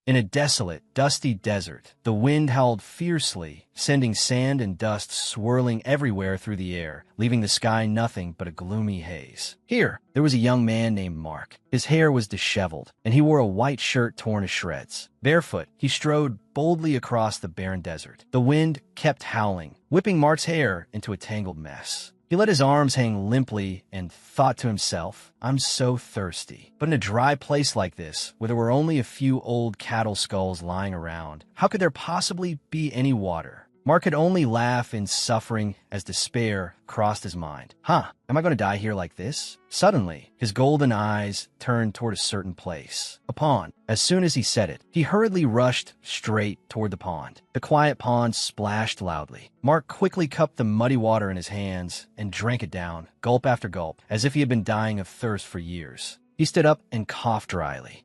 In a desolate, dusty desert, the wind howled fiercely, sending sand and dust swirling everywhere through the air, leaving the sky nothing but a gloomy haze. Here, there was a young man named Mark. His hair was disheveled, and he wore a white shirt torn to shreds. Barefoot, he strode boldly across the barren desert. The wind kept howling, whipping Mark's hair into a tangled mess. He let his arms hang limply and thought to himself, I'm so thirsty. But in a dry place like this, where there were only a few old cattle skulls lying around, how could there possibly be any water? Mark could only laugh in suffering as despair crossed his mind. Am I going to die here like this? Suddenly, his golden eyes turned toward a certain place. A pond. As soon as he said it, he hurriedly rushed straight toward the pond. The quiet pond splashed loudly. Mark quickly cupped the muddy water in his hands and drank it down, gulp after gulp, as if he had been dying of thirst for years. He stood up and coughed dryly.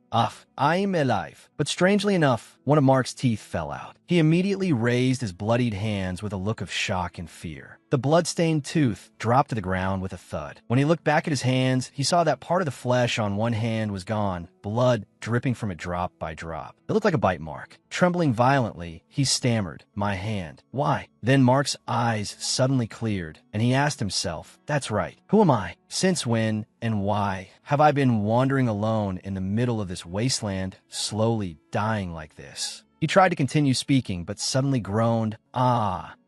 I'm alive. But strangely enough, one of Mark's teeth fell out. He immediately raised his bloodied hands with a look of shock and fear. The blood-stained tooth dropped to the ground with a thud. When he looked back at his hands, he saw that part of the flesh on one hand was gone, blood dripping from it drop by drop. It looked like a bite mark. Trembling violently, he stammered, "My hand. Why?" Then Mark's eyes suddenly cleared, and he asked himself, "That's right. Who am I? Since when and why have I been wandering alone in the middle of this wasteland, slowly dying like this?" He tried to continue speaking, but suddenly groaned,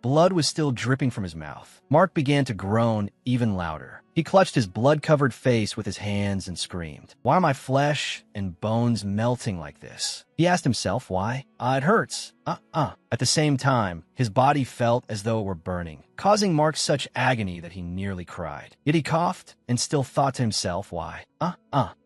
Blood was still dripping from his mouth. Mark began to groan even louder. He clutched his blood-covered face with his hands and screamed, "Why are my flesh and bones melting like this?" He asked himself why. It hurts. At the same time, his body felt as though it were burning, causing Mark such agony that he nearly cried. Yet he coughed and still thought to himself why.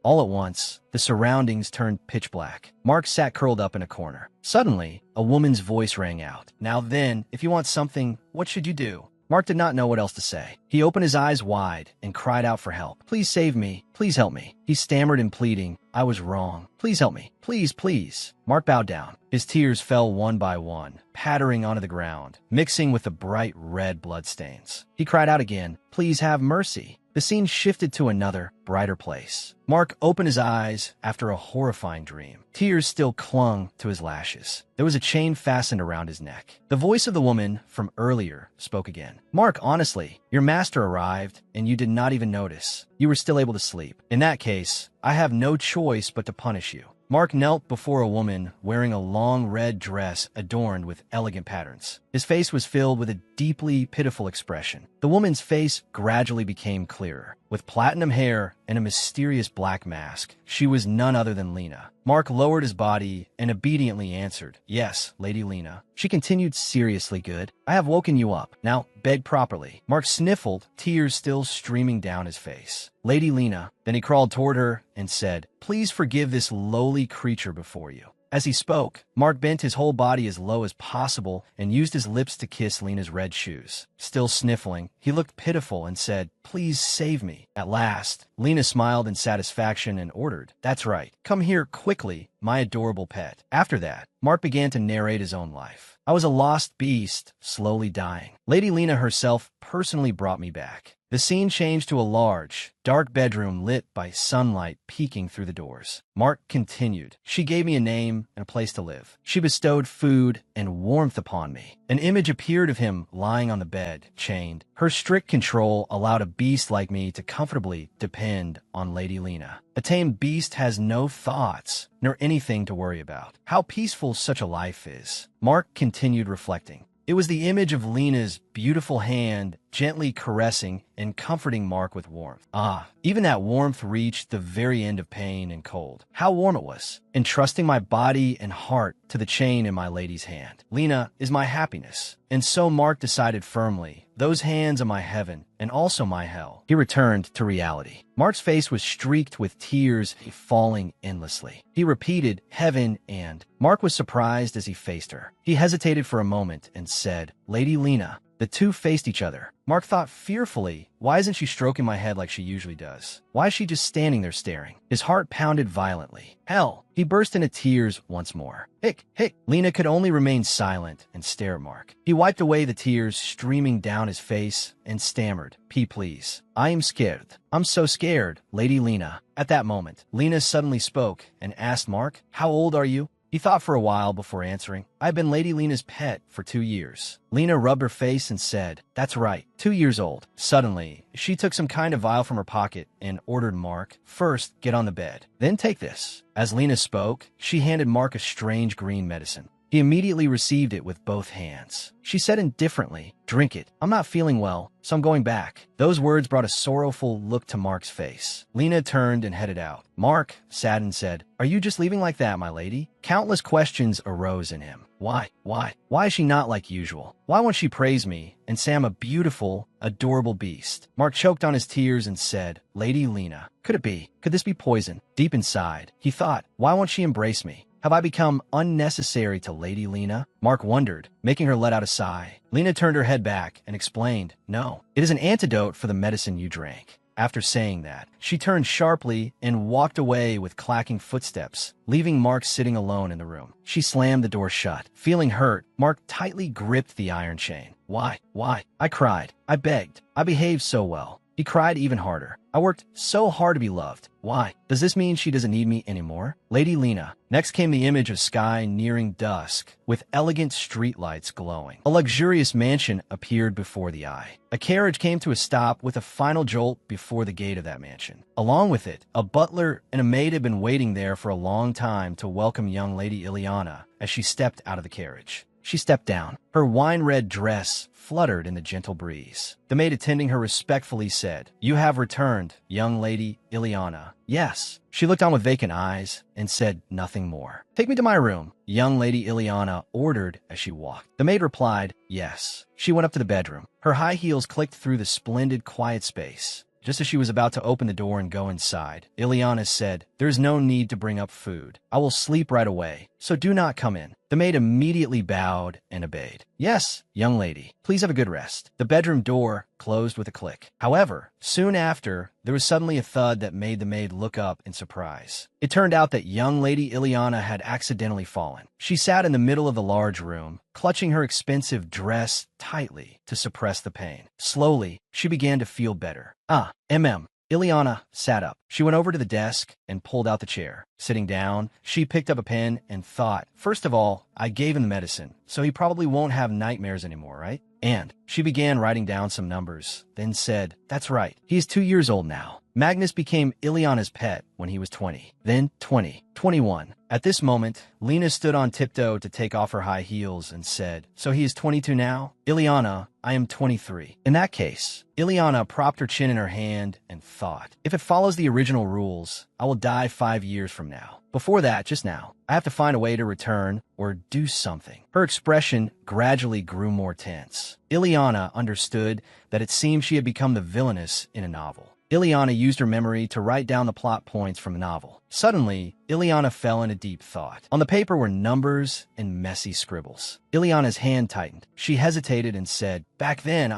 All at once, the surroundings turned pitch black. Mark sat curled up in a corner. Suddenly, a woman's voice rang out. "Now then, if you want something, what should you do?" Mark did not know what else to say. He opened his eyes wide and cried out for help. "Please save me. Please help me." He stammered in pleading, "I was wrong. Please help me. Please, please." Mark bowed down. His tears fell one by one, pattering onto the ground, mixing with the bright red bloodstains. He cried out again, "Please have mercy." The scene shifted to another, brighter place. Mark opened his eyes after a horrifying dream. Tears still clung to his lashes. There was a chain fastened around his neck. The voice of the woman from earlier spoke again. "Mark, honestly, your master arrived, and you did not even notice. You were still able to sleep. In that case, I have no choice but to punish you." Mark knelt before a woman wearing a long red dress adorned with elegant patterns. His face was filled with a deeply pitiful expression. The woman's face gradually became clearer. With platinum hair and a mysterious black mask, she was none other than Lena. Mark lowered his body and obediently answered, "Yes, Lady Lena." She continued seriously, "Good. I have woken you up. Now, beg properly." Mark sniffled, tears still streaming down his face. "Lady Lena." Then he crawled toward her and said, "Please forgive this lowly creature before you." As he spoke, Mark bent his whole body as low as possible and used his lips to kiss Lena's red shoes. Still sniffling, he looked pitiful and said, "Please save me." At last, Lena smiled in satisfaction and ordered, "That's right. Come here quickly, my adorable pet." After that, Mark began to narrate his own life. "I was a lost beast, slowly dying. Lady Lena herself personally brought me back." The scene changed to a large, dark bedroom lit by sunlight peeking through the doors. Mark continued, "She gave me a name and a place to live. She bestowed food and warmth upon me. An image appeared of him lying on the bed, chained. Her strict control allowed a beast like me to comfortably depend on Lady Lena. A tame beast has no thoughts, nor anything to worry about. How peaceful such a life is." Mark continued reflecting. It was the image of Lena's beautiful hand gently caressing and comforting Mark with warmth. Even that warmth reached the very end of pain and cold. How warm it was, entrusting my body and heart to the chain in my lady's hand. Lena is my happiness. And so Mark decided firmly, those hands are my heaven and also my hell. He returned to reality. Mark's face was streaked with tears falling endlessly. He repeated, "Heaven and..." Mark was surprised as he faced her. He hesitated for a moment and said, "Lady Lena." The two faced each other. Mark thought fearfully, why isn't she stroking my head like she usually does? Why is she just standing there staring? His heart pounded violently. Hell! He burst into tears once more. Hick! Lena could only remain silent and stare at Mark. He wiped away the tears streaming down his face and stammered, Please. I am scared. I'm so scared, Lady Lena." At that moment, Lena suddenly spoke and asked Mark, "How old are you?" He thought for a while before answering. I've been Lady Lena's pet for 2 years. Lena rubbed her face and said, that's right, 2 years old. Suddenly, she took some kind of vial from her pocket and ordered Mark, first, get on the bed. Then take this. As Lena spoke, she handed Mark a strange green medicine. He immediately received it with both hands. She said indifferently, drink it. I'm not feeling well, so I'm going back. Those words brought a sorrowful look to Mark's face. Lena turned and headed out. Mark, saddened, said, are you just leaving like that, my lady? Countless questions arose in him. Why? Why is she not like usual? Why won't she praise me and say I'm a beautiful, adorable beast? Mark choked on his tears and said, Lady Lena, could it be? Could this be poison? Deep inside, he thought, why won't she embrace me? Have I become unnecessary to Lady Lena? Mark wondered, making her let out a sigh. Lena turned her head back and explained, no, it is an antidote for the medicine you drank. After saying that, she turned sharply and walked away with clacking footsteps, leaving Mark sitting alone in the room. She slammed the door shut. Feeling hurt, Mark tightly gripped the iron chain. Why? I cried. I begged. I behaved so well. He cried even harder. I worked so hard to be loved. Why? Does this mean she doesn't need me anymore? Lady Lena. Next came the image of sky nearing dusk, with elegant streetlights glowing. A luxurious mansion appeared before the eye. A carriage came to a stop with a final jolt before the gate of that mansion. Along with it, a butler and a maid had been waiting there for a long time to welcome young Lady Ileana as she stepped out of the carriage. She stepped down. Her wine-red dress fluttered in the gentle breeze. The maid attending her respectfully said, you have returned, young Lady Ileana. Yes. She looked on with vacant eyes and said nothing more. Take me to my room, young Lady Ileana ordered as she walked. The maid replied, yes. She went up to the bedroom. Her high heels clicked through the splendid, quiet space. Just as she was about to open the door and go inside, Ileana said, there's no need to bring up food. I will sleep right away, so do not come in. The maid immediately bowed and obeyed. Yes, young lady, please have a good rest. The bedroom door closed with a click. However, soon after, there was suddenly a thud that made the maid look up in surprise. It turned out that young Lady Ileana had accidentally fallen. She sat in the middle of the large room, clutching her expensive dress tightly to suppress the pain. Slowly, she began to feel better. Ileana sat up. She went over to the desk and pulled out the chair. Sitting down, she picked up a pen and thought, first of all, I gave him the medicine, so he probably won't have nightmares anymore, right? And she began writing down some numbers, then said, that's right, he's 2 years old now. Magnus became Ileana's pet when he was 20, then 20, 21. At this moment, Lena stood on tiptoe to take off her high heels and said, so he is 22 now? Ileana, I am 23. In that case, Ileana propped her chin in her hand and thought, if it follows the original rules, I will die 5 years from now. Before that, just now, I have to find a way to return or do something. Her expression gradually grew more tense. Ileana understood that it seemed she had become the villainess in a novel. Ileana used her memory to write down the plot points from the novel. Suddenly, Ileana fell into deep thought. On the paper were numbers and messy scribbles. Ileana's hand tightened. She hesitated and said, back then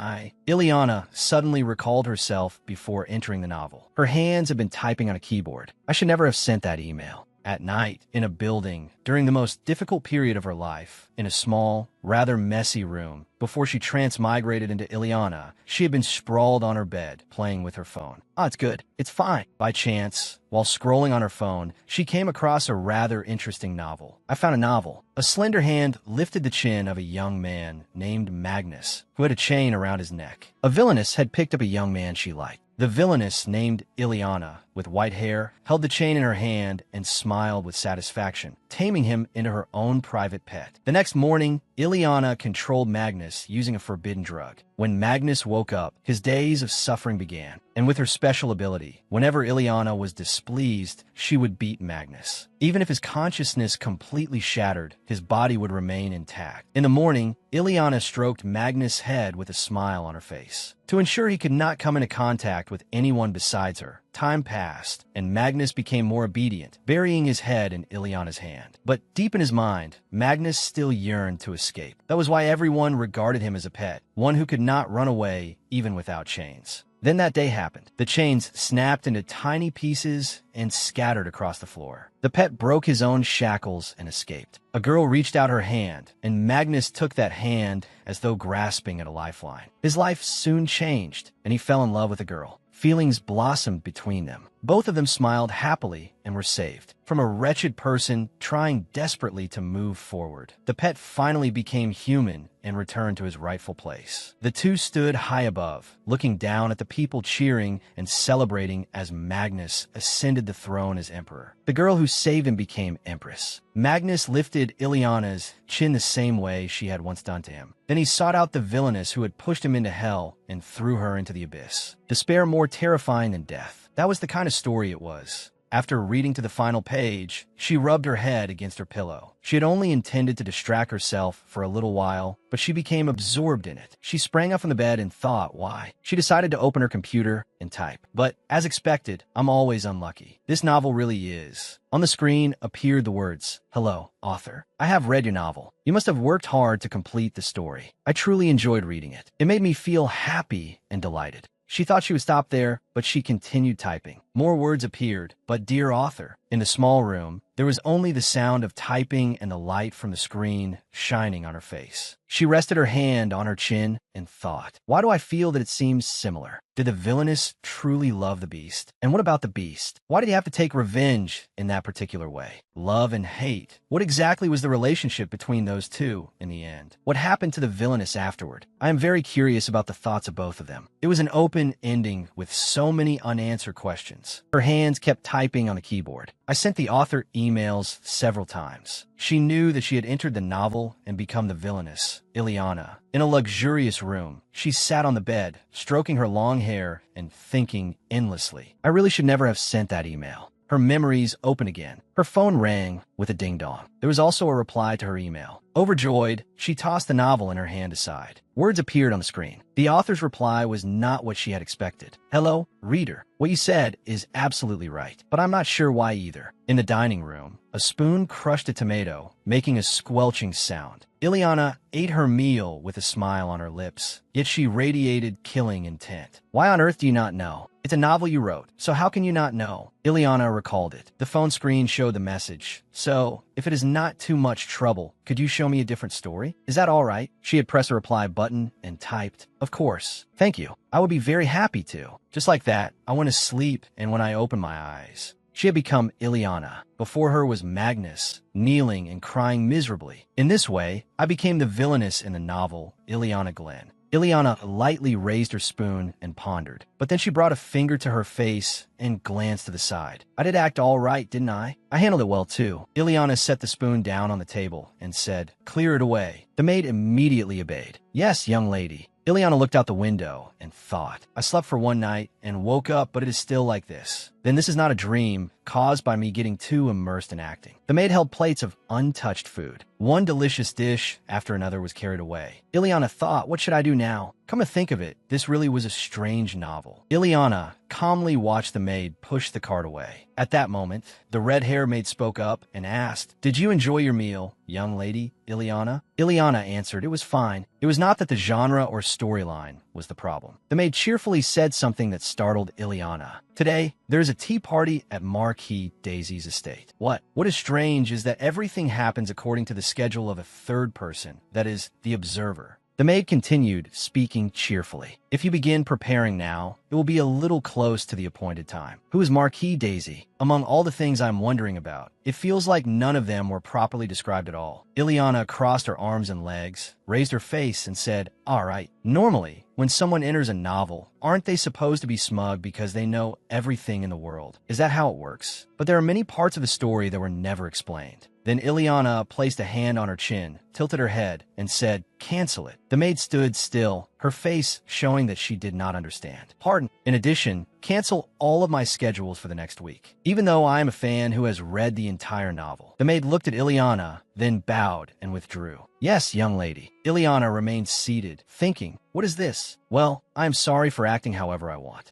Ileana suddenly recalled herself before entering the novel. Her hands had been typing on a keyboard. I should never have sent that email. At night, in a building, during the most difficult period of her life, in a small, rather messy room, before she transmigrated into Ileana, she had been sprawled on her bed, playing with her phone. It's good. It's fine. By chance, while scrolling on her phone, she came across a rather interesting novel. I found a novel. A slender hand lifted the chin of a young man named Magnus, who had a chain around his neck. A villainess had picked up a young man she liked. The villainess, named Ileana, with white hair, held the chain in her hand and smiled with satisfaction, taming him into her own private pet. The next morning, Ileana controlled Magnus using a forbidden drug. When Magnus woke up, his days of suffering began, and with her special ability, whenever Ileana was displeased, she would beat Magnus. Even if his consciousness completely shattered, his body would remain intact. In the morning, Ileana stroked Magnus' head with a smile on her face. To ensure he could not come into contact with anyone besides her, time passed, and Magnus became more obedient, burying his head in Ileana's hand. But deep in his mind, Magnus still yearned to escape. That was why everyone regarded him as a pet, one who could not run away even without chains. Then that day happened. The chains snapped into tiny pieces and scattered across the floor. The pet broke his own shackles and escaped. A girl reached out her hand, and Magnus took that hand as though grasping at a lifeline. His life soon changed, and he fell in love with a girl. Feelings blossomed between them. Both of them smiled happily and were saved from a wretched person trying desperately to move forward. The pet finally became human and returned to his rightful place. The two stood high above, looking down at the people cheering and celebrating as Magnus ascended the throne as emperor. The girl who saved him became empress. Magnus lifted Ileana's chin the same way she had once done to him. Then he sought out the villainess who had pushed him into hell and threw her into the abyss. Despair more terrifying than death. That was the kind of story it was. After reading to the final page, she rubbed her head against her pillow. She had only intended to distract herself for a little while, but she became absorbed in it. She sprang up from the bed and thought, why? She decided to open her computer and type. But, as expected, I'm always unlucky. This novel really is. On the screen appeared the words, "Hello, author. I have read your novel. You must have worked hard to complete the story. I truly enjoyed reading it. It made me feel happy and delighted." She thought she would stop there, but she continued typing. More words appeared, but dear author. In the small room, there was only the sound of typing and the light from the screen shining on her face. She rested her hand on her chin and thought, why do I feel that it seems similar? Did the villainess truly love the beast? And what about the beast? Why did he have to take revenge in that particular way? Love and hate. What exactly was the relationship between those two in the end? What happened to the villainess afterward? I am very curious about the thoughts of both of them. It was an open ending with so many unanswered questions. Her hands kept typing on the keyboard. I sent the author emails several times. She knew that she had entered the novel and become the villainess, Ileana. In a luxurious room, she sat on the bed, stroking her long hair and thinking endlessly. I really should never have sent that email. Her memories opened again. Her phone rang with a ding-dong. There was also a reply to her email. Overjoyed, she tossed the novel in her hand aside. Words appeared on the screen. The author's reply was not what she had expected. Hello, reader. What you said is absolutely right, but I'm not sure why either. In the dining room, a spoon crushed a tomato, making a squelching sound. Ileana ate her meal with a smile on her lips, yet she radiated killing intent. Why on earth do you not know? It's a novel you wrote, so how can you not know? Ileana recalled it. The phone screen showed the message. So, if it is not too much trouble, could you show me a different story? Is that all right? She had pressed a reply button and typed, of course. Thank you. I would be very happy to. Just like that, I went to sleep, and when I opened my eyes, she had become Ileana. Before her was Magnus, kneeling and crying miserably. In this way, I became the villainess in the novel, Ileana Glenn. Ileana lightly raised her spoon and pondered, but then she brought a finger to her face and glanced to the side. I did act all right, didn't I? I handled it well, too. Ileana set the spoon down on the table and said, clear it away. The maid immediately obeyed. Yes, young lady. Ileana looked out the window and thought, I slept for one night and woke up, but it is still like this. Then this is not a dream caused by me getting too immersed in acting. The maid held plates of untouched food. One delicious dish after another was carried away. Ileana thought, what should I do now? Come to think of it, this really was a strange novel. Ileana calmly watched the maid push the cart away. At that moment, the red-haired maid spoke up and asked, did you enjoy your meal, young lady, Ileana? Ileana answered, it was fine. It was not that the genre or storyline was the problem. The maid cheerfully said something that startled Ileana. Today, there's a tea party at Marquis Daisy's estate. What is strange is that everything happens according to the schedule of a third person, that is, the observer. The maid continued, speaking cheerfully. If you begin preparing now, it will be a little close to the appointed time. Who is Marquis Daisy? Among all the things I'm wondering about, it feels like none of them were properly described at all. Ileana crossed her arms and legs, raised her face, and said, all right. Normally, when someone enters a novel, aren't they supposed to be smug because they know everything in the world? Is that how it works? But there are many parts of the story that were never explained. Then Ileana placed a hand on her chin, tilted her head, and said, cancel it. The maid stood still, her face showing that she did not understand. Pardon. In addition, cancel all of my schedules for the next week, even though I am a fan who has read the entire novel. The maid looked at Ileana, then bowed and withdrew. Yes, young lady. Ileana remained seated, thinking, what is this? Well, I am sorry for acting however I want.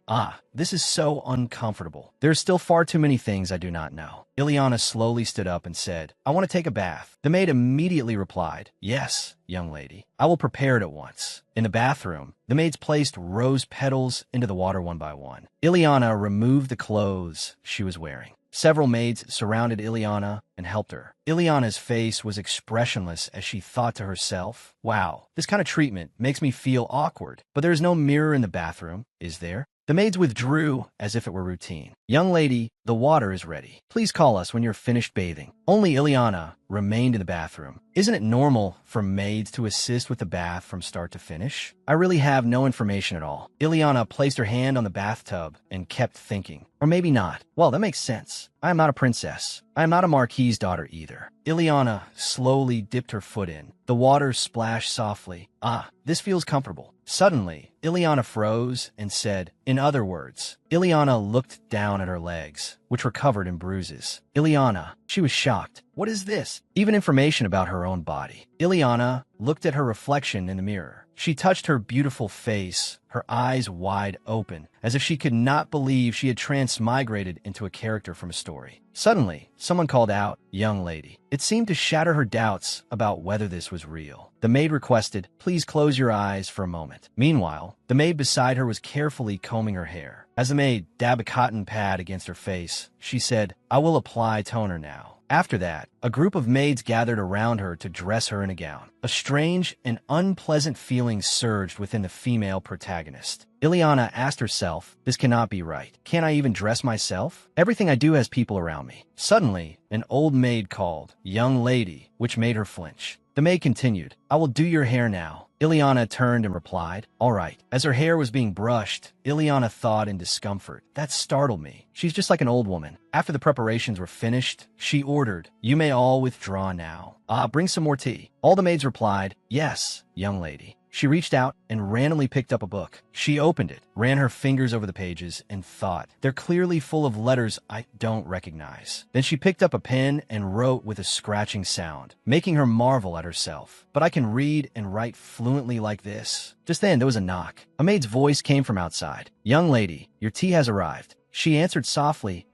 This is so uncomfortable. There are still far too many things I do not know. Ileana slowly stood up and said, I want to take a bath. The maid immediately replied, yes, young lady. I will prepare it at once. In the bathroom, the maids placed rose petals into the water one by one. Ileana removed the clothes she was wearing. Several maids surrounded Ileana and helped her. Ileana's face was expressionless as she thought to herself, wow, this kind of treatment makes me feel awkward. But there is no mirror in the bathroom, is there? The The maids withdrew as if it were routine. Young lady, the water is ready. Please call us when you're finished bathing. Only Ileana remained in the bathroom. Isn't it normal for maids to assist with the bath from start to finish? I really have no information at all. Ileana placed her hand on the bathtub and kept thinking. Or maybe not. Well, that makes sense. I am not a princess. I am not a marquis's daughter either. Ileana slowly dipped her foot in. The water splashed softly. Ah, this feels comfortable. Suddenly, Ileana froze and said, in other words, Ileana looked down at her legs, which were covered in bruises. Ileana, she was shocked. What is this? Even information about her own body. Ileana looked at her reflection in the mirror. She touched her beautiful face, her eyes wide open, as if she could not believe she had transmigrated into a character from a story. Suddenly, someone called out, young lady. It seemed to shatter her doubts about whether this was real. The maid requested, please close your eyes for a moment. Meanwhile, the maid beside her was carefully combing her hair. As the maid dabbed a cotton pad against her face, she said, I will apply toner now. After that, a group of maids gathered around her to dress her in a gown. A strange and unpleasant feeling surged within the female protagonist. Ileana asked herself, this cannot be right. Can't I even dress myself? Everything I do has people around me. Suddenly, an old maid called, young lady, which made her flinch. The maid continued, I will do your hair now. Ileana turned and replied, all right. As her hair was being brushed, Ileana thought in discomfort. That startled me. She's just like an old woman. After the preparations were finished, she ordered, you may all withdraw now. Bring some more tea. All the maids replied, yes, young lady. She reached out and randomly picked up a book. She opened it, ran her fingers over the pages, and thought, they're clearly full of letters I don't recognize. Then she picked up a pen and wrote with a scratching sound, making her marvel at herself. But I can read and write fluently like this. Just then, there was a knock. A maid's voice came from outside. Young lady, your tea has arrived. She answered softly,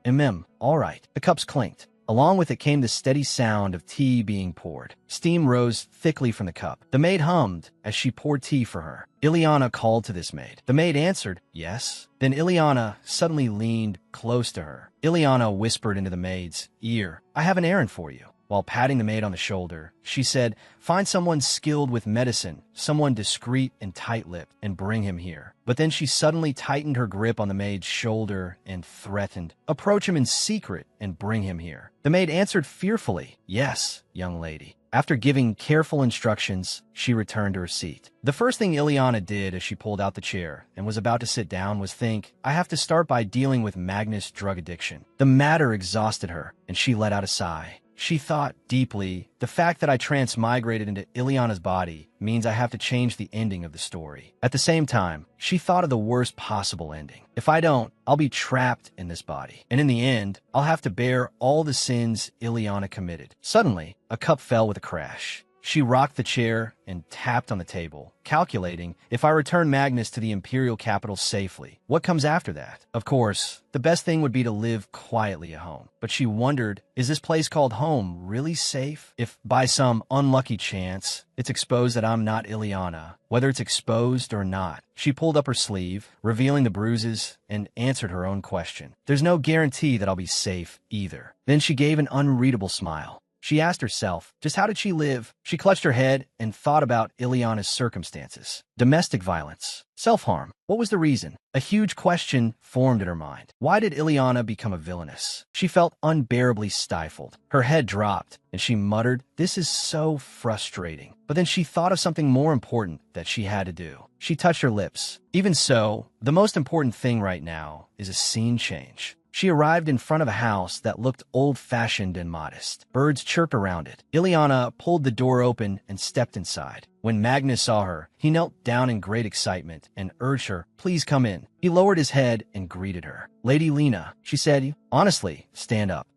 all right. The cups clinked. Along with it came the steady sound of tea being poured. Steam rose thickly from the cup. The maid hummed as she poured tea for her. Ileana called to this maid. The maid answered, yes. Then Ileana suddenly leaned close to her. Ileana whispered into the maid's ear, I have an errand for you. While patting the maid on the shoulder, she said, find someone skilled with medicine, someone discreet and tight-lipped, and bring him here. But then she suddenly tightened her grip on the maid's shoulder and threatened, approach him in secret and bring him here. The maid answered fearfully, yes, young lady. After giving careful instructions, she returned to her seat. The first thing Ileana did as she pulled out the chair and was about to sit down was think, I have to start by dealing with Magnus' drug addiction. The matter exhausted her, and she let out a sigh. She thought deeply, the fact that I transmigrated into Ileana's body means I have to change the ending of the story. At the same time, she thought of the worst possible ending. If I don't, I'll be trapped in this body. And in the end, I'll have to bear all the sins Ileana committed. Suddenly, a cup fell with a crash. She rocked the chair and tapped on the table, calculating, if I return Magnus to the imperial capital safely, what comes after that? Of course, the best thing would be to live quietly at home. But she wondered, is this place called home really safe? If, by some unlucky chance, it's exposed that I'm not Ileana, whether it's exposed or not. She pulled up her sleeve, revealing the bruises, and answered her own question. There's no guarantee that I'll be safe either. Then she gave an unreadable smile. She asked herself, just how did she live? She clutched her head and thought about Ileana's circumstances. Domestic violence. Self-harm. What was the reason? A huge question formed in her mind. Why did Ileana become a villainess? She felt unbearably stifled. Her head dropped, and she muttered, this is so frustrating. But then she thought of something more important that she had to do. She touched her lips. Even so, the most important thing right now is a scene change. She arrived in front of a house that looked old-fashioned and modest. Birds chirped around it. Ileana pulled the door open and stepped inside. When Magnus saw her, he knelt down in great excitement and urged her, please come in. He lowered his head and greeted her. Lady Lena, she said, honestly, stand up.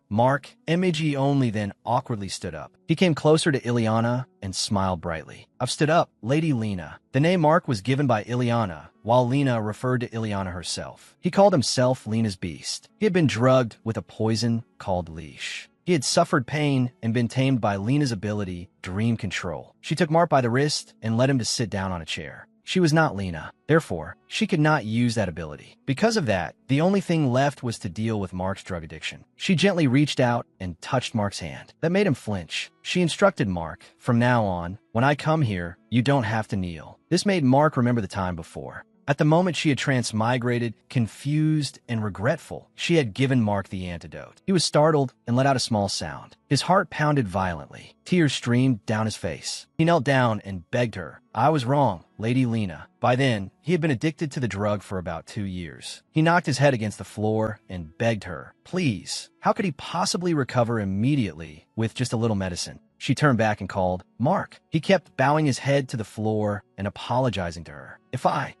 Mark, only then awkwardly stood up. He came closer to Ileana and smiled brightly. I've stood up, Lady Lena. The name Mark was given by Ileana, while Lena referred to Ileana herself. He called himself Lena's Beast. He had been drugged with a poison called leash. He had suffered pain and been tamed by Lena's ability, Dream Control. She took Mark by the wrist and led him to sit down on a chair. She was not Lena. Therefore, she could not use that ability. Because of that, the only thing left was to deal with Mark's drug addiction. She gently reached out and touched Mark's hand. That made him flinch. She instructed Mark, from now on, when I come here, you don't have to kneel. This made Mark remember the time before. At the moment she had transmigrated, confused and regretful, she had given Mark the antidote. He was startled and let out a small sound. His heart pounded violently. Tears streamed down his face. He knelt down and begged her. "I was wrong, Lady Lena." By then, he had been addicted to the drug for about 2 years. He knocked his head against the floor and begged her, "Please." How could he possibly recover immediately with just a little medicine? She turned back and called, "Mark." He kept bowing his head to the floor and apologizing to her.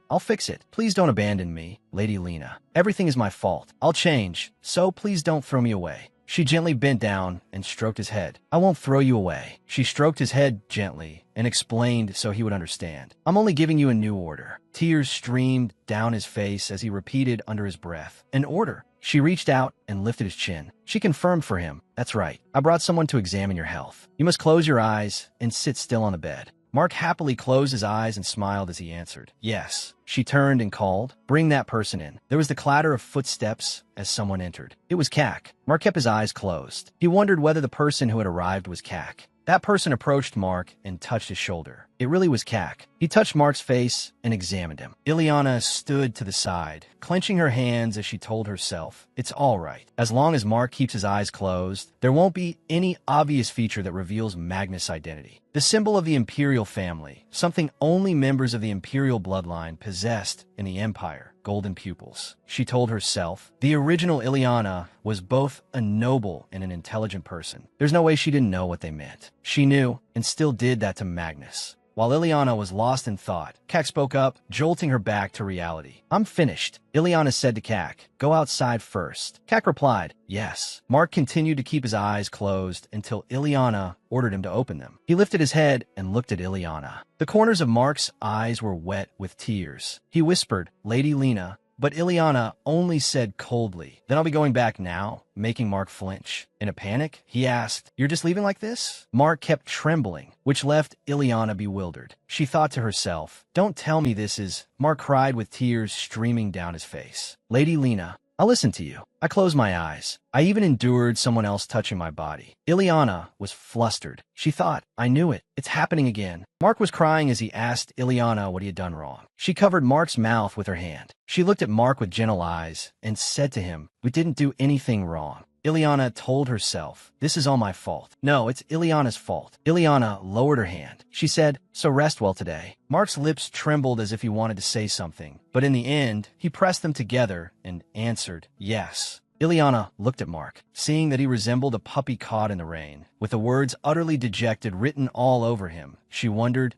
I'll fix it. Please don't abandon me, Lady Lena. Everything is my fault. I'll change, so please don't throw me away." She gently bent down and stroked his head. "I won't throw you away." She stroked his head gently and explained so he would understand. "I'm only giving you a new order." Tears streamed down his face as he repeated under his breath, "An order." She reached out and lifted his chin. She confirmed for him, "That's right. I brought someone to examine your health. You must close your eyes and sit still on the bed." Mark happily closed his eyes and smiled as he answered, "Yes." She turned and called, "Bring that person in." There was the clatter of footsteps as someone entered. It was Cac. Mark kept his eyes closed. He wondered whether the person who had arrived was Cac. That person approached Mark and touched his shoulder. It really was Cac. He touched Mark's face and examined him. Ileana stood to the side, clenching her hands as she told herself, "It's all right. As long as Mark keeps his eyes closed, there won't be any obvious feature that reveals Magnus' identity." The symbol of the Imperial family, something only members of the Imperial bloodline possessed in the Empire, golden pupils. She told herself, the original Ileana was both a noble and an intelligent person. There's no way she didn't know what they meant. She knew, and still did that to Magnus. While Ileana was lost in thought, Cac spoke up, jolting her back to reality. "I'm finished." Ileana said to Cac, "Go outside first." Cac replied, "Yes." Mark continued to keep his eyes closed until Ileana ordered him to open them. He lifted his head and looked at Ileana. The corners of Mark's eyes were wet with tears. He whispered, "Lady Lena," but Ileana only said coldly, "Then I'll be going back now," making Mark flinch. In a panic, he asked, "You're just leaving like this?" Mark kept trembling, which left Ileana bewildered. She thought to herself, "Don't tell me this is..." Mark cried with tears streaming down his face. "Lady Lena, I'll listen to you." I closed my eyes. I even endured someone else touching my body. Ileana was flustered. She thought, "I knew it. It's happening again." Mark was crying as he asked Ileana what he had done wrong. She covered Mark's mouth with her hand. She looked at Mark with gentle eyes and said to him, "We didn't do anything wrong." Ileana told herself, "This is all my fault." "No, it's Ileana's fault." Ileana lowered her hand. She said, "So rest well today." Mark's lips trembled as if he wanted to say something, but in the end, he pressed them together and answered, "Yes." Ileana looked at Mark, seeing that he resembled a puppy caught in the rain, with the words utterly dejected written all over him. She wondered,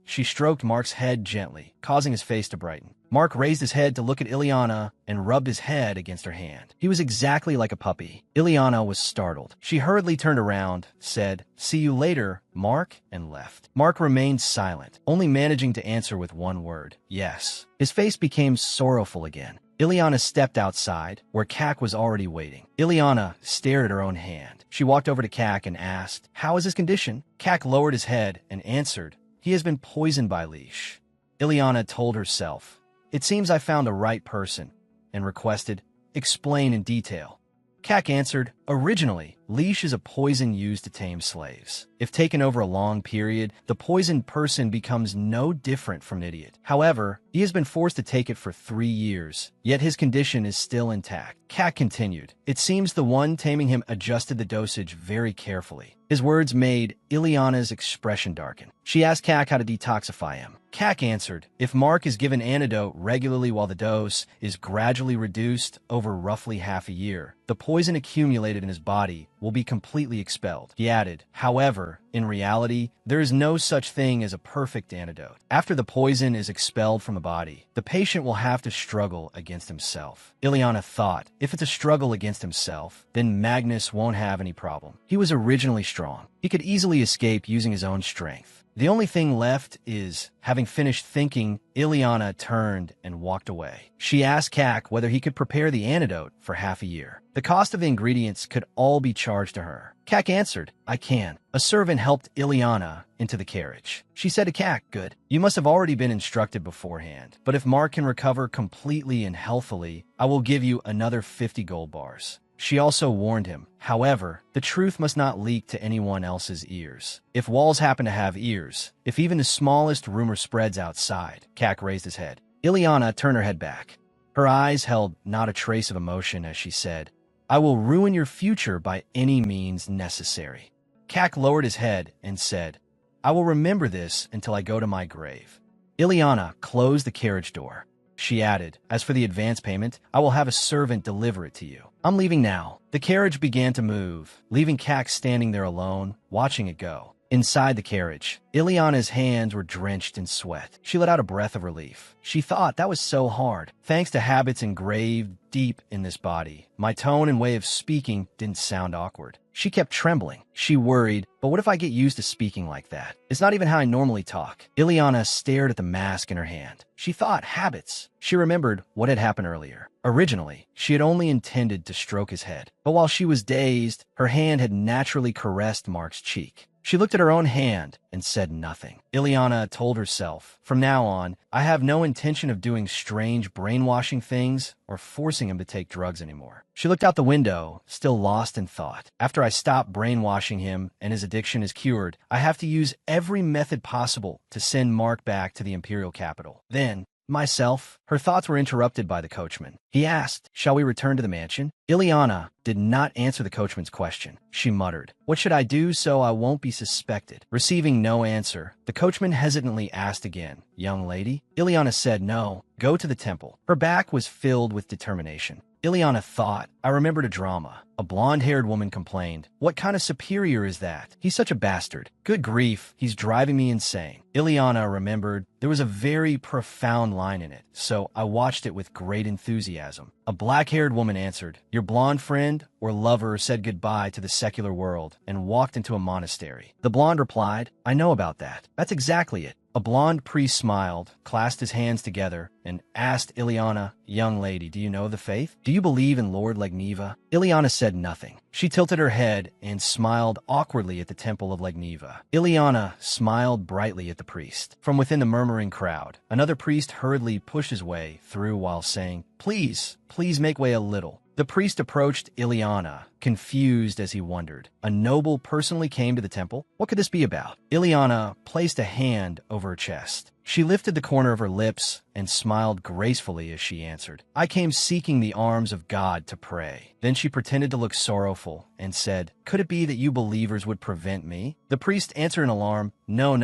She stroked Mark's head gently, causing his face to brighten. Mark raised his head to look at Ileana and rubbed his head against her hand. He was exactly like a puppy. Ileana was startled. She hurriedly turned around, said, "See you later, Mark," and left. Mark remained silent, only managing to answer with one word, "Yes." His face became sorrowful again. Ileana stepped outside, where Cac was already waiting. Ileana stared at her own hand. She walked over to Cac and asked, "How is his condition?" Cac lowered his head and answered, "He has been poisoned by Leash." Ileana told herself, "It seems I found the right person," and requested, "Explain in detail." Cac answered, "Originally, Leash is a poison used to tame slaves. If taken over a long period, the poisoned person becomes no different from an idiot. However, he has been forced to take it for 3 years, yet his condition is still intact." Cac continued, "It seems the one taming him adjusted the dosage very carefully." His words made Ileana's expression darken. She asked Cac how to detoxify him. Cac answered, "If Mark is given antidote regularly while the dose is gradually reduced over roughly half a year, the poison accumulated in his body will be completely expelled." He added, "However, in reality, there is no such thing as a perfect antidote. After the poison is expelled from the body, the patient will have to struggle against himself." Ileana thought, if it's a struggle against himself, then Magnus won't have any problem. He was originally strong. He could easily escape using his own strength. The only thing left is, having finished thinking, Ileana turned and walked away. She asked Cac whether he could prepare the antidote for half a year. The cost of the ingredients could all be charged to her. Cac answered, "I can." A servant helped Ileana into the carriage. She said to Cac, "Good. You must have already been instructed beforehand. But if Mark can recover completely and healthily, I will give you another 50 gold bars." She also warned him, however, the truth must not leak to anyone else's ears. If walls happen to have ears, if even the smallest rumor spreads outside, Cac raised his head. Ileana turned her head back. Her eyes held not a trace of emotion as she said, "I will ruin your future by any means necessary." Kak lowered his head and said, "I will remember this until I go to my grave." Ileana closed the carriage door. She added, "As for the advance payment, I will have a servant deliver it to you. I'm leaving now." The carriage began to move, leaving Kak standing there alone, watching it go. Inside the carriage, Ileana's hands were drenched in sweat. She let out a breath of relief. She thought that was so hard. Thanks to habits engraved deep in this body, my tone and way of speaking didn't sound awkward. She kept trembling. She worried, but what if I get used to speaking like that? It's not even how I normally talk. Ileana stared at the mask in her hand. She thought habits. She remembered what had happened earlier. Originally, she had only intended to stroke his head, but while she was dazed, her hand had naturally caressed Mark's cheek. She looked at her own hand and said nothing. Ileana told herself, "From now on, I have no intention of doing strange brainwashing things or forcing him to take drugs anymore." She looked out the window, still lost in thought. "After I stop brainwashing him and his addiction is cured, I have to use every method possible to send Mark back to the Imperial capital. Then, myself." Her thoughts were interrupted by the coachman. He asked, "Shall we return to the mansion?" Ileana did not answer the coachman's question. She muttered, "What should I do so I won't be suspected?" Receiving no answer, the coachman hesitantly asked again, "Young lady?" Ileana said, "No, go to the temple." Her back was filled with determination. Ileana thought, "I remembered a drama." A blonde-haired woman complained, "What kind of superior is that? He's such a bastard. Good grief, he's driving me insane." Ileana remembered there was a very profound line in it, so I watched it with great enthusiasm. A black-haired woman answered, "Your blonde friend or lover said goodbye to the secular world and walked into a monastery." The blonde replied, "I know about that. That's exactly it." A blonde priest smiled, clasped his hands together, and asked Ileana, "Young lady, do you know the faith? Do you believe in Lord Legniva?" Ileana said nothing. She tilted her head and smiled awkwardly at the temple of Legniva. Ileana smiled brightly at the priest. From within the murmuring crowd, another priest hurriedly pushed his way through while saying, "Please, please make way a little." The priest approached Ileana, confused as he wondered. A noble personally came to the temple? What could this be about? Ileana placed a hand over her chest. She lifted the corner of her lips and smiled gracefully as she answered, "I came seeking the arms of God to pray." Then she pretended to look sorrowful and said, "Could it be that you believers would prevent me?" The priest answered in alarm, "No,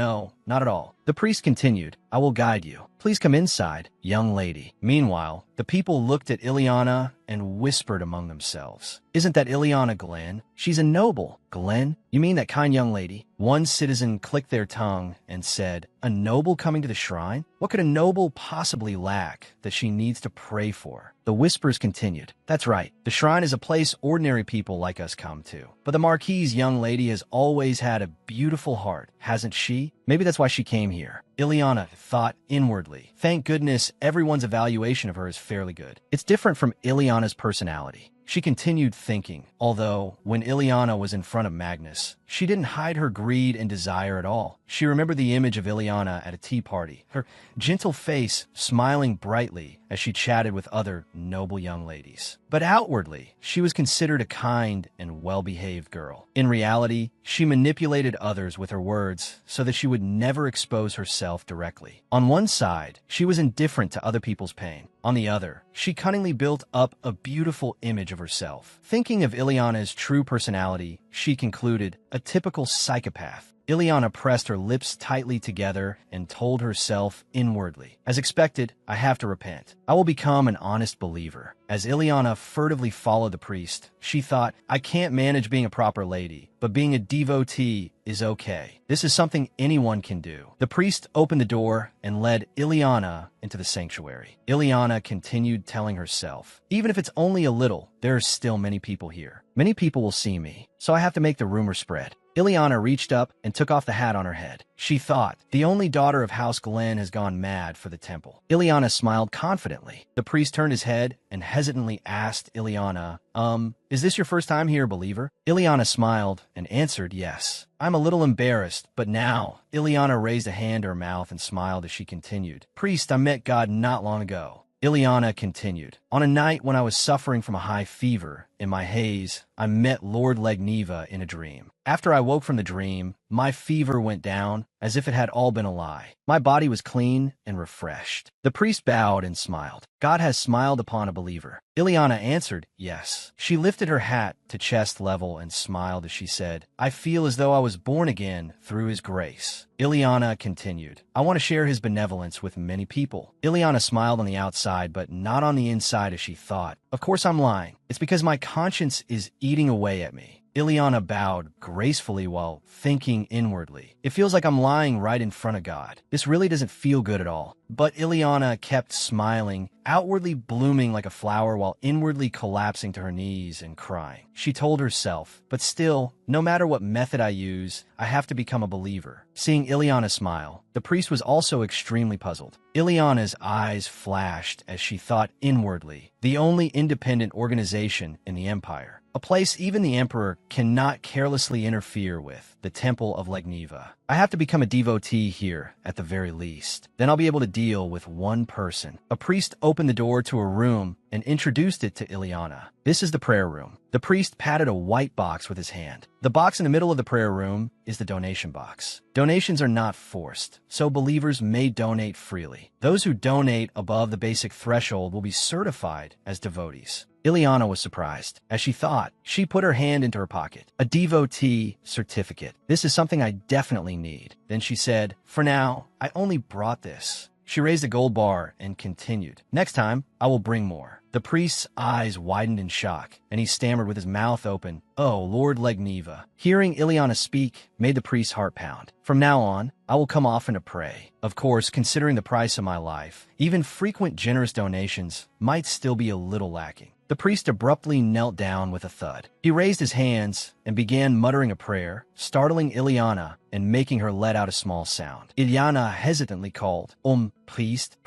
not at all." The priest continued, "I will guide you. Please come inside, young lady." Meanwhile, the people looked at Ileana and whispered among themselves, "Isn't that Ileana Glenn? She's a noble." "Glenn? You mean that kind young lady?" One citizen clicked their tongue and said, "A noble coming to the shrine? What could a noble possibly lack that she needs to pray for?" The whispers continued. "That's right. The shrine is a place ordinary people like us come to. But the Marquis's young lady has always had a beautiful heart, hasn't she? Maybe that's why she came here." Ileana thought inwardly. Thank goodness everyone's evaluation of her is fairly good. It's different from Ileana's personality. She continued thinking, although when Ileana was in front of Magnus, she didn't hide her greed and desire at all. She remembered the image of Ileana at a tea party, her gentle face smiling brightly as she chatted with other noble young ladies. But outwardly, she was considered a kind and well-behaved girl. In reality, she manipulated others with her words so that she would never expose herself directly. On one side, she was indifferent to other people's pain. On the other, she cunningly built up a beautiful image of herself. Thinking of Ileana's true personality, she concluded, a typical psychopath. Ileana pressed her lips tightly together and told herself inwardly, "As expected, I have to repent. I will become an honest believer." As Ileana furtively followed the priest, she thought, "I can't manage being a proper lady, but being a devotee is okay. This is something anyone can do." The priest opened the door and led Ileana into the sanctuary. Ileana continued telling herself, "Even if it's only a little, there are still many people here. Many people will see me, so I have to make the rumor spread." Ileana reached up and took off the hat on her head. She thought, "The only daughter of House Glenn has gone mad for the temple." Ileana smiled confidently. The priest turned his head and hesitantly asked Ileana, is this your first time here, believer?" Ileana smiled and answered yes. "I'm a little embarrassed, but now." Ileana raised a hand to her mouth and smiled as she continued, "Priest, I met God not long ago." Ileana continued, "On a night when I was suffering from a high fever in my haze, I met Lord Legniva in a dream. After I woke from the dream, my fever went down as if it had all been a lie. My body was clean and refreshed. The priest bowed and smiled. God has smiled upon a believer. Ileana answered, yes. She lifted her hat to chest level and smiled as she said, I feel as though I was born again through his grace. Ileana continued, I want to share his benevolence with many people. Ileana smiled on the outside, but not on the inside as she thought. Of course I'm lying. It's because my conscience is eating away at me. Ileana bowed gracefully while thinking inwardly. It feels like I'm lying right in front of God. This really doesn't feel good at all. But Ileana kept smiling, outwardly blooming like a flower while inwardly collapsing to her knees and crying. She told herself, but still, no matter what method I use, I have to become a believer. Seeing Ileana smile, the priest was also extremely puzzled. Ileana's eyes flashed as she thought inwardly, the only independent organization in the empire. A place even the emperor cannot carelessly interfere with, the Temple of Legniva. I have to become a devotee here, at the very least. Then I'll be able to deal with one person. A priest opened the door to a room and introduced it to Ileana. This is the prayer room. The priest patted a white box with his hand. The box in the middle of the prayer room is the donation box. Donations are not forced, so believers may donate freely. Those who donate above the basic threshold will be certified as devotees. Ileana was surprised. As she thought, she put her hand into her pocket. A devotee certificate. This is something I definitely need. Then she said, for now, I only brought this. She raised a gold bar and continued, next time, I will bring more. The priest's eyes widened in shock, and he stammered with his mouth open, oh, Lord Legniva. Hearing Ileana speak made the priest's heart pound. From now on, I will come often to pray. Of course, considering the price of my life, even frequent generous donations might still be a little lacking. The priest abruptly knelt down with a thud. He raised his hands and began muttering a prayer, startling Ileana and making her let out a small sound. Ileana hesitantly called, priest.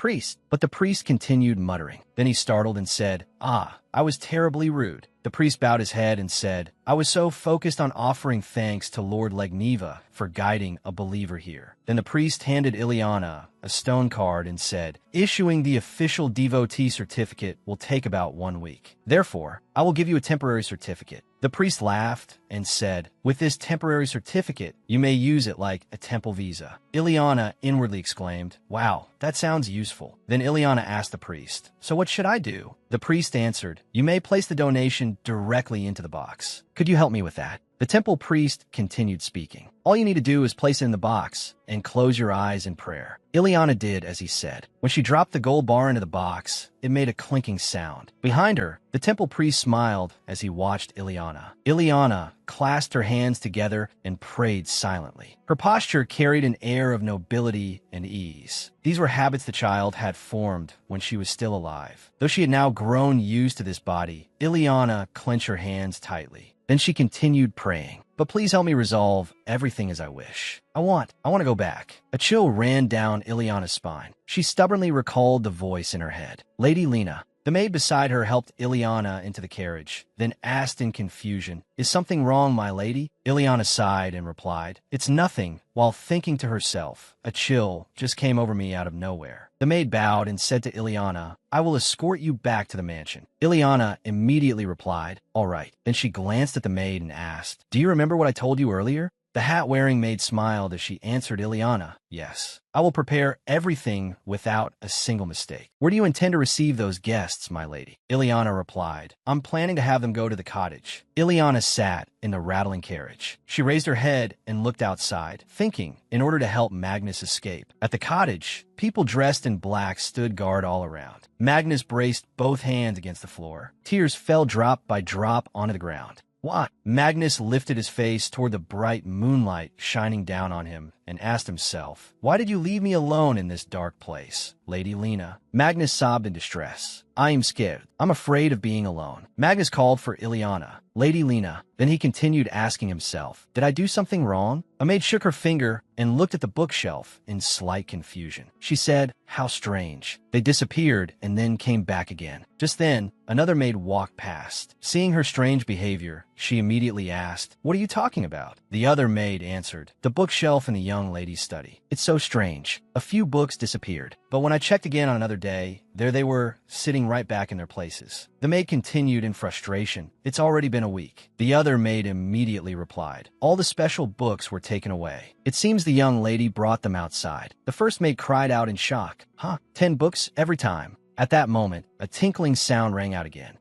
But the priest continued muttering. Then he startled and said, I was terribly rude. The priest bowed his head and said, I was so focused on offering thanks to Lord Legniva for guiding a believer here. Then the priest handed Ileana a stone card and said, issuing the official devotee certificate will take about 1 week. Therefore, I will give you a temporary certificate. The priest laughed and said, with this temporary certificate, you may use it like a temple visa. Ileana inwardly exclaimed, wow, that sounds useful. Then Ileana asked the priest, so what should I do? The priest answered, you may place the donation directly into the box. Could you help me with that? The temple priest continued speaking. All you need to do is place it in the box and close your eyes in prayer. Ileana did as he said. When she dropped the gold bar into the box, it made a clinking sound. Behind her, the temple priest smiled as he watched Ileana. Ileana clasped her hands together and prayed silently. Her posture carried an air of nobility and ease. These were habits the child had formed when she was still alive. Though she had now grown used to this body, Ileana clenched her hands tightly. Then she continued praying. But please help me resolve everything as I wish. I want to go back. A chill ran down Ileana's spine. She stubbornly recalled the voice in her head. Lady Lena. The maid beside her helped Ileana into the carriage, then asked in confusion, is something wrong, my lady? Ileana sighed and replied, it's nothing, while thinking to herself. A chill just came over me out of nowhere. The maid bowed and said to Ileana, I will escort you back to the mansion. Ileana immediately replied, all right. Then she glanced at the maid and asked, do you remember what I told you earlier? The hat-wearing maid smiled as she answered Ileana, yes. I will prepare everything without a single mistake. Where do you intend to receive those guests, my lady? Ileana replied, I'm planning to have them go to the cottage. Ileana sat in the rattling carriage. She raised her head and looked outside, thinking, in order to help Magnus escape. At the cottage, people dressed in black stood guard all around. Magnus braced both hands against the floor. Tears fell drop by drop onto the ground. What? Magnus lifted his face toward the bright moonlight shining down on him and asked himself, why did you leave me alone in this dark place, Lady Lena? Magnus sobbed in distress. I am scared. I'm afraid of being alone. Magnus called for Ileana. Lady Lena. Then he continued asking himself, did I do something wrong? A maid shook her finger and looked at the bookshelf in slight confusion. She said, how strange. They disappeared and then came back again. Just then, another maid walked past. Seeing her strange behavior, she immediately asked, what are you talking about? The other maid answered, the bookshelf in the young lady's study. It's so strange. A few books disappeared, but when I checked again on another day, there they were, sitting right back in their places. The maid continued in frustration. It's already been a week. The other maid immediately replied. All the special books were taken away. It seems the young lady brought them outside. The first maid cried out in shock. 10 books every time. At that moment, a tinkling sound rang out again.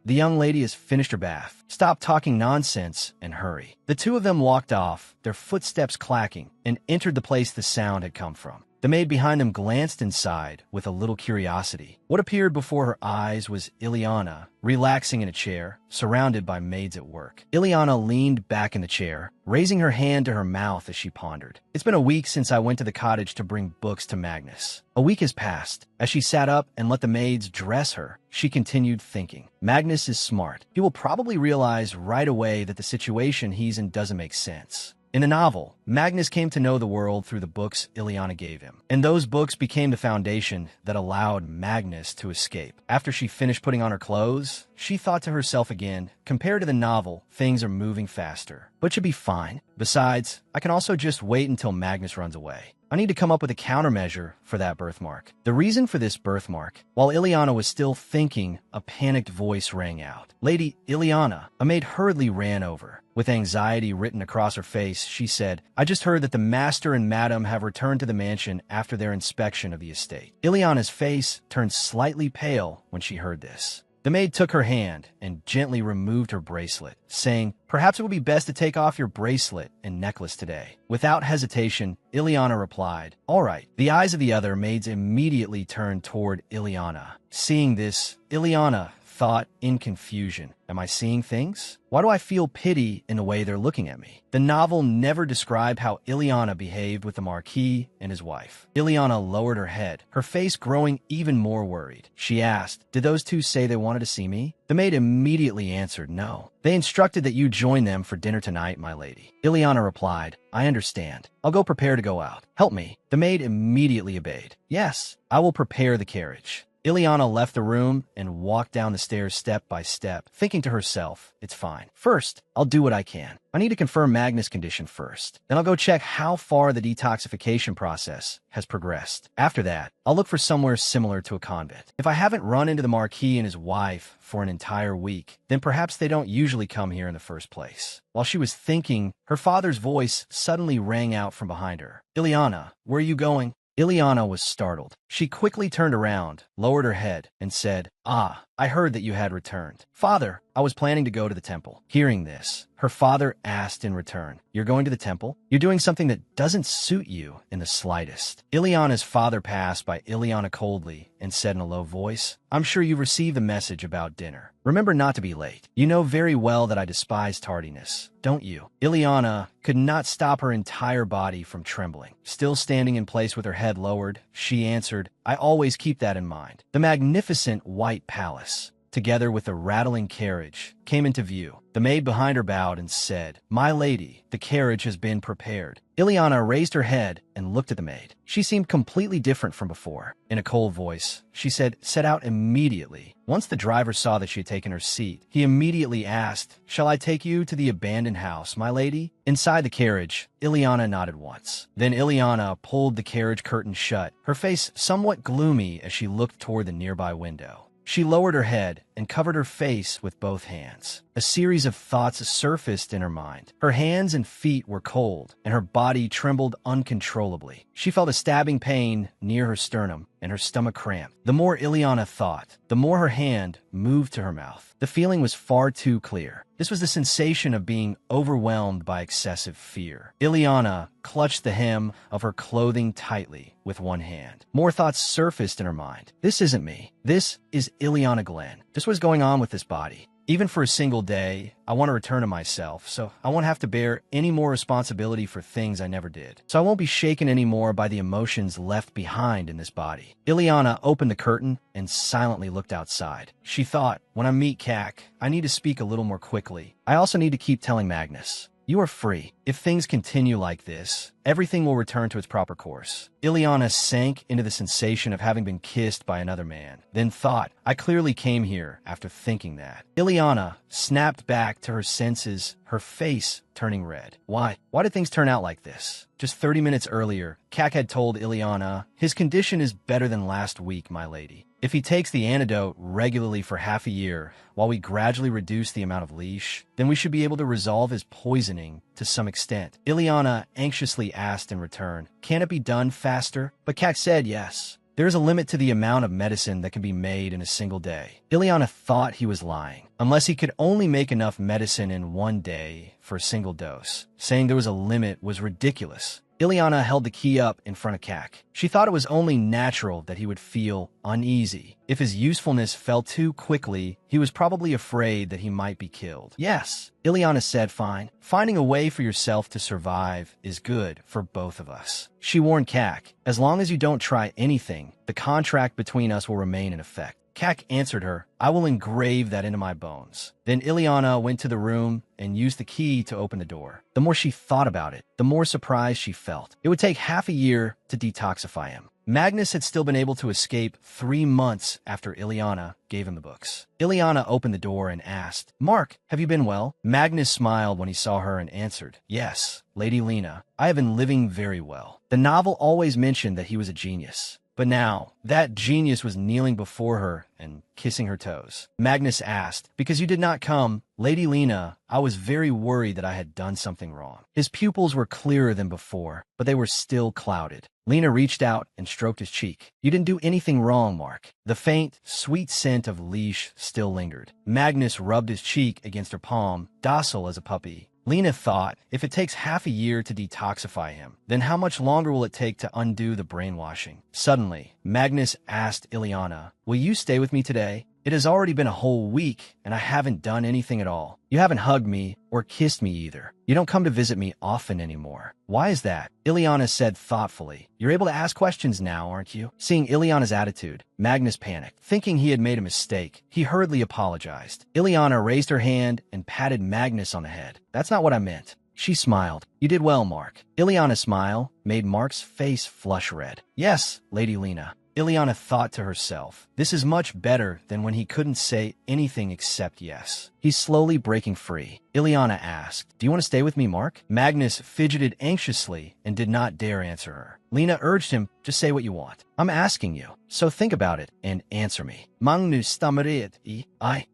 The young lady has finished her bath. Stop talking nonsense and hurry. The two of them walked off, their footsteps clacking, and entered the place the sound had come from. The maid behind them glanced inside with a little curiosity. What appeared before her eyes was Ileana, relaxing in a chair, surrounded by maids at work. Ileana leaned back in the chair, raising her hand to her mouth as she pondered. It's been a week since I went to the cottage to bring books to Magnus. A week has passed. As she sat up and let the maids dress her, she continued thinking. Magnus is smart. He will probably realize right away that the situation he's in doesn't make sense. In a novel, Magnus came to know the world through the books Ileana gave him, and those books became the foundation that allowed Magnus to escape. After she finished putting on her clothes, she thought to herself again, compared to the novel, things are moving faster, but should be fine. Besides, I can also just wait until Magnus runs away. I need to come up with a countermeasure for that birthmark. The reason for this birthmark, while Ileana was still thinking, a panicked voice rang out. Lady Ileana, a maid hurriedly ran over. With anxiety written across her face, she said, I just heard that the master and madam have returned to the mansion after their inspection of the estate. Ileana's face turned slightly pale when she heard this. The maid took her hand and gently removed her bracelet, saying, Perhaps it would be best to take off your bracelet and necklace today. Without hesitation, Ileana replied, All right. The eyes of the other maids immediately turned toward Ileana. Seeing this, Ileana thought in confusion, am I seeing things? Why do I feel pity in the way they're looking at me? The novel never described how Ileana behaved with the Marquis and his wife. Ileana lowered her head, her face growing even more worried. She asked, Did those two say they wanted to see me? The maid immediately answered, No. They instructed that you join them for dinner tonight, my lady. Ileana replied, I understand. I'll go prepare to go out. Help me. The maid immediately obeyed. Yes, I will prepare the carriage. Ileana left the room and walked down the stairs step by step, thinking to herself, it's fine. First, I'll do what I can. I need to confirm Magnus' condition first. Then I'll go check how far the detoxification process has progressed. After that, I'll look for somewhere similar to a convent. If I haven't run into the Marquis and his wife for an entire week, then perhaps they don't usually come here in the first place. While she was thinking, her father's voice suddenly rang out from behind her. Ileana, where are you going? Ileana was startled. She quickly turned around, lowered her head, and said, I heard that you had returned. Father, I was planning to go to the temple. Hearing this, her father asked in return, You're going to the temple? You're doing something that doesn't suit you in the slightest. Ileana's father passed by Ileana coldly and said in a low voice, I'm sure you received the message about dinner. Remember not to be late. You know very well that I despise tardiness, don't you? Ileana could not stop her entire body from trembling. Still standing in place with her head lowered, she answered, I always keep that in mind. The magnificent white palace, together with a rattling carriage, came into view. The maid behind her bowed and said, My lady, the carriage has been prepared. Ileana raised her head and looked at the maid. She seemed completely different from before. In a cold voice, she said, Set out immediately. Once the driver saw that she had taken her seat, he immediately asked, Shall I take you to the abandoned house, my lady? Inside the carriage, Ileana nodded once. Then Ileana pulled the carriage curtain shut, her face somewhat gloomy as she looked toward the nearby window. She lowered her head and covered her face with both hands. A series of thoughts surfaced in her mind. Her hands and feet were cold, and her body trembled uncontrollably. She felt a stabbing pain near her sternum, and her stomach cramped. The more Ileana thought, the more her hand moved to her mouth. The feeling was far too clear. This was the sensation of being overwhelmed by excessive fear. Ileana clutched the hem of her clothing tightly with one hand. More thoughts surfaced in her mind. This isn't me. This is Ileana Glenn. Just what's going on with this body. Even for a single day, I want to return to myself, so I won't have to bear any more responsibility for things I never did. So I won't be shaken anymore by the emotions left behind in this body. Ileana opened the curtain and silently looked outside. She thought, when I meet Kak, I need to speak a little more quickly. I also need to keep telling Magnus, you are free. If things continue like this, everything will return to its proper course. Ileana sank into the sensation of having been kissed by another man, then thought, I clearly came here after thinking that. Ileana snapped back to her senses, her face turning red. Why did things turn out like this? Just 30 minutes earlier, Kak had told Ileana, his condition is better than last week, my lady. If he takes the antidote regularly for half a year, while we gradually reduce the amount of leash, then we should be able to resolve his poisoning to some extent. Ileana anxiously asked in return, can it be done faster? But Kak said yes. There is a limit to the amount of medicine that can be made in a single day. Ileana thought he was lying, unless he could only make enough medicine in one day for a single dose. Saying there was a limit was ridiculous. Ileana held the key up in front of Kak. She thought it was only natural that he would feel uneasy. If his usefulness fell too quickly, he was probably afraid that he might be killed. Yes, Ileana said, fine. Finding a way for yourself to survive is good for both of us. She warned Kak, as long as you don't try anything, the contract between us will remain in effect. Kak answered her, I will engrave that into my bones. Then Ileana went to the room and used the key to open the door. The more she thought about it, the more surprised she felt. It would take half a year to detoxify him. Magnus had still been able to escape 3 months after Ileana gave him the books. Ileana opened the door and asked, Mark, have you been well? Magnus smiled when he saw her and answered, yes, Lady Lena, I have been living very well. The novel always mentioned that he was a genius. But now, that genius was kneeling before her and kissing her toes. Magnus asked, because you did not come, Lady Lena, I was very worried that I had done something wrong. His pupils were clearer than before, but they were still clouded. Lena reached out and stroked his cheek. You didn't do anything wrong, Mark. The faint, sweet scent of leash still lingered. Magnus rubbed his cheek against her palm, docile as a puppy. Lena thought, if it takes half a year to detoxify him, then how much longer will it take to undo the brainwashing? Suddenly, Magnus asked Ileana, will you stay with me today? It has already been a whole week, and I haven't done anything at all. You haven't hugged me or kissed me either. You don't come to visit me often anymore. Why is that? Ileana said thoughtfully. You're able to ask questions now, aren't you? Seeing Ileana's attitude, Magnus panicked. Thinking he had made a mistake, he hurriedly apologized. Ileana raised her hand and patted Magnus on the head. That's not what I meant. She smiled. You did well, Mark. Ileana's smile made Mark's face flush red. Yes, Lady Lena. Ileana thought to herself, this is much better than when he couldn't say anything except yes. He's slowly breaking free. Ileana asked, do you want to stay with me, Mark? Magnus fidgeted anxiously and did not dare answer her. Lena urged him, just say what you want. I'm asking you, so think about it and answer me.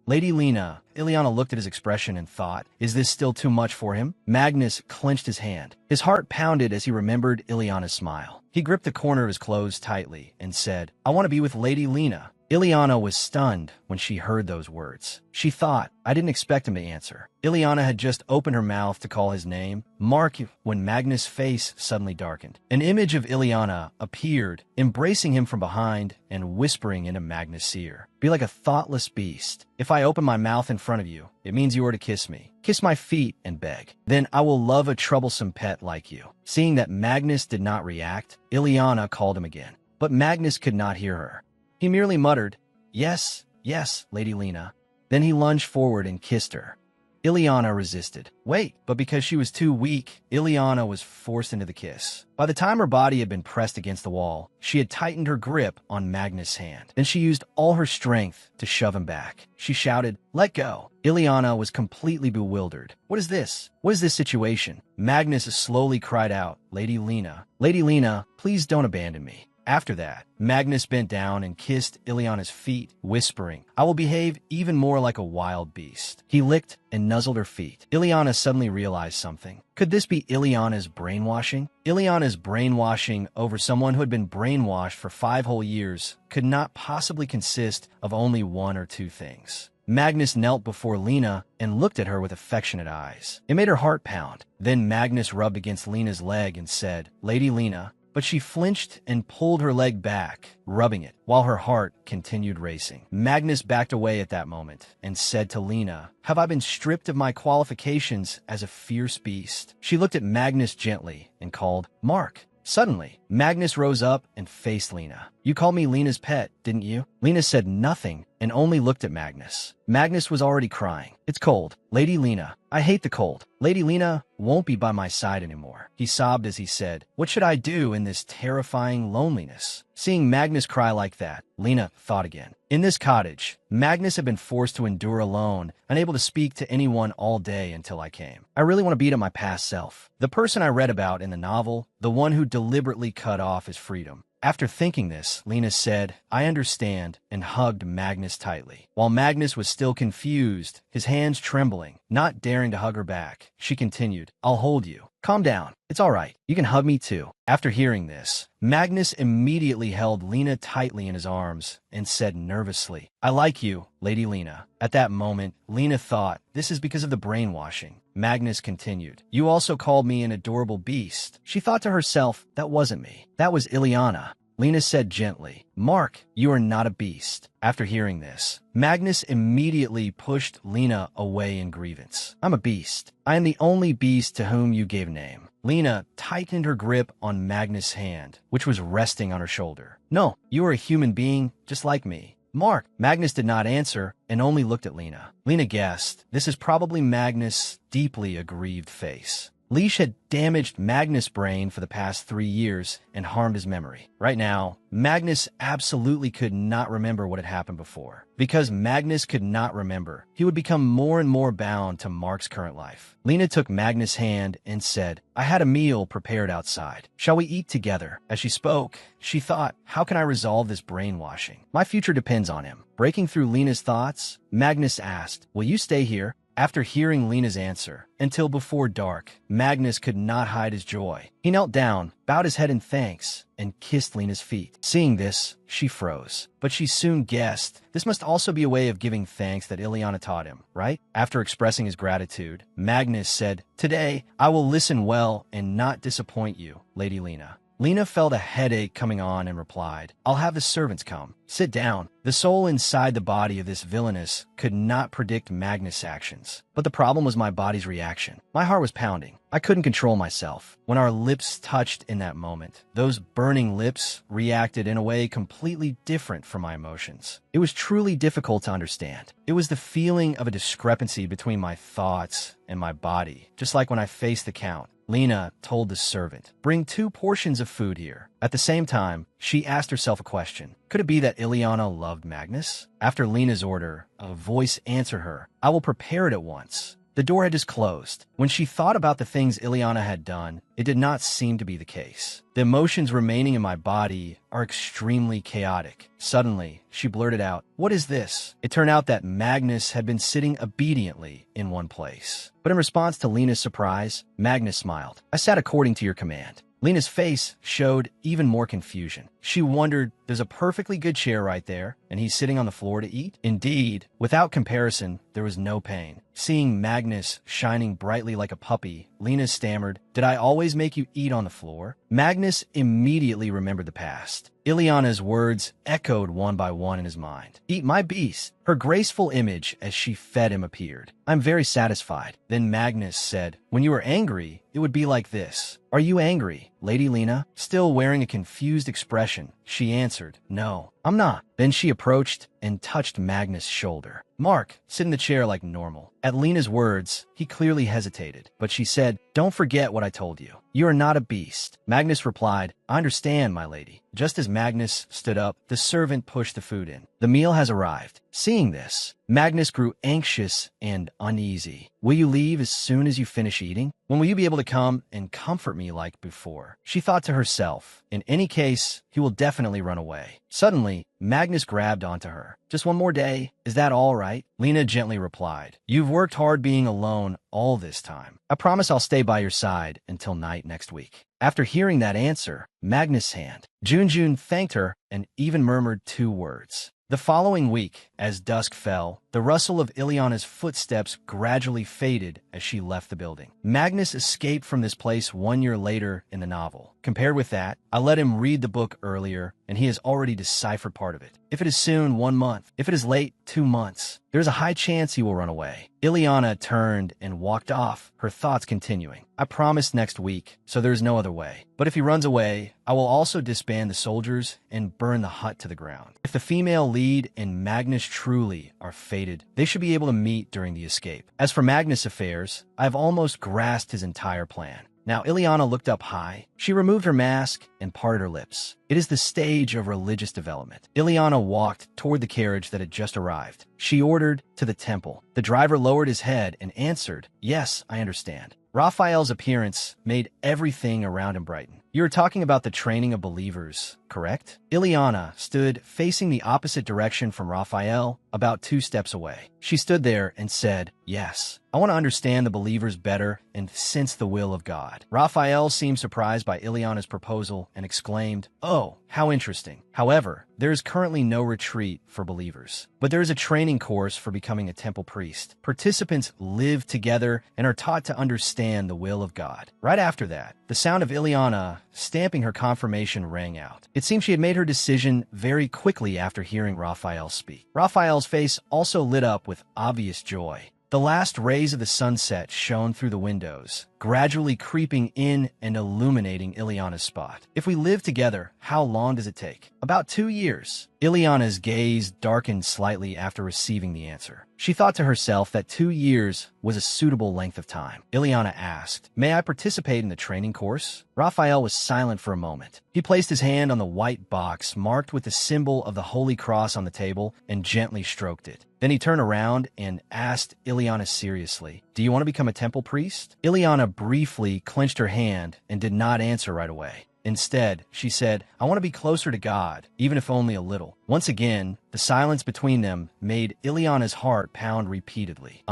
Lady Lena. Ileana looked at his expression and thought, is this still too much for him? Magnus clenched his hand. His heart pounded as he remembered Ileana's smile. He gripped the corner of his clothes tightly and said, I want to be with Lady Lena. Ileana was stunned when she heard those words. She thought, I didn't expect him to answer. Ileana had just opened her mouth to call his name, Mark, when Magnus' face suddenly darkened. An image of Ileana appeared, embracing him from behind and whispering into Magnus' ear. Be like a thoughtless beast. If I open my mouth in front of you, it means you are to kiss me. Kiss my feet and beg. Then I will love a troublesome pet like you. Seeing that Magnus did not react, Ileana called him again. But Magnus could not hear her. He merely muttered, yes, yes, Lady Lena. Then he lunged forward and kissed her. Ileana resisted. Wait, but because she was too weak, Ileana was forced into the kiss. By the time her body had been pressed against the wall, she had tightened her grip on Magnus' hand. Then she used all her strength to shove him back. She shouted, let go. Ileana was completely bewildered. What is this? What is this situation? Magnus slowly cried out, Lady Lena. Lady Lena, please don't abandon me. After that, Magnus bent down and kissed Ileana's feet, whispering, I will behave even more like a wild beast. He licked and nuzzled her feet. Ileana suddenly realized something. Could this be Ileana's brainwashing? Ileana's brainwashing over someone who had been brainwashed for 5 whole years could not possibly consist of only 1 or 2 things. Magnus knelt before Lena and looked at her with affectionate eyes. It made her heart pound. Then Magnus rubbed against Lena's leg and said, Lady Lena. But she flinched and pulled her leg back, rubbing it, while her heart continued racing. Magnus backed away at that moment and said to Lena, have I been stripped of my qualifications as a fierce beast? She looked at Magnus gently and called, Mark. Suddenly, Magnus rose up and faced Lena. You called me Lena's pet, didn't you? Lena said nothing and only looked at Magnus. Magnus was already crying. It's cold. Lady Lena, I hate the cold. Lady Lena won't be by my side anymore. He sobbed as he said, what should I do in this terrifying loneliness? Seeing Magnus cry like that, Lena thought again. In this cottage, Magnus had been forced to endure alone, unable to speak to anyone all day until I came. I really want to beat up my past self. The person I read about in the novel, the one who deliberately cut off his freedom. After thinking this, Lena said, I understand, and hugged Magnus tightly. While Magnus was still confused, his hands trembling, not daring to hug her back, she continued, I'll hold you. Calm down. It's all right. You can hug me too. After hearing this, Magnus immediately held Lena tightly in his arms and said nervously, I like you, Lady Lena. At that moment, Lena thought, this is because of the brainwashing. Magnus continued, you also called me an adorable beast. She thought to herself, that wasn't me. That was Ileana. Lena said gently, Mark, you are not a beast. After hearing this, Magnus immediately pushed Lena away in grievance. I'm a beast. I am the only beast to whom you gave name. Lena tightened her grip on Magnus' hand, which was resting on her shoulder. No, you are a human being just like me. Mark. Magnus did not answer and only looked at Lena. Lena guessed, this is probably Magnus' deeply aggrieved face. Leash had damaged Magnus' brain for the past 3 years and harmed his memory. Right now, Magnus absolutely could not remember what had happened before. Because Magnus could not remember, he would become more and more bound to Mark's current life. Lena took Magnus' hand and said, I had a meal prepared outside. Shall we eat together? As she spoke, she thought, how can I resolve this brainwashing? My future depends on him. Breaking through Lena's thoughts, Magnus asked, will you stay here? After hearing Lena's answer, until before dark, Magnus could not hide his joy. He knelt down, bowed his head in thanks, and kissed Lena's feet. Seeing this, she froze. But she soon guessed this must also be a way of giving thanks that Ileana taught him, right? After expressing his gratitude, Magnus said, today, I will listen well and not disappoint you, Lady Lena. Lena felt a headache coming on and replied, I'll have the servants come. Sit down. The soul inside the body of this villainess could not predict Magnus' actions. But the problem was my body's reaction. My heart was pounding. I couldn't control myself. When our lips touched in that moment, those burning lips reacted in a way completely different from my emotions. It was truly difficult to understand. It was the feeling of a discrepancy between my thoughts and my body, just like when I faced the Count. Lena told the servant, bring 2 portions of food here. At the same time, she asked herself a question. Could it be that Ileana loved Magnus? After Lena's order, a voice answered her, I will prepare it at once. The door had just closed. When she thought about the things Ileana had done, it did not seem to be the case. The emotions remaining in my body are extremely chaotic. Suddenly, she blurted out, what is this? It turned out that Magnus had been sitting obediently in one place. But in response to Lena's surprise, Magnus smiled. I sat according to your command. Lena's face showed even more confusion. She wondered, there's a perfectly good chair right there, and he's sitting on the floor to eat? Indeed, without comparison, there was no pain. Seeing Magnus shining brightly like a puppy, Lena stammered, did I always make you eat on the floor? Magnus immediately remembered the past. Ileana's words echoed one by one in his mind. Eat my beast. Her graceful image as she fed him appeared. I'm very satisfied. Then Magnus said, when you are angry, it would be like this. Are you angry, Lady Lena? Still wearing a confused expression, she answered, no, I'm not. Then she approached and touched Magnus' shoulder. Mark, sit in the chair like normal. At Lena's words, he clearly hesitated, but she said, don't forget what I told you. You are not a beast. Magnus replied, I understand, my lady. Just as Magnus stood up, the servant pushed the food in. The meal has arrived. Seeing this, Magnus grew anxious and uneasy. Will you leave as soon as you finish eating? When will you be able to come and comfort me like before? She thought to herself, in any case, he will definitely run away. Suddenly, Magnus grabbed onto her. Just one more day. Is that all right? Lena gently replied, you've worked hard being alone all this time. I promise I'll stay by your side until night next week. After hearing that answer, Magnus' hand, Junjun thanked her and even murmured 2 words. The following week, as dusk fell, the rustle of Ileana's footsteps gradually faded as she left the building. Magnus escaped from this place 1 year later in the novel. Compared with that, I let him read the book earlier, and he has already deciphered part of it. If it is soon, 1 month. If it is late, 2 months. There's a high chance he will run away. Ileana turned and walked off, her thoughts continuing. I promised next week, so there's no other way. But if he runs away, I will also disband the soldiers and burn the hut to the ground. If the female lead and Magnus truly are fated, they should be able to meet during the escape. As for Magnus' affairs, I have almost grasped his entire plan. Now Ileana looked up high. She removed her mask and parted her lips. It is the stage of religious development. Ileana walked toward the carriage that had just arrived. She ordered to the temple. The driver lowered his head and answered, "Yes, I understand." Raphael's appearance made everything around him brighten. You are talking about the training of believers, correct? Ileana stood facing the opposite direction from Raphael, about 2 steps away. She stood there and said, "Yes, I want to understand the believers better and sense the will of God." Raphael seemed surprised by Ileana's proposal and exclaimed, "Oh, how interesting. However, there is currently no retreat for believers, but there is a training course for becoming a temple priest. Participants live together and are taught to understand the will of God." Right after that, the sound of Ileana stamping her confirmation rang out. It seemed she had made her decision very quickly after hearing Raphael speak. Raphael's face also lit up with obvious joy. The last rays of the sunset shone through the windows, gradually creeping in and illuminating Ileana's spot. "If we live together, how long does it take?" "About 2 years." Ileana's gaze darkened slightly after receiving the answer. She thought to herself that 2 years was a suitable length of time. Ileana asked, "May I participate in the training course?" Raphael was silent for a moment. He placed his hand on the white box marked with the symbol of the Holy Cross on the table and gently stroked it. Then he turned around and asked Ileana seriously, "Do you want to become a temple priest?" Ileana briefly clenched her hand and did not answer right away. Instead, she said, "I want to be closer to God, even if only a little." Once again, the silence between them made Ileana's heart pound repeatedly.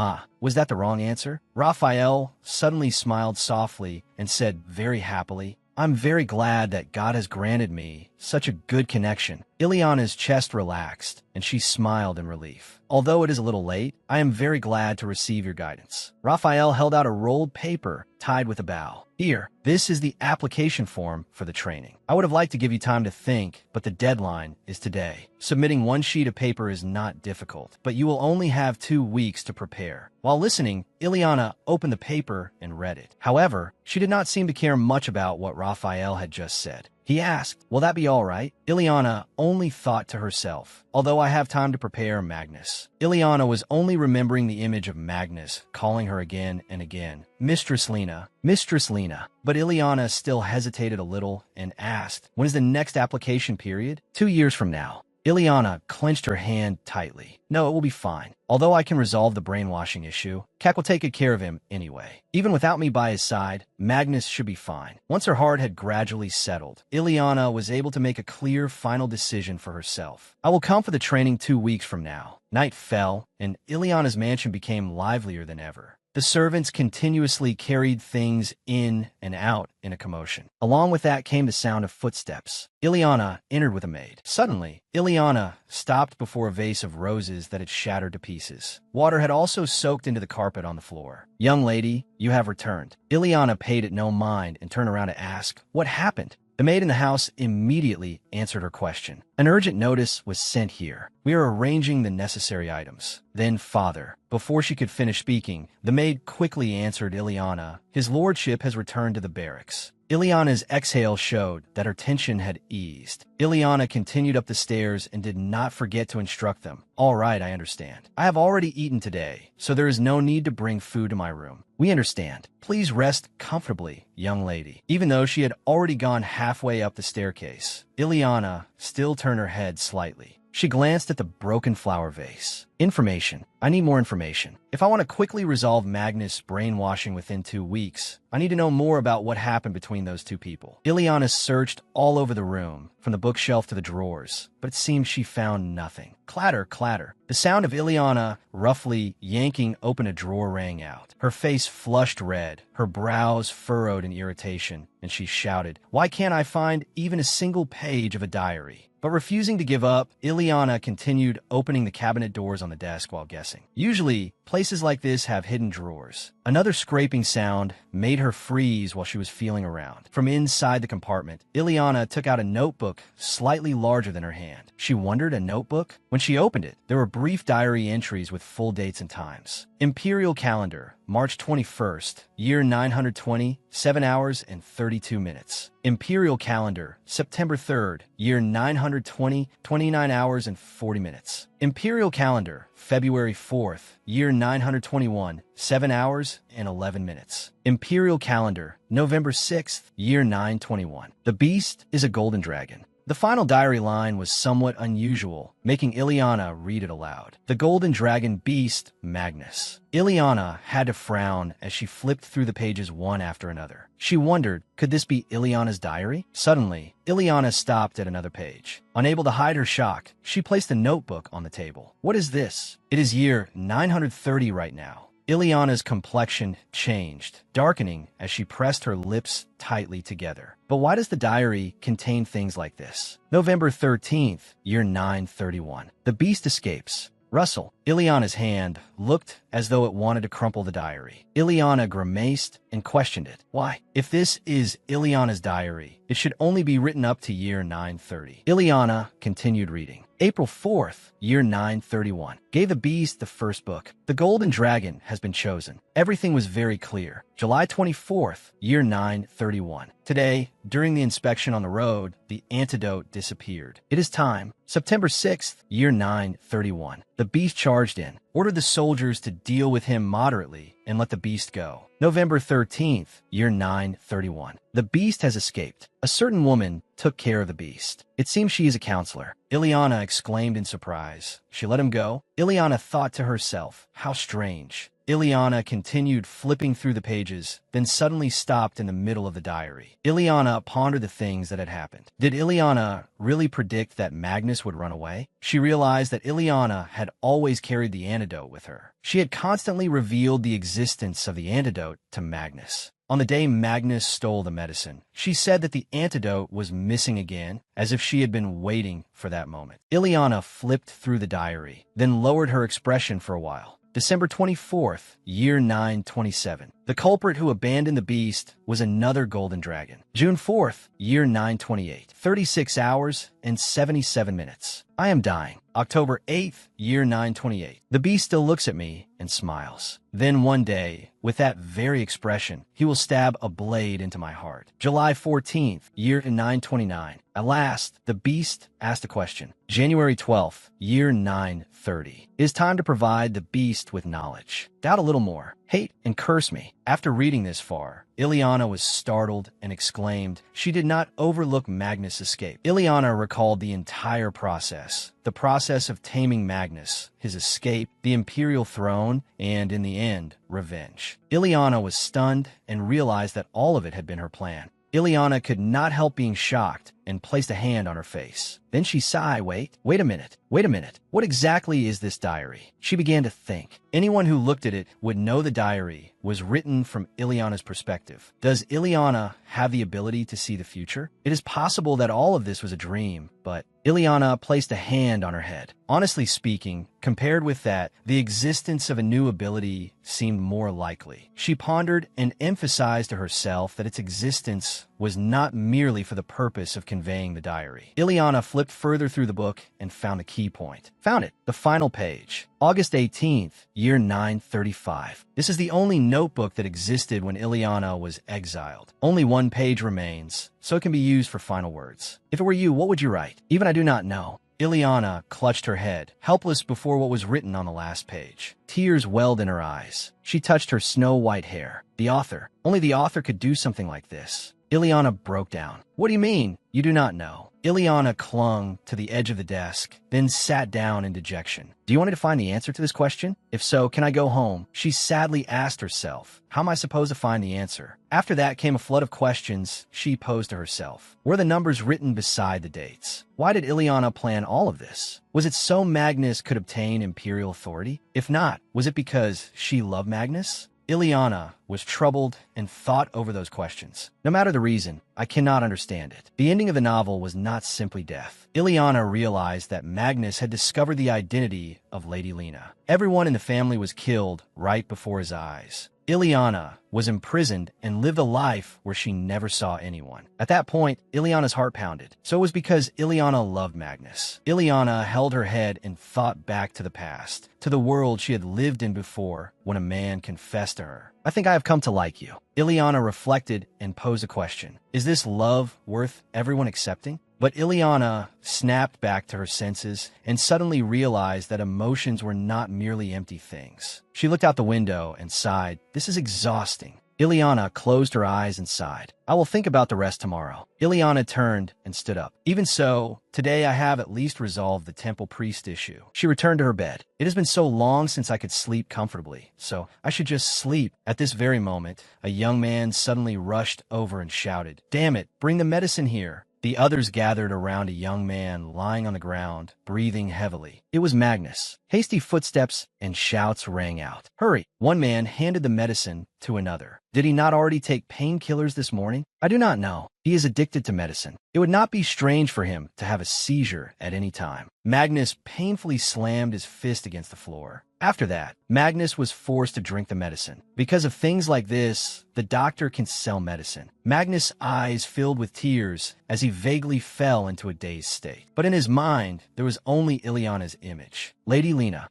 Was that the wrong answer? Raphael suddenly smiled softly and said very happily, "I'm very glad that God has granted me such a good connection." Ileana's chest relaxed, and she smiled in relief. "Although it is a little late, I am very glad to receive your guidance." Raphael held out a rolled paper tied with a bow. "Here, this is the application form for the training. I would have liked to give you time to think, but the deadline is today. Submitting 1 sheet of paper is not difficult, but you will only have 2 weeks to prepare." While listening, Ileana opened the paper and read it. However, she did not seem to care much about what Raphael had just said. He asked, "Will that be all right?" Ileana only thought to herself, "Although I have time to prepare, Magnus." Ileana was only remembering the image of Magnus, calling her again and again, "Mistress Lena, Mistress Lena." But Ileana still hesitated a little and asked, "When is the next application period?" 2 years from now." Ileana clenched her hand tightly. "No, it will be fine. Although I can resolve the brainwashing issue, Kak will take good care of him anyway. Even without me by his side, Magnus should be fine." Once her heart had gradually settled, Ileana was able to make a clear final decision for herself. "I will come for the training 2 weeks from now." Night fell, and Ileana's mansion became livelier than ever. The servants continuously carried things in and out in a commotion. Along with that came the sound of footsteps. Ileana entered with a maid. Suddenly, Ileana stopped before a vase of roses that had shattered to pieces. Water had also soaked into the carpet on the floor. "Young lady, you have returned." Ileana paid it no mind and turned around to ask, "What happened?" The maid in the house immediately answered her question. "An urgent notice was sent here. We are arranging the necessary items." Then, "Father." Before she could finish speaking, the maid quickly answered Ileana, "His lordship has returned to the barracks." Ileana's exhale showed that her tension had eased. Ileana continued up the stairs and did not forget to instruct them. "All right, I understand. I have already eaten today, so there is no need to bring food to my room. We understand. Please rest comfortably, young lady." Even though she had already gone halfway up the staircase, Ileana still turned her head slightly. She glanced at the broken flower vase. "Information. I need more information. If I want to quickly resolve Magnus' brainwashing within 2 weeks, I need to know more about what happened between those 2 people." Ileana searched all over the room, from the bookshelf to the drawers, but it seemed she found nothing. Clatter, clatter. The sound of Ileana roughly yanking open a drawer rang out. Her face flushed red, her brows furrowed in irritation, and she shouted, "Why can't I find even a single page of a diary?" But refusing to give up, Ileana continued opening the cabinet doors on the desk while guessing. Usually, places like this have hidden drawers. Another scraping sound made her freeze while she was feeling around. From inside the compartment, Ileana took out a notebook slightly larger than her hand. She wondered, a notebook? When she opened it, there were brief diary entries with full dates and times. Imperial calendar, March 21st, year 920, 7 hours and 32 minutes. Imperial calendar, September 3rd, year 920, 29 hours and 40 minutes. Imperial calendar, February 4th, year 921, 7 hours and 11 minutes. Imperial calendar, November 6th, year 921. The beast is a golden dragon. The final diary line was somewhat unusual, making Ileana read it aloud. The golden dragon beast, Magnus. Ileana had to frown as she flipped through the pages one after another. She wondered, could this be Ileana's diary? Suddenly, Ileana stopped at another page. Unable to hide her shock, she placed a notebook on the table. What is this? It is year 930 right now. Ileana's complexion changed, darkening as she pressed her lips tightly together. But why does the diary contain things like this? November 13th, year 931. The beast escapes. Russell. Ileana's hand looked as though it wanted to crumple the diary. Ileana grimaced and questioned it. Why? If this is Ileana's diary, it should only be written up to year 930. Ileana continued reading. April 4th, year 931. Gave the beast the first book. The golden dragon has been chosen. Everything was very clear. July 24th, year 931. Today, during the inspection on the road, the antidote disappeared. It is time. September 6th, year 931. The beast charged in, ordered the soldiers to deal with him moderately, and let the beast go. November 13th, year 931. The beast has escaped. A certain woman took care of the beast. It seems she is a counselor. Ileana exclaimed in surprise. She let him go? Ileana thought to herself, how strange. Ileana continued flipping through the pages, then suddenly stopped in the middle of the diary. Ileana pondered the things that had happened. Did Ileana really predict that Magnus would run away? She realized that Ileana had always carried the antidote with her. She had constantly revealed the existence of the antidote to Magnus. On the day Magnus stole the medicine, she said that the antidote was missing again, as if she had been waiting for that moment. Ileana flipped through the diary, then lowered her expression for a while. December 24th, year 927. The culprit who abandoned the beast was another golden dragon. June 4th, year 928. 36 hours and 77 minutes. I am dying. October 8th, year 928. The beast still looks at me and smiles. Then one day, with that very expression, he will stab a blade into my heart. July 14th, year 929. At last, the beast asked a question. January 12th, year 930. It is time to provide the beast with knowledge. Doubt a little more. Hate and curse me. After reading this far, Ileana was startled and exclaimed she did not overlook Magnus' escape. Ileana recalled the entire process. The process of taming Magnus, his escape, the imperial throne, and, in the end, revenge. Ileana was stunned and realized that all of it had been her plan. Ileana could not help being shocked and placed a hand on her face. Then she sighed. Wait a minute. What exactly is this diary? She began to think. Anyone who looked at it would know the diary was written from Ileana's perspective. Does Ileana have the ability to see the future? It is possible that all of this was a dream, but Ileana placed a hand on her head. Honestly speaking, compared with that, the existence of a new ability seemed more likely. She pondered and emphasized to herself that its existence was not merely for the purpose of conveying the diary. Ileana flipped further through the book and found the key point. Found it, the final page. August 18th, year 935. This is the only notebook that existed when Ileana was exiled. Only one page remains, so it can be used for final words. If it were you, what would you write? Even I do not know. Ileana clutched her head, helpless before what was written on the last page. Tears welled in her eyes. She touched her snow-white hair. The author. Only the author could do something like this. Ileana broke down. What do you mean? You do not know. Ileana clung to the edge of the desk, then sat down in dejection. Do you want me to find the answer to this question? If so, can I go home? She sadly asked herself. How am I supposed to find the answer? After that came a flood of questions she posed to herself. Were the numbers written beside the dates? Why did Ileana plan all of this? Was it so Magnus could obtain imperial authority? If not, was it because she loved Magnus? Ileana was troubled and thought over those questions. No matter the reason, I cannot understand it. The ending of the novel was not simply death. Ileana realized that Magnus had discovered the identity of Lady Lena. Everyone in the family was killed right before his eyes. Ileana was imprisoned and lived a life where she never saw anyone. At that point, Ileana's heart pounded. So it was because Ileana loved Magnus. Ileana held her head and thought back to the past, to the world she had lived in before when a man confessed to her. I think I have come to like you. Ileana reflected and posed a question. Is this love worth everyone accepting? But Ileana snapped back to her senses and suddenly realized that emotions were not merely empty things. She looked out the window and sighed. This is exhausting. Ileana closed her eyes and sighed. I will think about the rest tomorrow. Ileana turned and stood up. Even so, today I have at least resolved the temple priest issue. She returned to her bed. It has been so long since I could sleep comfortably, so I should just sleep. At this very moment, a young man suddenly rushed over and shouted, "Damn it, bring the medicine here." The others gathered around a young man lying on the ground, breathing heavily. It was Magnus. Hasty footsteps and shouts rang out. "Hurry!" One man handed the medicine to another. Did he not already take painkillers this morning? I do not know. He is addicted to medicine. It would not be strange for him to have a seizure at any time. Magnus painfully slammed his fist against the floor. After that, Magnus was forced to drink the medicine. Because of things like this, the doctor can sell medicine. Magnus' eyes filled with tears as he vaguely fell into a dazed state. But in his mind, there was only Ileana's image. Lady Lena,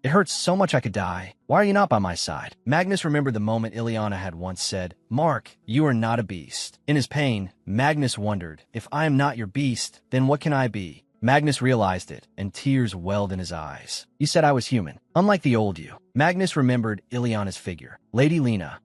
it hurts so much I could die. Why are you not by my side?" Magnus remembered the moment Ileana had once said, "Mark, you are not a beast." In his pain, Magnus wondered, if I am not your beast, then what can I be? Magnus realized it, and tears welled in his eyes. You said I was human, unlike the old you. Magnus remembered Ileana's figure. Lady Lena.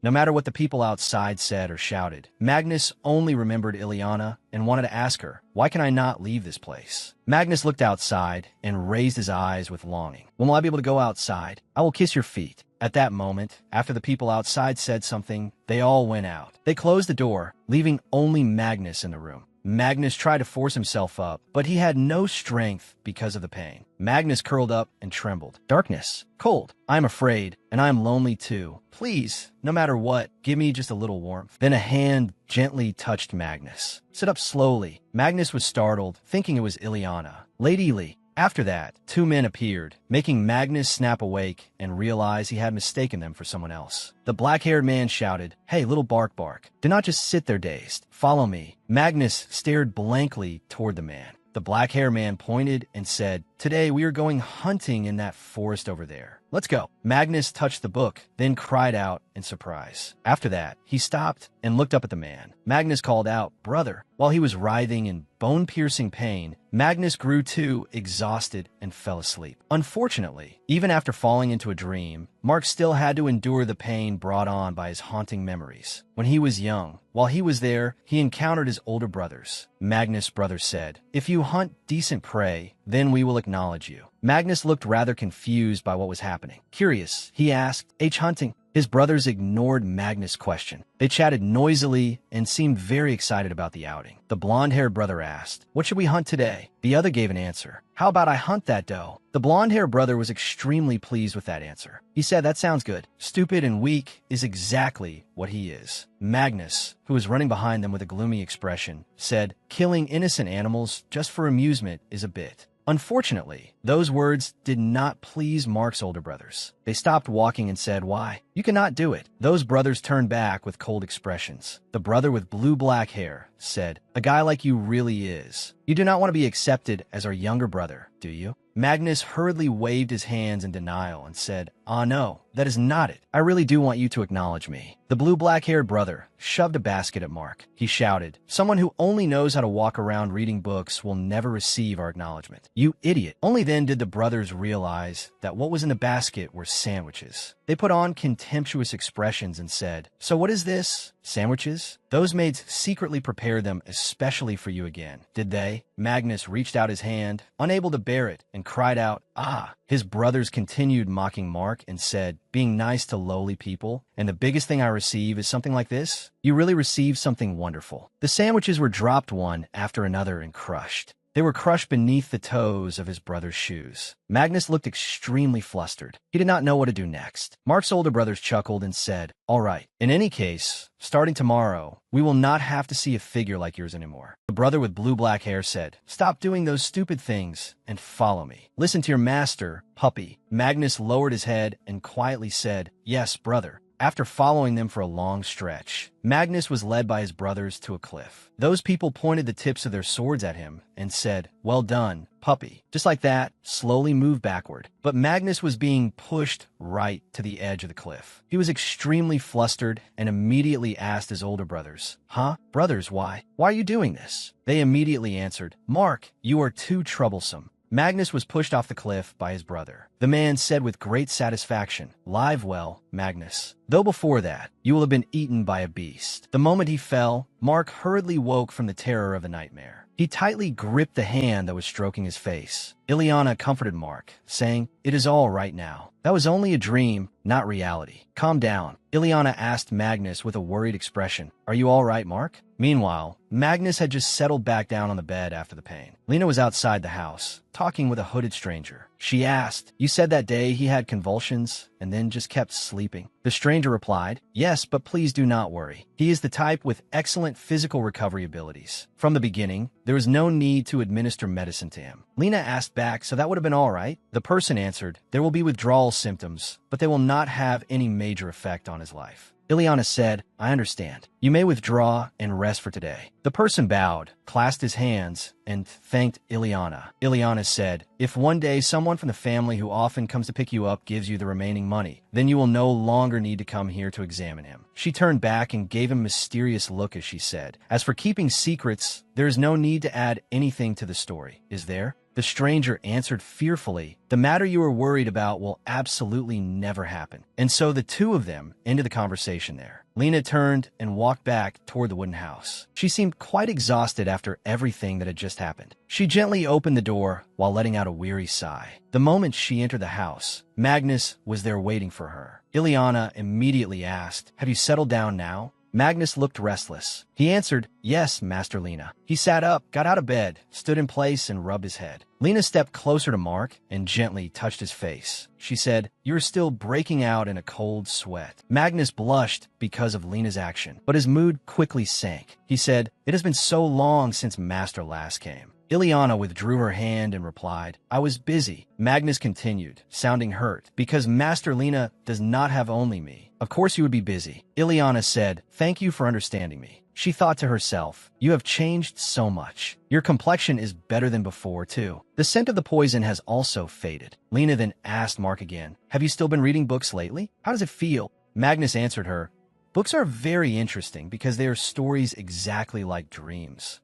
No matter what the people outside said or shouted, Magnus only remembered Ileana and wanted to ask her, why can I not leave this place? Magnus looked outside and raised his eyes with longing. When will I be able to go outside? I will kiss your feet. At that moment, after the people outside said something, they all went out. They closed the door, leaving only Magnus in the room. Magnus tried to force himself up, but he had no strength because of the pain. Magnus curled up and trembled. Darkness. Cold. I am afraid, and I am lonely too. Please, no matter what, give me just a little warmth. Then a hand gently touched Magnus. Sit up slowly. Magnus was startled, thinking it was Ileana. Lady Lee. After that, two men appeared, making Magnus snap awake and realize he had mistaken them for someone else. The black-haired man shouted, "Hey, little Bark, do not just sit there dazed. Follow me." Magnus stared blankly toward the man. The black-haired man pointed and said, "Today we are going hunting in that forest over there. Let's go." Magnus touched the book, then cried out in surprise. After that, he stopped and looked up at the man. Magnus called out, "Brother." While he was writhing in bone-piercing pain, Magnus grew too exhausted and fell asleep. Unfortunately, even after falling into a dream, Mark still had to endure the pain brought on by his haunting memories. When he was young, while he was there, he encountered his older brothers. Magnus' brother said, "If you hunt decent prey, then we will acknowledge you." Magnus looked rather confused by what was happening. Curious, he asked, "H hunting?" His brothers ignored Magnus' question. They chatted noisily and seemed very excited about the outing. The blonde-haired brother asked, "What should we hunt today?" The other gave an answer. "How about I hunt that doe?" The blonde-haired brother was extremely pleased with that answer. He said, "That sounds good." Stupid and weak is exactly what he is. Magnus, who was running behind them with a gloomy expression, said, "Killing innocent animals just for amusement is a bit." Unfortunately, those words did not please Mark's older brothers. They stopped walking and said, "Why? You cannot do it." Those brothers turned back with cold expressions. The brother with blue-black hair said, "A guy like you really is. You do not want to be accepted as our younger brother, do you?" Magnus hurriedly waved his hands in denial and said, "Ah, no, that is not it. I really do want you to acknowledge me." The blue-black-haired brother shoved a basket at Mark. He shouted, "Someone who only knows how to walk around reading books will never receive our acknowledgement. You idiot." Only then did the brothers realize that what was in the basket were sandwiches. They put on contemptuous expressions and said, "So what is this? Sandwiches? Those maids secretly prepared them especially for you again, did they?" Magnus reached out his hand, unable to bear it, and cried out, "Ah!" His brothers continued mocking Mark and said, "Being nice to lowly people, and the biggest thing I receive is something like this? You really received something wonderful." The sandwiches were dropped one after another and crushed. They were crushed beneath the toes of his brother's shoes. Magnus looked extremely flustered. He did not know what to do next. Mark's older brothers chuckled and said, "All right. In any case, starting tomorrow, we will not have to see a figure like yours anymore." The brother with blue-black hair said, "Stop doing those stupid things and follow me. Listen to your master, puppy." Magnus lowered his head and quietly said, "Yes, brother." After following them for a long stretch, Magnus was led by his brothers to a cliff. Those people pointed the tips of their swords at him and said, "Well done, puppy." Just like that, slowly moved backward. But Magnus was being pushed right to the edge of the cliff. He was extremely flustered and immediately asked his older brothers, "Huh? Brothers, why? Why are you doing this?" They immediately answered, "Mark, you are too troublesome." Magnus was pushed off the cliff by his brother. The man said with great satisfaction, "Live well, Magnus. Though before that, you will have been eaten by a beast." The moment he fell, Mark hurriedly woke from the terror of the nightmare. He tightly gripped the hand that was stroking his face. Ileana comforted Mark, saying, "It is all right now. That was only a dream, not reality. Calm down." Ileana asked Magnus with a worried expression, "Are you all right, Mark?" Meanwhile, Magnus had just settled back down on the bed after the pain. Lena was outside the house, talking with a hooded stranger. She asked, "You said that day he had convulsions and then just kept sleeping?" The stranger replied, "Yes, but please do not worry. He is the type with excellent physical recovery abilities. From the beginning, there was no need to administer medicine to him." Lena asked back, "So that would have been all right?" The person answered, "There will be withdrawal symptoms, but they will not have any major effect on his life." Ileana said, "I understand. You may withdraw and rest for today." The person bowed, clasped his hands, and thanked Ileana. Ileana said, "If one day someone from the family who often comes to pick you up gives you the remaining money, then you will no longer need to come here to examine him." She turned back and gave him a mysterious look as she said, "As for keeping secrets, there is no need to add anything to the story, is there?" The stranger answered fearfully, "The matter you are worried about will absolutely never happen." And so the two of them ended the conversation there. Lena turned and walked back toward the wooden house. She seemed quite exhausted after everything that had just happened. She gently opened the door while letting out a weary sigh. The moment she entered the house, Magnus was there waiting for her. Ileana immediately asked, "Have you settled down now?" Magnus looked restless. He answered, "Yes, Master Lena." He sat up, got out of bed, stood in place, and rubbed his head. Lena stepped closer to Mark and gently touched his face. She said, "You are still breaking out in a cold sweat." Magnus blushed because of Lena's action, but his mood quickly sank. He said, "It has been so long since Master last came." Ileana withdrew her hand and replied, "I was busy." Magnus continued, sounding hurt, "Because Master Lena does not have only me. Of course you would be busy." Ileana said, "Thank you for understanding me." She thought to herself, "You have changed so much. Your complexion is better than before, too." The scent of the poison has also faded. Lena then asked Mark again, "Have you still been reading books lately? How does it feel?" Magnus answered her, "Books are very interesting because they are stories exactly like dreams."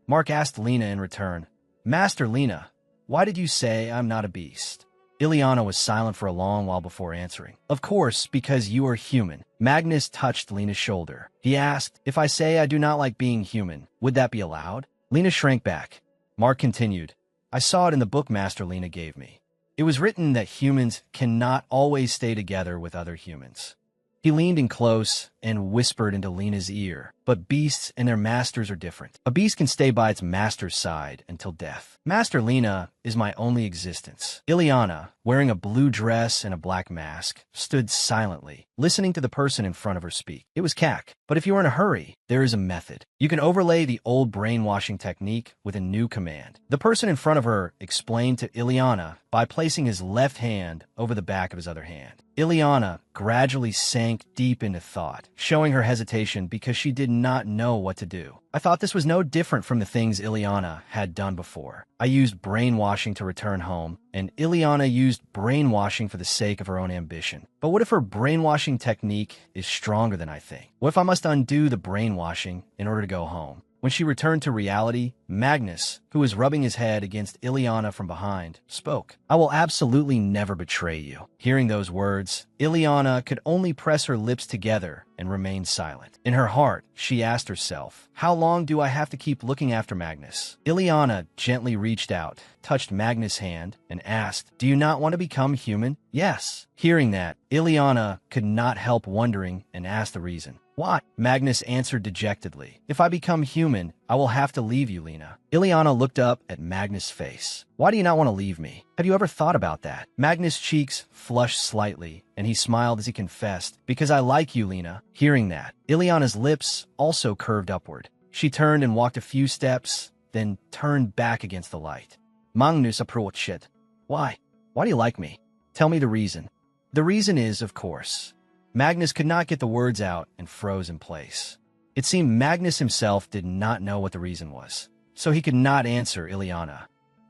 Mark asked Lena in return, "Master Lena, why did you say I'm not a beast?" Ileana was silent for a long while before answering. "Of course, because you are human." Magnus touched Lena's shoulder. He asked, "If I say I do not like being human, would that be allowed?" Lena shrank back. Mark continued, "I saw it in the book Master Lena gave me. It was written that humans cannot always stay together with other humans." He leaned in close and whispered into Lena's ear, "But beasts and their masters are different. A beast can stay by its master's side until death. Master Lena is my only existence." Ileana, wearing a blue dress and a black mask, stood silently, listening to the person in front of her speak. It was Kak, but if you are in a hurry, there is a method. You can overlay the old brainwashing technique with a new command. The person in front of her explained to Ileana by placing his left hand over the back of his other hand. Ileana gradually sank deep into thought, showing her hesitation because she did not know what to do. "I thought this was no different from the things Ileana had done before. I used brainwashing to return home, and Ileana used brainwashing for the sake of her own ambition. But what if her brainwashing technique is stronger than I think? What if I must undo the brainwashing in order to go home?" When she returned to reality, Magnus, who was rubbing his head against Ileana from behind, spoke. "I will absolutely never betray you." Hearing those words, Ileana could only press her lips together and remain silent. In her heart, she asked herself, "How long do I have to keep looking after Magnus?" Ileana gently reached out, touched Magnus' hand, and asked, "Do you not want to become human?" "Yes." Hearing that, Ileana could not help wondering and asked the reason. Why? Magnus answered dejectedly. If I become human, I will have to leave you, Lena. Ileana looked up at Magnus' face. Why do you not want to leave me? Have you ever thought about that? Magnus' cheeks flushed slightly, and he smiled as he confessed, because I like you, Lena. Hearing that, Ileana's lips also curved upward. She turned and walked a few steps, then turned back against the light. Magnus approached. Why? Why do you like me? Tell me the reason. The reason is, of course. Magnus could not get the words out and froze in place. It seemed Magnus himself did not know what the reason was, so he could not answer Ileana.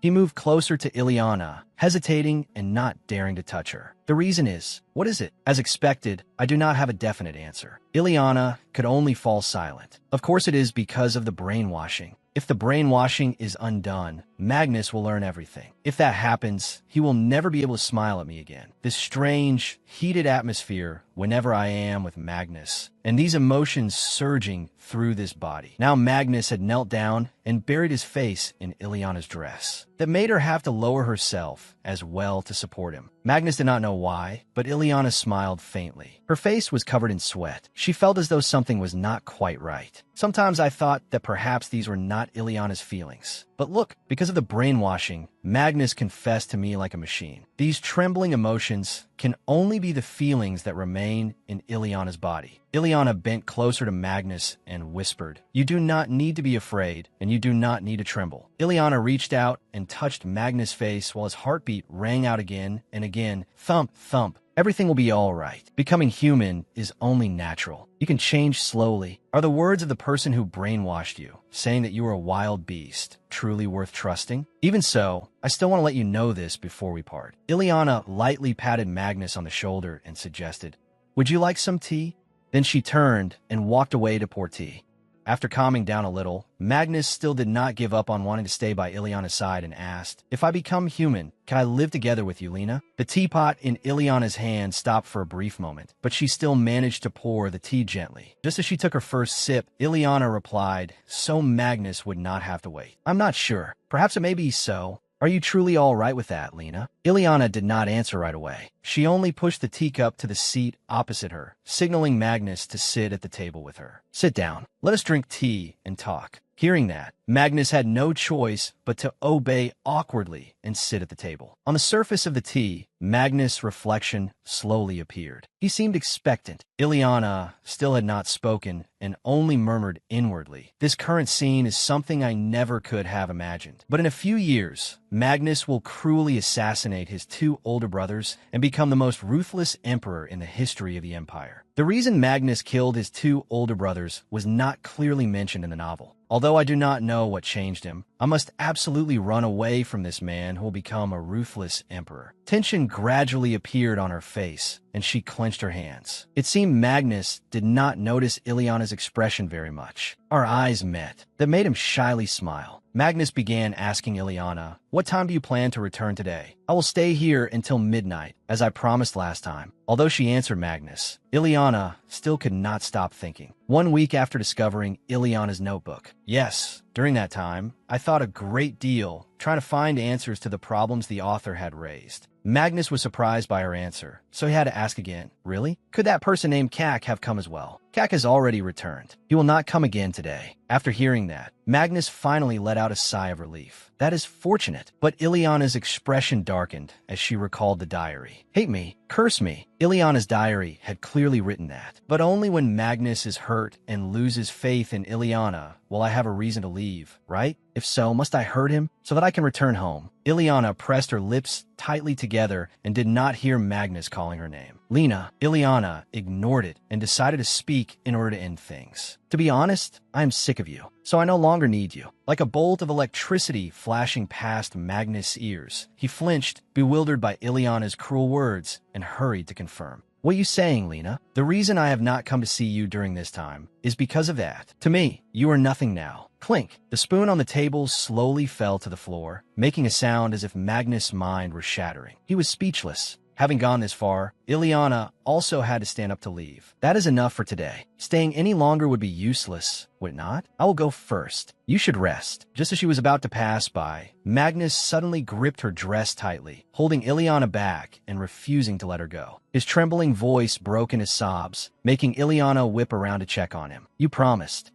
He moved closer to Ileana, hesitating and not daring to touch her. The reason is, what is it? As expected, I do not have a definite answer. Ileana could only fall silent. Of course it is because of the brainwashing. If the brainwashing is undone, Magnus will learn everything. If that happens, he will never be able to smile at me again. This strange, heated atmosphere whenever I am with Magnus, and these emotions surging through this body. Now Magnus had knelt down and buried his face in Ileana's dress. That made her have to lower herself as well to support him. Magnus did not know why, but Ileana smiled faintly. Her face was covered in sweat. She felt as though something was not quite right. Sometimes I thought that perhaps these were not Ileana's feelings. But look, because of the brainwashing, Magnus confessed to me like a machine. These trembling emotions can only be the feelings that remain in Ileana's body. Ileana bent closer to Magnus and whispered, "You do not need to be afraid, and you do not need to tremble." Ileana reached out and touched Magnus' face while his heartbeat rang out again and again, thump, thump. Everything will be all right. Becoming human is only natural. You can change slowly. Are the words of the person who brainwashed you, saying that you are a wild beast, truly worth trusting? Even so, I still want to let you know this before we part. Ileana lightly patted Magnus on the shoulder and suggested, "Would you like some tea?" Then she turned and walked away to pour tea. After calming down a little, Magnus still did not give up on wanting to stay by Ileana's side and asked, "If I become human, can I live together with you, Lena?" The teapot in Ileana's hand stopped for a brief moment, but she still managed to pour the tea gently. Just as she took her first sip, Ileana replied, so Magnus would not have to wait. "I'm not sure. Perhaps it may be so. Are you truly all right with that, Lena?" Ileana did not answer right away. She only pushed the teacup to the seat opposite her, signaling Magnus to sit at the table with her. "Sit down. Let us drink tea and talk." Hearing that, Magnus had no choice but to obey awkwardly and sit at the table. On the surface of the tea, Magnus' reflection slowly appeared. He seemed expectant. Ileana still had not spoken and only murmured inwardly, "This current scene is something I never could have imagined. But in a few years, Magnus will cruelly assassinate his two older brothers and become the most ruthless emperor in the history of the empire." The reason Magnus killed his two older brothers was not clearly mentioned in the novel. Although I do not know what changed him, I must absolutely run away from this man who will become a ruthless emperor. Tension gradually appeared on her face, and she clenched her hands. It seemed Magnus did not notice Ileana's expression very much. Our eyes met. That made him shyly smile. Magnus began asking Ileana, "What time do you plan to return today?" "I will stay here until midnight, as I promised last time." Although she answered Magnus, Ileana still could not stop thinking. 1 week after discovering Ileana's notebook. Yes, during that time, I thought a great deal trying to find answers to the problems the author had raised. Magnus was surprised by her answer, so he had to ask again, "Really? Could that person named Kak have come as well?" "Kak has already returned. He will not come again today." After hearing that, Magnus finally let out a sigh of relief. That is fortunate. But Ileana's expression darkened as she recalled the diary. "Hate me, curse me." Ileana's diary had clearly written that. But only when Magnus is hurt and loses faith in Ileana will I have a reason to leave, right? If so, must I hurt him so that I can return home? Ileana pressed her lips tightly together and did not hear Magnus calling her name. Lena, Ileana ignored it and decided to speak in order to end things. "To be honest, I am sick of you, so I no longer need you." Like a bolt of electricity flashing past Magnus' ears, he flinched, bewildered by Ileana's cruel words, and hurried to confirm. "What are you saying, Lena? The reason I have not come to see you during this time is because of that. To me, you are nothing now." Clink! The spoon on the table slowly fell to the floor, making a sound as if Magnus' mind were shattering. He was speechless. Having gone this far, Ileana also had to stand up to leave. That is enough for today. Staying any longer would be useless, would it not? I will go first. You should rest. Just as she was about to pass by, Magnus suddenly gripped her dress tightly, holding Ileana back and refusing to let her go. His trembling voice broke into sobs, making Ileana whip around to check on him. You promised,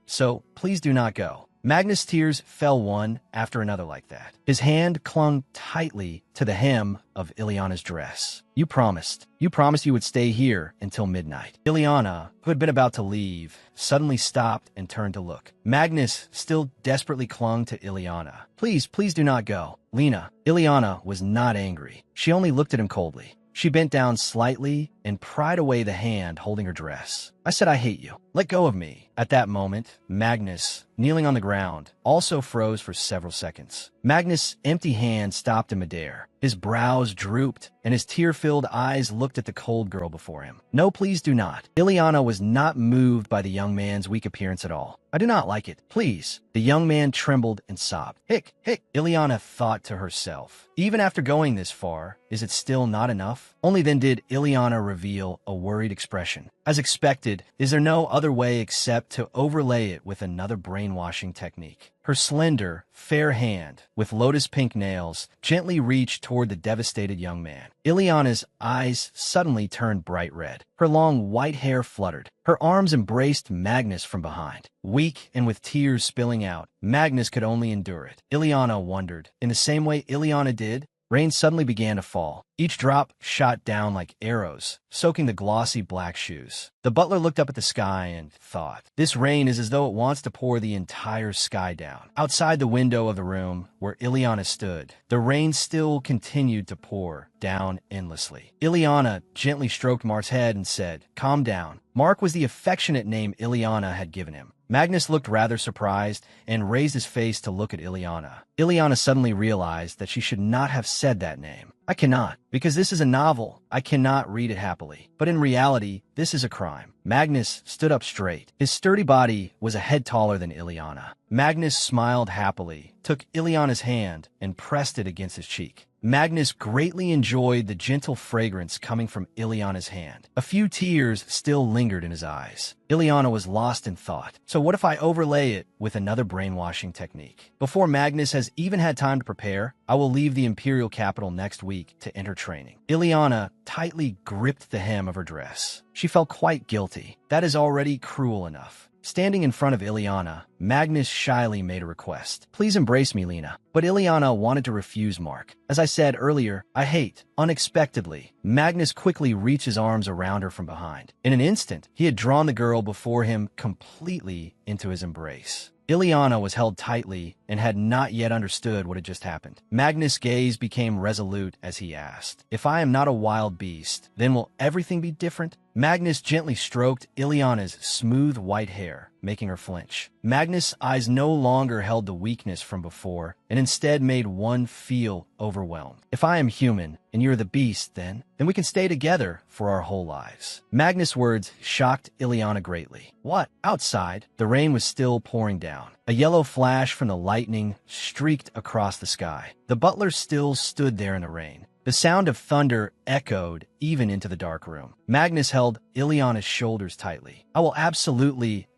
so please do not go. Magnus' tears fell one after another like that. His hand clung tightly to the hem of Ileana's dress. You promised you would stay here until midnight. Ileana, who had been about to leave, suddenly stopped and turned to look. Magnus still desperately clung to Ileana. Please do not go. Lena. Ileana was not angry. She only looked at him coldly. She bent down slightly and pried away the hand holding her dress. I said, I hate you. Let go of me. At that moment, Magnus, kneeling on the ground, also froze for several seconds. Magnus' empty hand stopped in midair. His brows drooped, and his tear-filled eyes looked at the cold girl before him. No, please do not. Ileana was not moved by the young man's weak appearance at all. I do not like it. Please. The young man trembled and sobbed. Hick. Ileana thought to herself. Even after going this far, is it still not enough? Only then did Ileana reveal a worried expression. As expected, is there no other way except to overlay it with another brainwashing technique? Her slender, fair hand, with lotus-pink nails, gently reached toward the devastated young man. Ileana's eyes suddenly turned bright red. Her long white hair fluttered. Her arms embraced Magnus from behind. Weak and with tears spilling out, Magnus could only endure it. Ileana wondered. In the same way Ileana did, rain suddenly began to fall. Each drop shot down like arrows, soaking the glossy black shoes. The butler looked up at the sky and thought, this rain is as though it wants to pour the entire sky down. Outside the window of the room where Ileana stood, the rain still continued to pour down endlessly. Ileana gently stroked Mark's head and said, calm down. Mark was the affectionate name Ileana had given him. Magnus looked rather surprised and raised his face to look at Ileana. Ileana suddenly realized that she should not have said that name. I cannot, because this is a novel. I cannot read it happily. But in reality, this is a crime. Magnus stood up straight. His sturdy body was a head taller than Ileana. Magnus smiled happily, took Ileana's hand, and pressed it against his cheek. Magnus greatly enjoyed the gentle fragrance coming from Ileana's hand. A few tears still lingered in his eyes. Ileana was lost in thought. So what if I overlay it with another brainwashing technique? Before Magnus has even had time to prepare, I will leave the imperial capital next week to enter training. Ileana tightly gripped the hem of her dress. She felt quite guilty. That is already cruel enough. Standing in front of Ileana, Magnus shyly made a request. Please embrace me, Lena. But Ileana wanted to refuse Mark. As I said earlier, I hate. Unexpectedly, Magnus quickly reached his arms around her from behind. In an instant, he had drawn the girl before him completely into his embrace. Ileana was held tightly and had not yet understood what had just happened. Magnus' gaze became resolute as he asked, if I am not a wild beast, then will everything be different? Magnus gently stroked Ileana's smooth white hair, making her flinch. Magnus' eyes no longer held the weakness from before, and instead made one feel overwhelmed. If I am human, and you're the beast, then we can stay together for our whole lives. Magnus' words shocked Ileana greatly. What? Outside, the rain was still pouring down. A yellow flash from the lightning streaked across the sky. The butler still stood there in the rain. The sound of thunder echoed even into the dark room. Magnus held Ileana's shoulders tightly. I will absolutely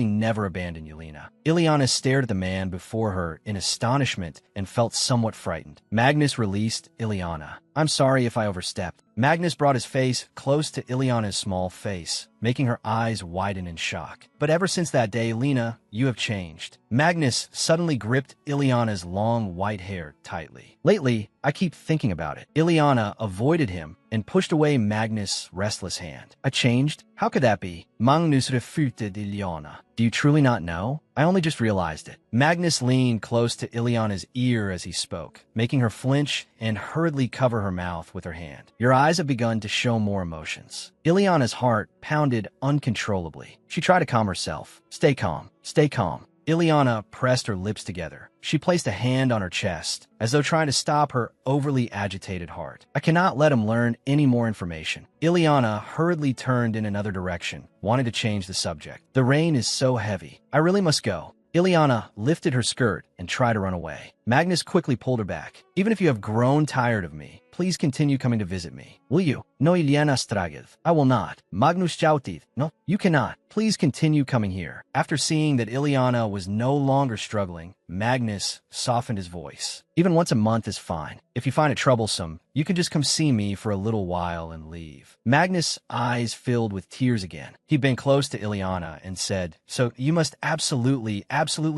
never abandon you, Lena. Ileana stared at the man before her in astonishment and felt somewhat frightened. Magnus released Ileana. I'm sorry if I overstepped. Magnus brought his face close to Ileana's small face, making her eyes widen in shock. But ever since that day, Lena, you have changed. Magnus suddenly gripped Ileana's long white hair tightly. Lately, I keep thinking about it. Ileana avoided him and pushed away Magnus' restless hand. I changed? How could that be? Magnus refuted Ileana. Do you truly not know? I only just realized it. Magnus leaned close to Ileana's ear as he spoke, making her flinch and hurriedly cover her mouth with her hand. Your eyes have begun to show more emotions. Ileana's heart pounded uncontrollably. She tried to calm herself. Stay calm. Stay calm. Ileana pressed her lips together. She placed a hand on her chest, as though trying to stop her overly agitated heart. I cannot let him learn any more information. Ileana hurriedly turned in another direction, wanting to change the subject. The rain is so heavy. I really must go. Ileana lifted her skirt and tried to run away. Magnus quickly pulled her back. Even if you have grown tired of me, please continue coming to visit me. Will you? No, Iliana Stragith. I will not. Magnus Chautith. No, you cannot. Please continue coming here. After seeing that Iliana was no longer struggling, Magnus softened his voice. Even once a month is fine. If you find it troublesome, you can just come see me for a little while and leave. Magnus' eyes filled with tears again. He'd been close to Iliana and said, so you must absolutely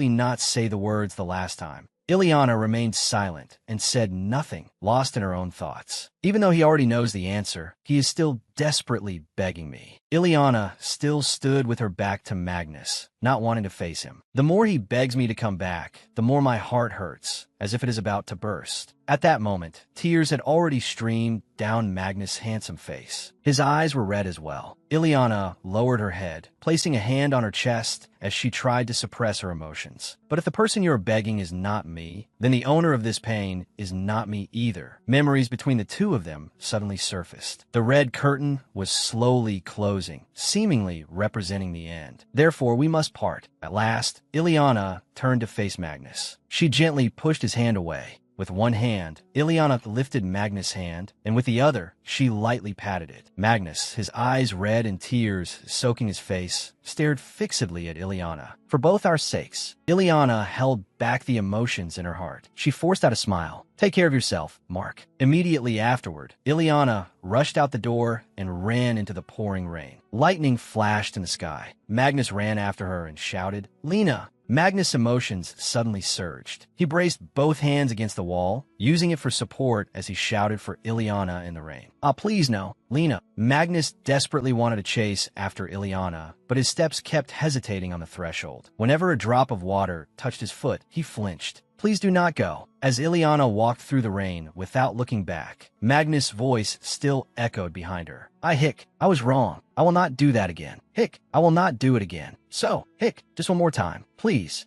not say the words the last time. Iliana remained silent and said nothing, lost in her own thoughts. Even though he already knows the answer, he is still desperately begging me. Iliana still stood with her back to Magnus, not wanting to face him. The more he begs me to come back, the more my heart hurts, as if it is about to burst. At that moment, tears had already streamed down Magnus' handsome face. His eyes were red as well. Iliana lowered her head, placing a hand on her chest as she tried to suppress her emotions. But if the person you're begging is not me, then the owner of this pain is not me either. Memories between the two of them suddenly surfaced. The red curtain was slowly closing, seemingly representing the end. Therefore, we must part. At last, Iliana turned to face Magnus. She gently pushed his hand away. With one hand, Iliana lifted Magnus' hand, and with the other, she lightly patted it. Magnus, his eyes red and tears soaking his face, stared fixedly at Iliana. For both our sakes, Iliana held back the emotions in her heart. She forced out a smile. Take care of yourself, Mark. Immediately afterward, Iliana rushed out the door and ran into the pouring rain. Lightning flashed in the sky. Magnus ran after her and shouted, Lena! Magnus' emotions suddenly surged. He braced both hands against the wall, using it for support as he shouted for Iliana in the rain. Ah, please no, Lena. Magnus desperately wanted to chase after Iliana, but his steps kept hesitating on the threshold. Whenever a drop of water touched his foot, he flinched. Please do not go. As Iliana walked through the rain without looking back, Magnus' voice still echoed behind her. I was wrong. I will not do that again. I will not do it again. So, just one more time. Please.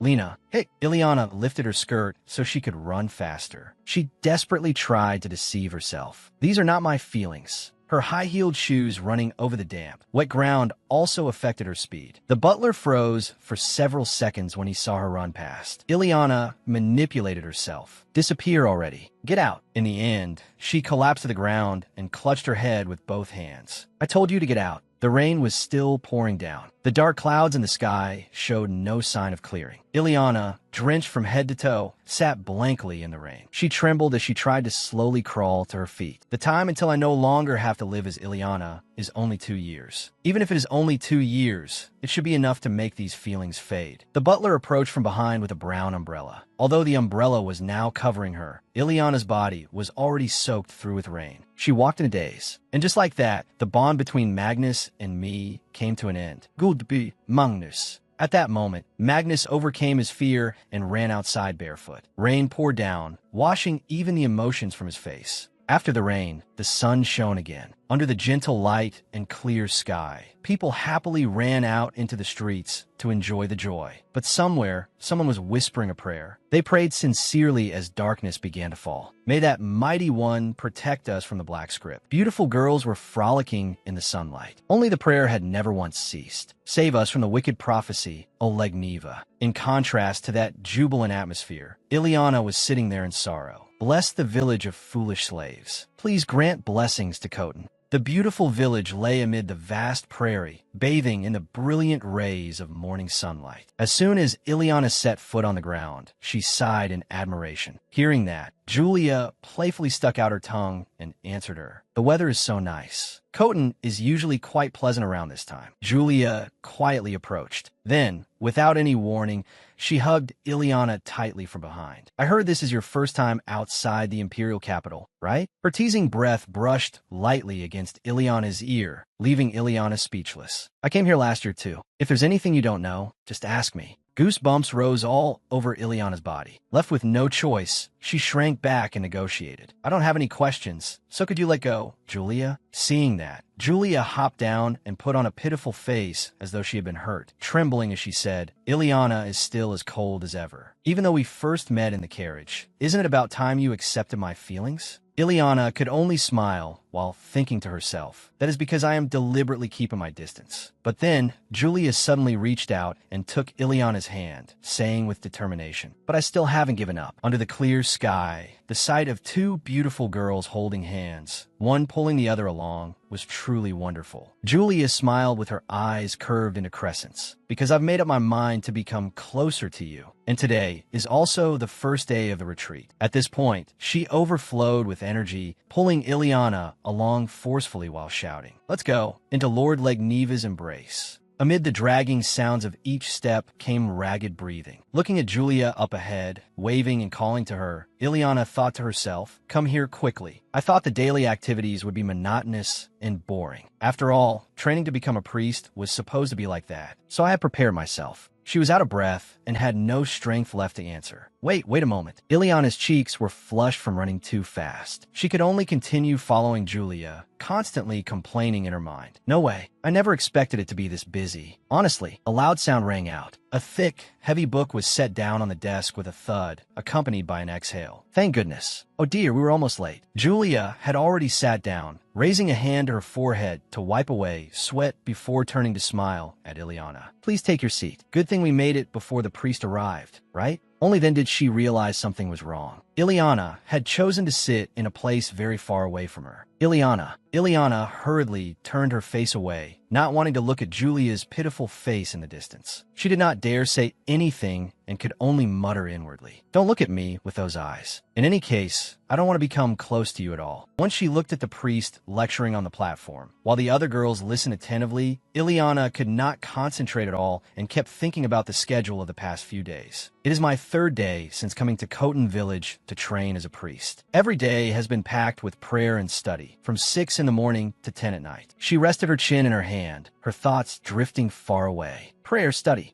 Lena. Iliana lifted her skirt so she could run faster. She desperately tried to deceive herself. These are not my feelings. Her high-heeled shoes running over the damp, wet ground also affected her speed. The butler froze for several seconds when he saw her run past. Iliana manipulated herself. Disappear already. Get out. In the end, she collapsed to the ground and clutched her head with both hands. I told you to get out. The rain was still pouring down. The dark clouds in the sky showed no sign of clearing. Iliana, drenched from head to toe, sat blankly in the rain. She trembled as she tried to slowly crawl to her feet. The time until I no longer have to live as Iliana is only 2 years. Even if it is only 2 years, it should be enough to make these feelings fade. The butler approached from behind with a brown umbrella. Although the umbrella was now covering her, Iliana's body was already soaked through with rain. She walked in a daze. And just like that, the bond between Magnus and me came to an end. Goodbye, Magnus. At that moment, Magnus overcame his fear and ran outside barefoot. Rain poured down, washing even the emotions from his face. After the rain, the sun shone again. Under the gentle light and clear sky, people happily ran out into the streets to enjoy the joy. But somewhere, someone was whispering a prayer. They prayed sincerely as darkness began to fall. May that mighty one protect us from the black script. Beautiful girls were frolicking in the sunlight. Only the prayer had never once ceased. Save us from the wicked prophecy, Oleg Neva. In contrast to that jubilant atmosphere, Iliana was sitting there in sorrow. Bless the village of foolish slaves. Please grant blessings to Khotan. The beautiful village lay amid the vast prairie, bathing in the brilliant rays of morning sunlight. As soon as Iliana set foot on the ground, she sighed in admiration. Hearing that, Julia playfully stuck out her tongue and answered her. The weather is so nice. Khotan is usually quite pleasant around this time. Julia quietly approached. Then, without any warning, she hugged Iliana tightly from behind. I heard this is your first time outside the imperial capital, right? Her teasing breath brushed lightly against Iliana's ear, leaving Iliana speechless. I came here last year too. If there's anything you don't know, just ask me. Goosebumps rose all over Iliana's body. Left with no choice, she shrank back and negotiated. I don't have any questions, so could you let go, Julia? Seeing that, Julia hopped down and put on a pitiful face as though she had been hurt, trembling as she said, Iliana is still as cold as ever. Even though we first met in the carriage, isn't it about time you accepted my feelings? Iliana could only smile while thinking to herself, that is because I am deliberately keeping my distance. But then, Julia suddenly reached out and took Ileana's hand, saying with determination, "But I still haven't given up." Under the clear sky, the sight of two beautiful girls holding hands, one pulling the other along, was truly wonderful. Julia smiled with her eyes curved into crescents, "Because I've made up my mind to become closer to you. And today is also the first day of the retreat." At this point, she overflowed with energy, pulling Ileana along forcefully while shouting, "Let's go," into Lord Legneva's embrace. Amid the dragging sounds of each step came ragged breathing. Looking at Julia up ahead, waving and calling to her, Ileana thought to herself, "Come here quickly. I thought the daily activities would be monotonous and boring. After all, training to become a priest was supposed to be like that, so I had prepared myself." She was out of breath and had no strength left to answer. Wait a moment. Ileana's cheeks were flushed from running too fast. She could only continue following Julia, constantly complaining in her mind. "No way. I never expected it to be this busy." Honestly, a loud sound rang out. A thick, heavy book was set down on the desk with a thud, accompanied by an exhale. Thank goodness. Oh dear, we were almost late. Julia had already sat down, raising a hand to her forehead to wipe away sweat before turning to smile at Ileana. "Please take your seat. Good thing we made it before the priest arrived, right?" Only then did she realize something was wrong. Ileana had chosen to sit in a place very far away from her. Ileana hurriedly turned her face away, not wanting to look at Julia's pitiful face in the distance. She did not dare say anything and could only mutter inwardly, "Don't look at me with those eyes. In any case, I don't want to become close to you at all." Once she looked at the priest lecturing on the platform, while the other girls listened attentively, Ileana could not concentrate at all and kept thinking about the schedule of the past few days. "It is my third day since coming to Khotan village to train as a priest. Every day has been packed with prayer and study, from 6 in the morning to 10 at night." She rested her chin in her hand, her thoughts drifting far away. Prayer, study.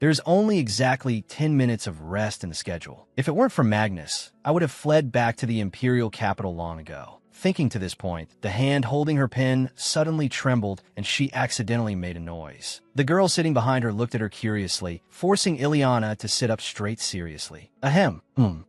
There's only exactly 10 minutes of rest in the schedule. If it weren't for Magnus, I would have fled back to the imperial capital long ago. Thinking to this point, the hand holding her pen suddenly trembled and she accidentally made a noise. The girl sitting behind her looked at her curiously, forcing Ileana to sit up straight seriously. Ahem.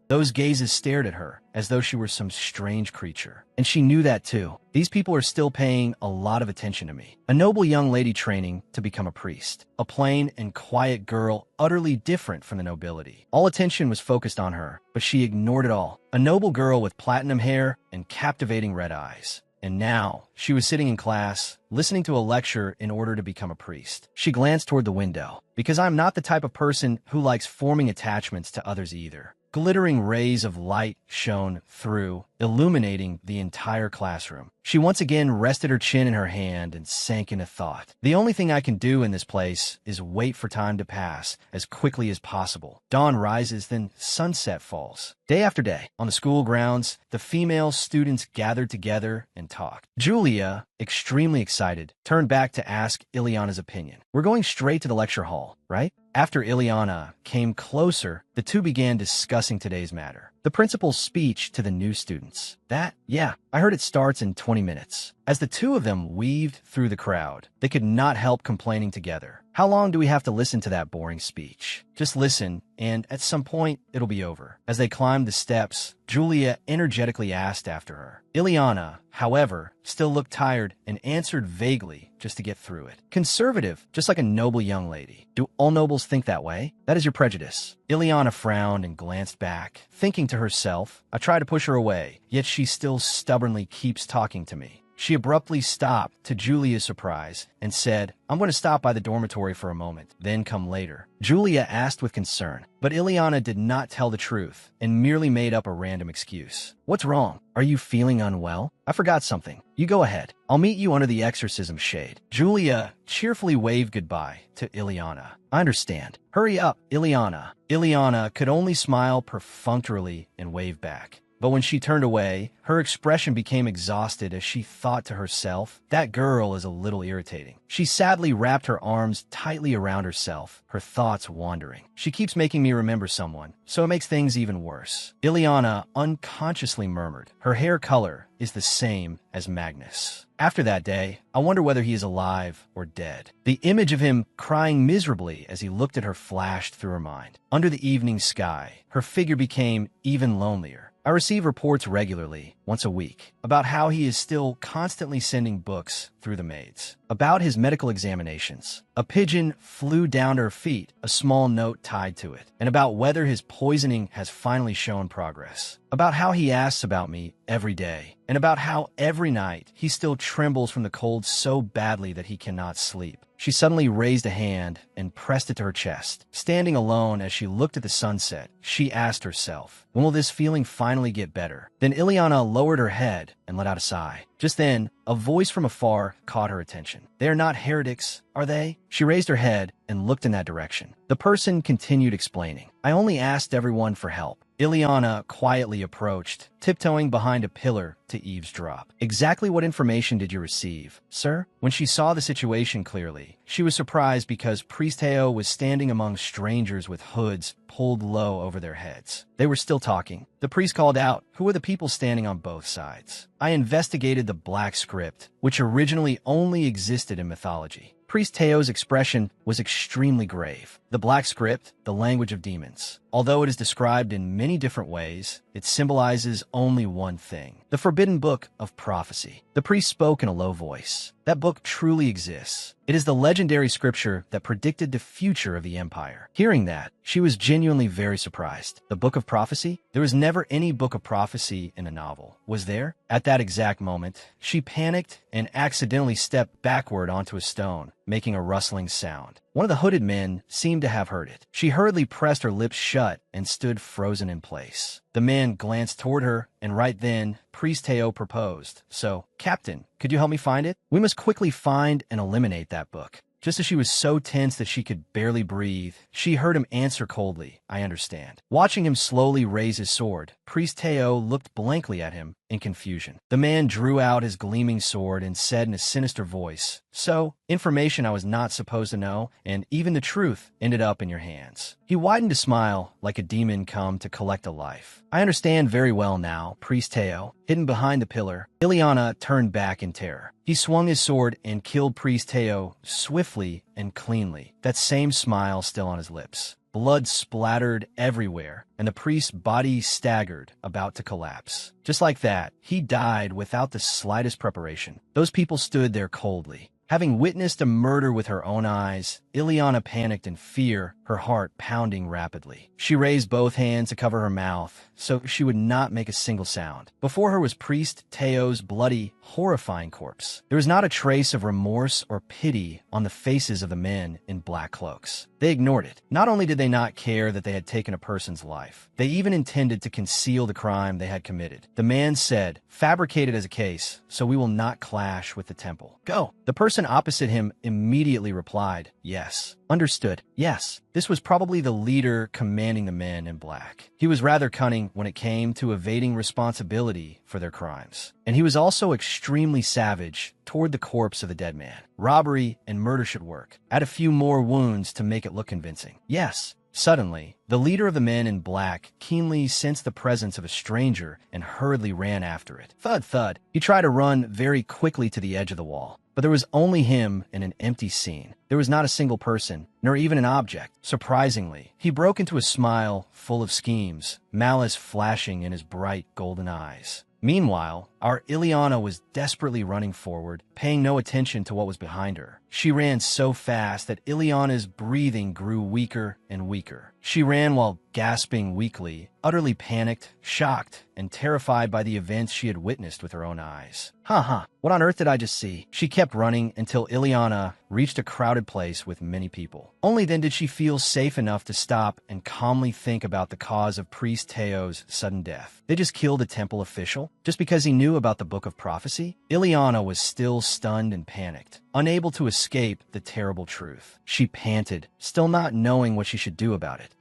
Those gazes stared at her, as though she were some strange creature. And she knew that too. These people are still paying a lot of attention to me. A noble young lady training to become a priest. A plain and quiet girl, utterly different from the nobility. All attention was focused on her, but she ignored it all. A noble girl with platinum hair and captivating red eyes. And now, she was sitting in class, listening to a lecture in order to become a priest. She glanced toward the window, because I'm not the type of person who likes forming attachments to others either. Glittering rays of light shone through, illuminating the entire classroom. She once again rested her chin in her hand and sank into thought. The only thing I can do in this place is wait for time to pass as quickly as possible. Dawn rises, then sunset falls. Day after day, on the school grounds, the female students gathered together and talked. Julia, extremely excited, turned back to ask Ileana's opinion. "We're going straight to the lecture hall, right?" After Ileana came closer, the two began discussing today's matter. The principal's speech to the new students. I heard it starts in 20 minutes. As the two of them weaved through the crowd, they could not help complaining together. "How long do we have to listen to that boring speech?" "Just listen, and at some point, it'll be over." As they climbed the steps, Julia energetically asked after her. Ileana, however, still looked tired and answered vaguely just to get through it. "Conservative, just like a noble young lady. Do all nobles think that way? That is your prejudice." Ileana frowned and glanced back, thinking to herself, "I try to push her away, yet she still stubbornly keeps talking to me." She abruptly stopped, to Julia's surprise, and said, "I'm going to stop by the dormitory for a moment, then come later." Julia asked with concern, but Ileana did not tell the truth and merely made up a random excuse. "What's wrong? Are you feeling unwell? I forgot something. You go ahead. I'll meet you under the exorcism shade." Julia cheerfully waved goodbye to Ileana. "I understand. Hurry up, Ileana." Ileana could only smile perfunctorily and wave back. But when she turned away, her expression became exhausted as she thought to herself, "That girl is a little irritating." She sadly wrapped her arms tightly around herself, her thoughts wandering. "She keeps making me remember someone, so it makes things even worse." Ileana unconsciously murmured, "Her hair color is the same as Magnus." After that day, I wonder whether he is alive or dead. The image of him crying miserably as he looked at her flashed through her mind. Under the evening sky, her figure became even lonelier. I receive reports regularly, once a week, about how he is still constantly sending books through the maids, about his medical examinations. A pigeon flew down to her feet, a small note tied to it, and about whether his poisoning has finally shown progress, about how he asks about me every day, and about how every night he still trembles from the cold so badly that he cannot sleep. She suddenly raised a hand and pressed it to her chest. Standing alone as she looked at the sunset, she asked herself, when will this feeling finally get better? Then Ileana lowered her head and let out a sigh. Just then, a voice from afar caught her attention. They are not heretics, are they? She raised her head and looked in that direction. The person continued explaining. I only asked everyone for help. Ileana quietly approached, tiptoeing behind a pillar to eavesdrop. Exactly what information did you receive, sir? When she saw the situation clearly, she was surprised because Priest Teo was standing among strangers with hoods pulled low over their heads. They were still talking. The priest called out, "Who are the people standing on both sides?" I investigated the black script, which originally only existed in mythology. Priest Teo's expression was extremely grave. The black script, the language of demons. Although it is described in many different ways, it symbolizes only one thing: the forbidden book of prophecy. The priest spoke in a low voice. That book truly exists. It is the legendary scripture that predicted the future of the empire. Hearing that, she was genuinely very surprised. The book of prophecy? There was never any book of prophecy in a novel, was there? At that exact moment, she panicked and accidentally stepped backward onto a stone, making a rustling sound. One of the hooded men seemed to have heard it. She hurriedly pressed her lips shut and stood frozen in place. The man glanced toward her, and right then, Priest Teo proposed. So, Captain, could you help me find it? We must quickly find and eliminate that book. Just as she was so tense that she could barely breathe, she heard him answer coldly, I understand. Watching him slowly raise his sword, Priest Teo looked blankly at him in confusion. The man drew out his gleaming sword and said in a sinister voice, so, information I was not supposed to know, and even the truth, ended up in your hands. He widened a smile like a demon come to collect a life. I understand very well now, Priest Teo. Hidden behind the pillar, Ileana turned back in terror. He swung his sword and killed Priest Teo swiftly and cleanly, that same smile still on his lips. Blood splattered everywhere, and the priest's body staggered, about to collapse. Just like that, he died without the slightest preparation. Those people stood there coldly. Having witnessed a murder with her own eyes, Ileana panicked in fear, her heart pounding rapidly. She raised both hands to cover her mouth, so she would not make a single sound. Before her was Priest Teo's bloody, horrifying corpse. There was not a trace of remorse or pity on the faces of the men in black cloaks. They ignored it. Not only did they not care that they had taken a person's life, they even intended to conceal the crime they had committed. The man said, fabricate it as a case, so we will not clash with the temple. Go. The person opposite him immediately replied, yes. Understood. Yes. This was probably the leader commanding the men in black. He was rather cunning when it came to evading responsibility for their crimes. And he was also extremely savage toward the corpse of the dead man. Robbery and murder should work. Add a few more wounds to make it look convincing. Yes. Suddenly, the leader of the men in black keenly sensed the presence of a stranger and hurriedly ran after it. Thud, thud. He tried to run very quickly to the edge of the wall. But there was only him in an empty scene. There was not a single person, nor even an object. Surprisingly, he broke into a smile full of schemes, malice flashing in his bright golden eyes. Meanwhile, our Ileana was desperately running forward, paying no attention to what was behind her. She ran so fast that Ileana's breathing grew weaker and weaker. She ran while gasping weakly, utterly panicked, shocked, and terrified by the events she had witnessed with her own eyes. What on earth did I just see? She kept running until Ileana reached a crowded place with many people. Only then did she feel safe enough to stop and calmly think about the cause of Priest Teo's sudden death. They just killed a temple official just because he knew about the book of prophecy? Ileana was still stunned and panicked, unable to escape the terrible truth. She panted, still not knowing what she should do about it.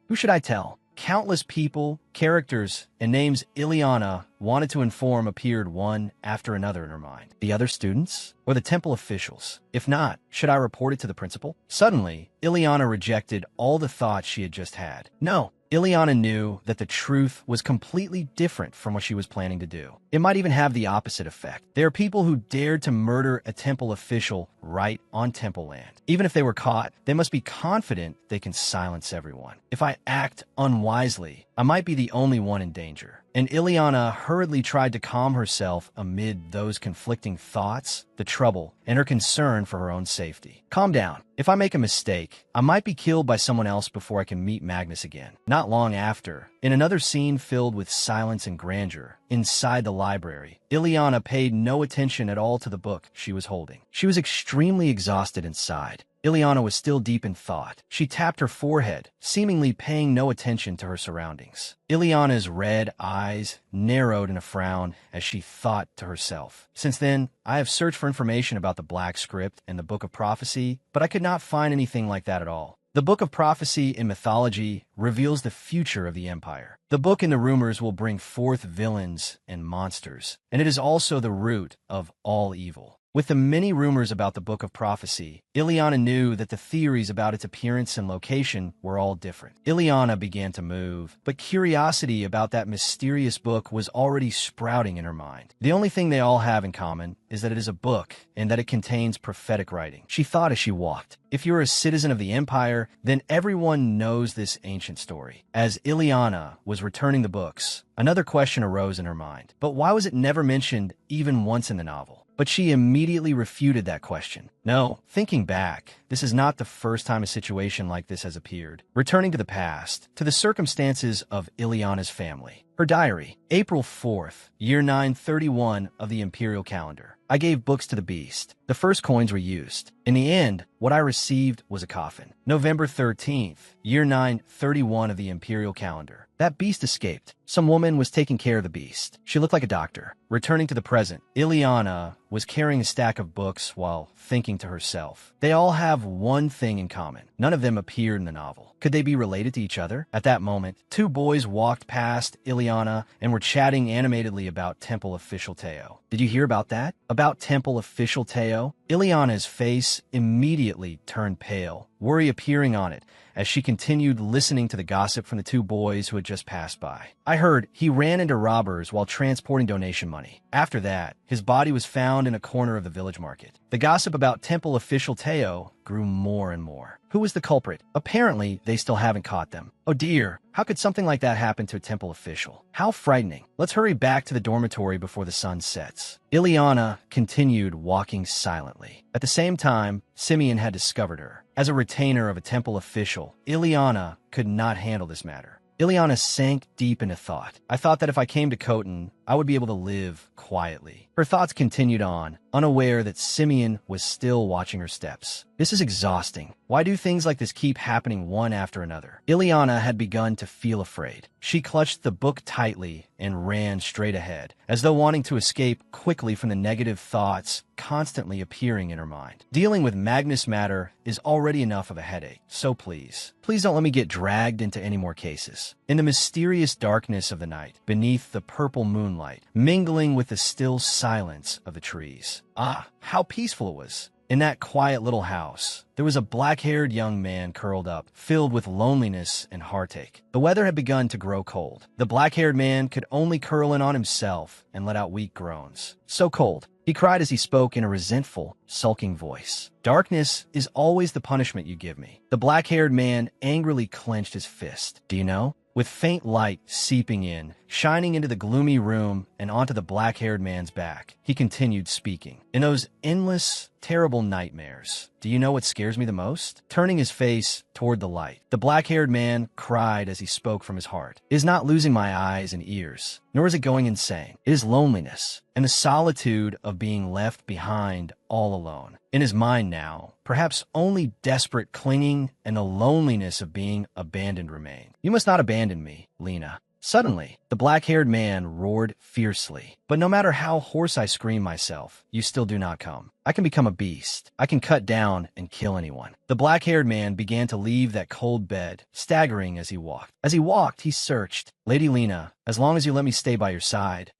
Who should I tell? Countless people, characters, and names Ileana wanted to inform appeared one after another in her mind. The other students? Or the temple officials? If not, should I report it to the principal? Suddenly, Ileana rejected all the thoughts she had just had. No. Ileana knew that the truth was completely different from what she was planning to do. It might even have the opposite effect. There are people who dared to murder a temple official right on temple land. Even if they were caught, they must be confident they can silence everyone. If I act unwisely, I might be the only one in danger. and Ileana hurriedly tried to calm herself amid those conflicting thoughts, the trouble, and her concern for her own safety. Calm down. If I make a mistake, I might be killed by someone else before I can meet Magnus again. Not long after, in another scene filled with silence and grandeur, inside the library, Ileana paid no attention at all to the book she was holding. She was extremely exhausted inside. Ileana was still deep in thought. She tapped her forehead, seemingly paying no attention to her surroundings. Ileana's red eyes narrowed in a frown as she thought to herself. Since then, I have searched for information about the Black Script and the Book of Prophecy, but I could not find anything like that at all. The Book of Prophecy in mythology reveals the future of the Empire. The book in the rumors will bring forth villains and monsters, and it is also the root of all evil. With the many rumors about the Book of Prophecy, Ileana knew that the theories about its appearance and location were all different. Ileana began to move, but curiosity about that mysterious book was already sprouting in her mind. The only thing they all have in common is that it is a book and that it contains prophetic writing. She thought as she walked, if you're a citizen of the Empire, then everyone knows this ancient story. As Ileana was returning the books, another question arose in her mind. But why was it never mentioned even once in the novel? But she immediately refuted that question. No, thinking back, this is not the first time a situation like this has appeared. Returning to the past, to the circumstances of Ileana's family. Her diary, April 4th, year 931 of the imperial calendar. I gave books to the beast. The first coins were used. In the end, what I received was a coffin. November 13th, year 931 of the imperial calendar. That beast escaped. Some woman was taking care of the beast. She looked like a doctor. Returning to the present, Ileana was carrying a stack of books while thinking to herself. They all have one thing in common. None of them appeared in the novel. Could they be related to each other? At that moment, two boys walked past Ileana and were chatting animatedly about Temple Official Teo. Did you hear about that? About Temple Official Teo? Ileana's face immediately turned pale, worry appearing on it as she continued listening to the gossip from the two boys who had just passed by. I heard he ran into robbers while transporting donation money. After that, his body was found in a corner of the village market. The gossip about Temple Official Teo grew more and more. Who was the culprit? Apparently, they still haven't caught them. Oh dear, how could something like that happen to a temple official? How frightening. Let's hurry back to the dormitory before the sun sets. Ileana continued walking silently. At the same time, Simeon had discovered her. As a retainer of a temple official, Ileana could not handle this matter. Ileana sank deep into thought. I thought that if I came to Khotan, I would be able to live quietly. Her thoughts continued on, unaware that Simeon was still watching her steps. This is exhausting. Why do things like this keep happening one after another? Ileana had begun to feel afraid. She clutched the book tightly and ran straight ahead, as though wanting to escape quickly from the negative thoughts constantly appearing in her mind. Dealing with Magnus matter is already enough of a headache, so please don't let me get dragged into any more cases. In the mysterious darkness of the night, beneath the purple moonlight, mingling with the still silence of the trees. Ah, how peaceful it was. In that quiet little house, there was a black-haired young man curled up, filled with loneliness and heartache. The weather had begun to grow cold. The black-haired man could only curl in on himself and let out weak groans. So cold. He cried as he spoke in a resentful, sulking voice. Darkness is always the punishment you give me. The black-haired man angrily clenched his fist. Do you know? With faint light seeping in, shining into the gloomy room and onto the black-haired man's back, he continued speaking. In those endless, terrible nightmares, do you know what scares me the most? Turning his face toward the light, the black-haired man cried as he spoke from his heart. It is not losing my eyes and ears, nor is it going insane. It is loneliness and the solitude of being left behind all alone. In his mind now, perhaps only desperate clinging and the loneliness of being abandoned remain. You must not abandon me, Lena. Suddenly, the black-haired man roared fiercely. But no matter how hoarse I scream myself, you still do not come. I can become a beast. I can cut down and kill anyone. The black-haired man began to leave that cold bed, staggering as he walked. As he walked, he searched. Lady Lena, as long as you let me stay by your side.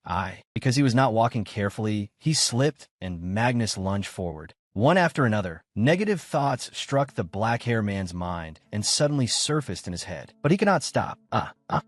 Because he was not walking carefully, he slipped and Magnus lunged forward. One after another, negative thoughts struck the black-haired man's mind and suddenly surfaced in his head. But he could not stop.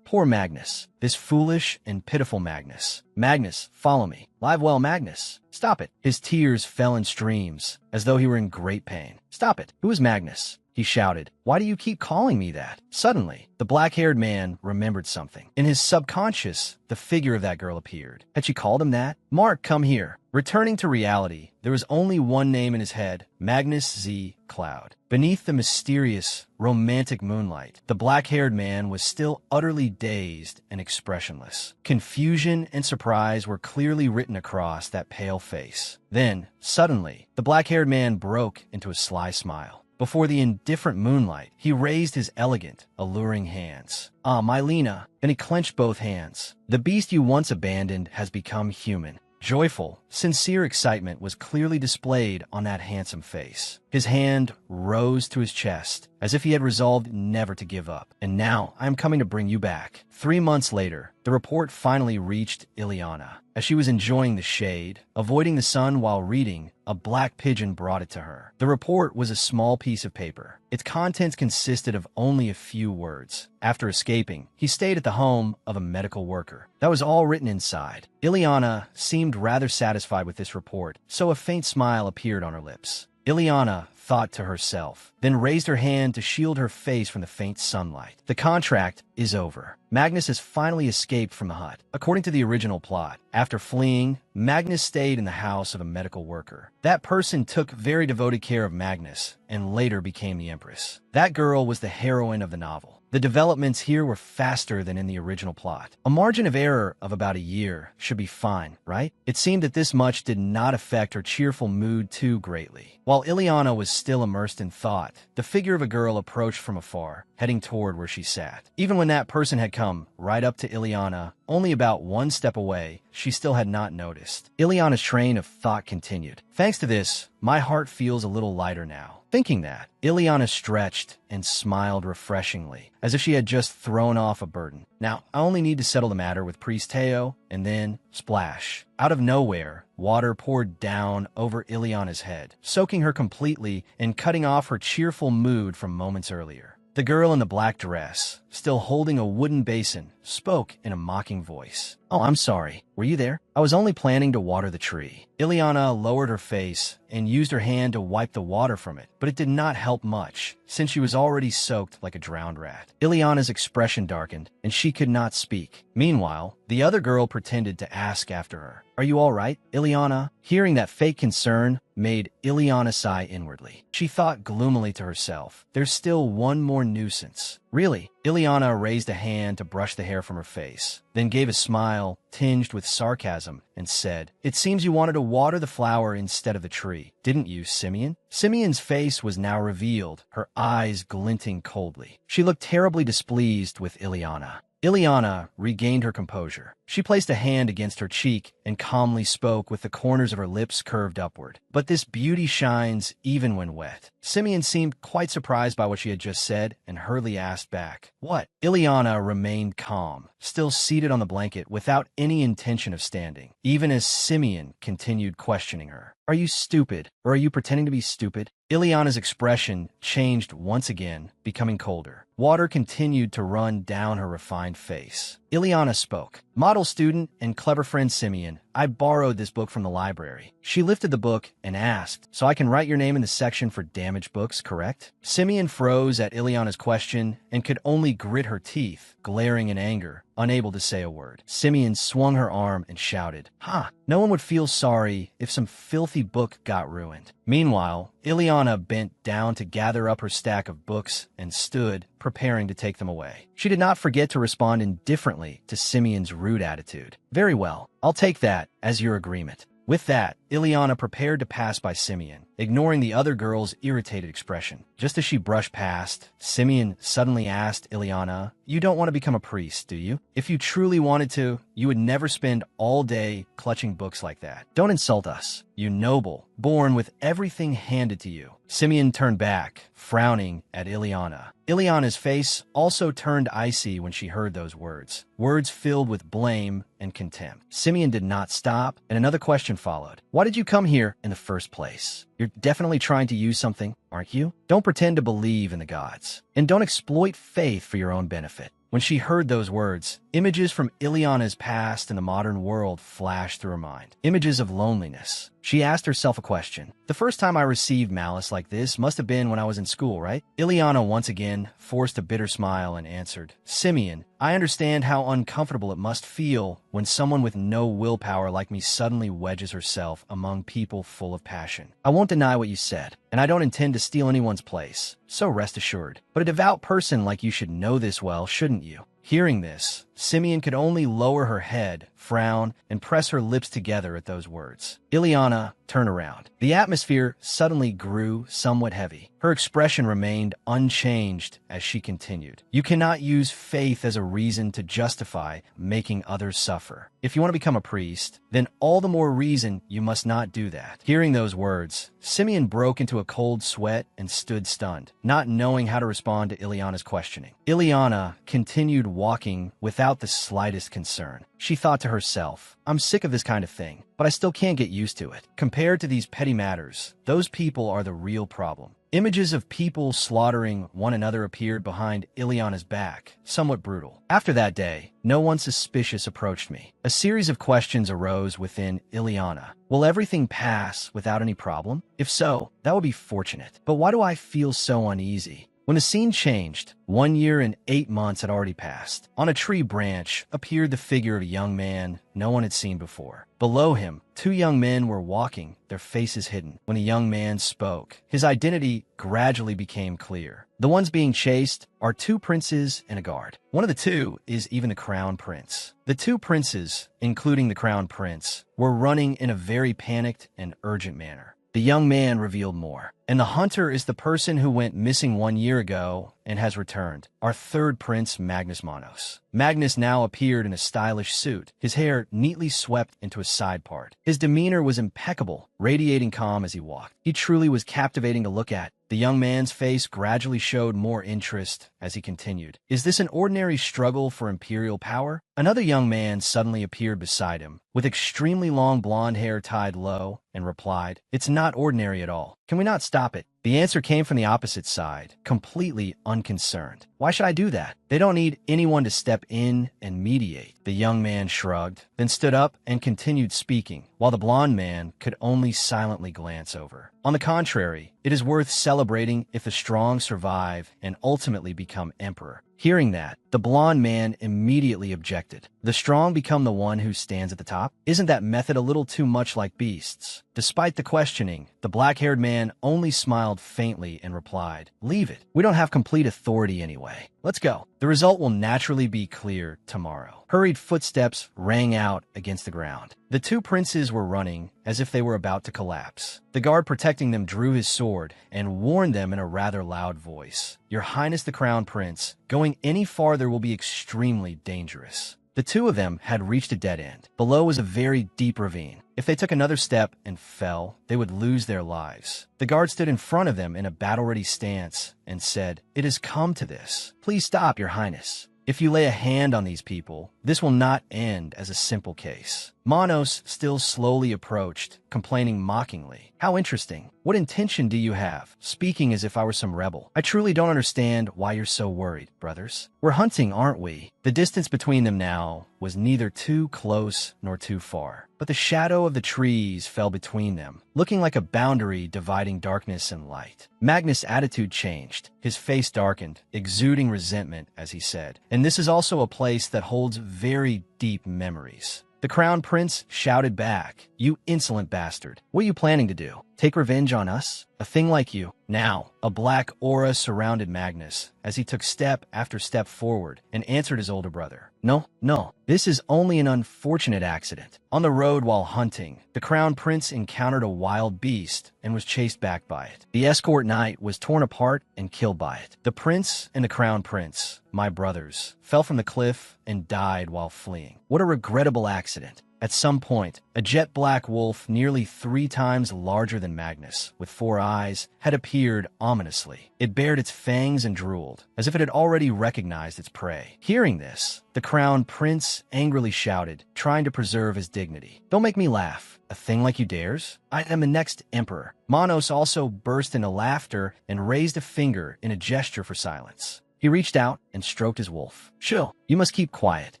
Poor Magnus. This foolish and pitiful Magnus. Magnus, follow me. Live well, Magnus. Stop it. His tears fell in streams, as though he were in great pain. Stop it. Who is Magnus? he shouted. "Why do you keep calling me that?" Suddenly, the black-haired man remembered something. In his subconscious, the figure of that girl appeared. Had she called him that? "Mark, come here." Returning to reality, there was only one name in his head, Magnus Z. Cloud. Beneath the mysterious, romantic moonlight, the black-haired man was still utterly dazed and expressionless. Confusion and surprise were clearly written across that pale face. Then, suddenly, the black-haired man broke into a sly smile. Before the indifferent moonlight, he raised his elegant, alluring hands. "Ah, Mylena." Then he clenched both hands. "The beast you once abandoned has become human." Joyful, sincere excitement was clearly displayed on that handsome face. His hand rose to his chest, as if he had resolved never to give up. "And now I am coming to bring you back." 3 months later, the report finally reached Ileana. As she was enjoying the shade, avoiding the sun while reading, a black pigeon brought it to her. The report was a small piece of paper. Its contents consisted of only a few words. After escaping, he stayed at the home of a medical worker. That was all written inside. Ileana seemed rather satisfied with this report, so a faint smile appeared on her lips. Ileana thought to herself, then raised her hand to shield her face from the faint sunlight. The contract is over. Magnus has finally escaped from the hut. According to the original plot, after fleeing, Magnus stayed in the house of a medical worker. That person took very devoted care of Magnus and later became the Empress. That girl was the heroine of the novel. The developments here were faster than in the original plot. A margin of error of about a year should be fine, right? It seemed that this much did not affect her cheerful mood too greatly. While Ileana was still immersed in thought, the figure of a girl approached from afar, heading toward where she sat. Even when that person had come right up to Ileana, only about 1 step away, she still had not noticed. Ileana's train of thought continued. "Thanks to this, my heart feels a little lighter now." Thinking that, Ileana stretched and smiled refreshingly, as if she had just thrown off a burden. "Now, I only need to settle the matter with Priest Teo, and then, splash. Out of nowhere, water poured down over Ileana's head, soaking her completely and cutting off her cheerful mood from moments earlier. The girl in the black dress, still holding a wooden basin, spoke in a mocking voice. "Oh, I'm sorry. Were you there? I was only planning to water the tree." Ileana lowered her face and used her hand to wipe the water from it, but it did not help much, since she was already soaked like a drowned rat. Ileana's expression darkened, and she could not speak. Meanwhile, the other girl pretended to ask after her. "Are you all right, Ileana?" Hearing that fake concern made Ileana sigh inwardly. She thought gloomily to herself, "There's still one more nuisance." "Really?" Ileana raised a hand to brush the hair from her face, then gave a smile tinged with sarcasm and said, "It seems you wanted to water the flower instead of the tree, didn't you, Simeon?" Simeon's face was now revealed, her eyes glinting coldly. She looked terribly displeased with Ileana. Ileana regained her composure. She placed a hand against her cheek and calmly spoke with the corners of her lips curved upward. "But this beauty shines even when wet." Simeon seemed quite surprised by what she had just said and hurriedly asked back, "What?" Ileana remained calm, still seated on the blanket without any intention of standing, even as Simeon continued questioning her. "Are you stupid, or are you pretending to be stupid?" Ileana's expression changed once again, becoming colder. Water continued to run down her refined face. Ileana spoke. "Model student and clever friend Simeon, I borrowed this book from the library." She lifted the book and asked, "So I can write your name in the section for damaged books, correct?" Simeon froze at Ileana's question and could only grit her teeth, glaring in anger, unable to say a word. Simeon swung her arm and shouted, "Ha! No one would feel sorry if some filthy book got ruined." Meanwhile, Ileana bent down to gather up her stack of books and stood, preparing to take them away. She did not forget to respond indifferently to Simeon's rude attitude. "Very well, I'll take that as your agreement." With that, Ileana prepared to pass by Simeon, ignoring the other girl's irritated expression. Just as she brushed past, Simeon suddenly asked Ileana, "You don't want to become a priest, do you? If you truly wanted to, you would never spend all day clutching books like that. Don't insult us, you noble, born with everything handed to you." Simeon turned back, frowning at Ileana. Ileana's face also turned icy when she heard those words filled with blame and contempt. Simeon did not stop, and another question followed. "Why did you come here in the first place? You're definitely trying to use something, aren't you? Don't pretend to believe in the gods, and don't exploit faith for your own benefit." When she heard those words, Images from Ileana's past and the modern world flashed through her mind. Images of loneliness. She asked herself a question. The first time I received malice like this must have been when I was in school, right? Ileana once again forced a bitter smile and answered, Simeon, I understand how uncomfortable it must feel when someone with no willpower like me suddenly wedges herself among people full of passion. I won't deny what you said, and I don't intend to steal anyone's place, so rest assured. But a devout person like you should know this well, shouldn't you? Hearing this, Simeon could only lower her head, frown, and press her lips together at those words. Ileana turned around. The atmosphere suddenly grew somewhat heavy. Her expression remained unchanged as she continued. You cannot use faith as a reason to justify making others suffer. If you want to become a priest, then all the more reason you must not do that. Hearing those words, Simeon broke into a cold sweat and stood stunned, not knowing how to respond to Ileana's questioning. Ileana continued walking without the slightest concern. She thought to herself, I'm sick of this kind of thing, but I still can't get used to it. Compared to these petty matters, those people are the real problem. Images of people slaughtering one another appeared behind Ileana's back, somewhat brutal. After that day, no one suspicious approached me. A series of questions arose within Ileana. Will everything pass without any problem? If so, that would be fortunate. But why do I feel so uneasy? When the scene changed, 1 year and 8 months had already passed. On a tree branch appeared the figure of a young man no one had seen before. Below him, 2 young men were walking, their faces hidden. When the young man spoke, his identity gradually became clear. The ones being chased are 2 princes and a guard. One of the 2 is even the crown prince. The 2 princes, including the crown prince, were running in a very panicked and urgent manner. The young man revealed more. And the hunter is the person who went missing 1 year ago and has returned. Our 3rd prince, Magnus Manos. Magnus now appeared in a stylish suit, his hair neatly swept into a side part. His demeanor was impeccable, radiating calm as he walked. He truly was captivating to look at. The young man's face gradually showed more interest as he continued. Is this an ordinary struggle for imperial power? Another young man suddenly appeared beside him, with extremely long blonde hair tied low, and replied, It's not ordinary at all. Can we not stop it? The answer came from the opposite side, completely unconcerned. Why should I do that? They don't need anyone to step in and mediate. The young man shrugged, then stood up and continued speaking, while the blonde man could only silently glance over. On the contrary, it is worth celebrating if the strong survive and ultimately become emperor. Hearing that, the blonde man immediately objected. The strong become the one who stands at the top? Isn't that method a little too much like beasts? Despite the questioning, the black-haired man only smiled faintly and replied, Leave it. We don't have complete authority anyway. Let's go. The result will naturally be clear tomorrow. Hurried footsteps rang out against the ground. The 2 princes were running as if they were about to collapse. The guard protecting them drew his sword and warned them in a rather loud voice. Your Highness the Crown Prince, going any farther will be extremely dangerous. The 2 of them had reached a dead end. Below was a very deep ravine. If they took another step and fell, they would lose their lives. The guard stood in front of them in a battle-ready stance and said, It has come to this. Please stop, Your Highness. If you lay a hand on these people, this will not end as a simple case. Manos still slowly approached, complaining mockingly. How interesting. What intention do you have? Speaking as if I were some rebel. I truly don't understand why you're so worried, brothers. We're hunting, aren't we? The distance between them now was neither too close nor too far, but the shadow of the trees fell between them, looking like a boundary dividing darkness and light. Magnus' attitude changed. His face darkened, exuding resentment as he said, And this is also a place that holds very deep memories. The crown prince shouted back, You insolent bastard. What are you planning to do? Take revenge on us? A thing like you. Now, a black aura surrounded Magnus as he took step after step forward and answered his older brother. No, this is only an unfortunate accident. On the road while hunting, the crown prince encountered a wild beast and was chased back by it. The escort knight was torn apart and killed by it. The prince and the crown prince, my brothers, fell from the cliff and died while fleeing. What a regrettable accident. At some point, a jet black wolf nearly 3 times larger than Magnus, with 4 eyes, had appeared ominously. It bared its fangs and drooled, as if it had already recognized its prey. Hearing this, the crown prince angrily shouted, trying to preserve his dignity. Don't make me laugh. A thing like you dares? I am the next emperor. Manos also burst into laughter and raised a finger in a gesture for silence. He reached out and stroked his wolf. Chill. You must keep quiet.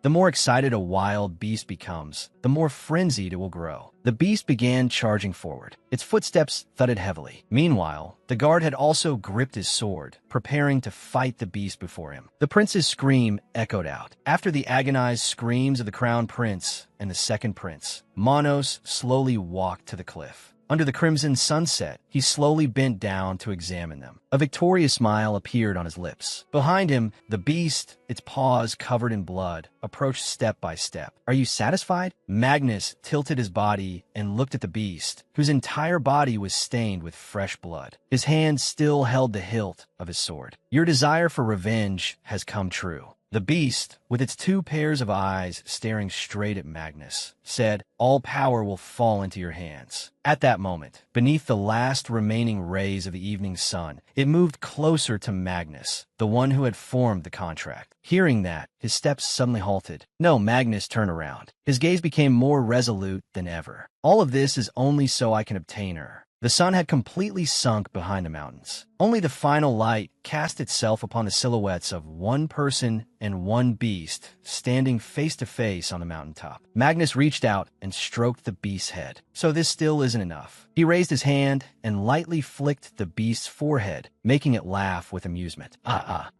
The more excited a wild beast becomes, the more frenzied it will grow. The beast began charging forward. Its footsteps thudded heavily. Meanwhile, the guard had also gripped his sword, preparing to fight the beast before him. The prince's scream echoed out. After the agonized screams of the crown prince and the second prince, Manos slowly walked to the cliff. Under the crimson sunset, he slowly bent down to examine them. A victorious smile appeared on his lips. Behind him, the beast, its paws covered in blood, approached step by step. Are you satisfied? Magnus tilted his body and looked at the beast, whose entire body was stained with fresh blood. His hand still held the hilt of his sword. Your desire for revenge has come true. The beast, with its two pairs of eyes staring straight at Magnus, said, all power will fall into your hands. At that moment, beneath the last remaining rays of the evening sun, it moved closer to Magnus, the one who had formed the contract. Hearing that, his steps suddenly halted. No, Magnus turned around. His gaze became more resolute than ever. All of this is only so I can obtain her. The sun had completely sunk behind the mountains. Only the final light cast itself upon the silhouettes of one person and one beast standing face to face on the mountaintop. Magnus reached out and stroked the beast's head. So this still isn't enough. He raised his hand and lightly flicked the beast's forehead, making it laugh with amusement.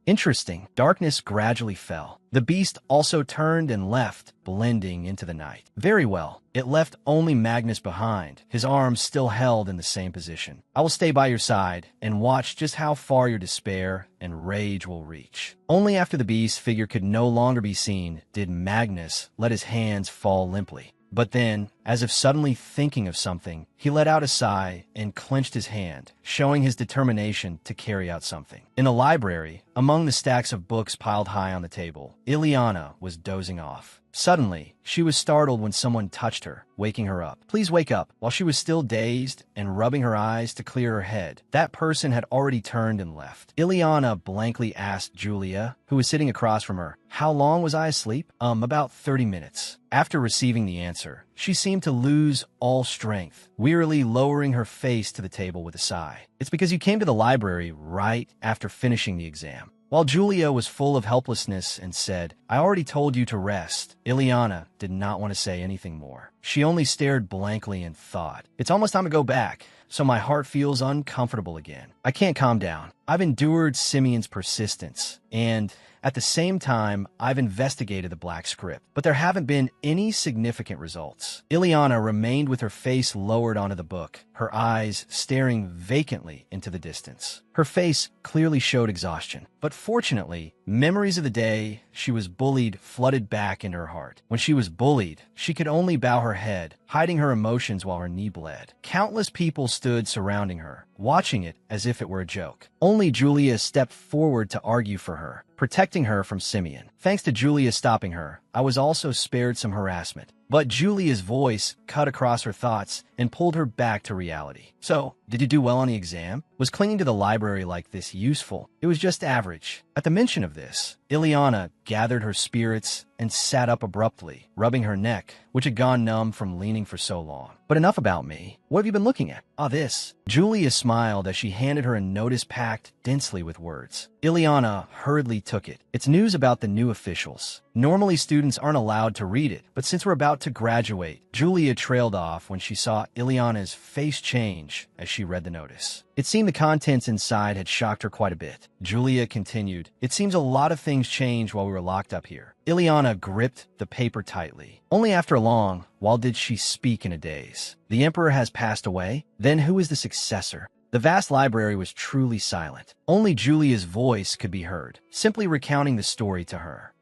Interesting. Darkness gradually fell. The beast also turned and left, blending into the night. Very well. It left only Magnus behind, his arms still held in the same position. I will stay by your side and watch just how far your despair and rage will reach. Only after the beast's figure could no longer be seen did Magnus let his hands fall limply. But then, as if suddenly thinking of something, he let out a sigh and clenched his hand, showing his determination to carry out something. In a library, among the stacks of books piled high on the table, Ileana was dozing off. Suddenly, she was startled when someone touched her, waking her up. Please wake up. While she was still dazed and rubbing her eyes to clear her head, that person had already turned and left. Ileana blankly asked Julia, who was sitting across from her, how long was I asleep? About 30 minutes. After receiving the answer, she seemed to lose all strength, wearily lowering her face to the table with a sigh. It's because you came to the library right after finishing the exam. While Julia was full of helplessness and said, I already told you to rest, Ileana did not want to say anything more. She only stared blankly and thought, it's almost time to go back, so my heart feels uncomfortable again. I can't calm down. I've endured Simeon's persistence, and at the same time, I've investigated the black script, but there haven't been any significant results. Ileana remained with her face lowered onto the book, her eyes staring vacantly into the distance. Her face clearly showed exhaustion, but fortunately, memories of the day she was bullied flooded back into her heart. When she was bullied, she could only bow her head, hiding her emotions while her knee bled. Countless people stood surrounding her, watching it as if it were a joke. Only Julia stepped forward to argue for her, protecting her from Simeon. Thanks to Julia stopping her, I was also spared some harassment. But Julia's voice cut across her thoughts and pulled her back to reality. So, did you do well on the exam? Was clinging to the library like this useful? It was just average. At the mention of this, Ileana gathered her spirits and sat up abruptly, rubbing her neck, which had gone numb from leaning for so long. But enough about me. What have you been looking at? This. Julia smiled as she handed her a notice packed densely with words. Ileana hurriedly took it. It's news about the new officials. Normally students aren't allowed to read it, but since we're about to graduate, Julia trailed off when she saw Ileana's face change as she read the notice. It seemed the contents inside had shocked her quite a bit. Julia continued, it seems a lot of things changed while we were locked up here. Ileana gripped the paper tightly. Only after long, while did she speak in a daze. The emperor has passed away? Then who is the successor? The vast library was truly silent. Only Julia's voice could be heard, simply recounting the story to her.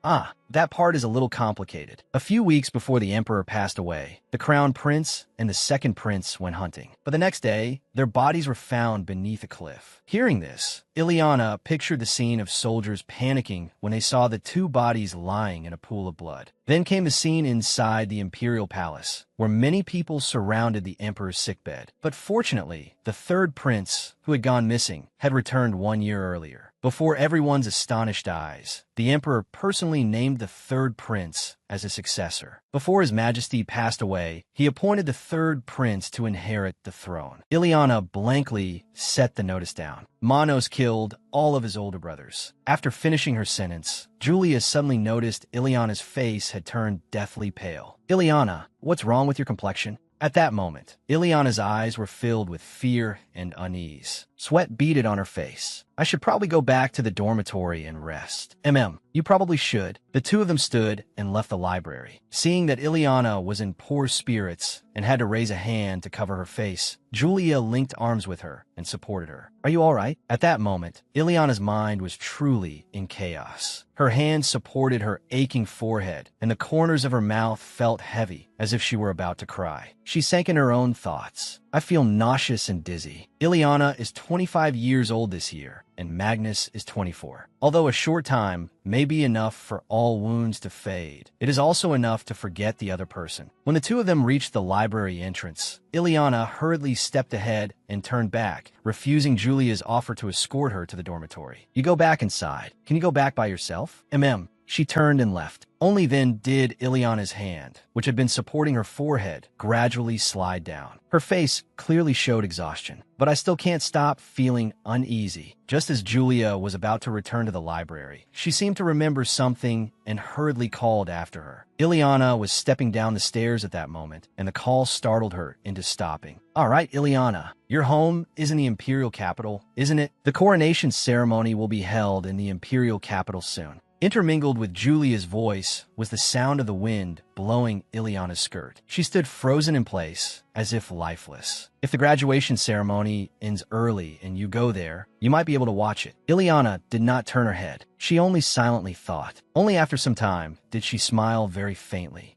That part is a little complicated. A few weeks before the emperor passed away, the crown prince and the second prince went hunting. But the next day, their bodies were found beneath a cliff. Hearing this, Ileana pictured the scene of soldiers panicking when they saw the two bodies lying in a pool of blood. Then came the scene inside the imperial palace, where many people surrounded the emperor's sickbed. But fortunately, the third prince, who had gone missing, had returned 1 year earlier. Before everyone's astonished eyes, the emperor personally named the third prince as his successor. Before his majesty passed away, he appointed the third prince to inherit the throne. Ileana blankly set the notice down. Manos killed all of his older brothers. After finishing her sentence, Julia suddenly noticed Ileana's face had turned deathly pale. Ileana, what's wrong with your complexion? At that moment, Ileana's eyes were filled with fear and unease. Sweat beaded on her face. I should probably go back to the dormitory and rest. You probably should. The two of them stood and left the library. Seeing that Ileana was in poor spirits and had to raise a hand to cover her face, Julia linked arms with her and supported her. Are you all right? At that moment, Ileana's mind was truly in chaos. Her hands supported her aching forehead, and the corners of her mouth felt heavy, as if she were about to cry. She sank in her own thoughts. I feel nauseous and dizzy. Ileana is 25 years old this year, and Magnus is 24. Although a short time may be enough for all wounds to fade, it is also enough to forget the other person. When the two of them reached the library entrance, Ileana hurriedly stepped ahead and turned back, refusing Julia's offer to escort her to the dormitory. You go back inside. Can you go back by yourself? She turned and left. Only then did Ileana's hand, which had been supporting her forehead, gradually slide down. Her face clearly showed exhaustion, but I still can't stop feeling uneasy. Just as Julia was about to return to the library, she seemed to remember something and hurriedly called after her. Ileana was stepping down the stairs at that moment, and the call startled her into stopping. All right, Ileana, your home is in the imperial capital, isn't it? The coronation ceremony will be held in the imperial capital soon. Intermingled with Julia's voice was the sound of the wind blowing Ileana's skirt. She stood frozen in place, as if lifeless. If the graduation ceremony ends early and you go there, you might be able to watch it. Ileana did not turn her head. She only silently thought. Only after some time did she smile very faintly.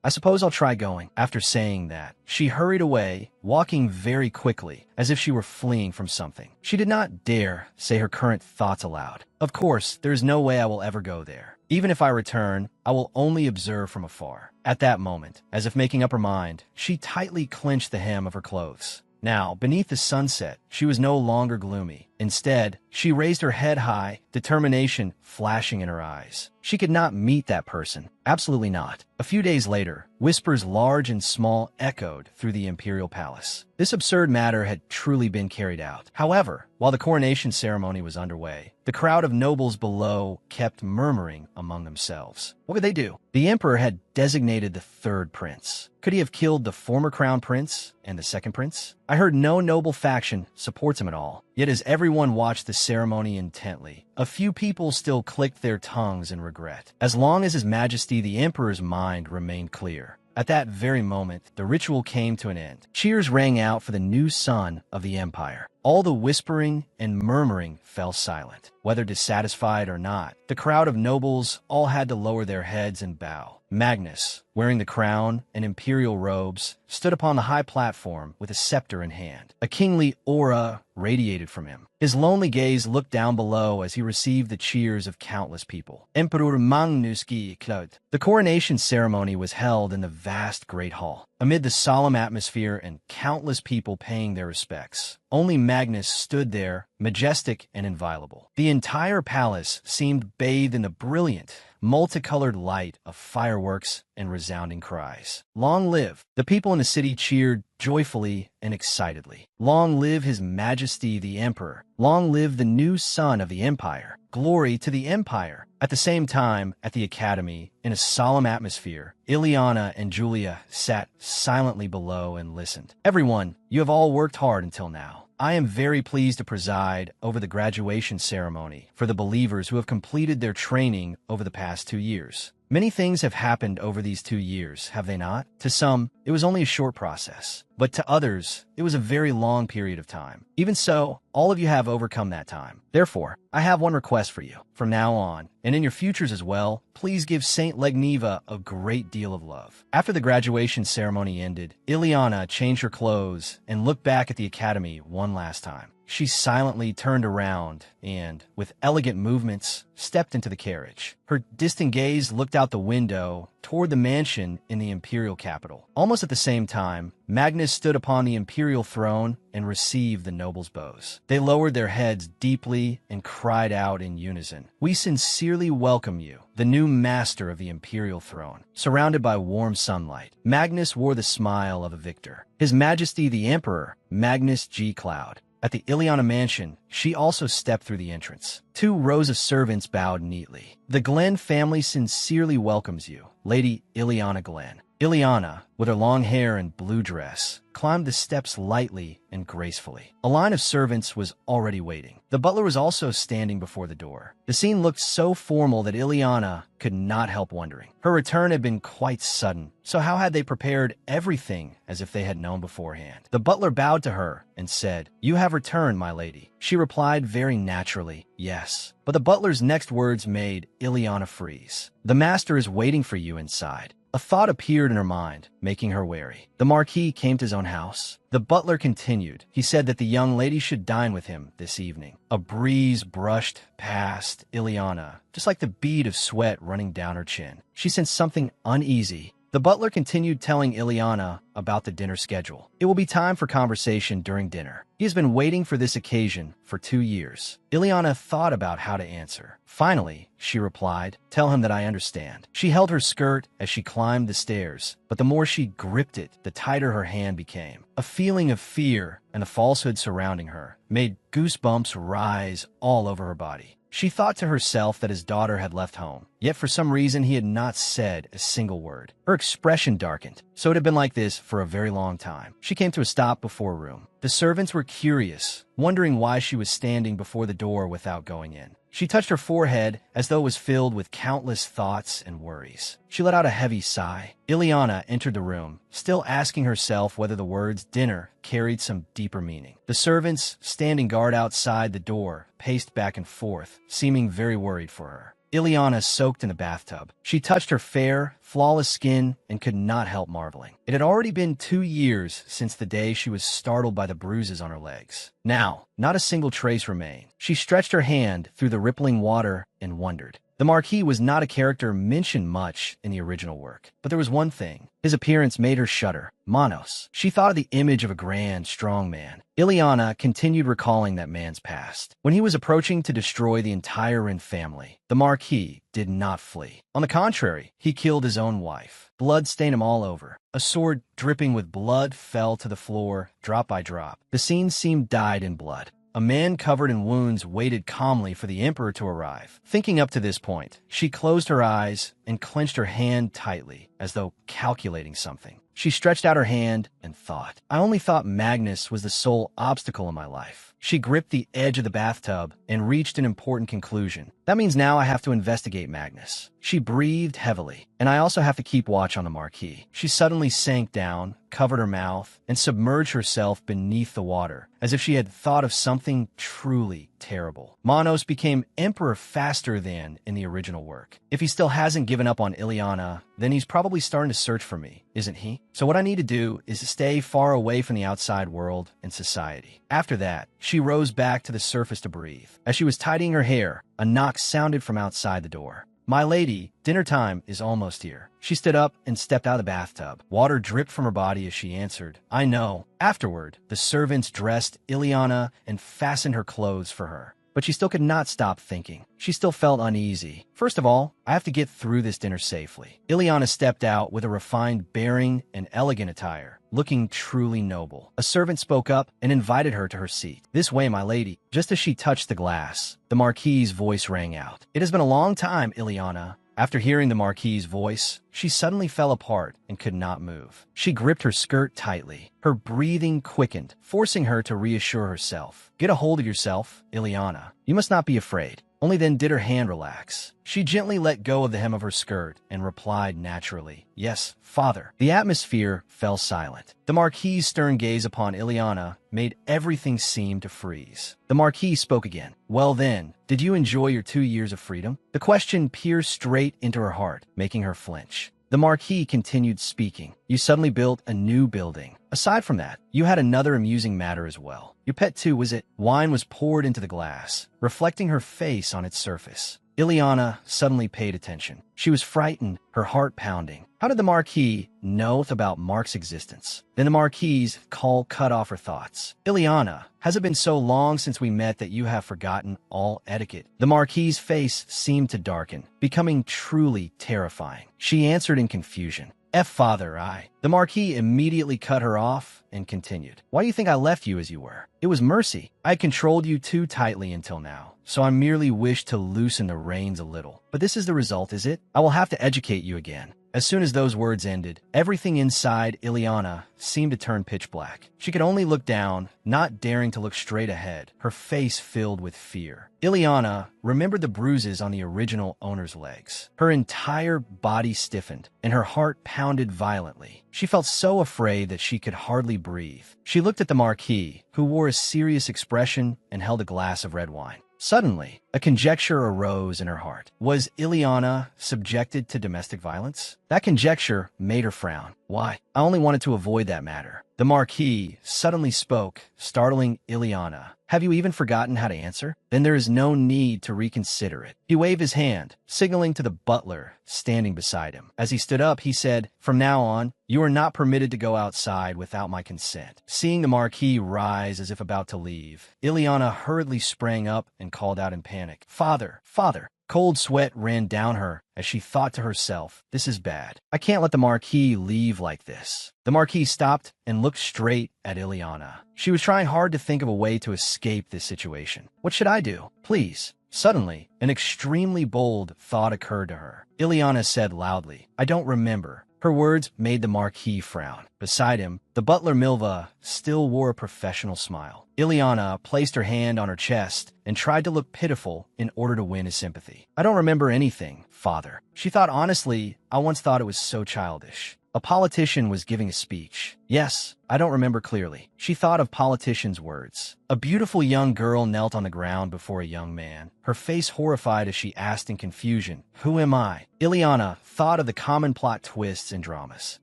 I suppose I'll try going. After saying that, she hurried away, walking very quickly, as if she were fleeing from something. She did not dare say her current thoughts aloud. Of course, there is no way I will ever go there. Even if I return, I will only observe from afar. At that moment, as if making up her mind, she tightly clenched the hem of her clothes. Now, beneath the sunset, she was no longer gloomy. Instead, she raised her head high, determination flashing in her eyes. She could not meet that person. Absolutely not. A few days later, whispers large and small echoed through the imperial palace. This absurd matter had truly been carried out. However, while the coronation ceremony was underway, the crowd of nobles below kept murmuring among themselves. What could they do? The emperor had designated the third prince. Could he have killed the former crown prince and the second prince? I heard no noble faction supports him at all. Yet as everyone watched the ceremony intently, a few people still clicked their tongues in regret. As long as His Majesty the Emperor's mind remained clear. At that very moment, the ritual came to an end. Cheers rang out for the new son of the empire. All the whispering and murmuring fell silent. Whether dissatisfied or not, the crowd of nobles all had to lower their heads and bow. Magnus, wearing the crown and imperial robes, stood upon the high platform with a scepter in hand. A kingly aura radiated from him. His lonely gaze looked down below as he received the cheers of countless people. Emperor ManhwaCapped. The coronation ceremony was held in the vast great hall. Amid the solemn atmosphere and countless people paying their respects, only Magnus stood there, majestic and inviolable. The entire palace seemed bathed in the brilliant, multicolored light of fireworks and resounding cries. Long live! The people in the city cheered joyfully and excitedly. Long live His Majesty the Emperor! Long live the new son of the empire! Glory to the empire! At the same time, at the academy, in a solemn atmosphere, Ileana and Julia sat silently below and listened. Everyone, you have all worked hard until now. I am very pleased to preside over the graduation ceremony for the believers who have completed their training over the past 2 years. Many things have happened over these 2 years, have they not? To some, it was only a short process, but to others, it was a very long period of time. Even so, all of you have overcome that time. Therefore, I have one request for you. From now on, and in your futures as well, please give Saint Legniva a great deal of love. After the graduation ceremony ended, Ileana changed her clothes and looked back at the academy one last time. she silently turned around and, with elegant movements, stepped into the carriage. Her distant gaze looked out the window toward the mansion in the imperial capital. Almost at the same time, Magnus stood upon the imperial throne and received the nobles' bows. They lowered their heads deeply and cried out in unison, "We sincerely welcome you, the new master of the imperial throne." Surrounded by warm sunlight, Magnus wore the smile of a victor. His Majesty the Emperor, Magnus G. Cloud. At the Ileana mansion, she also stepped through the entrance. 2 rows of servants bowed neatly. "The Glenn family sincerely welcomes you, Lady Ileana Glenn." Ileana, with her long hair and blue dress, climbed the steps lightly and gracefully. A line of servants was already waiting. The butler was also standing before the door. The scene looked so formal that Ileana could not help wondering. Her return had been quite sudden, so how had they prepared everything as if they had known beforehand? The butler bowed to her and said, "You have returned, my lady." She replied very naturally, "Yes." But the butler's next words made Ileana freeze. "The master is waiting for you inside." A thought appeared in her mind, making her wary. The Marquis came to his own house. The butler continued. He said that the young lady should dine with him this evening. A breeze brushed past Ileana, just like the bead of sweat running down her chin. She sensed something uneasy. The butler continued telling Ileana about the dinner schedule. It will be time for conversation during dinner. He has been waiting for this occasion for 2 years. Ileana thought about how to answer. Finally, she replied, "Tell him that I understand." She held her skirt as she climbed the stairs, but the more she gripped it, the tighter her hand became. A feeling of fear and the falsehood surrounding her made goosebumps rise all over her body. She thought to herself that his daughter had left home, yet for some reason he had not said a single word. Her expression darkened, so it had been like this for a very long time. She came to a stop before a room. The servants were curious, wondering why she was standing before the door without going in. She touched her forehead as though it was filled with countless thoughts and worries. She let out a heavy sigh. Ileana entered the room, still asking herself whether the words dinner carried some deeper meaning. The servants, standing guard outside the door, paced back and forth, seeming very worried for her. Ileana soaked in the bathtub. She touched her fair, flawless skin and could not help marveling. It had already been 2 years since the day she was startled by the bruises on her legs. Now, not a single trace remained. She stretched her hand through the rippling water and wondered. The Marquis was not a character mentioned much in the original work, but there was one thing. His appearance made her shudder. Manos. She thought of the image of a grand, strong man. Ileana continued recalling that man's past. When he was approaching to destroy the entire Rin family, the Marquis did not flee. On the contrary, he killed his own wife. Blood stained him all over. A sword dripping with blood fell to the floor, drop by drop. The scene seemed dyed in blood. A man covered in wounds waited calmly for the Emperor to arrive. Thinking up to this point, she closed her eyes and clenched her hand tightly, as though calculating something. She stretched out her hand and thought. I only thought Magnus was the sole obstacle in my life. She gripped the edge of the bathtub and reached an important conclusion. That means now I have to investigate Magnus. She breathed heavily, and I also have to keep watch on the Marquis. She suddenly sank down, covered her mouth, and submerged herself beneath the water, as if she had thought of something truly terrible. Manos became Emperor faster than in the original work. If he still hasn't given up on Ileana, then he's probably starting to search for me, isn't he? So what I need to do is to stay far away from the outside world and society. After that, she rose back to the surface to breathe. As she was tidying her hair, a knock sounded from outside the door. My lady, dinner time is almost here. She stood up and stepped out of the bathtub. Water dripped from her body as she answered, I know. Afterward, the servants dressed Ileana and fastened her clothes for her. But she still could not stop thinking. She still felt uneasy. First of all, I have to get through this dinner safely. Ileana stepped out with a refined bearing and elegant attire, looking truly noble. A servant spoke up and invited her to her seat. This way, my lady. Just as she touched the glass, the Marquis's voice rang out. It has been a long time, Ileana. After hearing the Marquis's voice, she suddenly fell apart and could not move. She gripped her skirt tightly. Her breathing quickened, forcing her to reassure herself. Get a hold of yourself, Ileana. You must not be afraid. Only then did her hand relax. She gently let go of the hem of her skirt and replied naturally, Yes, father. The atmosphere fell silent. The Marquis's stern gaze upon Ileana made everything seem to freeze. The Marquis spoke again. Well then, did you enjoy your 2 years of freedom? The question pierced straight into her heart, making her flinch. The Marquis continued speaking. You suddenly built a new building. Aside from that, you had another amusing matter as well. Your pet too, was it? Wine was poured into the glass, reflecting her face on its surface. Ileana suddenly paid attention. She was frightened, her heart pounding. How did the Marquis know about Mark's existence? Then the Marquis's call cut off her thoughts. Ileana, has it been so long since we met that you have forgotten all etiquette? The Marquis's face seemed to darken, becoming truly terrifying. She answered in confusion. Father, I. The Marquis immediately cut her off and continued. Why do you think I left you as you were? It was mercy. I controlled you too tightly until now, so I merely wished to loosen the reins a little. But this is the result, is it? I will have to educate you again. As soon as those words ended, everything inside Ileana seemed to turn pitch black. She could only look down, not daring to look straight ahead, her face filled with fear. Ileana remembered the bruises on the original owner's legs. Her entire body stiffened, and her heart pounded violently. She felt so afraid that she could hardly breathe. She looked at the Marquis, who wore a serious expression and held a glass of red wine. Suddenly, a conjecture arose in her heart. Was Ileana subjected to domestic violence? That conjecture made her frown. Why? I only wanted to avoid that matter. The Marquis suddenly spoke, startling Ileana. Have you even forgotten how to answer? Then there is no need to reconsider it. He waved his hand, signaling to the butler standing beside him. As he stood up, he said, From now on, you are not permitted to go outside without my consent. Seeing the Marquis rise as if about to leave, Ileana hurriedly sprang up and called out in panic, Father, Father! Cold sweat ran down her as she thought to herself, this is bad. I can't let the Marquis leave like this. The Marquis stopped and looked straight at Ileana. She was trying hard to think of a way to escape this situation. What should I do? Please. Suddenly, an extremely bold thought occurred to her. Ileana said loudly, I don't remember. Her words made the Marquis frown. Beside him, the butler Milva still wore a professional smile. Ileana placed her hand on her chest and tried to look pitiful in order to win his sympathy. I don't remember anything, Father. She thought honestly, I once thought it was so childish. A politician was giving a speech. Yes, I don't remember clearly. She thought of politicians' words. A beautiful young girl knelt on the ground before a young man, her face horrified as she asked in confusion, Who am I? Ileana thought of the common plot twists and dramas.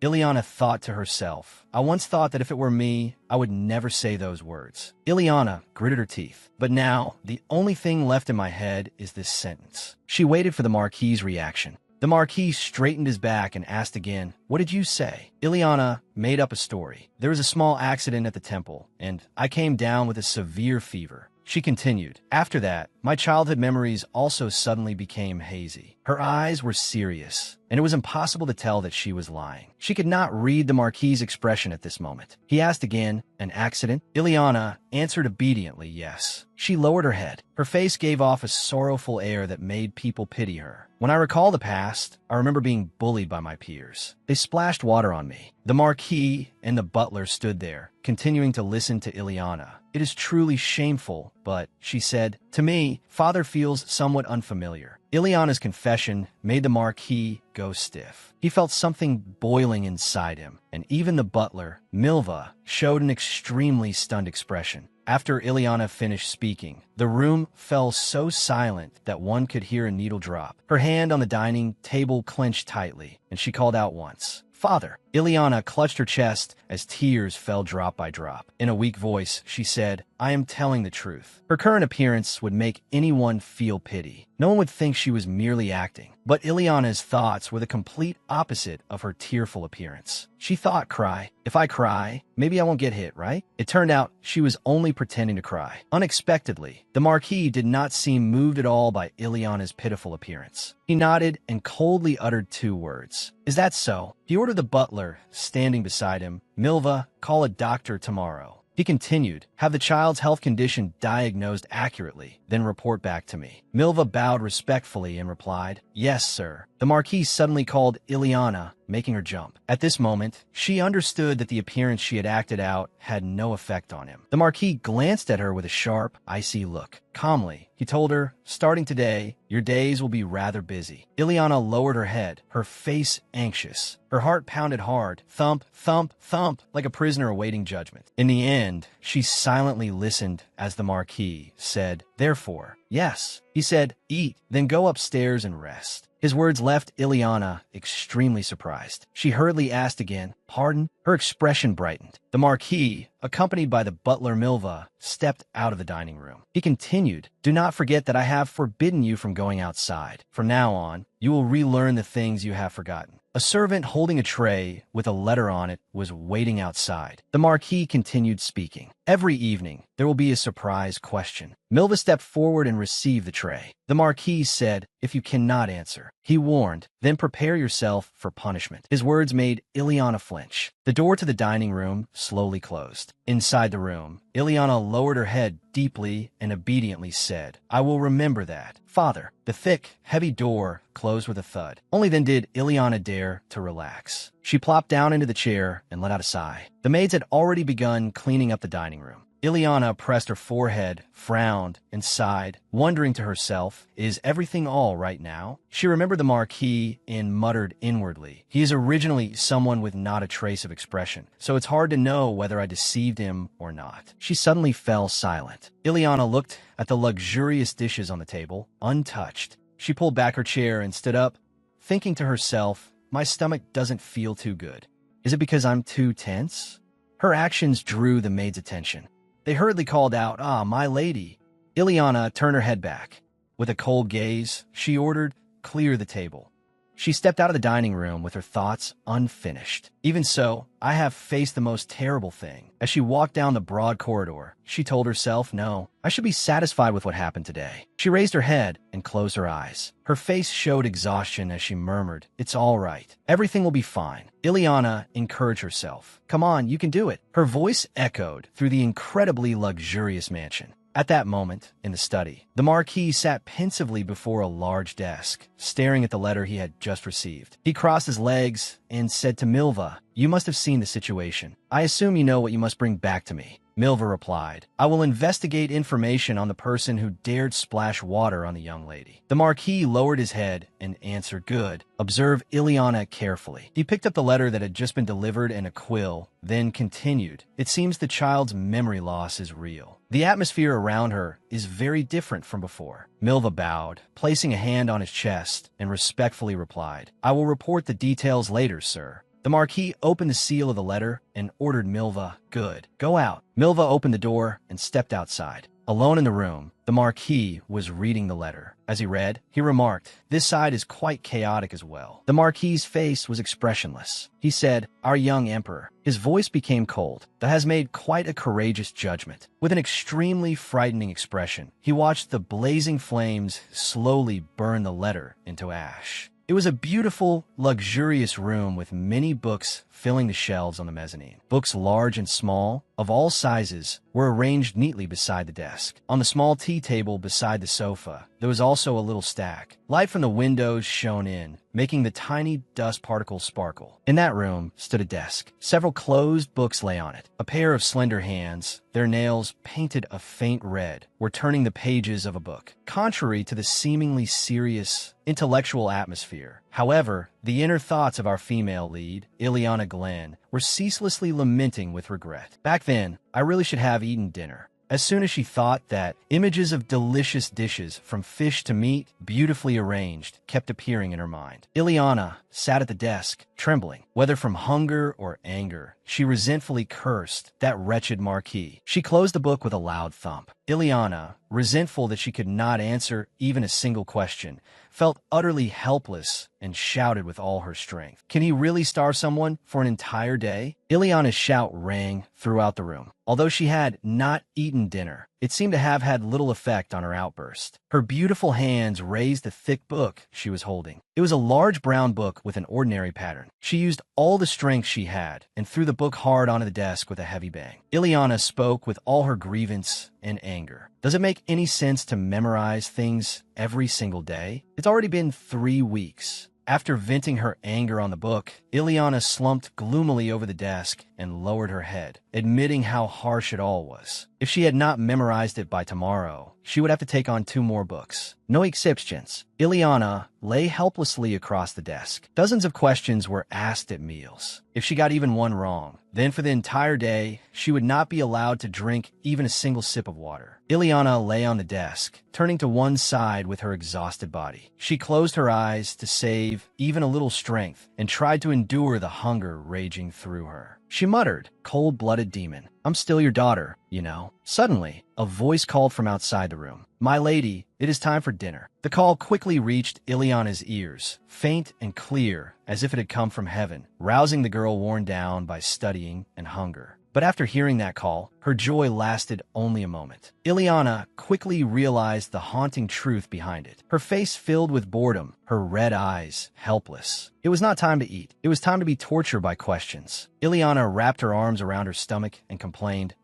Ileana thought to herself, I once thought that if it were me, I would never say those words. Ileana gritted her teeth. But now, the only thing left in my head is this sentence. She waited for the Marquis's reaction. The Marquis straightened his back and asked again, What did you say? Ileana made up a story. There was a small accident at the temple, and I came down with a severe fever. She continued, After that, my childhood memories also suddenly became hazy. Her eyes were serious, and it was impossible to tell that she was lying. She could not read the Marquis's expression at this moment. He asked again, An accident? Ileana answered obediently, yes. She lowered her head. Her face gave off a sorrowful air that made people pity her. When I recall the past, I remember being bullied by my peers. They splashed water on me. The Marquis and the butler stood there, continuing to listen to Ileana. It is truly shameful, but, she said, to me, Father feels somewhat unfamiliar. Ileana's confession made the Marquis go stiff. He felt something boiling inside him, and even the butler, Milva, showed an extremely stunned expression. After Ileana finished speaking, the room fell so silent that one could hear a needle drop. Her hand on the dining table clenched tightly, and she called out once, Father! Ileana clutched her chest as tears fell drop by drop. In a weak voice, she said, I am telling the truth. Her current appearance would make anyone feel pity. No one would think she was merely acting. But Ileana's thoughts were the complete opposite of her tearful appearance. She thought, cry. If I cry, maybe I won't get hit, right? It turned out she was only pretending to cry. Unexpectedly, the Marquis did not seem moved at all by Ileana's pitiful appearance. He nodded and coldly uttered 2 words. Is that so? He ordered the butler, standing beside him, Milva, call a doctor tomorrow. He continued, have the child's health condition diagnosed accurately, then report back to me. Milva bowed respectfully and replied, yes, sir. The Marquis suddenly called Ileana, making her jump. At this moment, she understood that the appearance she had acted out had no effect on him. The Marquis glanced at her with a sharp, icy look. Calmly, he told her, starting today, your days will be rather busy. Ileana lowered her head, her face anxious. Her heart pounded hard, thump, thump, thump, like a prisoner awaiting judgment. In the end, she silently listened as the Marquis said, therefore, yes. He said, eat, then go upstairs and rest. His words left Ileana extremely surprised. She hurriedly asked again, "Pardon?" Her expression brightened. The Marquis, accompanied by the butler Milva, stepped out of the dining room. He continued, "Do not forget that I have forbidden you from going outside. From now on, you will relearn the things you have forgotten." A servant holding a tray with a letter on it was waiting outside. The Marquis continued speaking. "Every evening, there will be a surprise question." Milva stepped forward and received the tray. The Marquis said, "If you cannot answer," he warned, "then prepare yourself for punishment." His words made Ileana flinch. The door to the dining room slowly closed. Inside the room, Ileana lowered her head deeply and obediently said, "I will remember that, father." The thick, heavy door closed with a thud. Only then did Ileana dare to relax. She plopped down into the chair and let out a sigh. The maids had already begun cleaning up the dining room. Ileana pressed her forehead, frowned, and sighed, wondering to herself, is everything all right now? She remembered the Marquis and muttered inwardly, "He is originally someone with not a trace of expression, so it's hard to know whether I deceived him or not." She suddenly fell silent. Ileana looked at the luxurious dishes on the table, untouched. She pulled back her chair and stood up, thinking to herself, "My stomach doesn't feel too good. Is it because I'm too tense?" Her actions drew the maid's attention. They hurriedly called out, "Ah, my lady." Ileana turned her head back. With a cold gaze, she ordered, "Clear the table." She stepped out of the dining room with her thoughts unfinished. Even so, I have faced the most terrible thing. As she walked down the broad corridor, she told herself, "No, I should be satisfied with what happened today." She raised her head and closed her eyes. Her face showed exhaustion as she murmured, "It's all right. Everything will be fine." Ileana encouraged herself. "Come on, you can do it." Her voice echoed through the incredibly luxurious mansion. At that moment, in the study, the Marquis sat pensively before a large desk, staring at the letter he had just received. He crossed his legs and said to Milva, "You must have seen the situation. I assume you know what you must bring back to me." Milva replied, "I will investigate information on the person who dared splash water on the young lady." The Marquis lowered his head and answered, "Good." Observe Ileana carefully. He picked up the letter that had just been delivered and a quill, then continued, "It seems the child's memory loss is real. The atmosphere around her is very different from before." Milva bowed, placing a hand on his chest, and respectfully replied, "I will report the details later, sir." The Marquis opened the seal of the letter and ordered Milva, "Good. Go out." Milva opened the door and stepped outside. Alone in the room, the Marquis was reading the letter. As he read, he remarked, "This side is quite chaotic as well." The Marquis's face was expressionless. He said, "Our young emperor." His voice became cold. "That has made quite a courageous judgment." With an extremely frightening expression, he watched the blazing flames slowly burn the letter into ash. It was a beautiful, luxurious room with many books filling the shelves on the mezzanine. Books large and small, of all sizes, were arranged neatly beside the desk. On the small tea table beside the sofa, there was also a little stack. Light from the windows shone in, making the tiny dust particles sparkle. In that room stood a desk. Several closed books lay on it. A pair of slender hands, their nails painted a faint red, were turning the pages of a book. Contrary to the seemingly serious, intellectual atmosphere, however, the inner thoughts of our female lead, Ileana Glenn, were ceaselessly lamenting with regret. Back then, I really should have eaten dinner. As soon as she thought that, images of delicious dishes, from fish to meat, beautifully arranged, kept appearing in her mind. Ileana sat at the desk, trembling. Whether from hunger or anger, she resentfully cursed that wretched Marquis. She closed the book with a loud thump. Ileana, resentful that she could not answer even a single question, felt utterly helpless and shouted with all her strength, "Can he really starve someone for an entire day?" Ileana's shout rang throughout the room. Although she had not eaten dinner, it seemed to have had little effect on her outburst. Her beautiful hands raised the thick book she was holding. It was a large brown book with an ordinary pattern. She used all the strength she had and threw the book hard onto the desk with a heavy bang. Ileana spoke with all her grievance and anger. "Does it make any sense to memorize things every single day? It's already been 3 weeks." After venting her anger on the book, Ileana slumped gloomily over the desk and lowered her head, admitting how harsh it all was. If she had not memorized it by tomorrow, she would have to take on 2 more books. No exceptions. Ileana lay helplessly across the desk. Dozens of questions were asked at meals. If she got even one wrong, then for the entire day, she would not be allowed to drink even a single sip of water. Ileana lay on the desk, turning to one side with her exhausted body. She closed her eyes to save even a little strength and tried to endure the hunger raging through her. She muttered, "Cold-blooded demon. I'm still your daughter, you know." Suddenly, a voice called from outside the room. "My lady, it is time for dinner." The call quickly reached Ileana's ears, faint and clear, as if it had come from heaven, rousing the girl worn down by studying and hunger. But after hearing that call, her joy lasted only a moment. Ileana quickly realized the haunting truth behind it. Her face filled with boredom, her red eyes helpless. It was not time to eat. It was time to be tortured by questions. Ileana wrapped her arms around her stomach and complained,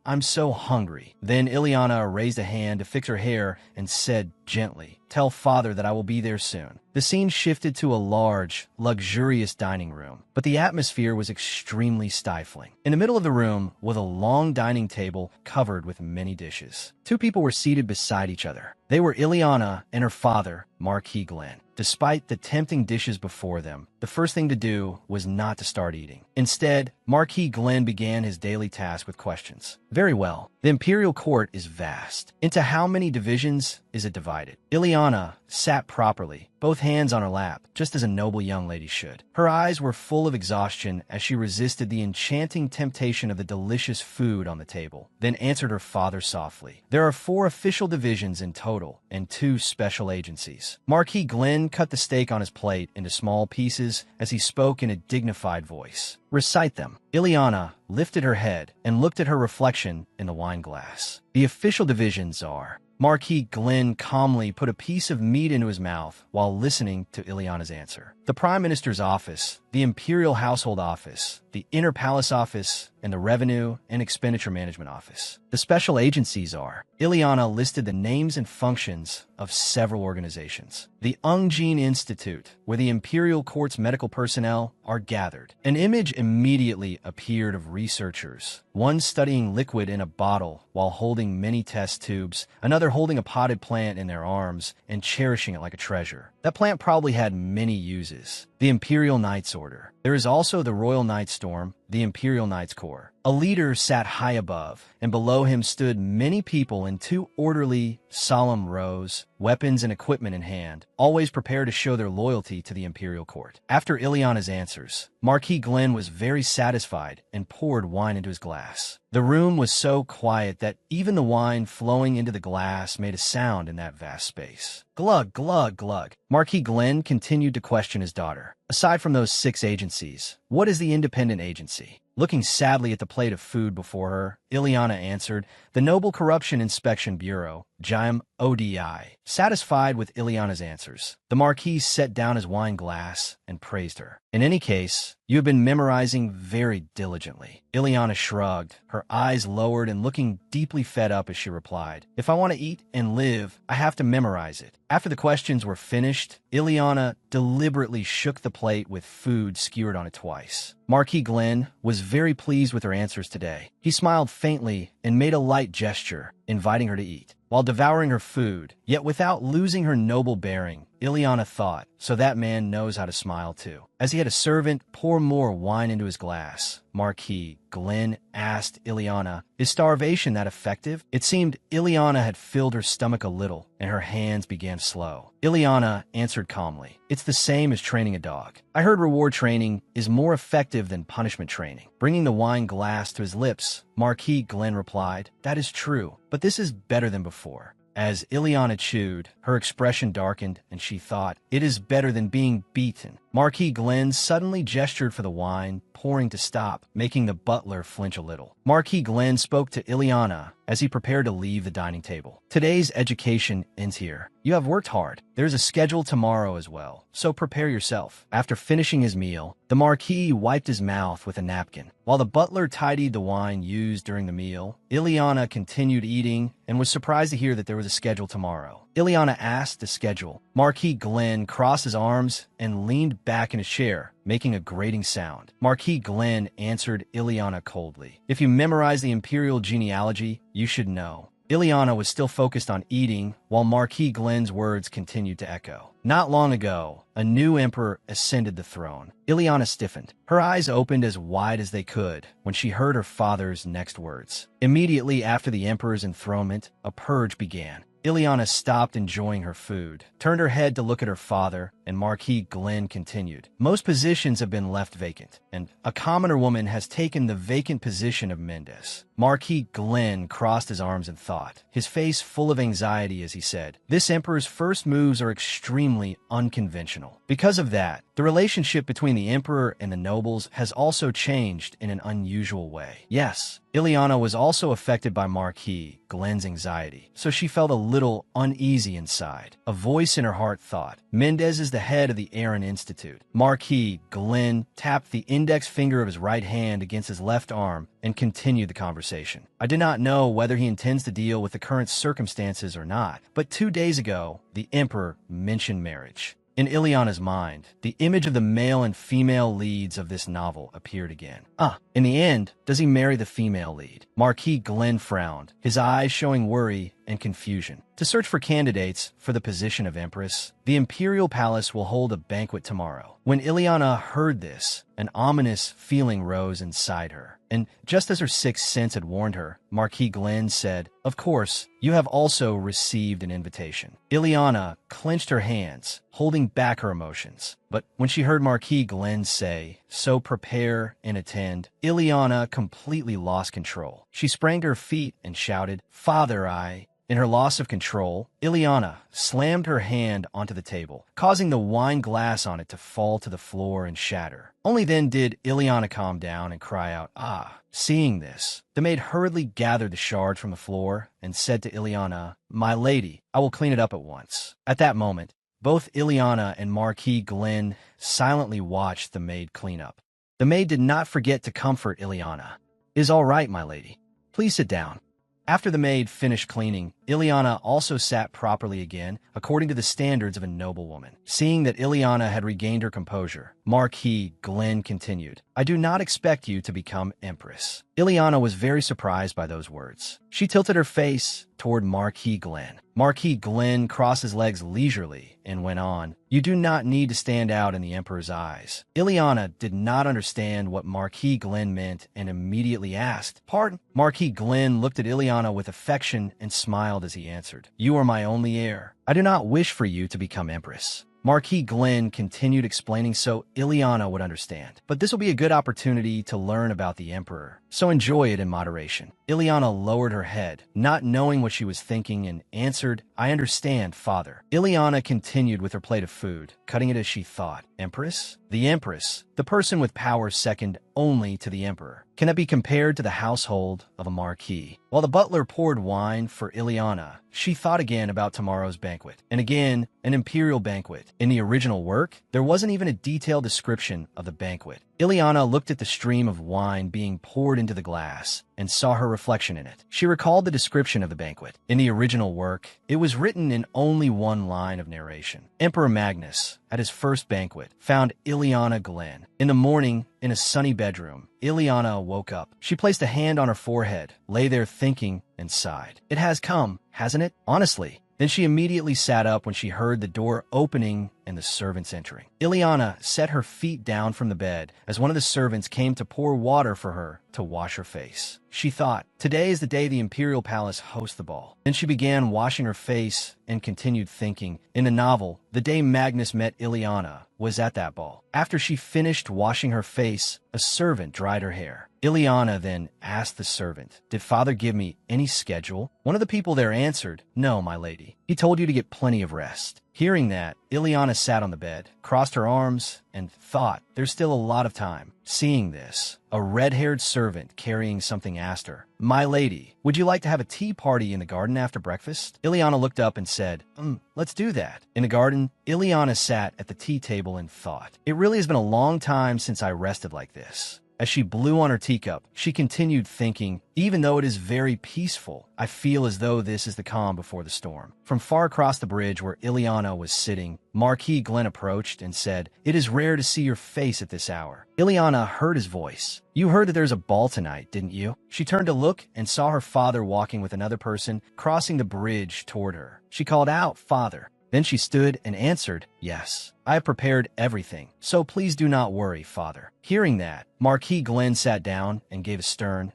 I'm so hungry." Then Ileana raised a hand to fix her hair and said gently, "Tell father that I will be there soon." The scene shifted to a large, luxurious dining room, but the atmosphere was extremely stifling. In the middle of the room was a long dining table covered with many dishes. 2 people were seated beside each other. They were Ileana and her father, Marquis Glenn. Despite the tempting dishes before them, the first thing to do was not to start eating. Instead, Marquis Glenn began his daily task with questions. "Very well. The imperial court is vast. Into how many divisions is it divided?" Ileana sat properly, both hands on her lap, just as a noble young lady should. Her eyes were full of exhaustion as she resisted the enchanting temptation of the delicious food on the table, then answered her father softly. "There are 4 official divisions in total and 2 special agencies." Marquis Glenn cut the steak on his plate into small pieces as he spoke in a dignified voice. "Recite them." Ileana lifted her head and looked at her reflection in the wine glass. "The official divisions are..." Marquis Glenn calmly put a piece of meat into his mouth while listening to Ileana's answer. "The Prime Minister's office, the Imperial Household Office, the Inner Palace Office, and the Revenue and Expenditure Management Office. The special agencies are..." Ileana listed the names and functions of several organizations. "The Ungjin Institute, where the Imperial Court's medical personnel are gathered." An image immediately appeared of researchers, one studying liquid in a bottle while holding many test tubes, another holding a potted plant in their arms and cherishing it like a treasure. That plant probably had many uses. The Imperial Knights Order. There is also the Royal Knights Storm, the Imperial Knights Corps. A leader sat high above, and below him stood many people in 2 orderly, solemn rows, weapons and equipment in hand, always prepared to show their loyalty to the Imperial Court. After Ileana's answers, Marquis Glenn was very satisfied and poured wine into his glass. The room was so quiet that even the wine flowing into the glass made a sound in that vast space. Glug, glug, glug. Marquis Glenn continued to question his daughter. "Aside from those 6 agencies, what is the independent agency?" Looking sadly at the plate of food before her, Ileana answered, "The Noble Corruption Inspection Bureau, JIM ODI." Satisfied with Ileana's answers, the Marquis set down his wine glass and praised her. "In any case, you have been memorizing very diligently." Ileana shrugged, her eyes lowered and looking deeply fed up as she replied, "If I want to eat and live, I have to memorize it." After the questions were finished, Ileana deliberately shook the plate with food skewered on it twice. Marquis Glenn was very pleased with her answers today. He smiled faintly and made a light gesture, inviting her to eat. While devouring her food, yet without losing her noble bearing, Ileana thought, so that man knows how to smile too. As he had a servant pour more wine into his glass, Marquis Glenn asked Ileana, "Is starvation that effective?" It seemed Ileana had filled her stomach a little, and her hands began to slow. Ileana answered calmly, "It's the same as training a dog. I heard reward training is more effective than punishment training." Bringing the wine glass to his lips, Marquis Glenn replied, "That is true, but this is better than before." As Ileana chewed, her expression darkened, and she thought, "It is better than being beaten." Marquis Glenn suddenly gestured for the wine, pouring to stop, making the butler flinch a little. Marquis Glenn spoke to Ileana as he prepared to leave the dining table. "Today's education ends here. You have worked hard. There's a schedule tomorrow as well, so prepare yourself." After finishing his meal, the Marquis wiped his mouth with a napkin. While the butler tidied the wine used during the meal, Ileana continued eating and was surprised to hear that there was a schedule tomorrow. Ileana asked the schedule. Marquis Glenn crossed his arms and leaned leaned back in his chair, making a grating sound. Marquis Glenn answered Ileana coldly. If you memorize the imperial genealogy, you should know. Ileana was still focused on eating, while Marquis Glenn's words continued to echo. Not long ago, a new emperor ascended the throne. Ileana stiffened. Her eyes opened as wide as they could when she heard her father's next words. Immediately after the emperor's enthronement, a purge began. Ileana stopped enjoying her food, turned her head to look at her father, and Marquis Glenn continued. Most positions have been left vacant, and a commoner woman has taken the vacant position of Mendes. Marquis Glenn crossed his arms in thought, his face full of anxiety as he said, "This emperor's first moves are extremely unconventional. Because of that, the relationship between the emperor and the nobles has also changed in an unusual way." Yes, Ileana was also affected by Marquis Glenn's anxiety, so she felt a little uneasy inside. A voice in her heart thought, "Mendes is the head of the Aaron Institute." Marquis Glenn tapped the index finger of his right hand against his left arm and continued the conversation. "I do not know whether he intends to deal with the current circumstances or not, but 2 days ago, the emperor mentioned marriage." In Ileana's mind, the image of the male and female leads of this novel appeared again. In the end, does he marry the female lead? Marquis Glenn frowned, his eyes showing worry and confusion. To search for candidates for the position of empress, the imperial palace will hold a banquet tomorrow. When Ileana heard this, an ominous feeling rose inside her. And just as her sixth sense had warned her, Marquis Glenn said, "Of course, you have also received an invitation." Ileana clenched her hands, holding back her emotions. But when she heard Marquis Glenn say, "So prepare and attend," Ileana completely lost control. She sprang to her feet and shouted, "Father, I..." In her loss of control, Ileana slammed her hand onto the table, causing the wine glass on it to fall to the floor and shatter. Only then did Ileana calm down and cry out, "Ah!" Seeing this, the maid hurriedly gathered the shards from the floor and said to Ileana, "My lady, I will clean it up at once." At that moment, both Ileana and Marquis Glenn silently watched the maid clean up. The maid did not forget to comfort Ileana. "It is all right, my lady. Please sit down." After the maid finished cleaning, Ileana also sat properly again, according to the standards of a noblewoman. Seeing that Ileana had regained her composure, Marquis Glenn continued, "I do not expect you to become empress." Ileana was very surprised by those words. She tilted her face toward Marquis Glenn. Marquis Glenn crossed his legs leisurely and went on, "You do not need to stand out in the emperor's eyes." Ileana did not understand what Marquis Glenn meant and immediately asked, "Pardon?" Marquis Glenn looked at Ileana with affection and smiled as he answered, "You are my only heir. I do not wish for you to become empress." Marquis Glenn continued explaining so Ileana would understand. "But this will be a good opportunity to learn about the emperor, so enjoy it in moderation." Ileana lowered her head, not knowing what she was thinking, and answered, "I understand, father." Ileana continued with her plate of food, cutting it as she thought. Empress? The empress, the person with power second only to the emperor. Can it be compared to the household of a marquis? While the butler poured wine for Ileana, she thought again about tomorrow's banquet. And again, an imperial banquet. In the original work, there wasn't even a detailed description of the banquet. Ileana looked at the stream of wine being poured into the glass and saw her reflection in it. She recalled the description of the banquet. In the original work, it was written in only one line of narration. Emperor Magnus, at his first banquet, found Ileana Glenn. In the morning, in a sunny bedroom, Ileana woke up. She placed a hand on her forehead, lay there thinking, and sighed. It has come, hasn't it? Honestly. Then she immediately sat up when she heard the door opening and the servants entering. Ileana set her feet down from the bed as one of the servants came to pour water for her to wash her face. She thought, today is the day the Imperial Palace hosts the ball. Then she began washing her face and continued thinking. In the novel, the day Magnus met Ileana was at that ball. After she finished washing her face, a servant dried her hair. Ileana then asked the servant, "Did father give me any schedule?" One of the people there answered, "No, my lady. He told you to get plenty of rest." Hearing that, Ileana sat on the bed, crossed her arms, and thought, there's still a lot of time. Seeing this, a red-haired servant carrying something asked her, "My lady, would you like to have a tea party in the garden after breakfast?" Ileana looked up and said, let's do that." In the garden, Ileana sat at the tea table and thought, it really has been a long time since I rested like this. As she blew on her teacup, she continued thinking, even though it is very peaceful, I feel as though this is the calm before the storm. From far across the bridge where Ileana was sitting, Marquis Glenn approached and said, "It is rare to see your face at this hour." Ileana heard his voice. "You heard that there's a ball tonight, didn't you?" She turned to look and saw her father walking with another person crossing the bridge toward her. She called out, "Father." Then she stood and answered, "Yes, I have prepared everything, so please do not worry, father." Hearing that, Marquis Glenn sat down and gave a stern,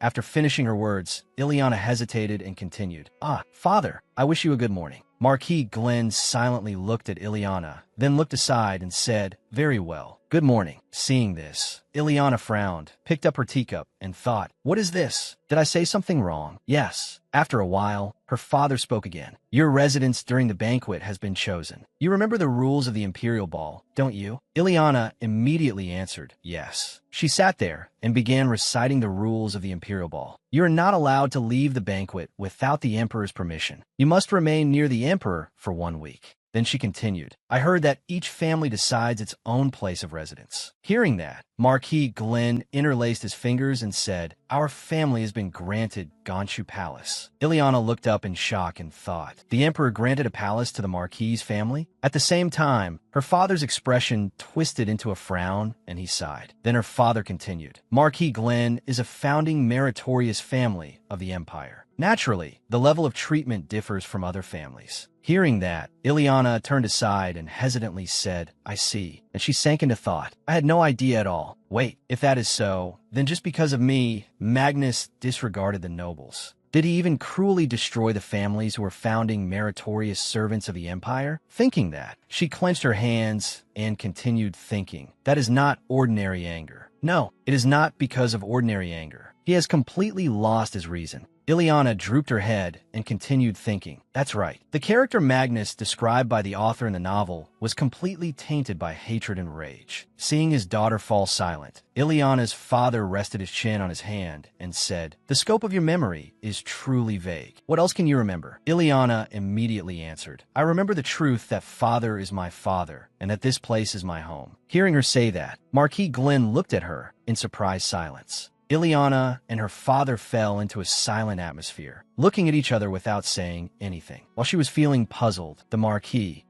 After finishing her words, Ileana hesitated and continued, "Father, I wish you a good morning." Marquis Glenn silently looked at Ileana, then looked aside and said, "Very well. Good morning." Seeing this, Ileana frowned, picked up her teacup, and thought, "What is this? Did I say something wrong?" Yes. After a while, her father spoke again. "Your residence during the banquet has been chosen. You remember the rules of the Imperial Ball, don't you?" Ileana immediately answered, "Yes." She sat there and began reciting the rules of the Imperial Ball. "You are not allowed to leave the banquet without the Emperor's permission. You must remain near the Emperor for 1 week." Then she continued, "I heard that each family decides its own place of residence." Hearing that, Marquis Glenn interlaced his fingers and said, "Our family has been granted Gonshu Palace." Ileana looked up in shock and thought, "The Emperor granted a palace to the Marquis family?" At the same time, her father's expression twisted into a frown and he sighed. Then her father continued, "Marquis Glenn is a founding meritorious family of the Empire. Naturally, the level of treatment differs from other families." Hearing that, Ileana turned aside and hesitantly said, "I see," and she sank into thought. "I had no idea at all. Wait, if that is so, then just because of me, Magnus disregarded the nobles. Did he even cruelly destroy the families who were founding meritorious servants of the Empire?" Thinking that, she clenched her hands and continued thinking, "That is not ordinary anger. No, it is not because of ordinary anger. He has completely lost his reason." Ileana drooped her head and continued thinking, "That's right. The character Magnus described by the author in the novel was completely tainted by hatred and rage." Seeing his daughter fall silent, Ileana's father rested his chin on his hand and said, "The scope of your memory is truly vague. What else can you remember?" Ileana immediately answered, "I remember the truth that father is my father and that this place is my home." Hearing her say that, Marquis Glenn looked at her in surprised silence. Ileana and her father fell into a silent atmosphere, looking at each other without saying anything. While she was feeling puzzled, the Marquis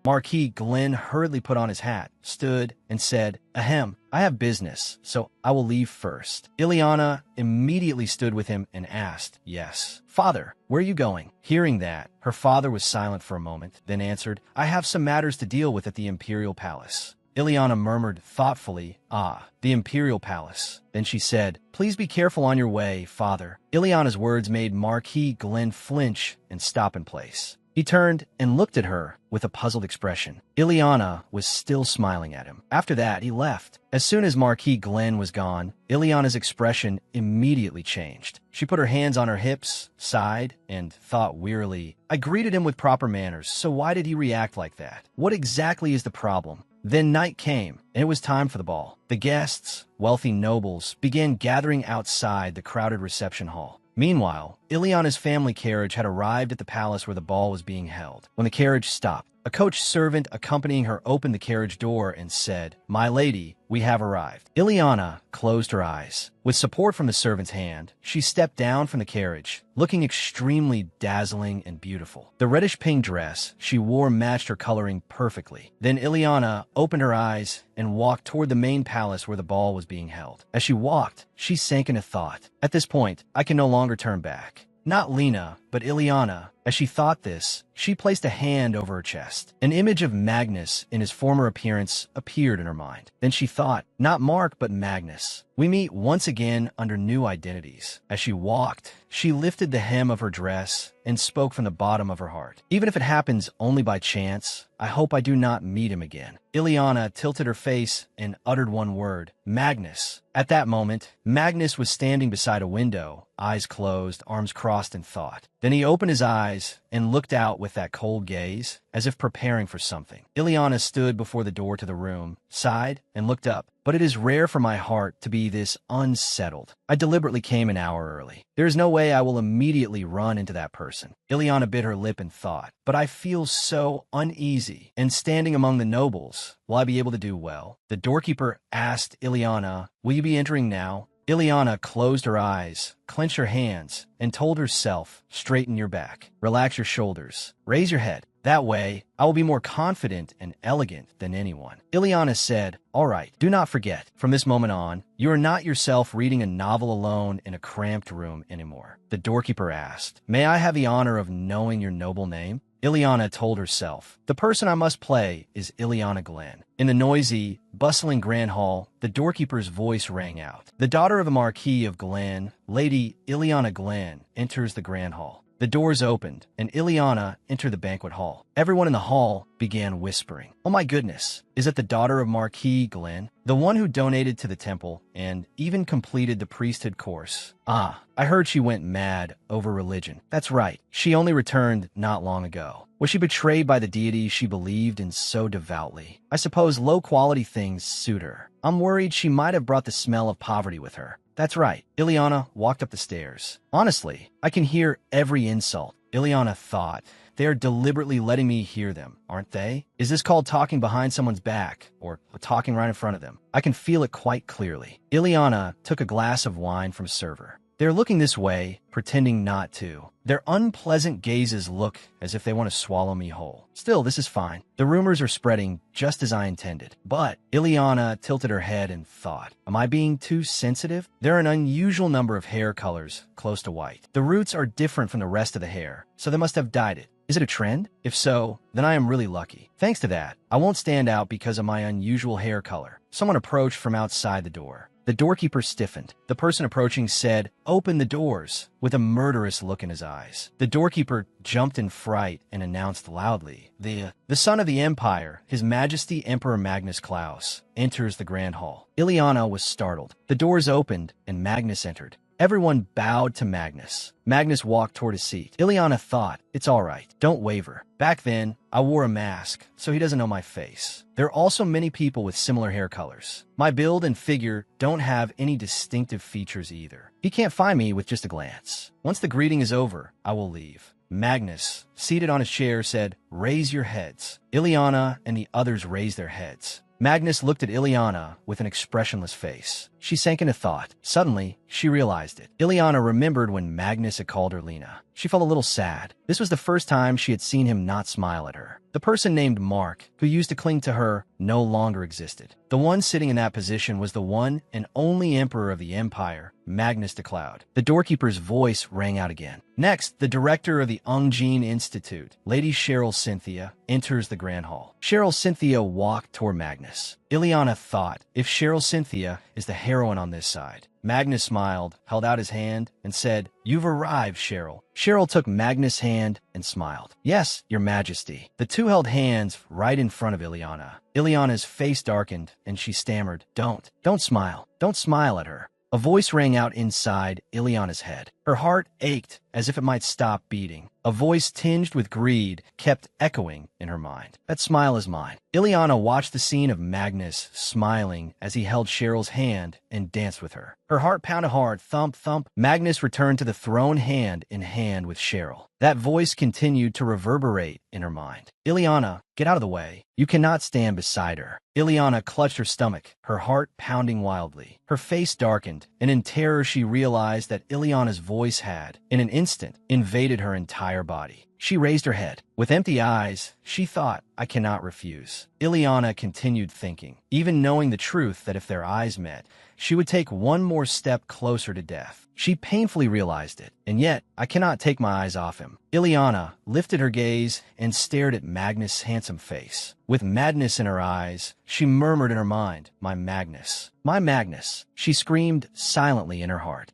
Glenn hurriedly put on his hat, stood, and said, "Ahem, I have business, so I will leave first." Ileana immediately stood with him and asked, "Yes, father, where are you going?" Hearing that, her father was silent for a moment, then answered, "I have some matters to deal with at the Imperial Palace." Ileana murmured thoughtfully, "The Imperial Palace." Then she said, "Please be careful on your way, father." Ileana's words made Marquis Glenn flinch and stop in place. He turned and looked at her with a puzzled expression. Ileana was still smiling at him. After that, he left. As soon as Marquis Glenn was gone, Ileana's expression immediately changed. She put her hands on her hips, sighed, and thought wearily, "I greeted him with proper manners, so why did he react like that? What exactly is the problem?" Then night came, and it was time for the ball. The guests, wealthy nobles, began gathering outside the crowded reception hall. Meanwhile, Ileana's family carriage had arrived at the palace where the ball was being held. When the carriage stopped, a coach servant accompanying her opened the carriage door and said, "My lady, we have arrived." Ileana closed her eyes. With support from the servant's hand, she stepped down from the carriage, looking extremely dazzling and beautiful. The reddish-pink dress she wore matched her coloring perfectly. Then Ileana opened her eyes and walked toward the main palace where the ball was being held. As she walked, she sank into thought. At this point, I can no longer turn back. Not Lena, but Ileana. As she thought this, she placed a hand over her chest. An image of Magnus in his former appearance appeared in her mind. Then she thought, not Mark, but Magnus. We meet once again under new identities. As she walked, she lifted the hem of her dress and spoke from the bottom of her heart. Even if it happens only by chance, I hope I do not meet him again. Ileana tilted her face and uttered one word, Magnus. At that moment, Magnus was standing beside a window, eyes closed, arms crossed in thought. Then he opened his eyes and looked out with that cold gaze, as if preparing for something. Ileana stood before the door to the room, sighed, and looked up. but it is rare for my heart to be this unsettled. I deliberately came an hour early. There is no way I will immediately run into that person. Ileana bit her lip and thought, but I feel so uneasy. And standing among the nobles, will I be able to do well? The doorkeeper asked Ileana, will you be entering now? Ileana closed her eyes, clenched her hands, and told herself, straighten your back, relax your shoulders, raise your head. That way, I will be more confident and elegant than anyone. Ileana said, all right, do not forget, from this moment on, you are not yourself reading a novel alone in a cramped room anymore. The doorkeeper asked, may I have the honor of knowing your noble name? Ileana told herself, the person I must play is Ileana Glenn. In the noisy, bustling grand hall, the doorkeeper's voice rang out. The daughter of the Marquis of Glenn, Lady Ileana Glenn, enters the grand hall. The doors opened, and Ileana entered the banquet hall. Everyone in the hall began whispering, oh my goodness, is it the daughter of Marquis Glenn? The one who donated to the temple and even completed the priesthood course. Ah, I heard she went mad over religion. That's right, she only returned not long ago. Was she betrayed by the deity she believed in so devoutly? I suppose low-quality things suit her. I'm worried she might have brought the smell of poverty with her. That's right. Ileana walked up the stairs. Honestly, I can hear every insult. Ileana thought, they are deliberately letting me hear them, aren't they? Is this called talking behind someone's back, or talking right in front of them? I can feel it quite clearly. Ileana took a glass of wine from a server. They're looking this way, pretending not to. Their unpleasant gazes look as if they want to swallow me whole. Still, this is fine. The rumors are spreading just as I intended. But Ileana tilted her head and thought, am I being too sensitive? There are an unusual number of hair colors close to white. The roots are different from the rest of the hair, so they must have dyed it. Is it a trend? If so, then I am really lucky. Thanks to that, I won't stand out because of my unusual hair color. Someone approached from outside the door. The doorkeeper stiffened. The person approaching said, open the doors, with a murderous look in his eyes. The doorkeeper jumped in fright and announced loudly, the son of the Empire, His Majesty Emperor Magnus Claus, enters the grand hall. Ileana was startled. The doors opened and Magnus entered. Everyone bowed to Magnus. Magnus walked toward his seat. Ileana thought, it's all right, don't waver. Back then, I wore a mask, so he doesn't know my face. There are also many people with similar hair colors. My build and figure don't have any distinctive features either. He can't find me with just a glance. Once the greeting is over, I will leave. Magnus, seated on his chair, said, raise your heads. Ileana and the others raised their heads. Magnus looked at Ileana with an expressionless face. She sank into thought. Suddenly, she realized it. Ileana remembered when Magnus had called her Lena. She felt a little sad. This was the first time she had seen him not smile at her. The person named Mark, who used to cling to her, no longer existed. The one sitting in that position was the one and only emperor of the empire, Magnus de Cloud. The doorkeeper's voice rang out again. Next, the director of the Ungjin Institute, Lady Cheryl Cynthia, enters the grand hall. Cheryl Cynthia walked toward Magnus. Ileana thought, if Cheryl Cynthia is the heroine on this side. Magnus smiled, held out his hand, and said, you've arrived, Cheryl. Cheryl took Magnus' hand and smiled. Yes, your majesty. The two held hands right in front of Ileana. Ileana's face darkened, and she stammered, don't smile. Don't smile at her. A voice rang out inside Ileana's head. Her heart ached as if it might stop beating. A voice tinged with greed kept echoing in her mind. That smile is mine. Ileana watched the scene of Magnus smiling as he held Cheryl's hand and danced with her. Her heart pounded hard, thump, thump. Magnus returned to the throne hand in hand with Cheryl. That voice continued to reverberate in her mind. Ileana, get out of the way. You cannot stand beside her. Ileana clutched her stomach, her heart pounding wildly. Her face darkened, and in terror she realized that Ileana's voice had, in an instant, invaded her entire body. She raised her head. With empty eyes, she thought, I cannot refuse. Ileana continued thinking, even knowing the truth that if their eyes met, she would take one more step closer to death. She painfully realized it, and yet I cannot take my eyes off him. Ileana lifted her gaze and stared at Magnus' handsome face. With madness in her eyes, she murmured in her mind, my Magnus. My Magnus. She screamed silently in her heart.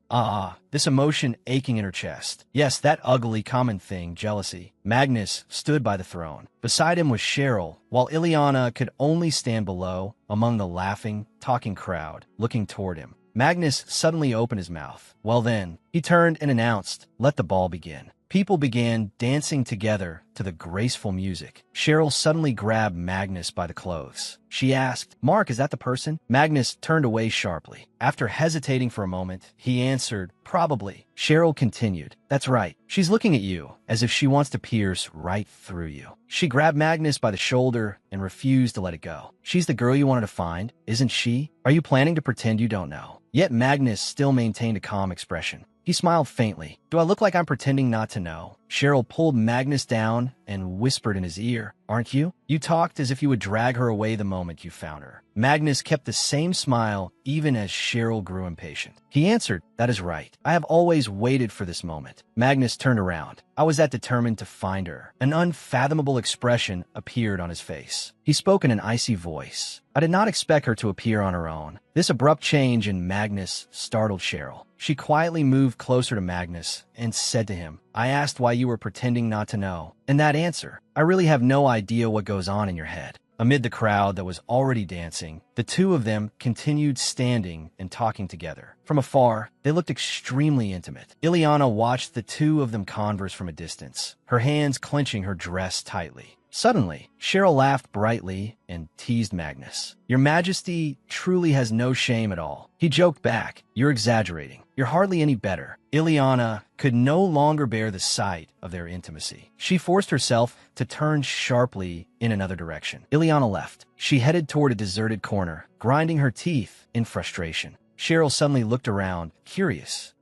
This emotion aching in her chest. Yes, that ugly common thing, jealousy. Magnus stood by the throne. Beside him was Cheryl, while Ileana could only stand below, among the laughing, talking crowd, looking toward him. Magnus suddenly opened his mouth. Well then, he turned and announced, let the ball begin. People began dancing together to the graceful music. Cheryl suddenly grabbed Magnus by the clothes. She asked, "Mark, is that the person?" Magnus turned away sharply. After hesitating for a moment, he answered, "Probably." Cheryl continued, "That's right. She's looking at you, as if she wants to pierce right through you." She grabbed Magnus by the shoulder and refused to let it go. "She's the girl you wanted to find, isn't she? Are you planning to pretend you don't know?" Yet Magnus still maintained a calm expression. He smiled faintly. "Do I look like I'm pretending not to know?" Cheryl pulled Magnus down and whispered in his ear, "Aren't you? You talked as if you would drag her away the moment you found her." Magnus kept the same smile even as Cheryl grew impatient. He answered, "That is right. I have always waited for this moment." Magnus turned around. I was that determined to find her. An unfathomable expression appeared on his face. He spoke in an icy voice. I did not expect her to appear on her own. This abrupt change in Magnus startled Cheryl. She quietly moved closer to Magnus and said to him, "I asked why you were pretending not to know. And that answer, I really have no idea what goes on in your head." Amid the crowd that was already dancing, the two of them continued standing and talking together. From afar, they looked extremely intimate. Ileana watched the two of them converse from a distance, her hands clenching her dress tightly. Suddenly, Cheryl laughed brightly and teased Magnus. "Your Majesty truly has no shame at all." He joked back, "You're exaggerating. You're hardly any better." Ileana could no longer bear the sight of their intimacy. She forced herself to turn sharply in another direction. Ileana left. She headed toward a deserted corner, grinding her teeth in frustration. Cheryl suddenly looked around, curious.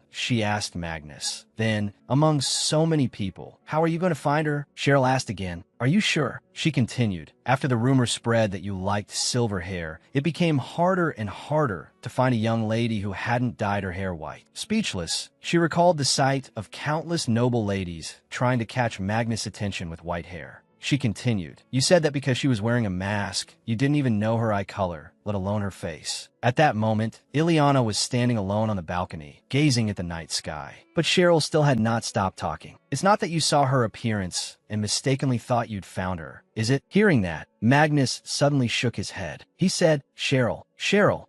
She asked Magnus. Then, among so many people, "How are you going to find her?" Cheryl asked again. "Are you sure?" She continued. "After the rumor spread that you liked silver hair, it became harder and harder to find a young lady who hadn't dyed her hair white." Speechless, she recalled the sight of countless noble ladies trying to catch Magnus' attention with white hair. She continued, "You said that because she was wearing a mask, you didn't even know her eye color, let alone her face." At that moment, Ileana was standing alone on the balcony, gazing at the night sky. But Cheryl still had not stopped talking. "It's not that you saw her appearance and mistakenly thought you'd found her, is it?" Hearing that, Magnus suddenly shook his head. He said, Cheryl,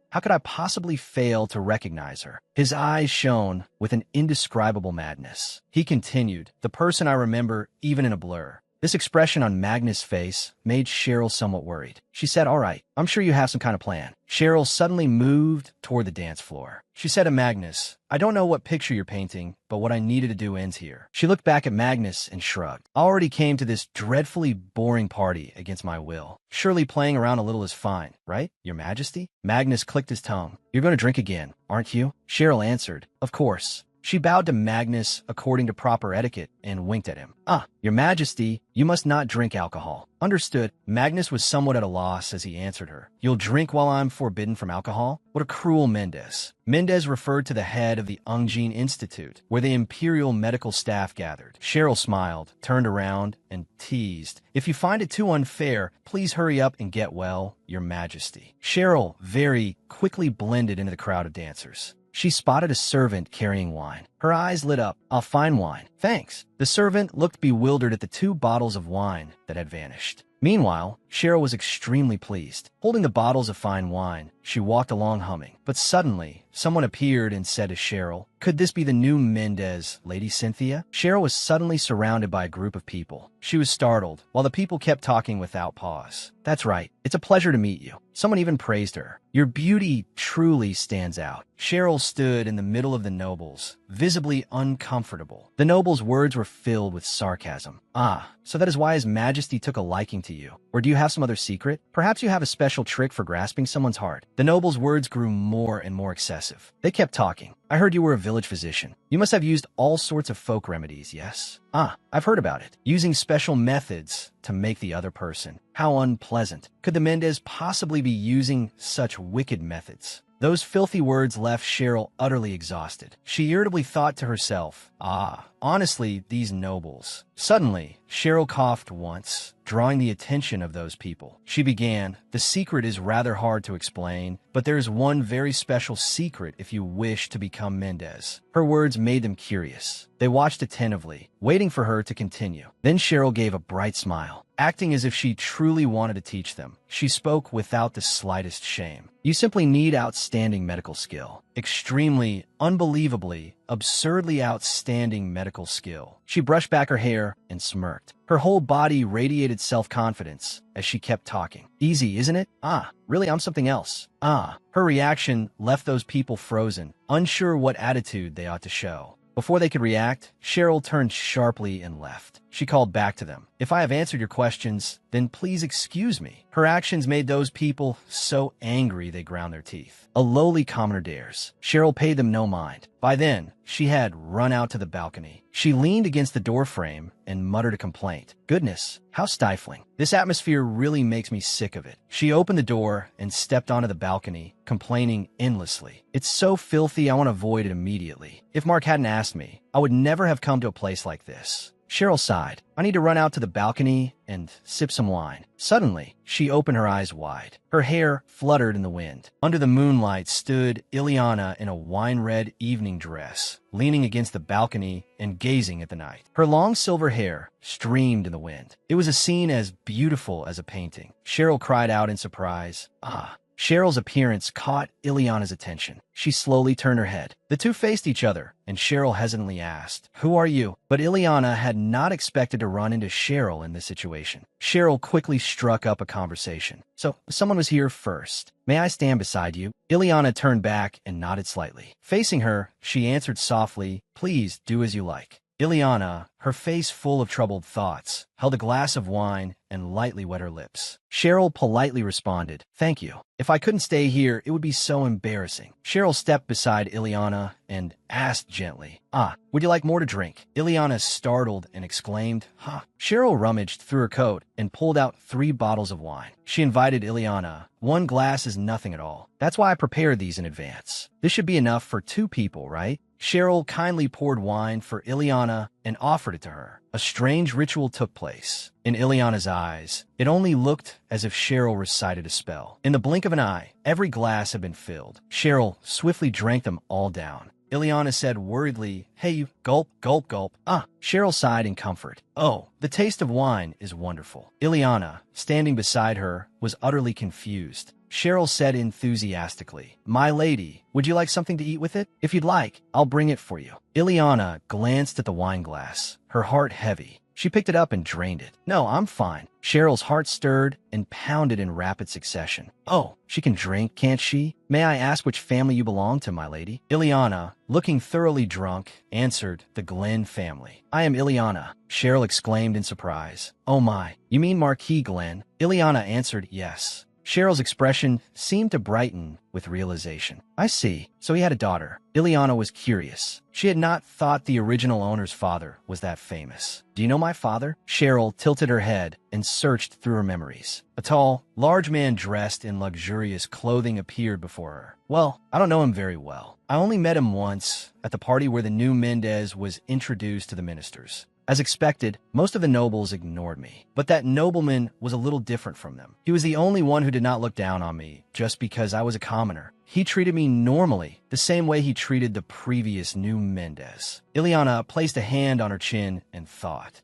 how could I possibly fail to recognize her?" His eyes shone with an indescribable madness. He continued, "The person I remember even in a blur." This expression on Magnus' face made Cheryl somewhat worried. She said, "All right, I'm sure you have some kind of plan." Cheryl suddenly moved toward the dance floor. She said to Magnus, "I don't know what picture you're painting, but what I needed to do ends here." She looked back at Magnus and shrugged. "I already came to this dreadfully boring party against my will. Surely playing around a little is fine, right, Your Majesty?" Magnus clicked his tongue. "You're going to drink again, aren't you?" Cheryl answered, "Of course." She bowed to Magnus according to proper etiquette and winked at him. "Ah, Your Majesty, you must not drink alcohol." "Understood." Magnus was somewhat at a loss as he answered her. "You'll drink while I'm forbidden from alcohol? What a cruel Mendez." Mendez referred to the head of the Ungjin Institute, where the imperial medical staff gathered. Cheryl smiled, turned around, and teased, "If you find it too unfair, please hurry up and get well, Your Majesty." Cheryl very quickly blended into the crowd of dancers. She spotted a servant carrying wine. Her eyes lit up. "I'll find wine. Thanks." The servant looked bewildered at the 2 bottles of wine that had vanished. Meanwhile, Cheryl was extremely pleased. Holding the bottles of fine wine, she walked along humming. But suddenly, someone appeared and said to Cheryl, "Could this be the new Mendez, Lady Cynthia?" Cheryl was suddenly surrounded by a group of people. She was startled, while the people kept talking without pause. "That's right. It's a pleasure to meet you." Someone even praised her. "Your beauty truly stands out." Cheryl stood in the middle of the nobles, visibly uncomfortable. The nobles' words were filled with sarcasm. "Ah, so that is why His Majesty took a liking to you. Or do you have some other secret? Perhaps you have a special trick for grasping someone's heart." The nobles' words grew more and more excessive. They kept talking. "I heard you were a village physician. You must have used all sorts of folk remedies, yes?" "Ah, I've heard about it. Using special methods to make the other person. How unpleasant. Could the Mendez possibly be using such wicked methods?" Those filthy words left Cheryl utterly exhausted. She irritably thought to herself, honestly, these nobles. Suddenly, Cheryl coughed once, drawing the attention of those people. She began, "The secret is rather hard to explain, but there is one very special secret if you wish to become Mendez." Her words made them curious. They watched attentively, waiting for her to continue. Then Cheryl gave a bright smile. acting as if she truly wanted to teach them. She spoke without the slightest shame. You simply need outstanding medical skill. Extremely, unbelievably, absurdly outstanding medical skill. She brushed back her hair and smirked. Her whole body radiated self-confidence as she kept talking. Easy, isn't it? Really, I'm something else. Her reaction left those people frozen, unsure what attitude they ought to show. Before they could react, Cheryl turned sharply and left. She called back to them. If I have answered your questions, then please excuse me. Her actions made those people so angry they ground their teeth. A lowly commoner dares. Cheryl paid them no mind. By then, she had run out to the balcony. She leaned against the doorframe and muttered a complaint. Goodness, how stifling. This atmosphere really makes me sick of it. She opened the door and stepped onto the balcony, complaining endlessly. It's so filthy, I want to avoid it immediately. If Mark hadn't asked me, I would never have come to a place like this. Cheryl sighed. I need to run out to the balcony and sip some wine. Suddenly, she opened her eyes wide. Her hair fluttered in the wind. Under the moonlight stood Ileana in a wine-red evening dress, leaning against the balcony and gazing at the night. Her long silver hair streamed in the wind. It was a scene as beautiful as a painting. Cheryl cried out in surprise. Cheryl's appearance caught Ileana's attention. She slowly turned her head. The two faced each other, and Cheryl hesitantly asked, "Who are you?" But Ileana had not expected to run into Cheryl in this situation. Cheryl quickly struck up a conversation. "So, someone was here first. May I stand beside you?" Ileana turned back and nodded slightly. Facing her, she answered softly, "Please do as you like." Ileana, her face full of troubled thoughts, held a glass of wine and lightly wet her lips. Cheryl politely responded, "Thank you. If I couldn't stay here, it would be so embarrassing." Cheryl stepped beside Ileana and asked gently, "Would you like more to drink?" Ileana startled and exclaimed, "Huh." Cheryl rummaged through her coat and pulled out 3 bottles of wine. She invited Ileana. "1 glass is nothing at all. That's why I prepared these in advance. This should be enough for 2 people, right?" Cheryl kindly poured wine for Ileana and offered it to her. A strange ritual took place. In Ileana's eyes, it only looked as if Cheryl recited a spell. In the blink of an eye, every glass had been filled. Cheryl swiftly drank them all down. Ileana said worriedly, "Hey, you, gulp, gulp, gulp." Cheryl sighed in comfort. "Oh, the taste of wine is wonderful." Ileana, standing beside her, was utterly confused. Cheryl said enthusiastically, "My lady, would you like something to eat with it? If you'd like, I'll bring it for you." Ileana glanced at the wine glass, her heart heavy. She picked it up and drained it. "No, I'm fine." Cheryl's heart stirred and pounded in rapid succession. "Oh, she can drink, can't she? May I ask which family you belong to, my lady?" Ileana, looking thoroughly drunk, answered, "The Glenn family." "I am Ileana," Cheryl exclaimed in surprise. "Oh my, you mean Marquis Glenn?" Ileana answered, "Yes." Cheryl's expression seemed to brighten with realization. "I see. So he had a daughter." Ileana was curious. She had not thought the original owner's father was that famous. "Do you know my father?" Cheryl tilted her head and searched through her memories. A tall, large man dressed in luxurious clothing appeared before her. "Well, I don't know him very well. I only met him once at the party where the new Mendez was introduced to the ministers. As expected, most of the nobles ignored me, but that nobleman was a little different from them. He was the only one who did not look down on me just because I was a commoner. He treated me normally, the same way he treated the previous new Mendez." Ileana placed a hand on her chin and thought.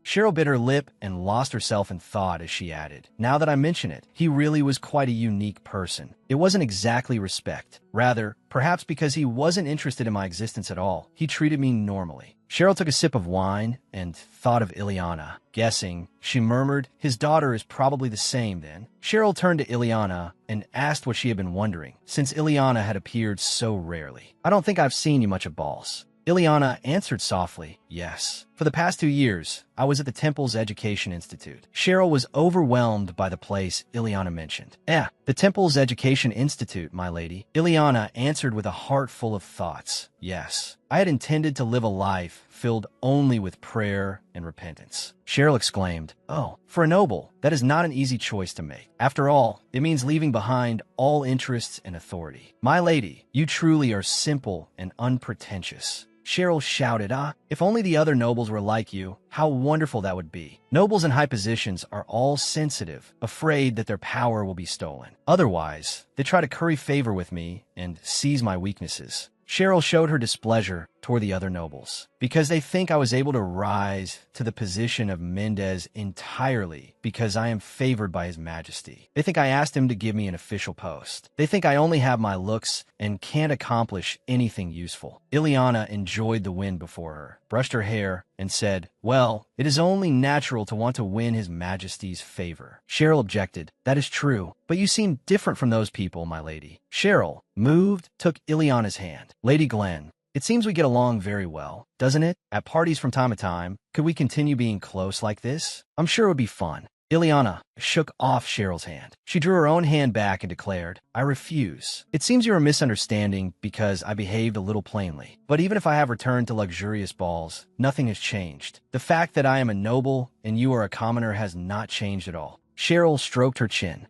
Cheryl bit her lip and lost herself in thought as she added, "Now that I mention it, he really was quite a unique person. It wasn't exactly respect. Rather, perhaps because he wasn't interested in my existence at all, he treated me normally." Cheryl took a sip of wine and thought of Ileana. Guessing, she murmured, "His daughter is probably the same then." Cheryl turned to Ileana and asked what she had been wondering, since Ileana had appeared so rarely. "I don't think I've seen you much at balls." Ileana answered softly, "Yes. For the past 2 years, I was at the Temple's Education Institute." Cheryl was overwhelmed by the place Ileana mentioned. The Temple's Education Institute, my lady." Ileana answered with a heart full of thoughts. "Yes. I had intended to live a life filled only with prayer and repentance." Cheryl exclaimed, "Oh, for a noble, that is not an easy choice to make. After all, it means leaving behind all interests and authority." "My lady, you truly are simple and unpretentious." Cheryl shouted, "If only the other nobles were like you, how wonderful that would be." Nobles in high positions are all sensitive, afraid that their power will be stolen. Otherwise, they try to curry favor with me and seize my weaknesses." Cheryl showed her displeasure toward the other nobles, because they think I was able to rise to the position of Mendez entirely because I am favored by His Majesty. They think I asked him to give me an official post. They think I only have my looks and can't accomplish anything useful. Ileana enjoyed the wind before her, brushed her hair, and said, "Well, it is only natural to want to win His Majesty's favor." Cheryl objected, "That is true, but you seem different from those people, my lady." Cheryl, moved, took Ileana's hand. "Lady Glenn, it seems we get along very well, doesn't it? At parties from time to time, could we continue being close like this? I'm sure it would be fun." Ileana shook off Cheryl's hand. She drew her own hand back and declared, "I refuse. It seems you're misunderstanding because I behaved a little plainly. But even if I have returned to luxurious balls, nothing has changed. The fact that I am a noble and you are a commoner has not changed at all." Cheryl stroked her chin.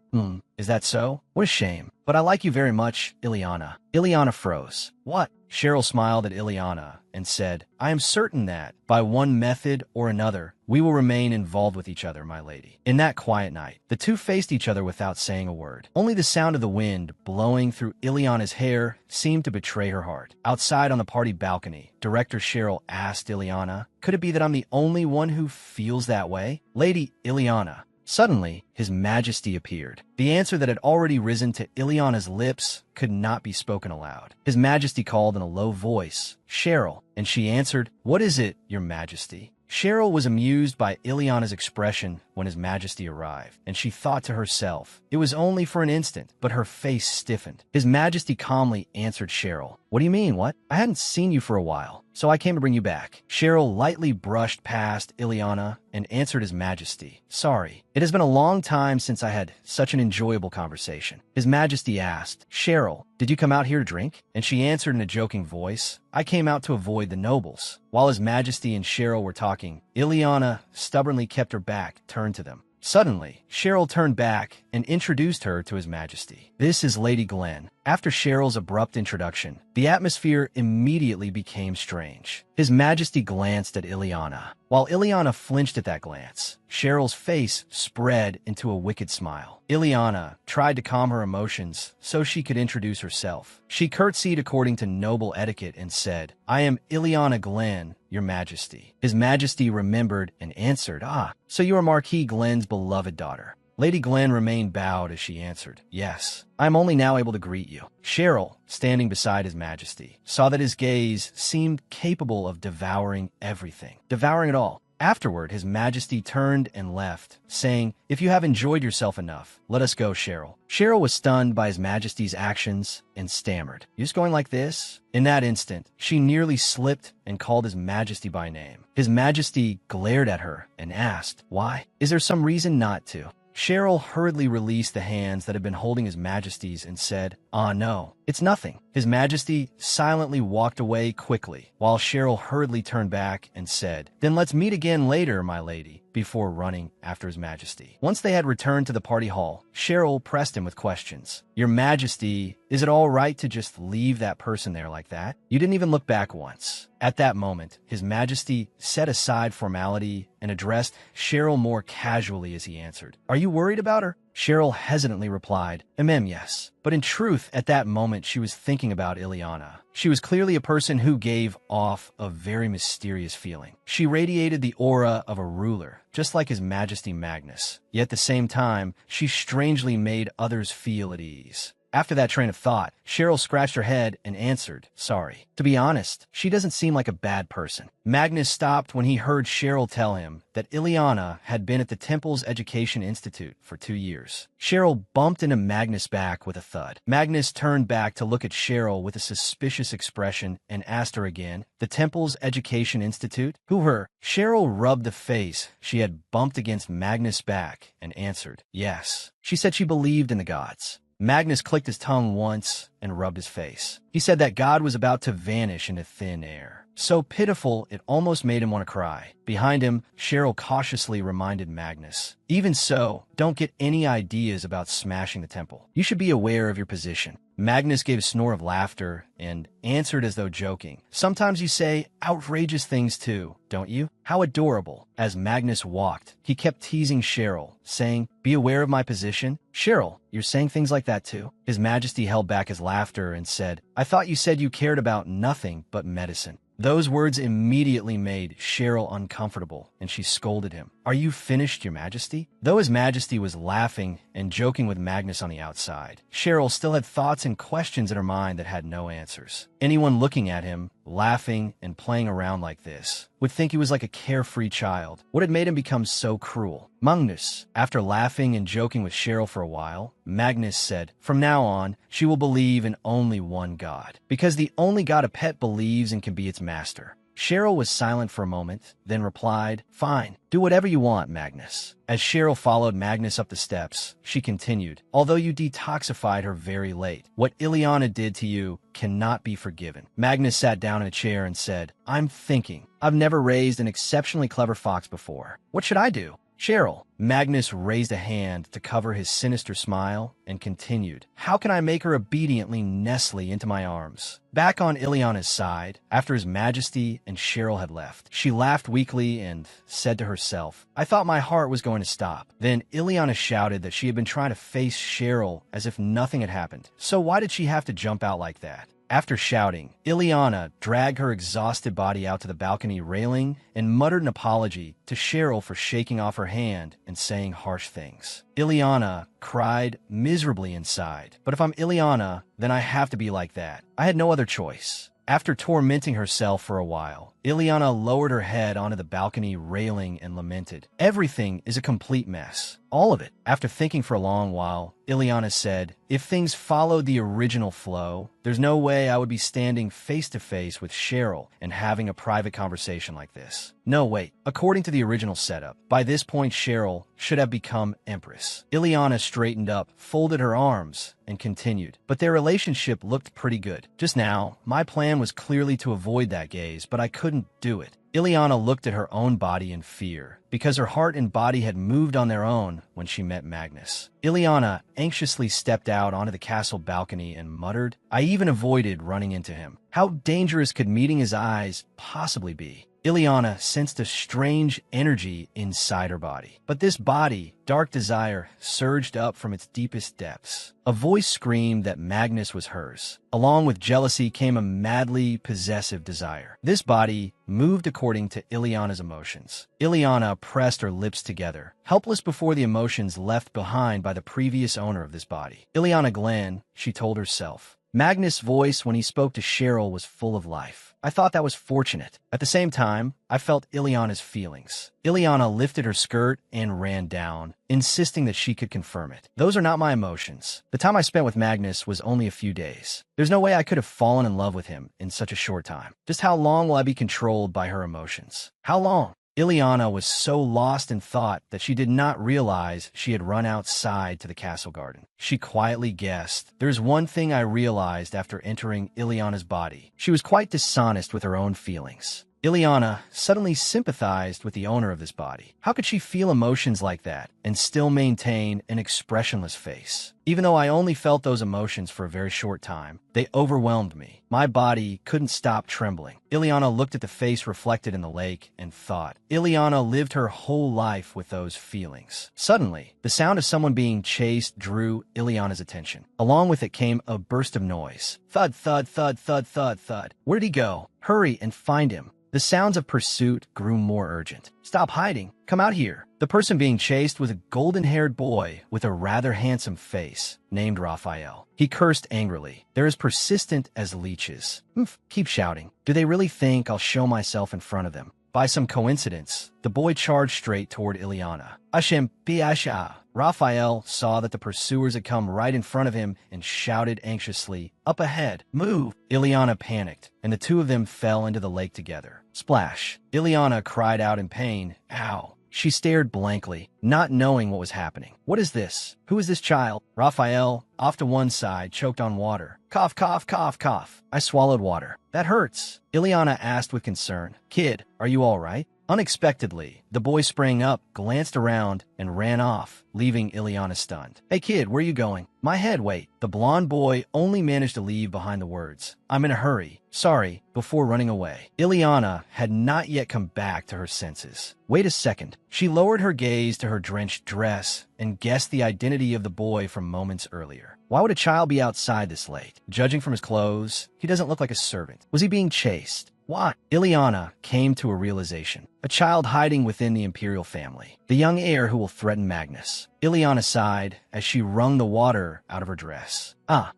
Is that so? What a shame. But I like you very much, Ileana." Ileana froze. "What?" Cheryl smiled at Ileana and said, "I am certain that, by one method or another, we will remain involved with each other, my lady." In that quiet night, the two faced each other without saying a word. Only the sound of the wind blowing through Ileana's hair seemed to betray her heart. Outside on the party balcony, Director Cheryl asked Ileana, "Could it be that I'm the only one who feels that way?" "Lady Ileana." Suddenly, His Majesty appeared. The answer that had already risen to Ileana's lips could not be spoken aloud. His Majesty called in a low voice, "Cheryl," and she answered, "What is it, Your Majesty?" Cheryl was amused by Ileana's expression when His Majesty arrived, and she thought to herself, it was only for an instant, but her face stiffened. His Majesty calmly answered Cheryl, "What do you mean, what? I hadn't seen you for a while, so I came to bring you back." Cheryl lightly brushed past Ileana and answered His Majesty, "Sorry, it has been a long time since I had such an enjoyable conversation." His Majesty asked, "Cheryl, did you come out here to drink?" And she answered in a joking voice, "I came out to avoid the nobles." While His Majesty and Cheryl were talking, Ileana stubbornly kept her back turned to them. Suddenly, Cheryl turned back and introduced her to His Majesty. "This is Lady Glenn." After Cheryl's abrupt introduction, the atmosphere immediately became strange. His Majesty glanced at Ileana. While Ileana flinched at that glance, Cheryl's face spread into a wicked smile. Ileana tried to calm her emotions so she could introduce herself. She curtsied according to noble etiquette and said, "I am Ileana Glenn, Your Majesty." His Majesty remembered and answered, "Ah, so you are Marquis Glenn's beloved daughter." Lady Glenn remained bowed as she answered, "Yes, I am only now able to greet you." Cheryl, standing beside His Majesty, saw that his gaze seemed capable of devouring everything. Devouring it all. Afterward, His Majesty turned and left, saying, "If you have enjoyed yourself enough, let us go, Cheryl." Cheryl was stunned by His Majesty's actions and stammered, "You just going like this?" In that instant, she nearly slipped and called His Majesty by name. His Majesty glared at her and asked, "Why? Is there some reason not to?" Cheryl hurriedly released the hands that had been holding His Majesty's and said, "Ah, no, it's nothing." His Majesty silently walked away quickly, while Cheryl hurriedly turned back and said, "Then let's meet again later, my lady," before running after His Majesty. Once they had returned to the party hall, Cheryl pressed him with questions. "Your Majesty, is it all right to just leave that person there like that? You didn't even look back once." At that moment, His Majesty set aside formality and addressed Cheryl more casually as he answered, "Are you worried about her?" Cheryl hesitantly replied, yes. But in truth, at that moment, she was thinking about Ileana. She was clearly a person who gave off a very mysterious feeling. She radiated the aura of a ruler, just like His Majesty Magnus. Yet at the same time, she strangely made others feel at ease. After that train of thought, Cheryl scratched her head and answered, "Sorry. To be honest, she doesn't seem like a bad person." Magnus stopped when he heard Cheryl tell him that Ileana had been at the Temple's Education Institute for 2 years. Cheryl bumped into Magnus' back with a thud. Magnus turned back to look at Cheryl with a suspicious expression and asked her again, "The Temple's Education Institute? Who her?" Cheryl rubbed the face she had bumped against Magnus' back and answered, "Yes." She said she believed in the gods. Magnus clicked his tongue once and rubbed his face. He said that God was about to vanish into thin air. So pitiful, it almost made him want to cry. Behind him, Cheryl cautiously reminded Magnus, "Even so, don't get any ideas about smashing the temple. You should be aware of your position." Magnus gave a snore of laughter and answered as though joking, "Sometimes you say outrageous things too, don't you? How adorable." As Magnus walked, he kept teasing Cheryl, saying, "Be aware of my position." "Cheryl, you're saying things like that too?" His Majesty held back his laughter and said, "I thought you said you cared about nothing but medicine." Those words immediately made Cheryl uncomfortable, and she scolded him. "Are you finished, Your Majesty?" Though His Majesty was laughing and joking with Magnus on the outside, Cheryl still had thoughts and questions in her mind that had no answers. Anyone looking at him, laughing and playing around like this, would think he was like a carefree child. What had made him become so cruel? Magnus, after laughing and joking with Cheryl for a while, Magnus said, "From now on, she will believe in only one God, because the only God a pet believes in can be its master." Cheryl was silent for a moment, then replied, "Fine, do whatever you want, Magnus." As Cheryl followed Magnus up the steps, she continued, "Although you detoxified her very late, what Ileana did to you cannot be forgiven." Magnus sat down in a chair and said, "I'm thinking. I've never raised an exceptionally clever fox before. What should I do?" "Cheryl." Magnus raised a hand to cover his sinister smile and continued, "How can I make her obediently nestle into my arms?" Back on Ileana's side, after His Majesty and Cheryl had left, she laughed weakly and said to herself, "I thought my heart was going to stop." Then Ileana shouted that she had been trying to face Cheryl as if nothing had happened. So why did she have to jump out like that? After shouting, Ileana dragged her exhausted body out to the balcony railing and muttered an apology to Cheryl for shaking off her hand and saying harsh things. Ileana cried miserably inside. But if I'm Ileana, then I have to be like that. I had no other choice. After tormenting herself for a while, Ileana lowered her head onto the balcony railing and lamented. "Everything is a complete mess. All of it." After thinking for a long while, Ileana said, "If things followed the original flow, there's no way I would be standing face to face with Cheryl and having a private conversation like this. No, wait. According to the original setup, by this point Cheryl should have become Empress." Ileana straightened up, folded her arms, and continued, "But their relationship looked pretty good. Just now, my plan was clearly to avoid that gaze, but I couldn't do it." Ileana looked at her own body in fear, because her heart and body had moved on their own when she met Magnus. Ileana anxiously stepped out onto the castle balcony and muttered, "I even avoided running into him. How dangerous could meeting his eyes possibly be?" Ileana sensed a strange energy inside her body. But this body, dark desire, surged up from its deepest depths. A voice screamed that Magnus was hers. Along with jealousy came a madly possessive desire. This body moved according to Ileana's emotions. Ileana pressed her lips together, helpless before the emotions left behind by the previous owner of this body. Ileana Glenn, she told herself. Magnus' voice when he spoke to Cheryl was full of life. I thought that was fortunate. At the same time, I felt Ileana's feelings. Ileana lifted her skirt and ran down, insisting that she could confirm it. Those are not my emotions. The time I spent with Magnus was only a few days. There's no way I could have fallen in love with him in such a short time. Just how long will I be controlled by her emotions? How long? Ileana was so lost in thought that she did not realize she had run outside to the castle garden. She quietly guessed, "There's one thing I realized after entering Ileana's body." She was quite dishonest with her own feelings. Ileana suddenly sympathized with the owner of this body. How could she feel emotions like that and still maintain an expressionless face? Even though I only felt those emotions for a very short time, they overwhelmed me. My body couldn't stop trembling. Ileana looked at the face reflected in the lake and thought. Ileana lived her whole life with those feelings. Suddenly, the sound of someone being chased drew Ileana's attention. Along with it came a burst of noise. Thud, thud, thud, thud, thud, thud. Where'd he go? Hurry and find him. The sounds of pursuit grew more urgent. Stop hiding. Come out here. The person being chased was a golden-haired boy with a rather handsome face, named Raphael. He cursed angrily. They're as persistent as leeches. Keep shouting. Do they really think I'll show myself in front of them? By some coincidence, the boy charged straight toward Ileana. Ashem Piasha. Raphael saw that the pursuers had come right in front of him and shouted anxiously, "Up ahead! Move!" Ileana panicked, and the two of them fell into the lake together. Splash! Ileana cried out in pain. Ow! She stared blankly, not knowing what was happening. What is this? Who is this child? Raphael, off to one side, choked on water. Cough, cough, cough, cough. I swallowed water. That hurts. Ileana asked with concern. Kid, are you all right? Unexpectedly, the boy sprang up, glanced around, and ran off, leaving Ileana stunned. Hey kid, where are you going? My head, wait. The blonde boy only managed to leave behind the words, "I'm in a hurry. Sorry," before running away. Ileana had not yet come back to her senses. Wait a second. She lowered her gaze to her drenched dress and guessed the identity of the boy from moments earlier. Why would a child be outside this late? Judging from his clothes, he doesn't look like a servant. Was he being chased? Why? Ileana came to a realization. A child hiding within the imperial family. The young heir who will threaten Magnus. Ileana sighed as she wrung the water out of her dress.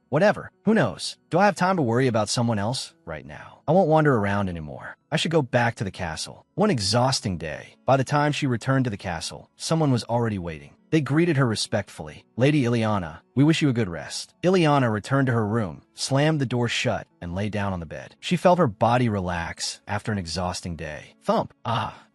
Whatever. Who knows? Do I have time to worry about someone else right now? I won't wander around anymore. I should go back to the castle. One exhausting day. By the time she returned to the castle, someone was already waiting. They greeted her respectfully. Lady Ileana, we wish you a good rest. Ileana returned to her room, slammed the door shut, and lay down on the bed. She felt her body relax after an exhausting day. Thump.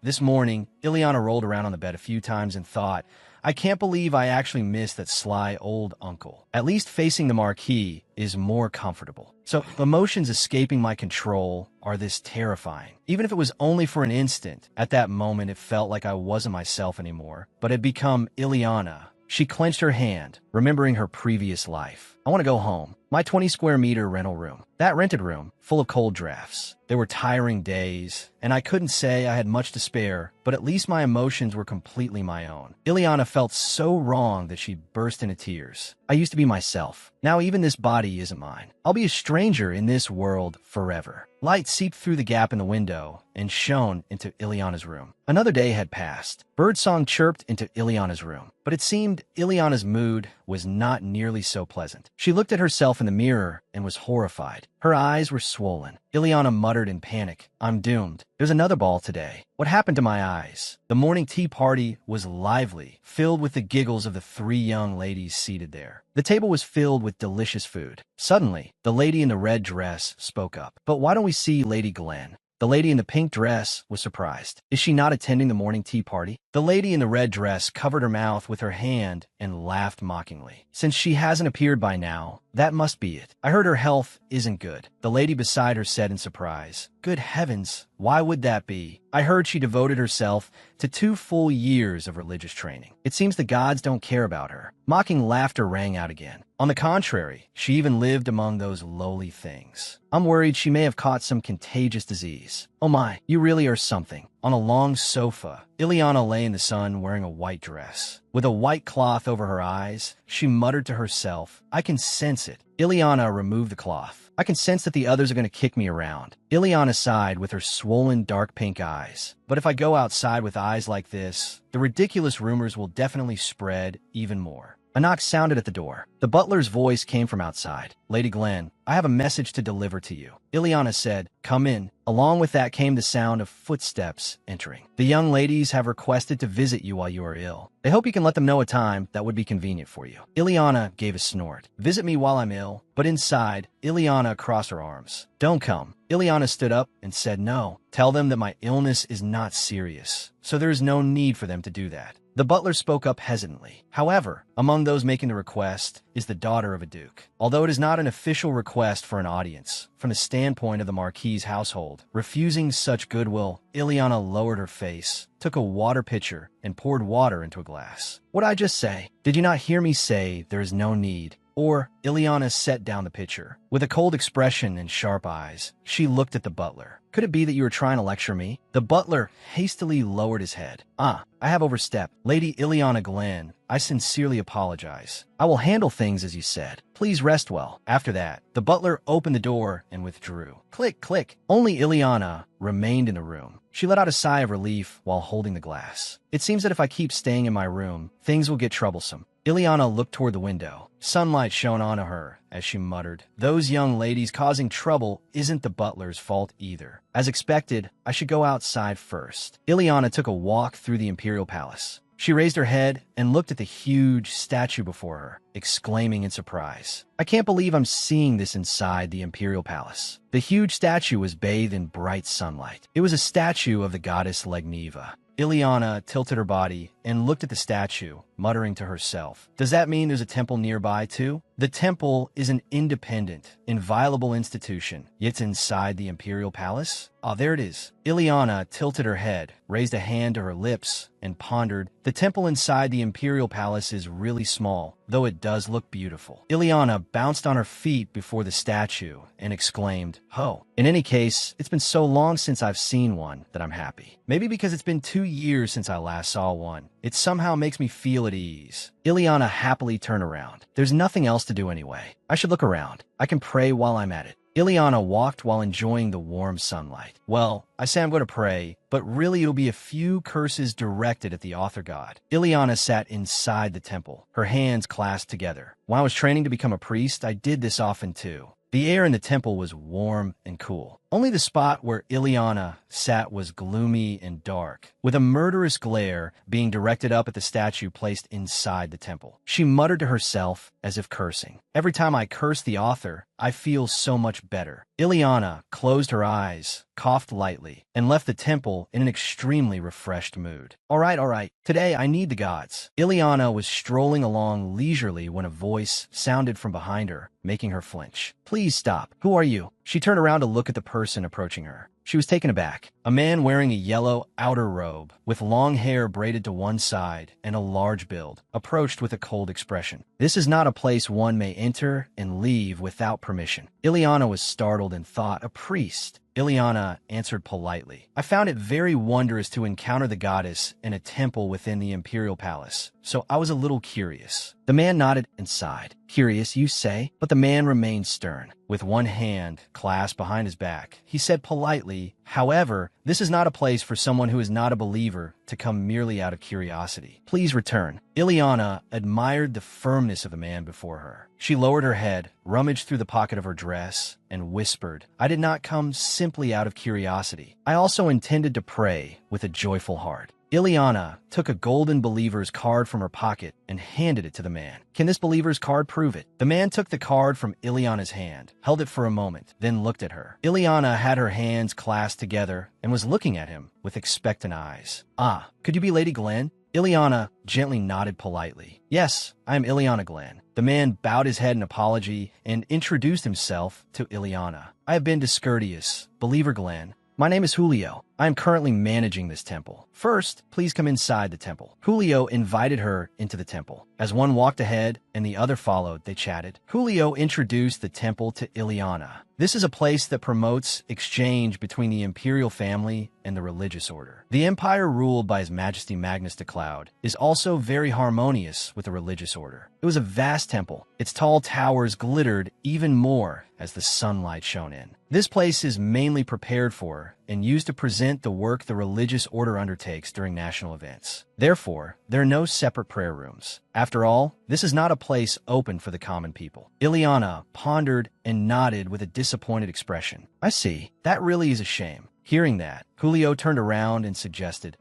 This morning, Ileana rolled around on the bed a few times and thought, I can't believe I actually missed that sly old uncle. At least facing the marquee is more comfortable. So, emotions escaping my control are this terrifying. Even if it was only for an instant, at that moment it felt like I wasn't myself anymore, but had become Ileana. She clenched her hand, remembering her previous life. I want to go home. My 20 square meter rental room. That rented room, full of cold drafts. There were tiring days, and I couldn't say I had much to spare, but at least my emotions were completely my own. Ileana felt so wrong that she burst into tears. I used to be myself. Now even this body isn't mine. I'll be a stranger in this world forever. Light seeped through the gap in the window and shone into Ileana's room. Another day had passed. Birdsong chirped into Ileana's room, but it seemed Ileana's mood was not nearly so pleasant. She looked at herself in the mirror and was horrified. Her eyes were swollen. Ileana muttered in panic, I'm doomed. There's another ball today. What happened to my eyes? The morning tea party was lively, filled with the giggles of the 3 young ladies seated there. The table was filled with delicious food. Suddenly, the lady in the red dress spoke up. But why don't we see Lady Glenn? The lady in the pink dress was surprised. Is she not attending the morning tea party? The lady in the red dress covered her mouth with her hand and laughed mockingly. Since she hasn't appeared by now, that must be it. I heard her health isn't good. The lady beside her said in surprise. Good heavens, why would that be? I heard she devoted herself to 2 full years of religious training. It seems the gods don't care about her. Mocking laughter rang out again. On the contrary, she even lived among those lowly things. I'm worried she may have caught some contagious disease. Oh my, you really are something. On a long sofa, Ileana lay in the sun wearing a white dress. With a white cloth over her eyes, she muttered to herself, I can sense it. Ileana removed the cloth. I can sense that the others are going to kick me around. Ileana sighed with her swollen dark pink eyes. But if I go outside with eyes like this, the ridiculous rumors will definitely spread even more. A knock sounded at the door. The butler's voice came from outside. Lady Glenn, I have a message to deliver to you. Ileana said, come in. Along with that came the sound of footsteps entering. The young ladies have requested to visit you while you are ill. They hope you can let them know a time that would be convenient for you. Ileana gave a snort. Visit me while I'm ill. But inside, Ileana crossed her arms. Don't come. Ileana stood up and said no. Tell them that my illness is not serious, so there is no need for them to do that. The butler spoke up hesitantly. However, among those making the request is the daughter of a duke. Although it is not an official request for an audience, from the standpoint of the Marquis's household, refusing such goodwill, Ileana lowered her face, took a water pitcher, and poured water into a glass. What'd I just say? Did you not hear me say there is no need? Or, Ileana set down the pitcher. With a cold expression and sharp eyes, she looked at the butler. Could it be that you were trying to lecture me? The butler hastily lowered his head. I have overstepped. Lady Ileana Glenn, I sincerely apologize. I will handle things as you said. Please rest well. After that, the butler opened the door and withdrew. Click, click. Only Ileana remained in the room. She let out a sigh of relief while holding the glass. It seems that if I keep staying in my room, things will get troublesome. Ileana looked toward the window. Sunlight shone onto her as she muttered, those young ladies causing trouble isn't the butler's fault either. As expected, I should go outside first. Ileana took a walk through the imperial palace. She raised her head and looked at the huge statue before her, exclaiming in surprise, I can't believe I'm seeing this inside the imperial palace. The huge statue was bathed in bright sunlight. It was a statue of the goddess Legniva. Ileana tilted her body and looked at the statue, muttering to herself, does that mean there's a temple nearby too? The temple is an independent, inviolable institution, yet it's inside the imperial palace? There it is. Ileana tilted her head, raised a hand to her lips, and pondered, the temple inside the imperial palace is really small, though it does look beautiful. Ileana bounced on her feet before the statue and exclaimed, Ho! In any case, it's been so long since I've seen one that I'm happy. Maybe because it's been 2 years since I last saw one. It somehow makes me feel at ease. Ileana happily turned around. There's nothing else to do anyway. I should look around. I can pray while I'm at it. Ileana walked while enjoying the warm sunlight. Well, I say I'm going to pray, but really it'll be a few curses directed at the author god. Ileana sat inside the temple, her hands clasped together. When I was training to become a priest, I did this often too. The air in the temple was warm and cool. Only the spot where Ileana sat was gloomy and dark, with a murderous glare being directed up at the statue placed inside the temple. She muttered to herself as if cursing. Every time I curse the author, I feel so much better. Ileana closed her eyes, coughed lightly, and left the temple in an extremely refreshed mood. All right. Today I need the gods. Ileana was strolling along leisurely when a voice sounded from behind her, making her flinch. Please stop. Who are you? She turned around to look at the person approaching her. She was taken aback. A man wearing a yellow outer robe, with long hair braided to one side and a large build, approached with a cold expression. This is not a place one may enter and leave without permission. Ileana was startled and thought, a priest. Ileana answered politely. I found it very wondrous to encounter the goddess in a temple within the imperial palace, so I was a little curious. The man nodded and sighed. Curious, you say? But the man remained stern. With one hand clasped behind his back, he said politely, however, this is not a place for someone who is not a believer to come merely out of curiosity. Please return. Ileana admired the firmness of the man before her. She lowered her head, rummaged through the pocket of her dress, and whispered, I did not come simply out of curiosity. I also intended to pray with a joyful heart. Ileana took a golden believer's card from her pocket and handed it to the man. Can this believer's card prove it? The man took the card from Ileana's hand, held it for a moment, then looked at her. Ileana had her hands clasped together and was looking at him with expectant eyes. Ah, could you be Lady Glenn? Ileana gently nodded politely. Yes, I am Ileana Glenn. The man bowed his head in apology and introduced himself to Ileana. I have been discourteous. Believer Glenn. My name is Julio. I am currently managing this temple. First, please come inside the temple. Julio invited her into the temple. As one walked ahead and the other followed, they chatted. Julio introduced the temple to Ileana. This is a place that promotes exchange between the imperial family and the religious order. The empire ruled by His Majesty Magnus de Cloud is also very harmonious with the religious order. It was a vast temple. Its tall towers glittered even more as the sunlight shone in. This place is mainly prepared for and used to present the work the religious order undertakes during national events. Therefore, there are no separate prayer rooms. After all, this is not a place open for the common people. Ileana pondered and nodded with a disappointed expression. I see. That really is a shame. Hearing that, Julio turned around and suggested,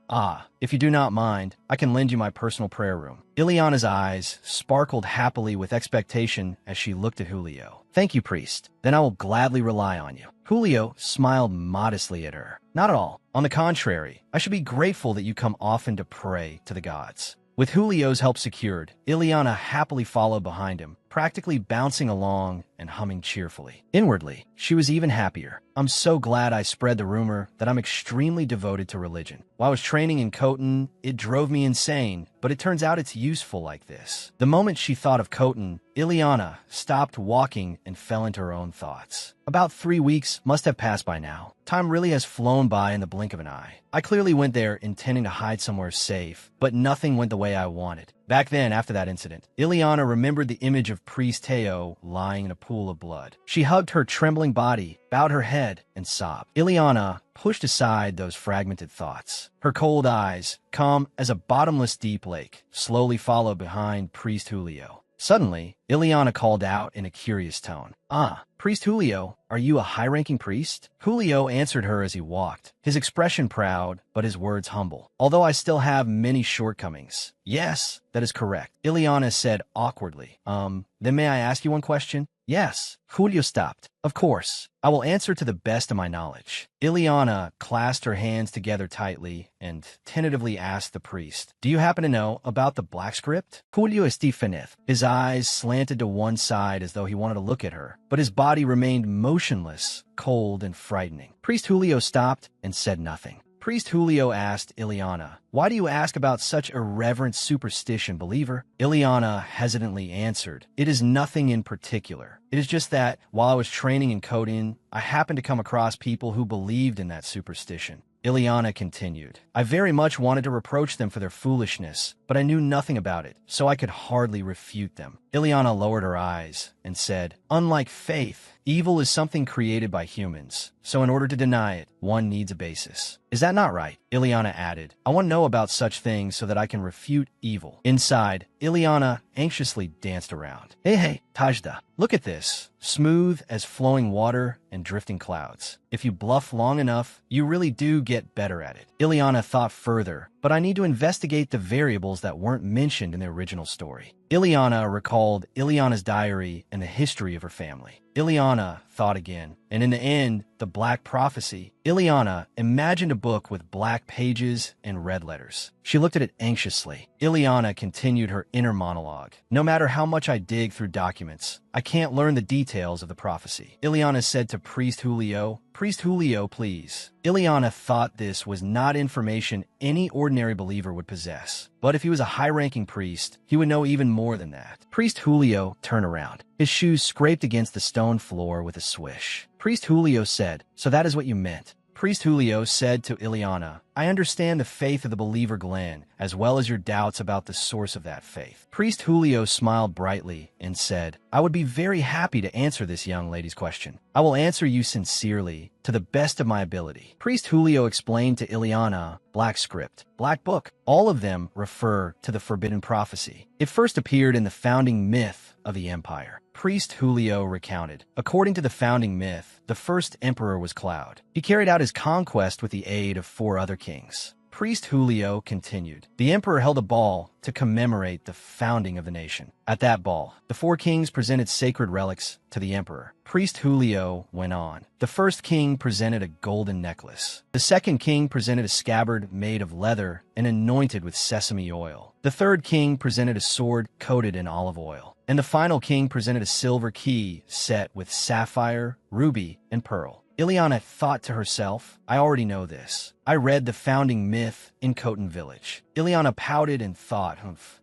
if you do not mind, I can lend you my personal prayer room. Ileana's eyes sparkled happily with expectation as she looked at Julio. Thank you, priest. Then I will gladly rely on you. Julio smiled modestly at her. Not at all. On the contrary, I should be grateful that you come often to pray to the gods. With Julio's help secured, Ileana happily followed behind him, practically bouncing along and humming cheerfully. Inwardly, she was even happier. I'm so glad I spread the rumor that I'm extremely devoted to religion. While I was training in Khotan, it drove me insane, but it turns out it's useful like this. The moment she thought of Khotan, Ileana stopped walking and fell into her own thoughts. About 3 weeks must have passed by now. Time really has flown by in the blink of an eye. I clearly went there intending to hide somewhere safe, but nothing went the way I wanted. Back then, after that incident, Ileana remembered the image of Priest Teo lying in a pool of blood. She hugged her trembling body, bowed her head, and sobbed. Ileana pushed aside those fragmented thoughts. Her cold eyes, calm as a bottomless deep lake, slowly followed behind Priest Julio. Suddenly, Ileana called out in a curious tone. Priest Julio, are you a high-ranking priest? Julio answered her as he walked, his expression proud, but his words humble. Although I still have many shortcomings. Yes, that is correct. Ileana said awkwardly. Then may I ask you one question? Yes. Julio stopped. Of course. I will answer to the best of my knowledge. Ileana clasped her hands together tightly and tentatively asked the priest, do you happen to know about the black script? Julio Estefanith. His eyes slanted to one side as though he wanted to look at her, but his body remained motionless, cold and frightening. Priest Julio stopped and said nothing. Priest Julio asked Ileana, why do you ask about such irreverent superstition, believer? Ileana hesitantly answered, it is nothing in particular. It is just that, while I was training in Khotan, I happened to come across people who believed in that superstition. Ileana continued, I very much wanted to reproach them for their foolishness, but I knew nothing about it, so I could hardly refute them. Ileana lowered her eyes and said, "Unlike faith, evil is something created by humans, so in order to deny it, one needs a basis." "Is that not right?" Ileana added. "I want to know about such things so that I can refute evil." Inside, Ileana anxiously danced around. Hey, Tajda, look at this. Smooth as flowing water and drifting clouds. If you bluff long enough, you really do get better at it. Ileana thought further, but I need to investigate the variables that weren't mentioned in the original story. Ileana recalled Ileana's diary and the history of her family. Ileana thought again, and in the end, the Black Prophecy. Ileana imagined a book with black pages and red letters. She looked at it anxiously. Ileana continued her inner monologue. "No matter how much I dig through documents, I can't learn the details of the prophecy." Ileana said to Priest Julio, "Priest Julio, please." Ileana thought this was not information any ordinary believer would possess. But if he was a high-ranking priest, he would know even more than that. Priest Julio turned around. His shoes scraped against the stone floor with a swish. Priest Julio said, "So that is what you meant." Priest Julio said to Ileana, "I understand the faith of the believer Glenn, as well as your doubts about the source of that faith." Priest Julio smiled brightly and said, "I would be very happy to answer this young lady's question. I will answer you sincerely, to the best of my ability." Priest Julio explained to Ileana, "Black script, black book, all of them refer to the forbidden prophecy. It first appeared in the founding myth of the empire." Priest Julio recounted, "According to the founding myth, the first emperor was Cloud. He carried out his conquest with the aid of 4 other kings." Priest Julio continued, "The emperor held a ball to commemorate the founding of the nation. At that ball, the 4 kings presented sacred relics to the emperor." Priest Julio went on. "The first king presented a golden necklace. The second king presented a scabbard made of leather and anointed with sesame oil. The third king presented a sword coated in olive oil. And the final king presented a silver key set with sapphire, ruby, and pearl." Ileana thought to herself, "I already know this. I read the founding myth in Khotan Village." Ileana pouted and thought,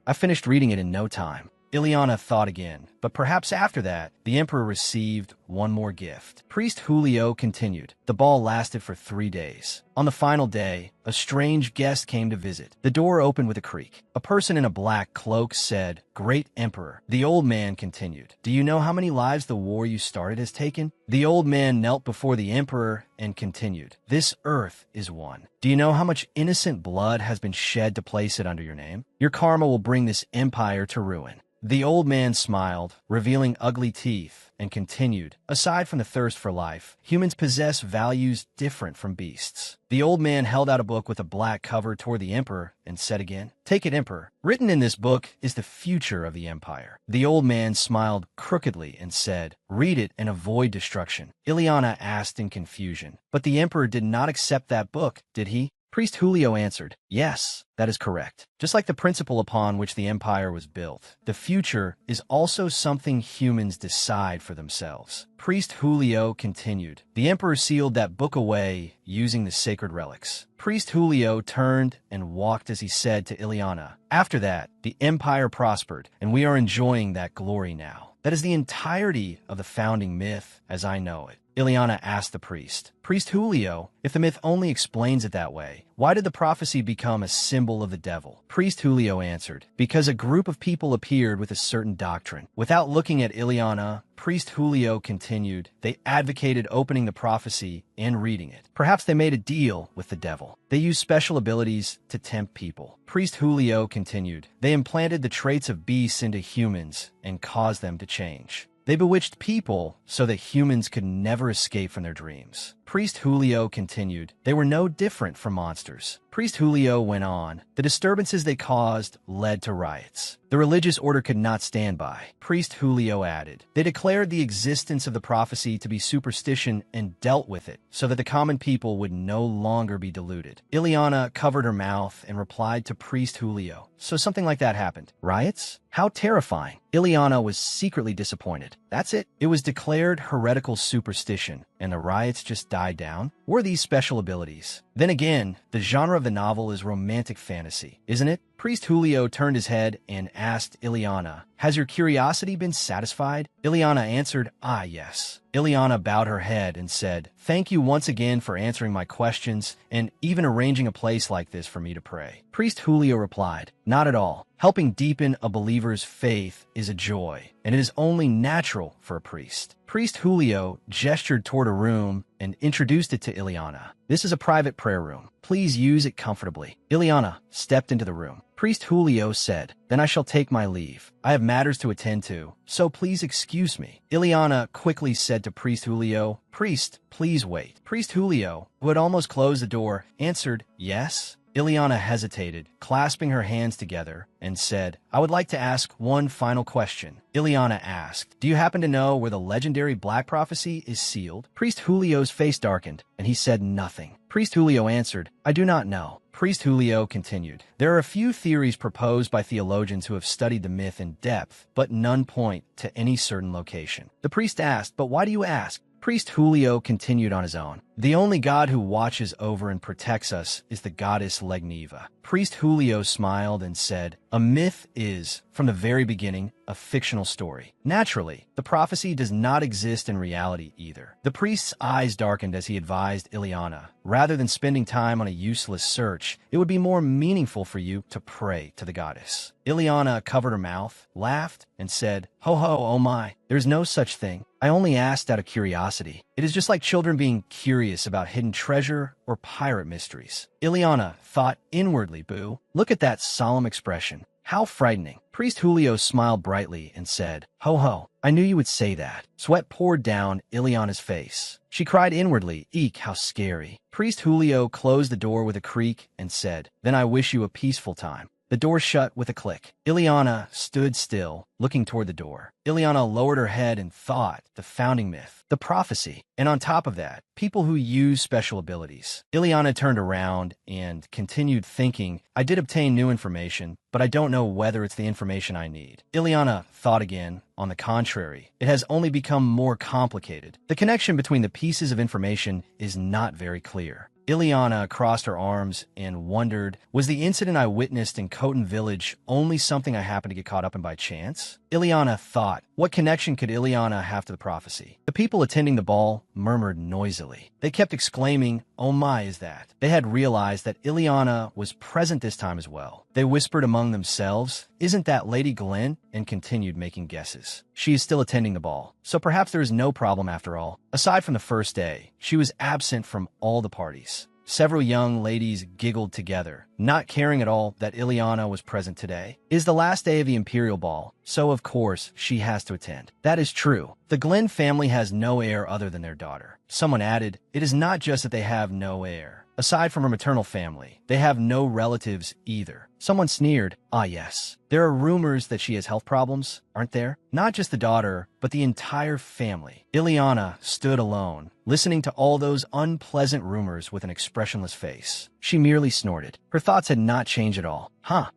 I finished reading it in no time." Ileana thought again, but perhaps after that, the emperor received one more gift. Priest Julio continued, "The ball lasted for 3 days. On the final day, a strange guest came to visit. The door opened with a creak. A person in a black cloak said, 'Great Emperor.' The old man continued, 'Do you know how many lives the war you started has taken?' The old man knelt before the emperor and continued, 'This earth is one. Do you know how much innocent blood has been shed to place it under your name? Your karma will bring this empire to ruin.' The old man smiled, revealing ugly teeth, and continued, 'Aside from the thirst for life, humans possess values different from beasts.' The old man held out a book with a black cover toward the emperor and said again, 'Take it, Emperor. Written in this book is the future of the empire.' The old man smiled crookedly and said, 'Read it and avoid destruction.' Ileana asked in confusion, 'But the emperor did not accept that book, did he?' Priest Julio answered, 'Yes, that is correct. Just like the principle upon which the empire was built, the future is also something humans decide for themselves.' Priest Julio continued, 'The emperor sealed that book away using the sacred relics.' Priest Julio turned and walked as he said to Ileana, 'After that, the empire prospered, and we are enjoying that glory now. That is the entirety of the founding myth as I know it.' Ileana asked the priest, 'Priest Julio, if the myth only explains it that way, why did the prophecy become a symbol of the devil?' Priest Julio answered, 'Because a group of people appeared with a certain doctrine.' Without looking at Ileana, Priest Julio continued, 'They advocated opening the prophecy and reading it. Perhaps they made a deal with the devil. They used special abilities to tempt people.' Priest Julio continued, 'They implanted the traits of beasts into humans and caused them to change. They bewitched people so that humans could never escape from their dreams.' Priest Julio continued, 'They were no different from monsters.' Priest Julio went on, 'The disturbances they caused led to riots. The religious order could not stand by.' Priest Julio added, 'They declared the existence of the prophecy to be superstition and dealt with it so that the common people would no longer be deluded.' Ileana covered her mouth and replied to Priest Julio, 'So something like that happened. Riots? How terrifying.' Ileana was secretly disappointed. That's it. It was declared heretical superstition, and the riots just died down? Were these special abilities? Then again, the genre of the novel is romantic fantasy, isn't it? Priest Julio turned his head and asked Ileana, 'Has your curiosity been satisfied?' Ileana answered, 'Ah, yes.' Ileana bowed her head and said, 'Thank you once again for answering my questions and even arranging a place like this for me to pray.' Priest Julio replied, Not at all. Helping deepen a believer's faith is a joy, and it is only natural for a priest. Priest Julio gestured toward a room and introduced it to Ileana. This is a private prayer room. Please use it comfortably. Ileana stepped into the room. Priest Julio said, "Then I shall take my leave. I have matters to attend to, so please excuse me." Ileana quickly said to Priest Julio, "Priest, please wait." Priest Julio, who had almost closed the door, answered, "Yes?" Ileana hesitated, clasping her hands together, and said, "I would like to ask one final question." Ileana asked, "Do you happen to know where the legendary Black Prophecy is sealed?" Priest Julio's face darkened, and he said nothing. Priest Julio answered, "I do not know." Priest Julio continued, "There are a few theories proposed by theologians who have studied the myth in depth, but none point to any certain location." The priest asked, "But why do you ask?" Priest Julio continued on his own. "The only god who watches over and protects us is the goddess Legniva." Priest Julio smiled and said, "A myth is, from the very beginning, a fictional story. Naturally, the prophecy does not exist in reality either." The priest's eyes darkened as he advised Ileana, "Rather than spending time on a useless search, it would be more meaningful for you to pray to the goddess." Ileana covered her mouth, laughed, and said, "Ho ho, oh my, there's no such thing. I only asked out of curiosity. It is just like children being curious about hidden treasure or pirate mysteries." Ileana thought inwardly, "Boo, look at that solemn expression. How frightening." Priest Julio smiled brightly and said, "Ho ho, I knew you would say that." Sweat poured down Ileana's face. She cried inwardly, "Eek, how scary." Priest Julio closed the door with a creak and said, "Then I wish you a peaceful time." The door shut with a click. Ileana stood still, looking toward the door. Ileana lowered her head and thought, the founding myth, the prophecy, and on top of that, people who use special abilities. Ileana turned around and continued thinking, "I did obtain new information, but I don't know whether it's the information I need." Ileana thought again, "On the contrary, it has only become more complicated. The connection between the pieces of information is not very clear." Ileana crossed her arms and wondered, was the incident I witnessed in Khotan village only something I happened to get caught up in by chance? Ileana thought, what connection could Ileana have to the prophecy? The people attending the ball murmured noisily. They kept exclaiming, "Oh my, is that?" They had realized that Ileana was present this time as well. They whispered among themselves, "Isn't that Lady Glenn?" and continued making guesses. She is still attending the ball, so perhaps there is no problem after all. Aside from the first day, she was absent from all the parties. Several young ladies giggled together, not caring at all that Ileana was present today. It is the last day of the Imperial Ball, so of course she has to attend. That is true. The Glenn family has no heir other than their daughter. Someone added, "It is not just that they have no heir. Aside from her maternal family, they have no relatives either." Someone sneered, "Ah yes, there are rumors that she has health problems, aren't there? Not just the daughter, but the entire family." Ileana stood alone, listening to all those unpleasant rumors with an expressionless face. She merely snorted. Her thoughts had not changed at all.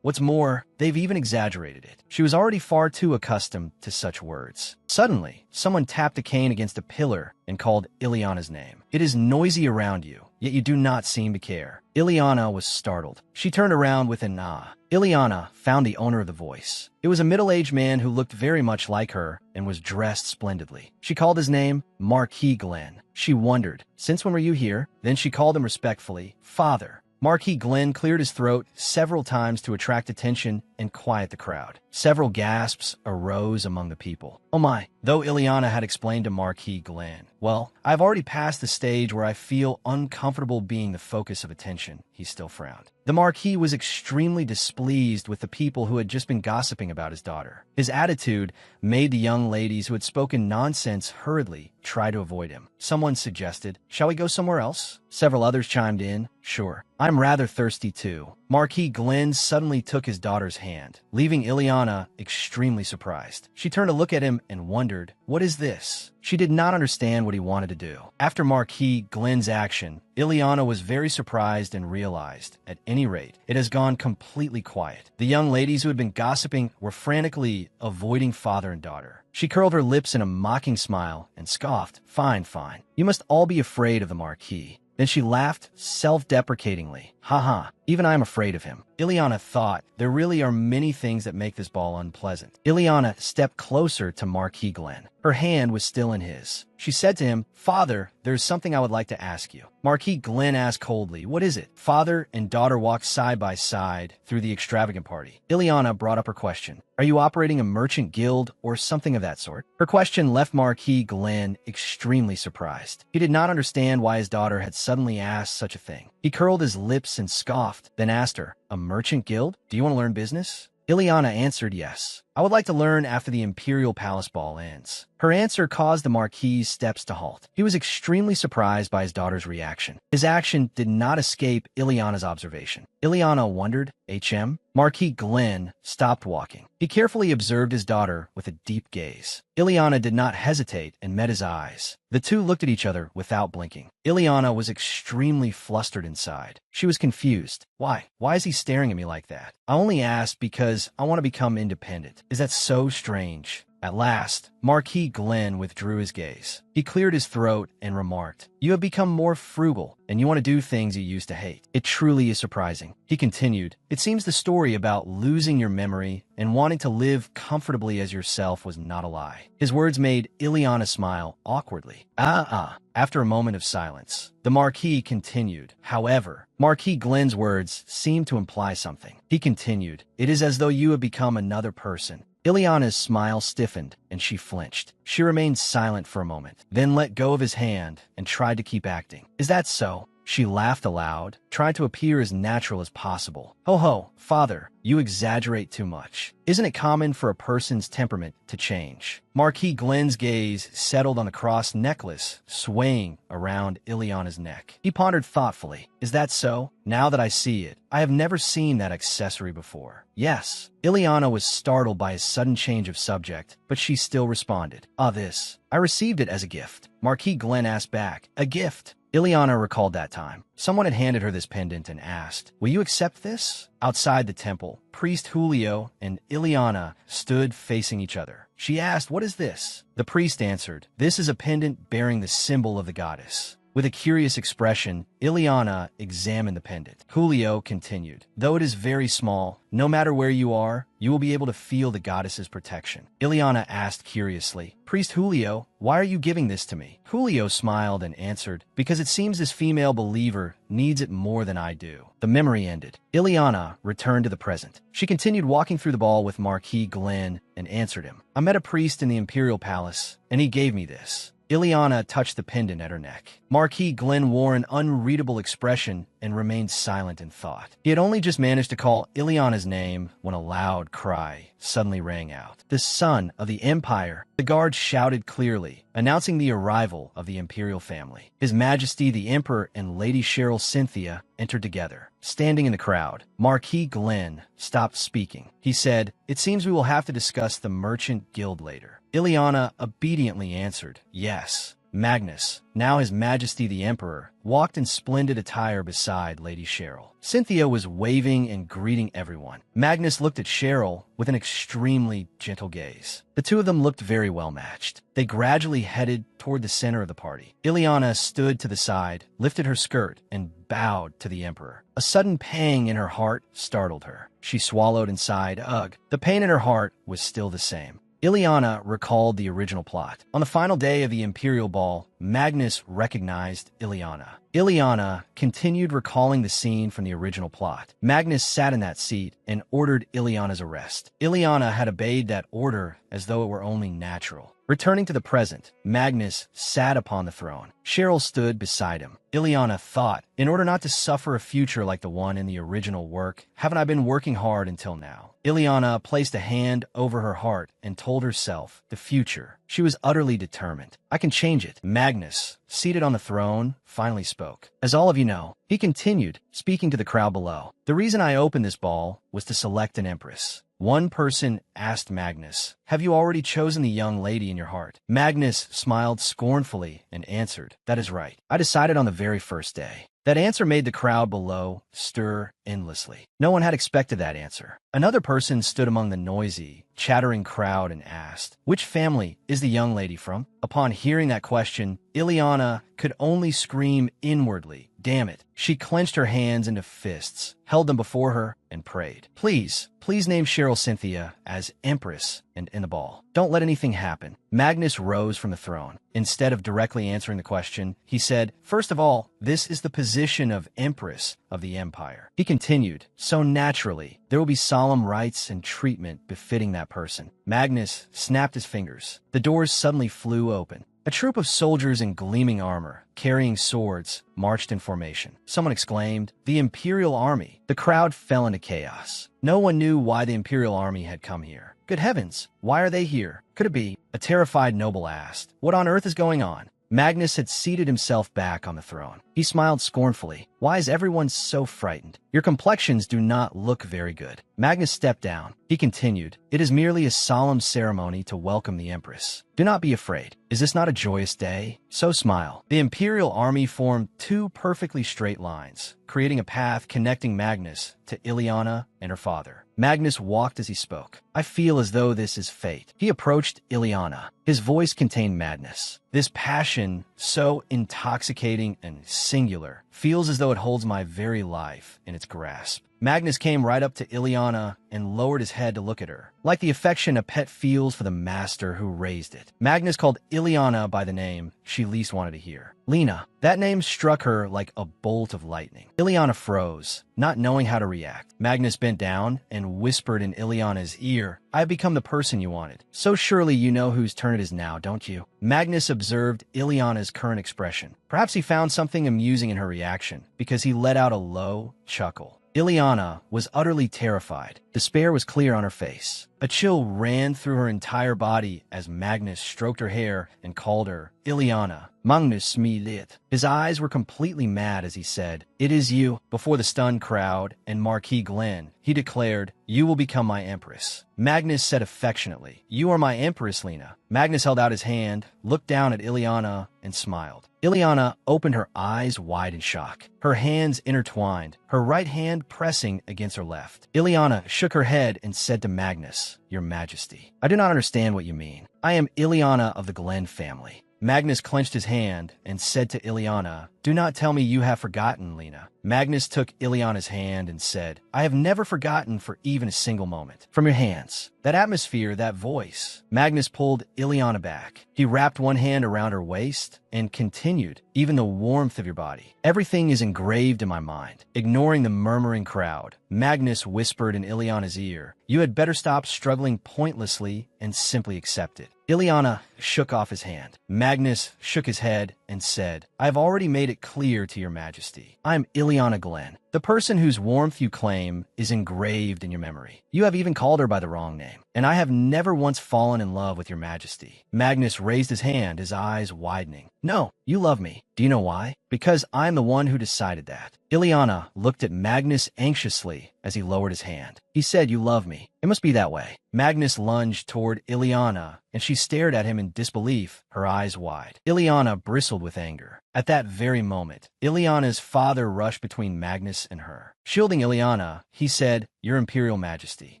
What's more, they've even exaggerated it. She was already far too accustomed to such words. Suddenly, someone tapped a cane against a pillar and called Ileana's name. "It is noisy around you, yet you do not seem to care." Ileana was startled. She turned around with an ah. Ileana found the owner of the voice. It was a middle-aged man who looked very much like her and was dressed splendidly. She called his name Marquis Glenn. She wondered, "Since when were you here?" Then she called him respectfully, "Father." Marquis Glenn cleared his throat several times to attract attention and quiet the crowd. Several gasps arose among the people. "Oh my," though Ileana had explained to Marquis Glenn, "Well, I've already passed the stage where I feel uncomfortable being the focus of attention," he still frowned. The Marquis was extremely displeased with the people who had just been gossiping about his daughter. His attitude made the young ladies who had spoken nonsense hurriedly try to avoid him. Someone suggested, "Shall we go somewhere else?" Several others chimed in, "Sure. I'm rather thirsty too." Marquis Glenn suddenly took his daughter's hand, leaving Ileana extremely surprised. She turned to look at him and wondered, what is this? She did not understand what he wanted to do. After Marquis Glenn's action, Ileana was very surprised and realized, at any rate, it has gone completely quiet. The young ladies who had been gossiping were frantically avoiding father and daughter. She curled her lips in a mocking smile and scoffed, "Fine, fine. You must all be afraid of the Marquis." Then she laughed self-deprecatingly. Haha, even I am afraid of him. Ileana thought, there really are many things that make this ball unpleasant. Ileana stepped closer to Marquis Glenn. Her hand was still in his. She said to him, "Father, there's something I would like to ask you." Marquis Glenn asked coldly, "What is it?" Father and daughter walked side by side through the extravagant party. Ileana brought up her question. "Are you operating a merchant guild or something of that sort?" Her question left Marquis Glenn extremely surprised. He did not understand why his daughter had suddenly asked such a thing. He curled his lips and scoffed, then asked her, "A merchant guild? Do you want to learn business?" Ileana answered yes. "I would like to learn after the Imperial Palace Ball ends." Her answer caused the Marquis's steps to halt. He was extremely surprised by his daughter's reaction. His action did not escape Ileana's observation. Ileana wondered, "HM?" Marquis Glenn stopped walking. He carefully observed his daughter with a deep gaze. Ileana did not hesitate and met his eyes. The two looked at each other without blinking. Ileana was extremely flustered inside. She was confused. Why is he staring at me like that? I only asked because I want to become independent. Is that so strange? At last, Marquis Glenn withdrew his gaze. He cleared his throat and remarked, "You have become more frugal, and you want to do things you used to hate. It truly is surprising." He continued, "It seems the story about losing your memory and wanting to live comfortably as yourself was not a lie." His words made Ileana smile awkwardly. After a moment of silence, the Marquis continued. However, Marquis Glenn's words seemed to imply something. He continued, "It is as though you have become another person." Ileana's smile stiffened, and she flinched. She remained silent for a moment, then let go of his hand and tried to keep acting. "Is that so?" She laughed aloud, tried to appear as natural as possible. Ho, father, you exaggerate too much. Isn't it common for a person's temperament to change?" Marquis Glenn's gaze settled on the cross necklace swaying around Ileana's neck. He pondered thoughtfully. "Is that so? Now that I see it, I have never seen that accessory before." "Yes." Ileana was startled by his sudden change of subject, but she still responded. This. I received it as a gift." Marquis Glenn asked back, "A gift?" Ileana recalled that time. Someone had handed her this pendant and asked, "Will you accept this?" Outside the temple, Priest Julio and Ileana stood facing each other. She asked, "What is this?" The priest answered, "This is a pendant bearing the symbol of the goddess." With a curious expression, Ileana examined the pendant. Julio continued, "Though it is very small, no matter where you are, you will be able to feel the goddess's protection." Ileana asked curiously, "Priest Julio, why are you giving this to me?" Julio smiled and answered, "Because it seems this female believer needs it more than I do." The memory ended. Ileana returned to the present. She continued walking through the ball with Marquis Glenn and answered him. "I met a priest in the Imperial Palace, and he gave me this." Ileana touched the pendant at her neck. Marquis Glenn wore an unreadable expression and remained silent in thought. He had only just managed to call Ileana's name when a loud cry suddenly rang out. "The son of the Empire!" The guard shouted clearly, announcing the arrival of the Imperial family. His Majesty the Emperor and Lady Cheryl Cynthia entered together. Standing in the crowd, Marquis Glenn stopped speaking. He said, "It seems we will have to discuss the Merchant Guild later." Ileana obediently answered, "Yes." Magnus, now His Majesty the Emperor, walked in splendid attire beside Lady Cheryl. Cynthia was waving and greeting everyone. Magnus looked at Cheryl with an extremely gentle gaze. The two of them looked very well matched. They gradually headed toward the center of the party. Ileana stood to the side, lifted her skirt, and bowed to the Emperor. A sudden pang in her heart startled her. She swallowed and sighed, "Ugh." The pain in her heart was still the same. Ileana recalled the original plot. On the final day of the Imperial Ball, Magnus recognized Ileana. Ileana continued recalling the scene from the original plot. Magnus sat in that seat and ordered Ileana's arrest. Ileana had obeyed that order as though it were only natural. Returning to the present, Magnus sat upon the throne. Cheryl stood beside him. Ileana thought, in order not to suffer a future like the one in the original work, haven't I been working hard until now? Ileana placed a hand over her heart and told herself, the future. She was utterly determined. I can change it. Magnus, seated on the throne, finally spoke. As all of you know, he continued, speaking to the crowd below. The reason I opened this ball was to select an empress. One person asked Magnus, "Have you already chosen the young lady in your heart?" Magnus smiled scornfully and answered, "That is right. I decided on the very first day." That answer made the crowd below stir endlessly. No one had expected that answer. Another person stood among the noisy, chattering crowd and asked, "Which family is the young lady from?" Upon hearing that question, Ileana could only scream inwardly, Damn it. She clenched her hands into fists, held them before her, and prayed. Please name Cheryl Cynthia as Empress and Innaball. Don't let anything happen. Magnus rose from the throne. Instead of directly answering the question, he said, first of all, this is the position of Empress of the Empire. He continued, so naturally, there will be solemn rites and treatment befitting that person. Magnus snapped his fingers. The doors suddenly flew open. A troop of soldiers in gleaming armor, carrying swords, marched in formation. Someone exclaimed, "The Imperial Army!" The crowd fell into chaos. No one knew why the Imperial Army had come here. Good heavens, why are they here? Could it be? A terrified noble asked. What on earth is going on? Magnus had seated himself back on the throne. He smiled scornfully. Why is everyone so frightened? Your complexions do not look very good. Magnus stepped down. He continued, it is merely a solemn ceremony to welcome the Empress. Do not be afraid. Is this not a joyous day? So smile. The Imperial Army formed two perfectly straight lines, creating a path connecting Magnus to Ileana and her father. Magnus walked as he spoke. I feel as though this is fate. He approached Ileana. His voice contained madness. This passion, so intoxicating and singular, feels as though it holds my very life in its grasp. Magnus came right up to Ileana and lowered his head to look at her, like the affection a pet feels for the master who raised it. Magnus called Ileana by the name she least wanted to hear. Lena. That name struck her like a bolt of lightning. Ileana froze, not knowing how to react. Magnus bent down and whispered in Ileana's ear, I have become the person you wanted. So surely you know whose turn it is now, don't you? Magnus observed Ileana's current expression. Perhaps he found something amusing in her reaction, because he let out a low chuckle. Ileana was utterly terrified. Despair was clear on her face. A chill ran through her entire body as Magnus stroked her hair and called her Ileana. Magnus smilet. His eyes were completely mad as he said, It is you. Before the stunned crowd and Marquis Glenn, he declared, You will become my empress. Magnus said affectionately, You are my empress, Lena. Magnus held out his hand, looked down at Ileana, and smiled. Ileana opened her eyes wide in shock. Her hands intertwined, her right hand pressing against her left. Ileana shook her head and said to Magnus, Your Majesty, I do not understand what you mean. I am Ileana of the Glenn family. Magnus clenched his hand and said to Ileana, Do not tell me you have forgotten, Lena. Magnus took Ileana's hand and said, I have never forgotten for even a single moment. From your hands, that atmosphere, that voice. Magnus pulled Ileana back. He wrapped one hand around her waist and continued, even the warmth of your body. Everything is engraved in my mind. Ignoring the murmuring crowd, Magnus whispered in Ileana's ear, You had better stop struggling pointlessly and simply accept it. Ileana shook off his hand. Magnus shook his head and said, I have already made it clear to your majesty. I am Ileana Glenn. The person whose warmth you claim is engraved in your memory. You have even called her by the wrong name, and I have never once fallen in love with your majesty. Magnus raised his hand, his eyes widening. No, you love me. Do you know why? Because I'm the one who decided that. Ileana looked at Magnus anxiously as he lowered his hand. He said, You love me. It must be that way. Magnus lunged toward Ileana, and she stared at him in disbelief, her eyes wide. Ileana bristled with anger. At that very moment, Ileana's father rushed between Magnus and her. Shielding Ileana, he said, Your Imperial Majesty,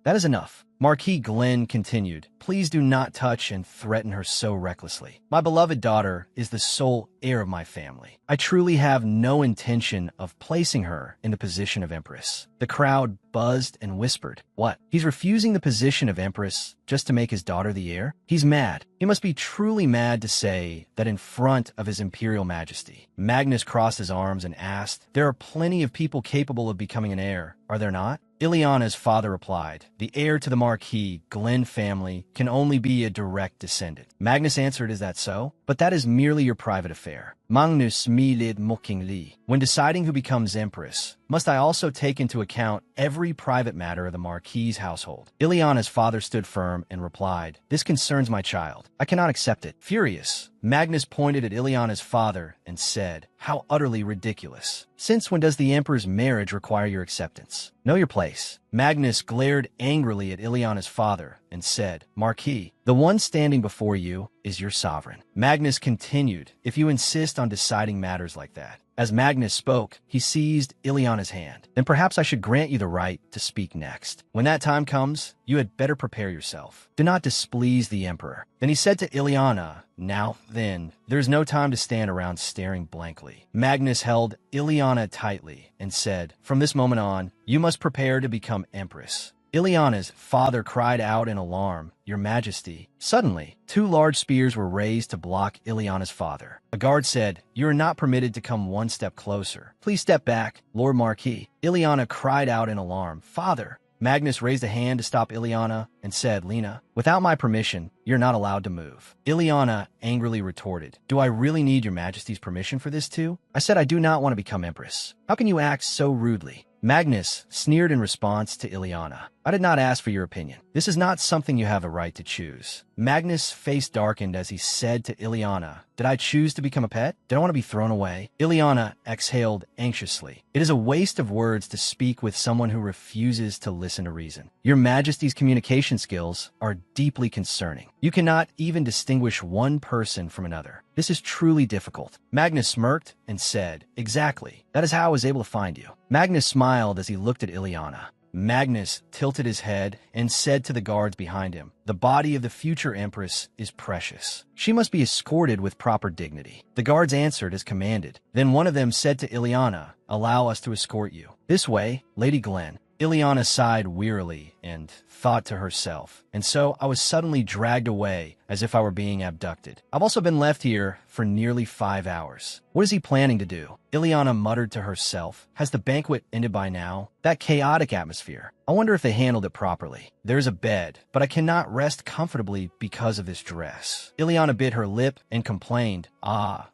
that is enough. Marquis Glenn continued, Please do not touch and threaten her so recklessly. My beloved daughter is the sole heir of my family. I truly have no intention of placing her in the position of Empress. The crowd buzzed and whispered, What? He's refusing the position of Empress just to make his daughter the heir? He's mad. He must be truly mad to say that in front of his Imperial Majesty. Magnus crossed his arms and asked, There are plenty of people capable of becoming an heir, are there not? Ileana's father replied, The heir to the Marquis Glenn family can only be a direct descendant. Magnus answered, Is that so? But that is merely your private affair. Magnus smiled mockingly. When deciding who becomes empress, must I also take into account every private matter of the Marquis's household? Ileana's father stood firm and replied, This concerns my child. I cannot accept it. Furious, Magnus pointed at Ileana's father and said, How utterly ridiculous. Since when does the emperor's marriage require your acceptance? Know your place. Magnus glared angrily at Ileana's father and said, Marquis, the one standing before you is your sovereign. Magnus continued, if you insist on deciding matters like that. As Magnus spoke, he seized Ileana's hand. Then perhaps I should grant you the right to speak next. When that time comes, you had better prepare yourself. Do not displease the Emperor. Then he said to Ileana, now then, there's no time to stand around staring blankly. Magnus held Ileana tightly and said, from this moment on, you must prepare to become Empress. Ileana's father cried out in alarm, Your Majesty. Suddenly, 2 large spears were raised to block Ileana's father. A guard said, You are not permitted to come 1 step closer. Please step back, Lord Marquis. Ileana cried out in alarm, Father. Magnus raised a hand to stop Ileana and said, Lena, without my permission, you're not allowed to move. Ileana angrily retorted, Do I really need your Majesty's permission for this too? I said I do not want to become Empress. How can you act so rudely? Magnus sneered in response to Ileana. I did not ask for your opinion. This is not something you have a right to choose. Magnus' face darkened as he said to Ileana, Did I choose to become a pet? Did I want to be thrown away? Ileana exhaled anxiously. It is a waste of words to speak with someone who refuses to listen to reason. Your Majesty's communication skills are deeply concerning. You cannot even distinguish one person from another. This is truly difficult. Magnus smirked and said, Exactly. That is how I was able to find you. Magnus smiled as he looked at Ileana. Magnus tilted his head and said to the guards behind him, The body of the future Empress is precious. She must be escorted with proper dignity. The guards answered as commanded. Then one of them said to Ileana, Allow us to escort you. This way, Lady Glenn. Ileana sighed wearily and thought to herself, and so I was suddenly dragged away as if I were being abducted. I've also been left here for nearly 5 hours. What is he planning to do? Ileana muttered to herself. Has the banquet ended by now? That chaotic atmosphere. I wonder if they handled it properly. There's a bed, but I cannot rest comfortably because of this dress. Ileana bit her lip and complained,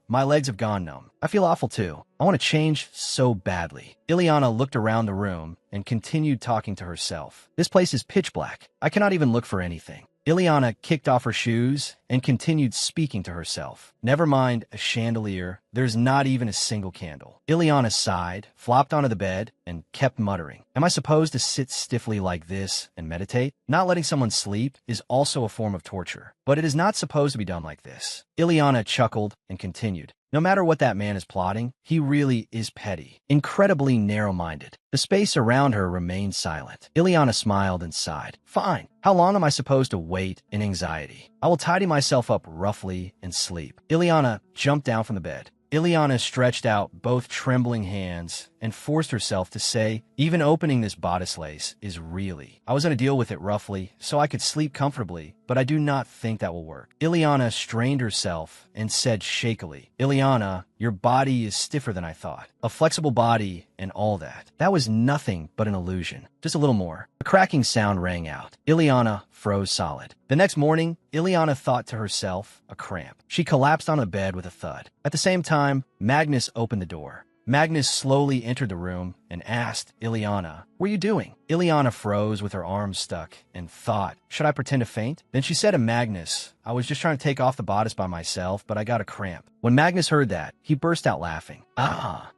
my legs have gone numb. I feel awful too. I want to change so badly. Ileana looked around the room and continued talking to herself. This place is pitch black. I cannot even look for anything. Ileana kicked off her shoes and continued speaking to herself. Never mind a chandelier, there's not even a single candle. Ileana sighed, flopped onto the bed, and kept muttering. Am I supposed to sit stiffly like this and meditate? Not letting someone sleep is also a form of torture, but it is not supposed to be done like this. Ileana chuckled and continued. No matter what that man is plotting, he really is petty, incredibly narrow-minded. The space around her remained silent. Ileana smiled and sighed. Fine. How long am I supposed to wait in anxiety? I will tidy myself up roughly and sleep. Ileana jumped down from the bed. Ileana stretched out both trembling hands and forced herself to say, even opening this bodice lace is really. I was going to deal with it roughly so I could sleep comfortably, but I do not think that will work. Ileana strained herself and said shakily, Ileana, your body is stiffer than I thought. A flexible body and all that. That was nothing but an illusion. Just a little more. A cracking sound rang out. Ileana froze solid. The next morning, Ileana thought to herself, a cramp. She collapsed on the bed with a thud. At the same time, Magnus opened the door. Magnus slowly entered the room and asked Ileana, What are you doing? Ileana froze with her arms stuck and thought, should I pretend to faint? Then she said to Magnus, I was just trying to take off the bodice by myself, but I got a cramp. When Magnus heard that, he burst out laughing.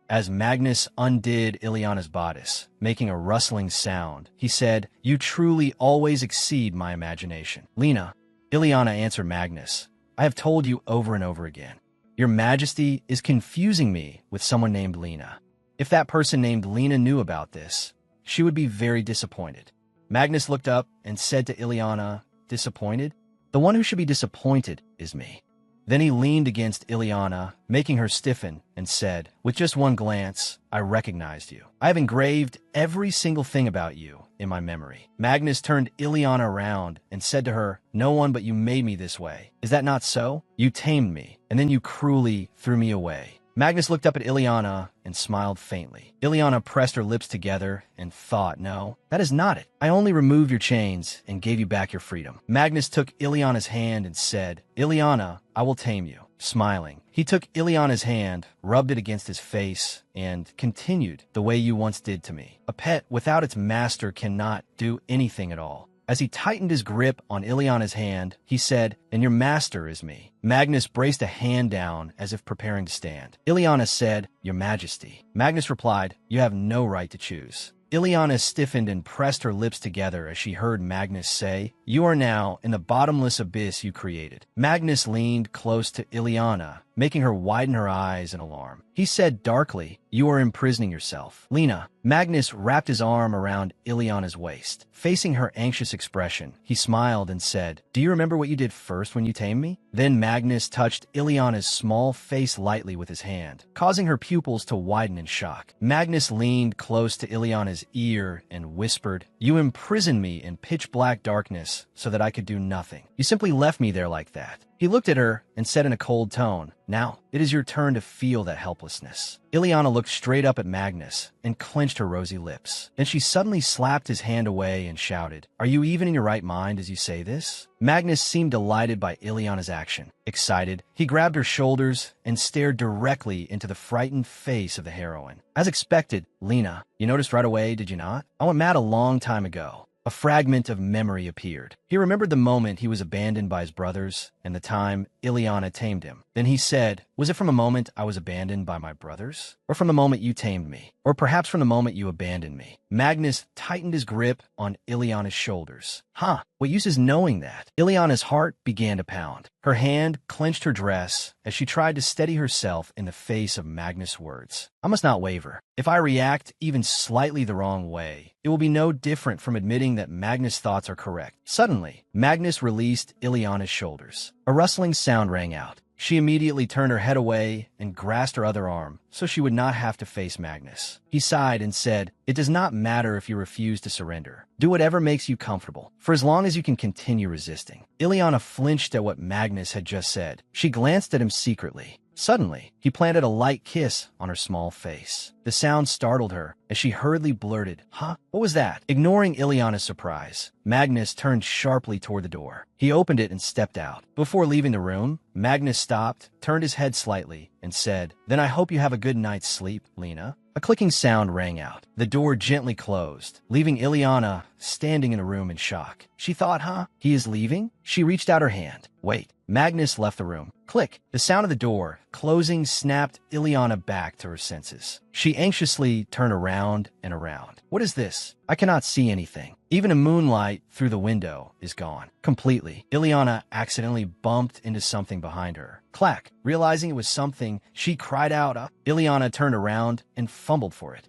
As Magnus undid Ileana's bodice, making a rustling sound, he said, You truly always exceed my imagination. Lena, Ileana answered Magnus, I have told you over and over again. Your Majesty is confusing me with someone named Lena. If that person named Lena knew about this, she would be very disappointed. Magnus looked up and said to Ileana, Disappointed? The one who should be disappointed is me. Then he leaned against Ileana, making her stiffen, and said, With just one glance, I recognized you. I have engraved every single thing about you in my memory. Magnus turned Ileana around and said to her, No one but you made me this way. Is that not so? You tamed me, and then you cruelly threw me away. Magnus looked up at Ileana and smiled faintly. Ileana pressed her lips together and thought, No, that is not it. I only removed your chains and gave you back your freedom. Magnus took Ileana's hand and said, Ileana, I will tame you. Smiling, he took Ileana's hand, rubbed it against his face, and continued, The way you once did to me. A pet without its master cannot do anything at all. As he tightened his grip on Ileana's hand, he said, And your master is me. Magnus braced a hand down as if preparing to stand. Ileana said, Your Majesty. Magnus replied, You have no right to choose. Ileana stiffened and pressed her lips together as she heard Magnus say, "You are now in the bottomless abyss you created." Magnus leaned close to Ileana, making her widen her eyes in alarm. He said darkly, "You are imprisoning yourself." Lena. Magnus wrapped his arm around Ileana's waist. Facing her anxious expression, he smiled and said, "Do you remember what you did first when you tamed me?" Then Magnus touched Ileana's small face lightly with his hand, causing her pupils to widen in shock. Magnus leaned close to Ileana's ear and whispered, "You imprisoned me in pitch-black darkness so that I could do nothing. You simply left me there like that." He looked at her and said in a cold tone, "Now, it is your turn to feel that helplessness." Ileana looked straight up at Magnus and clenched her rosy lips. Then she suddenly slapped his hand away and shouted, "Are you even in your right mind as you say this?" Magnus seemed delighted by Ileana's action. Excited, he grabbed her shoulders and stared directly into the frightened face of the heroine. As expected, Lena, you noticed right away, did you not? I went mad a long time ago. A fragment of memory appeared. He remembered the moment he was abandoned by his brothers and the time Ileana tamed him. Then he said, "Was it from a moment I was abandoned by my brothers? Or from the moment you tamed me? Or perhaps from the moment you abandoned me?" Magnus tightened his grip on Ileana's shoulders. What use is knowing that? Ileana's heart began to pound. Her hand clenched her dress as she tried to steady herself in the face of Magnus' words. "I must not waver. If I react even slightly the wrong way, it will be no different from admitting that Magnus' thoughts are correct." Suddenly, Magnus released Ileana's shoulders. A rustling sound rang out. She immediately turned her head away and grasped her other arm so she would not have to face Magnus. He sighed and said, "It does not matter if you refuse to surrender. Do whatever makes you comfortable, for as long as you can continue resisting." Ileana flinched at what Magnus had just said. She glanced at him secretly. Suddenly, he planted a light kiss on her small face. The sound startled her as she hurriedly blurted, "Huh? What was that?" Ignoring Ileana's surprise, Magnus turned sharply toward the door. He opened it and stepped out. Before leaving the room, Magnus stopped, turned his head slightly, and said, "Then I hope you have a good night's sleep, Lena." A clicking sound rang out. The door gently closed, leaving Ileana standing in the room in shock. She thought, he is leaving? She reached out her hand. Wait. Magnus left the room. Click. The sound of the door closing snapped Ileana back to her senses. She anxiously turned around and around. What is this? I cannot see anything. Even the moonlight through the window is gone. Completely. Ileana accidentally bumped into something behind her. Clack. Realizing it was something, she cried out. Ileana turned around and fumbled for it.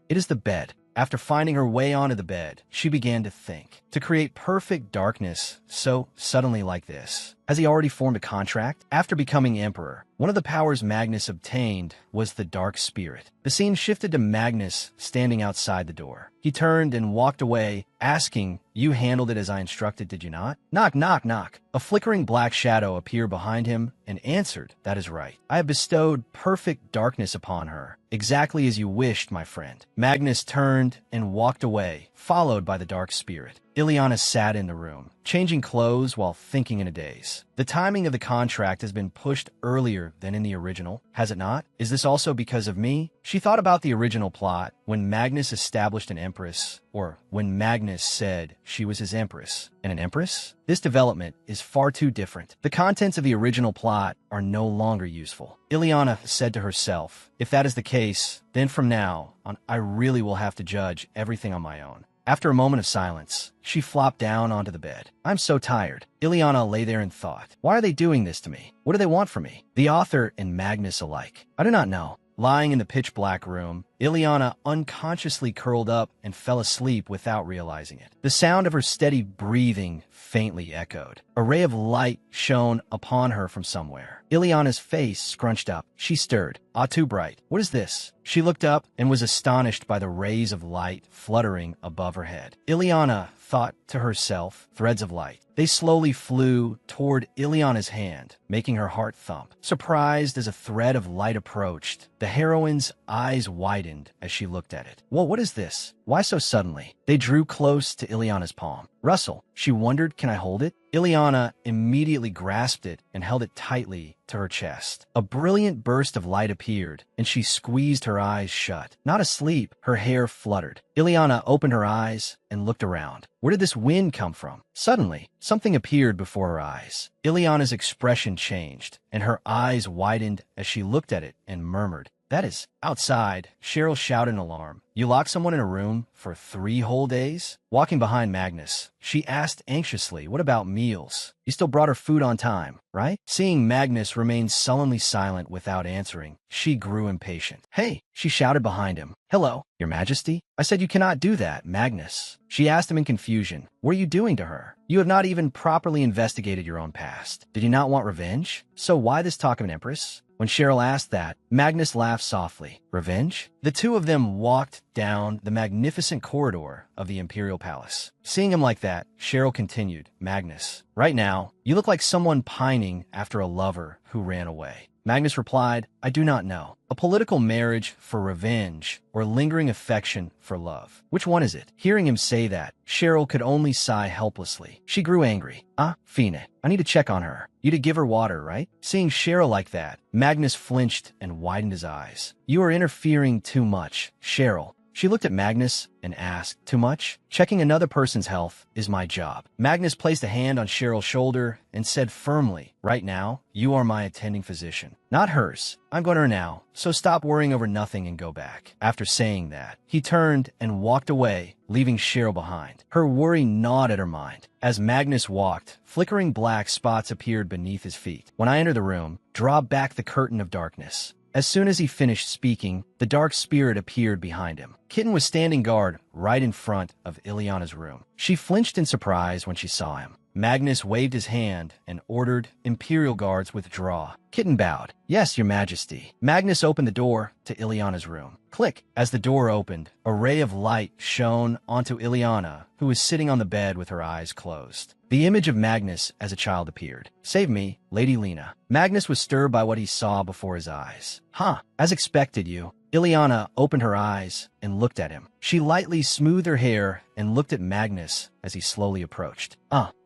It is the bed. After finding her way onto the bed, she began to think. To create perfect darkness so suddenly like this. Has he already formed a contract? After becoming emperor, one of the powers Magnus obtained was the dark spirit. The scene shifted to Magnus standing outside the door. He turned and walked away, asking, "You handled it as I instructed, did you not?" Knock, knock, knock. A flickering black shadow appeared behind him and answered, "That is right. I have bestowed perfect darkness upon her, exactly as you wished, my friend." Magnus turned and walked away, followed by the dark spirit. Ileana sat in the room, changing clothes while thinking in a daze. The timing of the contract has been pushed earlier than in the original, has it not? Is this also because of me? She thought about the original plot when Magnus established an empress, or when Magnus said she was his empress. And an empress? This development is far too different. The contents of the original plot are no longer useful. Ileana said to herself, if that is the case, then from now on, I really will have to judge everything on my own. After a moment of silence, she flopped down onto the bed. I'm so tired. Ileana lay there and thought, why are they doing this to me? What do they want from me? The author and Magnus alike. I do not know. Lying in the pitch-black room, Ileana unconsciously curled up and fell asleep without realizing it. The sound of her steady breathing faintly echoed. A ray of light shone upon her from somewhere. Ileana's face scrunched up. She stirred. Too bright. What is this? She looked up and was astonished by the rays of light fluttering above her head. Ileana thought to herself, threads of light. They slowly flew toward Ileana's hand, making her heart thump. Surprised as a thread of light approached, the heroine's eyes widened as she looked at it. Well, what is this? Why so suddenly? They drew close to Ileana's palm. Rustle. She wondered, can I hold it? Ileana immediately grasped it and held it tightly to her chest. A brilliant burst of light appeared, and she squeezed her eyes shut. Not asleep, her hair fluttered. Ileana opened her eyes and looked around. Where did this wind come from? Suddenly, something appeared before her eyes. Ileana's expression changed, and her eyes widened as she looked at it and murmured, That is outside, Cheryl shouted in alarm. You locked someone in a room for 3 whole days? Walking behind Magnus, she asked anxiously, what about meals? You still brought her food on time, right? Seeing Magnus remain sullenly silent without answering, she grew impatient. Hey, she shouted behind him. Hello, Your Majesty? I said you cannot do that, Magnus. She asked him in confusion. What are you doing to her? You have not even properly investigated your own past. Did you not want revenge? So why this talk of an empress? When Cheryl asked that, Magnus laughed softly. Revenge? The two of them walked down the magnificent corridor of the Imperial Palace. Seeing him like that, Cheryl continued, Magnus, right now, you look like someone pining after a lover who ran away. Magnus replied, I do not know. A political marriage for revenge or lingering affection for love. Which one is it? Hearing him say that, Cheryl could only sigh helplessly. She grew angry. Fine, I need to check on her. You to give her water, right? Seeing Cheryl like that, Magnus flinched and widened his eyes. You are interfering too much, Cheryl. She looked at Magnus and asked, too much? Checking another person's health is my job. Magnus placed a hand on Cheryl's shoulder and said firmly, right now, you are my attending physician, not hers. I'm going to her now, so stop worrying over nothing and go back. After saying that, he turned and walked away, leaving Cheryl behind. Her worry gnawed at her mind. As Magnus walked, flickering black spots appeared beneath his feet. When I entered the room, draw back the curtain of darkness. As soon as he finished speaking, the dark spirit appeared behind him. Kitten was standing guard right in front of Ileana's room. She flinched in surprise when she saw him. Magnus waved his hand and ordered Imperial guards withdraw. Kitten bowed. Yes, Your Majesty. Magnus opened the door to Ileana's room. Click. As the door opened, a ray of light shone onto Ileana, who was sitting on the bed with her eyes closed. The image of Magnus as a child appeared. Save me, Lady Lena. Magnus was stirred by what he saw before his eyes. As expected, you. Ileana opened her eyes and looked at him. She lightly smoothed her hair and looked at Magnus as he slowly approached.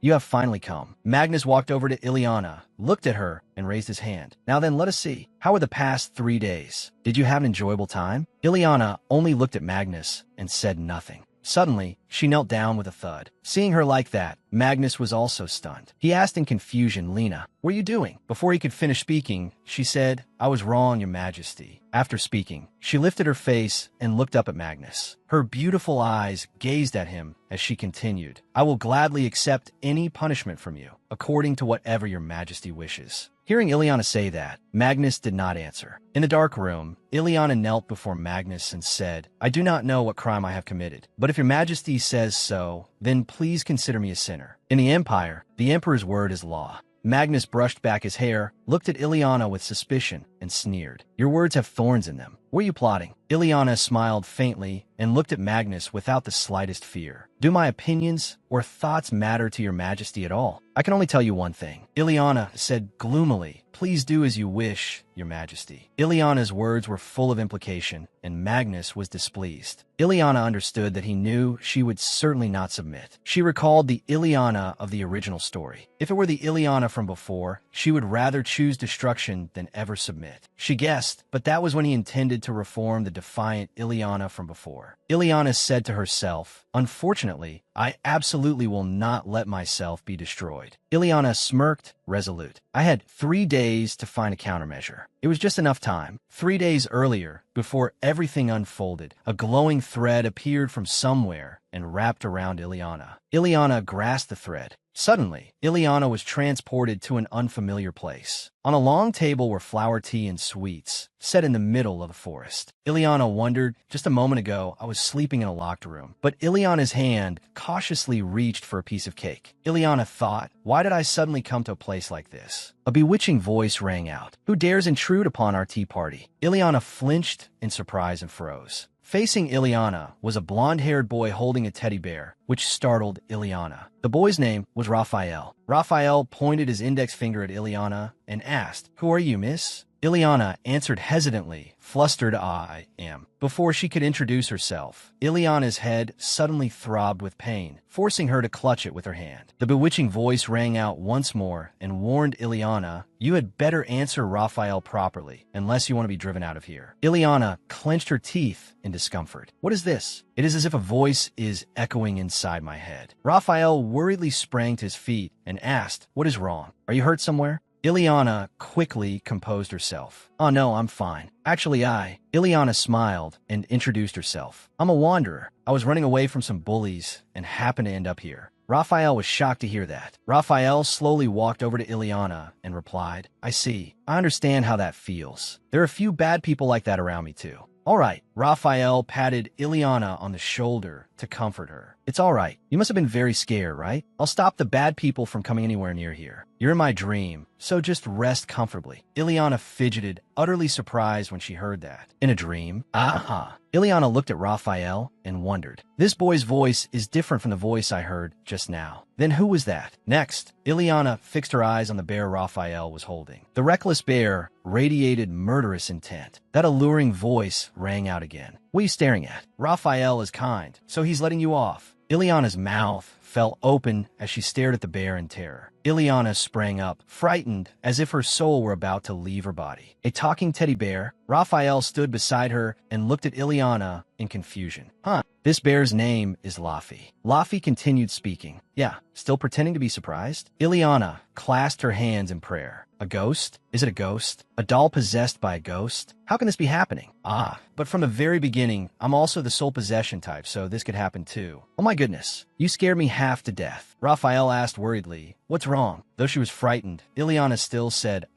You have finally come. Magnus walked over to Ileana, looked at her, and raised his hand. Now then, let us see. How were the past 3 days? Did you have an enjoyable time? Ileana only looked at Magnus and said nothing. Suddenly, she knelt down with a thud. Seeing her like that, Magnus was also stunned. He asked in confusion, Lena, what are you doing? Before he could finish speaking, she said, I was wrong, Your Majesty. After speaking, she lifted her face and looked up at Magnus. Her beautiful eyes gazed at him as she continued, I will gladly accept any punishment from you, according to whatever Your Majesty wishes. Hearing Ileana say that, Magnus did not answer. In the dark room, Ileana knelt before Magnus and said, I do not know what crime I have committed, but if Your Majesty says so, then please consider me a sinner. In the Empire, the Emperor's word is law. Magnus brushed back his hair, looked at Ileana with suspicion, and sneered. Your words have thorns in them. What are you plotting? Ileana smiled faintly and looked at Magnus without the slightest fear. Do my opinions or thoughts matter to Your Majesty at all? I can only tell you one thing. Ileana said gloomily, please do as you wish, Your Majesty. Ileana's words were full of implication, and Magnus was displeased. Ileana understood that he knew she would certainly not submit. She recalled the Ileana of the original story. If it were the Ileana from before, she would rather choose destruction than ever submit. She guessed, but that was when he intended to reform the defiant Ileana from before. Ileana said to herself, unfortunately, I absolutely will not let myself be destroyed. Ileana smirked, resolute. I had 3 days to find a countermeasure. It was just enough time. 3 days earlier, before everything unfolded, a glowing thread appeared from somewhere and wrapped around Ileana. Ileana grasped the thread. Suddenly, Ileana was transported to an unfamiliar place. On a long table were flower tea and sweets, set in the middle of the forest. Ileana wondered, just a moment ago, I was sleeping in a locked room. But Ileana's hand cautiously reached for a piece of cake. Ileana thought, why did I suddenly come to a place like this? A bewitching voice rang out. Who dares intrude upon our tea party? Ileana flinched in surprise and froze. Facing Ileana was a blonde-haired boy holding a teddy bear, which startled Ileana. The boy's name was Raphael. Raphael pointed his index finger at Ileana and asked, Who are you, miss? Ileana answered hesitantly, flustered I am. Before she could introduce herself, Ileana's head suddenly throbbed with pain, forcing her to clutch it with her hand. The bewitching voice rang out once more and warned Ileana, you had better answer Raphael properly, unless you want to be driven out of here. Ileana clenched her teeth in discomfort. What is this? It is as if a voice is echoing inside my head. Raphael worriedly sprang to his feet and asked, What is wrong? Are you hurt somewhere? Ileana quickly composed herself. Oh no, I'm fine. Actually, Ileana smiled and introduced herself. I'm a wanderer. I was running away from some bullies and happened to end up here. Raphael was shocked to hear that. Raphael slowly walked over to Ileana and replied, I see. I understand how that feels. There are a few bad people like that around me too. All right. Raphael patted Ileana on the shoulder to comfort her. It's all right. You must have been very scared, right? I'll stop the bad people from coming anywhere near here. You're in my dream, so just rest comfortably. Ileana fidgeted, utterly surprised when she heard that. In a dream? Aha. Ileana looked at Raphael and wondered. This boy's voice is different from the voice I heard just now. Then who was that? Next, Ileana fixed her eyes on the bear Raphael was holding. The reckless bear radiated murderous intent. That alluring voice rang out again. What are you staring at? Raphael is kind, so he's letting you off. Ileana's mouth fell open as she stared at the bear in terror. Ileana sprang up, frightened as if her soul were about to leave her body. A talking teddy bear, Raphael stood beside her and looked at Ileana in confusion. Huh, this bear's name is Laffy. Laffy continued speaking. Yeah, still pretending to be surprised? Ileana clasped her hands in prayer. A ghost? Is it a ghost? A doll possessed by a ghost? How can this be happening? Ah, but from the very beginning, I'm also the soul possession type, so this could happen too. Oh my goodness, you scared me half to death. Raphael asked worriedly, what's wrong? Though she was frightened, Ileana still said,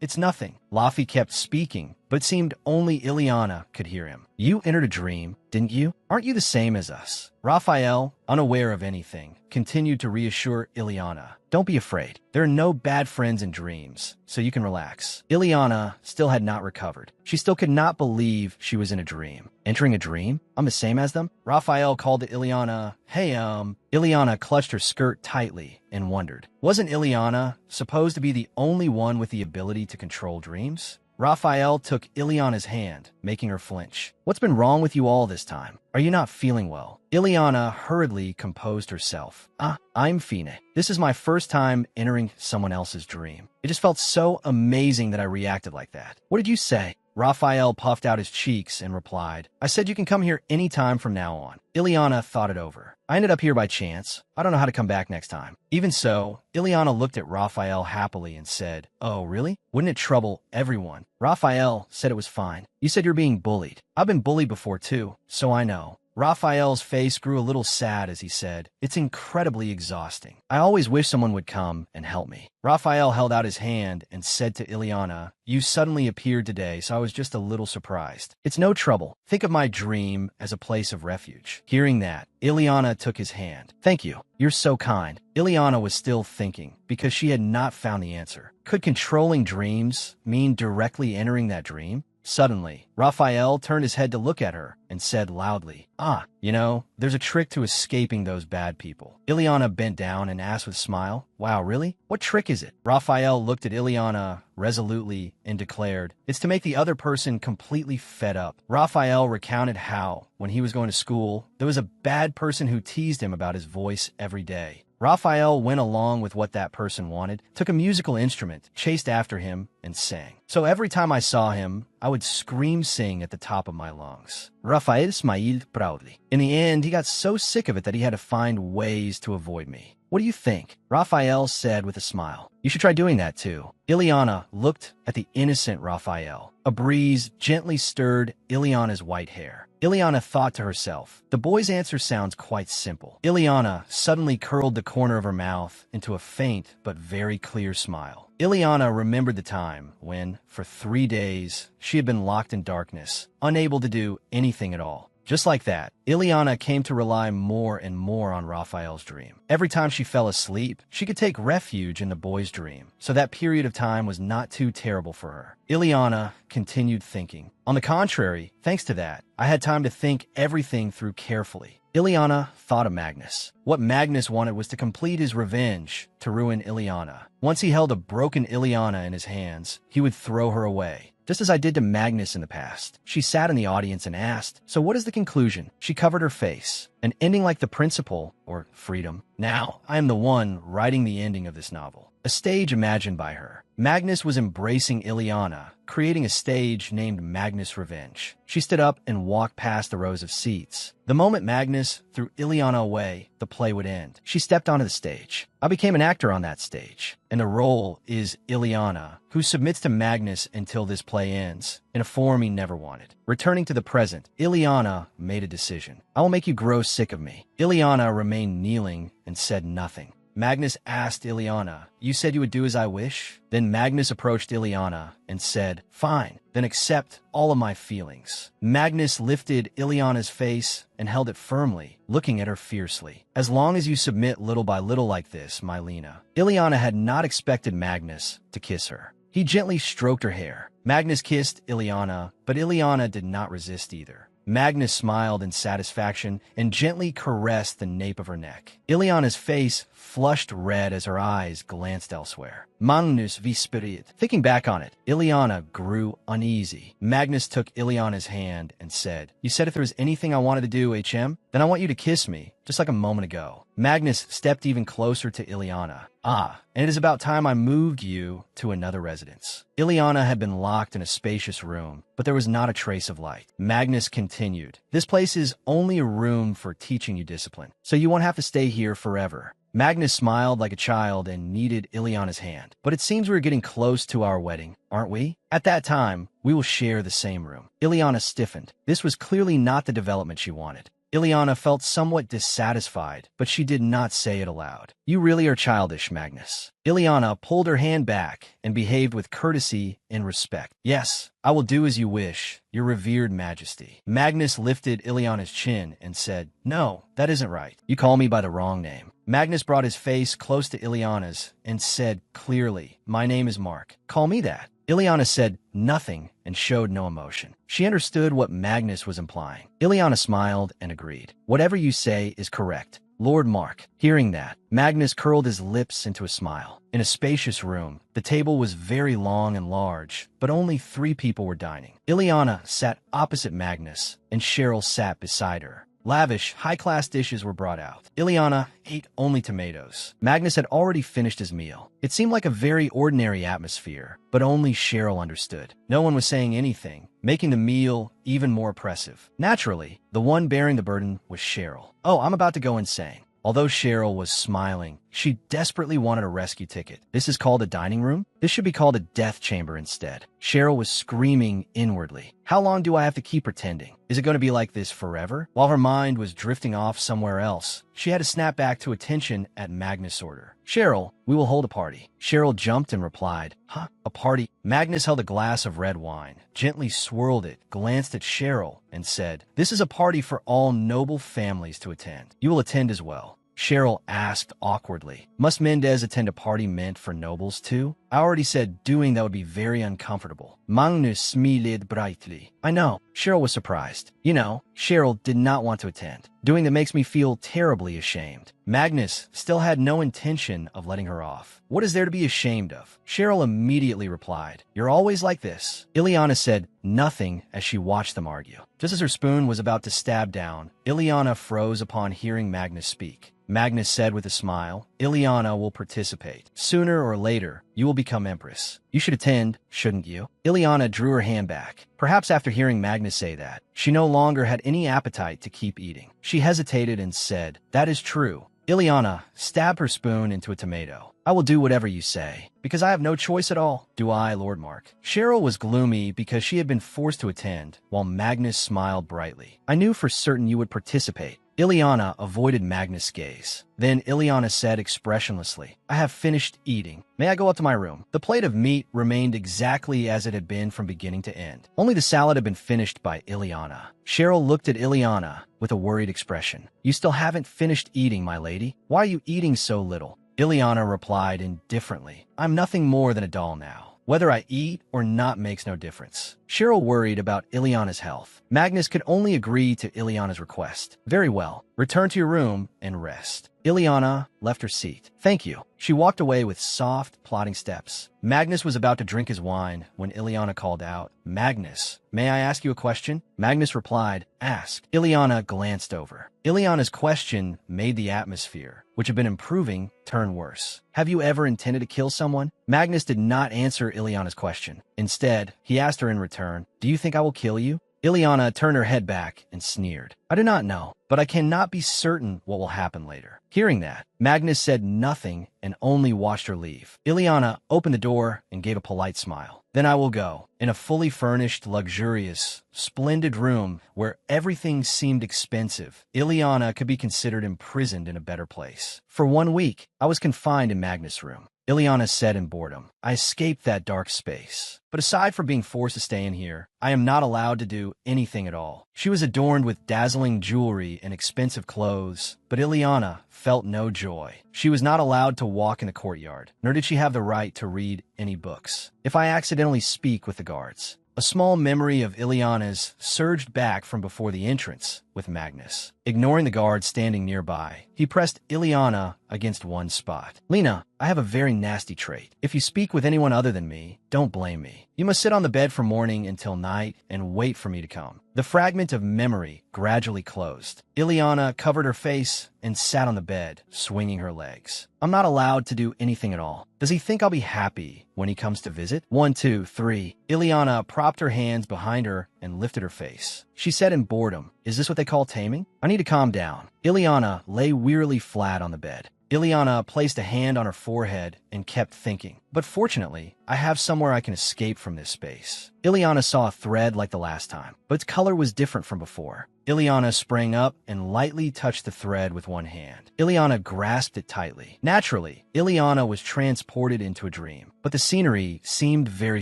it's nothing. Laffy kept speaking, but it seemed only Ileana could hear him. You entered a dream, didn't you? Aren't you the same as us? Raphael, unaware of anything, continued to reassure Ileana. Don't be afraid. There are no bad friends in dreams, so you can relax. Ileana still had not recovered. She still could not believe she was in a dream. Entering a dream? I'm the same as them? Raphael called to Ileana, hey, Ileana clutched her skirt tightly and wondered. Wasn't Ileana supposed to be the only one with the ability to control dreams? Raphael took Ileana's hand, making her flinch. What's been wrong with you all this time? Are you not feeling well? Ileana hurriedly composed herself. I'm Fine. This is my first time entering someone else's dream. It just felt so amazing that I reacted like that. What did you say? Raphael puffed out his cheeks and replied, I said you can come here anytime from now on. Ileana thought it over. I ended up here by chance. I don't know how to come back next time. Even so, Ileana looked at Raphael happily and said, oh, really? Wouldn't it trouble everyone? Raphael said it was fine. You said you're being bullied. I've been bullied before too, so I know. Raphael's face grew a little sad as he said, it's incredibly exhausting. I always wish someone would come and help me. Raphael held out his hand and said to Ileana, you suddenly appeared today, so I was just a little surprised. It's no trouble. Think of my dream as a place of refuge. Hearing that, Ileana took his hand. Thank you. You're so kind. Ileana was still thinking, because she had not found the answer. Could controlling dreams mean directly entering that dream? Suddenly, Raphael turned his head to look at her and said loudly, there's a trick to escaping those bad people. Ileana bent down and asked with a smile, wow, really? What trick is it? Raphael looked at Ileana resolutely and declared, it's to make the other person completely fed up. Raphael recounted how, when he was going to school, there was a bad person who teased him about his voice every day. Raphael went along with what that person wanted, took a musical instrument, chased after him, and sang. So every time I saw him, I would sing at the top of my lungs. Raphael smiled proudly. In the end, he got so sick of it that he had to find ways to avoid me. What do you think? Raphael said with a smile. You should try doing that too. Ileana looked at the innocent Raphael. A breeze gently stirred Ileana's white hair. Ileana thought to herself, the boy's answer sounds quite simple. Ileana suddenly curled the corner of her mouth into a faint but very clear smile. Ileana remembered the time when, for 3 days, she had been locked in darkness, unable to do anything at all. Just like that, Ileana came to rely more and more on Raphael's dream. Every time she fell asleep, she could take refuge in the boy's dream, so that period of time was not too terrible for her. Ileana continued thinking. On the contrary, thanks to that, I had time to think everything through carefully. Ileana thought of Magnus. What Magnus wanted was to complete his revenge to ruin Ileana. Once he held a broken Ileana in his hands, he would throw her away. Just as I did to Magnus in the past. She sat in the audience and asked, so what is the conclusion? She covered her face. An ending like the principle, or freedom. Now, I am the one writing the ending of this novel. a stage imagined by her. Magnus was embracing Ileana, creating a stage named Magnus' Revenge. She stood up and walked past the rows of seats. The moment Magnus threw Ileana away, the play would end. She stepped onto the stage. I became an actor on that stage, and the role is Ileana, who submits to Magnus until this play ends, in a form he never wanted. Returning to the present, Ileana made a decision. I will make you grow sick of me. Ileana remained kneeling and said nothing. Magnus asked Ileana, "You said you would do as I wish?" Then Magnus approached Ileana and said, "Fine, then accept all of my feelings." Magnus lifted Ileana's face and held it firmly, looking at her fiercely. "As long as you submit little by little like this, my Lena." Ileana had not expected Magnus to kiss her. He gently stroked her hair. Magnus kissed Ileana, but Ileana did not resist either. Magnus smiled in satisfaction and gently caressed the nape of her neck. Ileana's face flushed red as her eyes glanced elsewhere. Magnus vispirit. Thinking back on it, Ileana grew uneasy. Magnus took Ileana's hand and said, "You said if there was anything I wanted to do, HM, then I want you to kiss me, just like a moment ago." Magnus stepped even closer to Ileana. "Ah, and it is about time I moved you to another residence." Ileana had been locked in a spacious room, but there was not a trace of light. Magnus continued, "This place is only a room for teaching you discipline, so you won't have to stay here forever." Magnus smiled like a child and kneaded Ileana's hand. "But it seems we're getting close to our wedding, aren't we? At that time, we will share the same room." Ileana stiffened. This was clearly not the development she wanted. Ileana felt somewhat dissatisfied, but she did not say it aloud. "You really are childish, Magnus." Ileana pulled her hand back and behaved with courtesy and respect. "Yes, I will do as you wish, your revered majesty." Magnus lifted Ileana's chin and said, "No, that isn't right. You call me by the wrong name." Magnus brought his face close to Ileana's and said clearly, "My name is Mark. Call me that." Ileana said nothing and showed no emotion. She understood what Magnus was implying. Ileana smiled and agreed. "Whatever you say is correct, Lord Mark." Hearing that, Magnus curled his lips into a smile. In a spacious room, the table was very long and large, but only 3 people were dining. Ileana sat opposite Magnus, and Cheryl sat beside her. Lavish, high-class dishes were brought out. Ileana ate only tomatoes. Magnus had already finished his meal. It seemed like a very ordinary atmosphere, but only Cheryl understood. No one was saying anything, making the meal even more oppressive. Naturally, the one bearing the burden was Cheryl. "Oh, I'm about to go insane." Although Cheryl was smiling, she desperately wanted a rescue ticket. "This is called a dining room? This should be called a death chamber instead." Cheryl was screaming inwardly. "How long do I have to keep pretending? Is it going to be like this forever?" While her mind was drifting off somewhere else, she had to snap back to attention at Magnus' order. "Cheryl, we will hold a party." Cheryl jumped and replied, "Huh? A party?" Magnus held a glass of red wine, gently swirled it, glanced at Cheryl, and said, "This is a party for all noble families to attend. You will attend as well." Cheryl asked awkwardly, "Must Mendez attend a party meant for nobles too?" "I already said doing that would be very uncomfortable." Magnus smiled brightly. "I know." Cheryl was surprised. "You know, Cheryl did not want to attend. Doing that makes me feel terribly ashamed." Magnus still had no intention of letting her off. "What is there to be ashamed of?" Cheryl immediately replied, "You're always like this." Ileana said nothing as she watched them argue. Just as her spoon was about to stab down, Ileana froze upon hearing Magnus speak. Magnus said with a smile, "Ileana will participate. Sooner or later, you will become empress. You should attend, shouldn't you?" Ileana drew her hand back. Perhaps after hearing Magnus say that, she no longer had any appetite to keep eating. She hesitated and said, "That is true." Ileana stabbed her spoon into a tomato. "I will do whatever you say, because I have no choice at all. Do I, Lord Mark?" Cheryl was gloomy because she had been forced to attend, while Magnus smiled brightly. "I knew for certain you would participate." Ileana avoided Magnus' gaze. Then Ileana said expressionlessly, "I have finished eating. May I go up to my room?" The plate of meat remained exactly as it had been from beginning to end. Only the salad had been finished by Ileana. Cheryl looked at Ileana with a worried expression. "You still haven't finished eating, my lady. Why are you eating so little?" Ileana replied indifferently, "I'm nothing more than a doll now. Whether I eat or not makes no difference." Cheryl worried about Ileana's health. Magnus could only agree to Ileana's request. Very well. Return to your room and rest. Ileana left her seat. Thank you. She walked away with soft, plodding steps. Magnus was about to drink his wine when Ileana called out, Magnus, may I ask you a question? Magnus replied, Ask. Ileana glanced over. Ileana's question made the atmosphere, which had been improving, turn worse. Have you ever intended to kill someone? Magnus did not answer Ileana's question. Instead, he asked her in return, Do you think I will kill you? Ileana turned her head back and sneered. I do not know, but I cannot be certain what will happen later. Hearing that, Magnus said nothing and only watched her leave. Ileana opened the door and gave a polite smile. Then I will go. In a fully furnished, luxurious, splendid room where everything seemed expensive, Ileana could be considered imprisoned in a better place. For 1 week, I was confined in Magnus' room. Ileana said in boredom. I escaped that dark space. But aside from being forced to stay in here, I am not allowed to do anything at all. She was adorned with dazzling jewelry and expensive clothes, but Ileana felt no joy. She was not allowed to walk in the courtyard, nor did she have the right to read any books. If I accidentally speak with the guards, a small memory of Ileana's surged back from before the entrance with Magnus. Ignoring the guard standing nearby, he pressed Ileana against one spot. Lena, I have a very nasty trait. If you speak with anyone other than me, don't blame me. You must sit on the bed from morning until night and wait for me to come. The fragment of memory gradually closed. Ileana covered her face and sat on the bed, swinging her legs. I'm not allowed to do anything at all. Does he think I'll be happy when he comes to visit? 1, 2, 3. Ileana propped her hands behind her and lifted her face. She said in boredom, Is this what they call taming? I need to calm down. Ileana lay wearily flat on the bed. Ileana placed a hand on her forehead and kept thinking. But fortunately, I have somewhere I can escape from this space. Ileana saw a thread like the last time, but its color was different from before. Ileana sprang up and lightly touched the thread with one hand. Ileana grasped it tightly. Naturally, Ileana was transported into a dream, but the scenery seemed very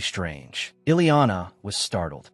strange. Ileana was startled.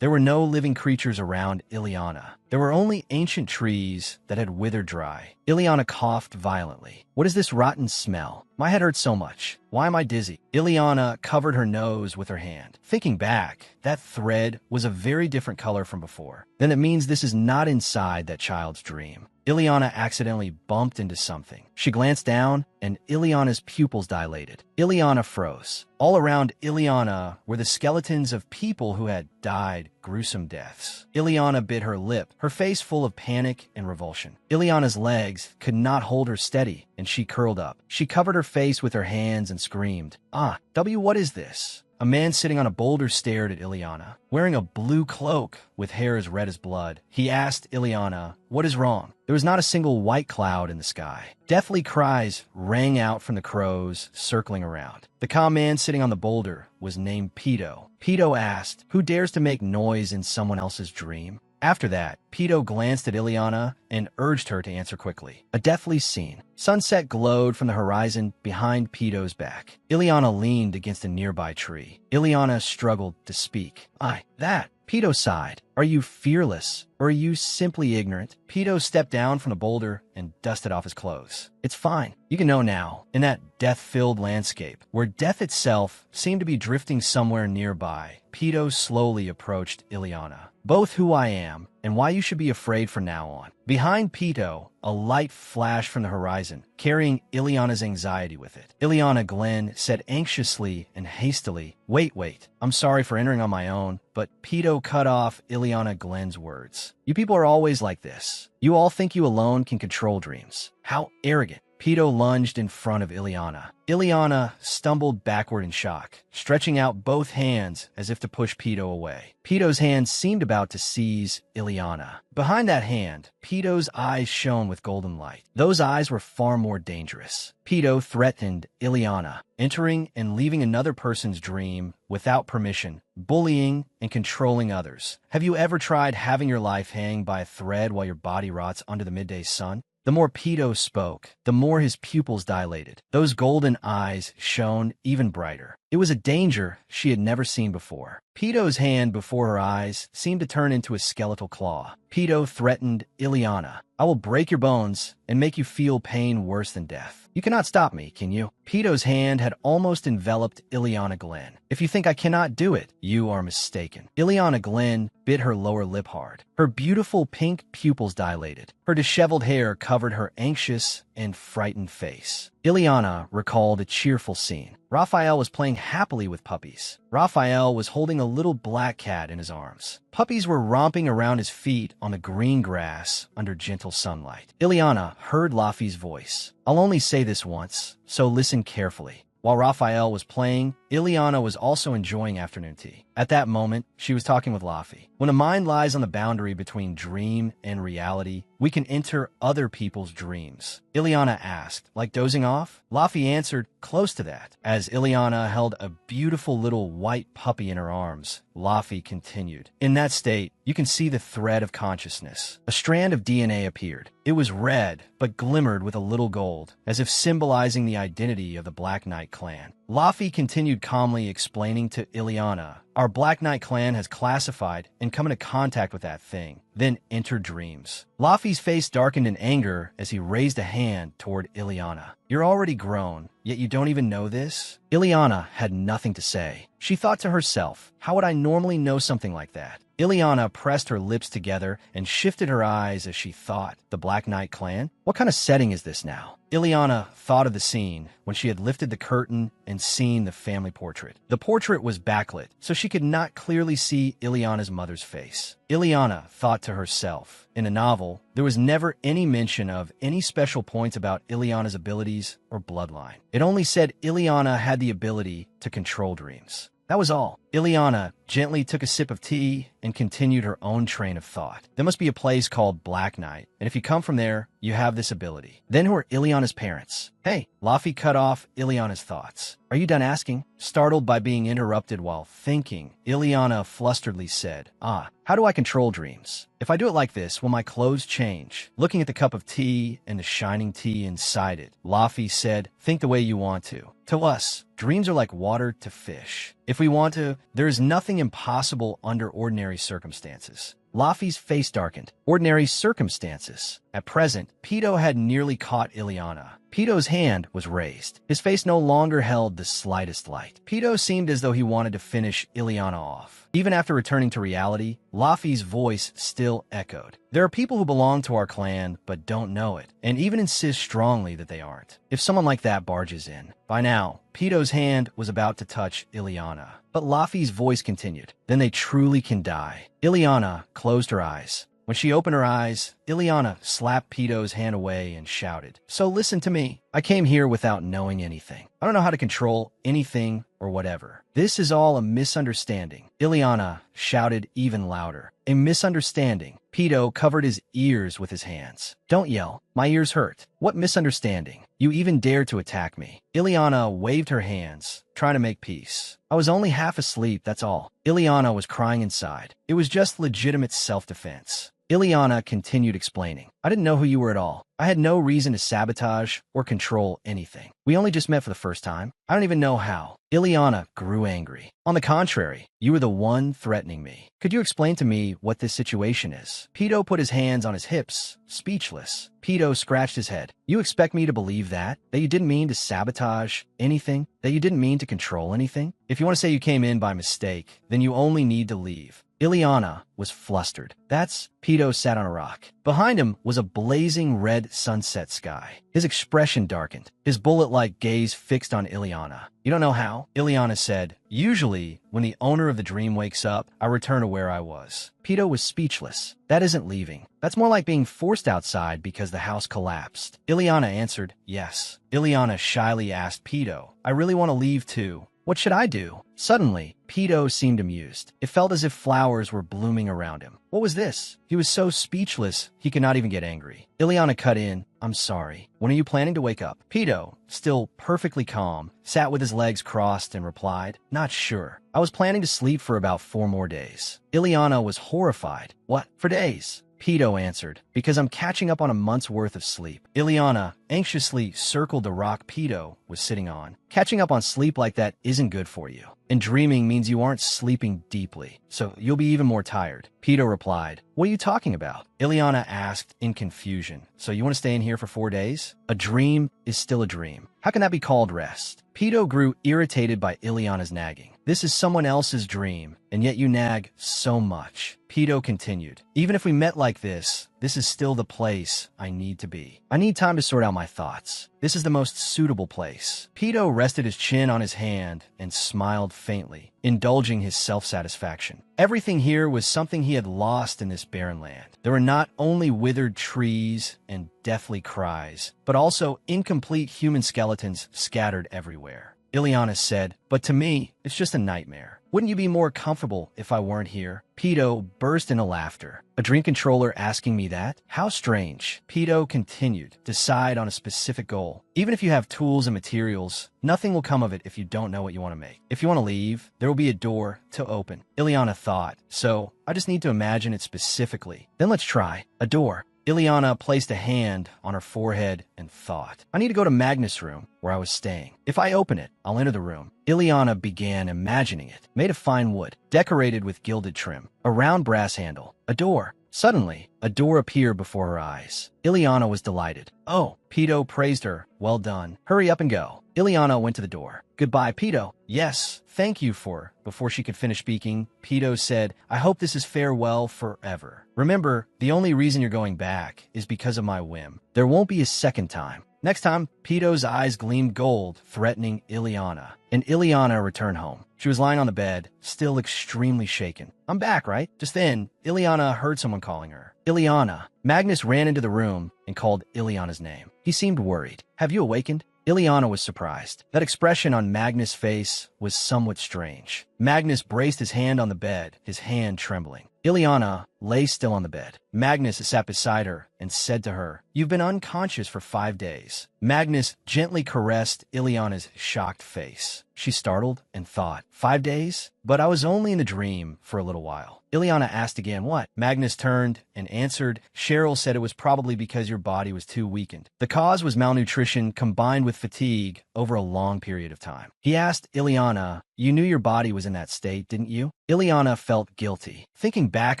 There were no living creatures around Ileana. There were only ancient trees that had withered dry. Ileana coughed violently. What is this rotten smell? My head hurts so much. Why am I dizzy? Ileana covered her nose with her hand. Thinking back, that thread was a very different color from before. Then it means this is not inside that child's dream. Ileana accidentally bumped into something. She glanced down, and Ileana's pupils dilated. Ileana froze. All around Ileana were the skeletons of people who had died gruesome deaths. Ileana bit her lip, her face full of panic and revulsion. Ileana's legs could not hold her steady, and she curled up. She covered her face with her hands and screamed, what is this? A man sitting on a boulder stared at Ileana, wearing a blue cloak with hair as red as blood. He asked Ileana, What is wrong? There was not a single white cloud in the sky. Deathly cries rang out from the crows circling around. The calm man sitting on the boulder was named Pedo. Pedo asked, Who dares to make noise in someone else's dream? After that, Pedo glanced at Ileana and urged her to answer quickly. A deathly scene. Sunset glowed from the horizon behind Pedo's back. Ileana leaned against a nearby tree. Ileana struggled to speak. That. Pedo sighed. Are you fearless, or are you simply ignorant? Pedo stepped down from the boulder and dusted off his clothes. It's fine. You can know now, in that death-filled landscape, where death itself seemed to be drifting somewhere nearby, Pedo slowly approached Ileana. Both who I am and why you should be afraid from now on. Behind Pedo, a light flashed from the horizon, carrying Ileana's anxiety with it. Ileana Glenn said anxiously and hastily, Wait, I'm sorry for entering on my own, but Pedo cut off Ileana Glenn's words. You people are always like this. You all think you alone can control dreams. How arrogant. Pedo lunged in front of Ileana. Ileana stumbled backward in shock, stretching out both hands as if to push Pedo away. Pedo's hand seemed about to seize Ileana. Behind that hand, Pedo's eyes shone with golden light. Those eyes were far more dangerous. Pedo threatened Ileana, entering and leaving another person's dream without permission, bullying and controlling others. Have you ever tried having your life hang by a thread while your body rots under the midday sun? The more Pito spoke, the more his pupils dilated. Those golden eyes shone even brighter. It was a danger she had never seen before. Pito's hand before her eyes seemed to turn into a skeletal claw. Pito threatened Ileana. I will break your bones and make you feel pain worse than death. You cannot stop me, can you? Pito's hand had almost enveloped Ileana Glenn. If you think I cannot do it, you are mistaken. Ileana Glenn bit her lower lip hard. Her beautiful pink pupils dilated. Her disheveled hair covered her anxious and frightened face. Ileana recalled a cheerful scene. Raphael was playing happily with puppies. Raphael was holding a little black cat in his arms. Puppies were romping around his feet on the green grass under gentle sunlight. Ileana heard Laffy's voice. I'll only say this once, so listen carefully. While Raphael was playing, Ileana was also enjoying afternoon tea. At that moment, she was talking with Laffy. When a mind lies on the boundary between dream and reality, we can enter other people's dreams. Ileana asked, like dozing off? Laffy answered, close to that. As Ileana held a beautiful little white puppy in her arms, Laffy continued. In that state, you can see the thread of consciousness. A strand of DNA appeared. It was red, but glimmered with a little gold, as if symbolizing the identity of the Black Knight clan. Laffy continued calmly explaining to Ileana, our Black Knight clan has classified and come into contact with that thing, then entered dreams. Laffy's face darkened in anger as he raised a hand toward Ileana. You're already grown, yet you don't even know this? Ileana had nothing to say. She thought to herself, how would I normally know something like that? Ileana pressed her lips together and shifted her eyes as she thought, the Black Knight clan? What kind of setting is this now? Ileana thought of the scene when she had lifted the curtain and seen the family portrait. The portrait was backlit, so she could not clearly see Ileana's mother's face. Ileana thought to herself, in a novel, there was never any mention of any special points about Ileana's abilities or bloodline. It only said Ileana had the ability to control dreams. That was all. Ileana gently took a sip of tea and continued her own train of thought. There must be a place called Black Knight, and if you come from there, you have this ability. Then who are Ileana's parents? Hey, Laffy cut off Ileana's thoughts. Are you done asking? Startled by being interrupted while thinking, Ileana flusteredly said, how do I control dreams? If I do it like this, will my clothes change? Looking at the cup of tea and the shining tea inside it, Laffy said, think the way you want to. To us, dreams are like water to fish. If we want to, there is nothing impossible under ordinary circumstances. Laffy's face darkened. Ordinary circumstances. At present, Pito had nearly caught Ileana. Pito's hand was raised. His face no longer held the slightest light. Pito seemed as though he wanted to finish Ileana off. Even after returning to reality, Laffy's voice still echoed. There are people who belong to our clan but don't know it, and even insist strongly that they aren't. If someone like that barges in. By now, Pito's hand was about to touch Ileana. But Laffy's voice continued. Then they truly can die. Ileana closed her eyes. When she opened her eyes, Ileana slapped Pito's hand away and shouted, so listen to me. I came here without knowing anything. I don't know how to control anything or whatever. This is all a misunderstanding. Ileana shouted even louder. A misunderstanding. Pito covered his ears with his hands. Don't yell. My ears hurt. What misunderstanding? You even dared to attack me. Ileana waved her hands, trying to make peace. I was only half asleep, that's all. Ileana was crying inside. It was just legitimate self-defense. Ileana continued explaining. I didn't know who you were at all. I had no reason to sabotage or control anything. We only just met for the first time. I don't even know how. Ileana grew angry. On the contrary, you were the one threatening me. Could you explain to me what this situation is? Pito put his hands on his hips, speechless. Pito scratched his head. You expect me to believe that? That you didn't mean to sabotage anything? That you didn't mean to control anything? If you want to say you came in by mistake, then you only need to leave. Ileana was flustered. Pito sat on a rock. Behind him was a blazing red sunset sky. His expression darkened, his bullet-like gaze fixed on Ileana. You don't know how? Ileana said, usually, when the owner of the dream wakes up, I return to where I was. Pito was speechless. That isn't leaving. That's more like being forced outside because the house collapsed. Ileana answered, yes. Ileana shyly asked Pito, I really want to leave too. What should I do? Suddenly, Pito seemed amused. It felt as if flowers were blooming around him. What was this? He was so speechless, he could not even get angry. Ileana cut in, I'm sorry. When are you planning to wake up? Pito, still perfectly calm, sat with his legs crossed and replied, not sure. I was planning to sleep for about 4 more days. Ileana was horrified. What? For days? Pedo answered. Because I'm catching up on a month's worth of sleep. Ileana anxiously circled the rock Pedo was sitting on. Catching up on sleep like that isn't good for you. And dreaming means you aren't sleeping deeply, so you'll be even more tired. Pedo replied, What are you talking about? Ileana asked in confusion. So you want to stay in here for 4 days? A dream is still a dream. How can that be called rest? Pedo grew irritated by Ileana's nagging. This is someone else's dream, and yet you nag so much. Pedo continued, Even if we met like this is still the place I need to be. I need time to sort out my thoughts. This is the most suitable place. Pedo rested his chin on his hand and smiled faintly, indulging his self-satisfaction. Everything here was something he had lost in this barren land. There were not only withered trees and deathly cries, but also incomplete human skeletons scattered everywhere. Ileana said, But to me, it's just a nightmare. Wouldn't you be more comfortable if I weren't here? Pedo burst into laughter. A dream controller asking me that? How strange. Pedo continued. Decide on a specific goal. Even if you have tools and materials, nothing will come of it if you don't know what you want to make. If you want to leave, there will be a door to open. Ileana thought, So I just need to imagine it specifically. Then let's try. A door. Ileana placed a hand on her forehead and thought, I need to go to Magnus' room, where I was staying. If I open it, I'll enter the room. Ileana began imagining it, made of fine wood, decorated with gilded trim, a round brass handle, a door. Suddenly, a door appeared before her eyes. Ileana was delighted. Oh, Pedo praised her. Well done. Hurry up and go. Ileana went to the door. Goodbye, Pedo. Yes, thank you for. Before she could finish speaking, Pedo said, I hope this is farewell forever. Remember, the only reason you're going back is because of my whim. There won't be a second time. Next time, Pedo's eyes gleamed gold, threatening Ileana. And Ileana returned home. She was lying on the bed, still extremely shaken. I'm back, right? Just then, Ileana heard someone calling her. Ileana. Magnus ran into the room and called Ileana's name. He seemed worried. Have you awakened? Ileana was surprised. That expression on Magnus' face was somewhat strange. Magnus braced his hand on the bed, his hand trembling. Ileana lay still on the bed. Magnus sat beside her and said to her, You've been unconscious for 5 days. Magnus gently caressed Ileana's shocked face. She startled and thought, 5 days? But I was only in a dream for a little while. Ileana asked again, what? Magnus turned and answered, Cheryl said it was probably because your body was too weakened. The cause was malnutrition combined with fatigue over a long period of time. He asked Ileana, You knew your body was in that state, didn't you? Ileana felt guilty. Thinking back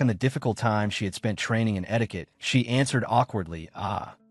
on the difficult time she had spent training in etiquette, she answered awkwardly,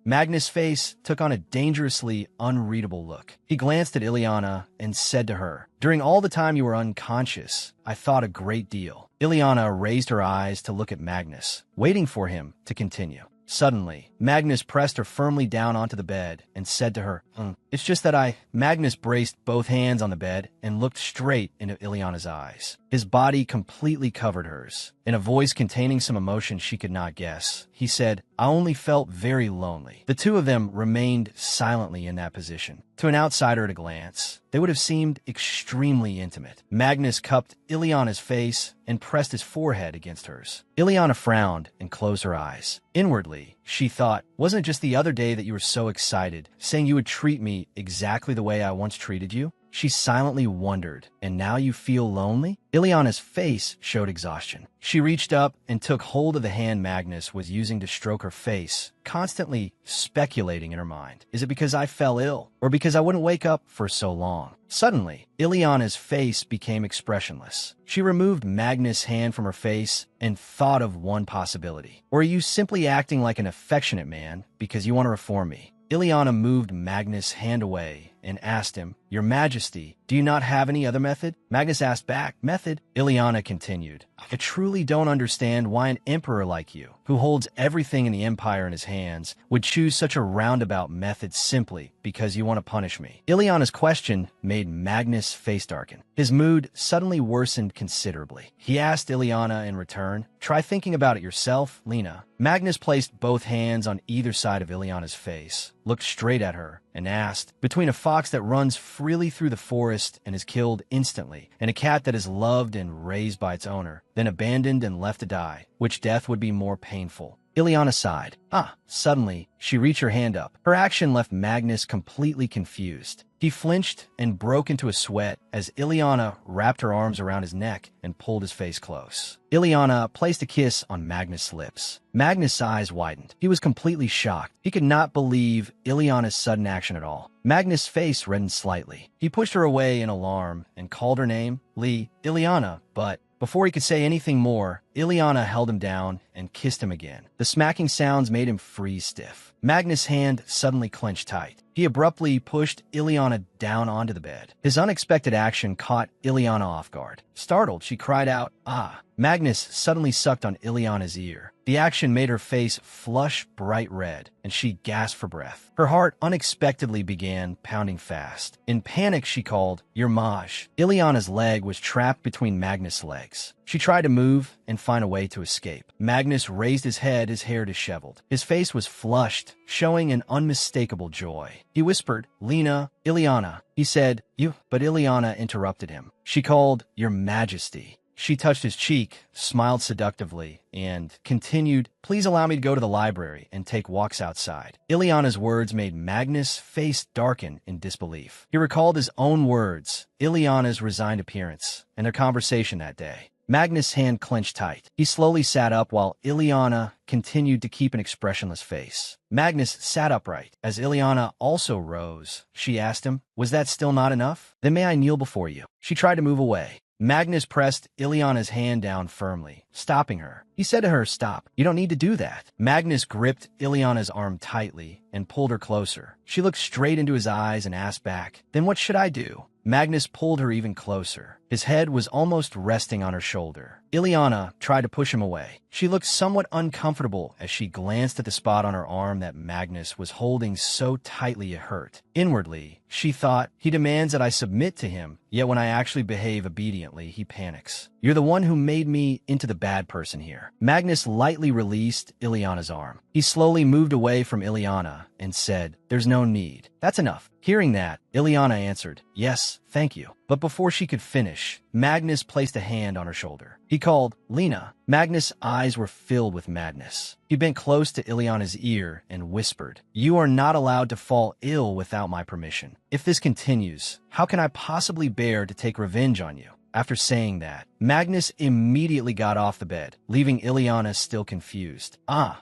Magnus' face took on a dangerously unreadable look. He glanced at Ileana and said to her, During all the time you were unconscious, I thought a great deal. Ileana raised her eyes to look at Magnus, waiting for him to continue. Suddenly, Magnus pressed her firmly down onto the bed and said to her, It's just that Magnus braced both hands on the bed and looked straight into Ileana's eyes. His body completely covered hers. In a voice containing some emotion she could not guess, he said, I only felt very lonely. The two of them remained silently in that position. To an outsider at a glance, they would have seemed extremely intimate. Magnus cupped Ileana's face and pressed his forehead against hers. Ileana frowned and closed her eyes. Inwardly, she thought, wasn't it just the other day that you were so excited, saying you would treat me exactly the way I once treated you? She silently wondered, and now you feel lonely? Ileana's face showed exhaustion. She reached up and took hold of the hand Magnus was using to stroke her face, constantly speculating in her mind. Is it because I fell ill, or because I wouldn't wake up for so long? Suddenly, Ileana's face became expressionless. She removed Magnus' hand from her face and thought of one possibility. Or are you simply acting like an affectionate man because you want to reform me? Ileana moved Magnus' hand away and asked him, Your Majesty, do you not have any other method? Magnus asked back, Method? Ileana continued, I truly don't understand why an emperor like you, who holds everything in the empire in his hands, would choose such a roundabout method simply because you want to punish me. Ileana's question made Magnus' face darken. His mood suddenly worsened considerably. He asked Ileana in return, Try thinking about it yourself, Lena. Magnus placed both hands on either side of Ileana's face, looked straight at her, and asked, Between a fox that runs freely through the forest and is killed instantly, and a cat that is loved and raised by its owner, then abandoned and left to die, which death would be more painful? Ileana sighed. Suddenly, she reached her hand up. Her action left Magnus completely confused. He flinched and broke into a sweat as Ileana wrapped her arms around his neck and pulled his face close. Ileana placed a kiss on Magnus' lips. Magnus' eyes widened. He was completely shocked. He could not believe Ileana's sudden action at all. Magnus' face reddened slightly. He pushed her away in alarm and called her name, Ileana, but before he could say anything more, Ileana held him down and kissed him again. The smacking sounds made him freeze stiff. Magnus' hand suddenly clenched tight. He abruptly pushed Ileana down onto the bed. His unexpected action caught Ileana off guard. Startled, she cried out, "Ah!" Magnus suddenly sucked on Ileana's ear. The action made her face flush bright red, and she gasped for breath. Her heart unexpectedly began pounding fast. In panic, she called, "Your Maj." Ileana's leg was trapped between Magnus' legs. She tried to move and find a way to escape. Magnus raised his head, his hair disheveled. His face was flushed, showing an unmistakable joy. He whispered, "Lena, Ileana." He said, "You," but Ileana interrupted him. She called, "Your Majesty." She touched his cheek, smiled seductively, and continued, "Please allow me to go to the library and take walks outside." Ileana's words made Magnus' face darken in disbelief. He recalled his own words, Ileana's resigned appearance, and their conversation that day. Magnus' hand clenched tight. He slowly sat up while Ileana continued to keep an expressionless face. Magnus sat upright. As Ileana also rose, she asked him, "Was that still not enough? Then may I kneel before you?" She tried to move away. Magnus pressed Ileana's hand down firmly, stopping her. He said to her, "Stop. You don't need to do that." Magnus gripped Ileana's arm tightly and pulled her closer. She looked straight into his eyes and asked back, "Then what should I do?" Magnus pulled her even closer. His head was almost resting on her shoulder. Ileana tried to push him away. She looked somewhat uncomfortable as she glanced at the spot on her arm that Magnus was holding so tightly it hurt. Inwardly, she thought, "He demands that I submit to him, yet when I actually behave obediently, he panics. You're the one who made me into the bad person here." Magnus lightly released Ileana's arm. He slowly moved away from Ileana and said, "There's no need. That's enough." Hearing that, Ileana answered, "Yes, thank you." But before she could finish, Magnus placed a hand on her shoulder. He called, "Lena." Magnus' eyes were filled with madness. He bent close to Ileana's ear and whispered, "You are not allowed to fall ill without my permission. If this continues, how can I possibly bear to take revenge on you?" After saying that, Magnus immediately got off the bed, leaving Ileana still confused.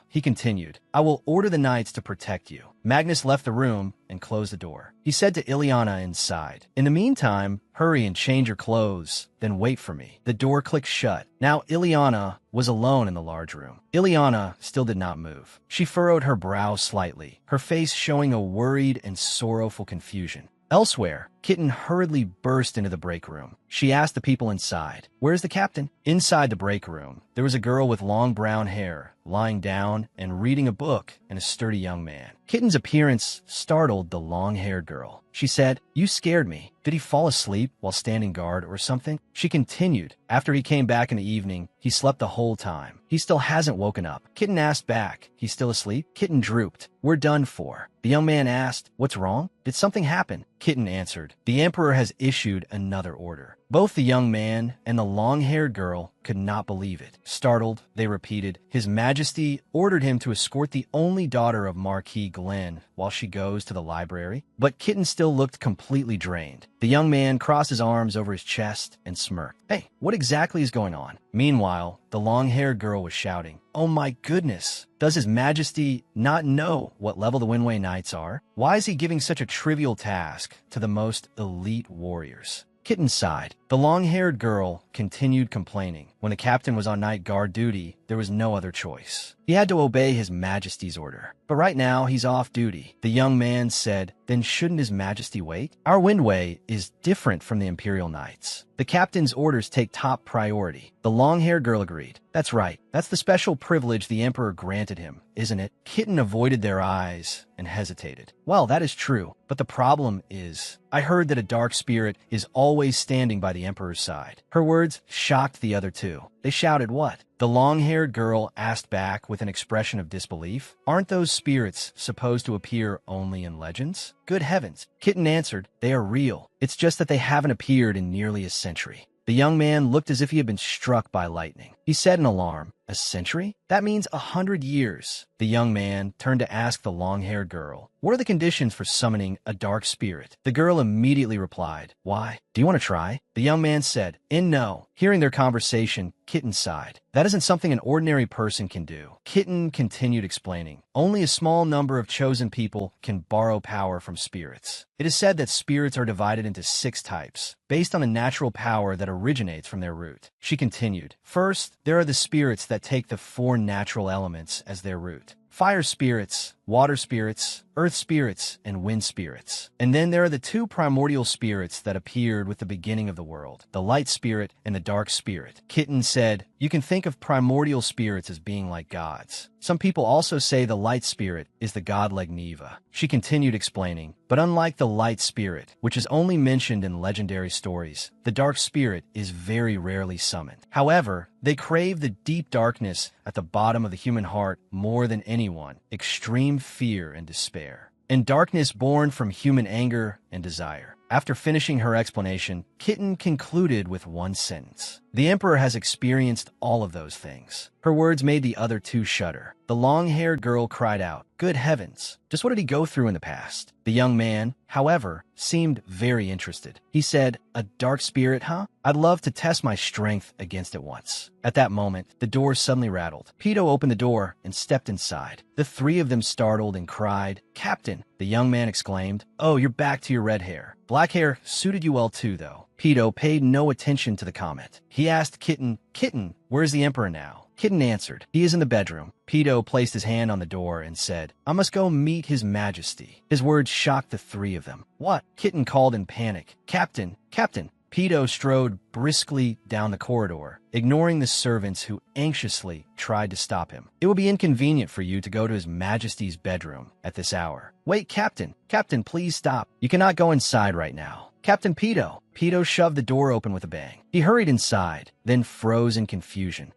He continued, "I will order the knights to protect you." Magnus left the room and closed the door. He said to Ileana inside, "In the meantime, hurry and change your clothes, then wait for me." The door clicked shut. Now Ileana was alone in the large room. Ileana still did not move. She furrowed her brow slightly, her face showing a worried and sorrowful confusion. Elsewhere, Kitten hurriedly burst into the break room. She asked the people inside, "Where's the captain?" Inside the break room, there was a girl with long brown hair, lying down and reading a book, and a sturdy young man. Kitten's appearance startled the long-haired girl. She said, "You scared me. Did he fall asleep while standing guard or something?" She continued, "After he came back in the evening, he slept the whole time. He still hasn't woken up." Kitten asked back, "He's still asleep?" Kitten drooped. "We're done for." The young man asked, "What's wrong? Did something happen?" Kitten answered, "The emperor has issued another order." Both the young man and the long-haired girl could not believe it. Startled, they repeated, "His Majesty ordered him to escort the only daughter of Marquis Glenn while she goes to the library?" But Kitten still looked completely drained. The young man crossed his arms over his chest and smirked. "Hey, what exactly is going on?" Meanwhile, the long-haired girl was shouting, "Oh my goodness! Does His Majesty not know what level the Winway Knights are? Why is he giving such a trivial task to the most elite warriors?" Kitten sighed. The long-haired girl continued complaining. When the captain was on night guard duty, there was no other choice. He had to obey His Majesty's order. But right now, he's off duty. The young man said, "Then shouldn't His Majesty wait? Our Windway is different from the Imperial Knights. The captain's orders take top priority." The long-haired girl agreed. "That's right. That's the special privilege the Emperor granted him, isn't it?" Kitten avoided their eyes and hesitated. "Well, that is true. But the problem is, I heard that a dark spirit is always standing by the Emperor's side." Her words shocked the other two. They shouted, "What?" The long-haired girl asked back with an expression of disbelief. "Aren't those spirits supposed to appear only in legends?" "Good heavens." Kitten answered, "They are real. It's just that they haven't appeared in nearly a century." The young man looked as if he had been struck by lightning. He said in alarm, A century? That means 100 years. The young man turned to ask the long-haired girl, what are the conditions for summoning a dark spirit? The girl immediately replied, why? Do you want to try? The young man said, no. Hearing their conversation, Kitten sighed. That isn't something an ordinary person can do. Kitten continued explaining, only a small number of chosen people can borrow power from spirits. It is said that spirits are divided into 6 types, based on a natural power that originates from their root. She continued, first, there are the spirits that take the 4 natural elements as their root. Fire spirits, water spirits, earth spirits, and wind spirits. And then there are the 2 primordial spirits that appeared with the beginning of the world, the light spirit and the dark spirit. Kitten said, you can think of primordial spirits as being like gods. Some people also say the light spirit is the god like Neva. She continued explaining, but unlike the light spirit, which is only mentioned in legendary stories, the dark spirit is very rarely summoned. However, they crave the deep darkness at the bottom of the human heart more than anyone, extreme fear and despair, and darkness born from human anger and desire. After finishing her explanation, Kitten concluded with one sentence. The Emperor has experienced all of those things. Her words made the other 2 shudder. The long-haired girl cried out, good heavens, just what did he go through in the past? The young man, however, seemed very interested. He said, a dark spirit, huh? I'd love to test my strength against it once. At that moment, the door suddenly rattled. Pedo opened the door and stepped inside. The 3 of them startled and cried, Captain! The young man exclaimed, oh, you're back to your red hair. Black hair suited you well too, though. Pedo paid no attention to the comment. He asked Kitten, Kitten, where's the Emperor now? Kitten answered, he is in the bedroom. Pedo placed his hand on the door and said, I must go meet His Majesty. His words shocked the 3 of them. What? Kitten called in panic. Captain, Captain. Pedo strode briskly down the corridor, ignoring the servants who anxiously tried to stop him. It will be inconvenient for you to go to His Majesty's bedroom at this hour. Wait, Captain. Captain, please stop. You cannot go inside right now. Captain Pedo. Pedo shoved the door open with a bang. He hurried inside, then froze in confusion.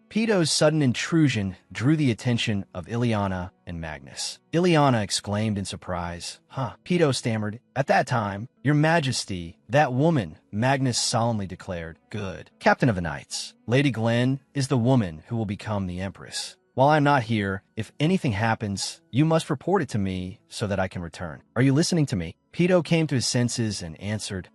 Pedo's sudden intrusion drew the attention of Ileana and Magnus. Ileana exclaimed in surprise. Pedo stammered. At that time, Your Majesty, that woman, Magnus solemnly declared. Good. Captain of the Knights, Lady Glenn is the woman who will become the Empress. While I'm not here, if anything happens, you must report it to me so that I can return. Are you listening to me? Pedo came to his senses and answered,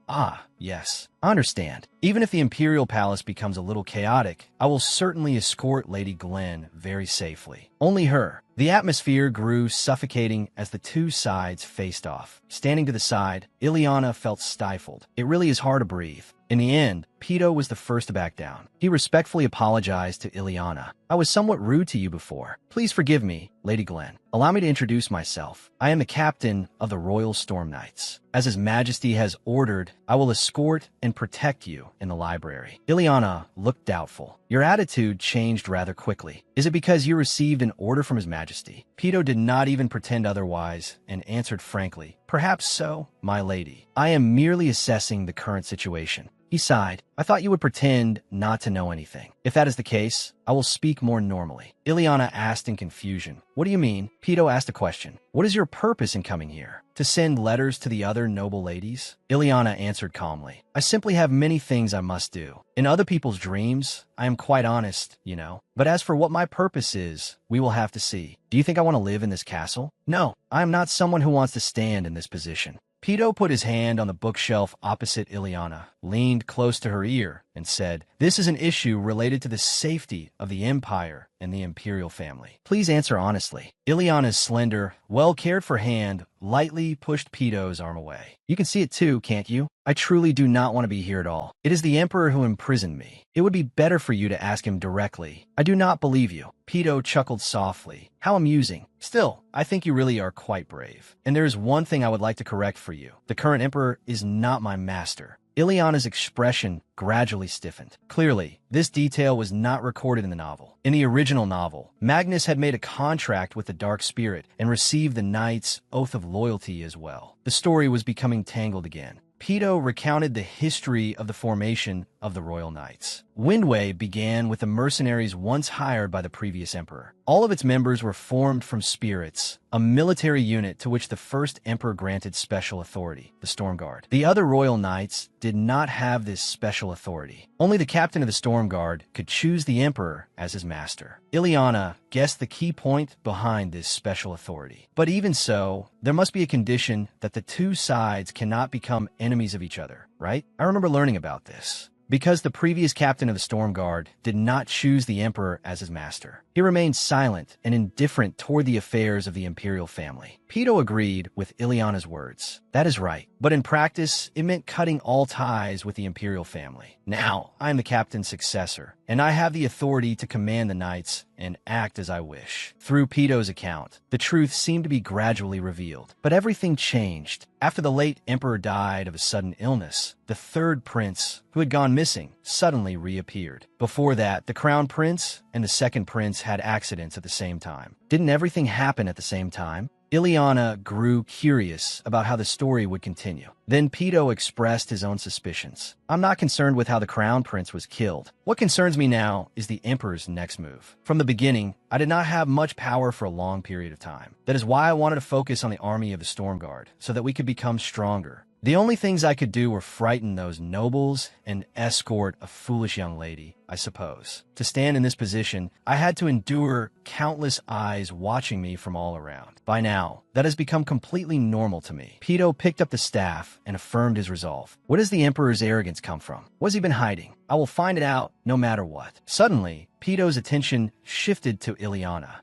yes, I understand. Even if the Imperial Palace becomes a little chaotic, I will certainly escort Lady Glenn very safely. Only her. The atmosphere grew suffocating as the 2 sides faced off. Standing to the side, Ileana felt stifled. It really is hard to breathe. In the end, Pedo was the first to back down. He respectfully apologized to Ileana. I was somewhat rude to you before. Please forgive me, Lady Glenn. Allow me to introduce myself. I am the captain of the Royal Storm Knights. As His Majesty has ordered, I will escort and protect you in the library. Ileana looked doubtful. Your attitude changed rather quickly. Is it because you received an order from His Majesty? Pedo did not even pretend otherwise and answered frankly, perhaps so, my lady. I am merely assessing the current situation. He sighed. I thought you would pretend not to know anything. If that is the case, I will speak more normally. Ileana asked in confusion. What do you mean? Pedo asked a question. What is your purpose in coming here? To send letters to the other noble ladies? Ileana answered calmly. I simply have many things I must do. In other people's dreams, I am quite honest, you know. But as for what my purpose is, we will have to see. Do you think I want to live in this castle? No, I am not someone who wants to stand in this position. Pedo put his hand on the bookshelf opposite Ileana, leaned close to her ear, and said, this is an issue related to the safety of the Empire and the Imperial family. Please answer honestly. Ileana's slender, well-cared-for hand lightly pushed Pedo's arm away. You can see it too, can't you? I truly do not want to be here at all. It is the Emperor who imprisoned me. It would be better for you to ask him directly. I do not believe you. Pedo chuckled softly. How amusing. Still, I think you really are quite brave. And there is one thing I would like to correct for you. The current Emperor is not my master. Ileana's expression gradually stiffened. Clearly, this detail was not recorded in the novel. In the original novel, Magnus had made a contract with the Dark Spirit and received the Knight's Oath of Loyalty as well. The story was becoming tangled again. Pedo recounted the history of the formation of the Royal Knights. Windway began with the mercenaries once hired by the previous emperor. All of its members were formed from spirits, a military unit to which the first emperor granted special authority, the Storm Guard. The other royal knights did not have this special authority. Only the captain of the Storm Guard could choose the emperor as his master. Ileana guessed the key point behind this special authority. But even so, there must be a condition that the two sides cannot become enemies of each other, right? I remember learning about this. Because the previous captain of the Storm Guard did not choose the emperor as his master. He remained silent and indifferent toward the affairs of the imperial family. Pito agreed with Ileana's words. That is right, but in practice, it meant cutting all ties with the imperial family. Now, I am the captain's successor, and I have the authority to command the knights and act as I wish. Through Pito's account, the truth seemed to be gradually revealed. But everything changed. After the late emperor died of a sudden illness, the third prince, who had gone missing, suddenly reappeared. Before that, the crown prince and the second prince had accidents at the same time. Didn't everything happen at the same time? Ileana grew curious about how the story would continue. Then Pito expressed his own suspicions. I'm not concerned with how the crown prince was killed. What concerns me now is the emperor's next move. From the beginning, I did not have much power for a long period of time. That is why I wanted to focus on the army of the Storm Guard, so that we could become stronger. The only things I could do were frighten those nobles and escort a foolish young lady, I suppose. To stand in this position, I had to endure countless eyes watching me from all around. By now, that has become completely normal to me. Pito picked up the staff and affirmed his resolve. Where does the emperor's arrogance come from? What has he been hiding? I will find it out no matter what. Suddenly, Pito's attention shifted to Ileana.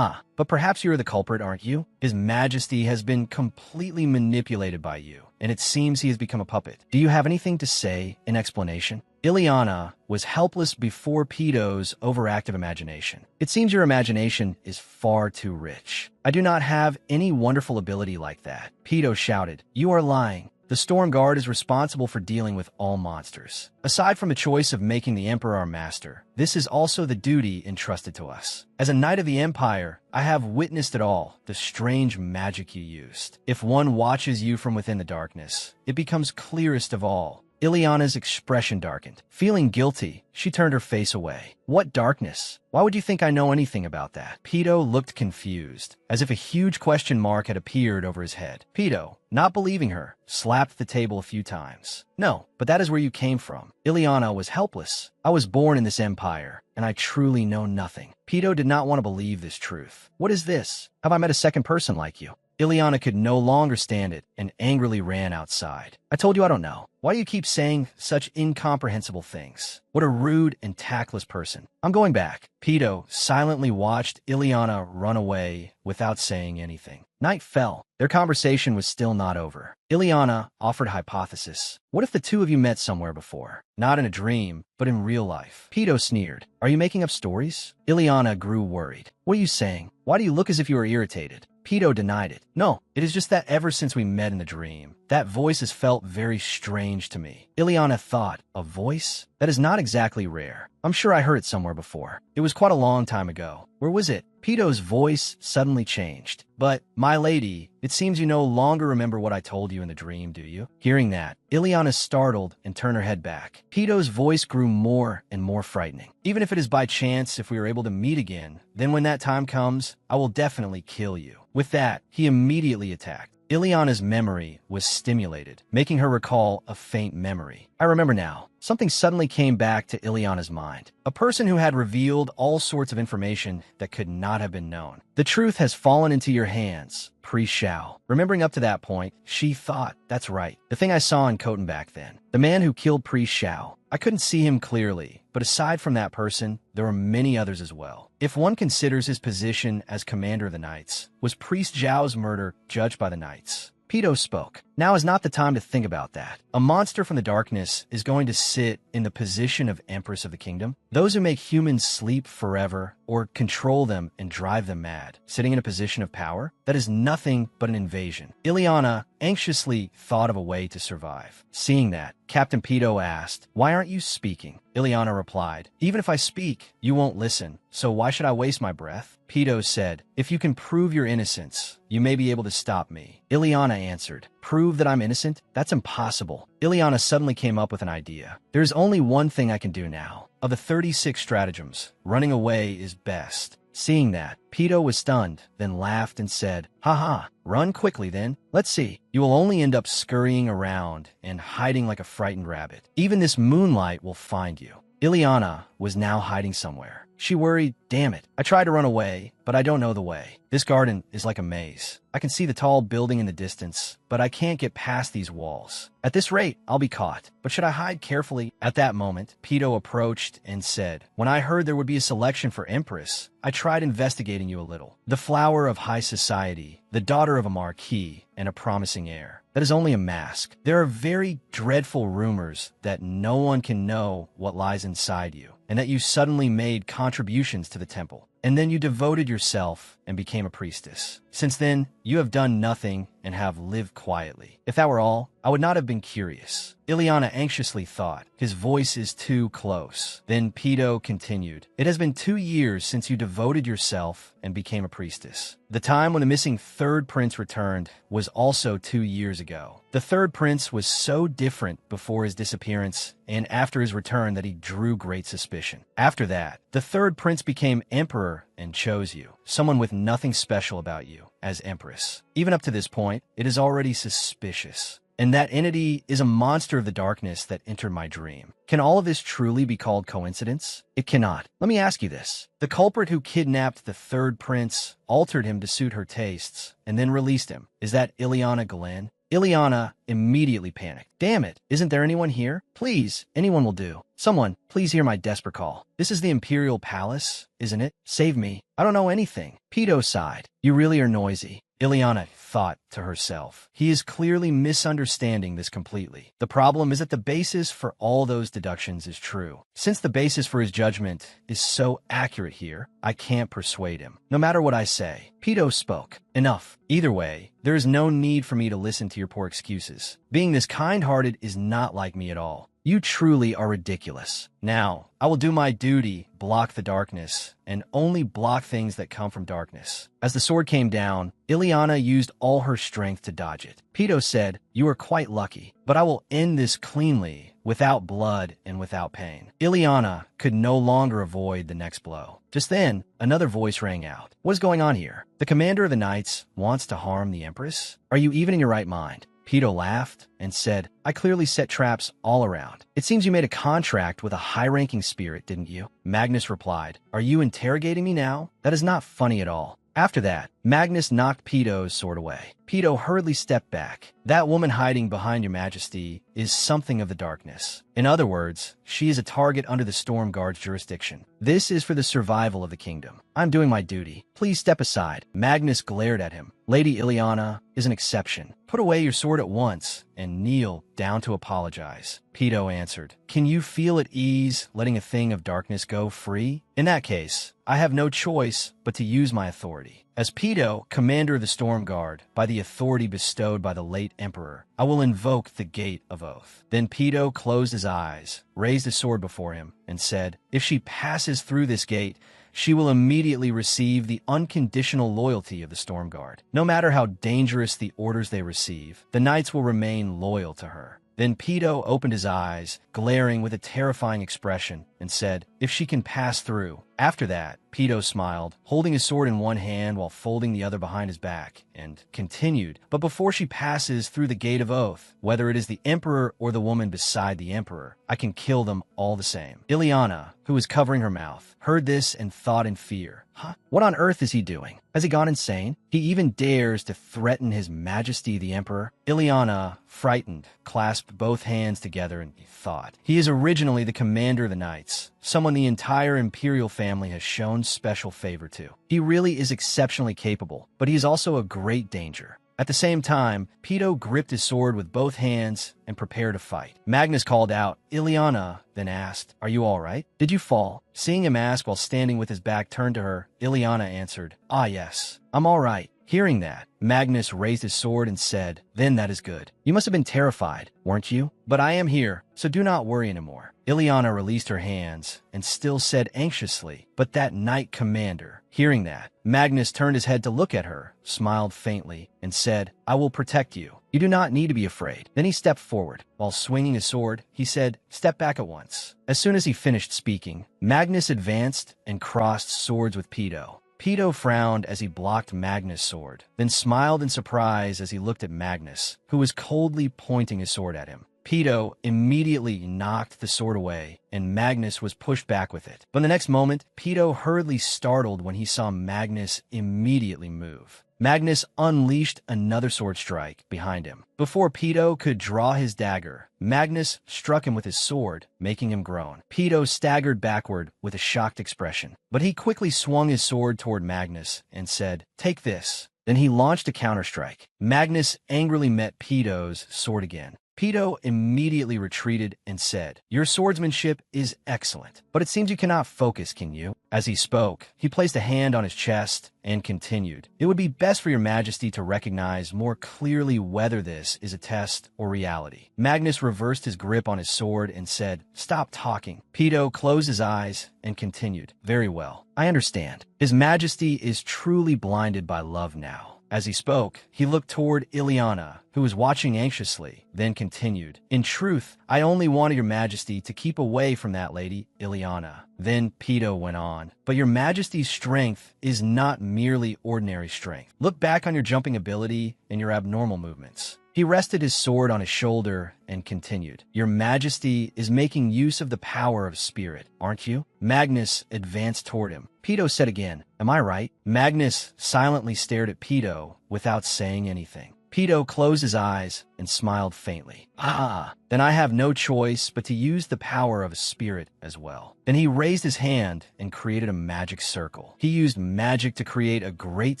But perhaps you're the culprit, aren't you? His Majesty has been completely manipulated by you, and it seems he has become a puppet. Do you have anything to say in explanation? Ileana was helpless before Pito's overactive imagination. It seems your imagination is far too rich. I do not have any wonderful ability like that. Pito shouted, You are lying. The Storm Guard is responsible for dealing with all monsters. Aside from the choice of making the Emperor our master, this is also the duty entrusted to us. As a knight of the Empire, I have witnessed it all, the strange magic you used. If one watches you from within the darkness, it becomes clearest of all. Ileana's expression darkened. Feeling guilty, she turned her face away. What darkness? Why would you think I know anything about that? Pito looked confused, as if a huge question mark had appeared over his head. Pito, not believing her, slapped the table a few times. No, but that is where you came from. Ileana was helpless. I was born in this empire, and I truly know nothing. Pito did not want to believe this truth. What is this? Have I met a second person like you? Ileana could no longer stand it and angrily ran outside. I told you I don't know. Why do you keep saying such incomprehensible things? What a rude and tactless person. I'm going back. Pito silently watched Ileana run away without saying anything. Night fell. Their conversation was still not over. Ileana offered a hypothesis. What if the two of you met somewhere before? Not in a dream, but in real life. Pito sneered. Are you making up stories? Ileana grew worried. What are you saying? Why do you look as if you are irritated? Pito denied it. No, it is just that ever since we met in the dream, that voice has felt very strange to me. Ileana thought, a voice? That is not exactly rare. I'm sure I heard it somewhere before. It was quite a long time ago. Where was it? Pito's voice suddenly changed. But, my lady, it seems you no longer remember what I told you in the dream, do you? Hearing that, Ileana startled and turned her head back. Pito's voice grew more and more frightening. Even if it is by chance, if we are able to meet again, then when that time comes, I will definitely kill you. With that, he immediately attacked. Ileana's memory was stimulated, making her recall a faint memory. I remember now. Something suddenly came back to Ileana's mind. A person who had revealed all sorts of information that could not have been known. The truth has fallen into your hands, Priest Shao. Remembering up to that point, she thought, that's right, the thing I saw in Khotan back then. The man who killed Priest Shao. I couldn't see him clearly, but aside from that person, there were many others as well. If one considers his position as commander of the Knights, was Priest Zhao's murder judged by the Knights? Pito spoke. Now is not the time to think about that. A monster from the darkness is going to sit in the position of Empress of the Kingdom. Those who make humans sleep forever or control them and drive them mad, sitting in a position of power, that is nothing but an invasion. Ileana anxiously thought of a way to survive. Seeing that, Captain Pito asked, why aren't you speaking? Ileana replied, even if I speak, you won't listen, so why should I waste my breath? Pedo said, "If you can prove your innocence, you may be able to stop me." Ileana answered, "Prove that I'm innocent? That's impossible." Ileana suddenly came up with an idea. "There's only one thing I can do now. Of the 36 stratagems, running away is best." Seeing that, Pedo was stunned, then laughed and said, "Haha, run quickly then. Let's see. You will only end up scurrying around and hiding like a frightened rabbit. Even this moonlight will find you." Ileana was now hiding somewhere. She worried, "Damn it, I tried to run away, but I don't know the way. This garden is like a maze. I can see the tall building in the distance, but I can't get past these walls. At this rate, I'll be caught. But should I hide carefully?" At that moment, Pedo approached and said, "When I heard there would be a selection for Empress, I tried investigating you a little. The flower of high society, the daughter of a marquis, and a promising heir. That is only a mask. There are very dreadful rumors that no one can know what lies inside you, and that you suddenly made contributions to the temple. And then you devoted yourself and became a priestess. Since then, you have done nothing and have lived quietly. If that were all, I would not have been curious." Ileana anxiously thought, "His voice is too close." Then Pedo continued, "It has been 2 years since you devoted yourself and became a priestess. The time when the missing third prince returned was also 2 years ago. The third prince was so different before his disappearance and after his return that he drew great suspicion. After that, the third prince became emperor and chose you, someone with nothing special about you, as empress. Even up to this point, it is already suspicious. And that entity is a monster of the darkness that entered my dream. Can all of this truly be called coincidence? It cannot. Let me ask you this. The culprit who kidnapped the third prince altered him to suit her tastes and then released him. Is that Ileana Glenn?" Ileana immediately panicked. "Damn it, isn't there anyone here? Please, anyone will do. Someone, please hear my desperate call. This is the Imperial Palace, isn't it? Save me. I don't know anything." Pedo sighed. "You really are noisy." Ileana thought to herself, "He is clearly misunderstanding this completely. The problem is that the basis for all those deductions is true. Since the basis for his judgment is so accurate here, I can't persuade him, no matter what I say." Pedo spoke. "Enough. Either way, there is no need for me to listen to your poor excuses. Being this kind-hearted is not like me at all. You truly are ridiculous. Now, I will do my duty, block the darkness, and only block things that come from darkness." As the sword came down, Ileana used all her strength to dodge it. Pedo said, "You are quite lucky, but I will end this cleanly, without blood and without pain." Ileana could no longer avoid the next blow. Just then, another voice rang out. "What is going on here? The commander of the knights wants to harm the empress? Are you even in your right mind?" Pedo laughed and said, "I clearly set traps all around. It seems you made a contract with a high-ranking spirit, didn't you?" Magnus replied, "Are you interrogating me now? That is not funny at all." After that, Magnus knocked Pedo's sword away. Pedo hurriedly stepped back. "That woman hiding behind your majesty is something of the darkness. In other words, she is a target under the Storm Guard's jurisdiction. This is for the survival of the kingdom. I'm doing my duty. Please step aside." Magnus glared at him. "Lady Ileana is an exception. Put away your sword at once and kneel down to apologize." Pedo answered, "Can you feel at ease letting a thing of darkness go free? In that case, I have no choice but to use my authority. As Pedo, commander of the Storm Guard, by the authority bestowed by the late emperor, I will invoke the Gate of Oath." Then Pedo closed his eyes, raised his sword before him, and said, "If she passes through this gate, she will immediately receive the unconditional loyalty of the Storm Guard. No matter how dangerous the orders they receive, the knights will remain loyal to her." Then Pedo opened his eyes, glaring with a terrifying expression, and said, "If she can pass through." After that, Pedo smiled, holding his sword in one hand while folding the other behind his back, and continued, "But before she passes through the Gate of Oath, whether it is the Emperor or the woman beside the Emperor, I can kill them all the same." Ileana, who was covering her mouth, heard this and thought in fear, "Huh? What on earth is he doing? Has he gone insane? He even dares to threaten His Majesty the Emperor?" Ileana, frightened, clasped both hands together and thought, "He is originally the commander of the knights, someone the entire imperial family has shown special favor to. He really is exceptionally capable, but he is also a great danger." At the same time, Pedo gripped his sword with both hands and prepared to fight. Magnus called out, "Ileana," then asked, "Are you all right? Did you fall?" Seeing him ask while standing with his back turned to her, Ileana answered, "Ah yes, I'm all right. Hearing that, Magnus raised his sword and said, "Then that is good. You must have been terrified, weren't you? But I am here, so do not worry anymore." Ileana released her hands and still said anxiously, "But that knight commander." Hearing that, Magnus turned his head to look at her, smiled faintly, and said, "I will protect you. You do not need to be afraid." Then he stepped forward. While swinging his sword, he said, "Step back at once." As soon as he finished speaking, Magnus advanced and crossed swords with Pedo. Pedo frowned as he blocked Magnus' sword, then smiled in surprise as he looked at Magnus, who was coldly pointing his sword at him. Pedo immediately knocked the sword away, and Magnus was pushed back with it. But the next moment, Pedo hurriedly startled when he saw Magnus immediately move. Magnus unleashed another sword strike behind him. Before Pedo could draw his dagger, Magnus struck him with his sword, making him groan. Pedo staggered backward with a shocked expression, but he quickly swung his sword toward Magnus and said, "Take this." Then he launched a counterstrike. Magnus angrily met Pedo's sword again. Pedo immediately retreated and said, "Your swordsmanship is excellent, but it seems you cannot focus, can you?" As he spoke, he placed a hand on his chest and continued, "It would be best for your majesty to recognize more clearly whether this is a test or reality." Magnus reversed his grip on his sword and said, "Stop talking." Pedo closed his eyes and continued, "Very well, I understand. His majesty is truly blinded by love now." As he spoke, he looked toward Ileana, who was watching anxiously, then continued, "In truth, I only wanted your majesty to keep away from that lady, Ileana." Then Pedo went on, "But your majesty's strength is not merely ordinary strength. Look back on your jumping ability and your abnormal movements." He rested his sword on his shoulder and continued, "Your majesty is making use of the power of spirit, aren't you?" Magnus advanced toward him. Pedo said again, "Am I right?" Magnus silently stared at Pedo without saying anything. Pedo closed his eyes and smiled faintly. "Ah, then I have no choice but to use the power of a spirit as well." Then he raised his hand and created a magic circle. He used magic to create a great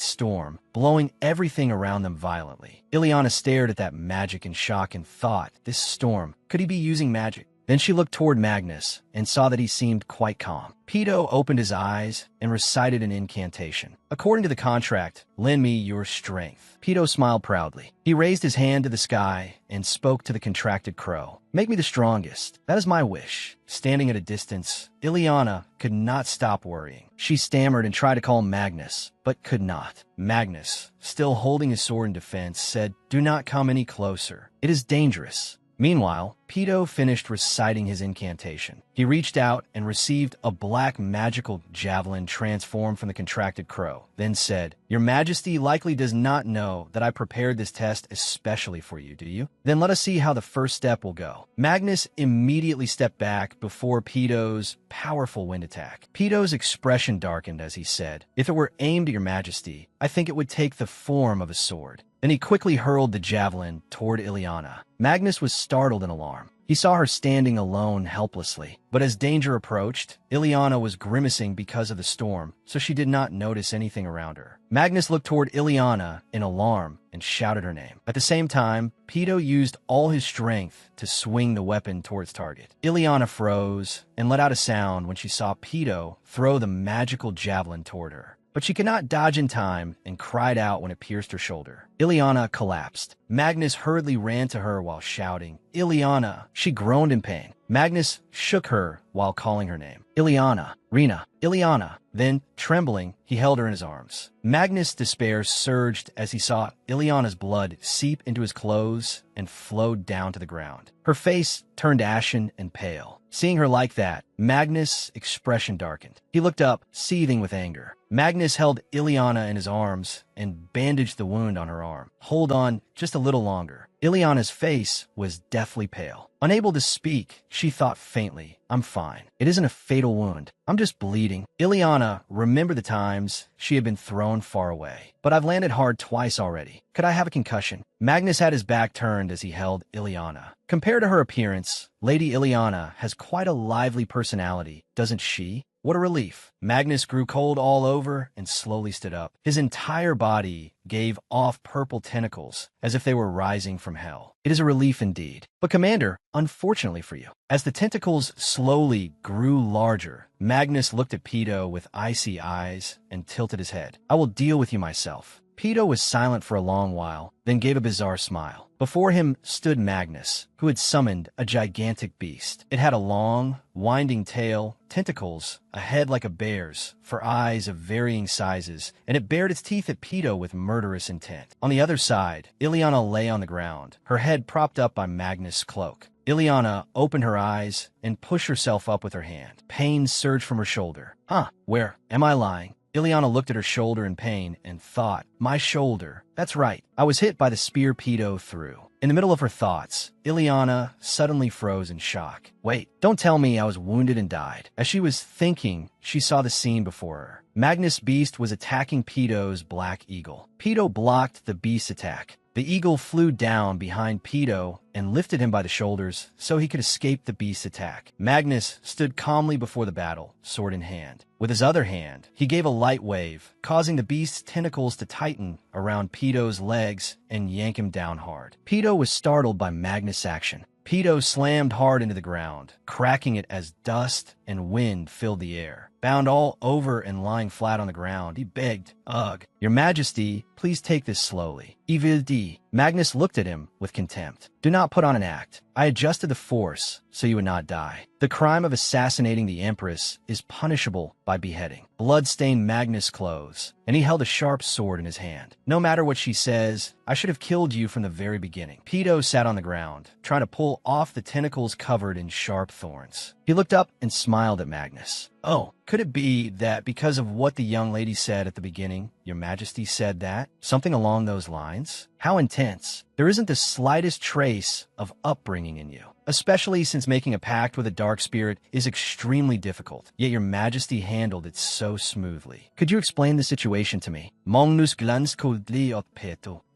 storm, blowing everything around them violently. Ileana stared at that magic in shock and thought, "This storm, could he be using magic?" Then she looked toward Magnus and saw that he seemed quite calm. Pedo opened his eyes and recited an incantation. "According to the contract, lend me your strength." Pedo smiled proudly. He raised his hand to the sky and spoke to the contracted crow. "Make me the strongest. That is my wish." Standing at a distance, Ileana could not stop worrying. She stammered and tried to call Magnus, but could not. Magnus, still holding his sword in defense, said, "Do not come any closer. It is dangerous." Meanwhile, Pedo finished reciting his incantation. He reached out and received a black magical javelin transformed from the contracted crow, then said, "Your majesty likely does not know that I prepared this test especially for you, do you? Then let us see how the first step will go." Magnus immediately stepped back before Pedo's powerful wind attack. Pedo's expression darkened as he said, "If it were aimed at your majesty, I think it would take the form of a sword." Then he quickly hurled the javelin toward Ileana. Magnus was startled in alarm. He saw her standing alone helplessly, but as danger approached, Ileana was grimacing because of the storm, so she did not notice anything around her. Magnus looked toward Ileana in alarm and shouted her name. At the same time, Pedo used all his strength to swing the weapon towards target. Ileana froze and let out a sound when she saw Pedo throw the magical javelin toward her. But she could not dodge in time and cried out when it pierced her shoulder. Ileana collapsed. Magnus hurriedly ran to her while shouting, "Ileana!" She groaned in pain. Magnus shook her while calling her name. "Ileana! Rena! Ileana!" Then, trembling, he held her in his arms. Magnus' despair surged as he saw Ileana's blood seep into his clothes and flowed down to the ground. Her face turned ashen and pale. Seeing her like that, Magnus' expression darkened. He looked up, seething with anger. Magnus held Ileana in his arms and bandaged the wound on her arm. "Hold on just a little longer." Ileana's face was deathly pale. Unable to speak, she thought faintly, "I'm fine. It isn't a fatal wound. I'm just bleeding." Ileana remembered the times she had been thrown far away. "But I've landed hard twice already. Could I have a concussion?" Magnus had his back turned as he held Ileana. Compared to her appearance, Lady Ileana has quite a lively personality, doesn't she? What a relief. Magnus grew cold all over and slowly stood up. His entire body gave off purple tentacles, as if they were rising from hell. It is a relief indeed. But Commander, unfortunately for you, as the tentacles slowly grew larger, Magnus looked at Pedo with icy eyes and tilted his head. "I will deal with you myself." Pedo was silent for a long while, then gave a bizarre smile. Before him stood Magnus, who had summoned a gigantic beast. It had a long, winding tail, tentacles, a head like a bear's, for eyes of varying sizes, and it bared its teeth at Pedo with murderous intent. On the other side, Ileana lay on the ground, her head propped up by Magnus' cloak. Ileana opened her eyes and pushed herself up with her hand. Pain surged from her shoulder. Where? Am I lying? Ileana looked at her shoulder in pain and thought, my shoulder. That's right. I was hit by the spear Pedo threw. In the middle of her thoughts, Ileana suddenly froze in shock. Wait, don't tell me I was wounded and died. As she was thinking, she saw the scene before her. Magnus' beast was attacking Pedo's black eagle. Pedo blocked the beast's attack. The eagle flew down behind Pedo and lifted him by the shoulders so he could escape the beast's attack. Magnus stood calmly before the battle, sword in hand. With his other hand, he gave a light wave, causing the beast's tentacles to tighten around Pedo's legs and yank him down hard. Pedo was startled by Magnus' action. Pedo slammed hard into the ground, cracking it as dust and wind filled the air. Bound all over and lying flat on the ground, he begged, Ugh, Your Majesty, please take this slowly. Evil D. Magnus looked at him with contempt. Do not put on an act. I adjusted the force so you would not die. The crime of assassinating the Empress is punishable by beheading. Blood stained Magnus' clothes, and he held a sharp sword in his hand. No matter what she says, I should have killed you from the very beginning. Pedo sat on the ground, trying to pull off the tentacles covered in sharp thorns. He looked up and smiled at Magnus. Oh, could it be that because of what the young lady said at the beginning, Your Majesty said that? Something along those lines? How intense. There isn't the slightest trace of upbringing in you, especially since making a pact with a dark spirit is extremely difficult, yet Your Majesty handled it so smoothly. Could you explain the situation to me? Did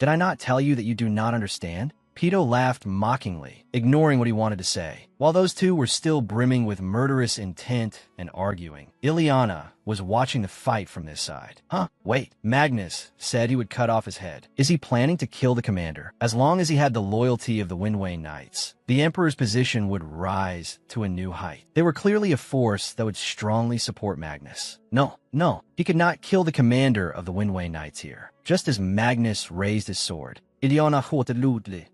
I not tell you that you do not understand? Pedo laughed mockingly, ignoring what he wanted to say. While those two were still brimming with murderous intent and arguing, Ileana was watching the fight from this side. Wait, Magnus said he would cut off his head. Is he planning to kill the commander? As long as he had the loyalty of the Windway Knights, the Emperor's position would rise to a new height. They were clearly a force that would strongly support Magnus. No, he could not kill the commander of the Windway Knights here. Just as Magnus raised his sword,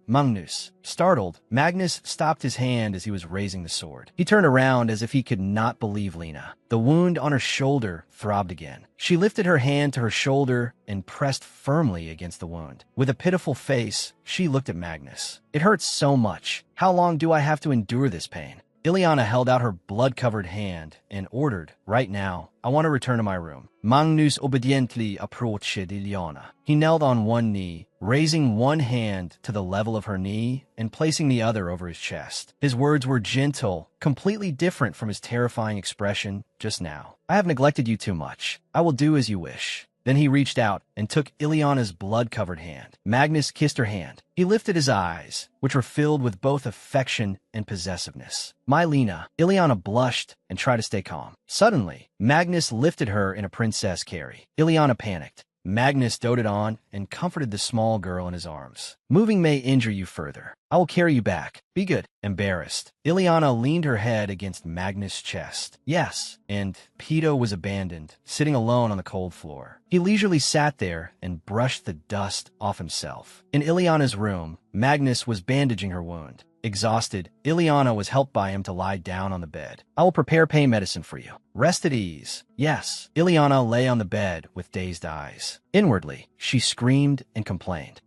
Magnus. Startled, Magnus stopped his hand as he was raising the sword. He turned around as if he could not believe Lena. The wound on her shoulder throbbed again. She lifted her hand to her shoulder and pressed firmly against the wound. With a pitiful face, she looked at Magnus. It hurts so much. How long do I have to endure this pain? Ileana held out her blood-covered hand and ordered, right now, I want to return to my room. Magnus obediently approached Ileana. He knelt on one knee, raising one hand to the level of her knee and placing the other over his chest. His words were gentle, completely different from his terrifying expression just now. I have neglected you too much. I will do as you wish. Then he reached out and took Ileana's blood-covered hand. Magnus kissed her hand. He lifted his eyes, which were filled with both affection and possessiveness. My Lena. Ileana blushed and tried to stay calm. Suddenly, Magnus lifted her in a princess carry. Ileana panicked. Magnus doted on and comforted the small girl in his arms. Moving may injure you further. I will carry you back. Be good. Embarrassed, Ileana leaned her head against Magnus' chest. Yes, and Pedo was abandoned, sitting alone on the cold floor. He leisurely sat there and brushed the dust off himself. In Ileana's room, Magnus was bandaging her wound. Exhausted, Ileana was helped by him to lie down on the bed. I will prepare pain medicine for you. Rest at ease. Yes. Ileana lay on the bed with dazed eyes. Inwardly, she screamed and complained.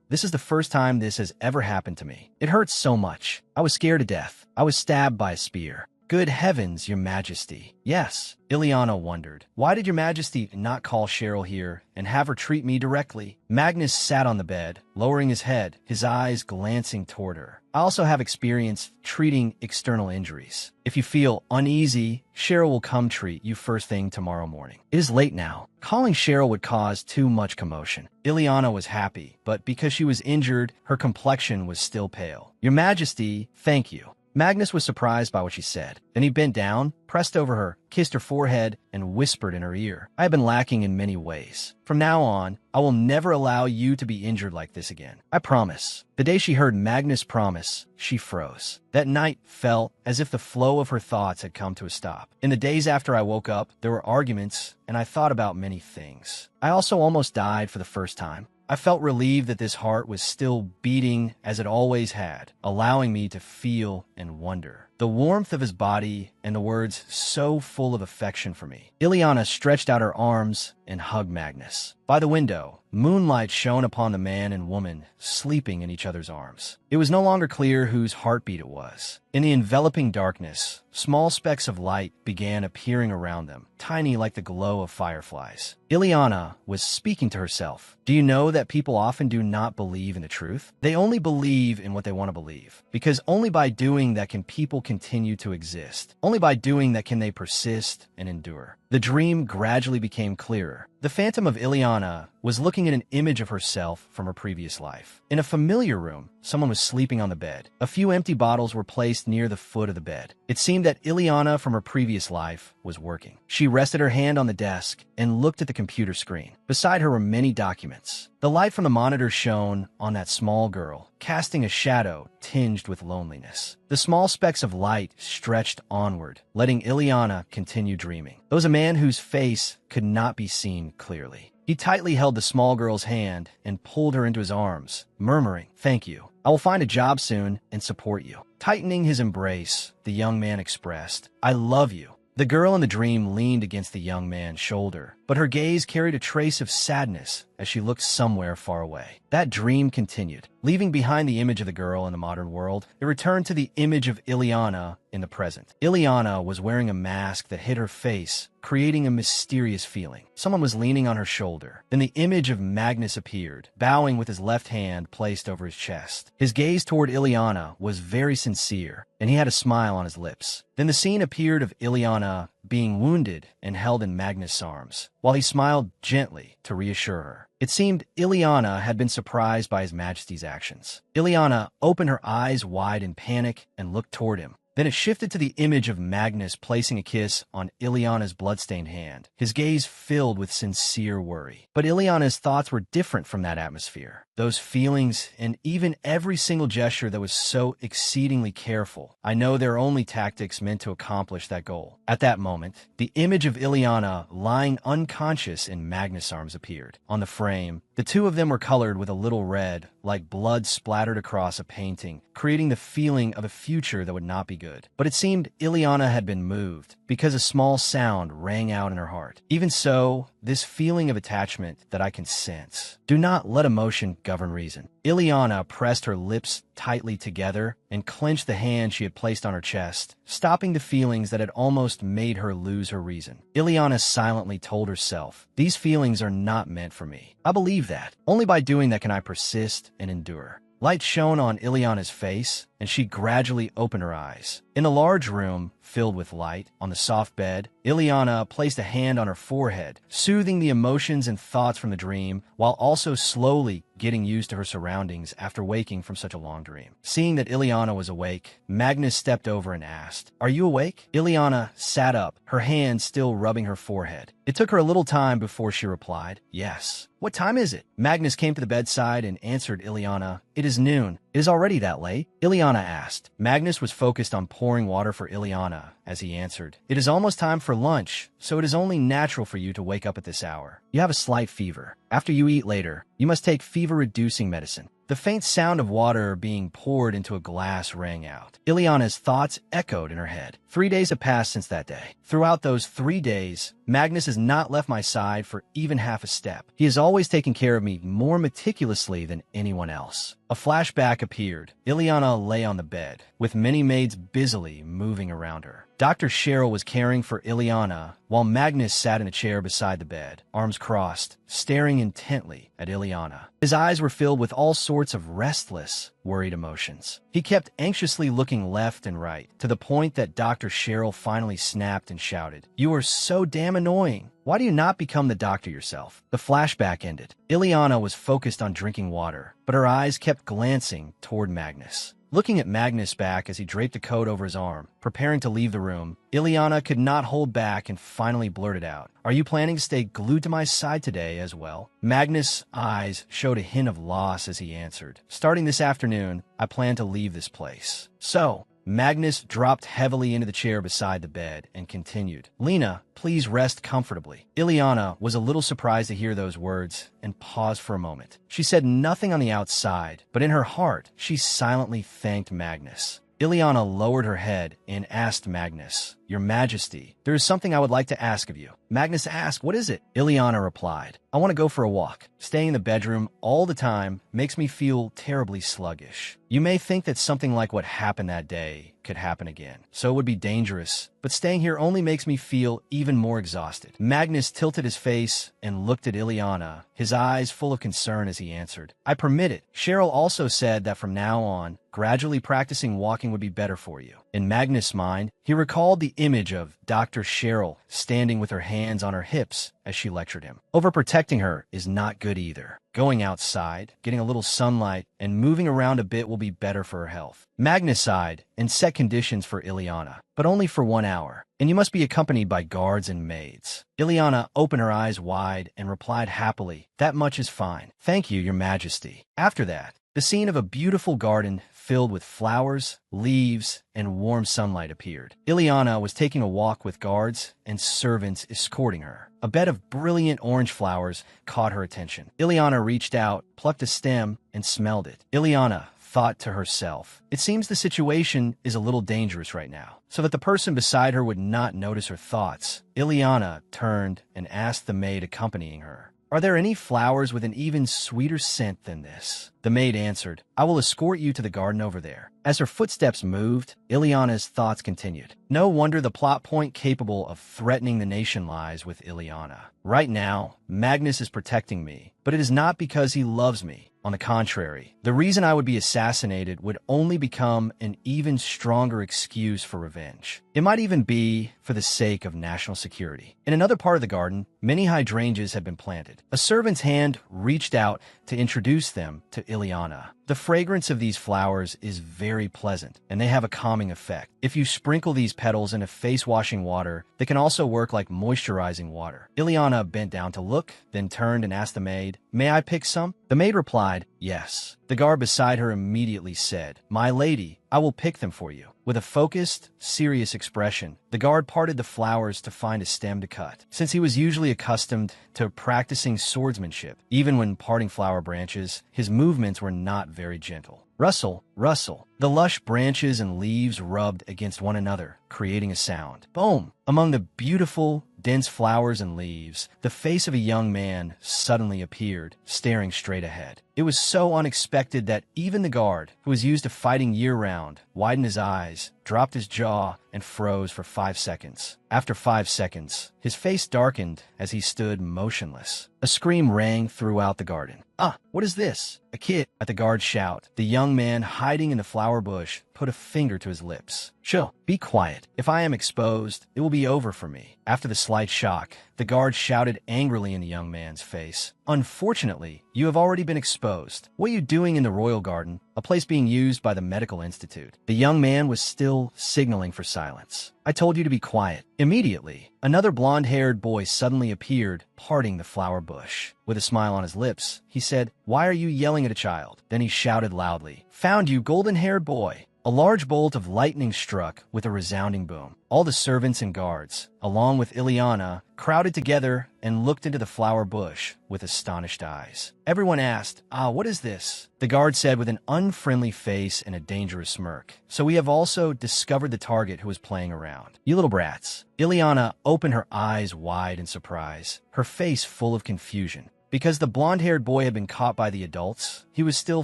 This is the first time this has ever happened to me. It hurts so much. I was scared to death. I was stabbed by a spear. Good heavens, Your Majesty. Yes. Ileana wondered. Why did Your Majesty not call Cheryl here and have her treat me directly? Magnus sat on the bed, lowering his head, his eyes glancing toward her. I also have experience treating external injuries. If you feel uneasy, Cheryl will come treat you first thing tomorrow morning. It is late now. Calling Cheryl would cause too much commotion. Ileana was happy, but because she was injured, her complexion was still pale. Your Majesty, thank you. Magnus was surprised by what she said. Then he bent down, pressed over her, kissed her forehead, and whispered in her ear, "I have been lacking in many ways. From now on, I will never allow you to be injured like this again. I promise." The day she heard Magnus' promise, she froze. That night felt as if the flow of her thoughts had come to a stop. In the days after I woke up, there were arguments, and I thought about many things. I also almost died for the first time. I felt relieved that this heart was still beating as it always had, allowing me to feel and wonder. The warmth of his body and the words so full of affection for me. Ileana stretched out her arms and hugged Magnus. By the window, moonlight shone upon the man and woman sleeping in each other's arms. It was no longer clear whose heartbeat it was. In the enveloping darkness, small specks of light began appearing around them, tiny like the glow of fireflies. Ileana was speaking to herself. Do you know that people often do not believe in the truth? They only believe in what they want to believe. Because only by doing that can people continue to exist. Only by doing that can they persist and endure. The dream gradually became clearer. The phantom of Ileana was looking at an image of herself from her previous life. In a familiar room, someone was sleeping on the bed. A few empty bottles were placed near the foot of the bed. It seemed that Ileana from her previous life was working. She rested her hand on the desk and looked at the computer screen. Beside her were many documents. The light from the monitor shone on that small girl, casting a shadow tinged with loneliness. The small specks of light stretched onward, letting Ileana continue dreaming. There was a man whose face could not be seen clearly. He tightly held the small girl's hand and pulled her into his arms, murmuring, "Thank you. I will find a job soon and support you." Tightening his embrace, the young man expressed, "I love you." The girl in the dream leaned against the young man's shoulder, but her gaze carried a trace of sadness as she looked somewhere far away. That dream continued. Leaving behind the image of the girl in the modern world, it returned to the image of Ileana in the present. Ileana was wearing a mask that hid her face, creating a mysterious feeling. Someone was leaning on her shoulder. Then the image of Magnus appeared, bowing with his left hand placed over his chest. His gaze toward Ileana was very sincere, and he had a smile on his lips. Then the scene appeared of Ileana being wounded and held in Magnus' arms, while he smiled gently to reassure her. It seemed Ileana had been surprised by His Majesty's actions. Ileana opened her eyes wide in panic and looked toward him. Then it shifted to the image of Magnus placing a kiss on Ileana's bloodstained hand, his gaze filled with sincere worry. But Ileana's thoughts were different from that atmosphere. Those feelings and even every single gesture that was so exceedingly careful. I know there are only tactics meant to accomplish that goal. At that moment, the image of Ileana lying unconscious in Magnus' arms appeared. On the frame, the two of them were colored with a little red, like blood splattered across a painting, creating the feeling of a future that would not be good. But it seemed Ileana had been moved, because a small sound rang out in her heart. Even so, this feeling of attachment that I can sense. Do not let emotion govern reason. Ileana pressed her lips tightly together and clenched the hand she had placed on her chest, stopping the feelings that had almost made her lose her reason. Ileana silently told herself, "These feelings are not meant for me. I believe that. Only by doing that can I persist and endure." Light shone on Ileana's face, and she gradually opened her eyes. In a large room filled with light, on the soft bed, Ileana placed a hand on her forehead, soothing the emotions and thoughts from the dream, while also slowly getting used to her surroundings after waking from such a long dream. Seeing that Ileana was awake, Magnus stepped over and asked, "Are you awake?" Ileana sat up, her hand still rubbing her forehead. It took her a little time before she replied, "Yes." "What time is it?" Magnus came to the bedside and answered Ileana, "It is noon. It is already that late?" Ileana asked. Magnus was focused on pouring water for Ileana as he answered, "It is almost time for lunch, so it is only natural for you to wake up at this hour. You have a slight fever. After you eat later, you must take fever-reducing medicine." The faint sound of water being poured into a glass rang out. Ileana's thoughts echoed in her head. 3 days have passed since that day. Throughout those 3 days, Magnus has not left my side for even half a step. He has always taken care of me more meticulously than anyone else. A flashback appeared. Ileana lay on the bed, with many maids busily moving around her. Dr. Cheryl was caring for Ileana, while Magnus sat in a chair beside the bed, arms crossed, staring intently at Ileana. His eyes were filled with all sorts of restless, worried emotions. He kept anxiously looking left and right, to the point that Dr. Cheryl finally snapped and shouted, "You are so damn annoying. Why do you not become the doctor yourself?" The flashback ended. Ileana was focused on drinking water, but her eyes kept glancing toward Magnus. Looking at Magnus' back as he draped a coat over his arm, preparing to leave the room, Ileana could not hold back and finally blurted out, "Are you planning to stay glued to my side today as well?" Magnus' eyes showed a hint of loss as he answered, "Starting this afternoon, I plan to leave this place." So, Magnus dropped heavily into the chair beside the bed and continued, "Lena, please rest comfortably." Ileana was a little surprised to hear those words and paused for a moment. She said nothing on the outside, but in her heart, she silently thanked Magnus. Ileana lowered her head and asked Magnus, "Your Majesty, there is something I would like to ask of you." Magnus asked, "What is it?" Ileana replied, "I want to go for a walk. Staying in the bedroom all the time makes me feel terribly sluggish. You may think that something like what happened that day could happen again, so it would be dangerous, but staying here only makes me feel even more exhausted." Magnus tilted his face and looked at Ileana, his eyes full of concern as he answered, "I permit it. Cheryl also said that from now on, gradually practicing walking would be better for you." In Magnus' mind, he recalled the image of Dr. Cheryl standing with her hands on her hips as she lectured him. Overprotecting her is not good either. Going outside, getting a little sunlight, and moving around a bit will be better for her health. Magnus sighed and set conditions for Ileana, but only for 1 hour, and you must be accompanied by guards and maids. Ileana opened her eyes wide and replied happily, "That much is fine. Thank you, Your Majesty." After that, the scene of a beautiful garden filled with flowers, leaves, and warm sunlight appeared. Ileana was taking a walk with guards and servants escorting her. A bed of brilliant orange flowers caught her attention. Ileana reached out, plucked a stem, and smelled it. Ileana thought to herself, "It seems the situation is a little dangerous right now." So that the person beside her would not notice her thoughts, Ileana turned and asked the maid accompanying her, "Are there any flowers with an even sweeter scent than this?" The maid answered, "I will escort you to the garden over there." As her footsteps moved, Ileana's thoughts continued. No wonder the plot point capable of threatening the nation lies with Ileana. Right now, Magnus is protecting me, but it is not because he loves me. On the contrary, the reason I would be assassinated would only become an even stronger excuse for revenge. It might even be for the sake of national security. In another part of the garden, many hydrangeas had been planted. A servant's hand reached out to introduce them to Ileana. The fragrance of these flowers is very pleasant, and they have a calming effect. If you sprinkle these petals in a face-washing water, they can also work like moisturizing water. Ileana bent down to look, then turned and asked the maid, "May I pick some?" The maid replied, "Yes." The guard beside her immediately said, "My lady, I will pick them for you." With a focused, serious expression, the guard parted the flowers to find a stem to cut. Since he was usually accustomed to practicing swordsmanship, even when parting flower branches, his movements were not very gentle. Rustle, rustle. The lush branches and leaves rubbed against one another, creating a sound. Boom! Among the beautiful, dense flowers and leaves, the face of a young man suddenly appeared, staring straight ahead. It was so unexpected that even the guard, who was used to fighting year-round, widened his eyes, dropped his jaw, and froze for 5 seconds. After 5 seconds, his face darkened as he stood motionless. A scream rang throughout the garden. "Ah, what is this?" A kid, at the guard's shout. The young man hiding in the flower bush put a finger to his lips. "Shh, be quiet. If I am exposed, it will be over for me." After the slight shock, the guard shouted angrily in the young man's face, "Unfortunately, you have already been exposed. What are you doing in the royal garden, a place being used by the medical institute?" The young man was still signaling for silence. "I told you to be quiet." Immediately, another blonde-haired boy suddenly appeared, parting the flower bush. With a smile on his lips, he said, "Why are you yelling at a child?" Then he shouted loudly, "Found you, golden-haired boy." A large bolt of lightning struck with a resounding boom. All the servants and guards, along with Ileana, crowded together and looked into the flower bush with astonished eyes. Everyone asked, "Ah, what is this?" The guard said with an unfriendly face and a dangerous smirk, "So we have also discovered the target who was playing around. You little brats." Ileana opened her eyes wide in surprise, her face full of confusion. Because the blonde-haired boy had been caught by the adults, he was still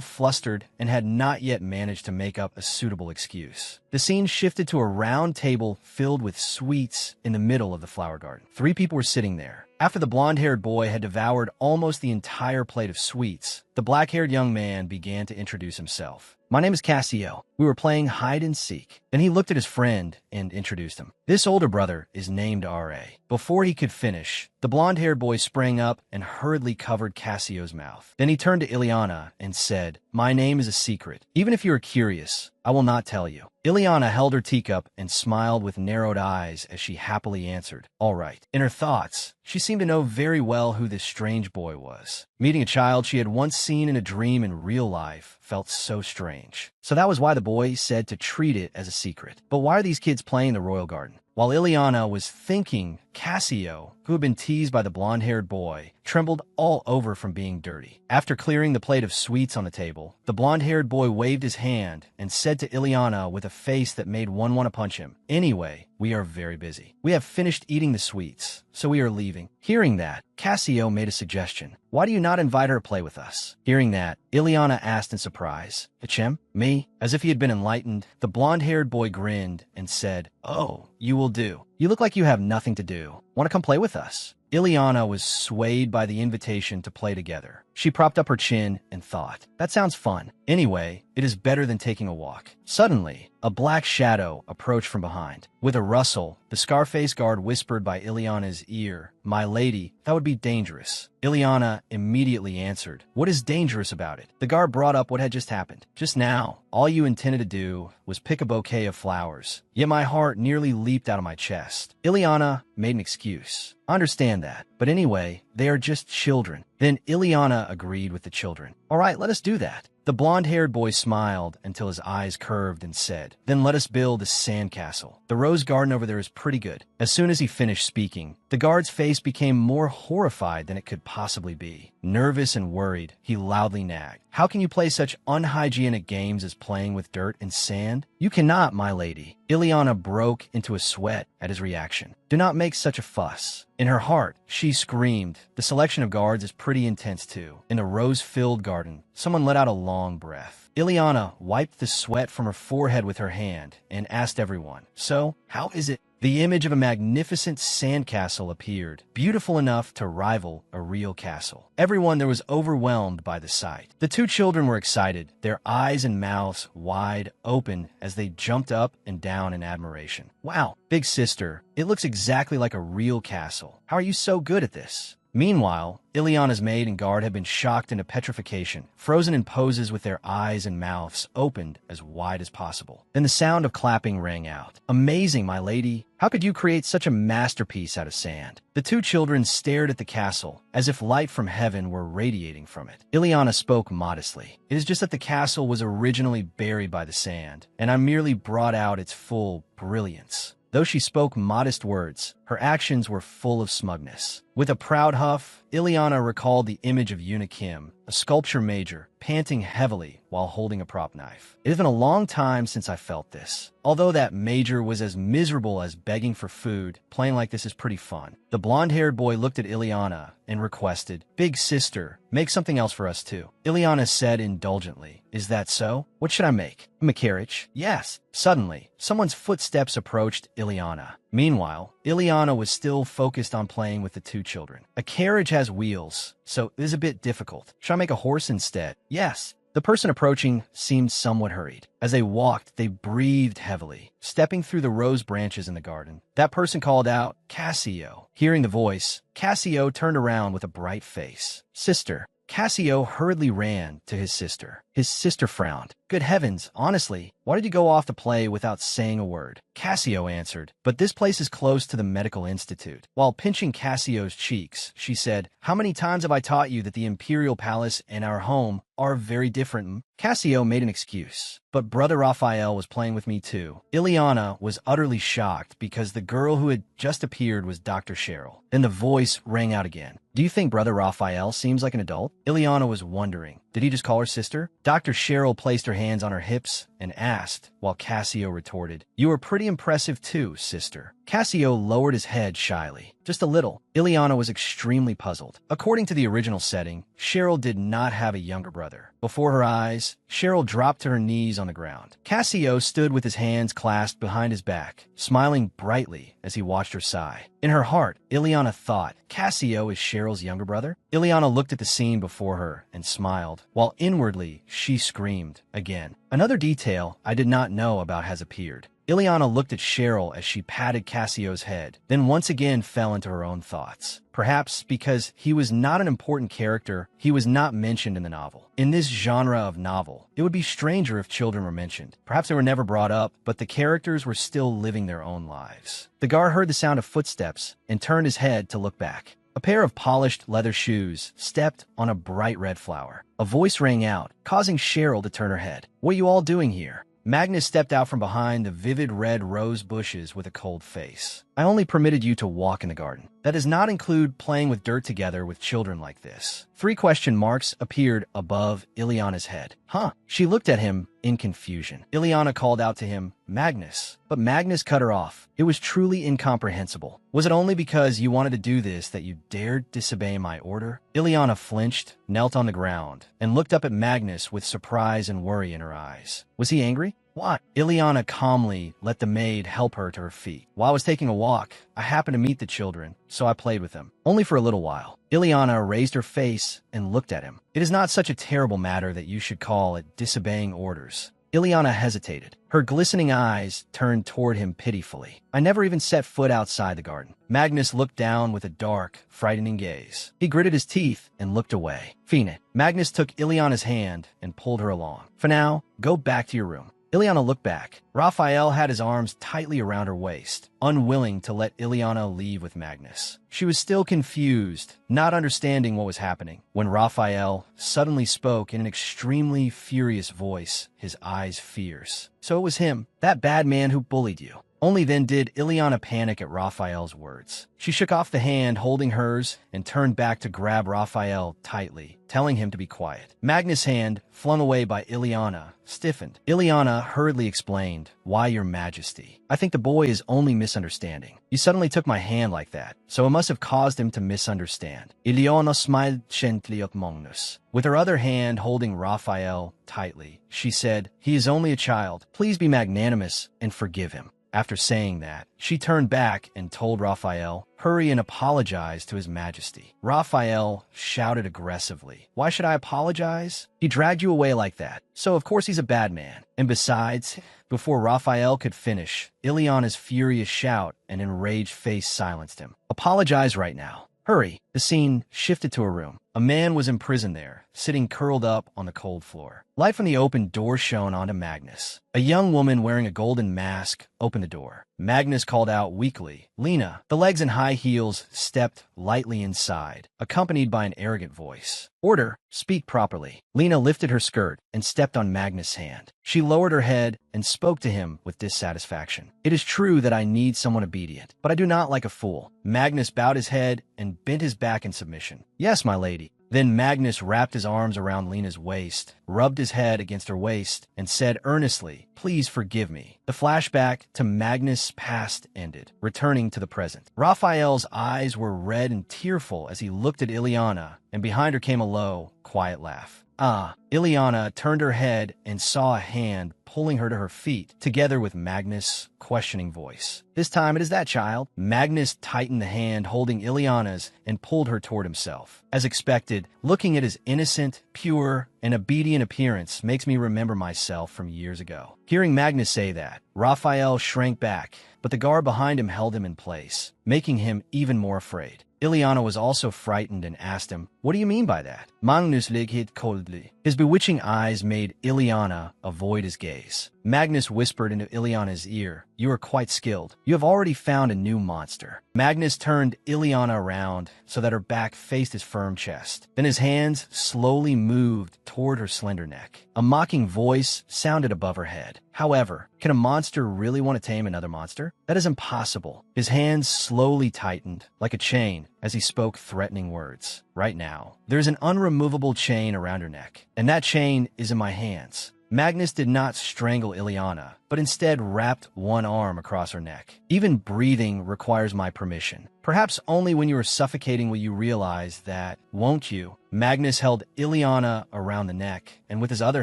flustered and had not yet managed to make up a suitable excuse. The scene shifted to a round table filled with sweets in the middle of the flower garden. 3 people were sitting there. After the blonde-haired boy had devoured almost the entire plate of sweets, the black-haired young man began to introduce himself. My name is Cassio. We were playing hide and seek. Then he looked at his friend and introduced him. This older brother is named R.A. Before he could finish, the blonde-haired boy sprang up and hurriedly covered Cassio's mouth. Then he turned to Ileana and said, "My name is a secret. Even if you are curious, I will not tell you." Ileana held her teacup and smiled with narrowed eyes as she happily answered, "All right." In her thoughts, she seemed to know very well who this strange boy was. Meeting a child she had once seen in a dream in real life felt so strange. So that was why the boy said to treat it as a secret. But why are these kids playing in the royal garden? While Ileana was thinking, Cassio, who had been teased by the blonde-haired boy, trembled all over from being dirty. After clearing the plate of sweets on the table, the blonde-haired boy waved his hand and said to Ileana with a face that made one want to punch him, "Anyway, we are very busy. We have finished eating the sweets, so we are leaving." Hearing that, Cassio made a suggestion. "Why do you not invite her to play with us?" Hearing that, Ileana asked in surprise, "Hachem? Me?" As if he had been enlightened, the blonde-haired boy grinned and said, "Oh, you will do. You look like you have nothing to do. Want to come play with us?" Ileana was swayed by the invitation to play together. She propped up her chin and thought, "That sounds fun. Anyway, it is better than taking a walk." Suddenly, a black shadow approached from behind. With a rustle, the Scarface guard whispered by Ileana's ear, "My lady, that would be dangerous." Ileana immediately answered, "What is dangerous about it?" The guard brought up what had just happened. "Just now, all you intended to do was pick a bouquet of flowers. Yet my heart nearly leaped out of my chest." Ileana made an excuse. "I understand that. But anyway, they are just children." Then Ileana agreed with the children. "All right, let us do that." The blonde-haired boy smiled until his eyes curved and said, "Then let us build a sandcastle. The rose garden over there is pretty good." As soon as he finished speaking, the guard's face became more horrified than it could possibly be. Nervous and worried, he loudly nagged, "How can you play such unhygienic games as playing with dirt and sand?" "You cannot, my lady." Ileana broke into a sweat at his reaction. "Do not make such a fuss." In her heart, she screamed, "The selection of guards is pretty intense too." In the rose-filled garden, someone let out a long breath. Ileana wiped the sweat from her forehead with her hand and asked everyone, "So, how is it?" The image of a magnificent sandcastle appeared, beautiful enough to rival a real castle. Everyone there was overwhelmed by the sight. The two children were excited, their eyes and mouths wide open as they jumped up and down in admiration. "Wow, big sister, it looks exactly like a real castle. How are you so good at this?" Meanwhile, Ileana's maid and guard had been shocked into petrification, frozen in poses with their eyes and mouths opened as wide as possible. Then the sound of clapping rang out. "Amazing, my lady! How could you create such a masterpiece out of sand?" The two children stared at the castle, as if light from heaven were radiating from it. Ileana spoke modestly. "It is just that the castle was originally buried by the sand, and I merely brought out its full brilliance." Though she spoke modest words, her actions were full of smugness. With a proud huff, Ileana recalled the image of Kim, a sculpture major, panting heavily while holding a prop knife. "It has been a long time since I felt this. Although that major was as miserable as begging for food, playing like this is pretty fun." The blonde-haired boy looked at Ileana and requested, "Big sister, make something else for us too." Ileana said indulgently, "Is that so? What should I make? A carriage?" "Yes." Suddenly, someone's footsteps approached Ileana. Meanwhile, Ileana was still focused on playing with the two children. "A carriage has wheels, so it is a bit difficult. Should I make a horse instead?" "Yes." The person approaching seemed somewhat hurried. As they walked, they breathed heavily, stepping through the rose branches in the garden. That person called out, "Cassio." Hearing the voice, Cassio turned around with a bright face. "Sister." Cassio hurriedly ran to his sister. His sister frowned. "Good heavens, honestly, why did you go off to play without saying a word?" Cassio answered, "But this place is close to the medical institute." While pinching Cassio's cheeks, she said, "How many times have I taught you that the imperial palace and our home are very different?" Cassio made an excuse, but brother Raphael was playing with me too. Ileana was utterly shocked because the girl who had just appeared was Dr. Cheryl. Then the voice rang out again. "Do you think brother Raphael seems like an adult?" Ileana was wondering, did he just call her sister? Dr. Cheryl placed her hands on her hips and asked, while Cassio retorted, "You are pretty impressive too, sister." Cassio lowered his head shyly. Just a little. Ileana was extremely puzzled. According to the original setting, Cheryl did not have a younger brother. Before her eyes, Cheryl dropped to her knees on the ground. Cassio stood with his hands clasped behind his back, smiling brightly as he watched her sigh. In her heart, Ileana thought, Cassio is Cheryl's younger brother? Ileana looked at the scene before her and smiled, while inwardly she screamed again. Another detail I did not know about has appeared. Ileana looked at Cheryl as she patted Cassio's head, then once again fell into her own thoughts. Perhaps because he was not an important character, he was not mentioned in the novel. In this genre of novel, it would be stranger if children were mentioned. Perhaps they were never brought up, but the characters were still living their own lives. The guard heard the sound of footsteps and turned his head to look back. A pair of polished leather shoes stepped on a bright red flower. A voice rang out, causing Cheryl to turn her head. "What are you all doing here?" Magnus stepped out from behind the vivid red rose bushes with a cold face. "I only permitted you to walk in the garden. That does not include playing with dirt together with children like this." 3 question marks appeared above Ileana's head. "Huh?" She looked at him in confusion. Ileana called out to him, "Magnus." But Magnus cut her off. It was truly incomprehensible. "Was it only because you wanted to do this that you dared disobey my order?" Ileana flinched, knelt on the ground, and looked up at Magnus with surprise and worry in her eyes. Was he angry? What? Ileana calmly let the maid help her to her feet. "While I was taking a walk, I happened to meet the children, so I played with them. Only for a little while." Ileana raised her face and looked at him. "It is not such a terrible matter that you should call it disobeying orders." Ileana hesitated. Her glistening eyes turned toward him pitifully. "I never even set foot outside the garden." Magnus looked down with a dark, frightening gaze. He gritted his teeth and looked away. "Phoenix." Magnus took Ileana's hand and pulled her along. "For now, go back to your room." Ileana looked back. Raphael had his arms tightly around her waist, unwilling to let Ileana leave with Magnus. She was still confused, not understanding what was happening, when Raphael suddenly spoke in an extremely furious voice, his eyes fierce. "So it was him, that bad man who bullied you." Only then did Ileana panic at Raphael's words. She shook off the hand holding hers and turned back to grab Raphael tightly, telling him to be quiet. Magnus' hand, flung away by Ileana, stiffened. Ileana hurriedly explained, "Why, your majesty? I think the boy is only misunderstanding. You suddenly took my hand like that, so it must have caused him to misunderstand." Ileana smiled gently at Magnus. With her other hand holding Raphael tightly, she said, "He is only a child. Please be magnanimous and forgive him." After saying that, she turned back and told Raphael, "Hurry and apologize to his majesty." Raphael shouted aggressively, "Why should I apologize? He dragged you away like that, so of course he's a bad man. And besides..." Before Raphael could finish, Ileana's furious shout and enraged face silenced him. "Apologize right now. Hurry." The scene shifted to a room. A man was imprisoned there, sitting curled up on the cold floor. Light from the open door shone onto Magnus. A young woman wearing a golden mask opened the door. Magnus called out weakly, "Lena." The legs in high heels stepped lightly inside, accompanied by an arrogant voice. "Order, speak properly." Lena lifted her skirt and stepped on Magnus' hand. She lowered her head and spoke to him with dissatisfaction. "It is true that I need someone obedient, but I do not like a fool." Magnus bowed his head and bent his back in submission. "Yes, my lady." Then Magnus wrapped his arms around Lena's waist, rubbed his head against her waist, and said earnestly, "Please forgive me." The flashback to Magnus' past ended, returning to the present. Raphael's eyes were red and tearful as he looked at Ileana, and behind her came a low, quiet laugh. "Ah." Ileana turned her head and saw a hand pulling her to her feet, together with Magnus' questioning voice. "This time it is that child." Magnus tightened the hand holding Ileana's and pulled her toward himself. As expected, looking at his innocent, pure, and obedient appearance makes me remember myself from years ago. Hearing Magnus say that, Raphael shrank back, but the guard behind him held him in place, making him even more afraid. Ileana was also frightened and asked him, "What do you mean by that?" Magnus looked coldly. His bewitching eyes made Ileana avoid his gaze. Magnus whispered into Ileana's ear, "You are quite skilled. You have already found a new monster." Magnus turned Ileana around so that her back faced his firm chest. Then his hands slowly moved toward her slender neck. A mocking voice sounded above her head. However, can a monster really want to tame another monster? That is impossible. His hands slowly tightened, like a chain, as he spoke threatening words. "Right now, there is an unremovable chain around her neck, and that chain is in my hands." Magnus did not strangle Ileana, but instead wrapped one arm across her neck. Even breathing requires my permission. Perhaps only when you are suffocating will you realize that, won't you? Magnus held Ileana around the neck, and with his other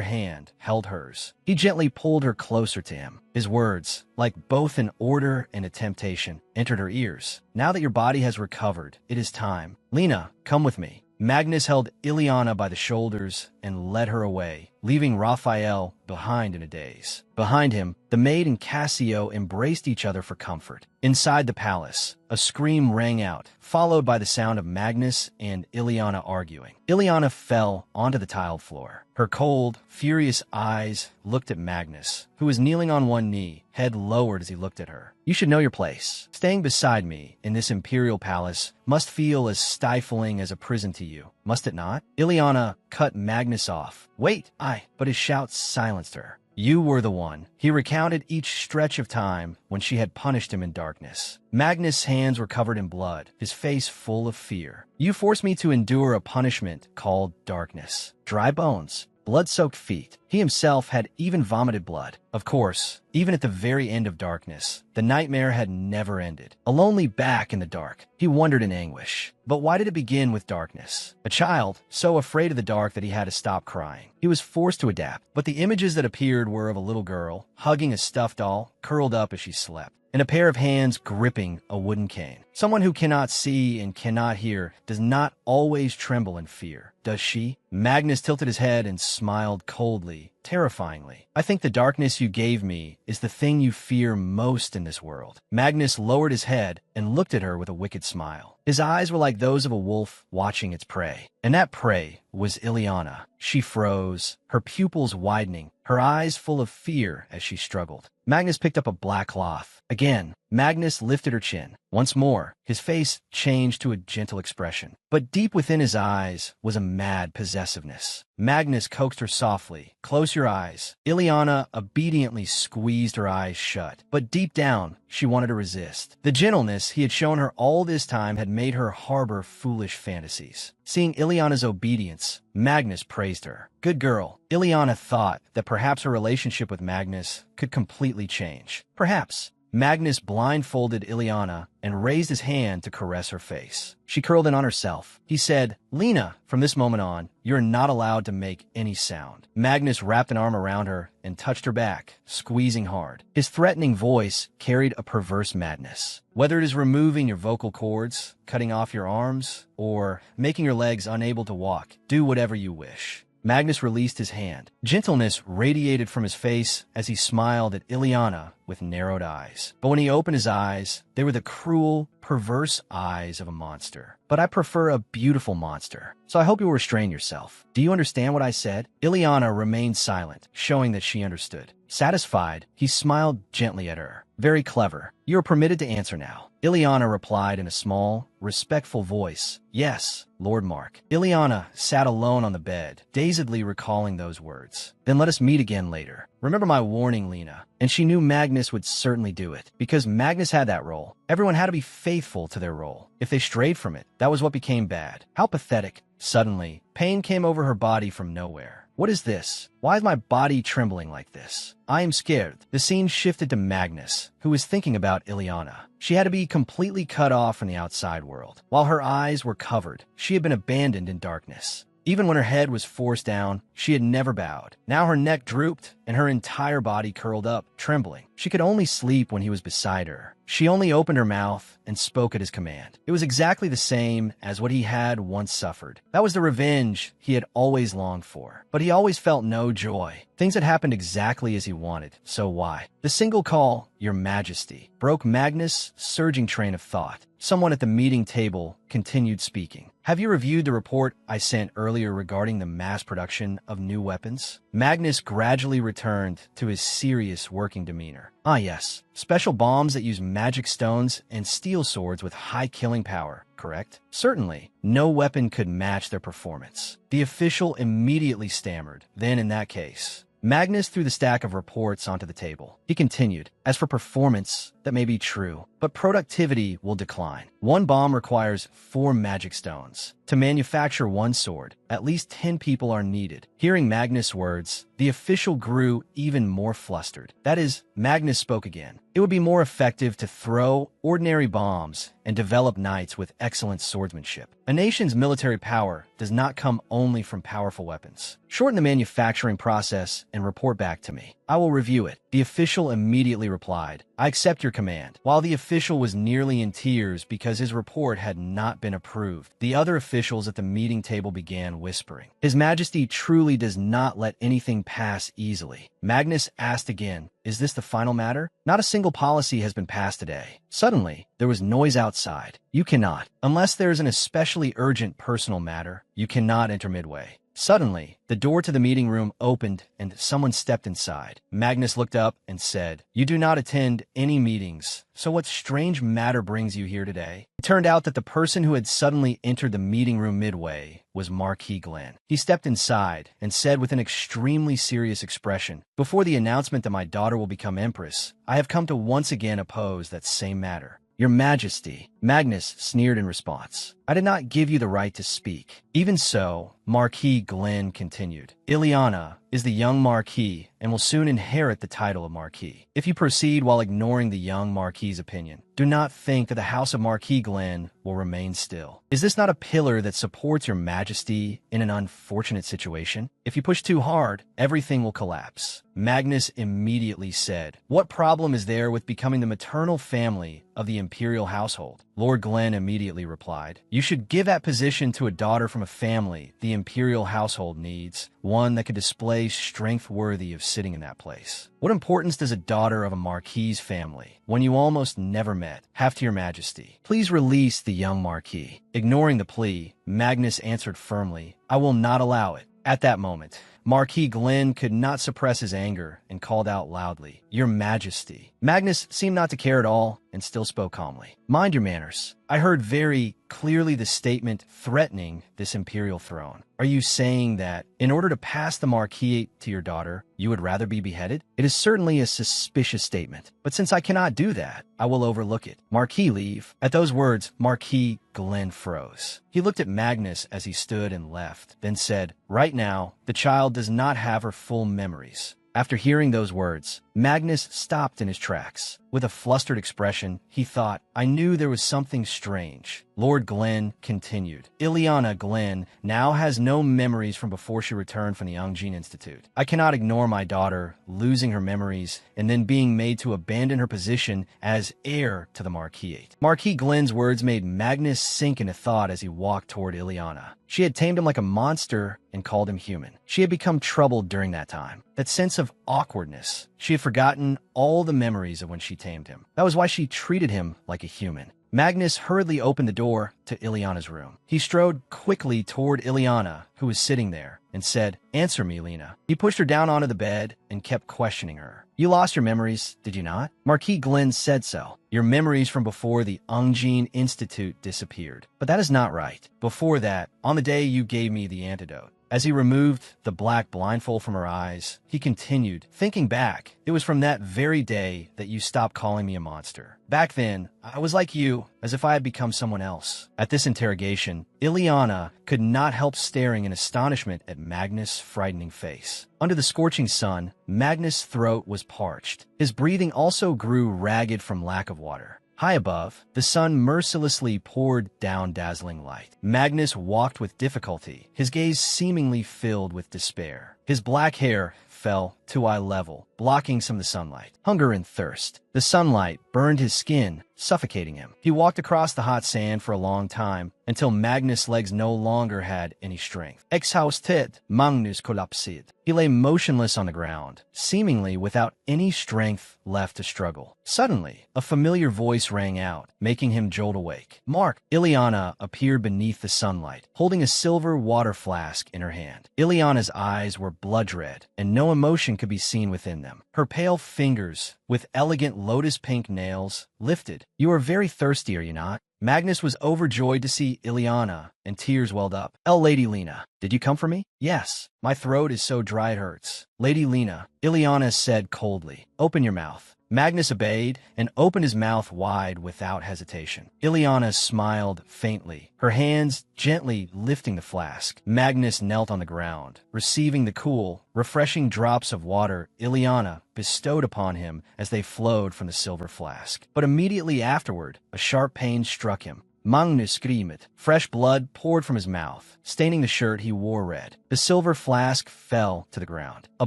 hand, held hers. He gently pulled her closer to him. His words, like both an order and a temptation, entered her ears. Now that your body has recovered, it is time. Lena, come with me. Magnus held Ileana by the shoulders and led her away, leaving Raphael behind in a daze. Behind him, the maid and Cassio embraced each other for comfort. Inside the palace, a scream rang out, followed by the sound of Magnus and Ileana arguing. Ileana fell onto the tiled floor. Her cold, furious eyes looked at Magnus, who was kneeling on one knee, head lowered as he looked at her. You should know your place. Staying beside me in this imperial palace must feel as stifling as a prison to you, must it not? Ileana cut Magnus off. Wait, but his shouts silenced her. You were the one. He recounted each stretch of time when she had punished him in darkness. Magnus' hands were covered in blood, his face full of fear. You forced me to endure a punishment called darkness. Dry bones, blood-soaked feet. He himself had even vomited blood. Of course, even at the very end of darkness, the nightmare had never ended. A lonely back in the dark, he wondered in anguish. But why did it begin with darkness? A child, so afraid of the dark that he had to stop crying. He was forced to adapt, but the images that appeared were of a little girl, hugging a stuffed doll, curled up as she slept, and a pair of hands gripping a wooden cane. Someone who cannot see and cannot hear does not always tremble in fear, does she? Magnus tilted his head and smiled coldly, terrifyingly. I think the darkness you gave me is the thing you fear most in this world. Magnus lowered his head and looked at her with a wicked smile. His eyes were like those of a wolf watching its prey. And that prey was Ileana. She froze, her pupils widening, her eyes full of fear as she struggled. Magnus picked up a black cloth. Again, Magnus lifted her chin. Once more, his face changed to a gentle expression. But deep within his eyes was a mad possessiveness. Magnus coaxed her softly. Close your eyes. Ileana obediently squeezed her eyes shut. But deep down, she wanted to resist. The gentleness he had shown her all this time had made her harbor foolish fantasies. Seeing Ileana's obedience, Magnus praised her. Good girl. Ileana thought that perhaps her relationship with Magnus could completely change. Perhaps. Magnus blindfolded Ileana and raised his hand to caress her face. She curled in on herself. He said, Lena, from this moment on, you're not allowed to make any sound. Magnus wrapped an arm around her and touched her back, squeezing hard. His threatening voice carried a perverse madness. Whether it is removing your vocal cords, cutting off your arms, or making your legs unable to walk, do whatever you wish. Magnus released his hand. Gentleness radiated from his face as he smiled at Ileana with narrowed eyes. But when he opened his eyes, they were the cruel, perverse eyes of a monster. But I prefer a beautiful monster, so I hope you'll restrain yourself. Do you understand what I said? Ileana remained silent, showing that she understood. Satisfied, he smiled gently at her. Very clever. You are permitted to answer now. Ileana replied in a small, respectful voice. Yes, Lord Mark. Ileana sat alone on the bed, dazedly recalling those words. Then let us meet again later. Remember my warning, Lena. And she knew Magnus would certainly do it. Because Magnus had that role. Everyone had to be faithful to their role. If they strayed from it, that was what became bad. How pathetic. Suddenly, pain came over her body from nowhere. What is this? Why is my body trembling like this? I am scared. The scene shifted to Magnus, who was thinking about Ileana. She had to be completely cut off from the outside world. While her eyes were covered, she had been abandoned in darkness. Even when her head was forced down, she had never bowed. Now her neck drooped, and her entire body curled up, trembling. She could only sleep when he was beside her. She only opened her mouth and spoke at his command. It was exactly the same as what he had once suffered. That was the revenge he had always longed for. But he always felt no joy. Things had happened exactly as he wanted, so why? The single call, Your Majesty, broke Magnus' surging train of thought. Someone at the meeting table continued speaking. Have you reviewed the report I sent earlier regarding the mass production of new weapons? Magnus gradually returned to his serious working demeanor. Ah yes, special bombs that use magic stones and steel swords with high killing power, correct? Certainly, no weapon could match their performance. The official immediately stammered. Then in that case, Magnus threw the stack of reports onto the table. He continued, as for performance, that may be true, but productivity will decline. One bomb requires 4 magic stones. To manufacture one sword, at least 10 people are needed. Hearing Magnus' words, the official grew even more flustered. That is, Magnus spoke again. It would be more effective to throw ordinary bombs and develop knights with excellent swordsmanship. A nation's military power does not come only from powerful weapons. Shorten the manufacturing process and report back to me. I will review it. The official immediately replied, I accept your command. While the official was nearly in tears because his report had not been approved, the other officials at the meeting table began whispering. His Majesty truly does not let anything pass easily. Magnus asked again, is this the final matter? Not a single policy has been passed today. Suddenly, there was noise outside. You cannot. Unless there is an especially urgent personal matter, you cannot enter midway. Suddenly, the door to the meeting room opened and someone stepped inside. Magnus looked up and said, you do not attend any meetings, so what strange matter brings you here today? It turned out that the person who had suddenly entered the meeting room midway was Marquis Glenn. He stepped inside and said with an extremely serious expression, before the announcement that my daughter will become empress, I have come to once again oppose that same matter. Your Majesty, Magnus sneered in response. I did not give you the right to speak. Even so, Marquis Glenn continued, Ileana is the young Marquis and will soon inherit the title of Marquis. If you proceed while ignoring the young Marquis's opinion, do not think that the house of Marquis Glenn will remain still. Is this not a pillar that supports your Majesty in an unfortunate situation? If you push too hard, everything will collapse. Magnus immediately said, what problem is there with becoming the maternal family of the imperial household? Lord Glenn immediately replied, you should give that position to a daughter from a family the imperial household needs, one that could display strength worthy of sitting in that place. What importance does a daughter of a Marquis family, when you almost never met, have to your Majesty? Please release the young Marquis. Ignoring the plea, Magnus answered firmly, I will not allow it. At that moment, Marquis Glenn could not suppress his anger and called out loudly, Your Majesty. Magnus seemed not to care at all and still spoke calmly. Mind your manners. I heard very clearly the statement threatening this imperial throne. Are you saying that, in order to pass the Marquis to your daughter, you would rather be beheaded? It is certainly a suspicious statement, but since I cannot do that, I will overlook it. Marquis, leave. At those words, Marquis Glenn froze. He looked at Magnus as he stood and left, then said, right now, the child does not have her full memories. After hearing those words, Magnus stopped in his tracks. With a flustered expression, he thought, I knew there was something strange. Lord Glenn continued, Ileana Glenn now has no memories from before she returned from the Ungjin Institute. I cannot ignore my daughter losing her memories and then being made to abandon her position as heir to the Marquis. Marquis Glenn's words made Magnus sink into thought as he walked toward Ileana. She had tamed him like a monster and called him human. She had become troubled during that time. That sense of awkwardness. She had forgotten all the memories of when she tamed him. That was why she treated him like a human. Magnus hurriedly opened the door to Ileana's room. He strode quickly toward Ileana, who was sitting there, and said, Answer me, Lena. He pushed her down onto the bed and kept questioning her. You lost your memories, did you not? Marquis Glenn said so. Your memories from before the Ungjin Institute disappeared. But that is not right. Before that, on the day you gave me the antidote. As he removed the black blindfold from her eyes, he continued, thinking back, it was from that very day that you stopped calling me a monster. Back then, I was like you, as if I had become someone else. At this interrogation, Ileana could not help staring in astonishment at Magnus' frightening face. Under the scorching sun, Magnus' throat was parched. His breathing also grew ragged from lack of water. High above, the sun mercilessly poured down dazzling light. Magnus walked with difficulty, his gaze seemingly filled with despair. His black hair fell to eye level, blocking some of the sunlight. Hunger and thirst. The sunlight burned his skin, suffocating him. He walked across the hot sand for a long time, until Magnus' legs no longer had any strength. Exhausted, Magnus collapsed. He lay motionless on the ground, seemingly without any strength left to struggle. Suddenly, a familiar voice rang out, making him jolt awake. Mark! Ileana appeared beneath the sunlight, holding a silver water flask in her hand. Ileana's eyes were blood red, and no emotion could be seen within them. Her pale fingers, with elegant lotus-pink nails, lifted. You are very thirsty, are you not? Magnus was overjoyed to see Ileana, and tears welled up. Lady Lena, did you come for me? Yes. My throat is so dry it hurts. Lady Lena, Ileana said coldly. Open your mouth. Magnus obeyed and opened his mouth wide without hesitation. Ileana smiled faintly, her hands gently lifting the flask. Magnus knelt on the ground, receiving the cool, refreshing drops of water Ileana bestowed upon him as they flowed from the silver flask. But immediately afterward, a sharp pain struck him. Magnus screamed. Fresh blood poured from his mouth, staining the shirt he wore red. The silver flask fell to the ground. A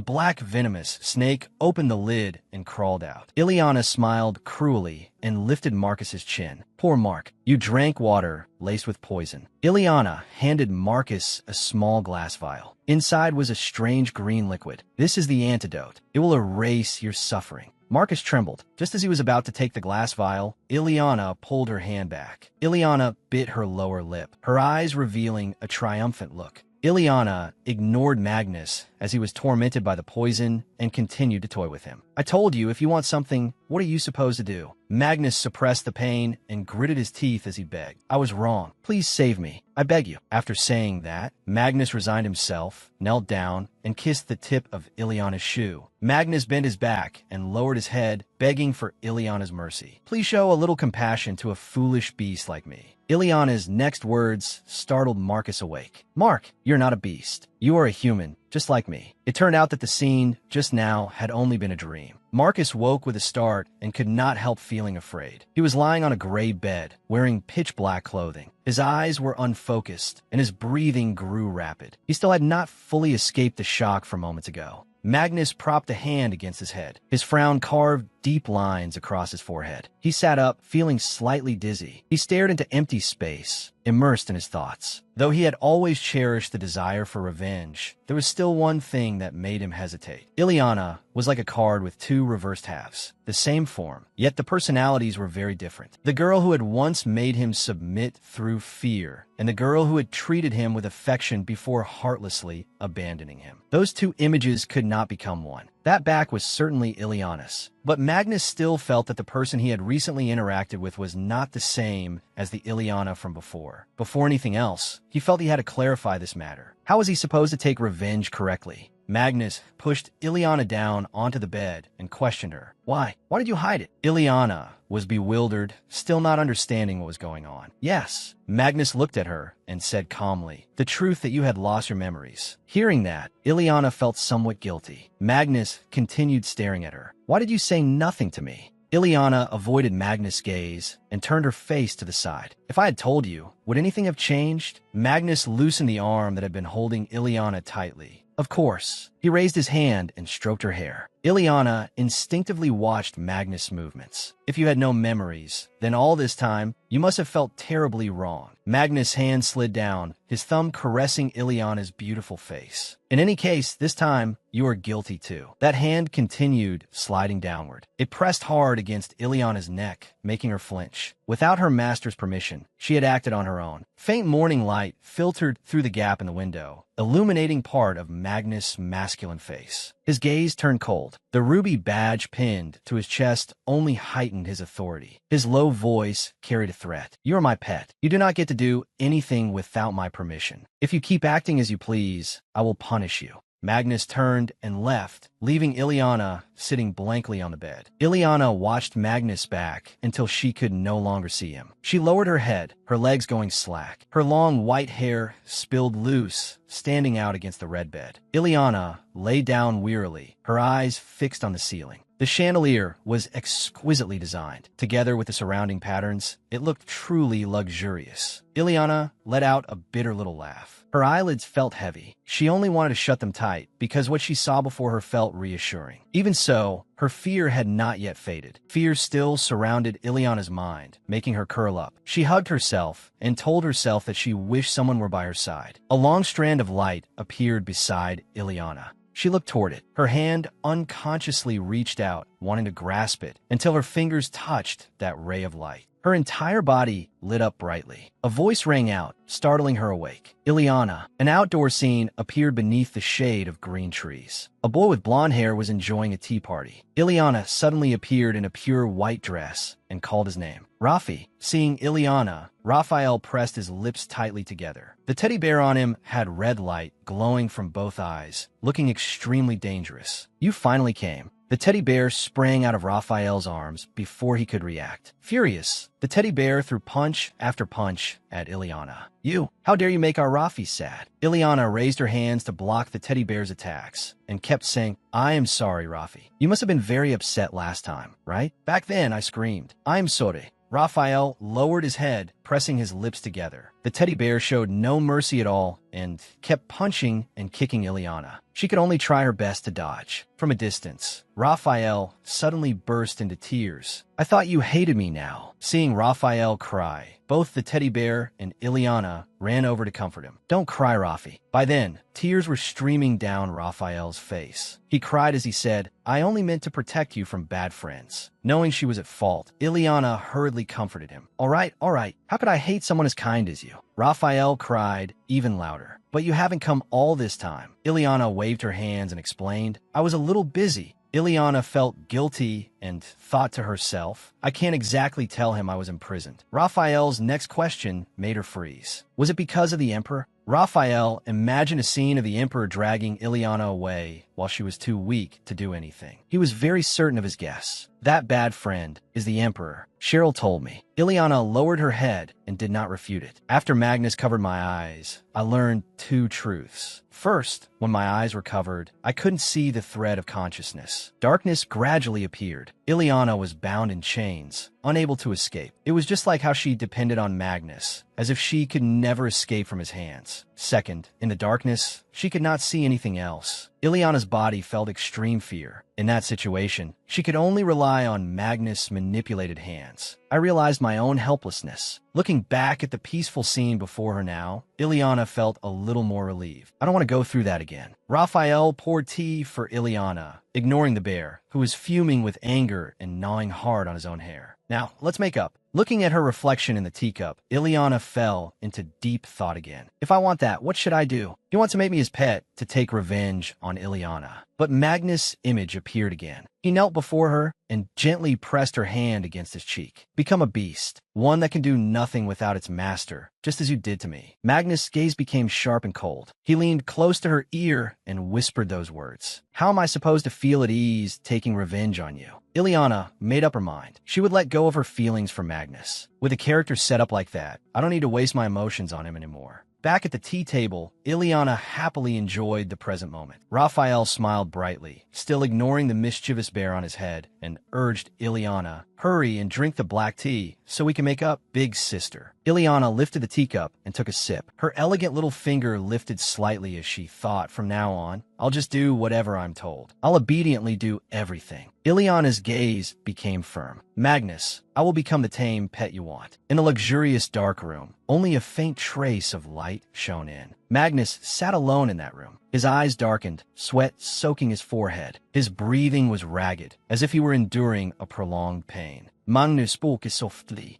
black venomous snake opened the lid and crawled out. Ileana smiled cruelly and lifted Marcus's chin. Poor Mark, you drank water laced with poison. Ileana handed Marcus a small glass vial. Inside was a strange green liquid. This is the antidote. It will erase your suffering. Marcus trembled. Just as he was about to take the glass vial, Ileana pulled her hand back. Ileana bit her lower lip, her eyes revealing a triumphant look. Ileana ignored Magnus as he was tormented by the poison and continued to toy with him. I told you, if you want something, what are you supposed to do? Magnus suppressed the pain and gritted his teeth as he begged. I was wrong. Please save me. I beg you. After saying that, Magnus resigned himself, knelt down, and kissed the tip of Ileana's shoe. Magnus bent his back and lowered his head, begging for Ileana's mercy. Please show a little compassion to a foolish beast like me. Ileana's next words startled Marcus awake. Mark, you're not a beast. You are a human, just like me. It turned out that the scene just now had only been a dream. Marcus woke with a start and could not help feeling afraid. He was lying on a gray bed, wearing pitch-black clothing. His eyes were unfocused, and his breathing grew rapid. He still had not fully escaped the shock from moments ago. Magnus propped a hand against his head. His frown carved deep lines across his forehead. He sat up, feeling slightly dizzy. He stared into empty space, immersed in his thoughts. Though he had always cherished the desire for revenge, there was still one thing that made him hesitate. Ileana was like a card with two reversed halves, the same form, yet the personalities were very different. The girl who had once made him submit through fear, and the girl who had treated him with affection before heartlessly abandoning him. Those two images could not become one. That back was certainly Ileana's. But Magnus still felt that the person he had recently interacted with was not the same as the Ileana from before. Before anything else, he felt he had to clarify this matter. How was he supposed to take revenge correctly? Magnus pushed Ileana down onto the bed and questioned her. Why? Why did you hide it? Ileana was bewildered, still not understanding what was going on. Yes. Magnus looked at her and said calmly, the truth that you had lost your memories. Hearing that, Ileana felt somewhat guilty. Magnus continued staring at her. Why did you say nothing to me? Ileana avoided Magnus' gaze and turned her face to the side. If I had told you, would anything have changed? Magnus loosened the arm that had been holding Ileana tightly. Of course. He raised his hand and stroked her hair. Ileana instinctively watched Magnus' movements. If you had no memories, then all this time, you must have felt terribly wrong. Magnus' hand slid down, his thumb caressing Ileana's beautiful face. In any case, this time, you are guilty too. That hand continued sliding downward. It pressed hard against Ileana's neck, making her flinch. Without her master's permission, she had acted on her own. Faint morning light filtered through the gap in the window, illuminating part of Magnus' masculine face. His gaze turned cold. The ruby badge pinned to his chest only heightened his authority. His low voice carried a threat. You are my pet. You do not get to do anything without my permission. If you keep acting as you please, I will punish you. Magnus turned and left, leaving Ileana sitting blankly on the bed. Ileana watched Magnus back until she could no longer see him. She lowered her head, her legs going slack. Her long white hair spilled loose, standing out against the red bed. Ileana lay down wearily, her eyes fixed on the ceiling. The chandelier was exquisitely designed. Together with the surrounding patterns, it looked truly luxurious. Ileana let out a bitter little laugh. Her eyelids felt heavy. She only wanted to shut them tight because what she saw before her felt reassuring. Even so, her fear had not yet faded. Fear still surrounded Ileana's mind, making her curl up. She hugged herself and told herself that she wished someone were by her side. A long strand of light appeared beside Ileana. She looked toward it. Her hand unconsciously reached out, wanting to grasp it, until her fingers touched that ray of light. Her entire body lit up brightly. A voice rang out, startling her awake. Ileana. An outdoor scene appeared beneath the shade of green trees. A boy with blonde hair was enjoying a tea party. Ileana suddenly appeared in a pure white dress and called his name. Rafi. Seeing Ileana, Raphael pressed his lips tightly together. The teddy bear on him had red light glowing from both eyes, looking extremely dangerous. You finally came. The teddy bear sprang out of Raphael's arms before he could react. Furious, the teddy bear threw punch after punch at Ileana. You, how dare you make our Rafi sad? Ileana raised her hands to block the teddy bear's attacks and kept saying, I am sorry, Rafi. You must have been very upset last time, right? Back then, I screamed, I'm sorry. Raphael lowered his head, pressing his lips together. The teddy bear showed no mercy at all and kept punching and kicking Ileana. She could only try her best to dodge. From a distance, Raphael suddenly burst into tears. I thought you hated me now. Seeing Raphael cry, both the teddy bear and Ileana ran over to comfort him. Don't cry, Rafi. By then, tears were streaming down Raphael's face. He cried as he said, I only meant to protect you from bad friends. Knowing she was at fault, Ileana hurriedly comforted him. All right. How could I hate someone as kind as you? Raphael cried even louder. But you haven't come all this time. Ileana waved her hands and explained, I was a little busy. Ileana felt guilty and thought to herself, I can't exactly tell him I was imprisoned. Raphael's next question made her freeze. Was it because of the Emperor? Raphael imagined a scene of the Emperor dragging Ileana away while she was too weak to do anything. He was very certain of his guess. That bad friend is the Emperor. Cheryl told me. Ileana lowered her head and did not refute it. After Magnus covered my eyes, I learned two truths. First, when my eyes were covered, I couldn't see the thread of consciousness. Darkness gradually appeared. Ileana was bound in chains, unable to escape. It was just like how she depended on Magnus, as if she could never escape from his hands. Second, in the darkness, she could not see anything else. Ileana's body felt extreme fear. In that situation, she could only rely on Magnus' manipulated hands. I realized my own helplessness. Looking back at the peaceful scene before her now, Ileana felt a little more relieved. I don't want to go through that again. Raphael poured tea for Ileana, ignoring the bear, who was fuming with anger and gnawing hard on his own hair. Now, let's make up. Looking at her reflection in the teacup, Ileana fell into deep thought again. If I want that, what should I do? He wants to make me his pet to take revenge on Ileana. But Magnus' image appeared again. He knelt before her and gently pressed her hand against his cheek. Become a beast, one that can do nothing without its master, just as you did to me. Magnus' gaze became sharp and cold. He leaned close to her ear and whispered those words. How am I supposed to feel at ease taking revenge on you? Ileana made up her mind. She would let go of her feelings for Magnus. With a character set up like that, I don't need to waste my emotions on him anymore. Back at the tea table, Ileana happily enjoyed the present moment. Raphael smiled brightly, still ignoring the mischievous bear on his head, and urged Ileana, hurry and drink the black tea so we can make up, big sister. Ileana lifted the teacup and took a sip. Her elegant little finger lifted slightly as she thought, from now on, I'll just do whatever I'm told. I'll obediently do everything. Ileana's gaze became firm. Magnus, I will become the tame pet you want. In a luxurious dark room, only a faint trace of light shone in. Magnus sat alone in that room. His eyes darkened, sweat soaking his forehead. His breathing was ragged, as if he were enduring a prolonged pain. Magnus spoke softly.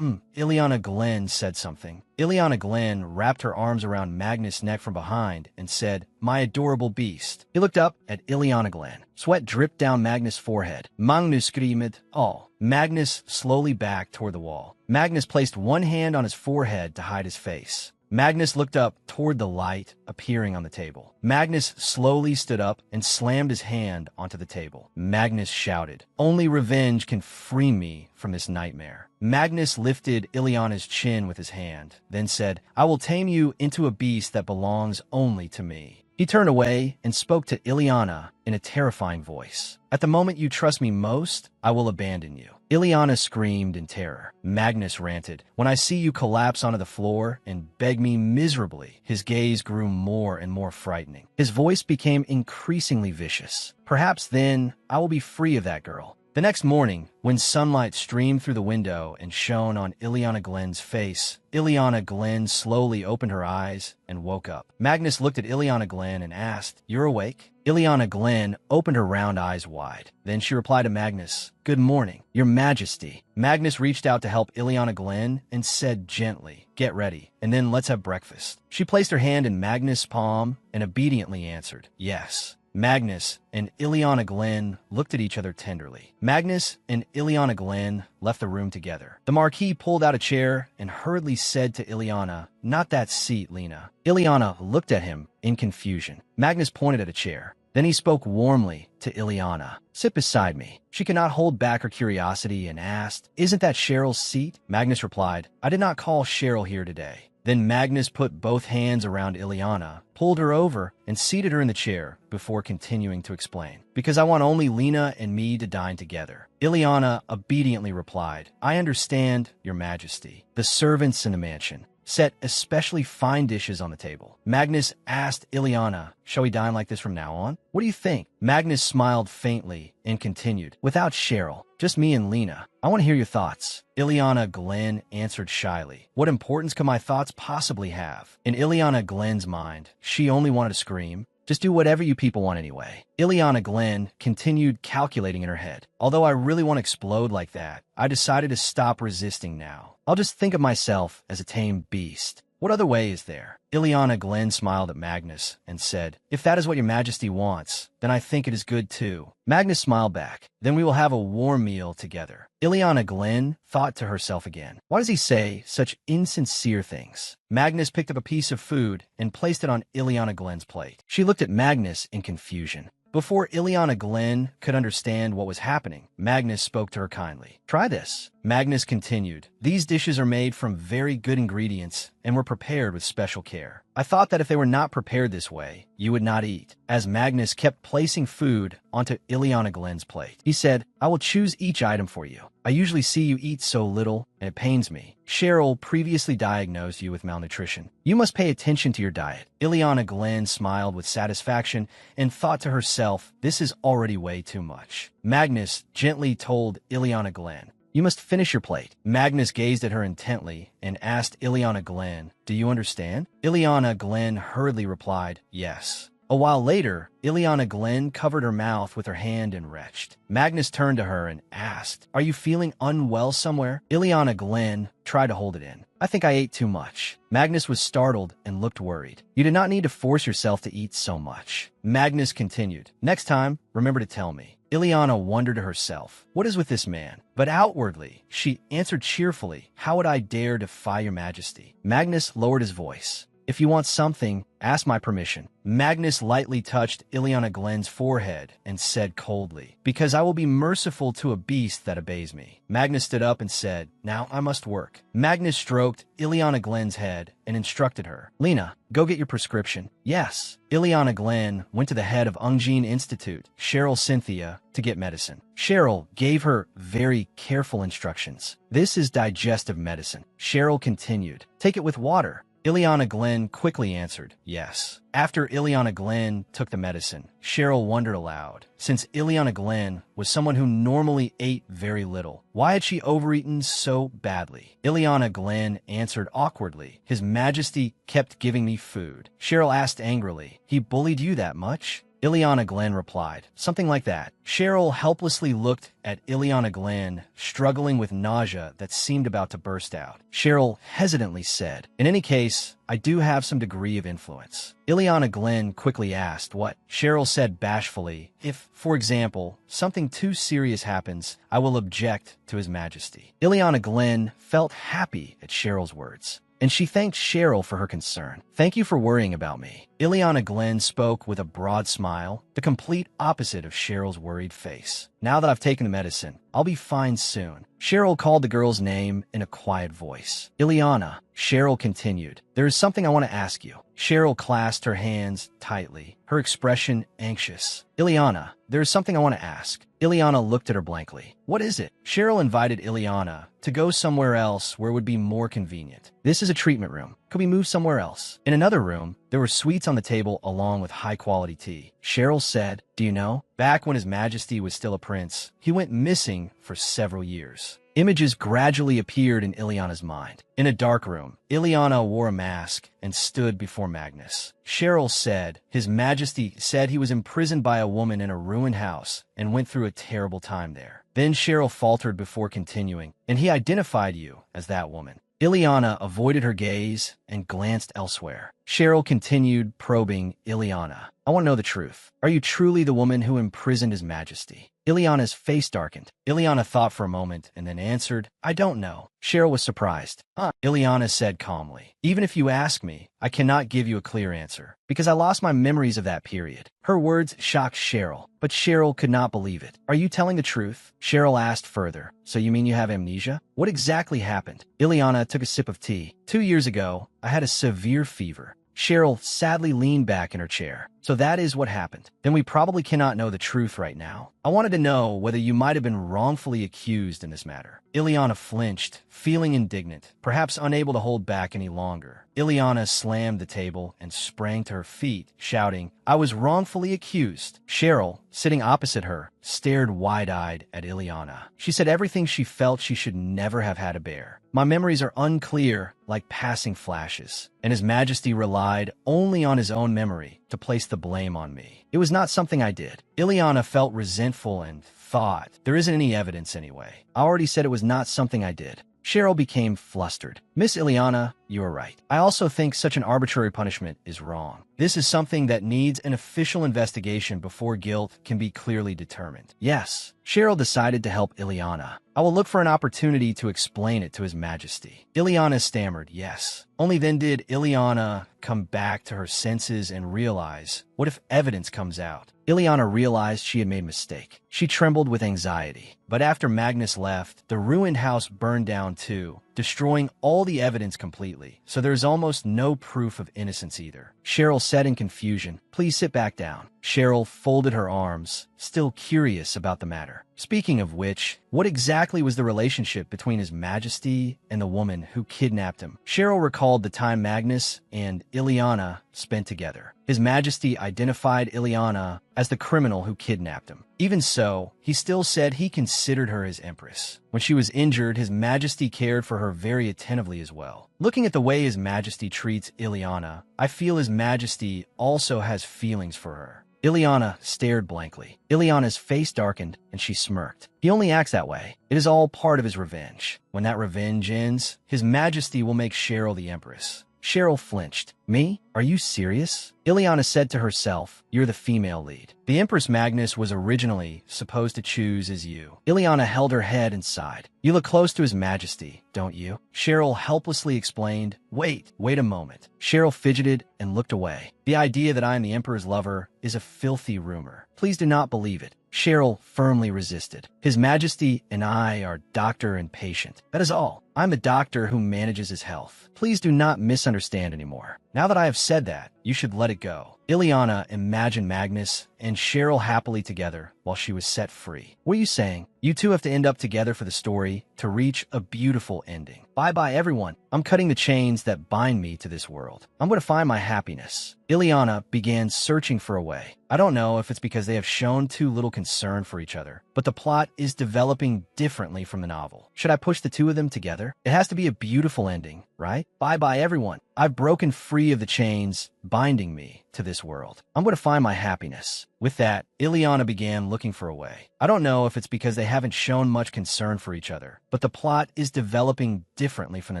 Ileana Glenn said something. Ileana Glenn wrapped her arms around Magnus' neck from behind and said, my adorable beast. He looked up at Ileana Glenn. Sweat dripped down Magnus' forehead. Magnus screamed, oh. Magnus slowly backed toward the wall. Magnus placed one hand on his forehead to hide his face. Magnus looked up toward the light appearing on the table. Magnus slowly stood up and slammed his hand onto the table. Magnus shouted, only revenge can free me from this nightmare. Magnus lifted Ileana's chin with his hand, then said, I will tame you into a beast that belongs only to me. He turned away and spoke to Ileana in a terrifying voice. At the moment you trust me most, I will abandon you. Ileana screamed in terror. Magnus ranted, when I see you collapse onto the floor and beg me miserably. His gaze grew more and more frightening. His voice became increasingly vicious. Perhaps then I will be free of that girl. The next morning, when sunlight streamed through the window and shone on Ileana Glenn's face, Ileana Glenn slowly opened her eyes and woke up. Magnus looked at Ileana Glenn and asked, you're awake? Ileana Glenn opened her round eyes wide. Then she replied to Magnus, good morning, your majesty. Magnus reached out to help Ileana Glenn and said gently, get ready, and then let's have breakfast. She placed her hand in Magnus' palm and obediently answered, yes. Magnus and Ileana Glenn looked at each other tenderly. Magnus and Ileana Glenn left the room together. The Marquis pulled out a chair and hurriedly said to Ileana, "Not that seat, Lena." Ileana looked at him in confusion. Magnus pointed at a chair. Then he spoke warmly to Ileana. "Sit beside me." She could not hold back her curiosity and asked, "Isn't that Cheryl's seat?" Magnus replied, "I did not call Cheryl here today." Then Magnus put both hands around Ileana, pulled her over, and seated her in the chair before continuing to explain. "Because I want only Lena and me to dine together." Ileana obediently replied, "I understand, Your Majesty." The servants in the mansion set especially fine dishes on the table. Magnus asked Ileana, "Shall we dine like this from now on? What do you think?" Magnus smiled faintly and continued, "Without Cheryl, just me and Lena. I want to hear your thoughts." Ileana Glenn answered shyly, "What importance could my thoughts possibly have?" In Ileana Glenn's mind, she only wanted to scream, "Just do whatever you people want anyway." Ileana Glenn continued calculating in her head. "Although I really want to explode like that, I decided to stop resisting now. I'll just think of myself as a tame beast. What other way is there?" Ileana Glenn smiled at Magnus and said, "If that is what Your Majesty wants, then I think it is good too." Magnus smiled back. "Then we will have a warm meal together." Ileana Glenn thought to herself again, "Why does he say such insincere things?" Magnus picked up a piece of food and placed it on Ileana Glenn's plate. She looked at Magnus in confusion. Before Ileana Glenn could understand what was happening, Magnus spoke to her kindly. "Try this." Magnus continued, "These dishes are made from very good ingredients and were prepared with special care. I thought that if they were not prepared this way, you would not eat." As Magnus kept placing food onto Ileana Glenn's plate, he said, "I will choose each item for you. I usually see you eat so little, and it pains me. Cheryl previously diagnosed you with malnutrition. You must pay attention to your diet." Ileana Glenn smiled with satisfaction and thought to herself, "This is already way too much." Magnus gently told Ileana Glenn, "You must finish your plate." Magnus gazed at her intently and asked Ileana Glenn, "Do you understand?" Ileana Glenn hurriedly replied, "Yes." A while later, Ileana Glenn covered her mouth with her hand and retched. Magnus turned to her and asked, "Are you feeling unwell somewhere?" Ileana Glenn tried to hold it in. "I think I ate too much." Magnus was startled and looked worried. "You did not need to force yourself to eat so much." Magnus continued, "Next time, remember to tell me." Ileana wondered to herself, "What is with this man?" But outwardly, she answered cheerfully, "How would I dare defy Your Majesty?" Magnus lowered his voice. "If you want something, ask my permission." Magnus lightly touched Ileana Glenn's forehead and said coldly, "Because I will be merciful to a beast that obeys me." Magnus stood up and said, "Now I must work." Magnus stroked Ileana Glenn's head and instructed her, "Lena, go get your prescription." "Yes." Ileana Glenn went to the head of Ungjin Institute, Cheryl Cynthia, to get medicine. Cheryl gave her very careful instructions. "This is digestive medicine." Cheryl continued, "Take it with water." Ileana Glenn quickly answered, "Yes." After Ileana Glenn took the medicine, Cheryl wondered aloud. Since Ileana Glenn was someone who normally ate very little, why had she overeaten so badly? Ileana Glenn answered awkwardly, "His Majesty kept giving me food." Cheryl asked angrily, "He bullied you that much?" Ileana Glenn replied, "Something like that." Cheryl helplessly looked at Ileana Glenn, struggling with nausea that seemed about to burst out. Cheryl hesitantly said, "In any case, I do have some degree of influence." Ileana Glenn quickly asked, "What?" Cheryl said bashfully, "If, for example, something too serious happens, I will object to His Majesty." Ileana Glenn felt happy at Cheryl's words, and she thanked Cheryl for her concern. "Thank you for worrying about me." Ileana Glenn spoke with a broad smile, the complete opposite of Cheryl's worried face. "Now that I've taken the medicine, I'll be fine soon." Cheryl called the girl's name in a quiet voice. "Ileana," Cheryl continued, "there is something I want to ask you." Cheryl clasped her hands tightly, her expression anxious. "Ileana, there is something I want to ask." Ileana looked at her blankly. "What is it?" Cheryl invited Ileana to go somewhere else where it would be more convenient. "This is a treatment room. Could we move somewhere else?" In another room, there were sweets on the table along with high-quality tea. Cheryl said, "Do you know, back when His Majesty was still a prince, he went missing for several years." Images gradually appeared in Ileana's mind. In a dark room, Ileana wore a mask and stood before Magnus. Cheryl said, "His Majesty said he was imprisoned by a woman in a ruined house and went through a terrible time there." Then Cheryl faltered before continuing, "And he identified you as that woman." Ileana avoided her gaze and glanced elsewhere. Cheryl continued probing Ileana. I want to know the truth. Are you truly the woman who imprisoned His Majesty? Ileana's face darkened. Ileana thought for a moment and then answered, I don't know. Cheryl was surprised. Ileana said calmly. Even if you ask me, I cannot give you a clear answer, because I lost my memories of that period. Her words shocked Cheryl, but Cheryl could not believe it. Are you telling the truth? Cheryl asked further. So you mean you have amnesia? What exactly happened? Ileana took a sip of tea. 2 years ago, I had a severe fever. Cheryl sadly leaned back in her chair. So that is what happened. Then we probably cannot know the truth right now. I wanted to know whether you might have been wrongfully accused in this matter. Ileana flinched, feeling indignant, perhaps unable to hold back any longer. Ileana slammed the table and sprang to her feet, shouting, I was wrongfully accused. Cheryl, sitting opposite her, stared wide-eyed at Ileana. She said everything she felt she should never have had to bear. My memories are unclear, like passing flashes, and His Majesty relied only on his own memory to place the blame on me. It was not something I did. Ileana felt resentful and thought, there isn't any evidence anyway. I already said it was not something I did. Cheryl became flustered. Miss Ileana, you are right. I also think such an arbitrary punishment is wrong. This is something that needs an official investigation before guilt can be clearly determined. Yes, Cheryl decided to help Ileana. I will look for an opportunity to explain it to His Majesty. Ileana stammered, yes. Only then did Ileana come back to her senses and realize, what if evidence comes out? Ileana realized she had made a mistake. She trembled with anxiety. But after Magnus left, the ruined house burned down too, destroying all the evidence completely, so there's almost no proof of innocence either. Cheryl said in confusion, please sit back down. Cheryl folded her arms, still curious about the matter. Speaking of which, what exactly was the relationship between His Majesty and the woman who kidnapped him? Cheryl recalled the time Magnus and Ileana spent together. His Majesty identified Ileana as the criminal who kidnapped him. Even so, he still said he considered her his empress. When she was injured, His Majesty cared for her very attentively as well. Looking at the way His Majesty treats Ileana, I feel His Majesty also has feelings for her. Ileana stared blankly. Ileana's face darkened, and she smirked. He only acts that way. It is all part of his revenge. When that revenge ends, His Majesty will make Cheryl the empress. Cheryl flinched. Me? Are you serious? Ileana said to herself, you're the female lead. The Empress Magnus was originally supposed to choose as you. Ileana held her head and sighed. You look close to His Majesty, don't you? Cheryl helplessly explained, wait a moment. Cheryl fidgeted and looked away. The idea that I am the Emperor's lover is a filthy rumor. Please do not believe it. Cheryl firmly resisted. His Majesty and I are doctor and patient. That is all. I'm a doctor who manages his health. Please do not misunderstand anymore. Now that I have said that, you should let it go. Ileana imagined Magnus and Cheryl happily together while she was set free. What are you saying? You two have to end up together for the story to reach a beautiful ending. Bye-bye, everyone. I'm cutting the chains that bind me to this world. I'm going to find my happiness. Ileana began searching for a way. I don't know if it's because they have shown too little concern for each other, but the plot is developing differently from the novel. Should I push the two of them together? It has to be a beautiful ending, right? Bye-bye, everyone. I've broken free of the chains binding me to this world. I'm going to find my happiness. With that, Ileana began looking for a way. I don't know if it's because they haven't shown much concern for each other, but the plot is developing differently from the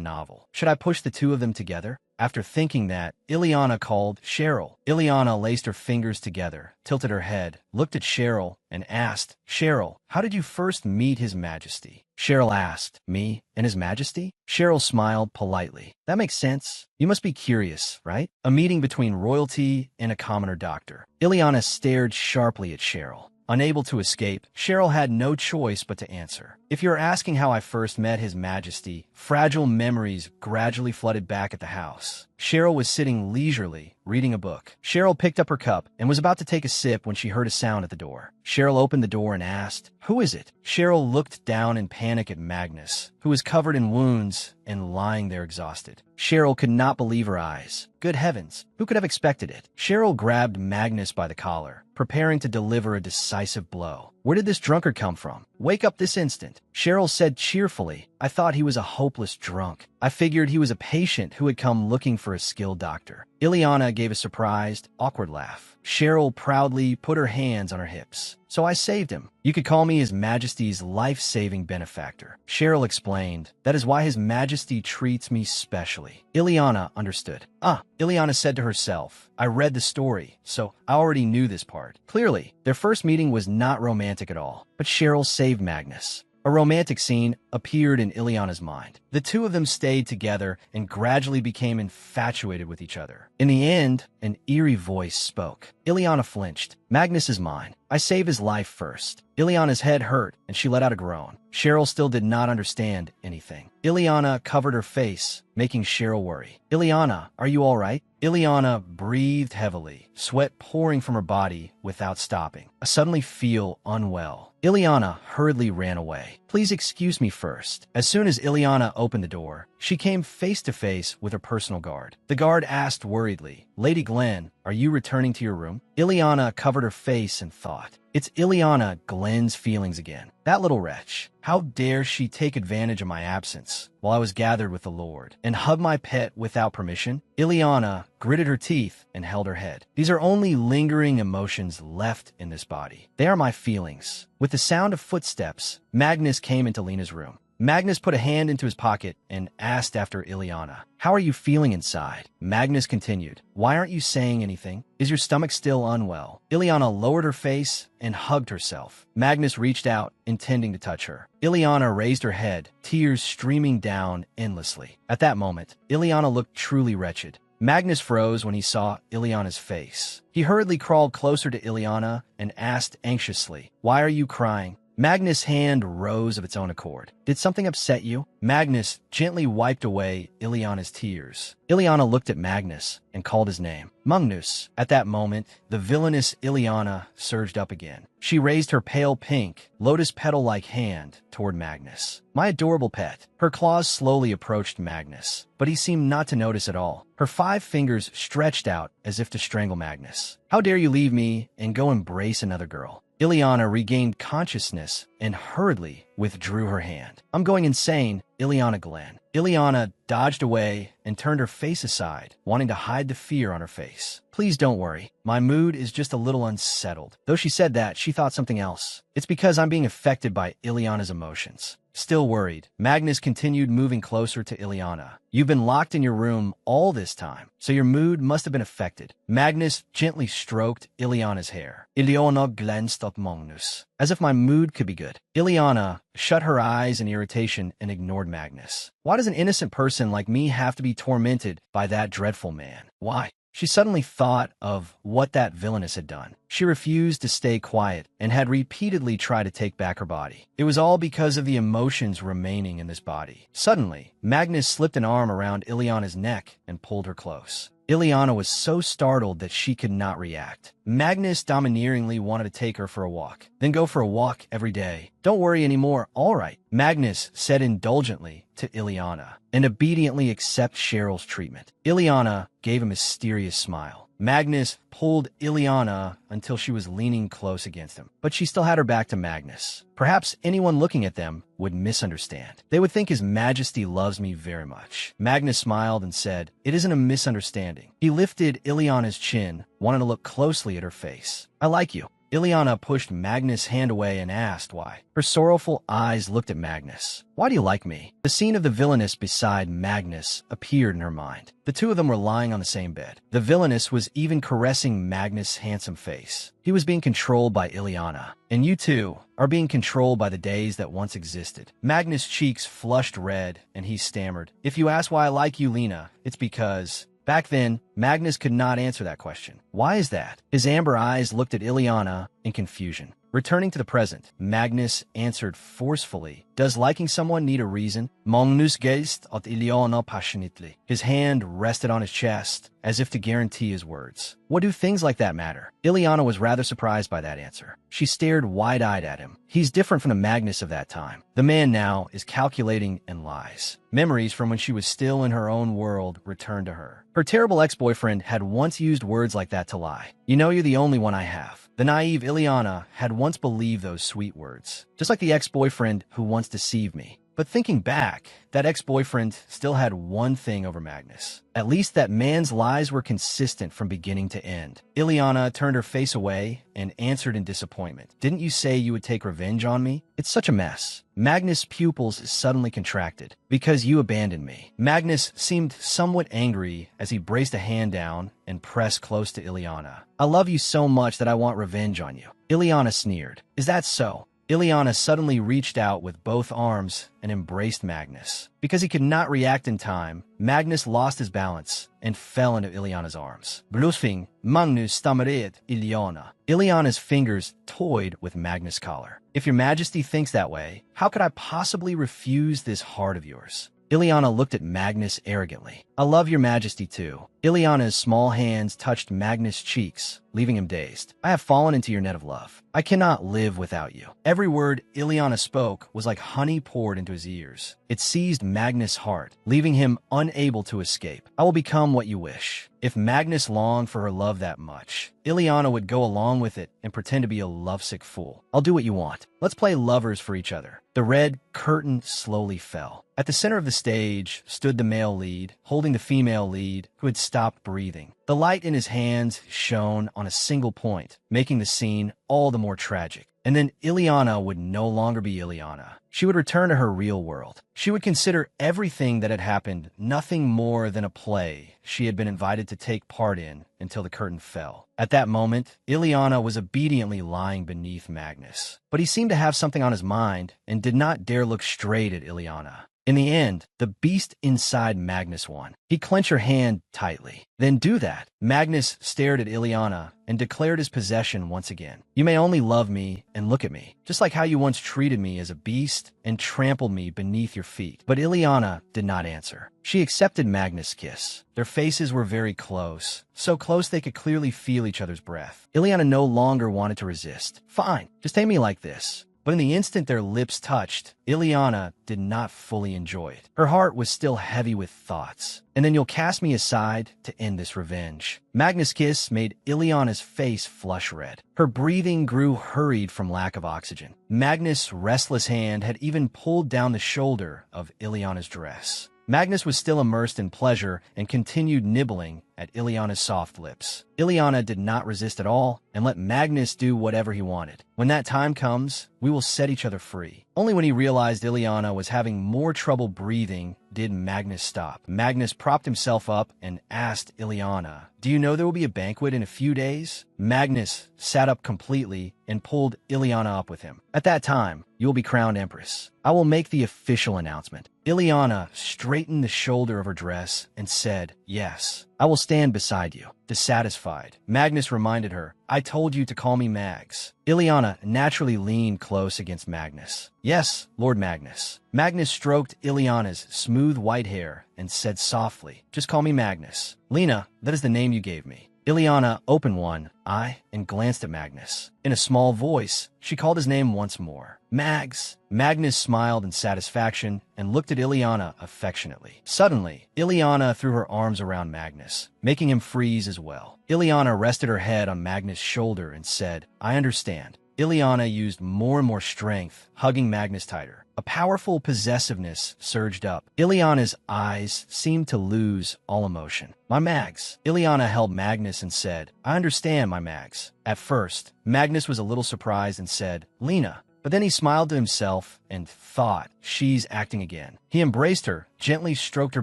novel. Should I push the two of them together? After thinking that, Ileana called Cheryl. Ileana laced her fingers together, tilted her head, looked at Cheryl, and asked, Cheryl, how did you first meet His Majesty? Cheryl asked, me and His Majesty? Cheryl smiled politely. That makes sense. You must be curious, right? A meeting between royalty and a commoner doctor. Ileana stared sharply at Cheryl. Unable to escape, Cheryl had no choice but to answer. If you're asking how I first met His Majesty, fragile memories gradually flooded back at the house. Cheryl was sitting leisurely, reading a book. Cheryl picked up her cup and was about to take a sip when she heard a sound at the door. Cheryl opened the door and asked, who is it? Cheryl looked down in panic at Magnus, who was covered in wounds and lying there exhausted. Cheryl could not believe her eyes. Good heavens, who could have expected it? Cheryl grabbed Magnus by the collar, preparing to deliver a decisive blow. Where did this drunkard come from? Wake up this instant, Cheryl said cheerfully, I thought he was a hopeless drunk. I figured he was a patient who had come looking for a skilled doctor. Ileana gave a surprised, awkward laugh. Cheryl proudly put her hands on her hips. So I saved him. You could call me His Majesty's life-saving benefactor. Cheryl explained, that is why His Majesty treats me specially. Ileana understood. Ileana said to herself, I read the story, so I already knew this part. Clearly, their first meeting was not romantic at all, but Cheryl saved Magnus. A romantic scene appeared in Ileana's mind. The two of them stayed together and gradually became infatuated with each other. In the end, an eerie voice spoke. Ileana flinched. Magnus is mine. I save his life first. Ileana's head hurt, and she let out a groan. Cheryl still did not understand anything. Ileana covered her face, making Cheryl worry. Ileana, are you all right? Ileana breathed heavily, sweat pouring from her body without stopping. I suddenly feel unwell. Ileana hurriedly ran away. Please excuse me first. As soon as Ileana opened the door, she came face to face with her personal guard. The guard asked worriedly, Lady Glenn, are you returning to your room? Ileana covered her face and thought, it's Ileana Glenn's feelings again. That little wretch. How dare she take advantage of my absence while I was gathered with the Lord and hug my pet without permission? Ileana gritted her teeth and held her head. These are only lingering emotions left in this body. They are my feelings. With the sound of footsteps, Magnus came into Lena's room. Magnus put a hand into his pocket and asked after Ileana. How are you feeling inside? Magnus continued. Why aren't you saying anything? Is your stomach still unwell? Ileana lowered her face and hugged herself. Magnus reached out, intending to touch her. Ileana raised her head, tears streaming down endlessly. At that moment, Ileana looked truly wretched. Magnus froze when he saw Ileana's face. He hurriedly crawled closer to Ileana and asked anxiously, Why are you crying? Magnus' hand rose of its own accord. Did something upset you? Magnus gently wiped away Ileana's tears. Ileana looked at Magnus and called his name. Magnus. At that moment, the villainous Ileana surged up again. She raised her pale pink, lotus petal-like hand toward Magnus. My adorable pet. Her claws slowly approached Magnus, but he seemed not to notice at all. Her 5 fingers stretched out as if to strangle Magnus. How dare you leave me and go embrace another girl? Ileana regained consciousness and hurriedly withdrew her hand. I'm going insane, Ileana Glenn. Ileana dodged away and turned her face aside, wanting to hide the fear on her face. Please don't worry. My mood is just a little unsettled. Though she said that, she thought something else. It's because I'm being affected by Ileana's emotions. Still worried, Magnus continued moving closer to Ileana. You've been locked in your room all this time, so your mood must have been affected. Magnus gently stroked Ileana's hair. Ileana glanced at Magnus, as if my mood could be good. Ileana shut her eyes in irritation and ignored Magnus. Why does an innocent person like me have to be tormented by that dreadful man? Why? She suddenly thought of what that villainess had done. She refused to stay quiet and had repeatedly tried to take back her body. It was all because of the emotions remaining in this body. Suddenly, Magnus slipped an arm around Ileana's neck and pulled her close. Ileana was so startled that she could not react. Magnus domineeringly wanted to take her for a walk, then go for a walk every day. Don't worry anymore, all right, Magnus said indulgently to Ileana, and obediently accept Cheryl's treatment. Ileana gave a mysterious smile. Magnus pulled Ileana until she was leaning close against him, but she still had her back to Magnus. Perhaps anyone looking at them would misunderstand. They would think His Majesty loves me very much. Magnus smiled and said, It isn't a misunderstanding. He lifted Ileana's chin, wanting to look closely at her face. I like you. Ileana pushed Magnus' hand away and asked why. Her sorrowful eyes looked at Magnus. Why do you like me? The scene of the villainess beside Magnus appeared in her mind. The two of them were lying on the same bed. The villainess was even caressing Magnus' handsome face. He was being controlled by Ileana. And you two are being controlled by the days that once existed. Magnus' cheeks flushed red, and he stammered, If you ask why I like you, Lena, it's because... Back then, Magnus could not answer that question. Why is that? His amber eyes looked at Ileana in confusion. Returning to the present, Magnus answered forcefully, Does liking someone need a reason? Magnus gazed at Ileana passionately. His hand rested on his chest, as if to guarantee his words. What do things like that matter? Ileana was rather surprised by that answer. She stared wide-eyed at him. He's different from the Magnus of that time. The man now is calculating and lies. Memories from when she was still in her own world returned to her. Her terrible ex-boyfriend had once used words like that to lie. You know you're the only one I have. The naive Ileana had once believed those sweet words, just like the ex-boyfriend who once deceived me. But thinking back, that ex-boyfriend still had one thing over Magnus. At least that man's lies were consistent from beginning to end. Ileana turned her face away and answered in disappointment. Didn't you say you would take revenge on me? It's such a mess. Magnus' pupils suddenly contracted. Because you abandoned me. Magnus seemed somewhat angry as he braced a hand down and pressed close to Ileana. I love you so much that I want revenge on you. Ileana sneered. Is that so? Ileana suddenly reached out with both arms and embraced Magnus. Because he could not react in time, Magnus lost his balance and fell into Ileana's arms. Blushing, Magnus stammered Ileana. Ileana's fingers toyed with Magnus' collar. If your majesty thinks that way, how could I possibly refuse this heart of yours? Ileana looked at Magnus arrogantly. I love your majesty too. Ileana's small hands touched Magnus' cheeks, leaving him dazed. I have fallen into your net of love. I cannot live without you. Every word Ileana spoke was like honey poured into his ears. It seized Magnus' heart, leaving him unable to escape. I will become what you wish. If Magnus longed for her love that much, Ileana would go along with it and pretend to be a lovesick fool. I'll do what you want. Let's play lovers for each other. The red curtain slowly fell. At the center of the stage stood the male lead, holding the female lead, who had stopped breathing. The light in his hands shone on a single point, making the scene all the more tragic. And then Ileana would no longer be Ileana. She would return to her real world. She would consider everything that had happened nothing more than a play she had been invited to take part in until the curtain fell. At that moment, Ileana was obediently lying beneath Magnus. But he seemed to have something on his mind and did not dare look straight at Ileana. In the end, the beast inside Magnus won. He clenched her hand tightly. Then do that. Magnus stared at Ileana and declared his possession once again. You may only love me and look at me, just like how you once treated me as a beast and trampled me beneath your feet. But Ileana did not answer. She accepted Magnus' kiss. Their faces were very close, so close they could clearly feel each other's breath. Ileana no longer wanted to resist. Fine, just take me like this. But in the instant their lips touched, Ileana did not fully enjoy it. Her heart was still heavy with thoughts. And then you'll cast me aside to end this revenge. Magnus' kiss made Ileana's face flush red. Her breathing grew hurried from lack of oxygen. Magnus' restless hand had even pulled down the shoulder of Ileana's dress. Magnus was still immersed in pleasure and continued nibbling at Ileana's soft lips. Ileana did not resist at all and let Magnus do whatever he wanted. When that time comes, we will set each other free. Only when he realized Ileana was having more trouble breathing did Magnus stop. Magnus propped himself up and asked Ileana, do you know there will be a banquet in a few days? Magnus sat up completely and pulled Ileana up with him. At that time, you will be crowned empress. I will make the official announcement. Ileana straightened the shoulder of her dress and said, yes, I will stand beside you. Dissatisfied, Magnus reminded her, I told you to call me Mags. Ileana naturally leaned close against Magnus. Yes, Lord Magnus. Magnus stroked Ileana's smooth white hair and said softly, just call me Magnus. Lena, that is the name you gave me. Ileana opened one eye and glanced at Magnus. In a small voice, she called his name once more. Mags. Magnus smiled in satisfaction and looked at Ileana affectionately. Suddenly, Ileana threw her arms around Magnus, making him freeze as well. Ileana rested her head on Magnus' shoulder and said, I understand. Ileana used more and more strength, hugging Magnus tighter. A powerful possessiveness surged up. Ileana's eyes seemed to lose all emotion. My Mags. Ileana held Magnus and said, I understand, my Mags. At first, Magnus was a little surprised and said, Lena. But then he smiled to himself and thought, she's acting again. He embraced her, gently stroked her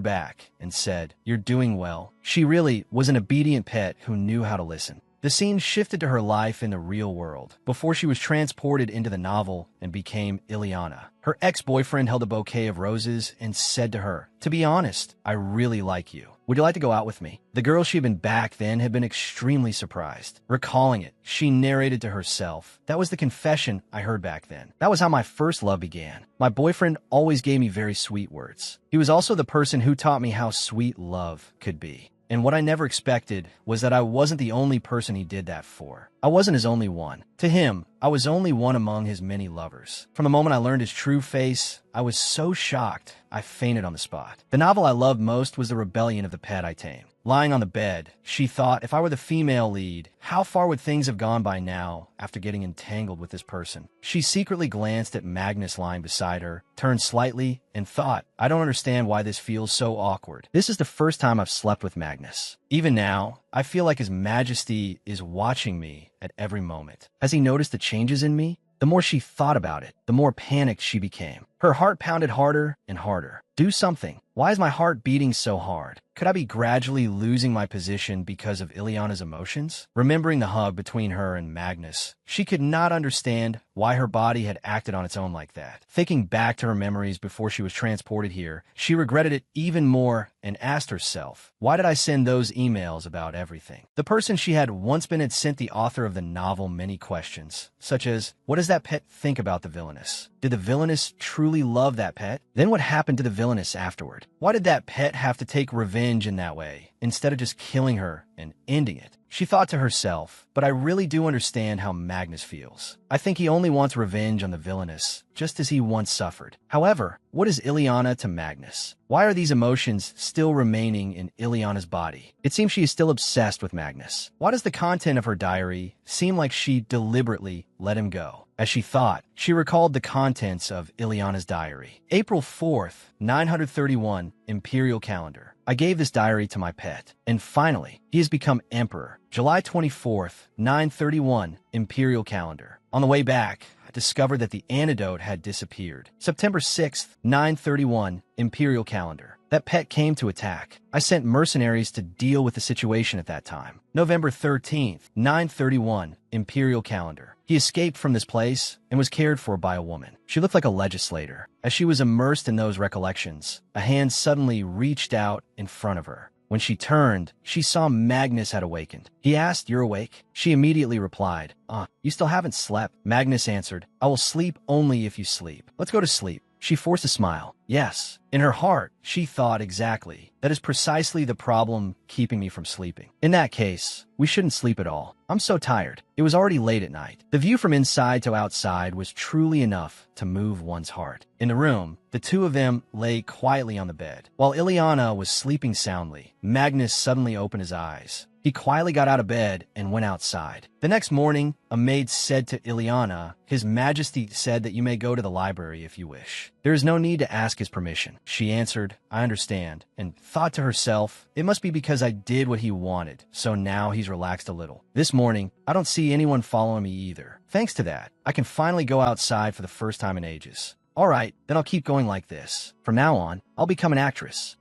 back, and said, you're doing well. She really was an obedient pet who knew how to listen. The scene shifted to her life in the real world, before she was transported into the novel and became Ileana. Her ex-boyfriend held a bouquet of roses and said to her, to be honest, I really like you. Would you like to go out with me? The girl she had been back then had been extremely surprised. Recalling it, she narrated to herself, that was the confession I heard back then. That was how my first love began. My boyfriend always gave me very sweet words. He was also the person who taught me how sweet love could be. And what I never expected was that I wasn't the only person he did that for. I wasn't his only one. To him, I was only one among his many lovers. From the moment I learned his true face, I was so shocked, I fainted on the spot. The novel I loved most was The Rebellion of the Pet I Tamed. Lying on the bed, she thought, if I were the female lead, how far would things have gone by now after getting entangled with this person? She secretly glanced at Magnus lying beside her, turned slightly, and thought, I don't understand why this feels so awkward. This is the first time I've slept with Magnus. Even now, I feel like His Majesty is watching me at every moment. Has he noticed the changes in me? The more she thought about it, the more panicked she became. Her heart pounded harder and harder. Do something. Why is my heart beating so hard? Could I be gradually losing my position because of Ileana's emotions? Remembering the hug between her and Magnus, she could not understand why her body had acted on its own like that. Thinking back to her memories before she was transported here, she regretted it even more and asked herself, why did I send those emails about everything? The person she had once been had sent the author of the novel many questions, such as, what does that pet think about the villainess? Did the villainess truly love that pet? Then what happened to the villainess afterward? Why did that pet have to take revenge in that way, instead of just killing her and ending it? She thought to herself, but I really do understand how Magnus feels. I think he only wants revenge on the villainess, just as he once suffered. However, what is Ileana to Magnus? Why are these emotions still remaining in Ileana's body? It seems she is still obsessed with Magnus. Why does the content of her diary seem like she deliberately let him go? As she thought, she recalled the contents of Ileana's diary. April 4th, 931, Imperial Calendar. I gave this diary to my pet, and finally, he has become emperor. July 24th, 931, Imperial Calendar. On the way back, I discovered that the antidote had disappeared. September 6th, 931, Imperial Calendar. That pet came to attack. I sent mercenaries to deal with the situation at that time. November 13th, 931, Imperial Calendar. He escaped from this place and was cared for by a woman. She looked like a legislator. As she was immersed in those recollections, a hand suddenly reached out in front of her. When she turned, she saw Magnus had awakened. He asked, "You're awake?" She immediately replied, You still haven't slept." Magnus answered, "I will sleep only if you sleep. Let's go to sleep." She forced a smile. Yes. In her heart, she thought exactly. That is precisely the problem keeping me from sleeping. In that case, we shouldn't sleep at all. I'm so tired. It was already late at night. The view from inside to outside was truly enough to move one's heart. In the room, the two of them lay quietly on the bed. While Ileana was sleeping soundly, Magnus suddenly opened his eyes. He quietly got out of bed and went outside. The next morning, a maid said to Ileana, "His Majesty said that you may go to the library if you wish. There is no need to ask his permission." She answered, "I understand," and thought to herself, it must be because I did what he wanted, so now he's relaxed a little. This morning, I don't see anyone following me either. Thanks to that, I can finally go outside for the first time in ages. All right, then I'll keep going like this. From now on, I'll become an actress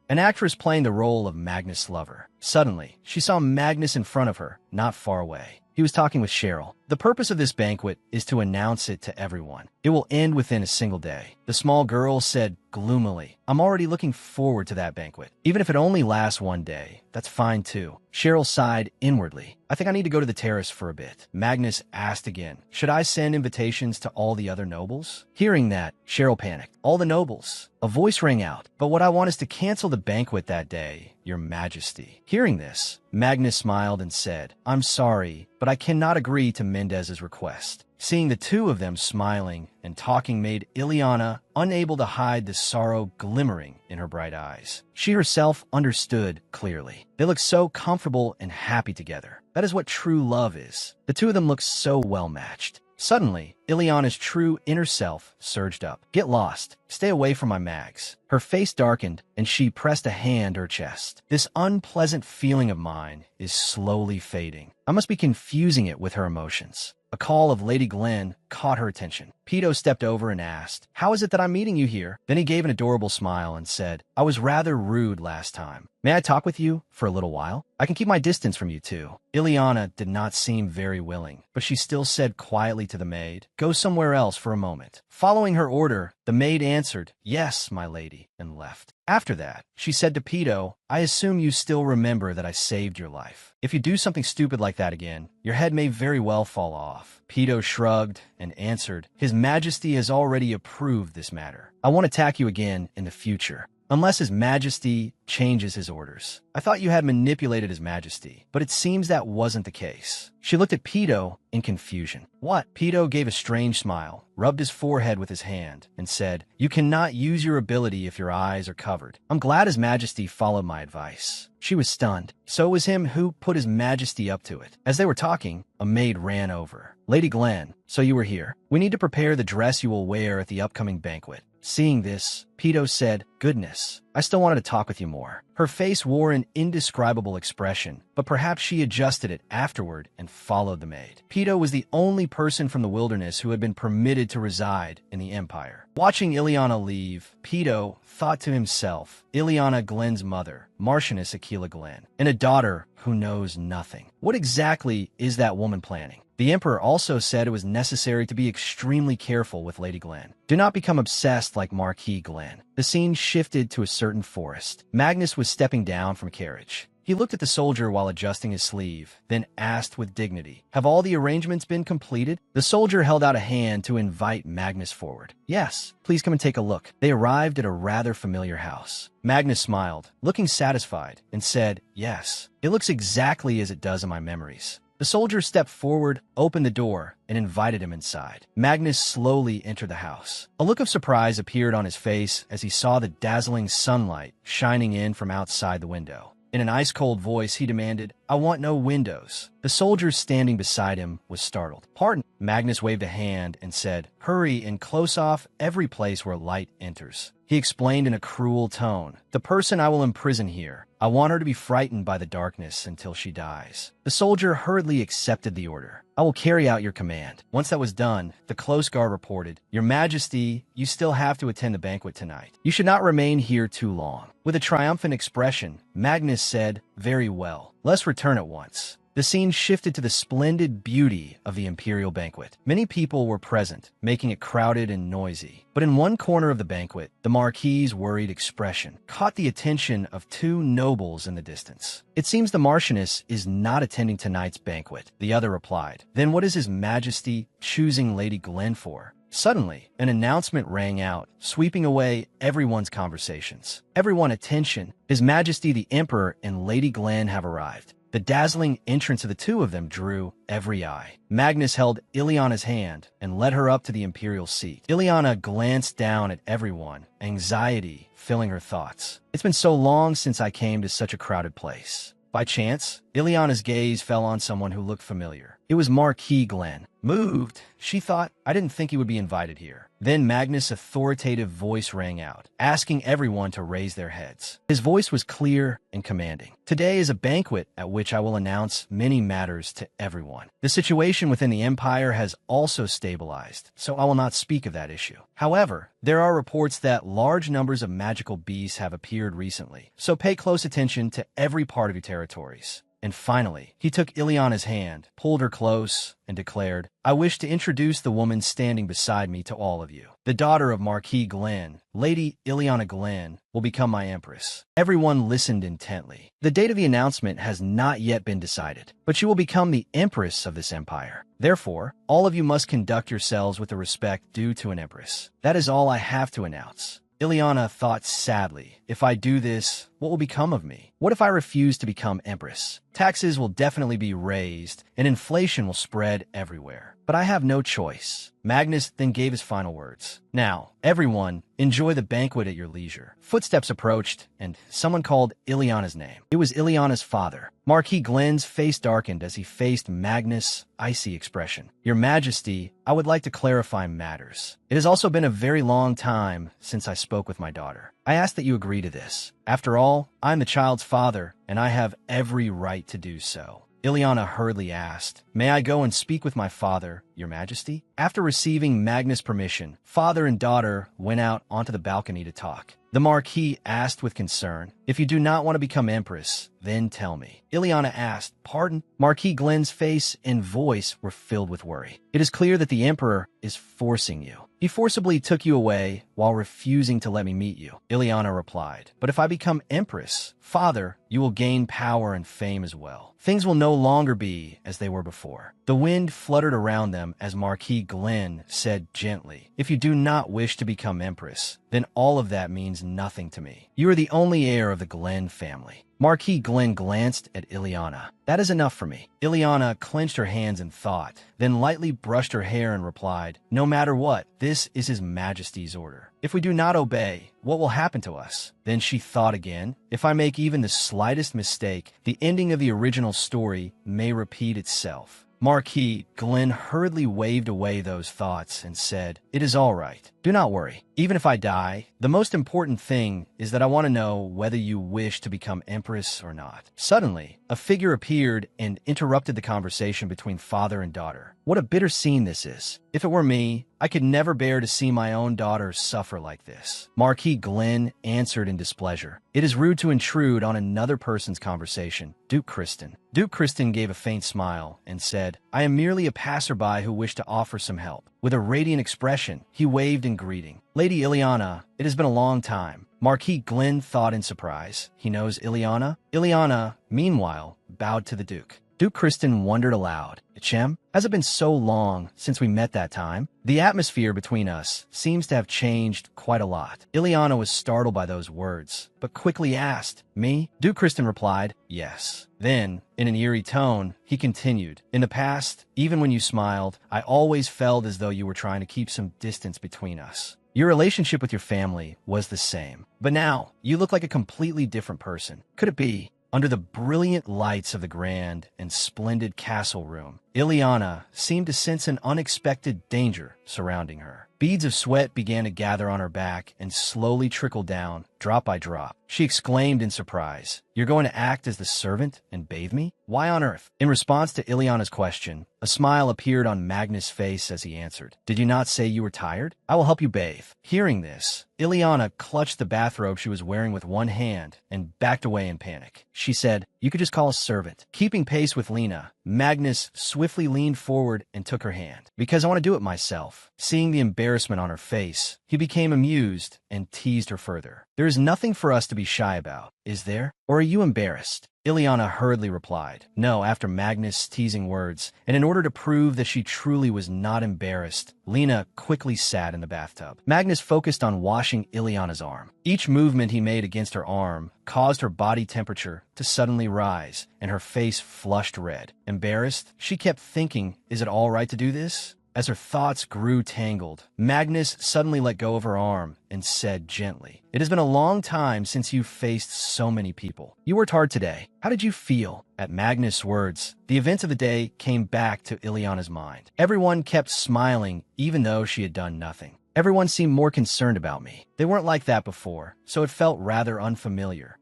playing the role of Magnus' lover. Suddenly, she saw Magnus in front of her, not far away. He was talking with Cheryl. The purpose of this banquet is to announce it to everyone. It will end within a single day. The small girl said gloomily, "I'm already looking forward to that banquet. Even if it only lasts one day, that's fine too." Cheryl sighed inwardly. "I think I need to go to the terrace for a bit." Magnus asked again, "Should I send invitations to all the other nobles?" Hearing that, Cheryl panicked. "All the nobles?" A voice rang out. "But what I want is to cancel the banquet that day, Your Majesty." Hearing this, Magnus smiled and said, "I'm sorry, but I cannot agree to Mendez's request." Seeing the two of them smiling and talking made Ileana unable to hide the sorrow glimmering in her bright eyes. She herself understood clearly. They looked so comfortable and happy together. That is what true love is. The two of them looked so well matched. Suddenly, Ileana's true inner self surged up. "Get lost. Stay away from my mags." Her face darkened, and she pressed a hand to her chest. "This unpleasant feeling of mine is slowly fading. I must be confusing it with her emotions." A call of Lady Glenn caught her attention. Peto stepped over and asked, "How is it that I'm meeting you here?" Then he gave an adorable smile and said, "I was rather rude last time. May I talk with you for a little while? I can keep my distance from you too." Ileana did not seem very willing, but she still said quietly to the maid, "Go somewhere else for a moment." Following her order, the maid answered, "Yes, my lady," and left. After that, she said to Peto, "I assume you still remember that I saved your life. If you do something stupid like that again, your head may very well fall off." Peto shrugged and answered, "His Majesty has already approved this matter. I won't attack you again in the future." unless His Majesty changes his orders. I thought you had manipulated His Majesty, but it seems that wasn't the case. She looked at Pedo in confusion. What? Pedo gave a strange smile, rubbed his forehead with his hand, and said, "You cannot use your ability if your eyes are covered. I'm glad His Majesty followed my advice." She was stunned. So was him who put His Majesty up to it. As they were talking, a maid ran over. "Lady Glenn, so you were here. We need to prepare the dress you will wear at the upcoming banquet." Seeing this, Pedo said, "Goodness, I still wanted to talk with you more." Her face wore an indescribable expression, but perhaps she adjusted it afterward and followed the maid. Pedo was the only person from the wilderness who had been permitted to reside in the Empire. Watching Ileana leave, Pedo thought to himself, Ileana Glenn's mother, Marchioness Aquila Glenn, and a daughter who knows nothing. What exactly is that woman planning? The Emperor also said it was necessary to be extremely careful with Lady Glenn. Do not become obsessed like Marquis Glenn. The scene shifted to a certain forest. Magnus was stepping down from a carriage. He looked at the soldier while adjusting his sleeve, then asked with dignity, "Have all the arrangements been completed?" The soldier held out a hand to invite Magnus forward. "Yes, please come and take a look." They arrived at a rather familiar house. Magnus smiled, looking satisfied, and said, "Yes, it looks exactly as it does in my memories." The soldier stepped forward, opened the door, and invited him inside. Magnus slowly entered the house. A look of surprise appeared on his face as he saw the dazzling sunlight shining in from outside the window. In an ice-cold voice, he demanded, "I want no windows." The soldier standing beside him was startled. "Pardon." Magnus waved a hand and said, "Hurry and close off every place where light enters." He explained in a cruel tone, "The person I will imprison here, I want her to be frightened by the darkness until she dies." The soldier hurriedly accepted the order. "I will carry out your command." Once that was done, the close guard reported, "Your Majesty, you still have to attend the banquet tonight. You should not remain here too long." With a triumphant expression, Magnus said, "Very well. Let's return at once." The scene shifted to the splendid beauty of the imperial banquet. Many people were present, making it crowded and noisy. But in one corner of the banquet, the Marquis's worried expression caught the attention of two nobles in the distance. "It seems the Marchioness is not attending tonight's banquet," the other replied. "Then what is His Majesty choosing Lady Glenn for?" Suddenly, an announcement rang out, sweeping away everyone's conversations. "Everyone attention! His Majesty the Emperor and Lady Glenn have arrived." The dazzling entrance of the two of them drew every eye. Magnus held Ileana's hand and led her up to the imperial seat. Ileana glanced down at everyone, anxiety filling her thoughts. "It's been so long since I came to such a crowded place." By chance, Ileana's gaze fell on someone who looked familiar. It was Marquis Glenn. Moved, she thought, "I didn't think he would be invited here." Then Magnus' authoritative voice rang out, asking everyone to raise their heads. His voice was clear and commanding. "Today is a banquet at which I will announce many matters to everyone. The situation within the Empire has also stabilized, so I will not speak of that issue. However, there are reports that large numbers of magical beasts have appeared recently, so pay close attention to every part of your territories." And finally, he took Ileana's hand, pulled her close, and declared, "I wish to introduce the woman standing beside me to all of you. The daughter of Marquis Glenn, Lady Ileana Glenn, will become my empress." Everyone listened intently. The date of the announcement has not yet been decided, but she will become the empress of this empire. Therefore, all of you must conduct yourselves with the respect due to an empress. That is all I have to announce. Ileana thought sadly, "If I do this, what will become of me? What if I refuse to become empress? Taxes will definitely be raised, and inflation will spread everywhere. But I have no choice." Magnus then gave his final words. "Now, everyone, enjoy the banquet at your leisure." Footsteps approached, and someone called Ileana's name. It was Ileana's father. Marquis Glenn's face darkened as he faced Magnus' icy expression. "Your Majesty, I would like to clarify matters. It has also been a very long time since I spoke with my daughter. I ask that you agree to this. After all, I'm the child's father, and I have every right to do so." Ileana hurriedly asked, "May I go and speak with my father, Your Majesty?" After receiving Magnus' permission, father and daughter went out onto the balcony to talk. The Marquis asked with concern, "If you do not want to become empress, then tell me." Ileana asked, "Pardon?" Marquis Glenn's face and voice were filled with worry. "It is clear that the Emperor is forcing you. He forcibly took you away while refusing to let me meet you." Ileana replied, "But if I become empress, father, you will gain power and fame as well. Things will no longer be as they were before." The wind fluttered around them them as Marquis Glenn said gently, "If you do not wish to become Empress, then all of that means nothing to me. You are the only heir of the Glenn family." Marquis Glenn glanced at Ileana. "That is enough for me." Ileana clenched her hands in thought, then lightly brushed her hair and replied, "No matter what, this is His Majesty's order. If we do not obey, what will happen to us?" Then she thought again. "If I make even the slightest mistake, the ending of the original story may repeat itself." Marquis Glenn hurriedly waved away those thoughts and said, "It is all right. Do not worry. Even if I die, the most important thing is that I want to know whether you wish to become Empress or not." Suddenly, a figure appeared and interrupted the conversation between father and daughter. What a bitter scene this is. If it were me, I could never bear to see my own daughter suffer like this. Marquis Glenn answered in displeasure. "It is rude to intrude on another person's conversation, Duke Kristen." Duke Kristen gave a faint smile and said, "I am merely a passerby who wished to offer some help." With a radiant expression, he waved in greeting. "Lady Ileana, it has been a long time." Marquis Glenn thought in surprise. He knows Ileana? Ileana, meanwhile, bowed to the Duke. Duke Kristen wondered aloud, "Ichem, has it been so long since we met that time? The atmosphere between us seems to have changed quite a lot." Ileana was startled by those words, but quickly asked, "Me?" Duke Kristen replied, "Yes." Then, in an eerie tone, he continued, "In the past, even when you smiled, I always felt as though you were trying to keep some distance between us. Your relationship with your family was the same. But now, you look like a completely different person. Could it be?" Under the brilliant lights of the grand and splendid castle room, Ileana seemed to sense an unexpected danger surrounding her. Beads of sweat began to gather on her back and slowly trickle down, drop by drop. She exclaimed in surprise, "You're going to act as the servant and bathe me? Why on earth?" In response to Ileana's question, a smile appeared on Magnus' face as he answered, "Did you not say you were tired? I will help you bathe." Hearing this, Ileana clutched the bathrobe she was wearing with one hand and backed away in panic. She said, "You could just call a servant." Keeping pace with Lena, Magnus swiftly leaned forward and took her hand. "Because I want to do it myself." Seeing the embarrassment on her face, he became amused and teased her further. "There is nothing for us to be shy about, is there? Or are you embarrassed?" Ileana hurriedly replied, "No," after Magnus' teasing words, and in order to prove that she truly was not embarrassed, Lena quickly sat in the bathtub. Magnus focused on washing Ileana's arm. Each movement he made against her arm caused her body temperature to suddenly rise, and her face flushed red. Embarrassed, she kept thinking, "Is it all right to do this?" As her thoughts grew tangled, Magnus suddenly let go of her arm and said gently, "It has been a long time since you've faced so many people. You worked hard today. How did you feel?" At Magnus' words, the events of the day came back to Ileana's mind. Everyone kept smiling even though she had done nothing. Everyone seemed more concerned about me. They weren't like that before, so it felt rather unfamiliar.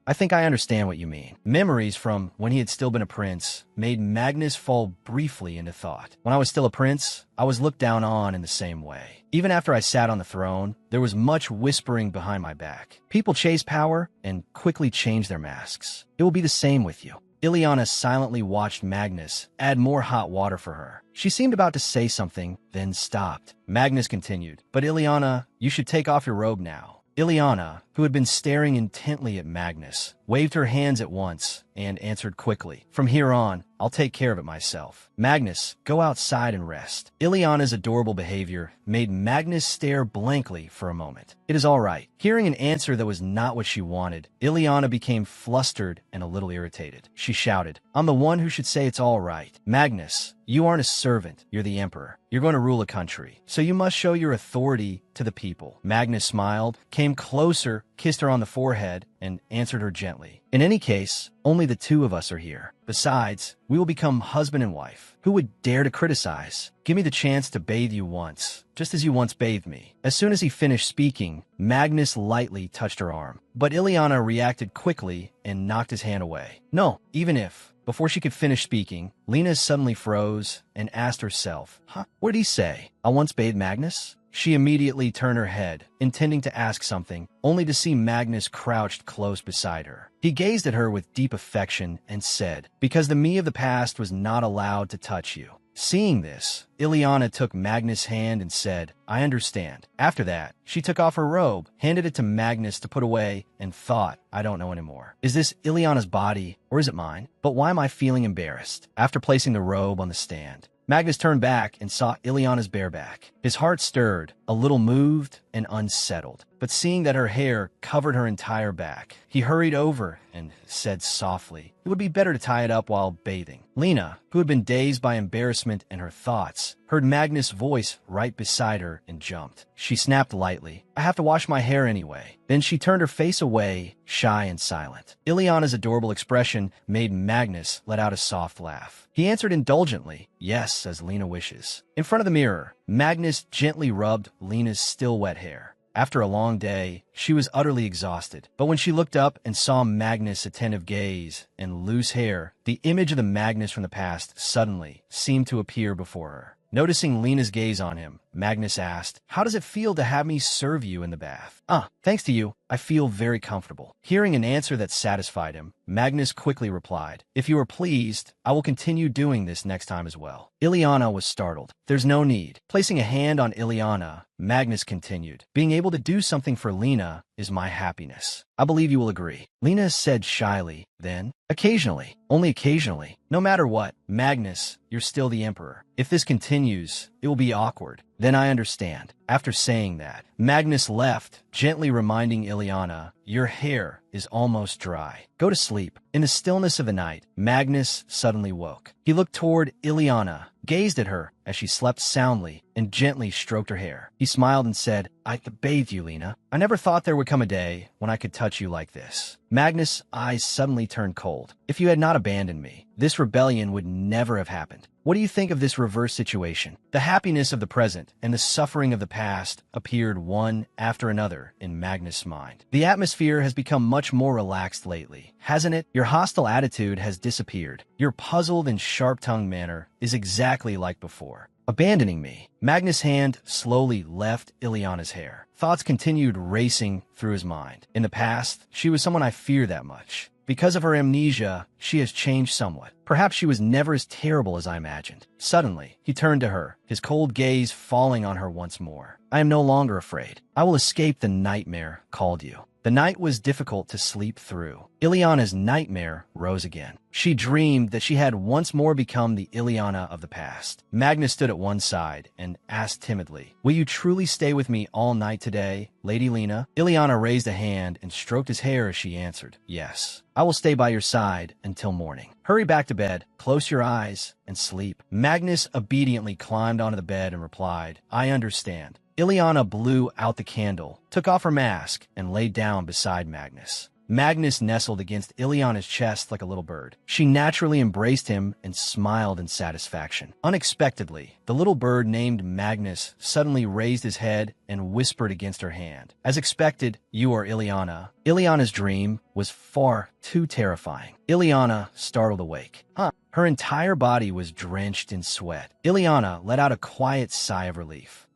I think I understand what you mean." Memories from when he had still been a prince made Magnus fall briefly into thought. "When I was still a prince, I was looked down on in the same way. Even after I sat on the throne, there was much whispering behind my back. People chase power and quickly change their masks. It will be the same with you." Ileana silently watched Magnus add more hot water for her. She seemed about to say something, then stopped. Magnus continued, "But Ileana, you should take off your robe now." Ileana, who had been staring intently at Magnus, waved her hands at once and answered quickly, "From here on, I'll take care of it myself. Magnus, go outside and rest." Ileana's adorable behavior made Magnus stare blankly for a moment. "It is all right." Hearing an answer that was not what she wanted, Ileana became flustered and a little irritated. She shouted, "I'm the one who should say it's all right. Magnus, you aren't a servant, you're the emperor. You're going to rule a country, so you must show your authority to the people." Magnus smiled, came closer, kissed her on the forehead, and answered her gently, "In any case, only the two of us are here. Besides, we will become husband and wife. Who would dare to criticize? Give me the chance to bathe you once, just as you once bathed me." As soon as he finished speaking, Magnus lightly touched her arm, but Ileana reacted quickly and knocked his hand away. "No, even if..." Before she could finish speaking, Lena suddenly froze and asked herself, What did he say? I once bathed Magnus?" She immediately turned her head, intending to ask something, only to see Magnus crouched close beside her. He gazed at her with deep affection and said, "Because the me of the past was not allowed to touch you." Seeing this, Ileana took Magnus' hand and said, "I understand." After that, she took off her robe, handed it to Magnus to put away, and thought, "I don't know anymore. Is this Ileana's body, or is it mine? But why am I feeling embarrassed?" After placing the robe on the stand, Magnus turned back and saw Ileana's bareback. His heart stirred, a little moved and unsettled. But seeing that her hair covered her entire back, he hurried over and said softly, "It would be better to tie it up while bathing." Lena, who had been dazed by embarrassment and her thoughts, heard Magnus' voice right beside her and jumped. She snapped lightly, "I have to wash my hair anyway." Then she turned her face away, shy and silent. Ileana's adorable expression made Magnus let out a soft laugh. He answered indulgently, "Yes, as Lena wishes." In front of the mirror, Magnus gently rubbed Lena's still wet hair. After a long day, she was utterly exhausted. But when she looked up and saw Magnus' attentive gaze and loose hair, the image of the Magnus from the past suddenly seemed to appear before her. Noticing Lena's gaze on him, Magnus asked, "How does it feel to have me serve you in the bath?" Thanks to you, I feel very comfortable." Hearing an answer that satisfied him, Magnus quickly replied, "If you are pleased, I will continue doing this next time as well." Ileana was startled. "There's no need." Placing a hand on Ileana, Magnus continued, "Being able to do something for Lena is my happiness. I believe you will agree." Lena said shyly, then, "Occasionally, only occasionally. No matter what, Magnus, you're still the emperor. If this continues, it will be awkward." "Then I understand." After saying that, Magnus left, gently reminding Ileana, "Your hair is almost dry. Go to sleep." In the stillness of the night, Magnus suddenly woke. He looked toward Ileana, gazed at her as she slept soundly, and gently stroked her hair. He smiled and said, "I bathed you, Lena. I never thought there would come a day when I could touch you like this." Magnus' eyes suddenly turned cold. "If you had not abandoned me, this rebellion would never have happened." What do you think of this reverse situation? The happiness of the present and the suffering of the past appeared one after another in Magnus' mind. The atmosphere has become much more relaxed lately, hasn't it? Your hostile attitude has disappeared. Your puzzled and sharp-tongued manner is exactly like before. Abandoning me. Magnus' hand slowly left Ileana's hair. Thoughts continued racing through his mind. In the past, she was someone I feared that much. Because of her amnesia, she has changed somewhat. Perhaps she was never as terrible as I imagined. Suddenly, he turned to her, his cold gaze falling on her once more. "I am no longer afraid. I will escape the nightmare called you." The night was difficult to sleep through. Ileana's nightmare rose again. She dreamed that she had once more become the Ileana of the past. Magnus stood at one side and asked timidly, "Will you truly stay with me all night today, Lady Lena?" Ileana raised a hand and stroked his hair as she answered, "Yes. I will stay by your side until morning. Hurry back to bed, close your eyes, and sleep." Magnus obediently climbed onto the bed and replied, "I understand." Ileana blew out the candle, took off her mask, and lay down beside Magnus. Magnus nestled against Ileana's chest like a little bird. She naturally embraced him and smiled in satisfaction. Unexpectedly, the little bird named Magnus suddenly raised his head and whispered against her hand. As expected, "You are Ileana." Ileana's dream was far too terrifying. Ileana startled awake. Her entire body was drenched in sweat. Ileana let out a quiet sigh of relief.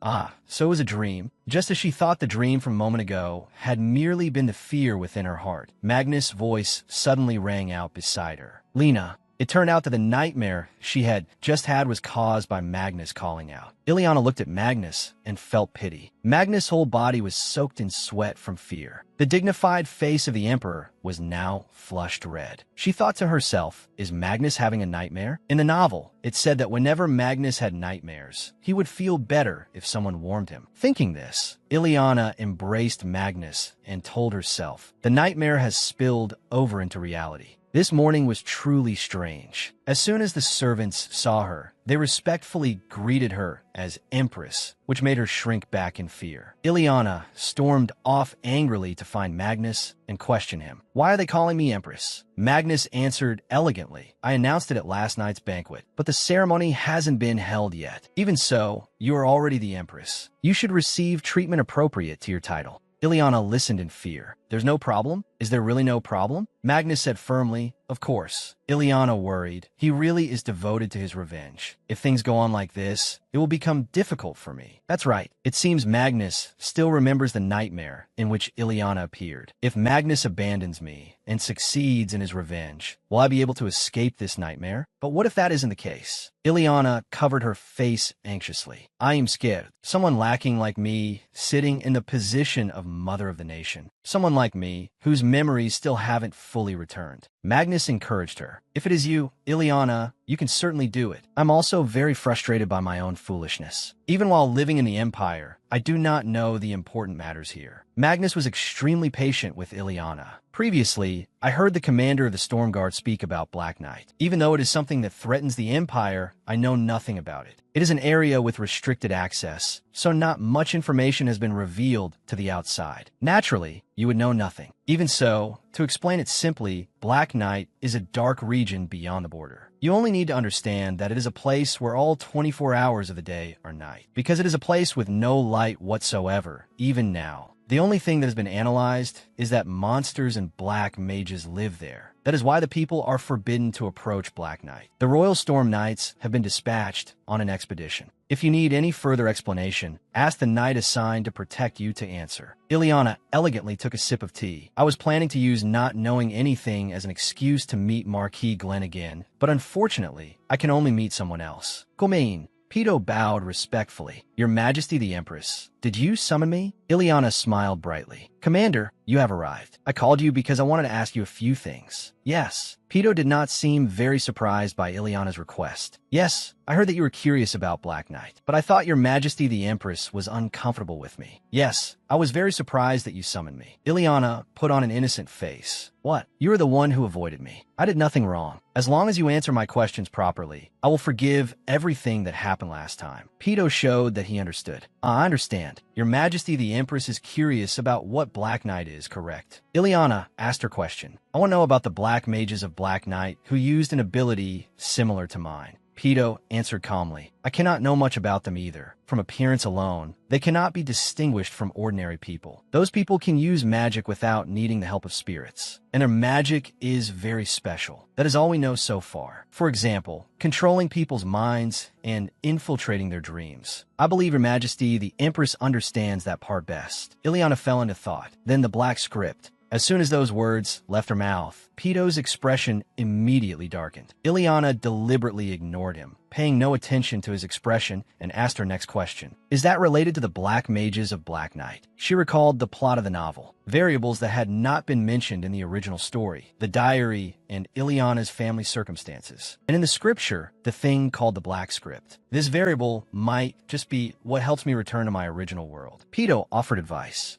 So it was a dream. Just as she thought the dream from a moment ago had merely been the fear within her heart. Magnus' voice suddenly rang out beside her. "Lena." It turned out that the nightmare she had just had was caused by Magnus calling out. Ileana looked at Magnus and felt pity. Magnus' whole body was soaked in sweat from fear. The dignified face of the emperor was now flushed red. She thought to herself, is Magnus having a nightmare? In the novel, it said that whenever Magnus had nightmares, he would feel better if someone warmed him. Thinking this, Ileana embraced Magnus and told herself, the nightmare has spilled over into reality. This morning was truly strange. As soon as the servants saw her, they respectfully greeted her as Empress, which made her shrink back in fear. Ileana stormed off angrily to find Magnus and question him. "Why are they calling me Empress?" Magnus answered elegantly, "I announced it at last night's banquet, but the ceremony hasn't been held yet. Even so, you are already the Empress. You should receive treatment appropriate to your title." Ileana listened in fear. "There's no problem? Is there really no problem?" Magnus said firmly, "Of course." Ileana worried. He really is devoted to his revenge. If things go on like this, it will become difficult for me. That's right. It seems Magnus still remembers the nightmare in which Ileana appeared. If Magnus abandons me and succeeds in his revenge, will I be able to escape this nightmare? But what if that isn't the case? Ileana covered her face anxiously. "I am scared. Someone lacking like me, sitting in the position of mother of the nation. Someone like me, whose memories still haven't fully fully returned. Magnus encouraged her. If it is you, Ileana, you can certainly do it. I'm also very frustrated by my own foolishness. Even while living in the Empire, I do not know the important matters here. Magnus was extremely patient with Ileana. Previously, I heard the commander of the Storm Guard speak about Black Knight. Even though it is something that threatens the Empire, I know nothing about it. It is an area with restricted access, so not much information has been revealed to the outside. Naturally, you would know nothing. Even so, to explain it simply, Black Knight is a dark region beyond the border. You only need to understand that it is a place where all 24 hours of the day are night, because it is a place with no light whatsoever, even now. The only thing that has been analyzed is that monsters and black mages live there. That is why the people are forbidden to approach Black Knight. The Royal Storm Knights have been dispatched on an expedition. If you need any further explanation, ask the knight assigned to protect you to answer. Ileana elegantly took a sip of tea. I was planning to use not knowing anything as an excuse to meet Marquis Glenn again, but unfortunately, I can only meet someone else. Gomain. Pito bowed respectfully. Your Majesty the Empress, did you summon me? Ileana smiled brightly. Commander, you have arrived. I called you because I wanted to ask you a few things. Yes. Pito did not seem very surprised by Ileana's request. Yes, I heard that you were curious about Black Knight, but I thought your Majesty the Empress was uncomfortable with me. Yes, I was very surprised that you summoned me. Ileana put on an innocent face. What? You are the one who avoided me. I did nothing wrong. As long as you answer my questions properly, I will forgive everything that happened last time. Pito showed that he understood. I understand. Your Majesty the Empress is curious about what Black Knight is, correct? Ileana asked her question. I want to know about the black mages of Black Knight who used an ability similar to mine. Pito answered calmly. I cannot know much about them either. From appearance alone, they cannot be distinguished from ordinary people. Those people can use magic without needing the help of spirits, and their magic is very special. That is all we know so far. For example, controlling people's minds and infiltrating their dreams. I believe Your Majesty the Empress understands that part best. Ileana fell into thought. Then the black script. As soon as those words left her mouth, Pito's expression immediately darkened. Ileana deliberately ignored him, paying no attention to his expression, and asked her next question. Is that related to the black mages of Black Knight? She recalled the plot of the novel, variables that had not been mentioned in the original story, the diary, and Ileana's family circumstances. And in the scripture, the thing called the black script. This variable might just be what helps me return to my original world. Pito offered advice.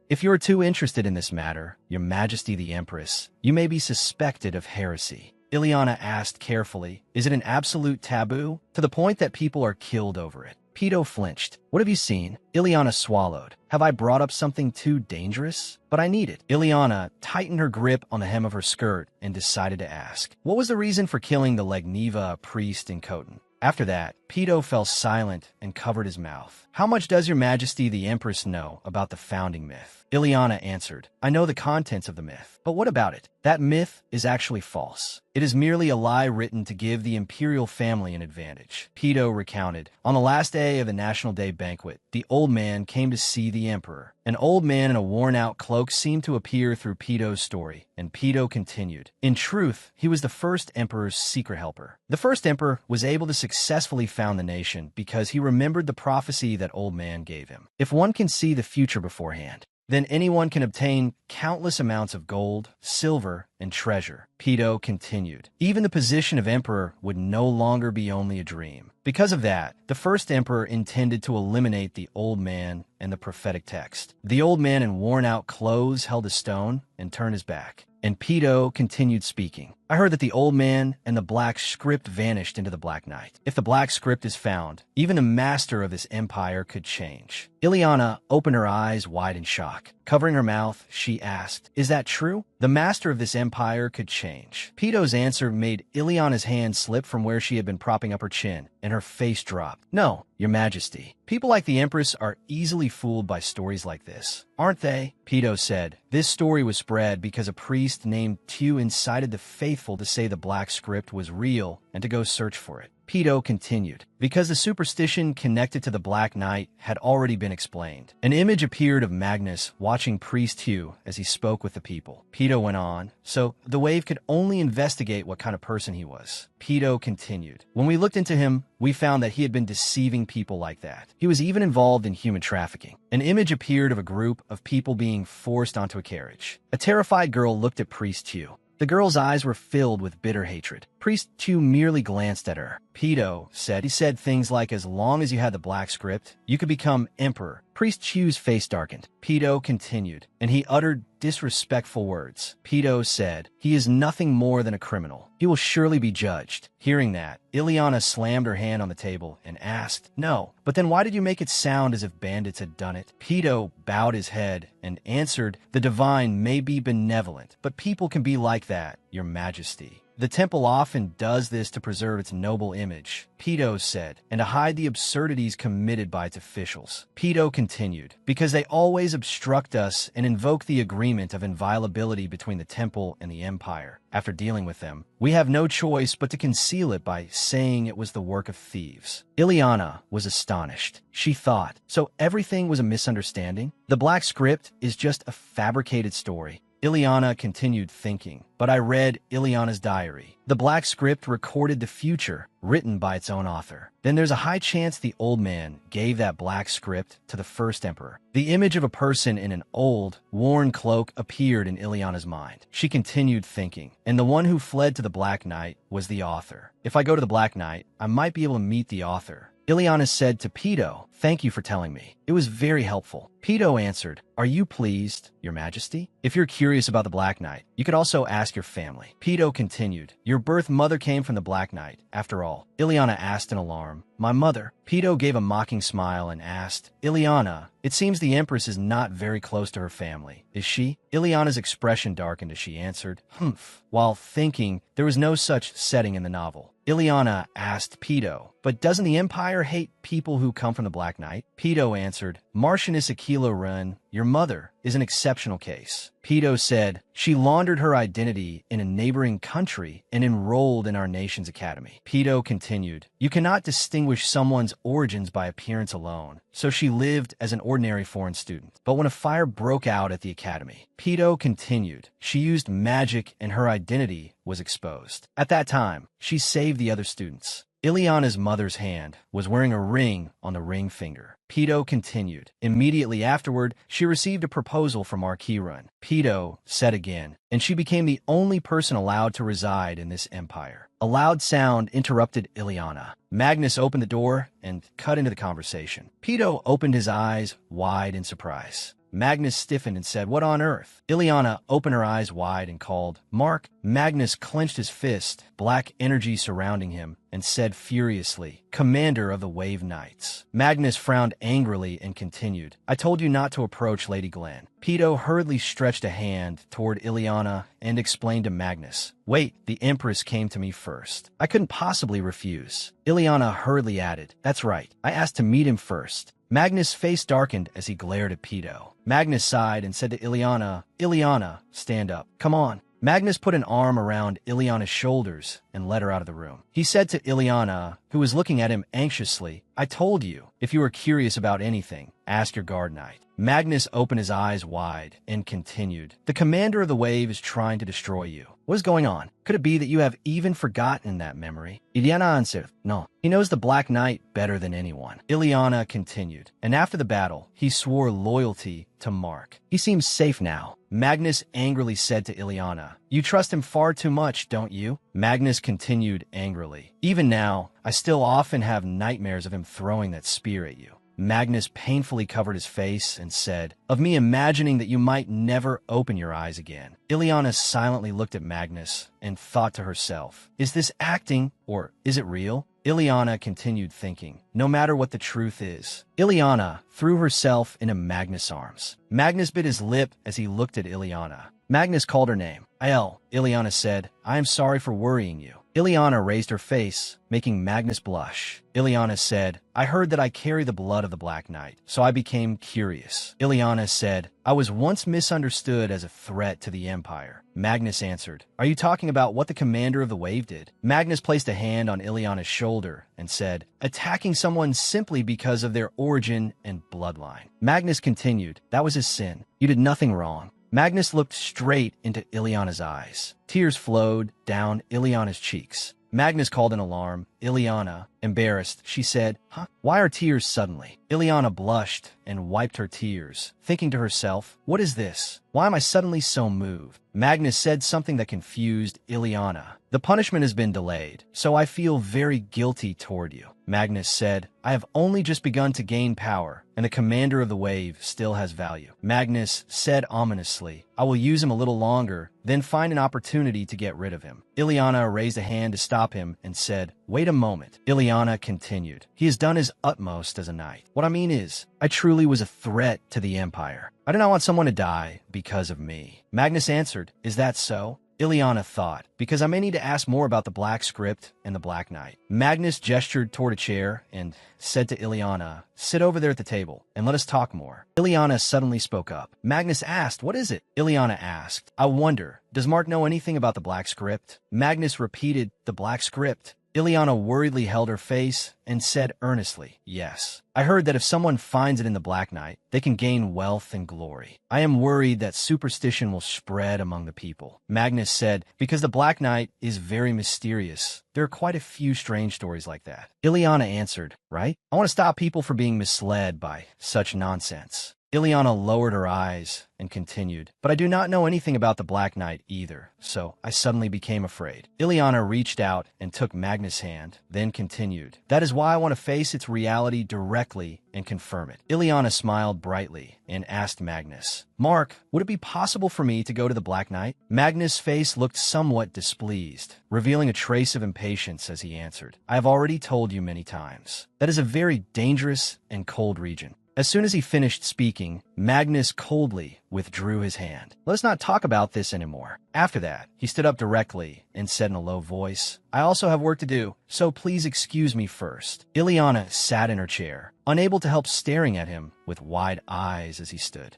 If you are too interested in this matter, Your Majesty the Empress, you may be suspected of heresy. Ileana asked carefully, is it an absolute taboo? To the point that people are killed over it. Pito flinched. What have you seen? Ileana swallowed. Have I brought up something too dangerous? But I need it. Ileana tightened her grip on the hem of her skirt and decided to ask. What was the reason for killing the Legniva priest in Khotan? After that, Pito fell silent and covered his mouth. How much does Your Majesty the Empress know about the founding myth? Ileana answered, I know the contents of the myth, but what about it? That myth is actually false. It is merely a lie written to give the imperial family an advantage. Pito recounted, on the last day of the National Day banquet, the old man came to see the emperor. An old man in a worn-out cloak seemed to appear through Pito's story, and Pito continued. In truth, he was the first emperor's secret helper. The first emperor was able to successfully found the nation because he remembered the prophecy that old man gave him. If one can see the future beforehand, then anyone can obtain countless amounts of gold, silver, and treasure. Pito continued. Even the position of emperor would no longer be only a dream. Because of that, the first emperor intended to eliminate the old man and the prophetic text. The old man in worn-out clothes held a stone and turned his back. And Pito continued speaking. I heard that the old man and the black script vanished into the Black Knight. If the black script is found, even the master of this empire could change. Ileana opened her eyes wide in shock. Covering her mouth, she asked, is that true? The master of this empire could change. Pito's answer made Ileana's hand slip from where she had been propping up her chin, and her face dropped. No, Your Majesty. People like the Empress are easily fooled by stories like this, aren't they? Pito said. This story was spread because a priest named Tu incited the faithful to say the black script was real and to go search for it. Pito continued, because the superstition connected to the Black Knight had already been explained. An image appeared of Magnus watching Priest Hugh as he spoke with the people. Pito went on, so the wave could only investigate what kind of person he was. Pito continued, when we looked into him, we found that he had been deceiving people like that. He was even involved in human trafficking. An image appeared of a group of people being forced onto a carriage. A terrified girl looked at Priest Hugh. The girl's eyes were filled with bitter hatred. Priest Chu merely glanced at her. Pedo said, he said things like, as long as you had the black script, you could become emperor. Priest Chu's face darkened. Pedo continued, and he uttered disrespectful words. Pedo said, he is nothing more than a criminal. He will surely be judged. Hearing that, Ileana slammed her hand on the table and asked, no, but then why did you make it sound as if bandits had done it? Pedo bowed his head and answered, the divine may be benevolent, but people can be like that, your majesty. The temple often does this to preserve its noble image, Pedo said, and to hide the absurdities committed by its officials. Pedo continued, because they always obstruct us and invoke the agreement of inviolability between the temple and the empire. After dealing with them, we have no choice but to conceal it by saying it was the work of thieves. Ileana was astonished. She thought, so everything was a misunderstanding? The black script is just a fabricated story. Ileana continued thinking, but I read Ileana's diary. The black script recorded the future, written by its own author. Then there's a high chance the old man gave that black script to the first emperor. The image of a person in an old, worn cloak appeared in Ileana's mind. She continued thinking, and the one who fled to the Black Knight was the author. If I go to the Black Knight, I might be able to meet the author. Ileana said to Pedo, thank you for telling me. It was very helpful. Pedo answered, are you pleased, your majesty? If you're curious about the Black Knight, you could also ask your family. Pedo continued, your birth mother came from the Black Knight, after all. Ileana asked in alarm, my mother? Pedo gave a mocking smile and asked, Ileana, it seems the Empress is not very close to her family, is she? Ileana's expression darkened as she answered, humph, while thinking there was no such setting in the novel. Ileana asked Pedo, but doesn't the Empire hate people who come from the Black Knight? Pedo answered, Marchioness Aquila Run, your mother, is an exceptional case. Pedo said, she laundered her identity in a neighboring country and enrolled in our nation's academy. Pedo continued, you cannot distinguish someone's origins by appearance alone, so she lived as an ordinary foreign student. But when a fire broke out at the academy, Pedo continued, she used magic and her identity was exposed. At that time, she saved the other students. Ileana's mother's hand was wearing a ring on the ring finger. Pedo continued. Immediately afterward, she received a proposal from Archirun. Pedo said again, and she became the only person allowed to reside in this empire. A loud sound interrupted Ileana. Magnus opened the door and cut into the conversation. Pedo opened his eyes wide in surprise. Magnus stiffened and said, what on earth? Ileana opened her eyes wide and called, Mark. Magnus clenched his fist, black energy surrounding him, and said furiously, Commander of the Wave Knights. Magnus frowned angrily and continued, I told you not to approach Lady Glenn. Pedo hurriedly stretched a hand toward Ileana and explained to Magnus, wait, the Empress came to me first. I couldn't possibly refuse. Ileana hurriedly added, that's right, I asked to meet him first. Magnus' face darkened as he glared at Pedo. Magnus sighed and said to Ileana, Ileana, stand up. Come on. Magnus put an arm around Ileana's shoulders and led her out of the room. He said to Ileana, who was looking at him anxiously, I told you, if you were curious about anything, ask your guard knight. Magnus opened his eyes wide and continued, the commander of the wave is trying to destroy you. What is going on? Could it be that you have even forgotten that memory? Ileana answered, no. He knows the Black Knight better than anyone. Ileana continued, and after the battle, he swore loyalty to Mark. He seems safe now. Magnus angrily said to Ileana, you trust him far too much, don't you? Magnus continued angrily, even now, I still often have nightmares of him throwing that spear at you. Magnus painfully covered his face and said, of me imagining that you might never open your eyes again. Ileana silently looked at Magnus and thought to herself, is this acting or is it real? Ileana continued thinking, no matter what the truth is. Ileana threw herself into Magnus' arms. Magnus bit his lip as he looked at Ileana. Magnus called her name. Yahello, Ileana said, I am sorry for worrying you. Ileana raised her face, making Magnus blush. Ileana said, I heard that I carry the blood of the Black Knight, so I became curious. Ileana said, I was once misunderstood as a threat to the Empire. Magnus answered, are you talking about what the commander of the wave did? Magnus placed a hand on Ileana's shoulder and said, attacking someone simply because of their origin and bloodline. Magnus continued, that was his sin. You did nothing wrong. Magnus looked straight into Ileana's eyes. Tears flowed down Ileana's cheeks. Magnus called in alarm, Ileana. Embarrassed, she said, "Huh? Why are tears suddenly?" Ileana blushed and wiped her tears, thinking to herself, "What is this? Why am I suddenly so moved?" Magnus said something that confused Ileana. "The punishment has been delayed, so I feel very guilty toward you." Magnus said, "I have only just begun to gain power, and the commander of the wave still has value." Magnus said ominously, "I will use him a little longer, then find an opportunity to get rid of him." Ileana raised a hand to stop him and said, "Wait a moment." Ileana continued, "He has done his utmost as a knight. What I mean is, I truly was a threat to the Empire. I do not want someone to die because of me." Magnus answered, "Is that so?" Ileana thought, "Because I may need to ask more about the Black Script and the Black Knight." Magnus gestured toward a chair and said to Ileana, "Sit over there at the table, and let us talk more." Ileana suddenly spoke up. Magnus asked, "What is it?" Ileana asked, "I wonder, does Mark know anything about the Black Script?" Magnus repeated, "The Black Script." Ileana worriedly held her face and said earnestly, "Yes. I heard that if someone finds it in the Black Knight, they can gain wealth and glory. I am worried that superstition will spread among the people." Magnus said, "Because the Black Knight is very mysterious. There are quite a few strange stories like that." Ileana answered, "Right? I want to stop people from being misled by such nonsense." Ileana lowered her eyes and continued, "But I do not know anything about the Black Knight either, so I suddenly became afraid." Ileana reached out and took Magnus' hand, then continued, "That is why I want to face its reality directly and confirm it." Ileana smiled brightly and asked Magnus, "Mark, would it be possible for me to go to the Black Knight?" Magnus' face looked somewhat displeased, revealing a trace of impatience as he answered, "I have already told you many times. That is a very dangerous and cold region." As soon as he finished speaking, Magnus coldly withdrew his hand. "Let us not talk about this anymore." After that, he stood up directly and said in a low voice, "I also have work to do, so please excuse me first." Ileana sat in her chair, unable to help staring at him with wide eyes as he stood.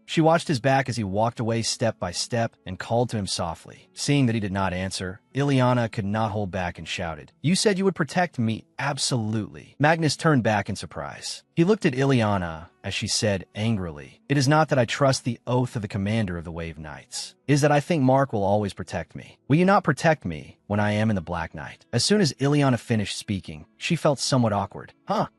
She watched his back as he walked away step by step and called to him softly. Seeing that he did not answer, Ileana could not hold back and shouted, "You said you would protect me, absolutely." Magnus turned back in surprise. He looked at Ileana as she said angrily, "It is not that I trust the oath of the commander of the Wave Knights. It is that I think Mark will always protect me. Will you not protect me when I am in the Black Knight?" As soon as Ileana finished speaking, she felt somewhat awkward.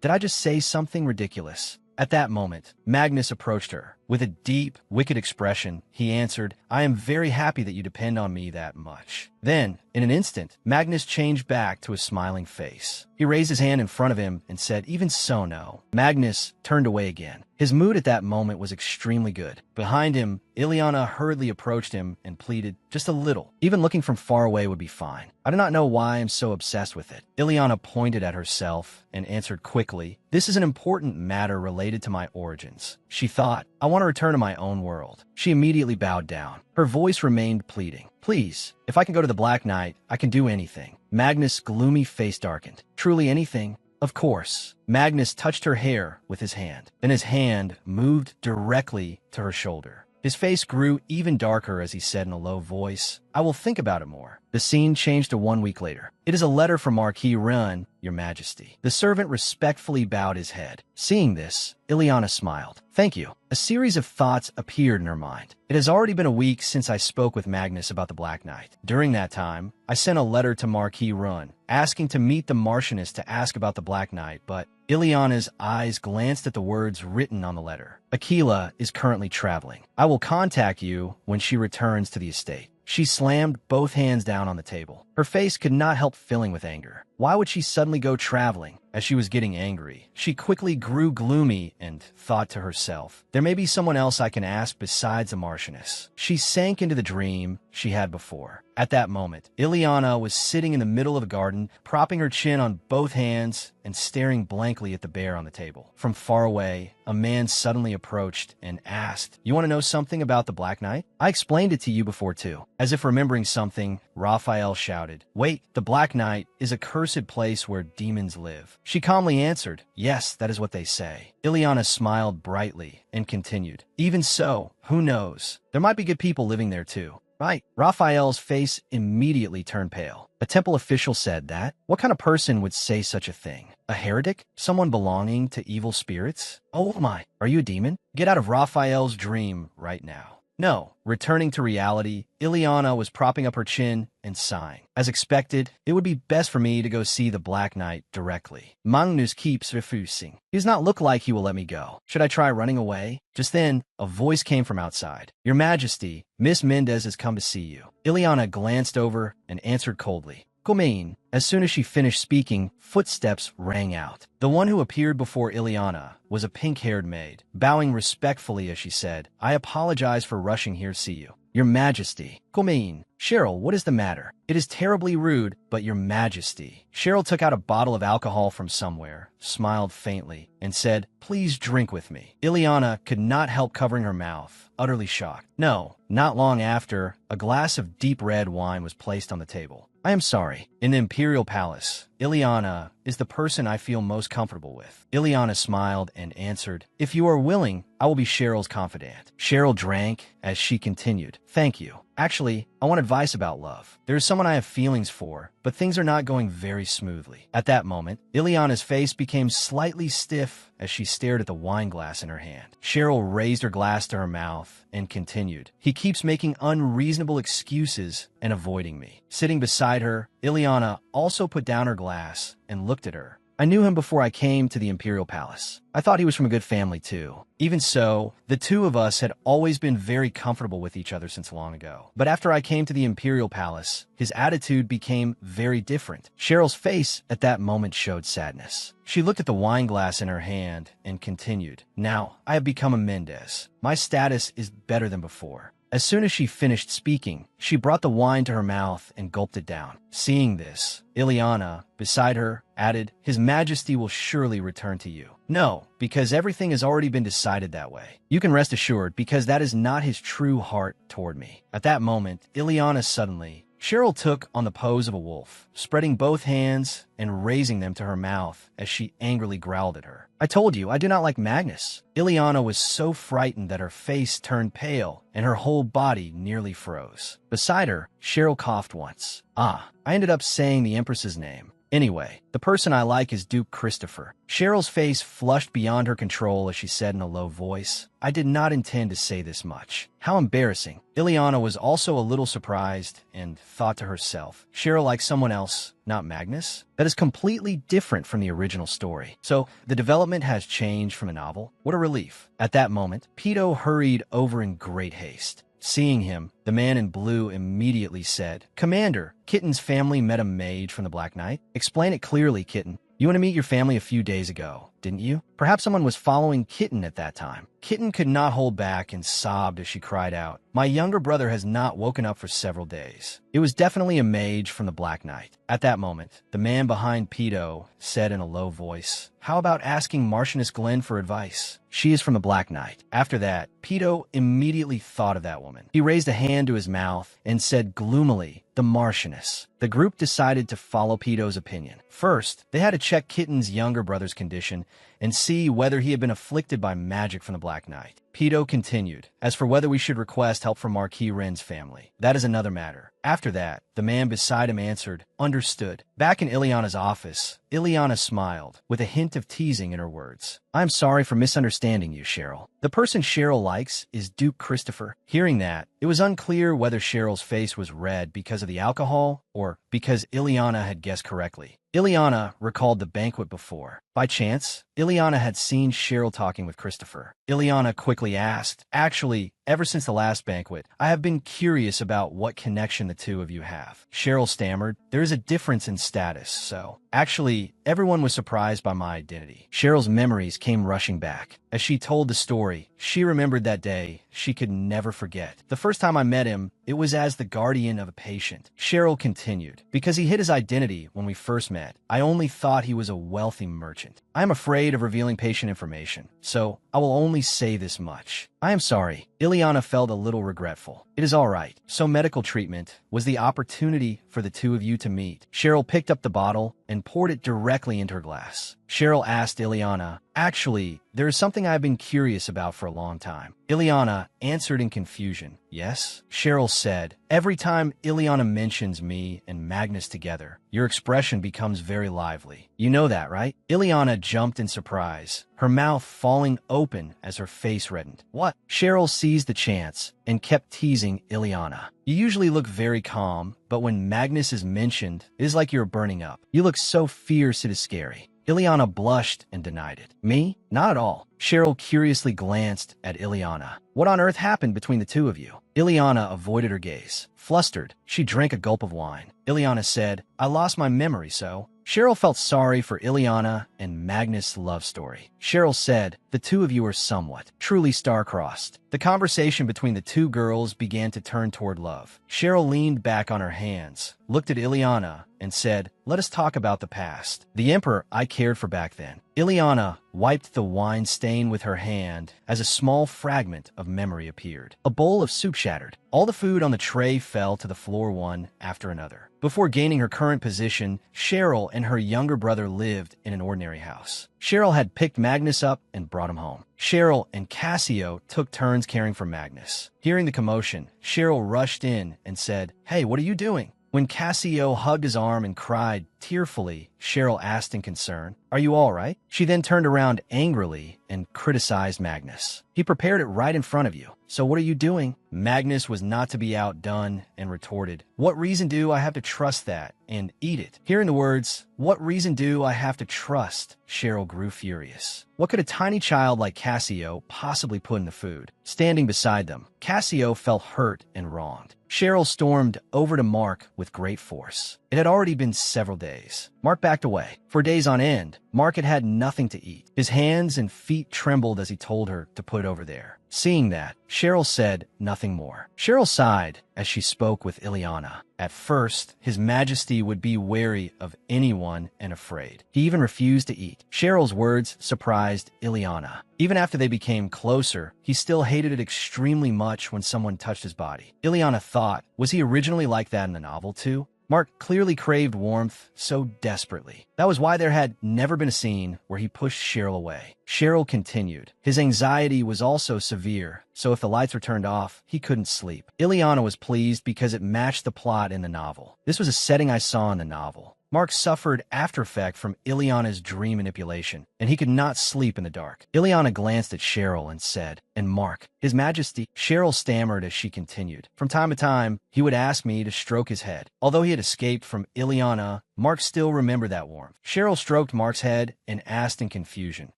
Did I just say something ridiculous? At that moment, Magnus approached her. With a deep, wicked expression, he answered, "I am very happy that you depend on me that much." Then, in an instant, Magnus changed back to a smiling face. He raised his hand in front of him and said, "Even so, no." Magnus turned away again. His mood at that moment was extremely good. Behind him, Ileana hurriedly approached him and pleaded, "Just a little. Even looking from far away would be fine. I do not know why I'm so obsessed with it." Ileana pointed at herself and answered quickly, "This is an important matter related to my origins." She thought, "I want to return to my own world." She immediately bowed down. Her voice remained pleading. "Please, if I can go to the Black Knight, I can do anything." Magnus' gloomy face darkened. "Truly anything?" "Of course." Magnus touched her hair with his hand. Then his hand moved directly to her shoulder. His face grew even darker as he said in a low voice, "I will think about it more." The scene changed to 1 week later. "It is a letter from Marquis Run, Your Majesty." The servant respectfully bowed his head. Seeing this, Ileana smiled. "Thank you." A series of thoughts appeared in her mind. "It has already been a week since I spoke with Magnus about the Black Knight. During that time, I sent a letter to Marquis Run, asking to meet the Marchioness to ask about the Black Knight, but..." Ileana's eyes glanced at the words written on the letter. "Aquila is currently traveling. I will contact you when she returns to the estate." She slammed both hands down on the table. Her face could not help filling with anger. Why would she suddenly go traveling? As she was getting angry, she quickly grew gloomy and thought to herself, "There may be someone else I can ask besides the Marchioness." She sank into the dream she had before. At that moment, Ileana was sitting in the middle of a garden, propping her chin on both hands and staring blankly at the bear on the table. From far away, a man suddenly approached and asked, "You want to know something about the Black Knight? I explained it to you before too." As if remembering something, Raphael shouted, "Wait, the Black Knight is a cursed place where demons live." She calmly answered, "Yes, that is what they say." Ileana smiled brightly and continued, "Even so, who knows? There might be good people living there too." "Right." Raphael's face immediately turned pale. A temple official said that? What kind of person would say such a thing? A heretic? Someone belonging to evil spirits? Oh my, are you a demon? Get out of Raphael's dream right now. No. Returning to reality, Ileana was propping up her chin and sighing. As expected, it would be best for me to go see the Black Knight directly. Magnus keeps refusing. He does not look like he will let me go. Should I try running away? Just then, a voice came from outside. Your Majesty, Miss Mendez has come to see you. Ileana glanced over and answered coldly. Gomain. As soon as she finished speaking, footsteps rang out. The one who appeared before Ileana was a pink-haired maid, bowing respectfully as she said, I apologize for rushing here to see you. Your Majesty. Gomain. Cheryl, what is the matter? It is terribly rude, but Your Majesty. Cheryl took out a bottle of alcohol from somewhere, smiled faintly, and said, Please drink with me. Ileana could not help covering her mouth, utterly shocked. No, not long after, a glass of deep red wine was placed on the table. I am sorry. In the Imperial Palace, Ileana is the person I feel most comfortable with. Ileana smiled and answered, If you are willing, I will be Cheryl's confidant. Cheryl drank as she continued, Thank you. Actually, I want advice about love. There is someone I have feelings for, but things are not going very smoothly. At that moment, Ileana's face became slightly stiff as she stared at the wine glass in her hand. Cheryl raised her glass to her mouth and continued, He keeps making unreasonable excuses and avoiding me. Sitting beside her, Ileana also put down her glass and looked at her. I knew him before I came to the Imperial Palace. I thought he was from a good family, too. Even so, the two of us had always been very comfortable with each other since long ago. But after I came to the Imperial Palace, his attitude became very different. Cheryl's face at that moment showed sadness. She looked at the wine glass in her hand and continued, Now, I have become a Mendez. My status is better than before. As soon as she finished speaking, she brought the wine to her mouth and gulped it down. Seeing this, Ileana, beside her, added, His Majesty will surely return to you. No, because everything has already been decided that way. You can rest assured, because that is not his true heart toward me. At that moment, Ileana suddenly, Cheryl took on the pose of a wolf, spreading both hands and raising them to her mouth as she angrily growled at her. I told you, I do not like Magnus. Ileana was so frightened that her face turned pale and her whole body nearly froze. Beside her, Cheryl coughed once. I ended up saying the Empress's name. Anyway, the person I like is Duke Christopher. Cheryl's face flushed beyond her control as she said in a low voice, I did not intend to say this much. How embarrassing. Ileana was also a little surprised and thought to herself, Cheryl likes someone else, not Magnus? That is completely different from the original story. So, the development has changed from the novel? What a relief. At that moment, Pito hurried over in great haste. Seeing him, the man in blue immediately said, Commander, Kitten's family met a mage from the Black Knight. Explain it clearly, Kitten. You went to meet your family a few days ago, didn't you? Perhaps someone was following Kitten at that time. Kitten could not hold back and sobbed as she cried out, My younger brother has not woken up for several days. It was definitely a mage from the Black Knight. At that moment, the man behind Pito said in a low voice, How about asking Marchioness Glenn for advice? She is from the Black Knight. After that, Pito immediately thought of that woman. He raised a hand to his mouth and said gloomily, The Marchioness. The group decided to follow Pito's opinion. First, they had to check Kitten's younger brother's condition and see whether he had been afflicted by magic from the Black Knight. Pito continued, As for whether we should request help from Marquis Ren's family, that is another matter. After that, the man beside him answered, Understood. Back in Ileana's office, Ileana smiled, with a hint of teasing in her words. I'm sorry for misunderstanding you, Cheryl. The person Cheryl likes is Duke Christopher. Hearing that, it was unclear whether Cheryl's face was red because of the alcohol or because Ileana had guessed correctly. Ileana recalled the banquet before. By chance, Ileana had seen Cheryl talking with Christopher. Ileana quickly asked, Actually, ever since the last banquet, I have been curious about what connection the two of you have. Cheryl stammered, There is a difference in status, so... Actually, everyone was surprised by my identity. Cheryl's memories came rushing back. As she told the story, she remembered that day she could never forget. The first time I met him, it was as the guardian of a patient. Cheryl continued, Because he hid his identity when we first met, I only thought he was a wealthy merchant. I am afraid of revealing patient information, so I will only say this much. I am sorry. Ileana felt a little regretful. It is all right. So medical treatment was the opportunity for the two of you to meet. Cheryl picked up the bottle and poured it directly into her glass. Cheryl asked Ileana, Actually, there is something I've been curious about for a long time. Ileana answered in confusion. Yes? Cheryl said, Every time Ileana mentions me and Magnus together, your expression becomes very lively. You know that, right? Ileana jumped in surprise, her mouth falling open as her face reddened. What? Cheryl seized the chance, and kept teasing Ileana. You usually look very calm, but when Magnus is mentioned, it is like you're burning up. You look so fierce it is scary. Ileana blushed and denied it. Me? Not at all. Cheryl curiously glanced at Ileana. What on earth happened between the two of you? Ileana avoided her gaze. Flustered, she drank a gulp of wine. Ileana said, I lost my memory, so... Cheryl felt sorry for Ileana and Magnus' love story. Cheryl said, the two of you are somewhat, truly star-crossed. The conversation between the two girls began to turn toward love. Cheryl leaned back on her hands, looked at Ileana, and said, let us talk about the past. The emperor I cared for back then. Ileana wiped the wine stain with her hand as a small fragment of memory appeared. A bowl of soup shattered. All the food on the tray fell to the floor one after another. Before gaining her current position, Cheryl and her younger brother lived in an ordinary house. Cheryl had picked Magnus up and brought him home. Cheryl and Cassio took turns caring for Magnus. Hearing the commotion, Cheryl rushed in and said, hey, what are you doing? When Cassio hugged his arm and cried tearfully, Cheryl asked in concern, are you all right? She then turned around angrily and criticized Magnus. He prepared it right in front of you. So what are you doing? Magnus was not to be outdone and retorted, what reason do I have to trust that and eat it? Hearing the words, what reason do I have to trust? Cheryl grew furious. What could a tiny child like Cassio possibly put in the food? Standing beside them, Cassio felt hurt and wronged. Cheryl stormed over to Mark with great force. It had already been several days. Mark backed away. For days on end, Mark had nothing to eat. His hands and feet trembled as he told her to put it over there. Seeing that, Cheryl said nothing more. Cheryl sighed as she spoke with Ileana. At first, His Majesty would be wary of anyone and afraid. He even refused to eat. Cheryl's words surprised Ileana. Even after they became closer, he still hated it extremely much when someone touched his body. Ileana thought, was he originally like that in the novel too? Mark clearly craved warmth so desperately. That was why there had never been a scene where he pushed Cheryl away. Cheryl continued. His anxiety was also severe, so if the lights were turned off, he couldn't sleep. Ileana was pleased because it matched the plot in the novel. This was a setting I saw in the novel. Mark suffered after effect from Ileana's dream manipulation, and he could not sleep in the dark. Ileana glanced at Cheryl and said, and Mark, His Majesty, Cheryl stammered as she continued. From time to time, he would ask me to stroke his head. Although he had escaped from Ileana, Mark still remembered that warmth. Cheryl stroked Mark's head and asked in confusion,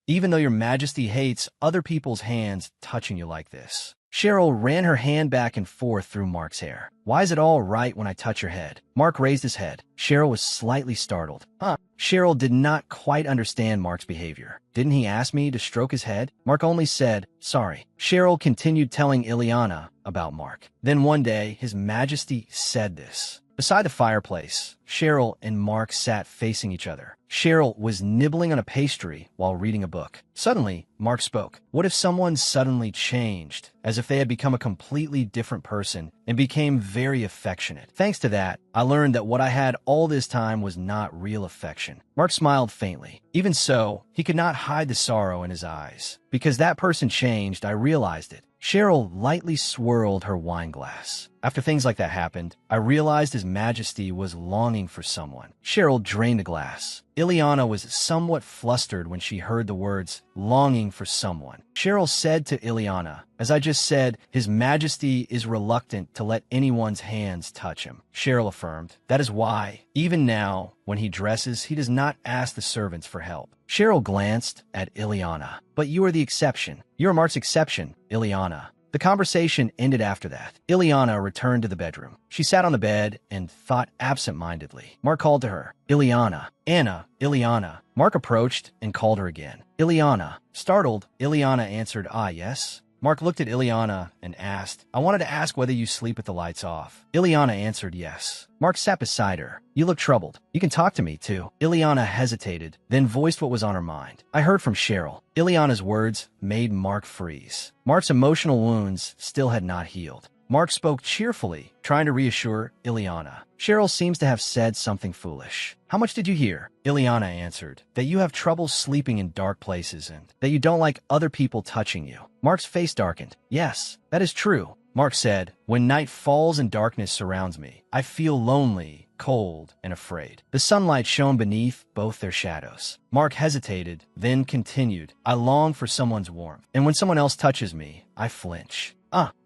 even though your Majesty hates other people's hands touching you like this. Cheryl ran her hand back and forth through Mark's hair. Why is it all right when I touch your head? Mark raised his head. Cheryl was slightly startled. Huh? Cheryl did not quite understand Mark's behavior. Didn't he ask me to stroke his head? Mark only said, sorry. Cheryl continued telling Ileana about Mark. Then one day, His Majesty said this. Beside the fireplace, Cheryl and Mark sat facing each other. Cheryl was nibbling on a pastry while reading a book. Suddenly, Mark spoke. What if someone suddenly changed, as if they had become a completely different person and became very affectionate? Thanks to that, I learned that what I had all this time was not real affection. Mark smiled faintly. Even so, he could not hide the sorrow in his eyes. Because that person changed, I realized it. Cheryl lightly swirled her wine glass. After things like that happened, I realized His Majesty was longing for someone. Cheryl drained the glass. Ileana was somewhat flustered when she heard the words, longing for someone. Cheryl said to Ileana, as I just said, His Majesty is reluctant to let anyone's hands touch him. Cheryl affirmed, that is why, even now, when he dresses, he does not ask the servants for help. Cheryl glanced at Ileana. But you are the exception. You are Mark's exception, Ileana. The conversation ended after that. Ileana returned to the bedroom. She sat on the bed and thought absent-mindedly. Mark called to her, Ileana, Anna, Ileana. Mark approached and called her again. Ileana. Startled, Ileana answered, ah, yes? Mark looked at Ileana and asked, I wanted to ask whether you sleep with the lights off. Ileana answered yes. Mark sat beside her. You look troubled. You can talk to me, too. Ileana hesitated, then voiced what was on her mind. I heard from Cheryl. Ileana's words made Mark freeze. Mark's emotional wounds still had not healed. Mark spoke cheerfully, trying to reassure Ileana. Cheryl seems to have said something foolish. How much did you hear? Ileana answered, that you have trouble sleeping in dark places and that you don't like other people touching you. Mark's face darkened. Yes, that is true. Mark said, when night falls and darkness surrounds me, I feel lonely, cold, and afraid. The sunlight shone beneath both their shadows. Mark hesitated, then continued, I long for someone's warmth, and when someone else touches me, I flinch.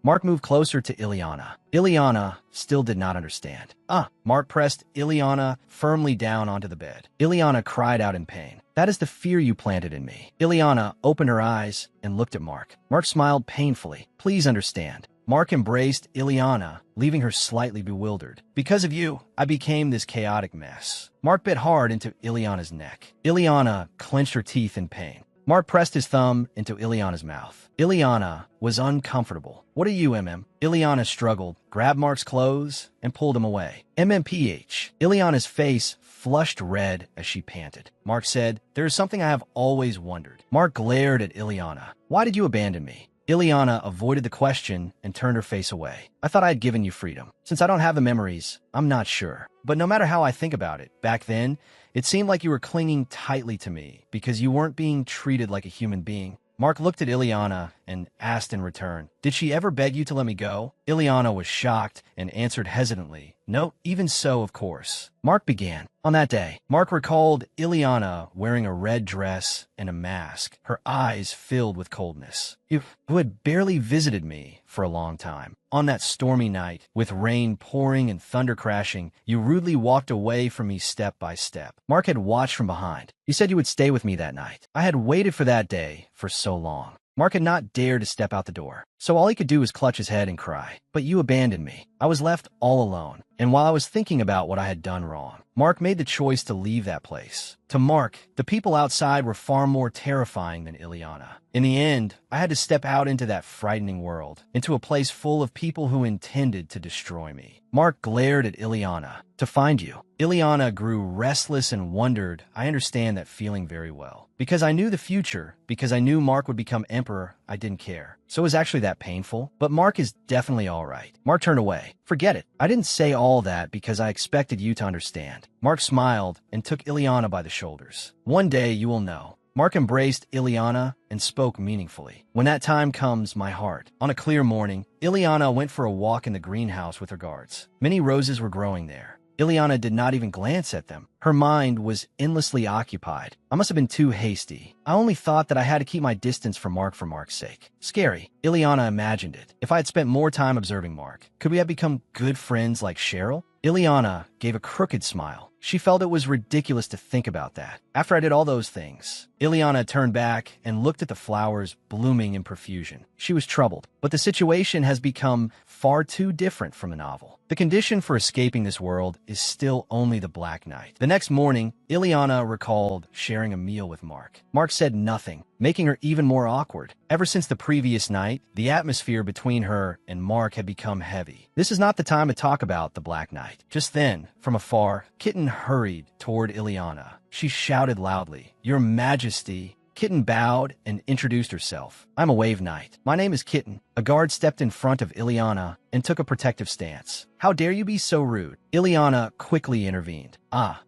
Mark moved closer to Ileana. Ileana still did not understand. Mark pressed Ileana firmly down onto the bed. Ileana cried out in pain. That is the fear you planted in me. Ileana opened her eyes and looked at Mark. Mark smiled painfully. Please understand. Mark embraced Ileana, leaving her slightly bewildered. Because of you, I became this chaotic mess. Mark bit hard into Ileana's neck. Ileana clenched her teeth in pain. Mark pressed his thumb into Ileana's mouth. Ileana was uncomfortable. What are you, MM? Ileana struggled, grabbed Mark's clothes, and pulled him away. MMPH. Ileana's face flushed red as she panted. Mark said, there is something I have always wondered. Mark glared at Ileana. Why did you abandon me? Ileana avoided the question and turned her face away. I thought I had given you freedom. Since I don't have the memories, I'm not sure. But no matter how I think about it, back then, it seemed like you were clinging tightly to me because you weren't being treated like a human being. Mark looked at Ileana and asked in return, did she ever beg you to let me go? Ileana was shocked and answered hesitantly, no, even so, of course. Mark began. On that day, Mark recalled Ileana wearing a red dress and a mask, her eyes filled with coldness. You had barely visited me for a long time. On that stormy night, with rain pouring and thunder crashing, you rudely walked away from me step by step. Mark had watched from behind. You said you would stay with me that night. I had waited for that day for so long. Mark had not dared to step out the door, so all he could do was clutch his head and cry. But you abandoned me. I was left all alone, and while I was thinking about what I had done wrong, Mark made the choice to leave that place. To Mark, the people outside were far more terrifying than Ileana. In the end, I had to step out into that frightening world, into a place full of people who intended to destroy me. Mark glared at Ileana. To find you. Ileana grew restless and wondered. I understand that feeling very well. Because I knew the future, because I knew Mark would become emperor, I didn't care. So it was actually that painful. But Mark is definitely all right. Mark turned away. Forget it. I didn't say all that because I expected you to understand. Mark smiled and took Ileana by the shoulders. One day you will know. Mark embraced Ileana and spoke meaningfully. When that time comes, my heart. On a clear morning, Ileana went for a walk in the greenhouse with her guards. Many roses were growing there. Ileana did not even glance at them. Her mind was endlessly occupied. I must have been too hasty. I only thought that I had to keep my distance from Mark for Mark's sake. Scary. Ileana imagined it. If I had spent more time observing Mark, could we have become good friends like Cheryl? Ileana gave a crooked smile. She felt it was ridiculous to think about that. After I did all those things, Ileana turned back and looked at the flowers blooming in profusion. She was troubled, but the situation has become far too different from the novel. The condition for escaping this world is still only the Black Night. The next morning, Ileana recalled sharing a meal with Mark. Mark said nothing, making her even more awkward. Ever since the previous night, the atmosphere between her and Mark had become heavy. This is not the time to talk about the Black Night. Just then, from afar, Kitten hurried toward Ileana. She shouted loudly, "Your Majesty!" Kitten bowed and introduced herself. I'm a Wave Knight. My name is Kitten. A guard stepped in front of Ileana and took a protective stance. How dare you be so rude? Ileana quickly intervened.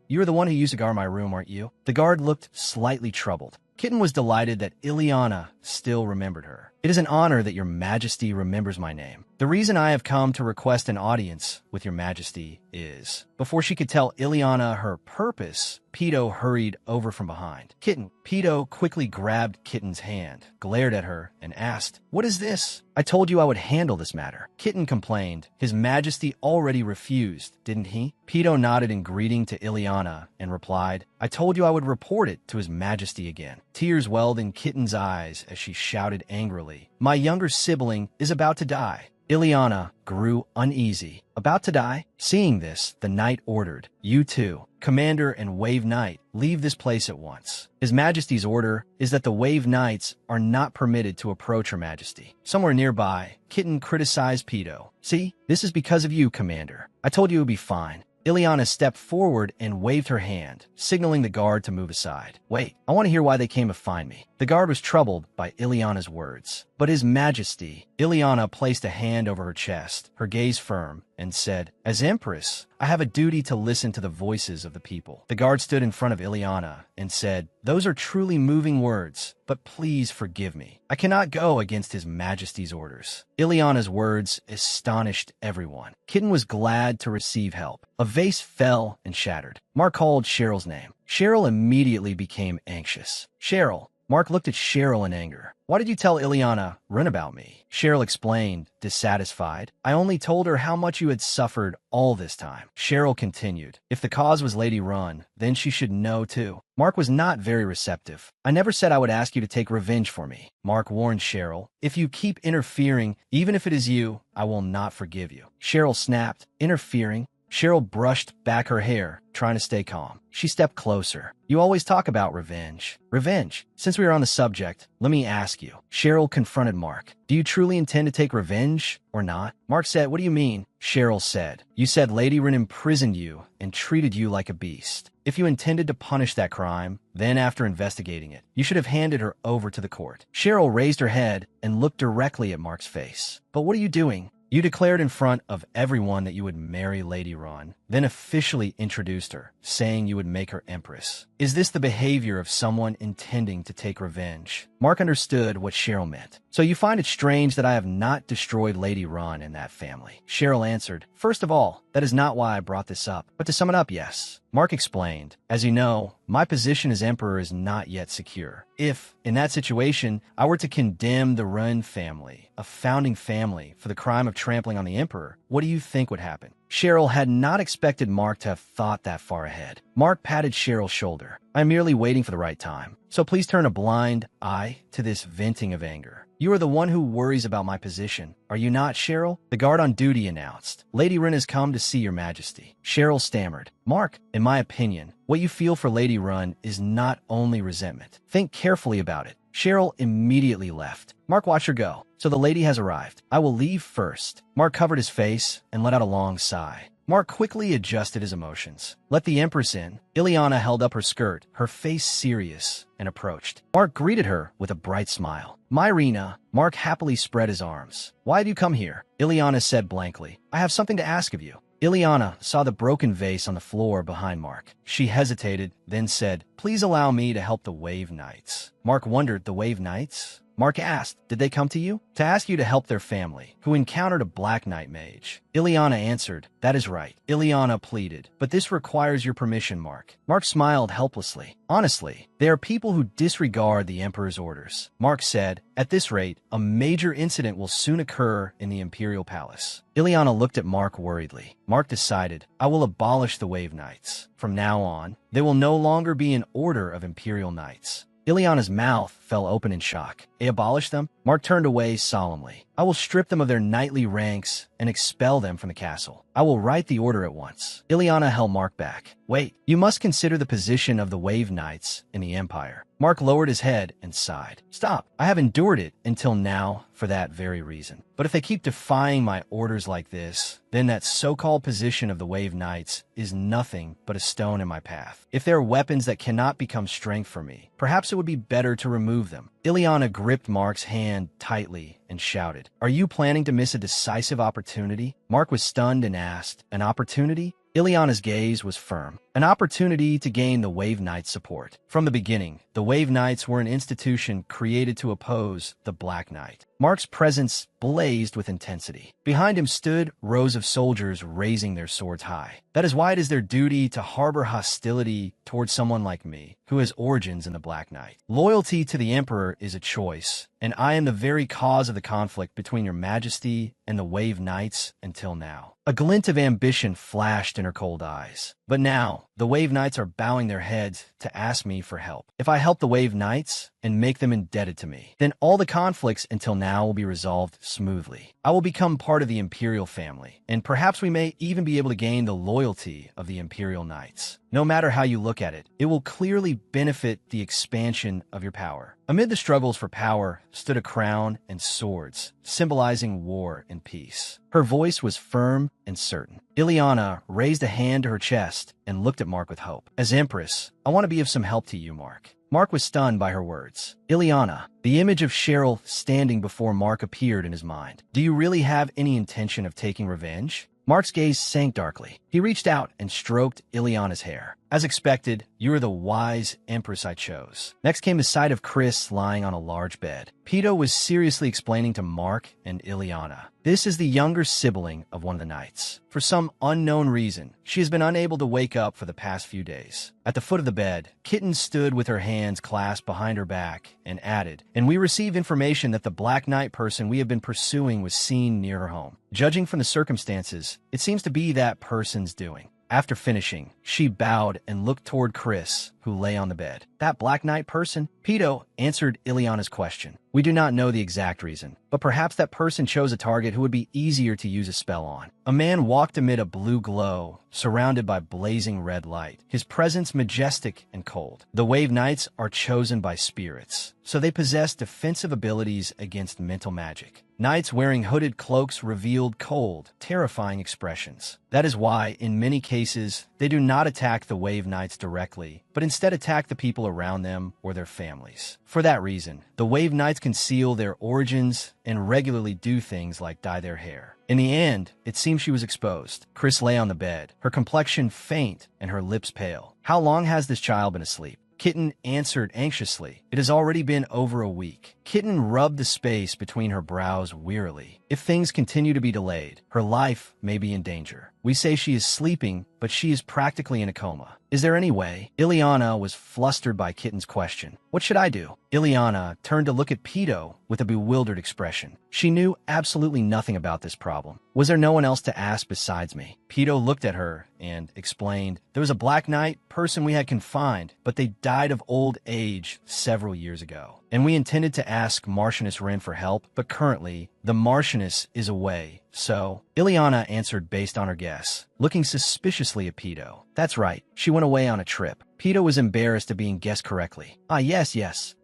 You're the one who used to guard my room, aren't you? The guard looked slightly troubled. Kitten was delighted that Ileana still remembered her. It is an honor that your Majesty remembers my name. The reason I have come to request an audience with your Majesty is... Before she could tell Ileana her purpose, Pedo hurried over from behind. Pedo quickly grabbed Kitten's hand, glared at her, and asked, "What is this?" I told you I would handle this matter. Kitten complained. His Majesty already refused, didn't he? Pedo nodded in greeting to Ileana and replied, I told you I would report it to His Majesty again. Tears welled in Kitten's eyes as she shouted angrily, My younger sibling is about to die. Ileana grew uneasy. About to die? Seeing this, the knight ordered, You two, Commander and Wave Knight, leave this place at once. His Majesty's order is that the Wave Knights are not permitted to approach Her Majesty. Somewhere nearby, Kitten criticized Pedo. See, this is because of you, Commander. I told you it would be fine. Ileana stepped forward and waved her hand, signaling the guard to move aside. Wait, I want to hear why they came to find me. The guard was troubled by Ileana's words. But His Majesty, Ileana placed a hand over her chest, her gaze firm, and said, As Empress, I have a duty to listen to the voices of the people. The guard stood in front of Ileana and said, Those are truly moving words, but please forgive me. I cannot go against His Majesty's orders. Ileana's words astonished everyone. Kitten was glad to receive help. A vase fell and shattered. Mark called Cheryl's name. Cheryl immediately became anxious. Cheryl, Mark looked at Cheryl in anger. Why did you tell Ileana Run about me? Cheryl explained, dissatisfied. I only told her how much you had suffered all this time. Cheryl continued. If the cause was Lady Run, then she should know too. Mark was not very receptive. I never said I would ask you to take revenge for me. Mark warned Cheryl. If you keep interfering, even if it is you, I will not forgive you. Cheryl snapped. Interfering? Cheryl brushed back her hair, trying to stay calm. She stepped closer. You always talk about revenge. Revenge? Since we are on the subject, let me ask you. Cheryl confronted Mark. Do you truly intend to take revenge or not? Mark said, what do you mean? Cheryl said, you said Lady Rin imprisoned you and treated you like a beast. If you intended to punish that crime, then after investigating it, you should have handed her over to the court. Cheryl raised her head and looked directly at Mark's face. But what are you doing? You declared in front of everyone that you would marry Lady Ron, then officially introduced her, saying you would make her empress. Is this the behavior of someone intending to take revenge? Mark understood what Cheryl meant. So you find it strange that I have not destroyed Lady Ron and that family? Cheryl answered, first of all, that is not why I brought this up. But to sum it up, yes. Mark explained, as you know, my position as emperor is not yet secure. If, in that situation, I were to condemn the Run family, a founding family, for the crime of trampling on the emperor, what do you think would happen? Cheryl had not expected Mark to have thought that far ahead. Mark patted Cheryl's shoulder. I'm merely waiting for the right time. So please turn a blind eye to this venting of anger. You are the one who worries about my position. Are you not, Cheryl? The guard on duty announced. Lady Rin has come to see your majesty. Cheryl stammered. Mark, in my opinion, what you feel for Lady Run is not only resentment. Think carefully about it. Cheryl immediately left. Mark watched her go. So the lady has arrived. I will leave first. Mark covered his face and let out a long sigh. Mark quickly adjusted his emotions. Let the Empress in. Ileana held up her skirt, her face serious, and approached. Mark greeted her with a bright smile. Myrina. Mark happily spread his arms. Why have you come here? Ileana said blankly. I have something to ask of you. Ileana saw the broken vase on the floor behind Mark. She hesitated, then said, please allow me to help the Wave Knights. Mark wondered, the Wave Knights? Mark asked, did they come to you? To ask you to help their family, who encountered a Black Knight mage. Ileana answered, that is right. Ileana pleaded, but this requires your permission, Mark. Mark smiled helplessly. Honestly, they are people who disregard the Emperor's orders. Mark said, at this rate, a major incident will soon occur in the Imperial Palace. Ileana looked at Mark worriedly. Mark decided, I will abolish the Wave Knights. From now on, they will no longer be an order of Imperial Knights. Ileana's mouth fell open in shock. They abolished them? Mark turned away solemnly. I will strip them of their knightly ranks and expel them from the castle. I will write the order at once. Ileana held Mark back. Wait, you must consider the position of the Wave Knights in the Empire. Mark lowered his head and sighed. Stop. I have endured it until now for that very reason. But if they keep defying my orders like this, then that so-called position of the Wave Knights is nothing but a stone in my path. If there are weapons that cannot become strength for me, perhaps it would be better to remove them. Ileana gripped Mark's hand tightly and shouted, are you planning to miss a decisive opportunity? Mark was stunned and asked, an opportunity? Ileana's gaze was firm. An opportunity to gain the Wave Knights' support. From the beginning, the Wave Knights were an institution created to oppose the Black Knight. Mark's presence blazed with intensity. Behind him stood rows of soldiers raising their swords high. That is why it is their duty to harbor hostility towards someone like me, who has origins in the Black Knight. Loyalty to the Emperor is a choice, and I am the very cause of the conflict between your Majesty and the Wave Knights until now. A glint of ambition flashed in her cold eyes. But now, the Wave Knights are bowing their heads to ask me for help. If I help the Wave Knights and make them indebted to me, then all the conflicts until now will be resolved smoothly. I will become part of the Imperial family, and perhaps we may even be able to gain the loyalty of the Imperial Knights. No matter how you look at it, it will clearly benefit the expansion of your power. Amid the struggles for power stood a crown and swords, symbolizing war and peace. Her voice was firm and certain. Ileana raised a hand to her chest and looked at Mark with hope. As Empress, I want to be of some help to you, Mark. Mark was stunned by her words. Ileana, the image of Cheryl standing before Mark appeared in his mind. Do you really have any intention of taking revenge? Mark's gaze sank darkly. He reached out and stroked Ileana's hair. As expected, you are the wise empress I chose. Next came the sight of Chris lying on a large bed. Pito was seriously explaining to Mark and Ileana. This is the younger sibling of one of the knights. For some unknown reason, she has been unable to wake up for the past few days. At the foot of the bed, Kitten stood with her hands clasped behind her back and added, "And we receive information that the Black Knight person we have been pursuing was seen near her home. Judging from the circumstances, it seems to be that person's doing." After finishing, she bowed and looked toward Chris, who lay on the bed. "That Black Knight person?" Pito answered Ileana's question. "We do not know the exact reason, but perhaps that person chose a target who would be easier to use a spell on." A man walked amid a blue glow, surrounded by blazing red light, his presence majestic and cold. The Wave Knights are chosen by spirits, so they possess defensive abilities against mental magic. Knights wearing hooded cloaks revealed cold, terrifying expressions. That is why, in many cases, they do not attack the Wave Knights directly, but instead attack the people around them or their families. For that reason, the Wave Knights conceal their origins and regularly do things like dye their hair. In the end, it seems she was exposed. Chris lay on the bed, her complexion faint and her lips pale. "How long has this child been asleep?" Kitten answered anxiously. "It has already been over a week." Kitten rubbed the space between her brows wearily. "If things continue to be delayed, her life may be in danger. We say she is sleeping, but she is practically in a coma. Is there any way?" Ileana was flustered by Kitten's question. "What should I do?" Ileana turned to look at Pito with a bewildered expression. She knew absolutely nothing about this problem. "Was there no one else to ask besides me?" Pito looked at her and explained, "There was a Black Knight person we had confined, but they died of old age several years ago. And we intended to ask Marchioness Wren for help, but currently, the Marchioness is away, so..." Ileana answered based on her guess, looking suspiciously at Pito. "That's right, she went away on a trip." Pito was embarrassed at being guessed correctly. "Ah, yes.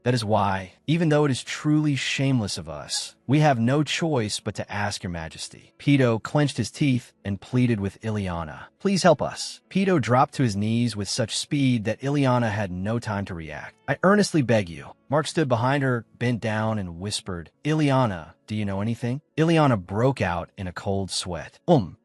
That is why, even though it is truly shameless of us, we have no choice but to ask your majesty." Pito clenched his teeth and pleaded with Ileana. "Please help us." Pito dropped to his knees with such speed that Ileana had no time to react. "I earnestly beg you." Mark stood behind her, bent down, and whispered, "Ileana, do you know anything?" Ileana broke out in a cold sweat.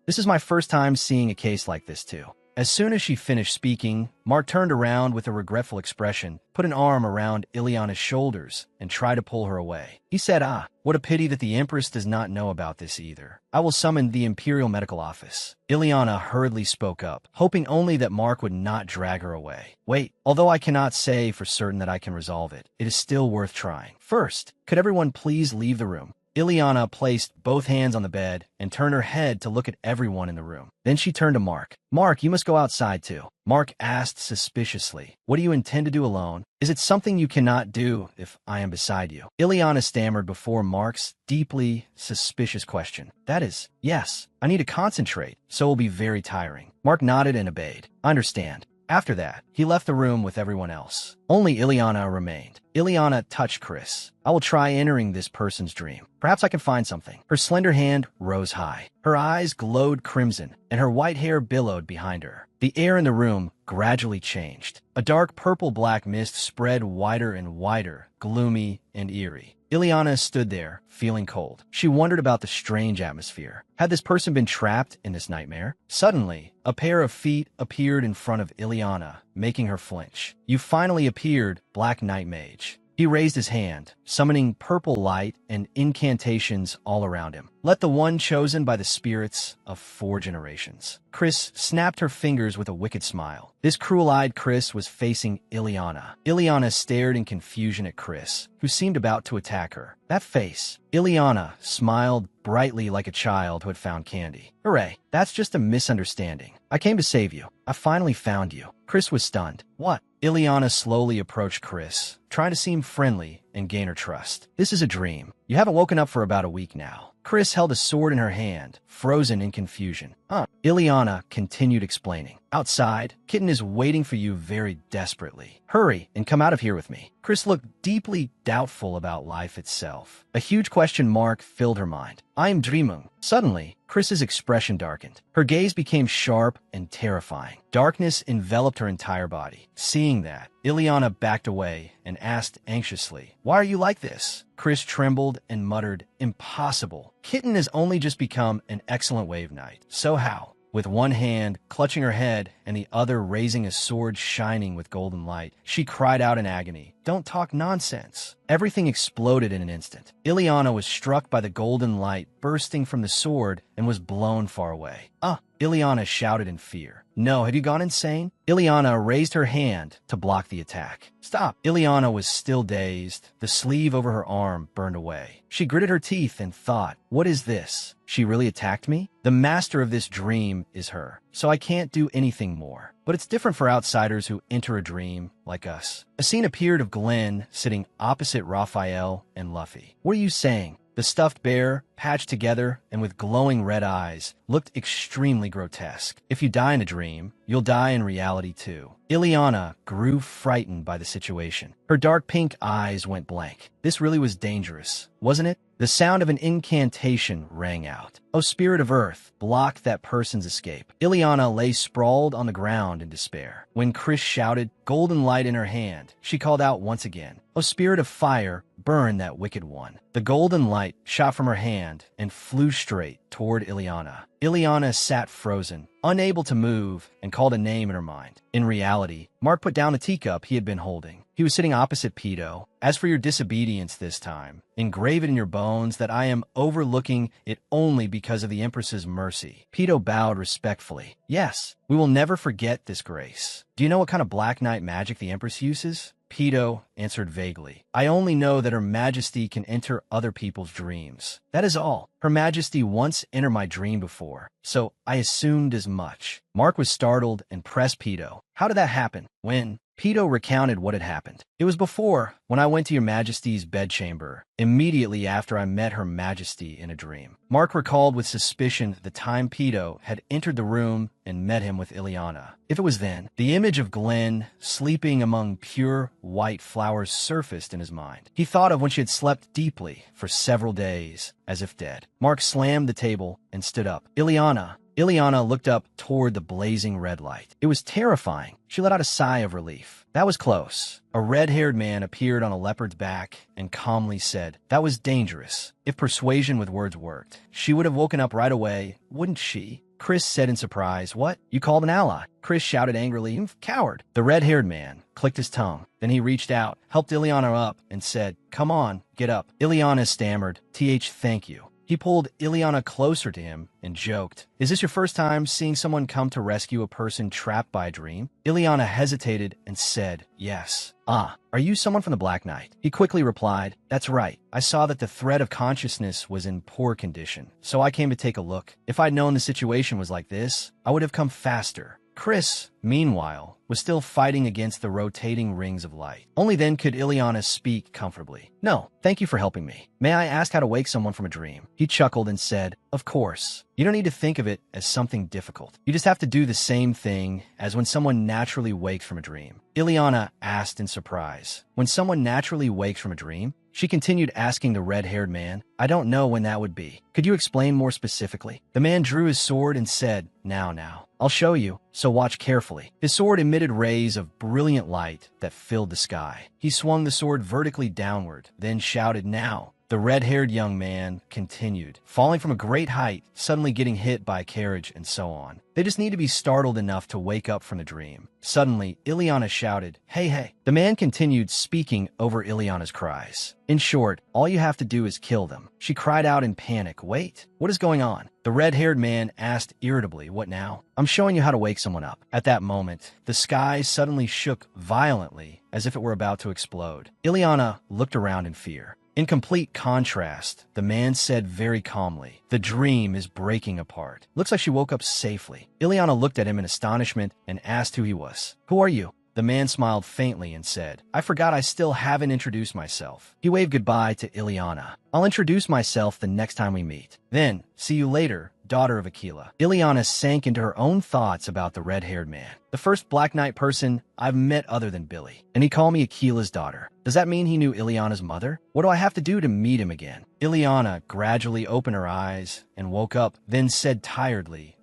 This is my first time seeing a case like this too." As soon as she finished speaking, Mark turned around with a regretful expression, put an arm around Ileana's shoulders, and tried to pull her away. He said, "What a pity that the Empress does not know about this either. I will summon the Imperial Medical Office." Ileana hurriedly spoke up, hoping only that Mark would not drag her away. "Wait, although I cannot say for certain that I can resolve it, it is still worth trying. First, could everyone please leave the room?" Ileana placed both hands on the bed and turned her head to look at everyone in the room. Then she turned to Mark. "Mark, you must go outside too." Mark asked suspiciously, "What do you intend to do alone? Is it something you cannot do if I am beside you?" Ileana stammered before Mark's deeply suspicious question. "That is, yes. I need to concentrate, so it will be very tiring." Mark nodded and obeyed. "I understand." After that, he left the room with everyone else. Only Ileana remained. Ileana touched Chris. "I will try entering this person's dream. Perhaps I can find something." Her slender hand rose high. Her eyes glowed crimson, and her white hair billowed behind her. The air in the room gradually changed. A dark purple-black mist spread wider and wider, gloomy and eerie. Ileana stood there, feeling cold. She wondered about the strange atmosphere. Had this person been trapped in this nightmare? Suddenly, a pair of feet appeared in front of Ileana, making her flinch. "You finally appeared, Black Knight Mage." He raised his hand, summoning purple light and incantations all around him. "Let the one chosen by the spirits of 4 generations." Chris snapped her fingers with a wicked smile. This cruel-eyed Chris was facing Ileana. Ileana stared in confusion at Chris, who seemed about to attack her. That face. Ileana smiled brightly like a child who had found candy. "Hooray, that's just a misunderstanding. I came to save you. I finally found you." Chris was stunned. "What?" Ileana slowly approached Chris, trying to seem friendly and gain her trust. "This is a dream. You haven't woken up for about a week now." Chris held a sword in her hand, frozen in confusion. Ileana continued explaining. "Outside, Kitten is waiting for you very desperately. Hurry and come out of here with me." Chris looked deeply doubtful about life itself. A huge question mark filled her mind. "I am dreaming." Suddenly, Chris's expression darkened. Her gaze became sharp and terrifying. Darkness enveloped her entire body. Seeing that, Ileana backed away and asked anxiously, "Why are you like this?" Chris trembled and muttered, "Impossible. Kitten has only just become an excellent Wave Knight. So how? With one hand clutching her head and the other raising a sword shining with golden light, she cried out in agony, "Don't talk nonsense." Everything exploded in an instant. Ileana was struck by the golden light bursting from the sword and was blown far away. "Ah!" Ileana shouted in fear. "No, have you gone insane?" Ileana raised her hand to block the attack. "Stop!" Ileana was still dazed. The sleeve over her arm burned away. She gritted her teeth and thought, "What is this? She really attacked me? The master of this dream is her, so I can't do anything more." But it's different for outsiders who enter a dream like us. A scene appeared of Glenn sitting opposite Raphael and Luffy. "What are you saying?" The stuffed bear, patched together and with glowing red eyes, looked extremely grotesque. "If you die in a dream, you'll die in reality too." Ileana grew frightened by the situation. Her dark pink eyes went blank. This really was dangerous, wasn't it? The sound of an incantation rang out. "O spirit of earth, block that person's escape." Ileana lay sprawled on the ground in despair. When Chris shouted, golden light in her hand, she called out once again, "O spirit of fire, burn that wicked one." The golden light shot from her hand and flew straight toward Ileana. Ileana sat frozen, unable to move, and called a name in her mind. In reality, Mark put down the teacup he had been holding. He was sitting opposite Pedo. "As for your disobedience this time, engrave it in your bones that I am overlooking it only because of the Empress's mercy." Pedo bowed respectfully. "Yes, we will never forget this grace." "Do you know what kind of Black Knight magic the Empress uses?" Pedo answered vaguely. "I only know that Her Majesty can enter other people's dreams. That is all. Her Majesty once entered my dream before, so I assumed as much." Mark was startled and pressed Pedo. "How did that happen?" "When..." Pedo recounted what had happened. "It was before, when I went to your Majesty's bedchamber, immediately after I met Her Majesty in a dream." Mark recalled with suspicion the time Pedo had entered the room and met him with Ileana. If it was then, the image of Glenn sleeping among pure white flowers surfaced in his mind. He thought of when she had slept deeply for several days, as if dead. Mark slammed the table and stood up. "Ileana." Ileana looked up toward the blazing red light. It was terrifying. She let out a sigh of relief. "That was close." A red-haired man appeared on a leopard's back and calmly said, "That was dangerous. If persuasion with words worked, she would have woken up right away, wouldn't she?" Chris said in surprise, "What? You called an ally?" Chris shouted angrily, "You coward." The red-haired man clicked his tongue. Then he reached out, helped Ileana up, and said, "Come on, get up." Ileana stammered, "Thank you." He pulled Ileana closer to him and joked, "Is this your first time seeing someone come to rescue a person trapped by a dream?" Ileana hesitated and said, "Yes." "Ah, are you someone from the Black Knight?" He quickly replied, "That's right. I saw that the thread of consciousness was in poor condition, so I came to take a look. If I'd known the situation was like this, I would have come faster." Chris, meanwhile, was still fighting against the rotating rings of light. Only then could Ileana speak comfortably. "No, thank you for helping me. May I ask how to wake someone from a dream?" He chuckled and said, "Of course. You don't need to think of it as something difficult. You just have to do the same thing as when someone naturally wakes from a dream." Ileana asked in surprise, "When someone naturally wakes from a dream?" She continued asking the red-haired man, "I don't know when that would be. Could you explain more specifically?" The man drew his sword and said, Now, I'll show you, so watch carefully." His sword emitted rays of brilliant light that filled the sky. He swung the sword vertically downward, then shouted, "Now." The red-haired young man continued, falling from a great height, suddenly getting hit by a carriage, and so on. They just need to be startled enough to wake up from the dream. Suddenly, Ileana shouted, Hey." The man continued speaking over Ileana's cries. "In short, all you have to do is kill them." She cried out in panic, "Wait, what is going on?" The red-haired man asked irritably, "What now?" "I'm showing you how to wake someone up." At that moment, the sky suddenly shook violently as if it were about to explode. Ileana looked around in fear. In complete contrast, the man said very calmly, "The dream is breaking apart. Looks like she woke up safely." Ileana looked at him in astonishment and asked who he was. "Who are you?" The man smiled faintly and said, "I forgot I still haven't introduced myself." He waved goodbye to Ileana. "I'll introduce myself the next time we meet. Then, see you later, daughter of Aquila." Ileana sank into her own thoughts about the red-haired man. "The first Black Knight person I've met other than Billy. And he called me Aquila's daughter. Does that mean he knew Ileana's mother? What do I have to do to meet him again?" Ileana gradually opened her eyes and woke up, then said tiredly,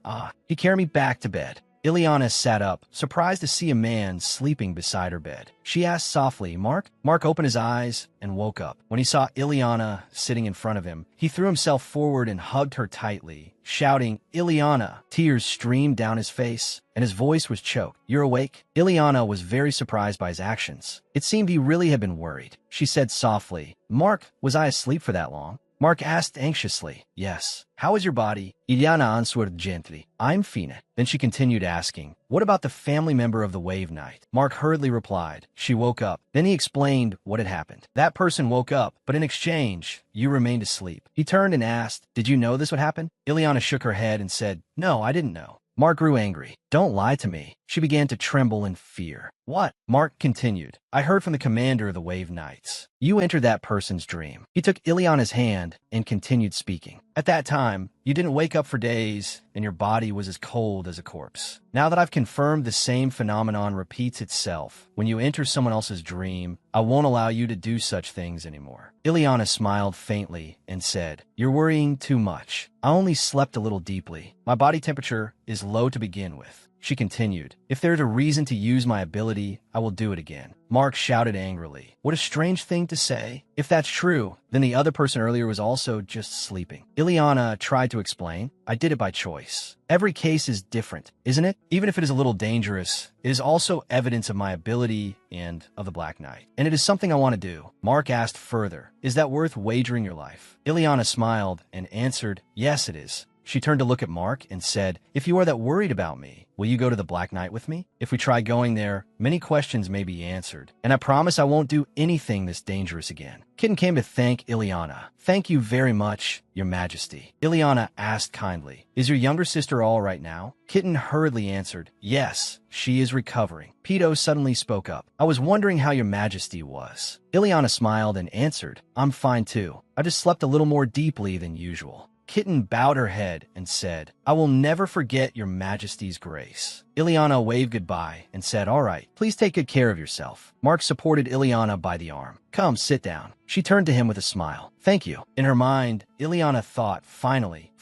"He carried me back to bed." Ileana sat up, surprised to see a man sleeping beside her bed. She asked softly, Mark? Mark opened his eyes and woke up. When he saw Ileana sitting in front of him, he threw himself forward and hugged her tightly, shouting, Ileana! Tears streamed down his face, and his voice was choked. You're awake? Ileana was very surprised by his actions. It seemed he really had been worried. She said softly, Mark, was I asleep for that long? Mark asked anxiously. Yes. How is your body? Ileana answered gently. I'm fine. Then she continued asking, what about the family member of the Wave Knight? Mark hurriedly replied. She woke up. Then he explained what had happened. That person woke up, but in exchange, you remained asleep. He turned and asked, did you know this would happen? Ileana shook her head and said, no, I didn't know. Mark grew angry. Don't lie to me. She began to tremble in fear. What? Mark continued. I heard from the commander of the Wave Knights. You entered that person's dream. He took Ileana's hand and continued speaking. At that time, you didn't wake up for days, and your body was as cold as a corpse. Now that I've confirmed the same phenomenon repeats itself, when you enter someone else's dream, I won't allow you to do such things anymore. Ileana smiled faintly and said, you're worrying too much. I only slept a little deeply. My body temperature is low to begin with. She continued, if there's a reason to use my ability, I will do it again. Mark shouted angrily. What a strange thing to say. If that's true, then the other person earlier was also just sleeping. Ileana tried to explain. I did it by choice. Every case is different, isn't it? Even if it is a little dangerous, it is also evidence of my ability and of the Black Knight. And it is something I want to do. Mark asked further, is that worth wagering your life? Ileana smiled and answered, yes, it is. She turned to look at Mark and said, if you are that worried about me, will you go to the Black Knight with me? If we try going there, many questions may be answered, and I promise I won't do anything this dangerous again. Kitten came to thank Ileana. Thank you very much, Your Majesty. Ileana asked kindly, is your younger sister all right now? Kitten hurriedly answered, yes, she is recovering. Pedo suddenly spoke up. I was wondering how Your Majesty was. Ileana smiled and answered, I'm fine too. I just slept a little more deeply than usual. Kitten bowed her head and said, I will never forget Your Majesty's grace. Ileana waved goodbye and said, all right, please take good care of yourself. Mark supported Ileana by the arm. Come, sit down. She turned to him with a smile. Thank you. In her mind, Ileana thought, finally,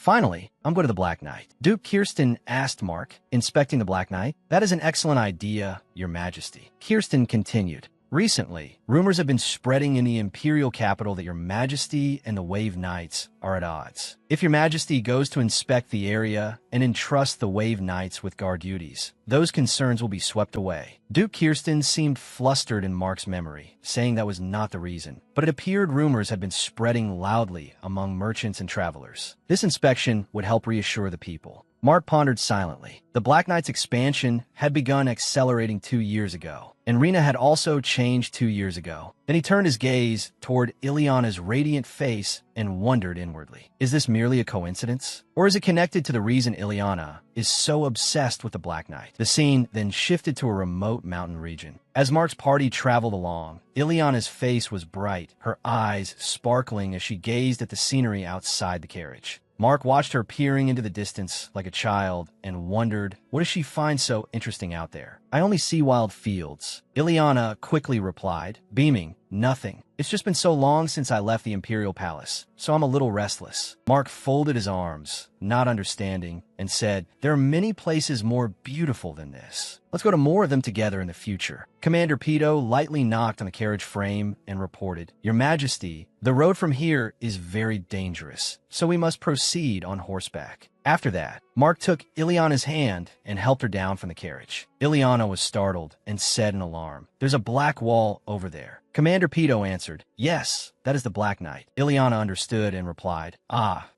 I'm going to the Black Knight. Duke Kirsten asked Mark, inspecting the Black Knight. That is an excellent idea, Your Majesty. Kirsten continued. Recently, rumors have been spreading in the imperial capital that Your Majesty and the Wave Knights are at odds. If Your Majesty goes to inspect the area and entrusts the Wave Knights with guard duties, those concerns will be swept away. Duke Kirsten seemed flustered in Mark's memory, saying that was not the reason, but it appeared rumors had been spreading loudly among merchants and travelers. This inspection would help reassure the people. Mark pondered silently. The Black Knight's expansion had begun accelerating 2 years ago, and Rena had also changed 2 years ago. Then he turned his gaze toward Ileana's radiant face and wondered inwardly. Is this merely a coincidence? Or is it connected to the reason Ileana is so obsessed with the Black Knight? The scene then shifted to a remote mountain region. As Mark's party traveled along, Ileana's face was bright, her eyes sparkling as she gazed at the scenery outside the carriage. Mark watched her peering into the distance like a child and wondered, what does she find so interesting out there? I only see wild fields. Ileana quickly replied, beaming, nothing. It's just been so long since I left the Imperial Palace, so I'm a little restless. Mark folded his arms, not understanding, and said, there are many places more beautiful than this. Let's go to more of them together in the future. Commander Pedo lightly knocked on the carriage frame and reported, Your Majesty, the road from here is very dangerous, so we must proceed on horseback. After that, Mark took Ileana's hand and helped her down from the carriage. Ileana was startled and said in alarm, there's a black wall over there. Commander Pedo answered, yes, that is the Black Knight. Ileana understood and replied,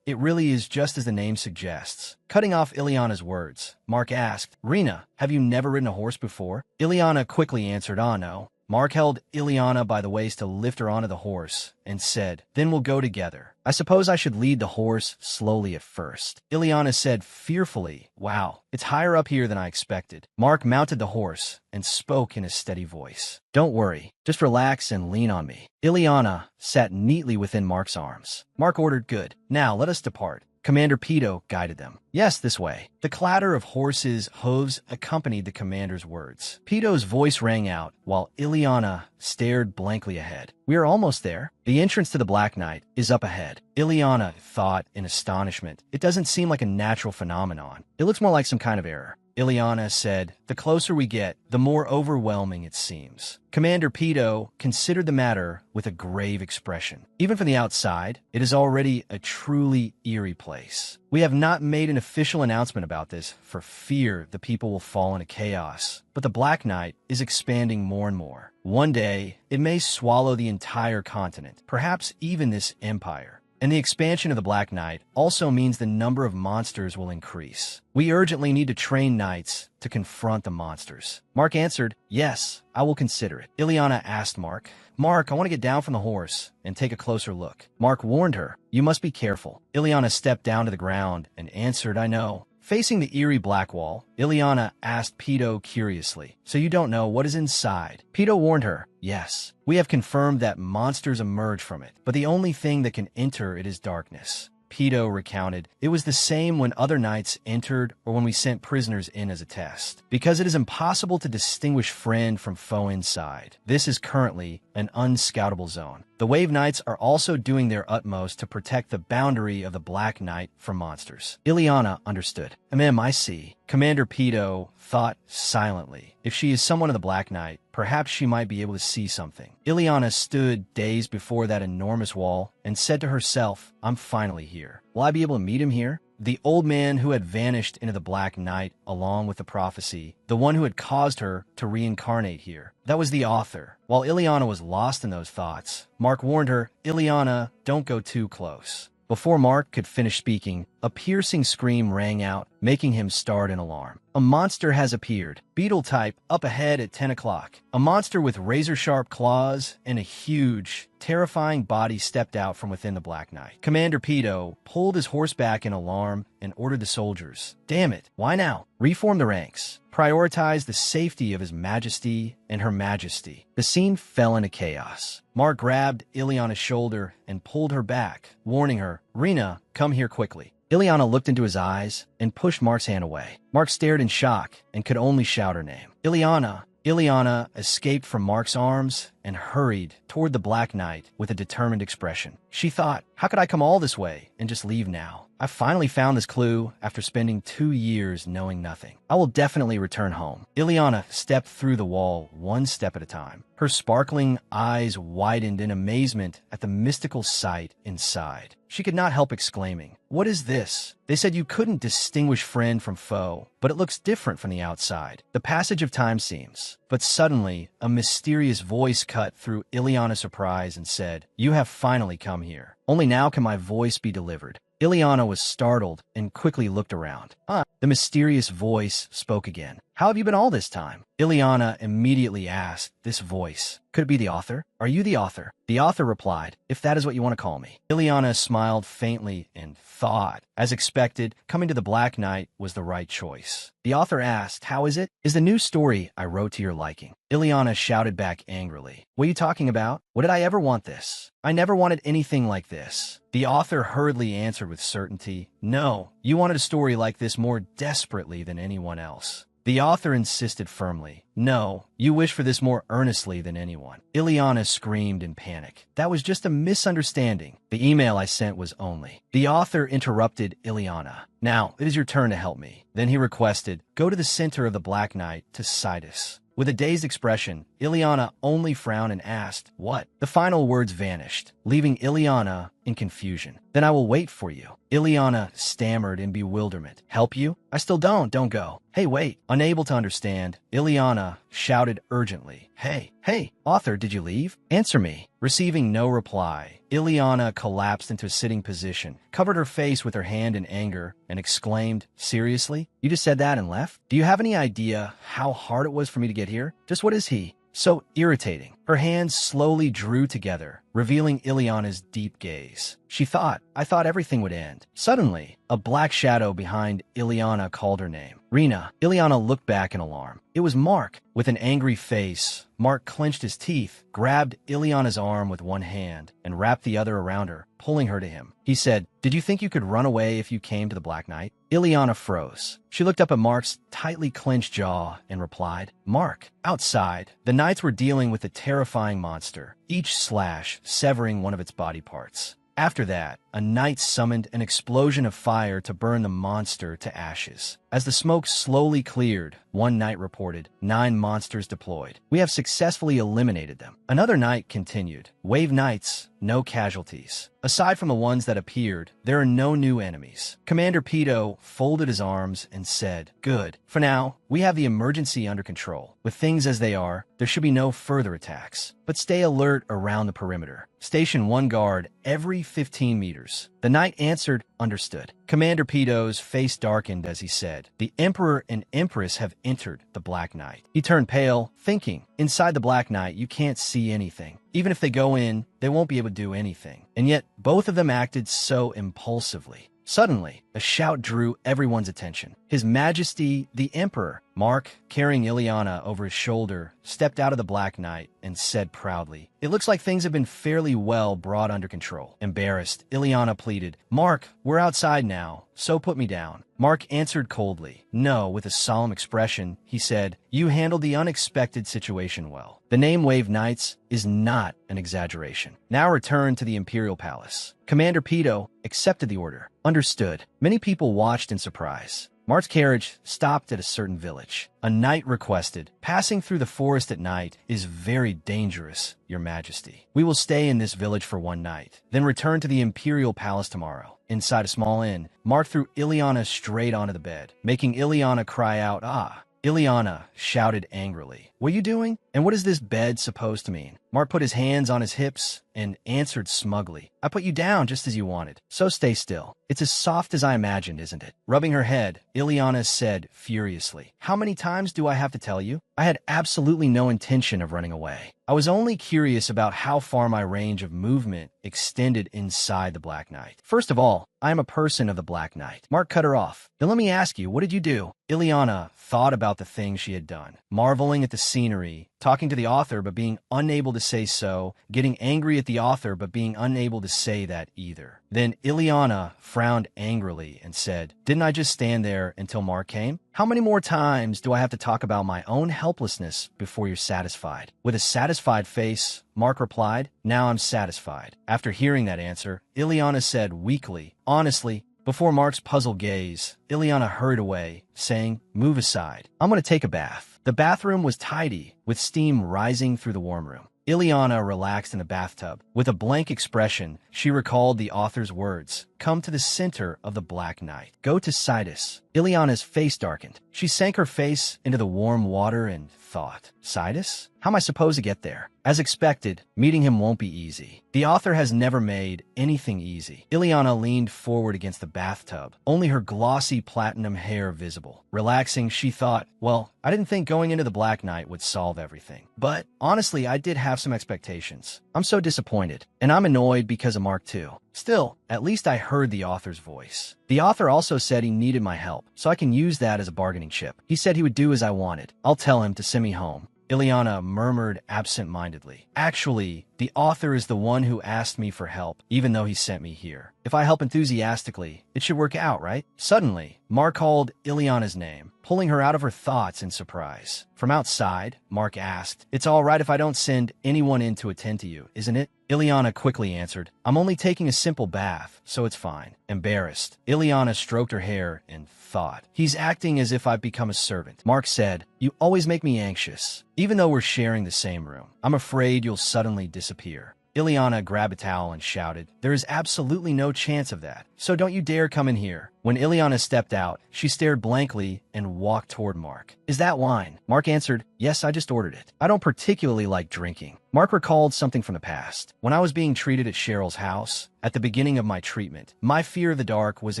it really is just as the name suggests. Cutting off Ileana's words, Mark asked, Rena, have you never ridden a horse before? Ileana quickly answered, no. Mark held Ileana by the waist to lift her onto the horse and said, then we'll go together. I suppose I should lead the horse slowly at first. Ileana said fearfully, wow, it's higher up here than I expected. Mark mounted the horse and spoke in a steady voice. Don't worry, just relax and lean on me. Ileana sat neatly within Mark's arms. Mark ordered, good. Now let us depart. Commander Pedo guided them. Yes, this way. The clatter of horses' hooves accompanied the commander's words. Pedo's voice rang out while Ileana stared blankly ahead. We are almost there. The entrance to the Black Knight is up ahead. Ileana thought in astonishment. It doesn't seem like a natural phenomenon. It looks more like some kind of error. Ileana said. The closer we get, the more overwhelming it seems. Commander Pedo considered the matter with a grave expression. Even from the outside, it is already a truly eerie place. We have not made an official announcement about this for fear the people will fall into chaos, but the Black Knight is expanding more and more. One day, it may swallow the entire continent, perhaps even this empire. And the expansion of the Black Knight also means the number of monsters will increase. We urgently need to train knights to confront the monsters. Mark answered, yes, I will consider it. Ileana asked Mark, Mark, I want to get down from the horse and take a closer look. Mark warned her, you must be careful. Ileana stepped down to the ground and answered, I know. Facing the eerie black wall, Ileana asked Pedo curiously, so you don't know what is inside? Pedo warned her, yes. We have confirmed that monsters emerge from it, but the only thing that can enter it is darkness. Pedo recounted, it was the same when other knights entered or when we sent prisoners in as a test. Because it is impossible to distinguish friend from foe inside, this is currently an unscoutable zone. The Wave Knights are also doing their utmost to protect the boundary of the Black Knight from monsters. Ileana understood. I see. Commander Pedo thought silently. If she is someone of the Black Knight, perhaps she might be able to see something. Ileana stood dazed before that enormous wall and said to herself, I'm finally here. Will I be able to meet him here? The old man who had vanished into the Black Knight along with the prophecy, the one who had caused her to reincarnate here. That was the author. While Ileana was lost in those thoughts, Mark warned her, Ileana, don't go too close. Before Mark could finish speaking, a piercing scream rang out, making him start an alarm. A monster has appeared, beetle type, up ahead at 10 o'clock. A monster with razor-sharp claws and a huge, terrifying body stepped out from within the Black Knight. Commander Pedo pulled his horse back in alarm and ordered the soldiers, damn it, why now? Reform the ranks. Prioritize the safety of His Majesty and Her Majesty. The scene fell into chaos. Mark grabbed Ileana's shoulder and pulled her back, warning her, Rena, come here quickly. Ileana looked into his eyes and pushed Mark's hand away. Mark stared in shock and could only shout her name. Ileana. Ileana escaped from Mark's arms and hurried toward the Black Knight with a determined expression. She thought, how could I come all this way and just leave now? I finally found this clue after spending 2 years knowing nothing. I will definitely return home. Ileana stepped through the wall one step at a time. Her sparkling eyes widened in amazement at the mystical sight inside. She could not help exclaiming, what is this? They said you couldn't distinguish friend from foe, but it looks different from the outside. The passage of time seems. But suddenly, a mysterious voice cut through Ileana's surprise and said, you have finally come here. Only now can my voice be delivered. Ileana was startled and quickly looked around. The mysterious voice spoke again. How have you been all this time? Ileana immediately asked this voice. Could it be the author? Are you the author? The author replied, if that is what you want to call me. Ileana smiled faintly and thought. As expected, coming to the Black Knight was the right choice. The author asked, how is it? Is the new story I wrote to your liking? Ileana shouted back angrily. What are you talking about? What did I ever want this? I never wanted anything like this. The author hurriedly answered with certainty, no, you wanted a story like this more desperately than anyone else. The author insisted firmly, no, you wish for this more earnestly than anyone. Ileana screamed in panic. That was just a misunderstanding. The email I sent was only. The author interrupted Ileana. Now, it is your turn to help me. Then he requested, go to the center of the Black Knight to Sidus. With a dazed expression, Ileana only frowned and asked, what? The final words vanished, leaving Ileana in confusion. Then I will wait for you. Ileana stammered in bewilderment. Help you? I still don't go. Hey, wait. Unable to understand, Ileana shouted urgently. Hey, author, did you leave? Answer me. Receiving no reply, Ileana collapsed into a sitting position, covered her face with her hand in anger, and exclaimed, seriously? You just said that and left? Do you have any idea how hard it was for me to get here? Just what is he? So irritating. Her hands slowly drew together, revealing Ileana's deep gaze. She thought, I thought everything would end. Suddenly, a black shadow behind Ileana called her name. Rena. Ileana looked back in alarm. It was Mark. With an angry face, Mark clenched his teeth, grabbed Ileana's arm with one hand, and wrapped the other around her, pulling her to him. He said, did you think you could run away if you came to the Black Knight? Ileana froze. She looked up at Mark's tightly clenched jaw and replied, Mark. Outside, the knights were dealing with a terrifying monster, each slash severing one of its body parts. After that, a knight summoned an explosion of fire to burn the monster to ashes. As the smoke slowly cleared, one knight reported, 9 monsters deployed. We have successfully eliminated them. Another knight continued, Wave knights, no casualties. Aside from the ones that appeared, there are no new enemies. Commander Peto folded his arms and said, Good. For now, we have the emergency under control. With things as they are, there should be no further attacks. But stay alert around the perimeter. Station 1 guard every 15 meters. The knight answered, Understood. Commander Peto's face darkened as he said, The Emperor and Empress have entered the Black Knight. He turned pale, thinking, Inside the Black Knight, you can't see anything. Even if they go in, they won't be able to do anything. And yet, both of them acted so impulsively. Suddenly, a shout drew everyone's attention. His Majesty, the Emperor, Mark, carrying Ileana over his shoulder, stepped out of the Black Knight and said proudly, It looks like things have been fairly well brought under control. Embarrassed, Ileana pleaded, Mark, we're outside now, so put me down. Mark answered coldly. No, with a solemn expression, he said, You handled the unexpected situation well. The name Wave Knights is not an exaggeration. Now return to the Imperial Palace. Commander Peto accepted the order. Understood. Many people watched in surprise. Mark's carriage stopped at a certain village. A knight requested, Passing through the forest at night is very dangerous, Your Majesty. We will stay in this village for one night, then return to the Imperial Palace tomorrow. Inside a small inn, Mark threw Ileana straight onto the bed, making Ileana cry out, Ah! Ileana shouted angrily, What are you doing? And what is this bed supposed to mean? Mark put his hands on his hips and answered smugly, I put you down just as you wanted, so stay still. It's as soft as I imagined, isn't it? Rubbing her head, Ileana said furiously, How many times do I have to tell you? I had absolutely no intention of running away. I was only curious about how far my range of movement extended inside the Black Knight. First of all, I am a person of the Black Knight. Mark cut her off. Then let me ask you, what did you do? Ileana thought about the things she had done, marveling at the scenery, talking to the author but being unable to say so, getting angry at the author but being unable to say that either. Then Ileana frowned angrily and said, Didn't I just stand there until Mark came? How many more times do I have to talk about my own helplessness before you're satisfied? With a satisfied face, Mark replied, Now I'm satisfied. After hearing that answer, Ileana said weakly, Honestly, before Mark's puzzled gaze, Ileana hurried away, saying, Move aside. I'm going to take a bath. The bathroom was tidy, with steam rising through the warm room. Ileana relaxed in the bathtub. With a blank expression, she recalled the author's words, Come to the center of the Black Knight. Go to Sidus. Ileana's face darkened. She sank her face into the warm water and thought, Sidus? How am I supposed to get there? As expected, meeting him won't be easy. The author has never made anything easy. Ileana leaned forward against the bathtub, only her glossy platinum hair visible. Relaxing, she thought, well, I didn't think going into the Black Knight would solve everything. But honestly, I did have some expectations. I'm so disappointed, and I'm annoyed because of Mark too. Still, at least I heard the author's voice. The author also said he needed my help, so I can use that as a bargaining chip. He said he would do as I wanted. I'll tell him to send me home. Ileana murmured absent-mindedly. Actually, the author is the one who asked me for help, even though he sent me here. If I help enthusiastically, it should work out, right? Suddenly, Mark called Ileana's name, pulling her out of her thoughts in surprise. From outside, Mark asked, It's all right if I don't send anyone in to attend to you, isn't it? Ileana quickly answered, I'm only taking a simple bath, so it's fine. Embarrassed, Ileana stroked her hair and thought, He's acting as if I've become a servant. Mark said, You always make me anxious, even though we're sharing the same room. I'm afraid you'll suddenly disappear. Ileana grabbed a towel and shouted, There is absolutely no chance of that, so don't you dare come in here. When Ileana stepped out, she stared blankly and walked toward Mark. Is that wine? Mark answered, Yes, I just ordered it. I don't particularly like drinking. Mark recalled something from the past. When I was being treated at Cheryl's house, at the beginning of my treatment, my fear of the dark was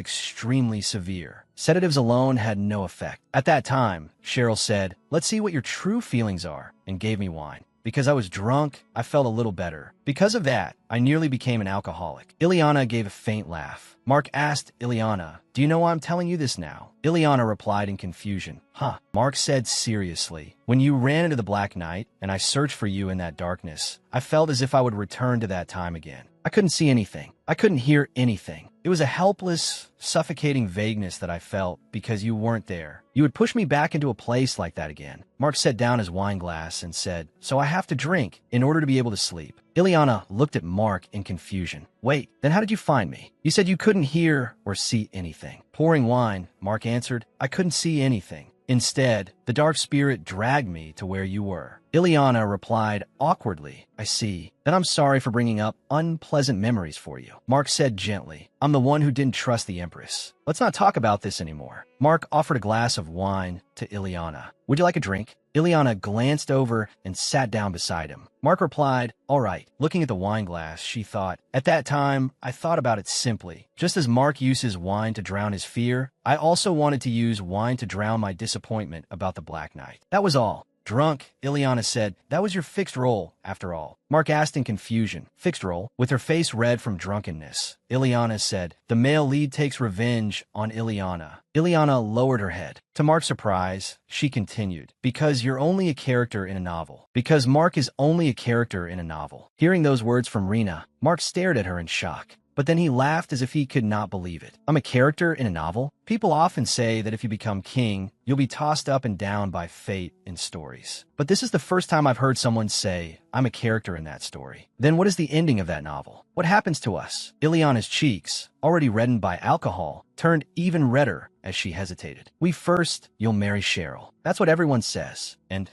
extremely severe. Sedatives alone had no effect. At that time, Cheryl said, Let's see what your true feelings are, and gave me wine. Because I was drunk, I felt a little better. Because of that, I nearly became an alcoholic. Ileana gave a faint laugh. Mark asked Ileana, Do you know why I'm telling you this now? Ileana replied in confusion. Huh. Mark said seriously, When you ran into the Black Knight, and I searched for you in that darkness, I felt as if I would return to that time again. I couldn't see anything. I couldn't hear anything. It was a helpless, suffocating vagueness that I felt because you weren't there. You would push me back into a place like that again. Mark set down his wine glass and said, So I have to drink in order to be able to sleep. Ileana looked at Mark in confusion. Wait, then how did you find me? You said you couldn't hear or see anything. Pouring wine, Mark answered. I couldn't see anything. Instead, the dark spirit dragged me to where you were. Ileana replied awkwardly, I see. Then I'm sorry for bringing up unpleasant memories for you. Mark said gently, I'm the one who didn't trust the Empress. Let's not talk about this anymore. Mark offered a glass of wine to Ileana. Would you like a drink? Ileana glanced over and sat down beside him. Mark replied, all right. Looking at the wine glass, she thought, at that time, I thought about it simply. Just as Mark uses wine to drown his fear, I also wanted to use wine to drown my disappointment about the Black Knight. That was all. Drunk, Ileana said, that was your fixed role, after all. Mark asked in confusion, fixed role? With her face red from drunkenness, Ileana said, the male lead takes revenge on Ileana. Ileana lowered her head. To Mark's surprise, she continued, because you're only a character in a novel. Because Mark is only a character in a novel. Hearing those words from Rena, Mark stared at her in shock. But then he laughed as if he could not believe it. I'm a character in a novel? People often say that if you become king, you'll be tossed up and down by fate in stories. But this is the first time I've heard someone say, I'm a character in that story. Then what is the ending of that novel? What happens to us? Ileana's cheeks, already reddened by alcohol, turned even redder as she hesitated. You'll marry Cheryl. That's what everyone says. And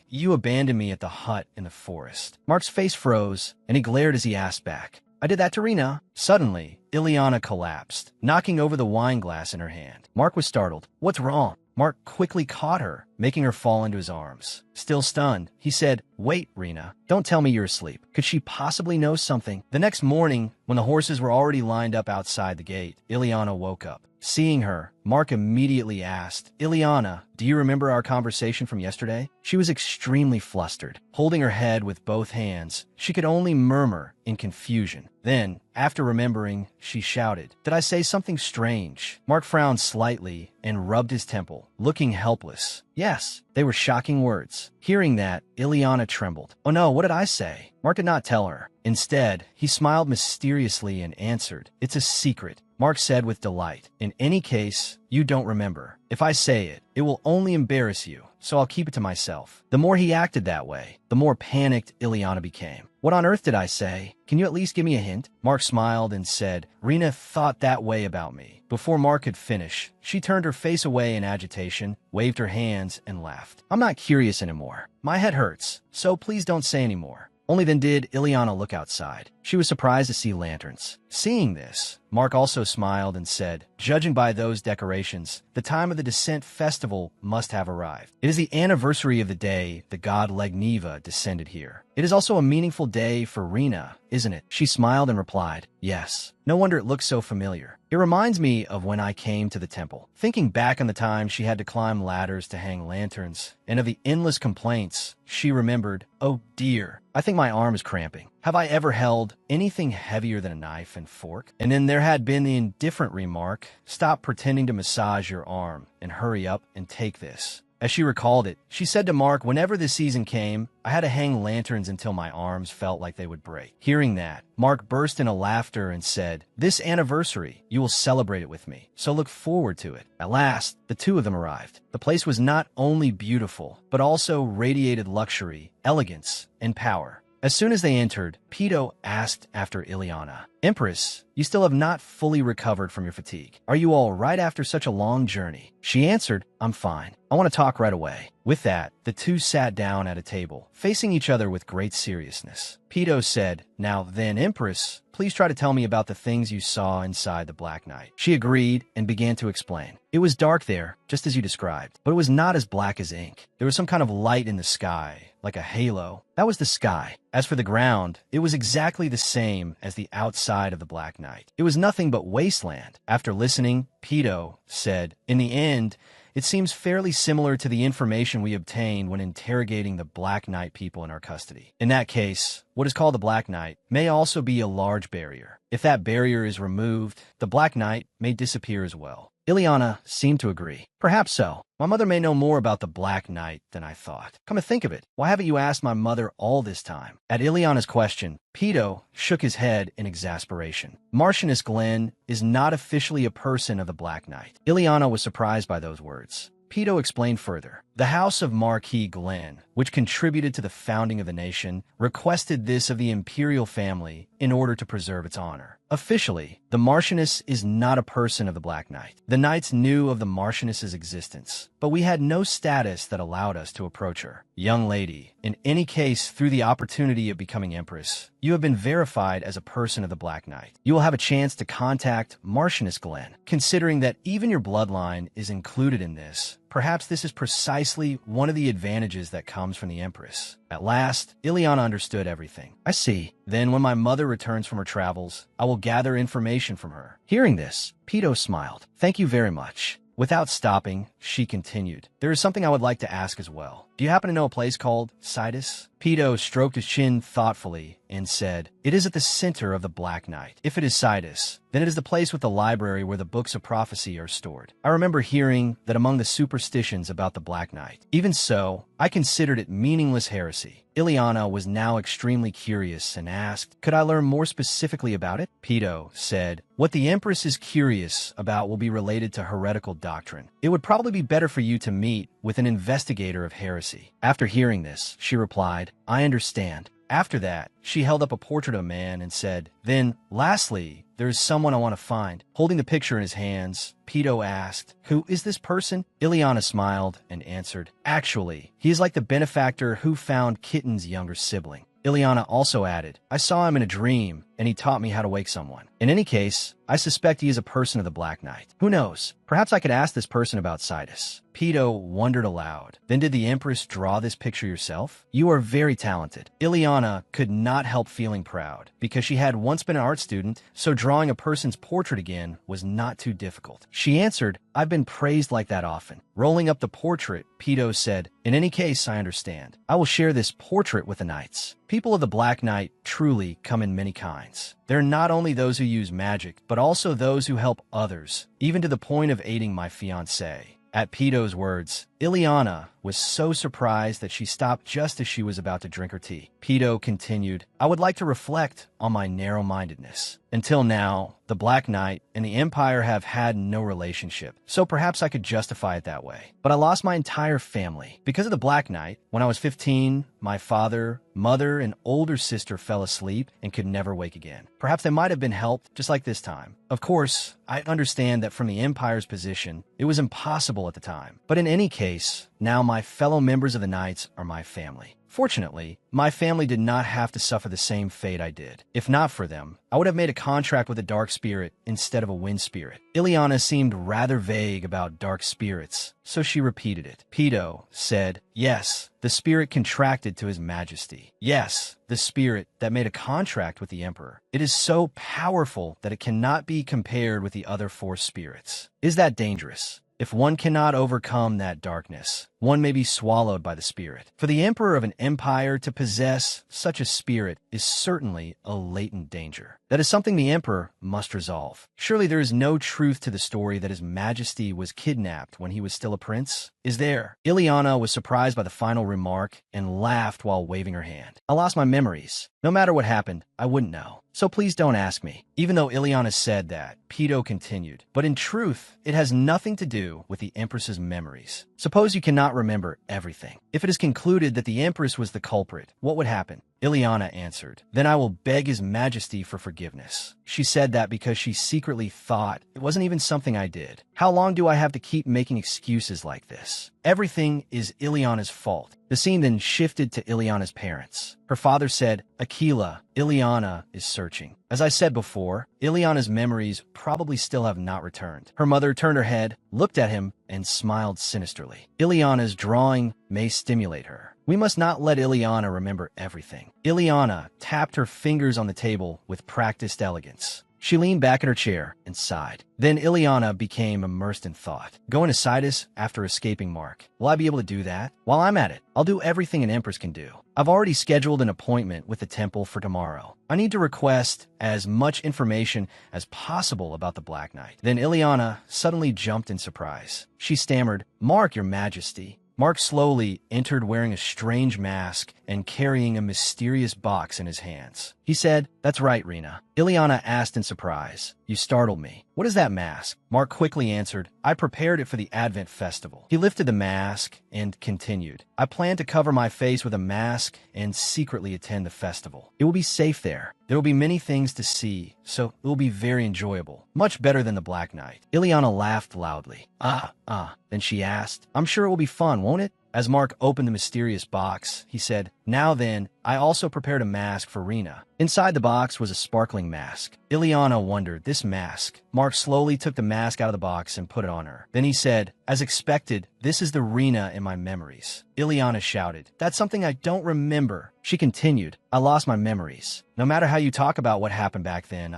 you abandoned me at the hut in the forest. Mark's face froze, and he glared as he asked back, I did that to Rena. Suddenly, Ileana collapsed, knocking over the wine glass in her hand. Mark was startled. What's wrong? Mark quickly caught her, making her fall into his arms. Still stunned, he said, wait, Rena, don't tell me you're asleep. Could she possibly know something? The next morning, when the horses were already lined up outside the gate, Ileana woke up. Seeing her, Mark immediately asked, Ileana, do you remember our conversation from yesterday? She was extremely flustered. Holding her head with both hands, she could only murmur in confusion. Then, after remembering, she shouted, did I say something strange? Mark frowned slightly and rubbed his temple, looking helpless. Yes, they were shocking words. Hearing that, Ileana trembled. Oh no, what did I say? Mark did not tell her. Instead, he smiled mysteriously and answered, it's a secret. Mark said with delight, in any case, you don't remember. If I say it, it will only embarrass you, so I'll keep it to myself. The more he acted that way, the more panicked Ileana became. What on earth did I say? Can you at least give me a hint? Mark smiled and said, Rena thought that way about me. Before Mark could finish, she turned her face away in agitation, waved her hands, and laughed. I'm not curious anymore. My head hurts, so please don't say anymore. Only then did Ileana look outside. She was surprised to see lanterns. Seeing this, Mark also smiled and said, judging by those decorations, the time of the Descent Festival must have arrived. It is the anniversary of the day the god Legniva descended here. It is also a meaningful day for Rena, isn't it? She smiled and replied, yes. No wonder it looks so familiar. It reminds me of when I came to the temple. Thinking back on the time she had to climb ladders to hang lanterns, and of the endless complaints, she remembered, oh dear, I think my arm is cramping. Have I ever held anything heavier than a knife and fork? And then there had been the indifferent remark, stop pretending to massage your arm and hurry up and take this. As she recalled it, she said to Mark, whenever the season came, I had to hang lanterns until my arms felt like they would break. Hearing that, Mark burst into laughter and said, this anniversary, you will celebrate it with me, so look forward to it. At last, the two of them arrived. The place was not only beautiful, but also radiated luxury, elegance, and power. As soon as they entered, Pito asked after Ileana, Empress, you still have not fully recovered from your fatigue. Are you all right after such a long journey? She answered, I'm fine. I want to talk right away. With that, the two sat down at a table, facing each other with great seriousness. Pito said, now then, Empress, please try to tell me about the things you saw inside the Black Knight. She agreed and began to explain. It was dark there, just as you described, but it was not as black as ink. There was some kind of light in the sky, like a halo. That was the sky. As for the ground, it was exactly the same as the outside of the Black Knight. It was nothing but wasteland. After listening, Pito said, in the end, it seems fairly similar to the information we obtained when interrogating the Black Knight people in our custody. In that case, what is called the Black Knight may also be a large barrier. If that barrier is removed, the Black Knight may disappear as well. Ileana seemed to agree. Perhaps so. My mother may know more about the Black Knight than I thought. Come to think of it, why haven't you asked my mother all this time? At Ileana's question, Pito shook his head in exasperation. Marchioness Glenn is not officially a person of the Black Knight. Ileana was surprised by those words. Pito explained further. The house of Marquis Glenn, which contributed to the founding of the nation, requested this of the imperial family in order to preserve its honor. Officially, the Marchioness is not a person of the Black Knight. The knights knew of the Marchioness's existence, but we had no status that allowed us to approach her. Young lady, in any case, through the opportunity of becoming Empress, you have been verified as a person of the Black Knight. You will have a chance to contact Marchioness Glenn. Considering that even your bloodline is included in this, perhaps this is precisely one of the advantages that comes from the Empress. At last, Ileana understood everything. I see. Then when my mother returns from her travels, I will gather information from her. Hearing this, Pito smiled. Thank you very much. Without stopping, she continued. There is something I would like to ask as well. Do you happen to know a place called Sidus? Pito stroked his chin thoughtfully and said, It is at the center of the Black Knight. If it is Sidus, then it is the place with the library where the books of prophecy are stored. I remember hearing that among the superstitions about the Black Knight. Even so, I considered it meaningless heresy. Ileana was now extremely curious and asked, Could I learn more specifically about it? Pito said, What the Empress is curious about will be related to heretical doctrine. It would probably be better for you to meet with an investigator of heresy. After hearing this, she replied, I understand. After that, she held up a portrait of a man and said, Then, lastly, there is someone I want to find. Holding the picture in his hands, Pito asked, Who is this person? Ileana smiled and answered, Actually, he is like the benefactor who found Kitten's younger sibling. Ileana also added, I saw him in a dream, and he taught me how to wake someone. In any case, I suspect he is a person of the Black Knight. Who knows? Perhaps I could ask this person about Sidus. Pito wondered aloud. Then did the Empress draw this picture yourself? You are very talented. Ileana could not help feeling proud. Because she had once been an art student, so drawing a person's portrait again was not too difficult. She answered, I've been praised like that often. Rolling up the portrait, Pito said, In any case, I understand. I will share this portrait with the knights. People of the Black Knight truly come in many kinds. They're not only those who use magic, but also those who help others, even to the point of aiding my fiancé. At Pito's words, Ileana was so surprised that she stopped just as she was about to drink her tea. Pito continued, I would like to reflect on my narrow-mindedness. Until now, the Black Knight and the Empire have had no relationship, so perhaps I could justify it that way. But I lost my entire family. Because of the Black Knight, when I was 15, my father, mother, and older sister fell asleep and could never wake again. Perhaps they might have been helped, just like this time. Of course, I understand that from the Empire's position, it was impossible at the time. But in any case, now my fellow members of the Knights are my family. Fortunately, my family did not have to suffer the same fate I did. If not for them, I would have made a contract with a dark spirit instead of a wind spirit. Ileana seemed rather vague about dark spirits, so she repeated it. Pito said, Yes, the spirit contracted to His Majesty. Yes, the spirit that made a contract with the Emperor. It is so powerful that it cannot be compared with the other four spirits. Is that dangerous? If one cannot overcome that darkness, one may be swallowed by the spirit. For the emperor of an empire to possess such a spirit is certainly a latent danger. That is something the emperor must resolve. Surely there is no truth to the story that His Majesty was kidnapped when he was still a prince? Is there? Ileana was surprised by the final remark and laughed while waving her hand. I lost my memories. No matter what happened, I wouldn't know. So please don't ask me. Even though Ileana said that, Pito continued. But in truth, it has nothing to do with the Empress's memories. Suppose you cannot remember everything. If it is concluded that the Empress was the culprit, what would happen? Ileana answered, Then I will beg His Majesty for forgiveness. She said that because she secretly thought it wasn't even something I did. How long do I have to keep making excuses like this? Everything is Ileana's fault. The scene then shifted to Ileana's parents. Her father said, Aquila, Ileana is searching. As I said before, Ileana's memories probably still have not returned. Her mother turned her head, looked at him, and smiled sinisterly. Ileana's drawing may stimulate her. We must not let Ileana remember everything. Ileana tapped her fingers on the table with practiced elegance. She leaned back in her chair and sighed. Then Ileana became immersed in thought. Going to Sidus after escaping Mark. Will I be able to do that? While I'm at it, I'll do everything an Empress can do. I've already scheduled an appointment with the temple for tomorrow. I need to request as much information as possible about the Black Knight. Then Ileana suddenly jumped in surprise. She stammered, Mark, Your Majesty. Mark slowly entered wearing a strange mask and carrying a mysterious box in his hands. He said, "That's right, Rena." Ileana asked in surprise, "You startled me. What is that mask?" Mark quickly answered, "I prepared it for the Advent Festival." He lifted the mask and continued, "I plan to cover my face with a mask and secretly attend the festival. It will be safe there. There will be many things to see, so it will be very enjoyable. Much better than the Black Night." Ileana laughed loudly. Then she asked, "I'm sure it will be fun, won't it?" As Mark opened the mysterious box, he said, "Now then, I also prepared a mask for Rena." Inside the box was a sparkling mask. Ileana wondered, "This mask?" Mark slowly took the mask out of the box and put it on her. Then he said, "As expected, this is the Rena in my memories." Ileana shouted, "That's something I don't remember." She continued, "I lost my memories. No matter how you talk about what happened back then,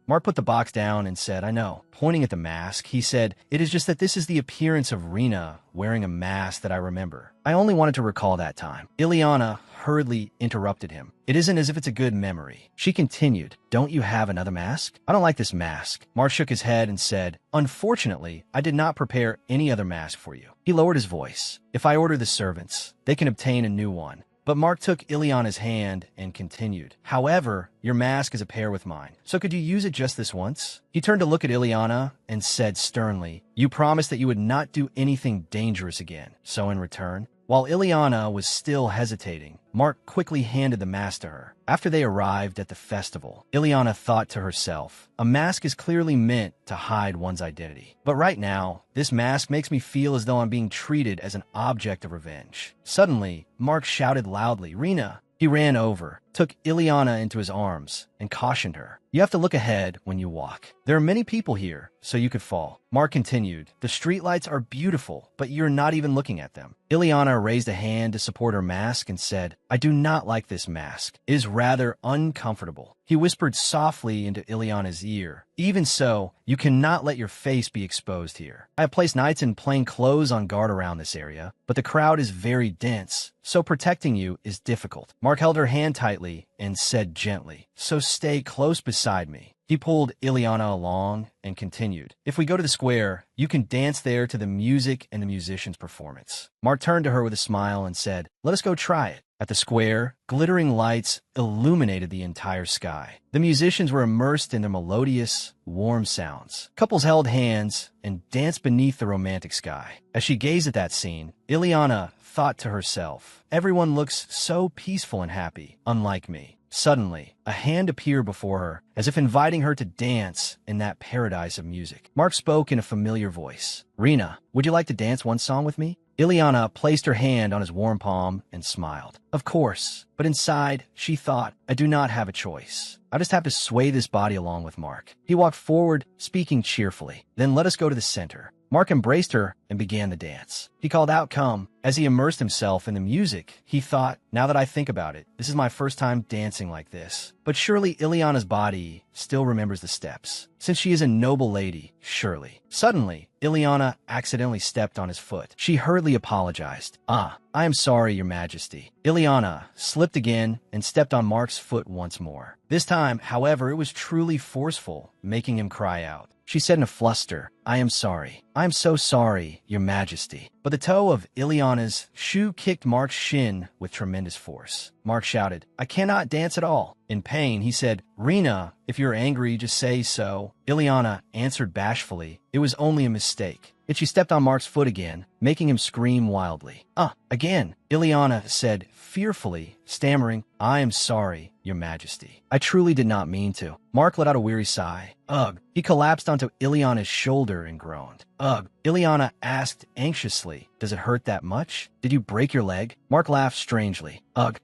Mark put the box down and said, "I know." Pointing at the mask, he said, "It is just that this is the appearance of Rena wearing a mask that I remember. I only wanted to recall that time." Ileana hurriedly interrupted him. "It isn't as if it's a good memory." She continued, "Don't you have another mask?" "I don't like this mask." Mark shook his head and said, "Unfortunately, I did not prepare any other mask for you." He lowered his voice. "If I order the servants, they can obtain a new one." But Mark took Ileana's hand and continued, "However, your mask is a pair with mine, so could you use it just this once?" He turned to look at Ileana and said sternly, "You promised that you would not do anything dangerous again, so in return..." While Ileana was still hesitating, Mark quickly handed the mask to her. After they arrived at the festival, Ileana thought to herself, "A mask is clearly meant to hide one's identity. But right now, this mask makes me feel as though I'm being treated as an object of revenge." Suddenly, Mark shouted loudly, "Rena!" He ran over, took Ileana into his arms, and cautioned her, "You have to look ahead when you walk. There are many people here, so you could fall." Mark continued, "The streetlights are beautiful, but you're not even looking at them." Ileana raised a hand to support her mask and said, "I do not like this mask. It is rather uncomfortable." He whispered softly into Ileana's ear, "Even so, you cannot let your face be exposed here. I have placed knights in plain clothes on guard around this area, but the crowd is very dense, so protecting you is difficult." Mark held her hand tightly and said gently, "So stay close beside me." He pulled Ileana along and continued, "If we go to the square, you can dance there to the music and the musicians' performance." Mark turned to her with a smile and said, "Let us go try it." At the square, glittering lights illuminated the entire sky. The musicians were immersed in their melodious, warm sounds. Couples held hands and danced beneath the romantic sky. As she gazed at that scene, Ileana thought to herself, "Everyone looks so peaceful and happy, unlike me." Suddenly, a hand appeared before her, as if inviting her to dance in that paradise of music. Mark spoke in a familiar voice. "Rena, would you like to dance one song with me?" Ileana placed her hand on his warm palm and smiled. Of course, but inside, she thought, "I do not have a choice. I just have to sway this body along with Mark." He walked forward, speaking cheerfully. "Then let us go to the center." Mark embraced her and began the dance. He called out, "Come." As he immersed himself in the music, he thought, "Now that I think about it, this is my first time dancing like this." But surely Ileana's body still remembers the steps. Since she is a noble lady, surely. Suddenly, Ileana accidentally stepped on his foot. She hurriedly apologized. "I am sorry, Your Majesty." Ileana slipped again and stepped on Mark's foot once more. This time, however, it was truly forceful, making him cry out. She said in a fluster, "I am sorry. I am so sorry, Your Majesty." But the toe of Ileana's shoe kicked Mark's shin with tremendous force. Mark shouted, "I cannot dance at all." In pain, he said, "Rena, if you're angry, just say so." Ileana answered bashfully, "It was only a mistake." And she stepped on Mark's foot again, making him scream wildly. Again, Ileana said fearfully, stammering, "I am sorry, Your Majesty. I truly did not mean to." Mark let out a weary sigh. "Ugh." He collapsed onto Ileana's shoulder and groaned. "Ugh." Ileana asked anxiously, "Does it hurt that much? Did you break your leg?" Mark laughed strangely. "Ugh.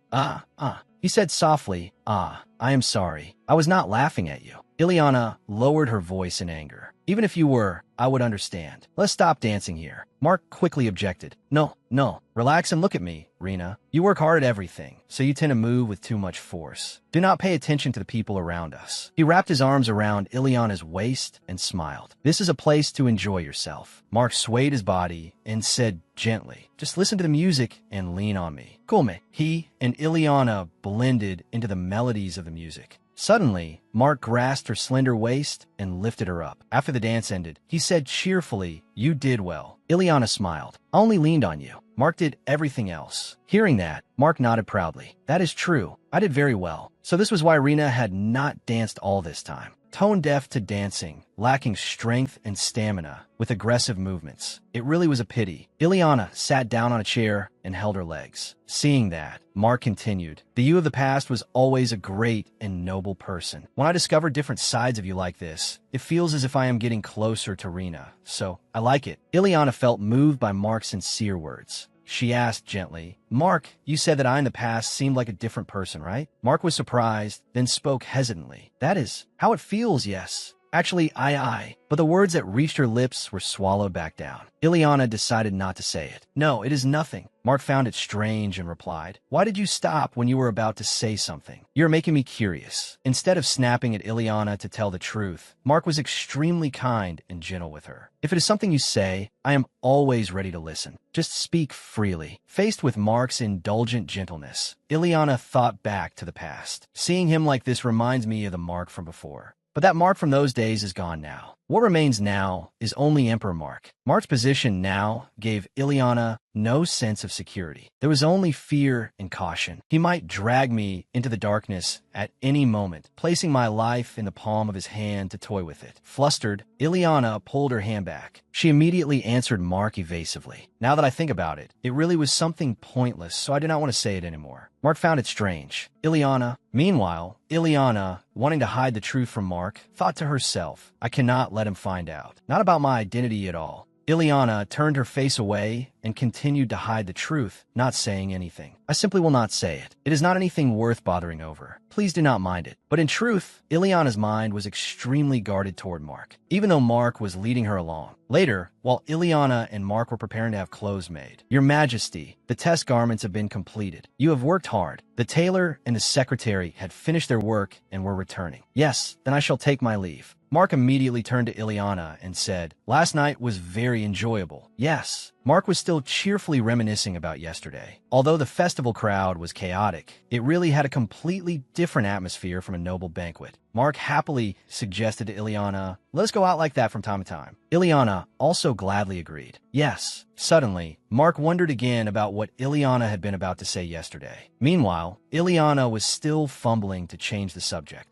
He said softly, I am sorry. I was not laughing at you." Ileana lowered her voice in anger. "Even if you were, I would understand. Let's stop dancing here." Mark quickly objected. No. Relax and look at me, Rena. You work hard at everything, so you tend to move with too much force. Do not pay attention to the people around us." He wrapped his arms around Ileana's waist and smiled. "This is a place to enjoy yourself." Mark swayed his body and said gently, "Just listen to the music and lean on me. Come." He and Ileana blended into the melodies of the music. Suddenly, Mark grasped her slender waist and lifted her up. After the dance ended, he said cheerfully, "You did well." Ileana smiled. "I only leaned on you." Mark did everything else. Hearing that, Mark nodded proudly. That is true. I did very well. So this was why Rena had not danced all this time. Tone deaf to dancing, lacking strength and stamina, with aggressive movements. It really was a pity. Ileana sat down on a chair and held her legs. Seeing that, Mark continued, the you of the past was always a great and noble person. When I discover different sides of you like this, it feels as if I am getting closer to Rena, so I like it. Ileana felt moved by Mark's sincere words. She asked gently, Mark, you said that I in the past seemed like a different person, right? Mark was surprised, then spoke hesitantly. That is how it feels, yes. Actually, but the words that reached her lips were swallowed back down. Ileana decided not to say it. No, it is nothing. Mark found it strange and replied, why did you stop when you were about to say something? You're making me curious. Instead of snapping at Ileana to tell the truth, Mark was extremely kind and gentle with her. If it is something you say, I am always ready to listen. Just speak freely. Faced with Mark's indulgent gentleness, Ileana thought back to the past. Seeing him like this reminds me of the Mark from before. But that Mark from those days is gone now. What remains now is only Emperor Mark. Mark's position now gave Ileana no sense of security. There was only fear and caution. He might drag me into the darkness at any moment, placing my life in the palm of his hand to toy with it. Flustered, Ileana pulled her hand back. She immediately answered Mark evasively. Now that I think about it, it really was something pointless, so I do not want to say it anymore. Mark found it strange. Meanwhile, Ileana, wanting to hide the truth from Mark, thought to herself, I cannot let him find out. Not about my identity at all. Ileana turned her face away and continued to hide the truth, not saying anything. I simply will not say it. It is not anything worth bothering over. Please do not mind it. But in truth, Ileana's mind was extremely guarded toward Mark, even though Mark was leading her along. Later, while Ileana and Mark were preparing to have clothes made, Your Majesty, the test garments have been completed. You have worked hard. The tailor and the secretary had finished their work and were returning. Yes, then I shall take my leave. Mark immediately turned to Ileana and said, last night was very enjoyable. Yes. Mark was still cheerfully reminiscing about yesterday. Although the festival crowd was chaotic, it really had a completely different atmosphere from a noble banquet. Mark happily suggested to Ileana, let us go out like that from time to time. Ileana also gladly agreed. Yes. Suddenly, Mark wondered again about what Ileana had been about to say yesterday. Meanwhile, Ileana was still fumbling to change the subject.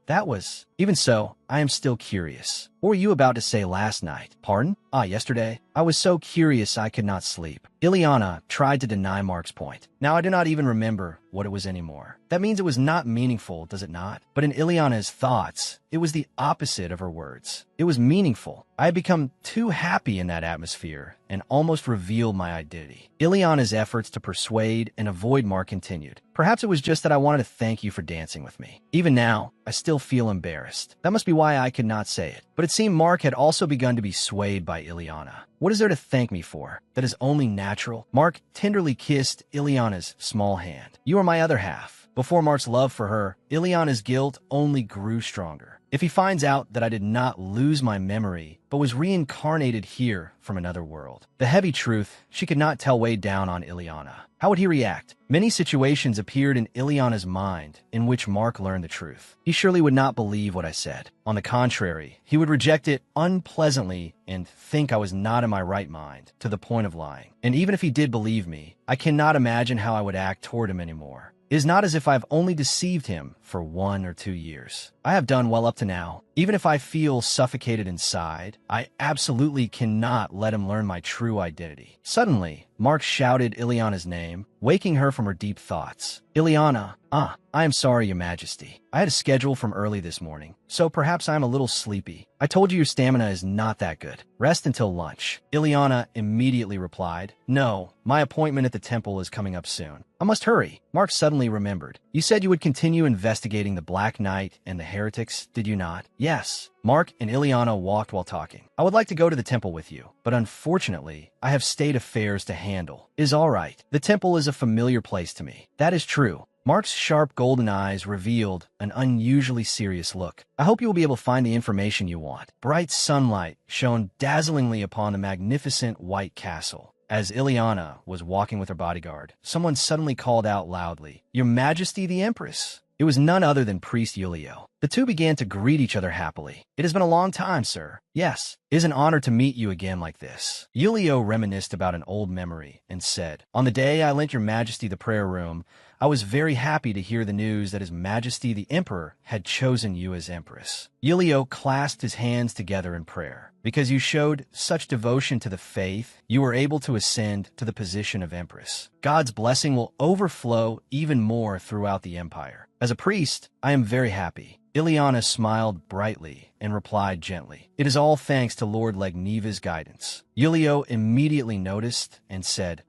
Even so, I am still curious. What were you about to say last night? Pardon? Yesterday. I was so curious I could not sleep. Ileana tried to deny Mark's point. Now I do not even remember what it was anymore. That means it was not meaningful, does it not? But in Ileana's thoughts, it was the opposite of her words. It was meaningful. I had become too happy in that atmosphere and almost revealed my identity. Ileana's efforts to persuade and avoid Mark continued. Perhaps it was just that I wanted to thank you for dancing with me. Even now, I still feel embarrassed. That must be why I could not say it. But it seemed Mark had also begun to be swayed by Ileana. What is there to thank me for? That is only natural. Mark tenderly kissed Ileana's small hand. You are my other half. Before Mark's love for her, Ileana's guilt only grew stronger. If he finds out that I did not lose my memory, but was reincarnated here from another world, the heavy truth she could not tell weighed down on Ileana. How would he react? Many situations appeared in Ileana's mind in which Mark learned the truth. He surely would not believe what I said. On the contrary, he would reject it unpleasantly and think I was not in my right mind, to the point of lying. And even if he did believe me, I cannot imagine how I would act toward him anymore. It is not as if I've only deceived him for 1 or 2 years. I have done well up to now. Even if I feel suffocated inside, I absolutely cannot let him learn my true identity. Suddenly, Mark shouted Ileana's name, waking her from her deep thoughts. Ileana, I am sorry, Your Majesty. I had a schedule from early this morning, so perhaps I am a little sleepy. I told you your stamina is not that good. Rest until lunch. Ileana immediately replied, no, my appointment at the temple is coming up soon. I must hurry. Mark suddenly remembered. You said you would continue investigating the Black Knight and the heretics, did you not? Yes. Mark and Ileana walked while talking. I would like to go to the temple with you, but unfortunately, I have state affairs to handle. It is all right. The temple is a familiar place to me. That is true. Mark's sharp golden eyes revealed an unusually serious look. I hope you will be able to find the information you want. Bright sunlight shone dazzlingly upon the magnificent white castle. As Ileana was walking with her bodyguard, someone suddenly called out loudly, Your Majesty the Empress. It was none other than Priest Yuliyo. The two began to greet each other happily. It has been a long time, sir. Yes, it is an honor to meet you again like this. Yahello reminisced about an old memory and said, on the day I lent your majesty the prayer room, I was very happy to hear the news that His Majesty the Emperor had chosen you as Empress. Yahello clasped his hands together in prayer. Because you showed such devotion to the faith, you were able to ascend to the position of Empress. God's blessing will overflow even more throughout the empire. As a priest, I am very happy. Ileana smiled brightly and replied gently, it is all thanks to Lord Legneva's guidance. Yahello immediately noticed and said,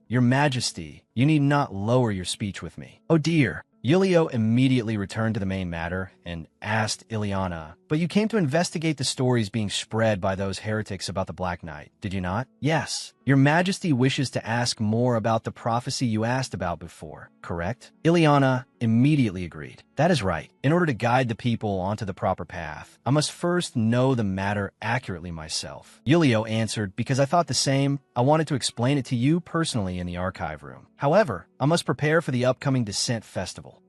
your majesty, you need not lower your speech with me. Oh dear. Yahello immediately returned to the main matter and asked Ileana, but you came to investigate the stories being spread by those heretics about the Black Knight, did you not? Yes. Your majesty wishes to ask more about the prophecy you asked about before, correct? Ileana immediately agreed. That is right. In order to guide the people onto the proper path, I must first know the matter accurately myself. Yahello answered, because I thought the same, I wanted to explain it to you personally in the archive room. However, I must prepare for the upcoming Descent Festival.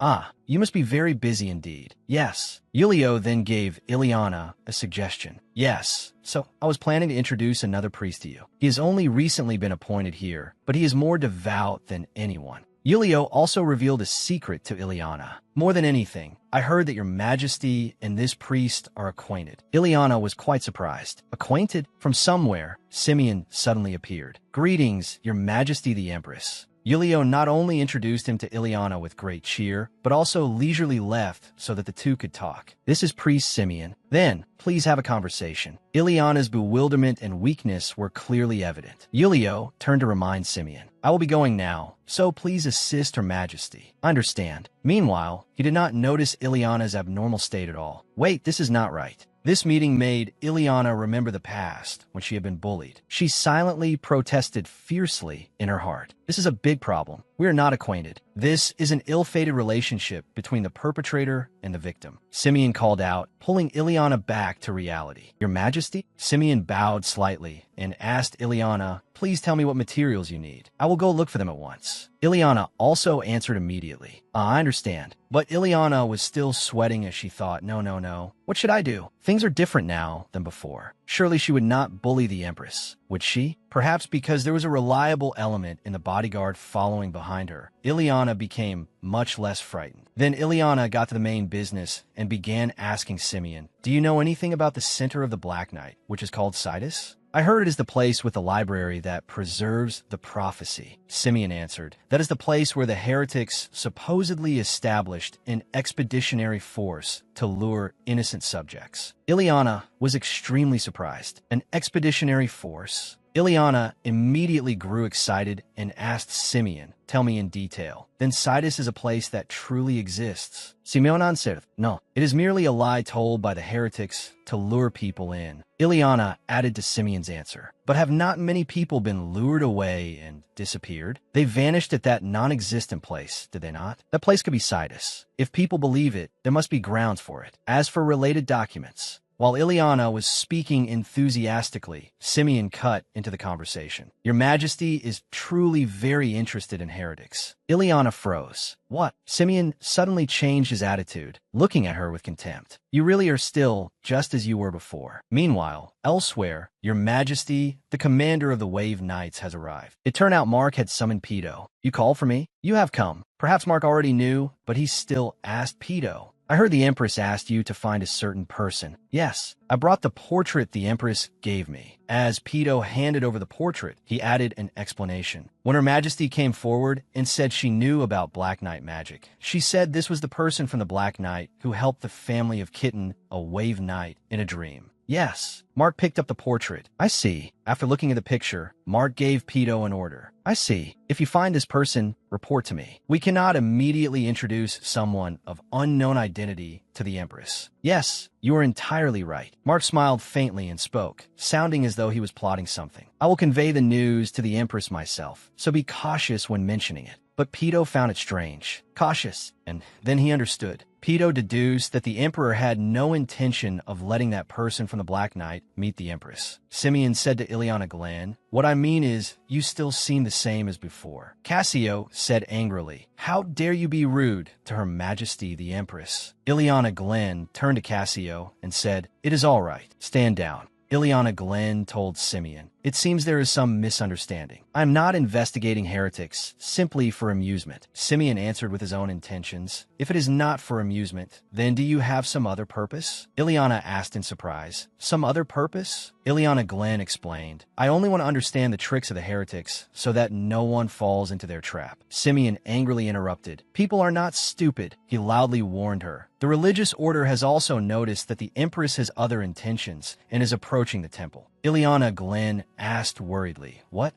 You must be very busy indeed. Yes. Yahello then gave Ileana a suggestion. Yes, so I was planning to introduce another priest to you. He has only recently been appointed here, but he is more devout than anyone. Yahello also revealed a secret to Ileana. More than anything, I heard that your majesty and this priest are acquainted. Ileana was quite surprised. Acquainted? From somewhere, Simeon suddenly appeared. Greetings, your majesty the empress. Yahello not only introduced him to Ileana with great cheer, but also leisurely left so that the two could talk. This is Priest Simeon. Then, please have a conversation. Ileana's bewilderment and weakness were clearly evident. Yahello turned to remind Simeon, I will be going now, so please assist Her Majesty. I understand. Meanwhile, he did not notice Ileana's abnormal state at all. Wait, this is not right. This meeting made Ileana remember the past when she had been bullied. She silently protested fiercely in her heart. This is a big problem. We are not acquainted. This is an ill-fated relationship between the perpetrator and the victim. Simeon called out, pulling Ileana back to reality. Your Majesty? Simeon bowed slightly and asked Ileana, please tell me what materials you need. I will go look for them at once. Ileana also answered immediately. I understand. But Ileana was still sweating as she thought, no. What should I do? Things are different now than before. Surely she would not bully the Empress, would she? Perhaps because there was a reliable element in the bodyguard following behind her. Ileana became much less frightened. Then Ileana got to the main business and began asking Simeon, do you know anything about the center of the Black Knight, which is called Sidus? I heard it is the place with the library that preserves the prophecy. Simeon answered, that is the place where the heretics supposedly established an expeditionary force to lure innocent subjects. Ileana was extremely surprised. An expeditionary force? Ileana immediately grew excited and asked Simeon, tell me in detail. Then Sidus is a place that truly exists. Simeon answered, no, it is merely a lie told by the heretics to lure people in. Ileana added to Simeon's answer, but have not many people been lured away and disappeared? They vanished at that non-existent place, did they not? That place could be Sidus. If people believe it, there must be grounds for it. As for related documents, while Ileana was speaking enthusiastically, Simeon cut into the conversation. Your Majesty is truly very interested in heretics. Ileana froze. What? Simeon suddenly changed his attitude, looking at her with contempt. You really are still just as you were before. Meanwhile, elsewhere, Your Majesty, the commander of the Wave Knights, has arrived. It turned out Mark had summoned Pedo. You called for me? You have come. Perhaps Mark already knew, but he still asked Pedo. I heard the Empress asked you to find a certain person. Yes, I brought the portrait the Empress gave me. As Pedo handed over the portrait, he added an explanation. When Her Majesty came forward and said she knew about Black Knight magic, she said this was the person from the Black Knight who helped the family of Kitten, a Wave Knight, in a dream. Yes, Mark picked up the portrait. I see. After looking at the picture, Mark gave Pedo an order. I see. If you find this person, report to me. We cannot immediately introduce someone of unknown identity to the Empress. Yes, you are entirely right. Mark smiled faintly and spoke, sounding as though he was plotting something. I will convey the news to the Empress myself, so be cautious when mentioning it. But Pedo found it strange. Cautious. And then he understood. Pedo deduced that the Emperor had no intention of letting that person from the Black Knight meet the Empress. Simeon said to Ileana Glenn, "What I mean is, you still seem the same as before." Cassio said angrily, "How dare you be rude to Her Majesty the Empress?" Ileana Glenn turned to Cassio and said, "It is all right. Stand down." Ileana Glenn told Simeon, "It seems there is some misunderstanding. I am not investigating heretics simply for amusement." Simeon answered with his own intentions. "If it is not for amusement, then do you have some other purpose?" Ileana asked in surprise. "Some other purpose?" Ileana Glenn explained, "I only want to understand the tricks of the heretics so that no one falls into their trap." Simeon angrily interrupted. "People are not stupid," he loudly warned her. "The religious order has also noticed that the Empress has other intentions and is approaching the temple." Ileana Glenn asked worriedly, What?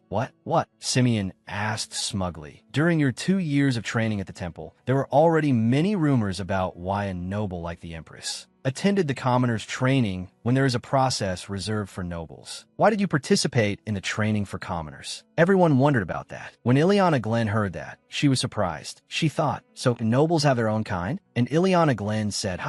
Simeon asked smugly. "During your 2 years of training at the temple, there were already many rumors about why a noble like the Empress attended the commoners' training when there is a process reserved for nobles. Why did you participate in the training for commoners?" Everyone wondered about that. When Ileana Glenn heard that, she was surprised. She thought, "So nobles have their own kind?" And Ileana Glenn said,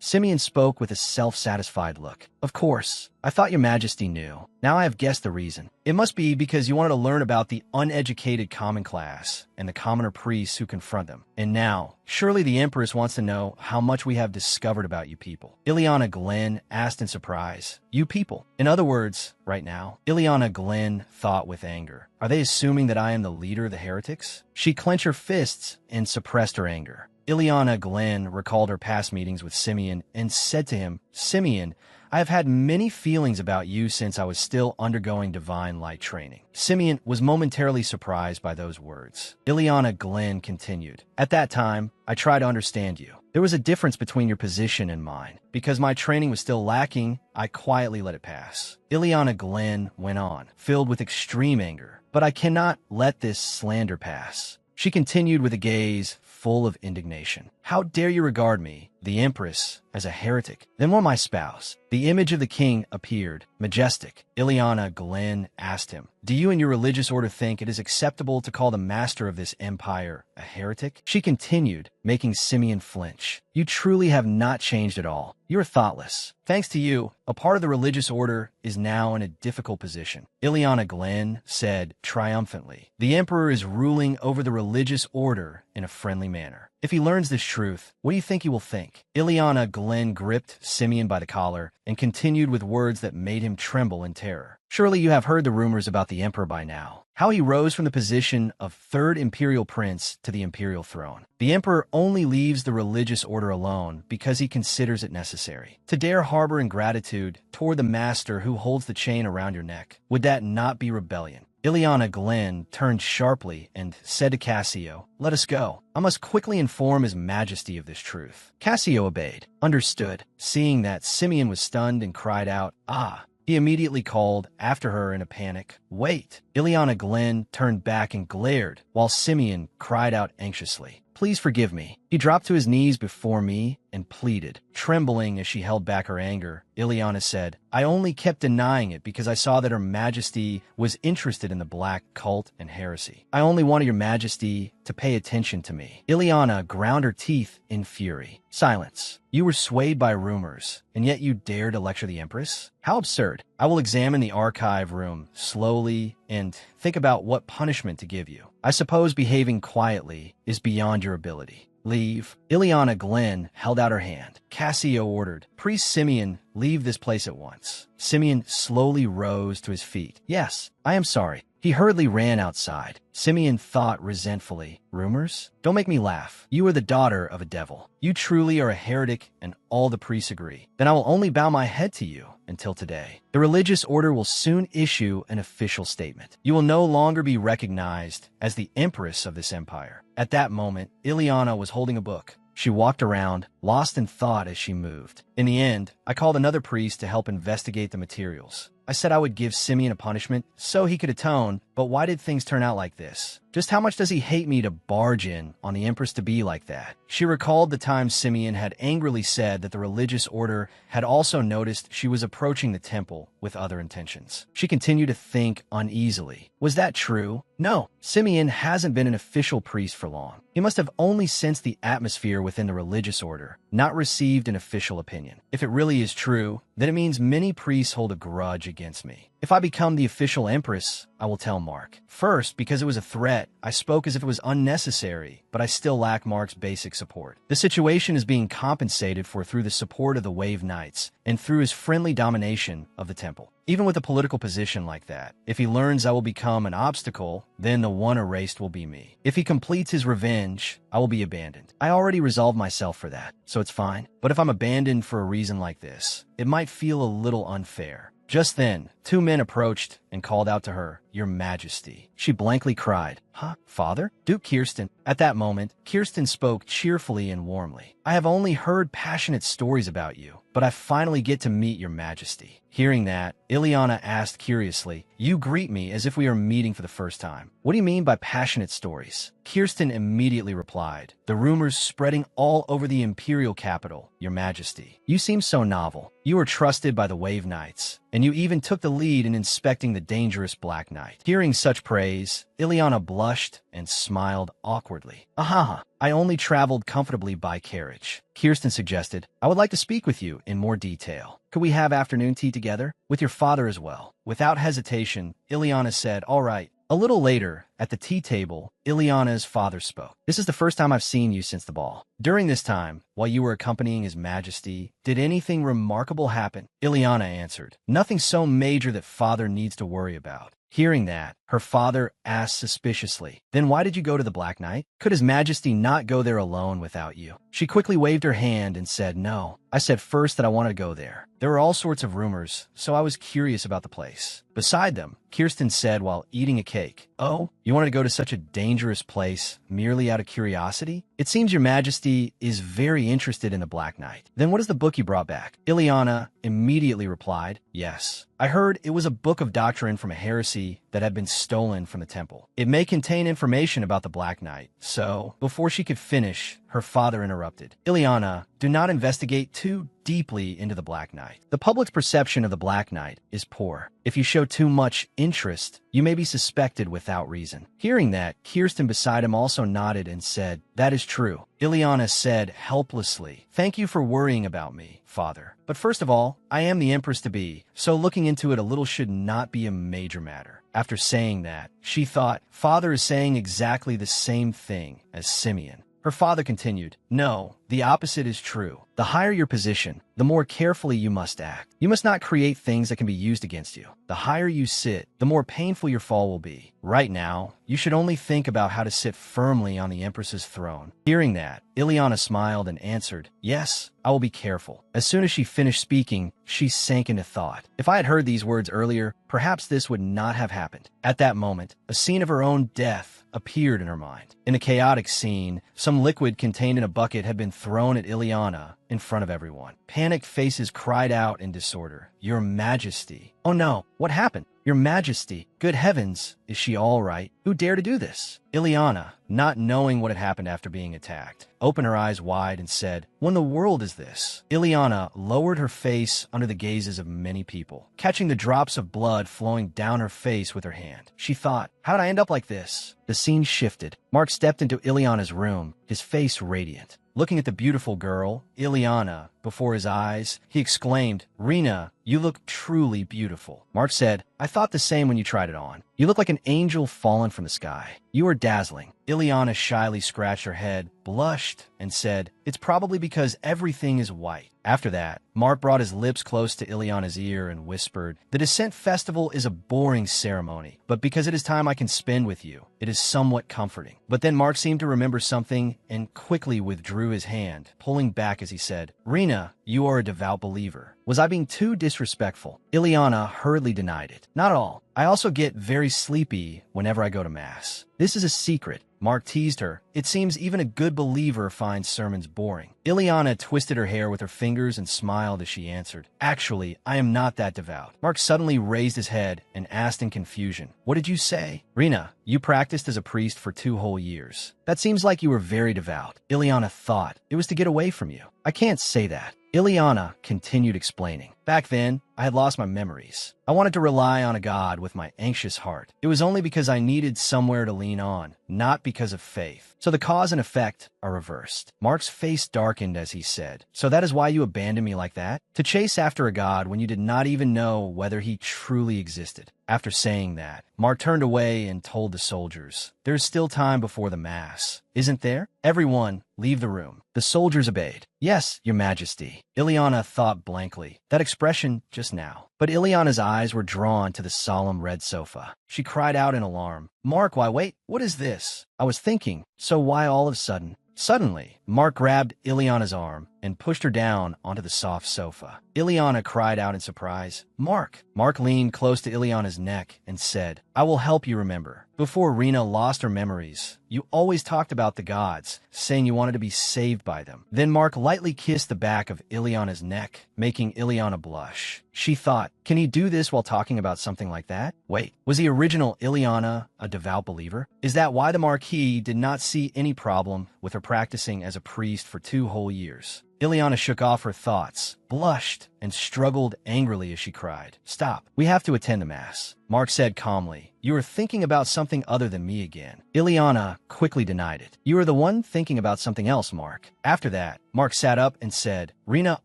Simeon spoke with a self-satisfied look. "Of course. I thought your majesty knew. Now I have guessed the reason. It must be because you wanted to learn about the uneducated common class and the commoner priests who confront them. And now, surely the Empress wants to know how much we have discovered about you people." Ileana Glenn asked in surprise, "You people?" In other words, right now, Ileana Glenn thought with anger. Are they assuming that I am the leader of the heretics? She clenched her fists and suppressed her anger. Ileana Glenn recalled her past meetings with Simeon and said to him, "Simeon, I have had many feelings about you since I was still undergoing divine light training." Simeon was momentarily surprised by those words. Ileana Glenn continued, "At that time, I tried to understand you. There was a difference between your position and mine. Because my training was still lacking, I quietly let it pass." Ileana Glenn went on, filled with extreme anger. "But I cannot let this slander pass." She continued with a gaze full of indignation. "How dare you regard me, the Empress, as a heretic? Then will my spouse." The image of the king appeared, majestic. Ileana Glenn asked him, "Do you and your religious order think it is acceptable to call the master of this empire a heretic?" She continued, making Simeon flinch. "You truly have not changed at all. You're thoughtless. Thanks to you, a part of the religious order is now in a difficult position." Ileana Glenn said triumphantly, "The emperor is ruling over the religious order in a friendly manner. If he learns this truth, what do you think he will think?" Ileana Glenn gripped Simeon by the collar and continued with words that made him tremble in terror. "Surely you have heard the rumors about the emperor by now. How he rose from the position of third imperial prince to the imperial throne. The emperor only leaves the religious order alone because he considers it necessary. To dare harbor ingratitude toward the master who holds the chain around your neck, would that not be rebellion?" Ileana Glenn turned sharply and said to Cassio, "Let us go. I must quickly inform His Majesty of this truth." Cassio obeyed. Understood. Seeing that Simeon was stunned and cried out, "Ah!" He immediately called after her in a panic, "Wait!" Ileana Glenn turned back and glared, while Simeon cried out anxiously, "Please forgive me." He dropped to his knees before me and pleaded. Trembling as she held back her anger, Ileana said, "I only kept denying it because I saw that Her Majesty was interested in the black cult and heresy. I only wanted Your Majesty to pay attention to me." Ileana ground her teeth in fury. "Silence. You were swayed by rumors, and yet you dare to lecture the Empress? How absurd. I will examine the archive room slowly and think about what punishment to give you. I suppose behaving quietly is beyond your ability. Leave." Ileana Glenn held out her hand. Cassio ordered, "Priest Simeon, leave this place at once." Simeon slowly rose to his feet. "Yes, I am sorry." He hurriedly ran outside. Simeon thought resentfully, "Rumors? Don't make me laugh. You are the daughter of a devil. You truly are a heretic, and all the priests agree. Then I will only bow my head to you until today. The religious order will soon issue an official statement. You will no longer be recognized as the empress of this empire." At that moment, Ileana was holding a book. She walked around, lost in thought as she moved. In the end, I called another priest to help investigate the materials. I said I would give Simeon a punishment so he could atone, but why did things turn out like this? Just how much does he hate me to barge in on the Empress to be like that? She recalled the time Simeon had angrily said that the religious order had also noticed she was approaching the temple with other intentions. She continued to think uneasily. Was that true? No, Simeon hasn't been an official priest for long. He must have only sensed the atmosphere within the religious order, not received an official opinion. If it really is true, then it means many priests hold a grudge against me. If I become the official empress, I will tell Mark. First, because it was a threat, I spoke as if it was unnecessary, but I still lack Mark's basic support. The situation is being compensated for through the support of the Wave Knights and through his friendly domination of the temple. Even with a political position like that, if he learns I will become an obstacle, then the one erased will be me. If he completes his revenge, I will be abandoned. I already resolved myself for that, so it's fine. But if I'm abandoned for a reason like this, it might feel a little unfair. Just then, 2 men approached and called out to her, "Your Majesty." She blankly cried, "Huh, father?" Duke Kirsten. At that moment, Kirsten spoke cheerfully and warmly. "I have only heard passionate stories about you, but I finally get to meet your Majesty." Hearing that, Ileana asked curiously, "You greet me as if we are meeting for the first time. What do you mean by passionate stories?" Kirsten immediately replied, "The rumors spreading all over the imperial capital, your Majesty. You seem so novel. You are trusted by the Wave Knights, and you even took the lead in inspecting the dangerous Black Knight." Hearing such praise, Ileana blushed and smiled awkwardly. "Aha, I only traveled comfortably by carriage." Kirsten suggested, "I would like to speak with you in more detail. Could we have afternoon tea together? With your father as well." Without hesitation, Ileana said, "All right." A little later, at the tea table, Ileana's father spoke. "This is the first time I've seen you since the ball. During this time, while you were accompanying His Majesty, did anything remarkable happen?" Ileana answered, "Nothing so major that father needs to worry about." Hearing that, her father asked suspiciously, "Then why did you go to the Black Knight? Could His Majesty not go there alone without you?" She quickly waved her hand and said, "No. I said first that I wanted to go there. There were all sorts of rumors, so I was curious about the place." Beside them, Kirsten said while eating a cake, "Oh, you wanted to go to such a dangerous place merely out of curiosity? It seems your Majesty is very interested in the Black Knight. Then what is the book you brought back?" Ileana immediately replied, "Yes. I heard it was a book of doctrine from a heresy that had been stolen from the temple. It may contain information about the Black Knight." So, before she could finish, her father interrupted. "Ileana, do not investigate too deeply into the Black Knight. The public's perception of the Black Knight is poor. If you show too much interest, you may be suspected without reason." Hearing that, Kirsten beside him also nodded and said, "That is true." Ileana said helplessly, "Thank you for worrying about me, father. But first of all, I am the empress-to-be, so looking into it a little should not be a major matter." After saying that, she thought, "Father is saying exactly the same thing as Simeon." Her father continued, "No, the opposite is true. The higher your position, the more carefully you must act. You must not create things that can be used against you. The higher you sit, the more painful your fall will be. Right now, you should only think about how to sit firmly on the Empress's throne." Hearing that, Ileana smiled and answered, "Yes, I will be careful." As soon as she finished speaking, she sank into thought. If I had heard these words earlier, perhaps this would not have happened. At that moment, a scene of her own death appeared in her mind. In a chaotic scene, some liquid contained in a bucket had been thrown at Ileana in front of everyone. Panicked faces cried out in disorder, "Your Majesty." "Oh no, what happened? Your Majesty. Good heavens, is she all right? Who dared to do this?" Ileana, not knowing what had happened after being attacked, opened her eyes wide and said, "What in the world is this?" Ileana lowered her face under the gazes of many people, catching the drops of blood flowing down her face with her hand. She thought, "How did I end up like this?" The scene shifted. Mark stepped into Ileana's room, his face radiant. Looking at the beautiful girl, Ileana, before his eyes, he exclaimed, "Rena, you look truly beautiful." Mark said, "I thought the same when you tried it on. You look like an angel fallen from the sky. You are dazzling." Ileana shyly scratched her head, blushed, and said, "It's probably because everything is white." After that, Mark brought his lips close to Ileana's ear and whispered, "The Descent Festival is a boring ceremony, but because it is time I can spend with you, it is somewhat comforting." But then Mark seemed to remember something and quickly withdrew his hand, pulling back as he said, "Rena, you are a devout believer. Was I being too disrespectful?" Ileana hurriedly denied it. "Not at all. I also get very sleepy whenever I go to Mass." "This is a secret." Mark teased her. "It seems even a good believer finds sermons boring." Ileana twisted her hair with her fingers and smiled as she answered, "Actually, I am not that devout." Mark suddenly raised his head and asked in confusion, "What did you say?" "Rena, you practiced as a priest for 2 whole years. That seems like you were very devout." Ileana thought, "It was to get away from you." "I can't say that." Ileana continued explaining, Back then, I had lost my memories. I wanted to rely on a god with my anxious heart. It was only because I needed somewhere to lean on, not because of faith. So the cause and effect are reversed. Mark's face darkened as he said, "So that is why you abandoned me like that? To chase after a god when you did not even know whether he truly existed." After saying that, Mark turned away and told the soldiers, "There is still time before the mass, isn't there? Everyone, leave the room." The soldiers obeyed. "Yes, your majesty." Ileana thought blankly. That expression just now. But Ileana's eyes were drawn to the solemn red sofa. She cried out in alarm, "Mark, why wait? What is this? I was thinking, so why all of a sudden?" Suddenly, Mark grabbed Ileana's arm and pushed her down onto the soft sofa. Ileana cried out in surprise, "Mark!" Mark leaned close to Ileana's neck and said, "I will help you remember. Before Rena lost her memories, you always talked about the gods, saying you wanted to be saved by them." Then Mark lightly kissed the back of Ileana's neck, making Ileana blush. She thought, can he do this while talking about something like that? Wait, was the original Ileana a devout believer? Is that why the Marquis did not see any problem with her practicing as a priest for 2 whole years? Ileana shook off her thoughts, blushed, and struggled angrily as she cried, "Stop, we have to attend the mass." Mark said calmly, "You are thinking about something other than me again." Ileana quickly denied it. "You are the one thinking about something else, Mark." After that, Mark sat up and said, "Rena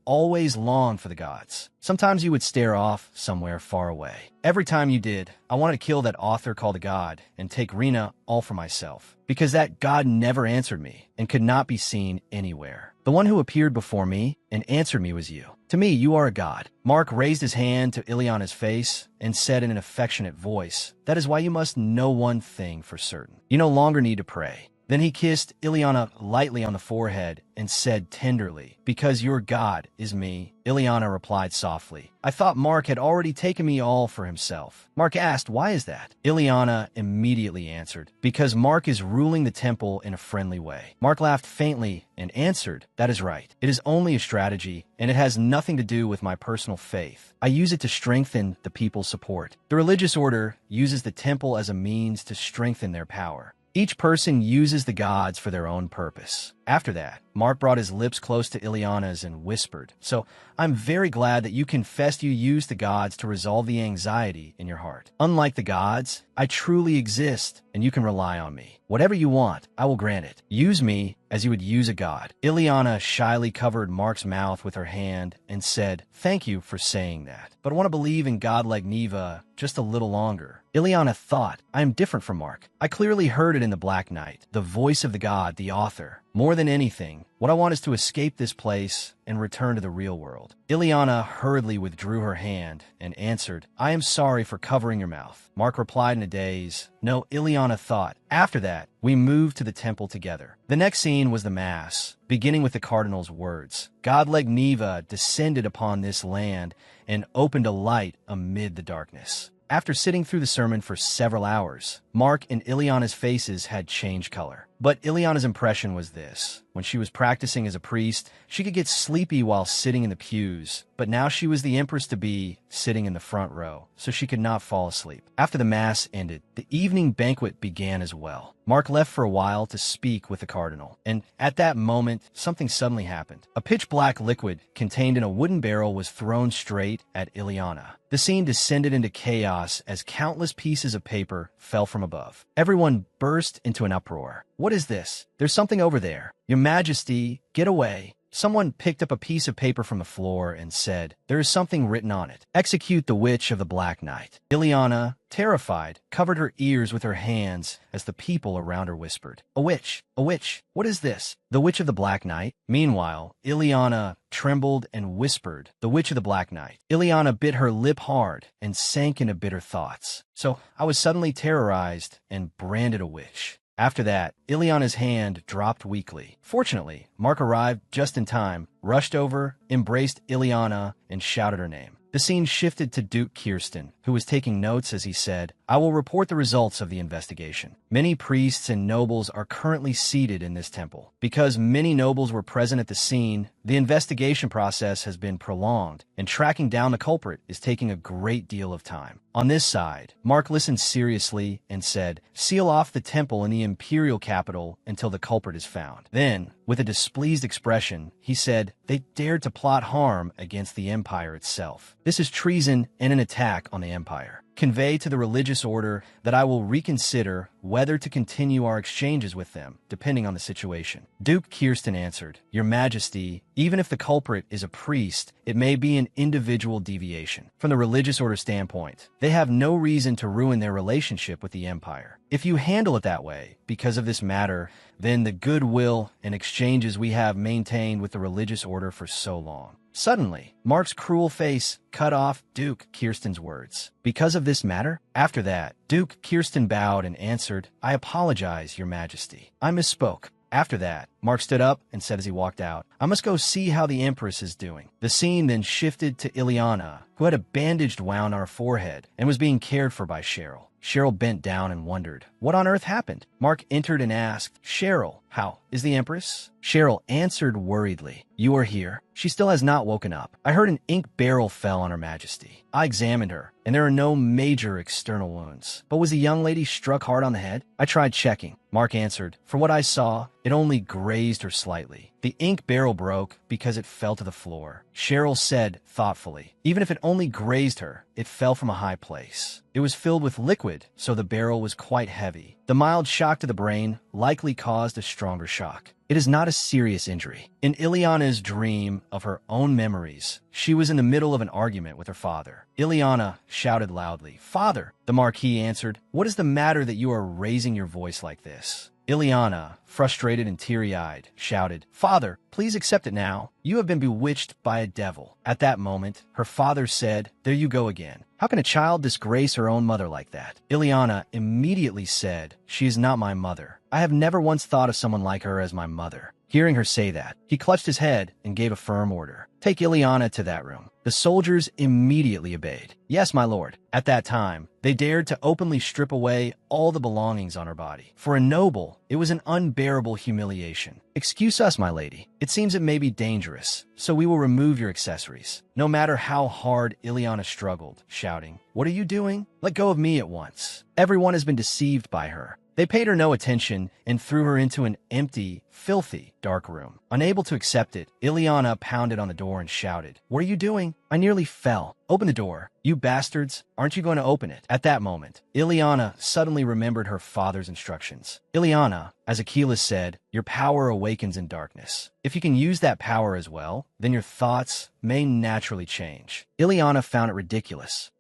always longed for the gods. Sometimes you would stare off somewhere far away. Every time you did, I wanted to kill that author called a god and take Rena all for myself, because that god never answered me and could not be seen anywhere. The one who appeared before me and answered me was you. To me, you are a god." Mark raised his hand to Ileana's face and said in an affectionate voice, "That is why you must know one thing for certain. You no longer need to pray." Then he kissed Ileana lightly on the forehead and said tenderly, "Because your God is me." Ileana replied softly, "I thought Mark had already taken me all for himself." Mark asked, "Why is that?" Ileana immediately answered, "Because Mark is ruling the temple in a friendly way." Mark laughed faintly and answered, "That is right. It is only a strategy, and it has nothing to do with my personal faith. I use it to strengthen the people's support. The religious order uses the temple as a means to strengthen their power. Each person uses the gods for their own purpose." After that, Mark brought his lips close to Ileana's and whispered, "So, I'm very glad that you confessed you used the gods to resolve the anxiety in your heart. Unlike the gods, I truly exist, and you can rely on me. Whatever you want, I will grant it. Use me as you would use a god." Ileana shyly covered Mark's mouth with her hand and said, "Thank you for saying that, but I want to believe in God like Neva just a little longer." Ileana thought, "I am different from Mark. I clearly heard it in the Black Knight, the voice of the god, the author. More than anything, what I want is to escape this place and return to the real world." Ileana hurriedly withdrew her hand and answered, "I am sorry for covering your mouth." Mark replied in a daze, "No," Ileana thought. After that, we moved to the temple together. The next scene was the Mass, beginning with the cardinal's words. "God-leg Neva descended upon this land and opened a light amid the darkness." After sitting through the sermon for several hours, Mark and Ileana's faces had changed color. But Ileana's impression was this. When she was practicing as a priest, she could get sleepy while sitting in the pews, but now she was the empress-to-be sitting in the front row, so she could not fall asleep. After the Mass ended, the evening banquet began as well. Mark left for a while to speak with the cardinal, and at that moment, something suddenly happened. A pitch-black liquid contained in a wooden barrel was thrown straight at Ileana. The scene descended into chaos as countless pieces of paper fell from above. Everyone burst into an uproar. "What is this? There's something over there. Your Majesty, get away." Someone picked up a piece of paper from the floor and said, "There is something written on it. Execute the Witch of the Black Knight." Ileana, terrified, covered her ears with her hands as the people around her whispered, "A witch! A witch! What is this? The Witch of the Black Knight?" Meanwhile, Ileana trembled and whispered, "The Witch of the Black Knight." Ileana bit her lip hard and sank into bitter thoughts. "So I was suddenly terrorized and branded a witch." After that, Ileana's hand dropped weakly. Fortunately, Mark arrived just in time, rushed over, embraced Ileana, and shouted her name. The scene shifted to Duke Kirsten, who was taking notes as he said, I will report the results of the investigation. Many priests and nobles are currently seated in this temple. Because many nobles were present at the scene, the investigation process has been prolonged, and tracking down the culprit is taking a great deal of time. On this side, Mark listened seriously and said, seal off the temple in the imperial capital until the culprit is found. Then, with a displeased expression, he said, they dared to plot harm against the empire itself. This is treason and an attack on the empire. Convey to the religious order that I will reconsider whether to continue our exchanges with them, depending on the situation. Duke Kirsten answered, Your Majesty, even if the culprit is a priest, it may be an individual deviation. From the religious order standpoint, they have no reason to ruin their relationship with the empire. If you handle it that way, because of this matter, then the goodwill and exchanges we have maintained with the religious order for so long. Suddenly, Mark's cruel face cut off Duke Kirsten's words. Because of this matter? After that, Duke Kirsten bowed and answered, I apologize, Your Majesty. I misspoke. After that, Mark stood up and said as he walked out, I must go see how the Empress is doing. The scene then shifted to Ileana, who had a bandage wound on her forehead and was being cared for by Cheryl. Cheryl bent down and wondered, what on earth happened? Mark entered and asked, Cheryl, how is the Empress? Cheryl answered worriedly, You are here. She still has not woken up. I heard an ink barrel fell on Her Majesty. I examined her, and there are no major external wounds. But was the young lady struck hard on the head? I tried checking. Mark answered, From what I saw, it only grazed her slightly. The ink barrel broke because it fell to the floor. Cheryl said thoughtfully, Even if it only grazed her, it fell from a high place. It was filled with liquid, so the barrel was quite heavy. The mild shock to the brain likely caused a stronger shock. It is not a serious injury. In Ileana's dream of her own memories, she was in the middle of an argument with her father. Ileana shouted loudly, Father! The Marquis answered, What is the matter that you are raising your voice like this? Ileana, frustrated and teary-eyed, shouted, Father, please accept it now. You have been bewitched by a devil. At that moment, her father said, There you go again. How can a child disgrace her own mother like that? Ileana immediately said, She is not my mother. I have never once thought of someone like her as my mother. Hearing her say that, he clutched his head and gave a firm order. Take Ileana to that room. The soldiers immediately obeyed. Yes, my lord. At that time, they dared to openly strip away all the belongings on her body. For a noble, it was an unbearable humiliation. Excuse us, my lady. It seems it may be dangerous, so we will remove your accessories. No matter how hard Ileana struggled, shouting, What are you doing? Let go of me at once. Everyone has been deceived by her. They paid her no attention and threw her into an empty, filthy, dark room. Unable to accept it, Ileana pounded on the door and shouted, What are you doing? I nearly fell. Open the door. You bastards, aren't you going to open it? At that moment, Ileana suddenly remembered her father's instructions. Ileana, as Achilles said, your power awakens in darkness. If you can use that power as well, then your thoughts may naturally change. Ileana found it ridiculous.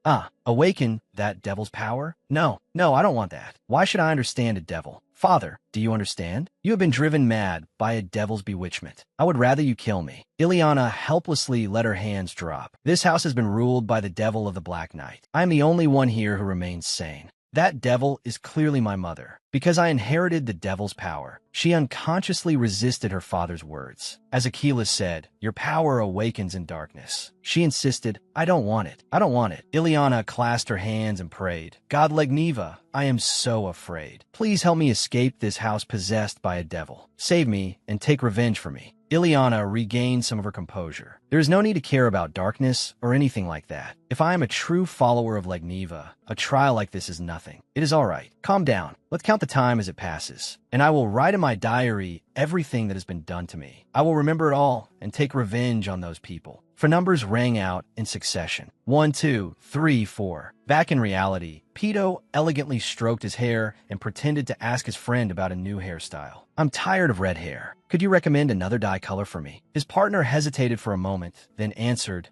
Awaken that devil's power? No, I don't want that. Why should I understand a devil? Father, do you understand? You have been driven mad by a devil's bewitchment. I would rather you kill me. Ileana helplessly let her hands drop. This house has been ruled by the devil of the Black Knight. I am the only one here who remains sane. That devil is clearly my mother. Because I inherited the devil's power, she unconsciously resisted her father's words. As Achilles said, your power awakens in darkness. She insisted, I don't want it. I don't want it. Ileana clasped her hands and prayed, God Legniva, I am so afraid. Please help me escape this house possessed by a devil. Save me and take revenge for me. Ileana regained some of her composure. There is no need to care about darkness or anything like that. If I am a true follower of Legniva, a trial like this is nothing. It is all right. Calm down. Let's count the time as it passes. And I will write in my diary everything that has been done to me. I will remember it all and take revenge on those people. For numbers rang out in succession. 1, 2, 3, 4. Back in reality, Pito elegantly stroked his hair and pretended to ask his friend about a new hairstyle. I'm tired of red hair. Could you recommend another dye color for me? His partner hesitated for a moment, then answered,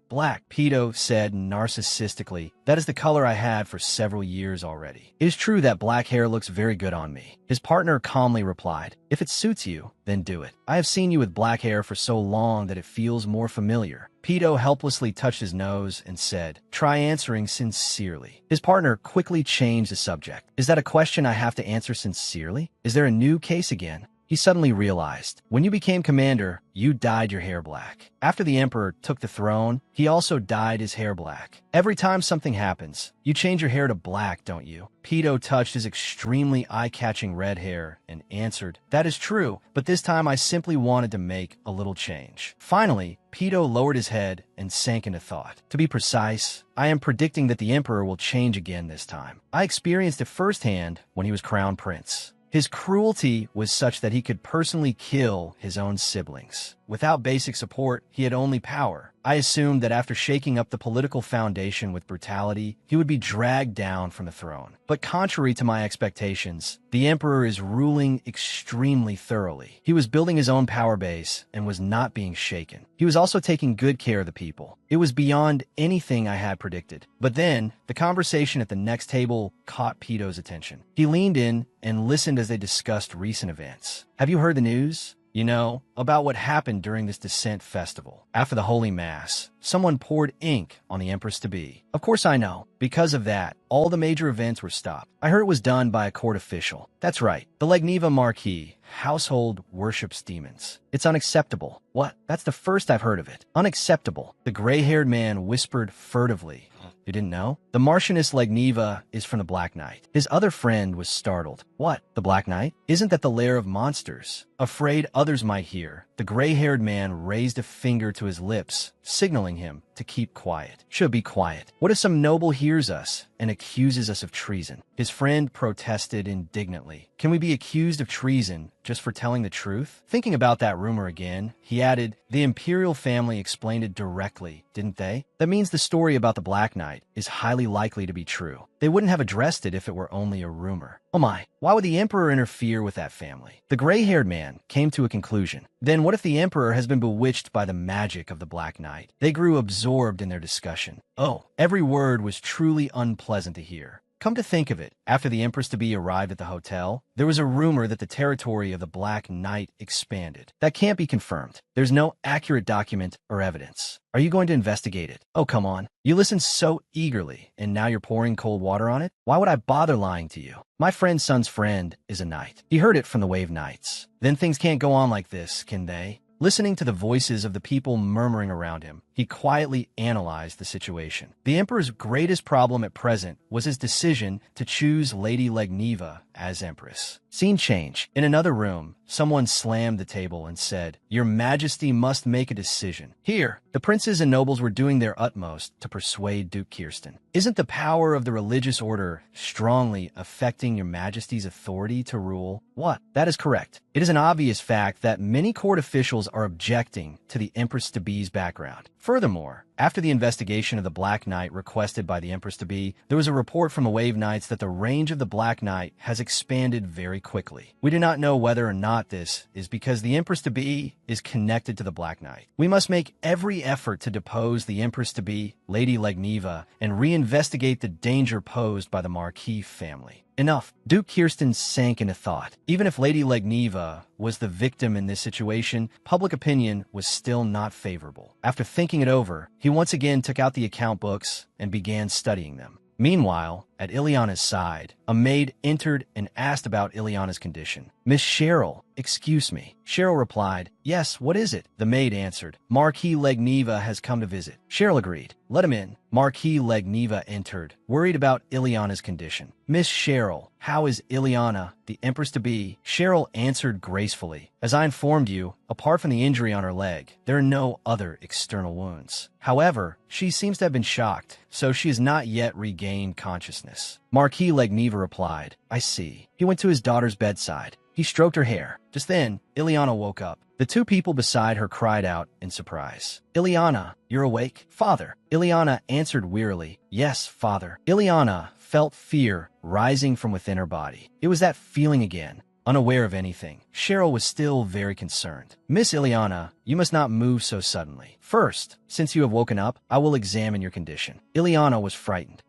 black. Pito said narcissistically, that is the color I had for several years already. It is true that black hair looks very good on me. His partner calmly replied, if it suits you, then do it. I have seen you with black hair for so long that it feels more familiar. Pito helplessly touched his nose and said, try answering sincerely. His partner quickly changed the subject. Is that a question I have to answer sincerely? Is there a new case again? he suddenly realized. When you became commander, you dyed your hair black. After the emperor took the throne, he also dyed his hair black. Every time something happens, you change your hair to black, don't you? Pedo touched his extremely eye-catching red hair and answered, "That is true, but this time I simply wanted to make a little change." Finally, Pedo lowered his head and sank into thought. To be precise, I am predicting that the emperor will change again this time. I experienced it firsthand when he was crowned prince. His cruelty was such that he could personally kill his own siblings. Without basic support, he had only power. I assumed that after shaking up the political foundation with brutality, he would be dragged down from the throne. But contrary to my expectations, the emperor is ruling extremely thoroughly. He was building his own power base and was not being shaken. He was also taking good care of the people. It was beyond anything I had predicted. But then, the conversation at the next table caught Pedo's attention. He leaned in and listened as they discussed recent events. "Have you heard the news? You know, about what happened during this descent festival. After the Holy Mass, someone poured ink on the Empress-to-be. Of course I know. Because of that, all the major events were stopped. I heard it was done by a court official. That's right. The Legniva Marquis household worships demons. It's unacceptable." "What? That's the first I've heard of it. Unacceptable." The gray-haired man whispered furtively. "You didn't know? The Marchioness Legniva is from the Black Knight." His other friend was startled. "What? The Black Knight? Isn't that the lair of monsters?" Afraid others might hear, the gray-haired man raised a finger to his lips, signaling him to keep quiet. "Should be quiet. What if some noble hears us and accuses us of treason?" His friend protested indignantly. "Can we be accused of treason just for telling the truth?" Thinking about that rumor again, he added, "The imperial family explained it directly, didn't they? That means the story about the Black Knight is highly likely to be true. They wouldn't have addressed it if it were only a rumor." "Oh my, why would the emperor interfere with that family?" The gray-haired man came to a conclusion. "Then what if the emperor has been bewitched by the magic of the Black Knight?" They grew absorbed in their discussion. Oh, every word was truly unpleasant to hear. Come to think of it, after the Empress-to-be arrived at the hotel, there was a rumor that the territory of the Black Knight expanded. That can't be confirmed. There's no accurate document or evidence. Are you going to investigate it? Oh, come on. You listened so eagerly, and now you're pouring cold water on it? Why would I bother lying to you? My friend's son's friend is a knight. He heard it from the Wave Knights. Then things can't go on like this, can they? Listening to the voices of the people murmuring around him, he quietly analyzed the situation. The Emperor's greatest problem at present was his decision to choose Lady Legniva as Empress. Scene change. In another room, someone slammed the table and said, "Your Majesty must make a decision." Here, the princes and nobles were doing their utmost to persuade Duke Kirsten. "Isn't the power of the religious order strongly affecting your Majesty's authority to rule?" What? That is correct. It is an obvious fact that many court officials are objecting to the Empress-to-be's background. Furthermore, after the investigation of the Black Knight requested by the Empress-to-be, there was a report from the Wave Knights that the range of the Black Knight has expanded very quickly. We do not know whether or not this is because the Empress-to-be is connected to the Black Knight. We must make every effort to depose the Empress-to-be, Lady Legniva, and reinvestigate the danger posed by the Marquis family. Enough. Duke Kirsten sank into thought. Even if Lady Legniva was the victim in this situation, public opinion was still not favorable. After thinking it over, he once again took out the account books and began studying them. Meanwhile, at Ileana's side, a maid entered and asked about Ileana's condition. "Miss Cheryl, excuse me." Cheryl replied, "Yes, what is it?" The maid answered, "Marquis Legniva has come to visit." Cheryl agreed. "Let him in." Marquis Legniva entered, worried about Ileana's condition. "Miss Cheryl, how is Ileana, the Empress-to-be?" Cheryl answered gracefully, "As I informed you, apart from the injury on her leg, there are no other external wounds. However, she seems to have been shocked, so she has not yet regained consciousness." Marquis Legniva replied, "I see." He went to his daughter's bedside. He stroked her hair. Just then, Ileana woke up. The two people beside her cried out in surprise. "Ileana, you're awake?" "Father." Ileana answered wearily, "Yes, father." Ileana felt fear rising from within her body. It was that feeling again. Unaware of anything, Cheryl was still very concerned. "Miss Ileana, you must not move so suddenly. First, since you have woken up, I will examine your condition." Ileana was frightened.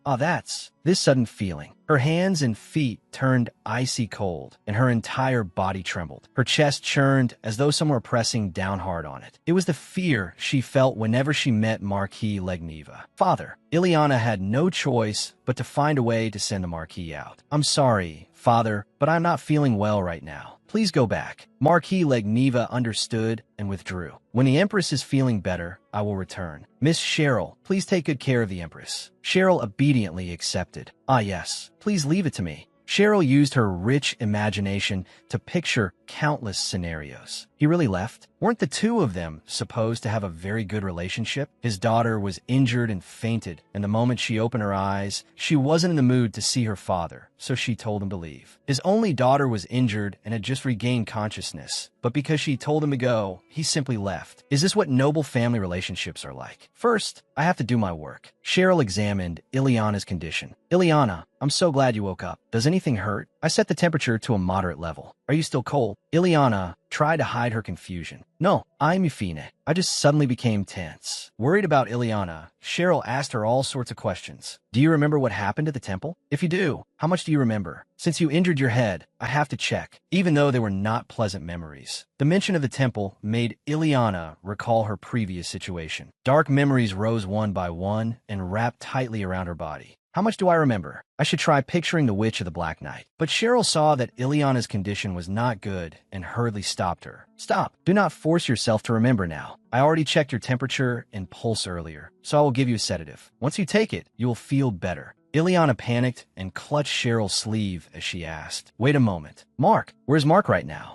This sudden feeling. Her hands and feet turned icy cold, and her entire body trembled. Her chest churned as though someone were pressing down hard on it. It was the fear she felt whenever she met Marquis Legniva. "Father." Ileana had no choice but to find a way to send the Marquis out. "I'm sorry, "Father, but I'm not feeling well right now. Please go back." Marquis Legneva understood and withdrew. "When the Empress is feeling better, I will return. Miss Cheryl, please take good care of the Empress." Cheryl obediently accepted. "Ah yes, please leave it to me." Cheryl used her rich imagination to picture countless scenarios. He really left? Weren't the two of them supposed to have a very good relationship? His daughter was injured and fainted, and the moment she opened her eyes, she wasn't in the mood to see her father, so she told him to leave. His only daughter was injured and had just regained consciousness, but because she told him to go, he simply left. Is this what noble family relationships are like? First, I have to do my work. Cheryl examined Ileana's condition. "Ileana, I'm so glad you woke up. Does anything hurt? I set the temperature to a moderate level. Are you still cold?" Ileana tried to hide her confusion. "No, I'm Euphine. I just suddenly became tense." Worried about Ileana, Cheryl asked her all sorts of questions. "Do you remember what happened at the temple? If you do, how much do you remember? Since you injured your head, I have to check." Even though they were not pleasant memories, the mention of the temple made Ileana recall her previous situation. Dark memories rose one by one and wrapped tightly around her body. "How much do I remember? I should try picturing the Witch of the Black Knight." But Cheryl saw that Ileana's condition was not good and hurriedly stopped her. "Stop. Do not force yourself to remember now. I already checked your temperature and pulse earlier, so I will give you a sedative. Once you take it, you will feel better." Ileana panicked and clutched Cheryl's sleeve as she asked, "Wait a moment. Mark, where's Mark right now?"